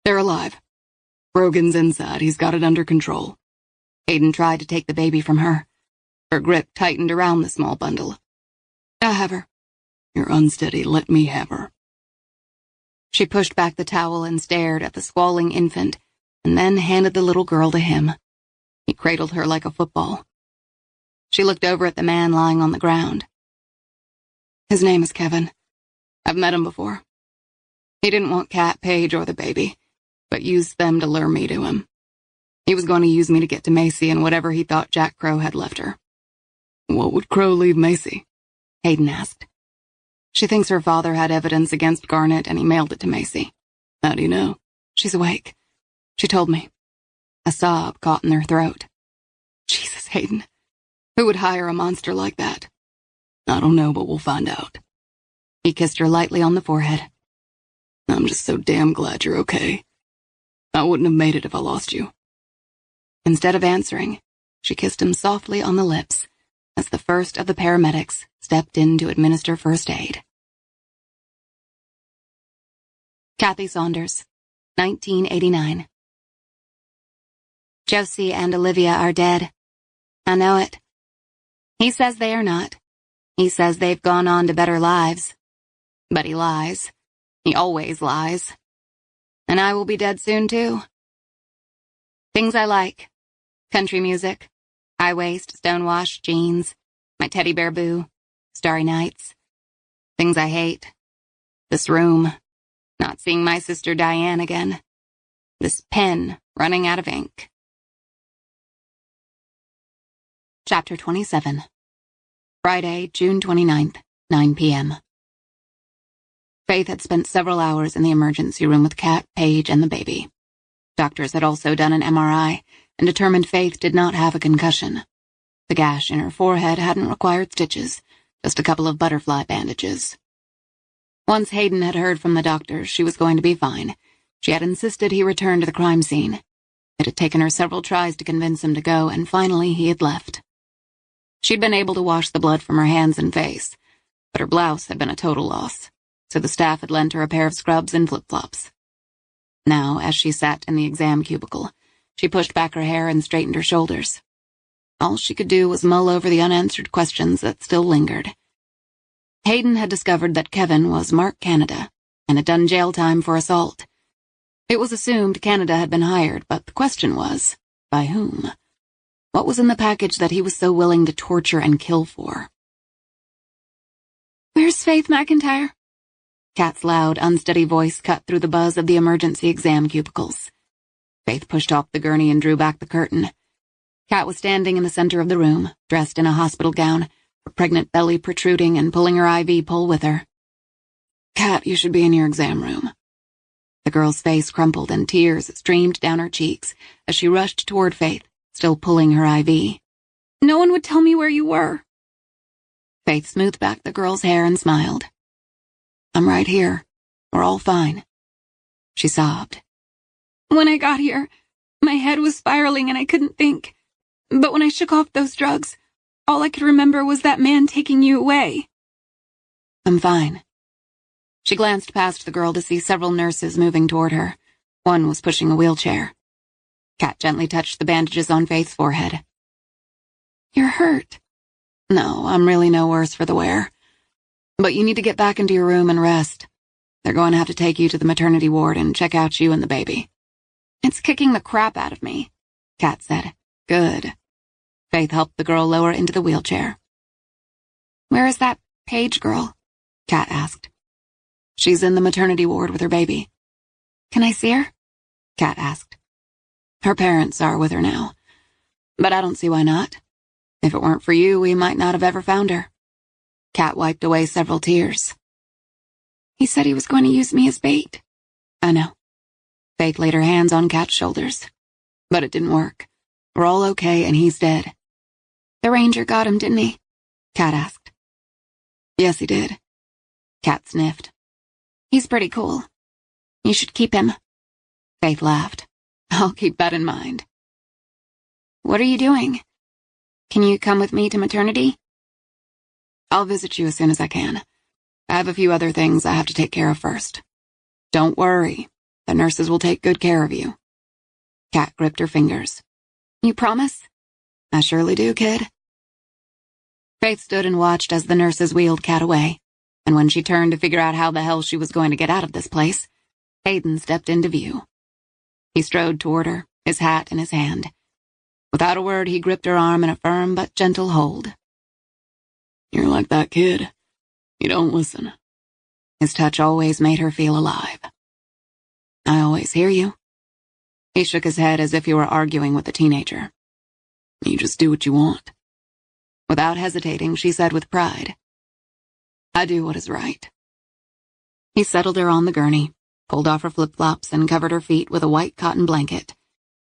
They're alive. Brogan's inside. He's got it under control. Hayden tried to take the baby from her. Her grip tightened around the small bundle. I have her. You're unsteady. Let me have her. She pushed back the towel and stared at the squalling infant, and then handed the little girl to him. He cradled her like a football. She looked over at the man lying on the ground. His name is Kevin. I've met him before. He didn't want Kat, Paige, or the baby, but used them to lure me to him. He was going to use me to get to Macy and whatever he thought Jack Crow had left her. What would Crow leave Macy? Hayden asked. She thinks her father had evidence against Garnet and he mailed it to Macy. How do you know? She's awake. She told me. A sob caught in her throat. Jesus, Hayden. Who would hire a monster like that? I don't know, but we'll find out. He kissed her lightly on the forehead. I'm just so damn glad you're okay. I wouldn't have made it if I lost you. Instead of answering, she kissed him softly on the lips as the first of the paramedics stepped in to administer first aid. Kathy Saunders, 1989. Josie and Olivia are dead. I know it. He says they are not. He says they've gone on to better lives. But he lies. He always lies. And I will be dead soon, too. Things I like. Country music. High-waist, stonewashed jeans. My teddy bear boo. Starry nights. Things I hate. This room. Not seeing my sister Diane again. This pen running out of ink. Chapter 27. Friday, June 29th, 9 p.m. Faith had spent several hours in the emergency room with Kat, Paige, and the baby. Doctors had also done an MRI and determined Faith did not have a concussion. The gash in her forehead hadn't required stitches, just a couple of butterfly bandages. Once Hayden had heard from the doctors she was going to be fine, she had insisted he return to the crime scene. It had taken her several tries to convince him to go, and finally he had left. She'd been able to wash the blood from her hands and face, but her blouse had been a total loss, so the staff had lent her a pair of scrubs and flip-flops. Now, as she sat in the exam cubicle, she pushed back her hair and straightened her shoulders. All she could do was mull over the unanswered questions that still lingered. Hayden had discovered that Kevin was Mark Canada and had done jail time for assault. It was assumed Canada had been hired, but the question was, by whom? What was in the package that he was so willing to torture and kill for? "Where's Faith McIntyre?" Kat's loud, unsteady voice cut through the buzz of the emergency exam cubicles. Faith pushed off the gurney and drew back the curtain. Kat was standing in the center of the room, dressed in a hospital gown, her pregnant belly protruding and pulling her IV pole with her. "Kat, you should be in your exam room." The girl's face crumpled and tears streamed down her cheeks as she rushed toward Faith, still pulling her IV. "No one would tell me where you were." Faith smoothed back the girl's hair and smiled. "I'm right here. We're all fine." She sobbed. "When I got here, my head was spiraling and I couldn't think. But when I shook off those drugs, all I could remember was that man taking you away." "I'm fine." She glanced past the girl to see several nurses moving toward her. One was pushing a wheelchair. Kat gently touched the bandages on Faith's forehead. "You're hurt." "No, I'm really no worse for the wear. But you need to get back into your room and rest. They're going to have to take you to the maternity ward and check out you and the baby." "It's kicking the crap out of me," Kat said. "Good." Faith helped the girl lower into the wheelchair. "Where is that Paige girl?" Kat asked. "She's in the maternity ward with her baby." "Can I see her?" Kat asked. "Her parents are with her now. But I don't see why not. If it weren't for you, we might not have ever found her." Kat wiped away several tears. "He said he was going to use me as bait." "I know." Faith laid her hands on Kat's shoulders. "But it didn't work. We're all okay, and he's dead." "The ranger got him, didn't he?" Kat asked. "Yes, he did." Kat sniffed. "He's pretty cool. You should keep him." Faith laughed. "I'll keep that in mind." "What are you doing?" Can you come with me to maternity? I'll visit you as soon as I can. I have a few other things I have to take care of first. Don't worry. The nurses will take good care of you. Kat gripped her fingers. You promise? I surely do, kid. Faith stood and watched as the nurses wheeled Kat away, and when she turned to figure out how the hell she was going to get out of this place, Hayden stepped into view. He strode toward her, his hat in his hand. Without a word, he gripped her arm in a firm but gentle hold. You're like that kid. You don't listen. His touch always made her feel alive. I always hear you. He shook his head as if he were arguing with a teenager. You just do what you want. Without hesitating, she said with pride, I do what is right. He settled her on the gurney, pulled off her flip-flops, and covered her feet with a white cotton blanket.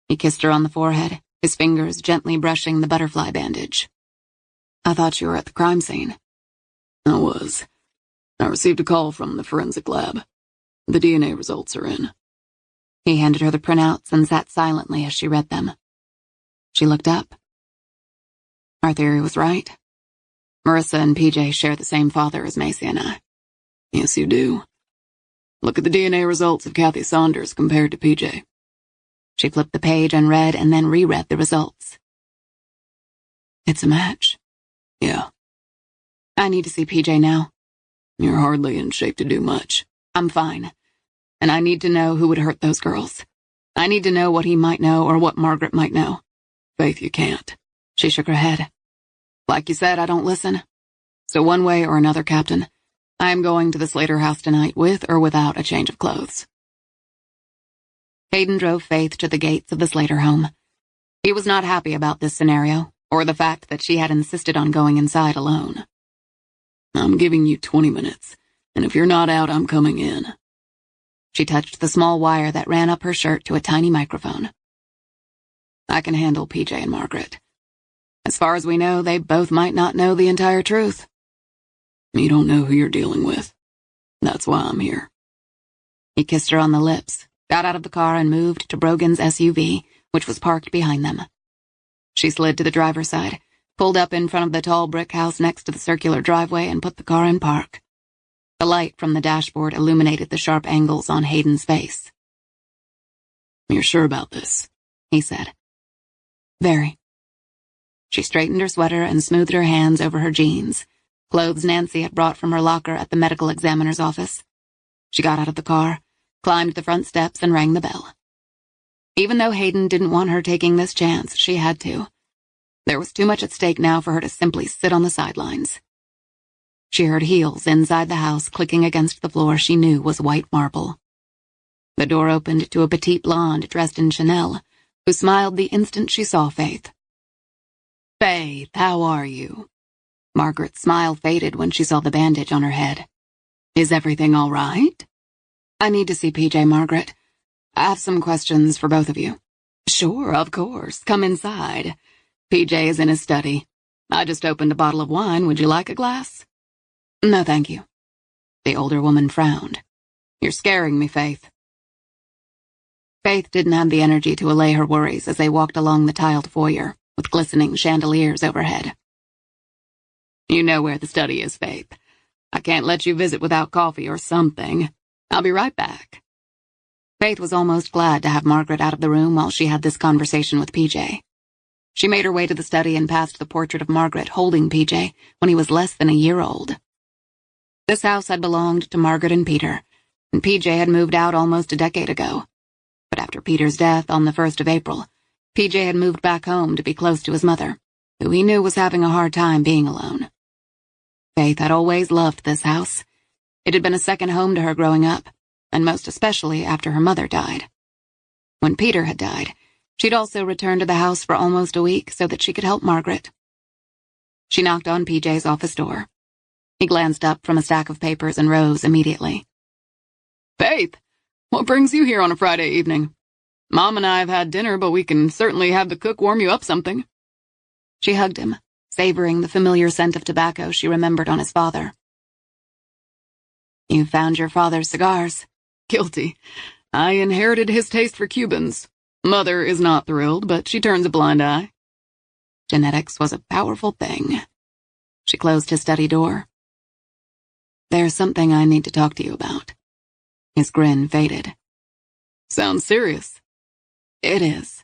He kissed her on the forehead, his fingers gently brushing the butterfly bandage. I thought you were at the crime scene. I was. I received a call from the forensic lab. The DNA results are in. He handed her the printouts and sat silently as she read them. She looked up. Our theory was right. Marissa and PJ share the same father as Macy and I. Yes, you do. Look at the DNA results of Kathy Saunders compared to PJ. She flipped the page and read and then reread the results. It's a match. Yeah. I need to see PJ now. You're hardly in shape to do much. I'm fine. And I need to know who would hurt those girls. I need to know what he might know or what Margaret might know. Faith, you can't. She shook her head. Like you said, I don't listen. So one way or another, Captain, I am going to the Slater house tonight with or without a change of clothes. Hayden drove Faith to the gates of the Slater home. He was not happy about this scenario, or the fact that she had insisted on going inside alone. I'm giving you 20 minutes, and if you're not out, I'm coming in. She touched the small wire that ran up her shirt to a tiny microphone. I can handle PJ and Margaret. As far as we know, they both might not know the entire truth. You don't know who you're dealing with. That's why I'm here. He kissed her on the lips, got out of the car and moved to Brogan's SUV, which was parked behind them. She slid to the driver's side, pulled up in front of the tall brick house next to the circular driveway and put the car in park. The light from the dashboard illuminated the sharp angles on Hayden's face. You're sure about this? He said. Very. She straightened her sweater and smoothed her hands over her jeans, clothes Nancy had brought from her locker at the medical examiner's office. She got out of the car, climbed the front steps, and rang the bell. Even though Hayden didn't want her taking this chance, she had to. There was too much at stake now for her to simply sit on the sidelines. She heard heels inside the house clicking against the floor she knew was white marble. The door opened to a petite blonde dressed in Chanel, who smiled the instant she saw Faith. Faith, how are you? Margaret's smile faded when she saw the bandage on her head. Is everything all right? I need to see PJ, Margaret. I have some questions for both of you. Sure, of course. Come inside. PJ is in his study. I just opened a bottle of wine. Would you like a glass? No, thank you. The older woman frowned. You're scaring me, Faith. Faith didn't have the energy to allay her worries as they walked along the tiled foyer, with glistening chandeliers overhead. You know where the study is, Faith. I can't let you visit without coffee or something. I'll be right back. Faith was almost glad to have Margaret out of the room while she had this conversation with PJ. She made her way to the study and passed the portrait of Margaret holding PJ when he was less than a year old. This house had belonged to Margaret and Peter, and PJ had moved out almost a decade ago. But after Peter's death on the 1st of April, PJ had moved back home to be close to his mother, who he knew was having a hard time being alone. Faith had always loved this house. It had been a second home to her growing up, and most especially after her mother died. When Peter had died, she'd also returned to the house for almost a week so that she could help Margaret. She knocked on PJ's office door. He glanced up from a stack of papers and rose immediately. Faith, what brings you here on a Friday evening? Mom and I have had dinner, but we can certainly have the cook warm you up something. She hugged him, savoring the familiar scent of tobacco she remembered on his father. You found your father's cigars. Guilty. I inherited his taste for Cubans. Mother is not thrilled, but she turns a blind eye. Genetics was a powerful thing. She closed his study door. "There's something I need to talk to you about." His grin faded. "Sounds serious." "It is."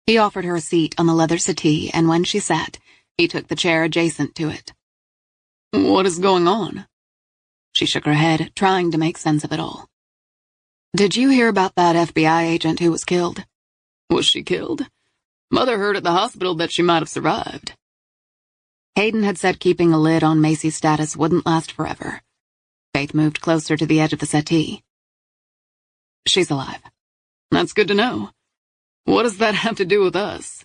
He offered her a seat on the leather settee, and when she sat, he took the chair adjacent to it. "What is going on?" She shook her head, trying to make sense of it all. "Did you hear about that FBI agent who was killed?" "Was she killed? Mother heard at the hospital that she might have survived." Hayden had said keeping a lid on Macy's status wouldn't last forever. Faith moved closer to the edge of the settee. "She's alive." "That's good to know. What does that have to do with us?"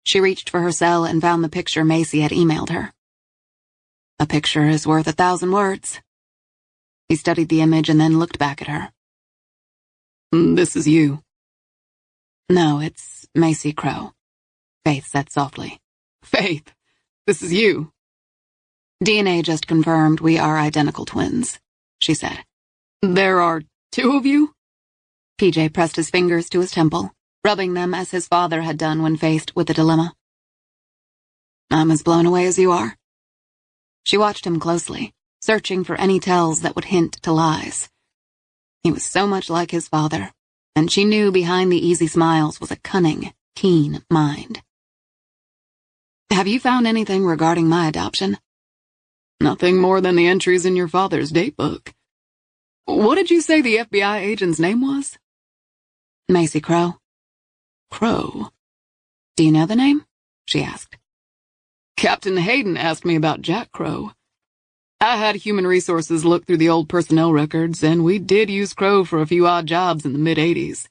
She reached for her cell and found the picture Macy had emailed her. "A picture is worth 1,000 words." He studied the image and then looked back at her. "This is you." "No, it's Macy Crow," Faith said softly. "Faith, this is you." "DNA just confirmed we are identical twins," she said. "There are 2 of you?" PJ pressed his fingers to his temple, rubbing them as his father had done when faced with a dilemma. "I'm as blown away as you are." She watched him closely, searching for any tells that would hint to lies. He was so much like his father, and she knew behind the easy smiles was a cunning, keen mind. "Have you found anything regarding my adoption?" "Nothing more than the entries in your father's date book. What did you say the FBI agent's name was?" "Macy Crow." "Crow." "Do you know the name?" she asked. "Captain Hayden asked me about Jack Crow. I had Human Resources look through the old personnel records, and we did use Crow for a few odd jobs in the mid-'80s.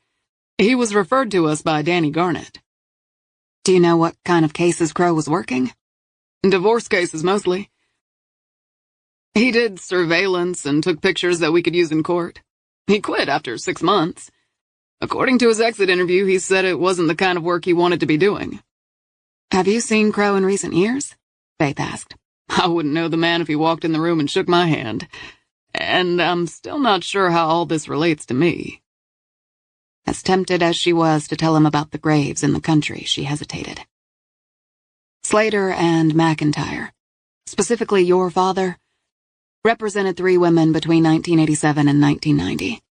He was referred to us by Danny Garnett." "Do you know what kind of cases Crow was working?" "Divorce cases, mostly. He did surveillance and took pictures that we could use in court. He quit after 6 months. According to his exit interview, he said it wasn't the kind of work he wanted to be doing." "Have you seen Crow in recent years?" Faith asked. "I wouldn't know the man if he walked in the room and shook my hand. And I'm still not sure how all this relates to me." As tempted as she was to tell him about the graves in the country, she hesitated. "Slater and McIntyre, specifically your father, represented 3 women between 1987 and 1990.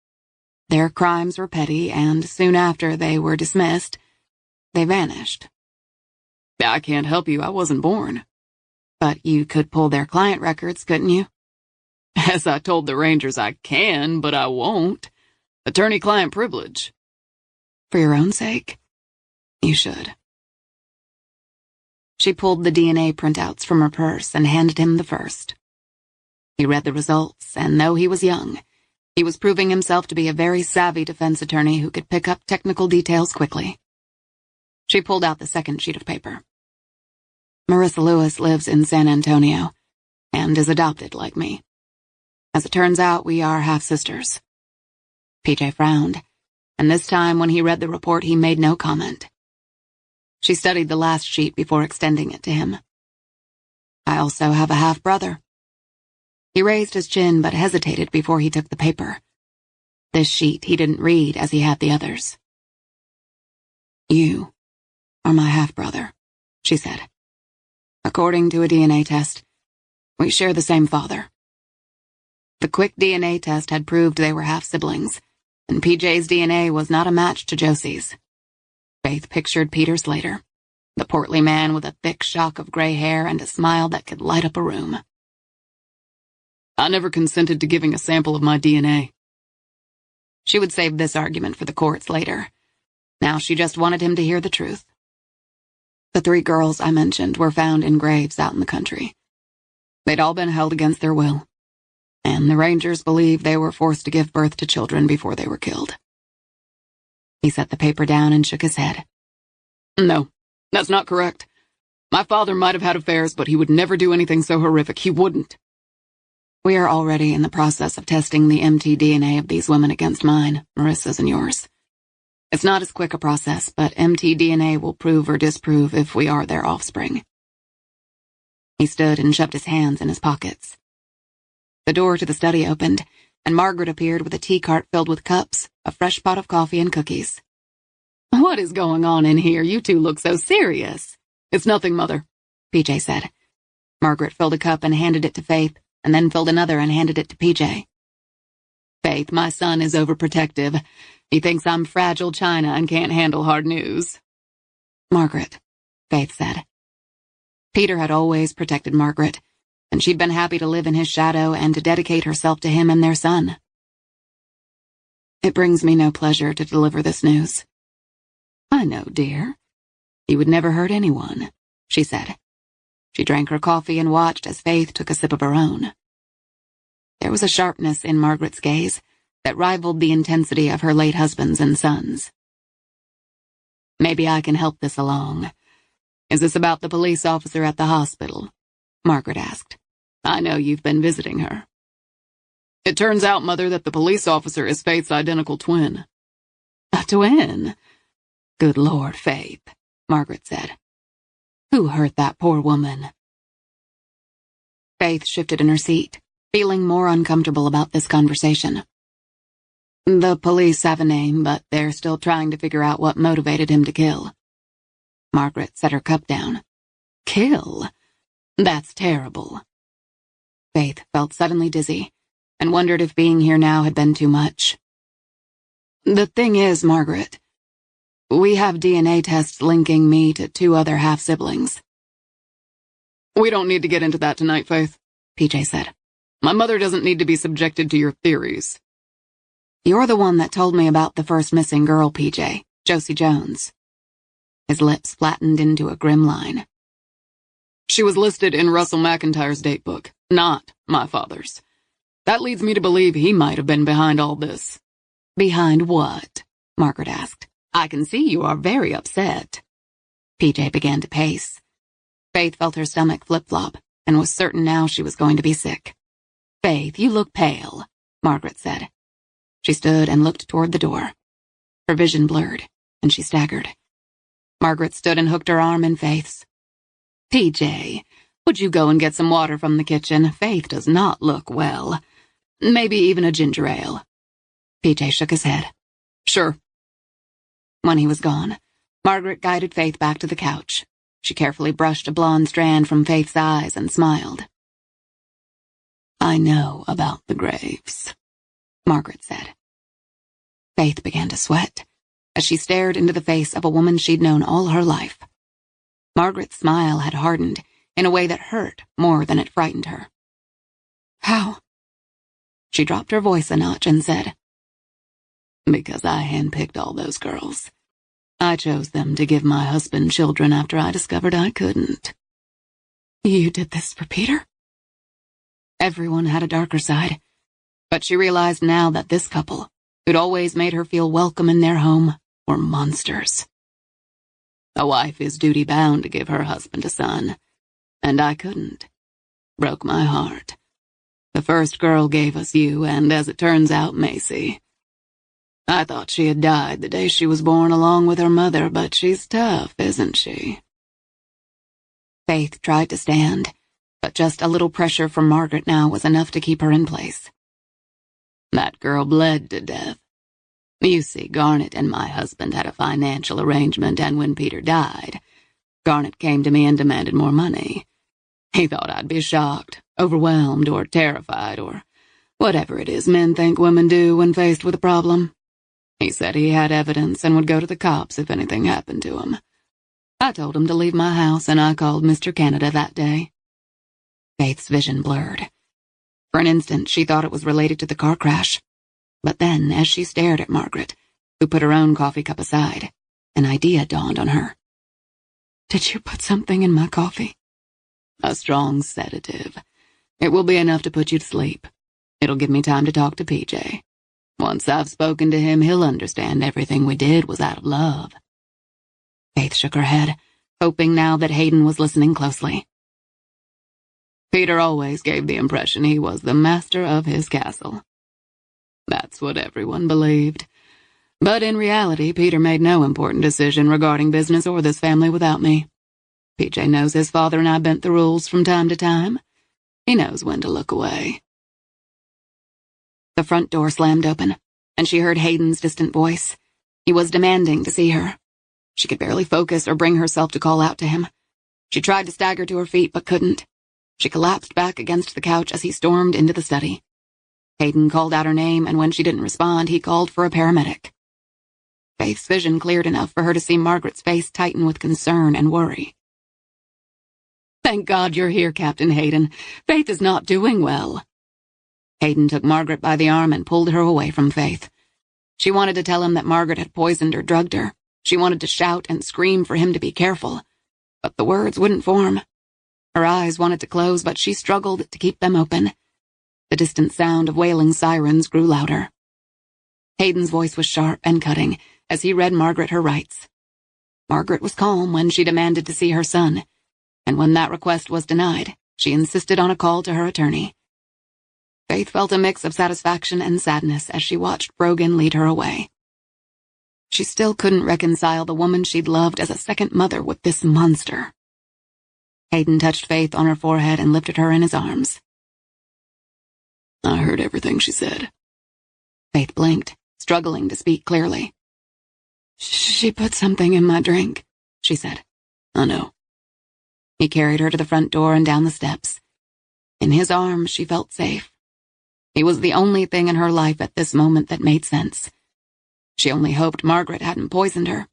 Their crimes were petty, and soon after they were dismissed, they vanished." "I can't help you. I wasn't born." "But you could pull their client records, couldn't you?" "As I told the Rangers, I can, but I won't. Attorney-client privilege." "For your own sake, you should." She pulled the DNA printouts from her purse and handed him the first. He read the results, and though he was young, he was proving himself to be a very savvy defense attorney who could pick up technical details quickly. She pulled out the second sheet of paper. "Marissa Lewis lives in San Antonio, and is adopted like me. As it turns out, we are half-sisters." PJ frowned, and this time when he read the report he made no comment. She studied the last sheet before extending it to him. "I also have a half-brother." He raised his chin but hesitated before he took the paper. This sheet he didn't read as he had the others. "You are my half-brother," she said. "According to a DNA test, we share the same father." The quick DNA test had proved they were half-siblings, and PJ's DNA was not a match to Josie's. Faith pictured Peter Slater, the portly man with a thick shock of gray hair and a smile that could light up a room. "I never consented to giving a sample of my DNA." She would save this argument for the courts later. Now she just wanted him to hear the truth. "The 3 girls I mentioned were found in graves out in the country. They'd all been held against their will, and the Rangers believe they were forced to give birth to children before they were killed." He set the paper down and shook his head. "No, that's not correct. My father might have had affairs, but he would never do anything so horrific. He wouldn't." "We are already in the process of testing the mtDNA of these women against mine, Marissa's and yours. It's not as quick a process, but mtDNA will prove or disprove if we are their offspring." He stood and shoved his hands in his pockets. The door to the study opened, and Margaret appeared with a tea cart filled with cups, a fresh pot of coffee, and cookies. "What is going on in here? You 2 look so serious," It's nothing, Mother, PJ said. Margaret filled a cup and handed it to Faith, and then filled another and handed it to PJ. Faith, my son is overprotective. He thinks I'm fragile china and can't handle hard news. Margaret, Faith said. Peter had always protected Margaret, and she'd been happy to live in his shadow and to dedicate herself to him and their son. It brings me no pleasure to deliver this news. I know, dear. You would never hurt anyone, she said. She drank her coffee and watched as Faith took a sip of her own. There was a sharpness in Margaret's gaze that rivaled the intensity of her late husband's and son's. Maybe I can help this along. Is this about the police officer at the hospital? Margaret asked. I know you've been visiting her. It turns out, Mother, that the police officer is Faith's identical twin. A twin? Good Lord, Faith, Margaret said. Who hurt that poor woman? Faith shifted in her seat, feeling more uncomfortable about this conversation. The police have a name, but they're still trying to figure out what motivated him to kill. Margaret set her cup down. Kill? That's terrible. Faith felt suddenly dizzy, and wondered if being here now had been too much. The thing is, Margaret, we have DNA tests linking me to 2 other half-siblings. We don't need to get into that tonight, Faith, PJ said. My mother doesn't need to be subjected to your theories. You're the one that told me about the first missing girl, PJ, Josie Jones. His lips flattened into a grim line. She was listed in Russell McIntyre's date book, not my father's. That leads me to believe he might have been behind all this. Behind what? Margaret asked. I can see you are very upset. PJ began to pace. Faith felt her stomach flip-flop and was certain now she was going to be sick. Faith, you look pale, Margaret said. She stood and looked toward the door. Her vision blurred, and she staggered. Margaret stood and hooked her arm in Faith's. PJ, would you go and get some water from the kitchen? Faith does not look well. Maybe even a ginger ale. PJ shook his head. Sure. When he was gone, Margaret guided Faith back to the couch. She carefully brushed a blonde strand from Faith's eyes and smiled. I know about the graves, Margaret said. Faith began to sweat as she stared into the face of a woman she'd known all her life. Margaret's smile had hardened in a way that hurt more than it frightened her. How? She dropped her voice a notch and said, Because I handpicked all those girls. I chose them to give my husband children after I discovered I couldn't. You did this for Peter? Everyone had a darker side, but she realized now that this couple, who'd always made her feel welcome in their home, were monsters. A wife is duty-bound to give her husband a son, and I couldn't. Broke my heart. The first girl gave us you, and as it turns out, Macy. I thought she had died the day she was born along with her mother, but she's tough, isn't she? Faith tried to stand, but just a little pressure from Margaret now was enough to keep her in place. That girl bled to death. You see, Garnet and my husband had a financial arrangement, and when Peter died, Garnet came to me and demanded more money. He thought I'd be shocked, overwhelmed, or terrified, or whatever it is men think women do when faced with a problem. He said he had evidence and would go to the cops if anything happened to him. I told him to leave my house, and I called Mr. Canada that day. Faith's vision blurred. For an instant, she thought it was related to the car crash. But then, as she stared at Margaret, who put her own coffee cup aside, an idea dawned on her. Did you put something in my coffee? A strong sedative. It will be enough to put you to sleep. It'll give me time to talk to PJ. Once I've spoken to him, he'll understand everything we did was out of love. Faith shook her head, hoping now that Hayden was listening closely. Peter always gave the impression he was the master of his castle. That's what everyone believed. But in reality, Peter made no important decision regarding business or this family without me. PJ knows his father and I bent the rules from time to time. He knows when to look away. The front door slammed open, and she heard Hayden's distant voice. He was demanding to see her. She could barely focus or bring herself to call out to him, She tried to stagger to her feet, but couldn't. She collapsed back against the couch as he stormed into the study. Hayden called out her name, and when she didn't respond, he called for a paramedic. Faith's vision cleared enough for her to see Margaret's face tighten with concern and worry. "Thank God you're here, Captain Hayden. Faith is not doing well." Hayden took Margaret by the arm and pulled her away from Faith. She wanted to tell him that Margaret had poisoned or drugged her. She wanted to shout and scream for him to be careful, but the words wouldn't form. Her eyes wanted to close, but she struggled to keep them open. The distant sound of wailing sirens grew louder. Hayden's voice was sharp and cutting as he read Margaret her rights. Margaret was calm when she demanded to see her son, and when that request was denied, she insisted on a call to her attorney. Faith felt a mix of satisfaction and sadness as she watched Brogan lead her away. She still couldn't reconcile the woman she'd loved as a second mother with this monster. Hayden touched Faith on her forehead and lifted her in his arms. "I heard everything she said." Faith blinked, struggling to speak clearly. "She put something in my drink," she said. "I know." He carried her to the front door and down the steps. In his arms, she felt safe. He was the only thing in her life at this moment that made sense. She only hoped Margaret hadn't poisoned her.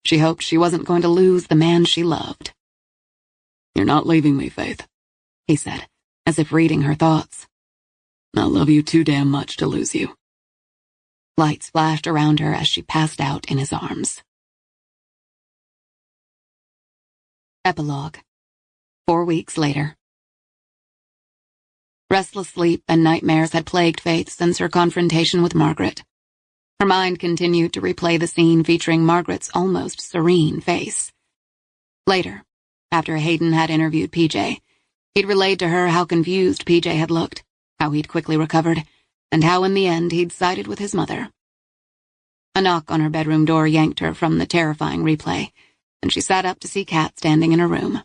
She hoped she wasn't going to lose the man she loved. "You're not leaving me, Faith," he said, as if reading her thoughts. "I love you too damn much to lose you." Lights flashed around her as she passed out in his arms. Epilogue. 4 weeks later. Restless sleep and nightmares had plagued Faith since her confrontation with Margaret. Her mind continued to replay the scene featuring Margaret's almost serene face. Later, after Hayden had interviewed PJ, he'd relayed to her how confused PJ had looked, how he'd quickly recovered, and how in the end he'd sided with his mother. A knock on her bedroom door yanked her from the terrifying replay, and she sat up to see Kat standing in her room.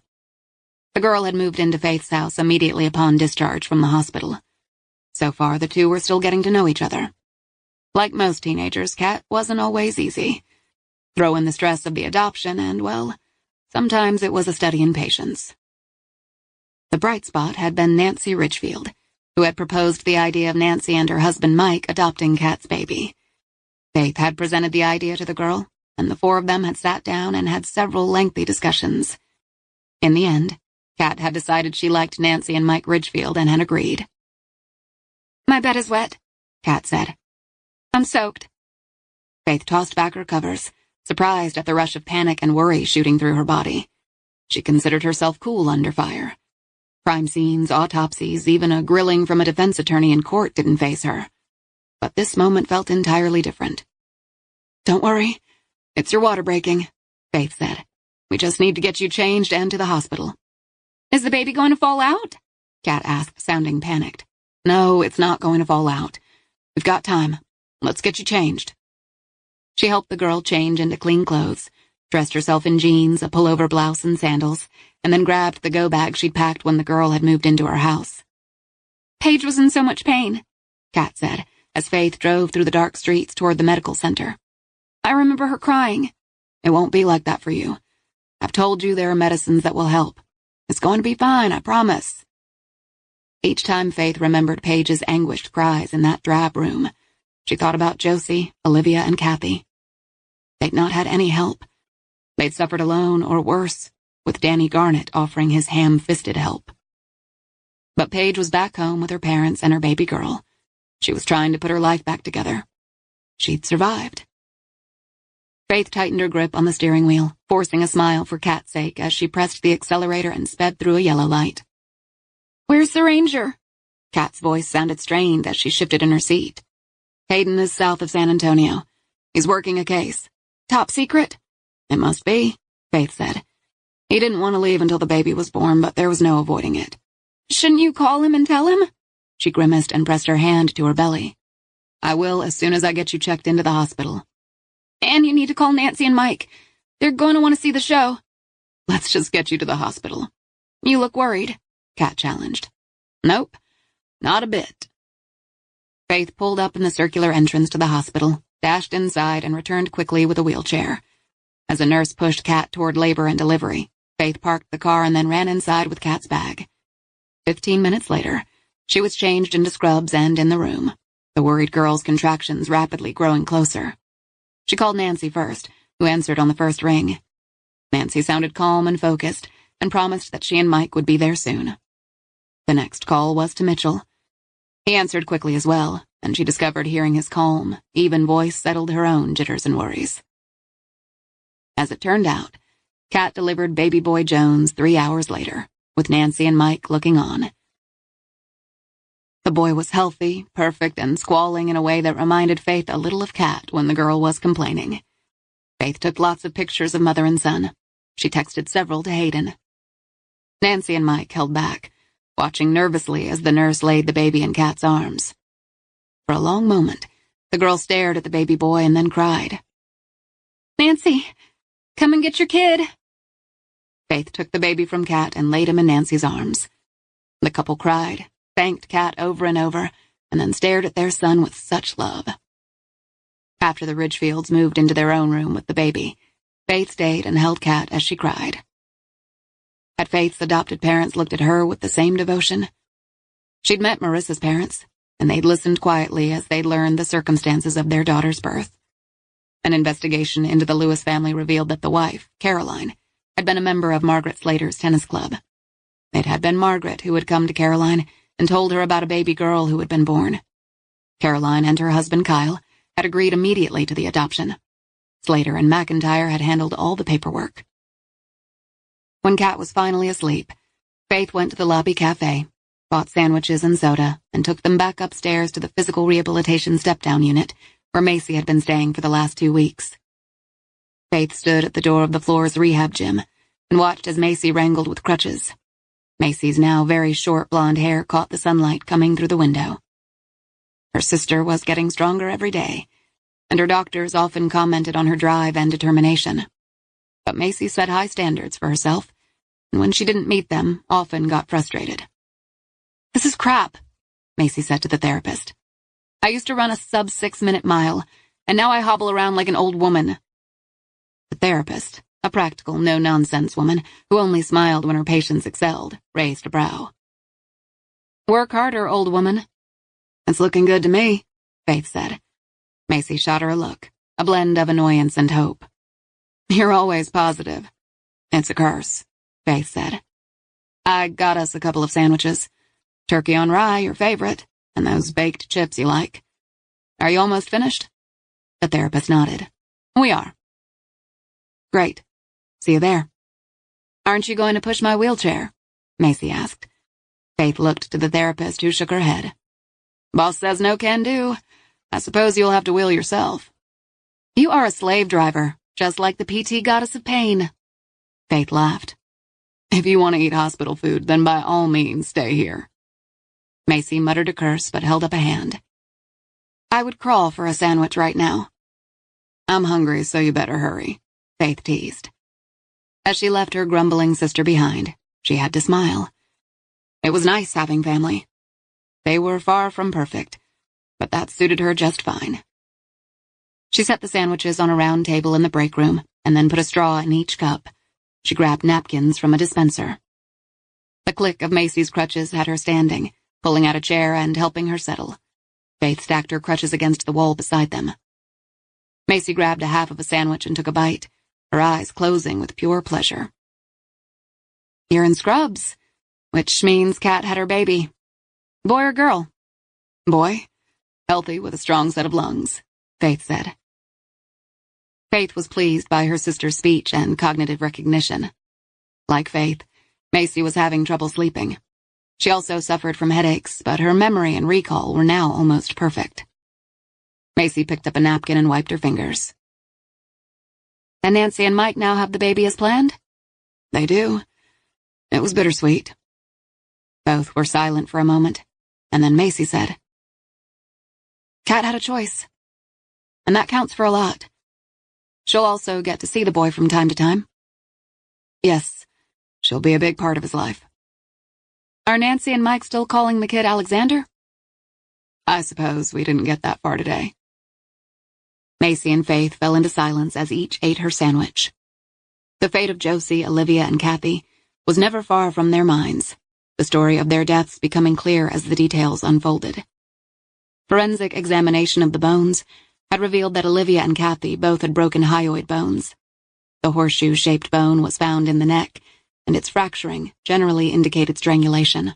The girl had moved into Faith's house immediately upon discharge from the hospital. So far, the two were still getting to know each other. Like most teenagers, Kat wasn't always easy. Throw in the stress of the adoption and, well, sometimes it was a study in patience. The bright spot had been Nancy Ridgefield, who had proposed the idea of Nancy and her husband Mike adopting Kat's baby. Faith had presented the idea to the girl, and the four of them had sat down and had several lengthy discussions. In the end, Kat had decided she liked Nancy and Mike Ridgefield and had agreed. "My bed is wet," Kat said. "I'm soaked." Faith tossed back her covers, surprised at the rush of panic and worry shooting through her body. She considered herself cool under fire. Crime scenes, autopsies, even a grilling from a defense attorney in court didn't faze her. But this moment felt entirely different. "Don't worry, it's your water breaking," Faith said. "We just need to get you changed and to the hospital." "Is the baby going to fall out?" Kat asked, sounding panicked. "No, it's not going to fall out. We've got time. Let's get you changed." She helped the girl change into clean clothes, dressed herself in jeans, a pullover blouse, and sandals, and then grabbed the go-bag she'd packed when the girl had moved into her house. "Paige was in so much pain," Kat said, as Faith drove through the dark streets toward the medical center. "I remember her crying." "It won't be like that for you. I've told you there are medicines that will help. It's going to be fine, I promise." Each time Faith remembered Paige's anguished cries in that drab room, she thought about Josie, Olivia, and Kathy. They'd not had any help. They'd suffered alone, or worse, with Danny Garnett offering his ham-fisted help. But Paige was back home with her parents and her baby girl. She was trying to put her life back together. She'd survived. Faith tightened her grip on the steering wheel, forcing a smile for Kat's sake as she pressed the accelerator and sped through a yellow light. "Where's the ranger?" Kat's voice sounded strained as she shifted in her seat. "Hayden is south of San Antonio. He's working a case." "Top secret?" "It must be," Faith said. "He didn't want to leave until the baby was born, but there was no avoiding it." "Shouldn't you call him and tell him?" She grimaced and pressed her hand to her belly. "I will as soon as I get you checked into the hospital." "And you need to call Nancy and Mike. They're going to want to see the show." "Let's just get you to the hospital." "You look worried," Kat challenged. "Nope, not a bit." Faith pulled up in the circular entrance to the hospital, dashed inside, and returned quickly with a wheelchair. As a nurse pushed Kat toward labor and delivery, Faith parked the car and then ran inside with Kat's bag. 15 minutes later, she was changed into scrubs and in the room, the worried girl's contractions rapidly growing closer. She called Nancy first, who answered on the first ring. Nancy sounded calm and focused and promised that she and Mike would be there soon. The next call was to Mitchell. He answered quickly as well, and she discovered hearing his calm, even voice settled her own jitters and worries. As it turned out, Kat delivered baby boy Jones 3 hours later, with Nancy and Mike looking on. The boy was healthy, perfect, and squalling in a way that reminded Faith a little of Kat when the girl was complaining. Faith took lots of pictures of mother and son. She texted several to Hayden. Nancy and Mike held back, watching nervously as the nurse laid the baby in Kat's arms. For a long moment, the girl stared at the baby boy and then cried. "Nancy, come and get your kid." Faith took the baby from Kat and laid him in Nancy's arms. The couple cried, thanked Kat over and over, and then stared at their son with such love. After the Ridgefields moved into their own room with the baby, Faith stayed and held Kat as she cried. Had Faith's adopted parents looked at her with the same devotion? She'd met Marissa's parents, and they'd listened quietly as they'd learned the circumstances of their daughter's birth. An investigation into the Lewis family revealed that the wife, Caroline, had been a member of Margaret Slater's tennis club. It had been Margaret who had come to Caroline and told her about a baby girl who had been born. Caroline and her husband, Kyle, had agreed immediately to the adoption. Slater and McIntyre had handled all the paperwork. When Kat was finally asleep, Faith went to the lobby cafe, bought sandwiches and soda, and took them back upstairs to the physical rehabilitation step-down unit, where Macy had been staying for the last 2 weeks. Faith stood at the door of the floor's rehab gym and watched as Macy wrangled with crutches. Macy's now very short blonde hair caught the sunlight coming through the window. Her sister was getting stronger every day, and her doctors often commented on her drive and determination. But Macy set high standards for herself, and when she didn't meet them, often got frustrated. "This is crap," Macy said to the therapist. "I used to run a sub-6-minute mile, and now I hobble around like an old woman." The therapist, a practical, no-nonsense woman who only smiled when her patients excelled, raised a brow. "Work harder, old woman." "It's looking good to me," Faith said. Macy shot her a look, a blend of annoyance and hope. "You're always positive." "It's a curse," Faith said. "I got us a couple of sandwiches. Turkey on rye, your favorite, and those baked chips you like. Are you almost finished?" The therapist nodded. "We are." "Great. See you there." "Aren't you going to push my wheelchair?" Macy asked. Faith looked to the therapist, who shook her head. "Boss says no can do. I suppose you'll have to wheel yourself." "You are a slave driver, just like the PT goddess of pain." Faith laughed. "If you want to eat hospital food, then by all means stay here." Macy muttered a curse but held up a hand. "I would crawl for a sandwich right now." "I'm hungry, so you better hurry," Faith teased. As she left her grumbling sister behind, she had to smile. It was nice having family. They were far from perfect, but that suited her just fine. She set the sandwiches on a round table in the break room and then put a straw in each cup. She grabbed napkins from a dispenser. The click of Macy's crutches had her standing, pulling out a chair and helping her settle. Faith stacked her crutches against the wall beside them. Macy grabbed a half of a sandwich and took a bite, her eyes closing with pure pleasure. "You're in scrubs, which means Kat had her baby. Boy or girl?" "Boy. Healthy with a strong set of lungs," Faith said. Faith was pleased by her sister's speech and cognitive recognition. Like Faith, Macy was having trouble sleeping. She also suffered from headaches, but her memory and recall were now almost perfect. Macy picked up a napkin and wiped her fingers. "And Nancy and Mike now have the baby as planned?" "They do. It was bittersweet." Both were silent for a moment, and then Macy said, "Kat had a choice, and that counts for a lot. She'll also get to see the boy from time to time." "Yes, she'll be a big part of his life." "Are Nancy and Mike still calling the kid Alexander?" "I suppose we didn't get that far today." Macy and Faith fell into silence as each ate her sandwich. The fate of Josie, Olivia, and Kathy was never far from their minds, the story of their deaths becoming clear as the details unfolded. Forensic examination of the bones had revealed that Olivia and Kathy both had broken hyoid bones. The horseshoe-shaped bone was found in the neck, and its fracturing generally indicated strangulation.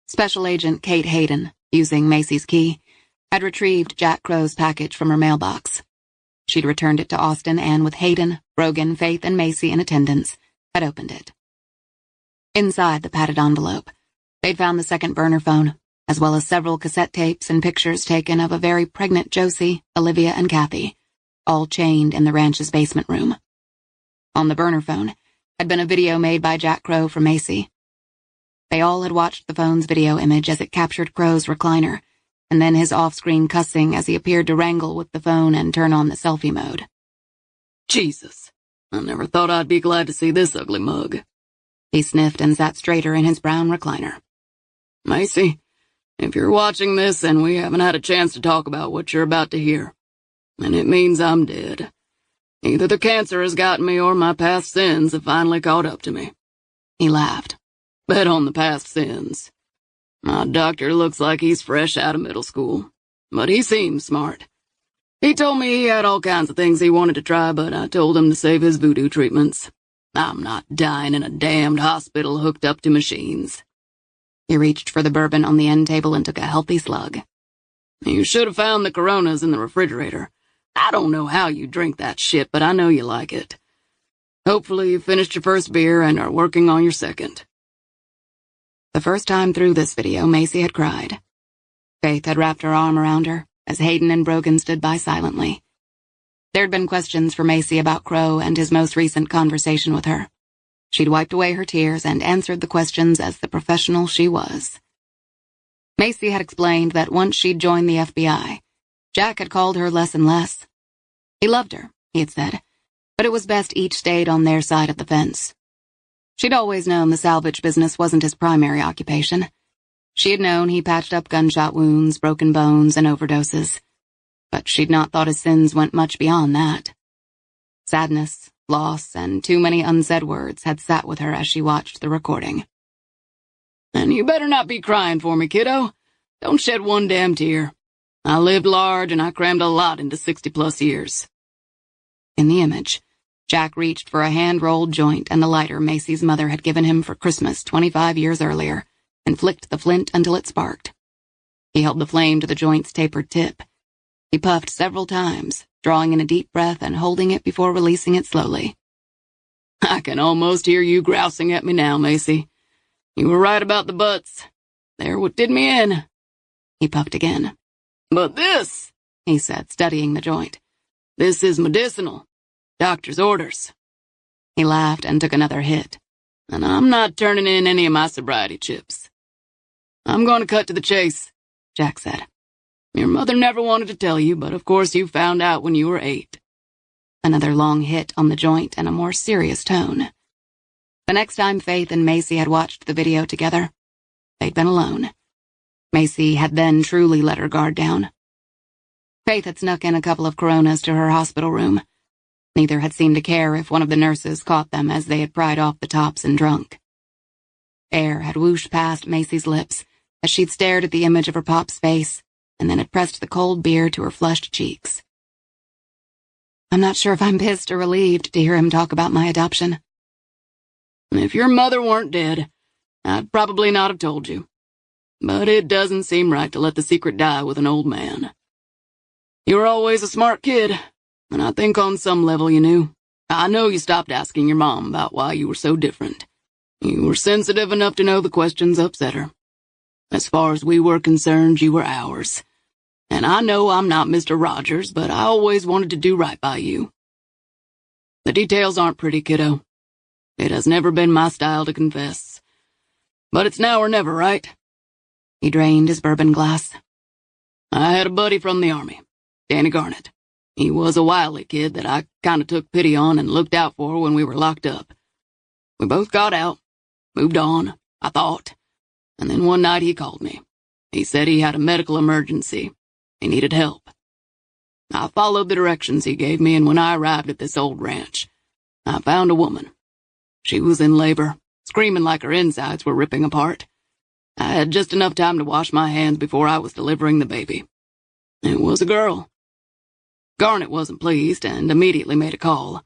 Special Agent Kate Hayden, using Macy's key, had retrieved Jack Crow's package from her mailbox. She'd returned it to Austin and, with Hayden, Brogan, Faith, and Macy in attendance, had opened it. Inside the padded envelope, they'd found the second burner phone, as well as several cassette tapes and pictures taken of a very pregnant Josie, Olivia, and Kathy, all chained in the ranch's basement room. On the burner phone had been a video made by Jack Crow for Macy. They all had watched the phone's video image as it captured Crow's recliner, and then his off-screen cussing as he appeared to wrangle with the phone and turn on the selfie mode. Jesus, I never thought I'd be glad to see this ugly mug. He sniffed and sat straighter in his brown recliner. Macy, if you're watching this and we haven't had a chance to talk about what you're about to hear, then it means I'm dead. Either the cancer has gotten me or my past sins have finally caught up to me. He laughed. Bet on the past sins. My doctor looks like he's fresh out of middle school, but he seems smart. He told me he had all kinds of things he wanted to try, but I told him to save his voodoo treatments. I'm not dying in a damned hospital hooked up to machines. He reached for the bourbon on the end table and took a healthy slug. You should have found the Coronas in the refrigerator. I don't know how you drink that shit, but I know you like it. Hopefully you finished your first beer and are working on your second. The first time through this video, Macy had cried. Faith had wrapped her arm around her, as Hayden and Brogan stood by silently. There'd been questions for Macy about Crow and his most recent conversation with her. She'd wiped away her tears and answered the questions as the professional she was. Macy had explained that once she'd joined the FBI, Jack had called her less and less. He loved her, he had said, but it was best each stayed on their side of the fence. She'd always known the salvage business wasn't his primary occupation. She had known he patched up gunshot wounds, broken bones, and overdoses. But she'd not thought his sins went much beyond that. Sadness, loss, and too many unsaid words had sat with her as she watched the recording. And you better not be crying for me, kiddo. Don't shed one damn tear. I lived large and I crammed a lot into 60-plus years. In the image, Jack reached for a hand-rolled joint and a lighter Macy's mother had given him for Christmas 25 years earlier, and flicked the flint until it sparked. He held the flame to the joint's tapered tip. He puffed several times, drawing in a deep breath and holding it before releasing it slowly. I can almost hear you grousing at me now, Macy. You were right about the butts. They're what did me in. He puffed again. But this, he said, studying the joint, this is medicinal. Doctor's orders. He laughed and took another hit. And I'm not turning in any of my sobriety chips. I'm going to cut to the chase, Jack said. Your mother never wanted to tell you, but of course you found out when you were 8. Another long hit on the joint and a more serious tone. The next time Faith and Macy had watched the video together, they'd been alone. Macy had then truly let her guard down. Faith had snuck in a couple of Coronas to her hospital room. Neither had seemed to care if one of the nurses caught them as they had pried off the tops and drunk. Air had whooshed past Macy's lips as she'd stared at the image of her pop's face and then had pressed the cold beer to her flushed cheeks. I'm not sure if I'm pissed or relieved to hear him talk about my adoption. If your mother weren't dead, I'd probably not have told you. But it doesn't seem right to let the secret die with an old man. You were always a smart kid. And I think on some level you knew. I know you stopped asking your mom about why you were so different. You were sensitive enough to know the questions upset her. As far as we were concerned, you were ours. And I know I'm not Mr. Rogers, but I always wanted to do right by you. The details aren't pretty, kiddo. It has never been my style to confess. But it's now or never, right? He drained his bourbon glass. I had a buddy from the Army, Danny Garnett. He was a wily kid that I kind of took pity on and looked out for when we were locked up. We both got out, moved on, I thought, and then one night he called me. He said he had a medical emergency. He needed help. I followed the directions he gave me, and when I arrived at this old ranch, I found a woman. She was in labor, screaming like her insides were ripping apart. I had just enough time to wash my hands before I was delivering the baby. It was a girl. Garnet wasn't pleased and immediately made a call.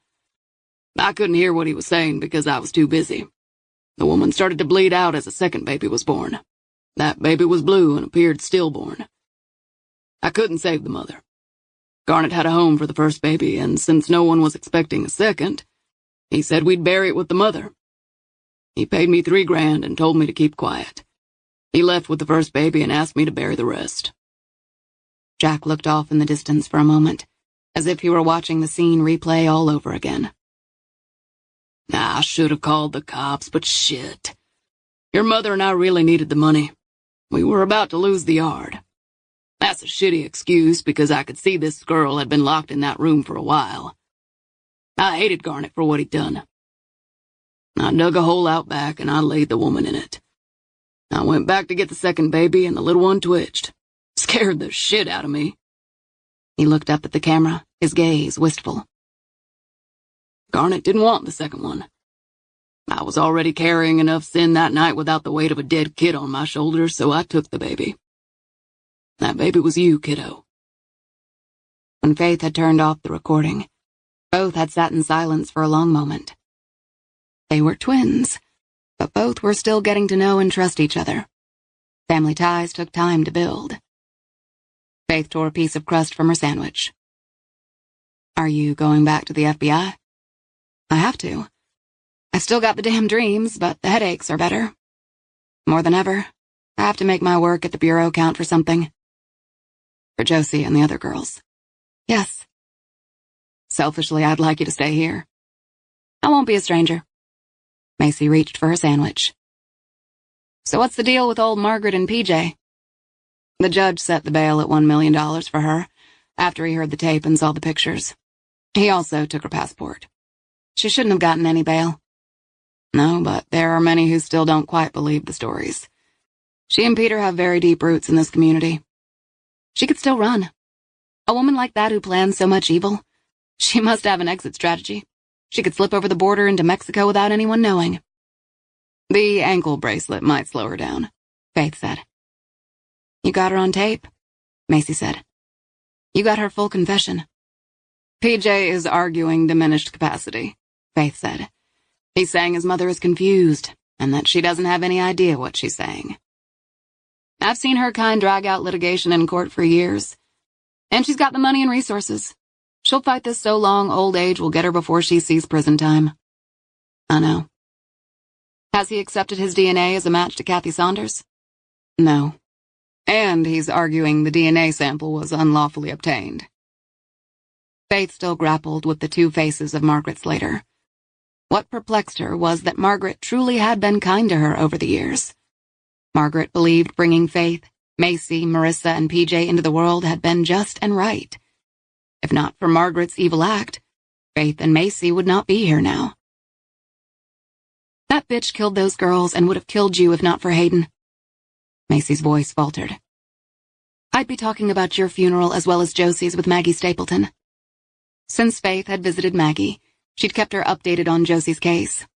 I couldn't hear what he was saying because I was too busy. The woman started to bleed out as a second baby was born. That baby was blue and appeared stillborn. I couldn't save the mother. Garnet had a home for the first baby, and since no one was expecting a second, he said we'd bury it with the mother. He paid me $3,000 and told me to keep quiet. He left with the first baby and asked me to bury the rest. Jack looked off in the distance for a moment, as if he were watching the scene replay all over again. I should have called the cops, but shit. Your mother and I really needed the money. We were about to lose the yard. That's a shitty excuse because I could see this girl had been locked in that room for a while. I hated Garnet for what he'd done. I dug a hole out back and I laid the woman in it. I went back to get the second baby and the little one twitched. Scared the shit out of me. He looked up at the camera, his gaze wistful. Garnet didn't want the second one. I was already carrying enough sin that night without the weight of a dead kid on my shoulders, so I took the baby. That baby was you, kiddo. When Faith had turned off the recording, both had sat in silence for a long moment. They were twins, but both were still getting to know and trust each other. Family ties took time to build. Faith tore a piece of crust from her sandwich. Are you going back to the FBI? I have to. I've still got the damn dreams, but the headaches are better. More than ever, I have to make my work at the bureau count for something. For Josie and the other girls. Yes. Selfishly, I'd like you to stay here. I won't be a stranger. Macy reached for her sandwich. So what's the deal with old Margaret and PJ? The judge set the bail at $1 million for her, after he heard the tape and saw the pictures. He also took her passport. She shouldn't have gotten any bail. No, but there are many who still don't quite believe the stories. She and Peter have very deep roots in this community. She could still run. A woman like that who plans so much evil, she must have an exit strategy. She could slip over the border into Mexico without anyone knowing. The ankle bracelet might slow her down, Faith said. You got her on tape? Macy said. You got her full confession. PJ is arguing diminished capacity, Faith said. He's saying his mother is confused, and that she doesn't have any idea what she's saying. I've seen her kind drag out litigation in court for years. And she's got the money and resources. She'll fight this so long old age will get her before she sees prison time. I know. Has he accepted his DNA as a match to Kathy Saunders? No. And he's arguing the DNA sample was unlawfully obtained. Faith still grappled with the two faces of Margaret Slater. What perplexed her was that Margaret truly had been kind to her over the years. Margaret believed bringing Faith, Macy, Marissa, and PJ into the world had been just and right. If not for Margaret's evil act, Faith and Macy would not be here now. That bitch killed those girls and would have killed you if not for Hayden. Macy's voice faltered. I'd be talking about your funeral as well as Josie's with Maggie Stapleton. Since Faith had visited Maggie, she'd kept her updated on Josie's case.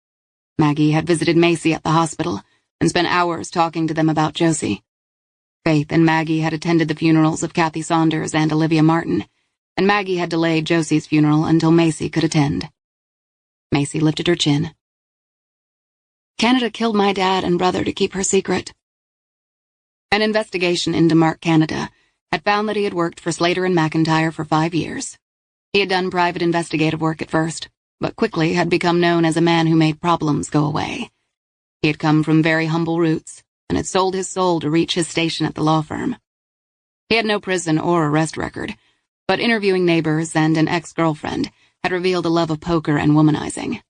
Maggie had visited Macy at the hospital and spent hours talking to them about Josie. Faith and Maggie had attended the funerals of Kathy Saunders and Olivia Martin, and Maggie had delayed Josie's funeral until Macy could attend. Macy lifted her chin. Canada killed my dad and brother to keep her secret. An investigation into Mark Canada had found that he had worked for Slater and McIntyre for 5 years. He had done private investigative work at first, but quickly had become known as a man who made problems go away. He had come from very humble roots and had sold his soul to reach his station at the law firm. He had no prison or arrest record, but interviewing neighbors and an ex-girlfriend had revealed a love of poker and womanizing.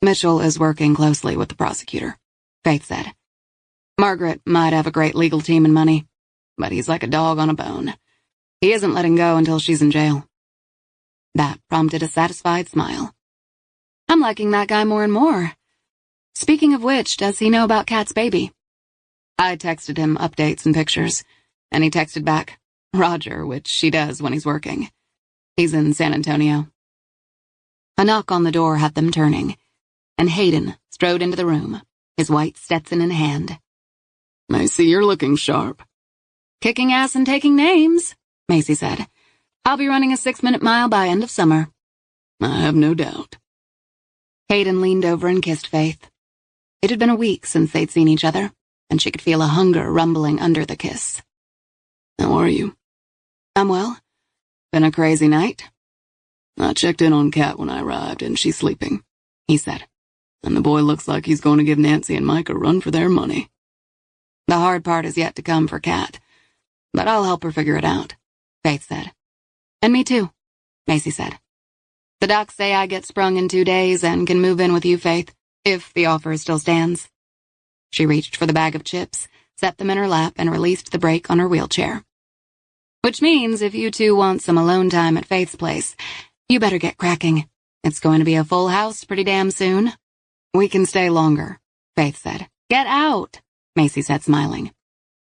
Mitchell is working closely with the prosecutor, Faith said. Margaret might have a great legal team and money, but he's like a dog on a bone. He isn't letting go until she's in jail. That prompted a satisfied smile. I'm liking that guy more and more. Speaking of which, does he know about Kat's baby? I texted him updates and pictures, and he texted back, Roger, which she does when he's working. He's in San Antonio. A knock on the door had them turning, and Hayden strode into the room, his white Stetson in hand. "Macy, you're looking sharp." "Kicking ass and taking names," Macy said. "I'll be running a 6-minute mile by end of summer." "I have no doubt." Hayden leaned over and kissed Faith. It had been a week since they'd seen each other, and she could feel a hunger rumbling under the kiss. "How are you?" "I'm well. Been a crazy night." "I checked in on Kat when I arrived, and she's sleeping," he said. "And the boy looks like he's going to give Nancy and Mike a run for their money." "The hard part is yet to come for Kat, but I'll help her figure it out," Faith said. "And me too," Macy said. "The docs say I get sprung in 2 days and can move in with you, Faith, if the offer still stands." She reached for the bag of chips, set them in her lap, and released the brake on her wheelchair. "Which means if you two want some alone time at Faith's place, you better get cracking. It's going to be a full house pretty damn soon." "We can stay longer," Faith said. "Get out," Macy said, smiling.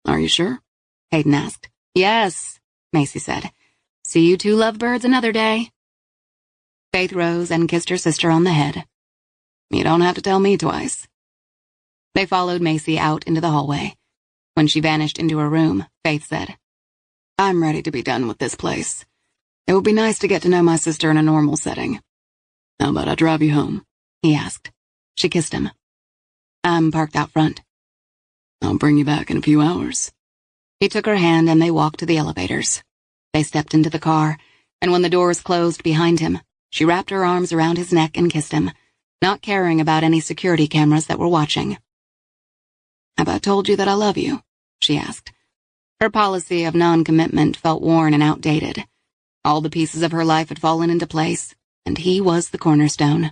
"Are you sure?" Hayden asked. "Yes," Macy said. "See you two lovebirds another day." Faith rose and kissed her sister on the head. "You don't have to tell me twice." They followed Macy out into the hallway. When she vanished into her room, Faith said, "I'm ready to be done with this place. It would be nice to get to know my sister in a normal setting. How about I drive you home?" he asked. She kissed him. "I'm parked out front." "I'll bring you back in a few hours." He took her hand and they walked to the elevators. They stepped into the car, and when the doors closed behind him, she wrapped her arms around his neck and kissed him, not caring about any security cameras that were watching. "Have I told you that I love you?" she asked. Her policy of non-commitment felt worn and outdated. All the pieces of her life had fallen into place, and he was the cornerstone.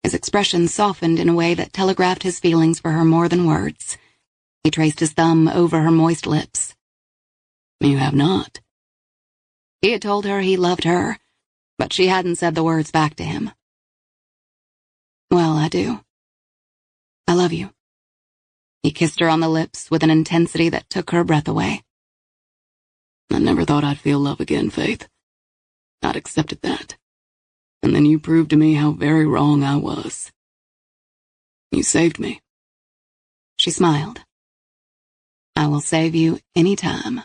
His expression softened in a way that telegraphed his feelings for her more than words. He traced his thumb over her moist lips. "You have not." He had told her he loved her, but she hadn't said the words back to him. "Well, I do. I love you." He kissed her on the lips with an intensity that took her breath away. "I never thought I'd feel love again, Faith. I'd accepted that. And then you proved to me how very wrong I was. You saved me." She smiled. "I will save you any time."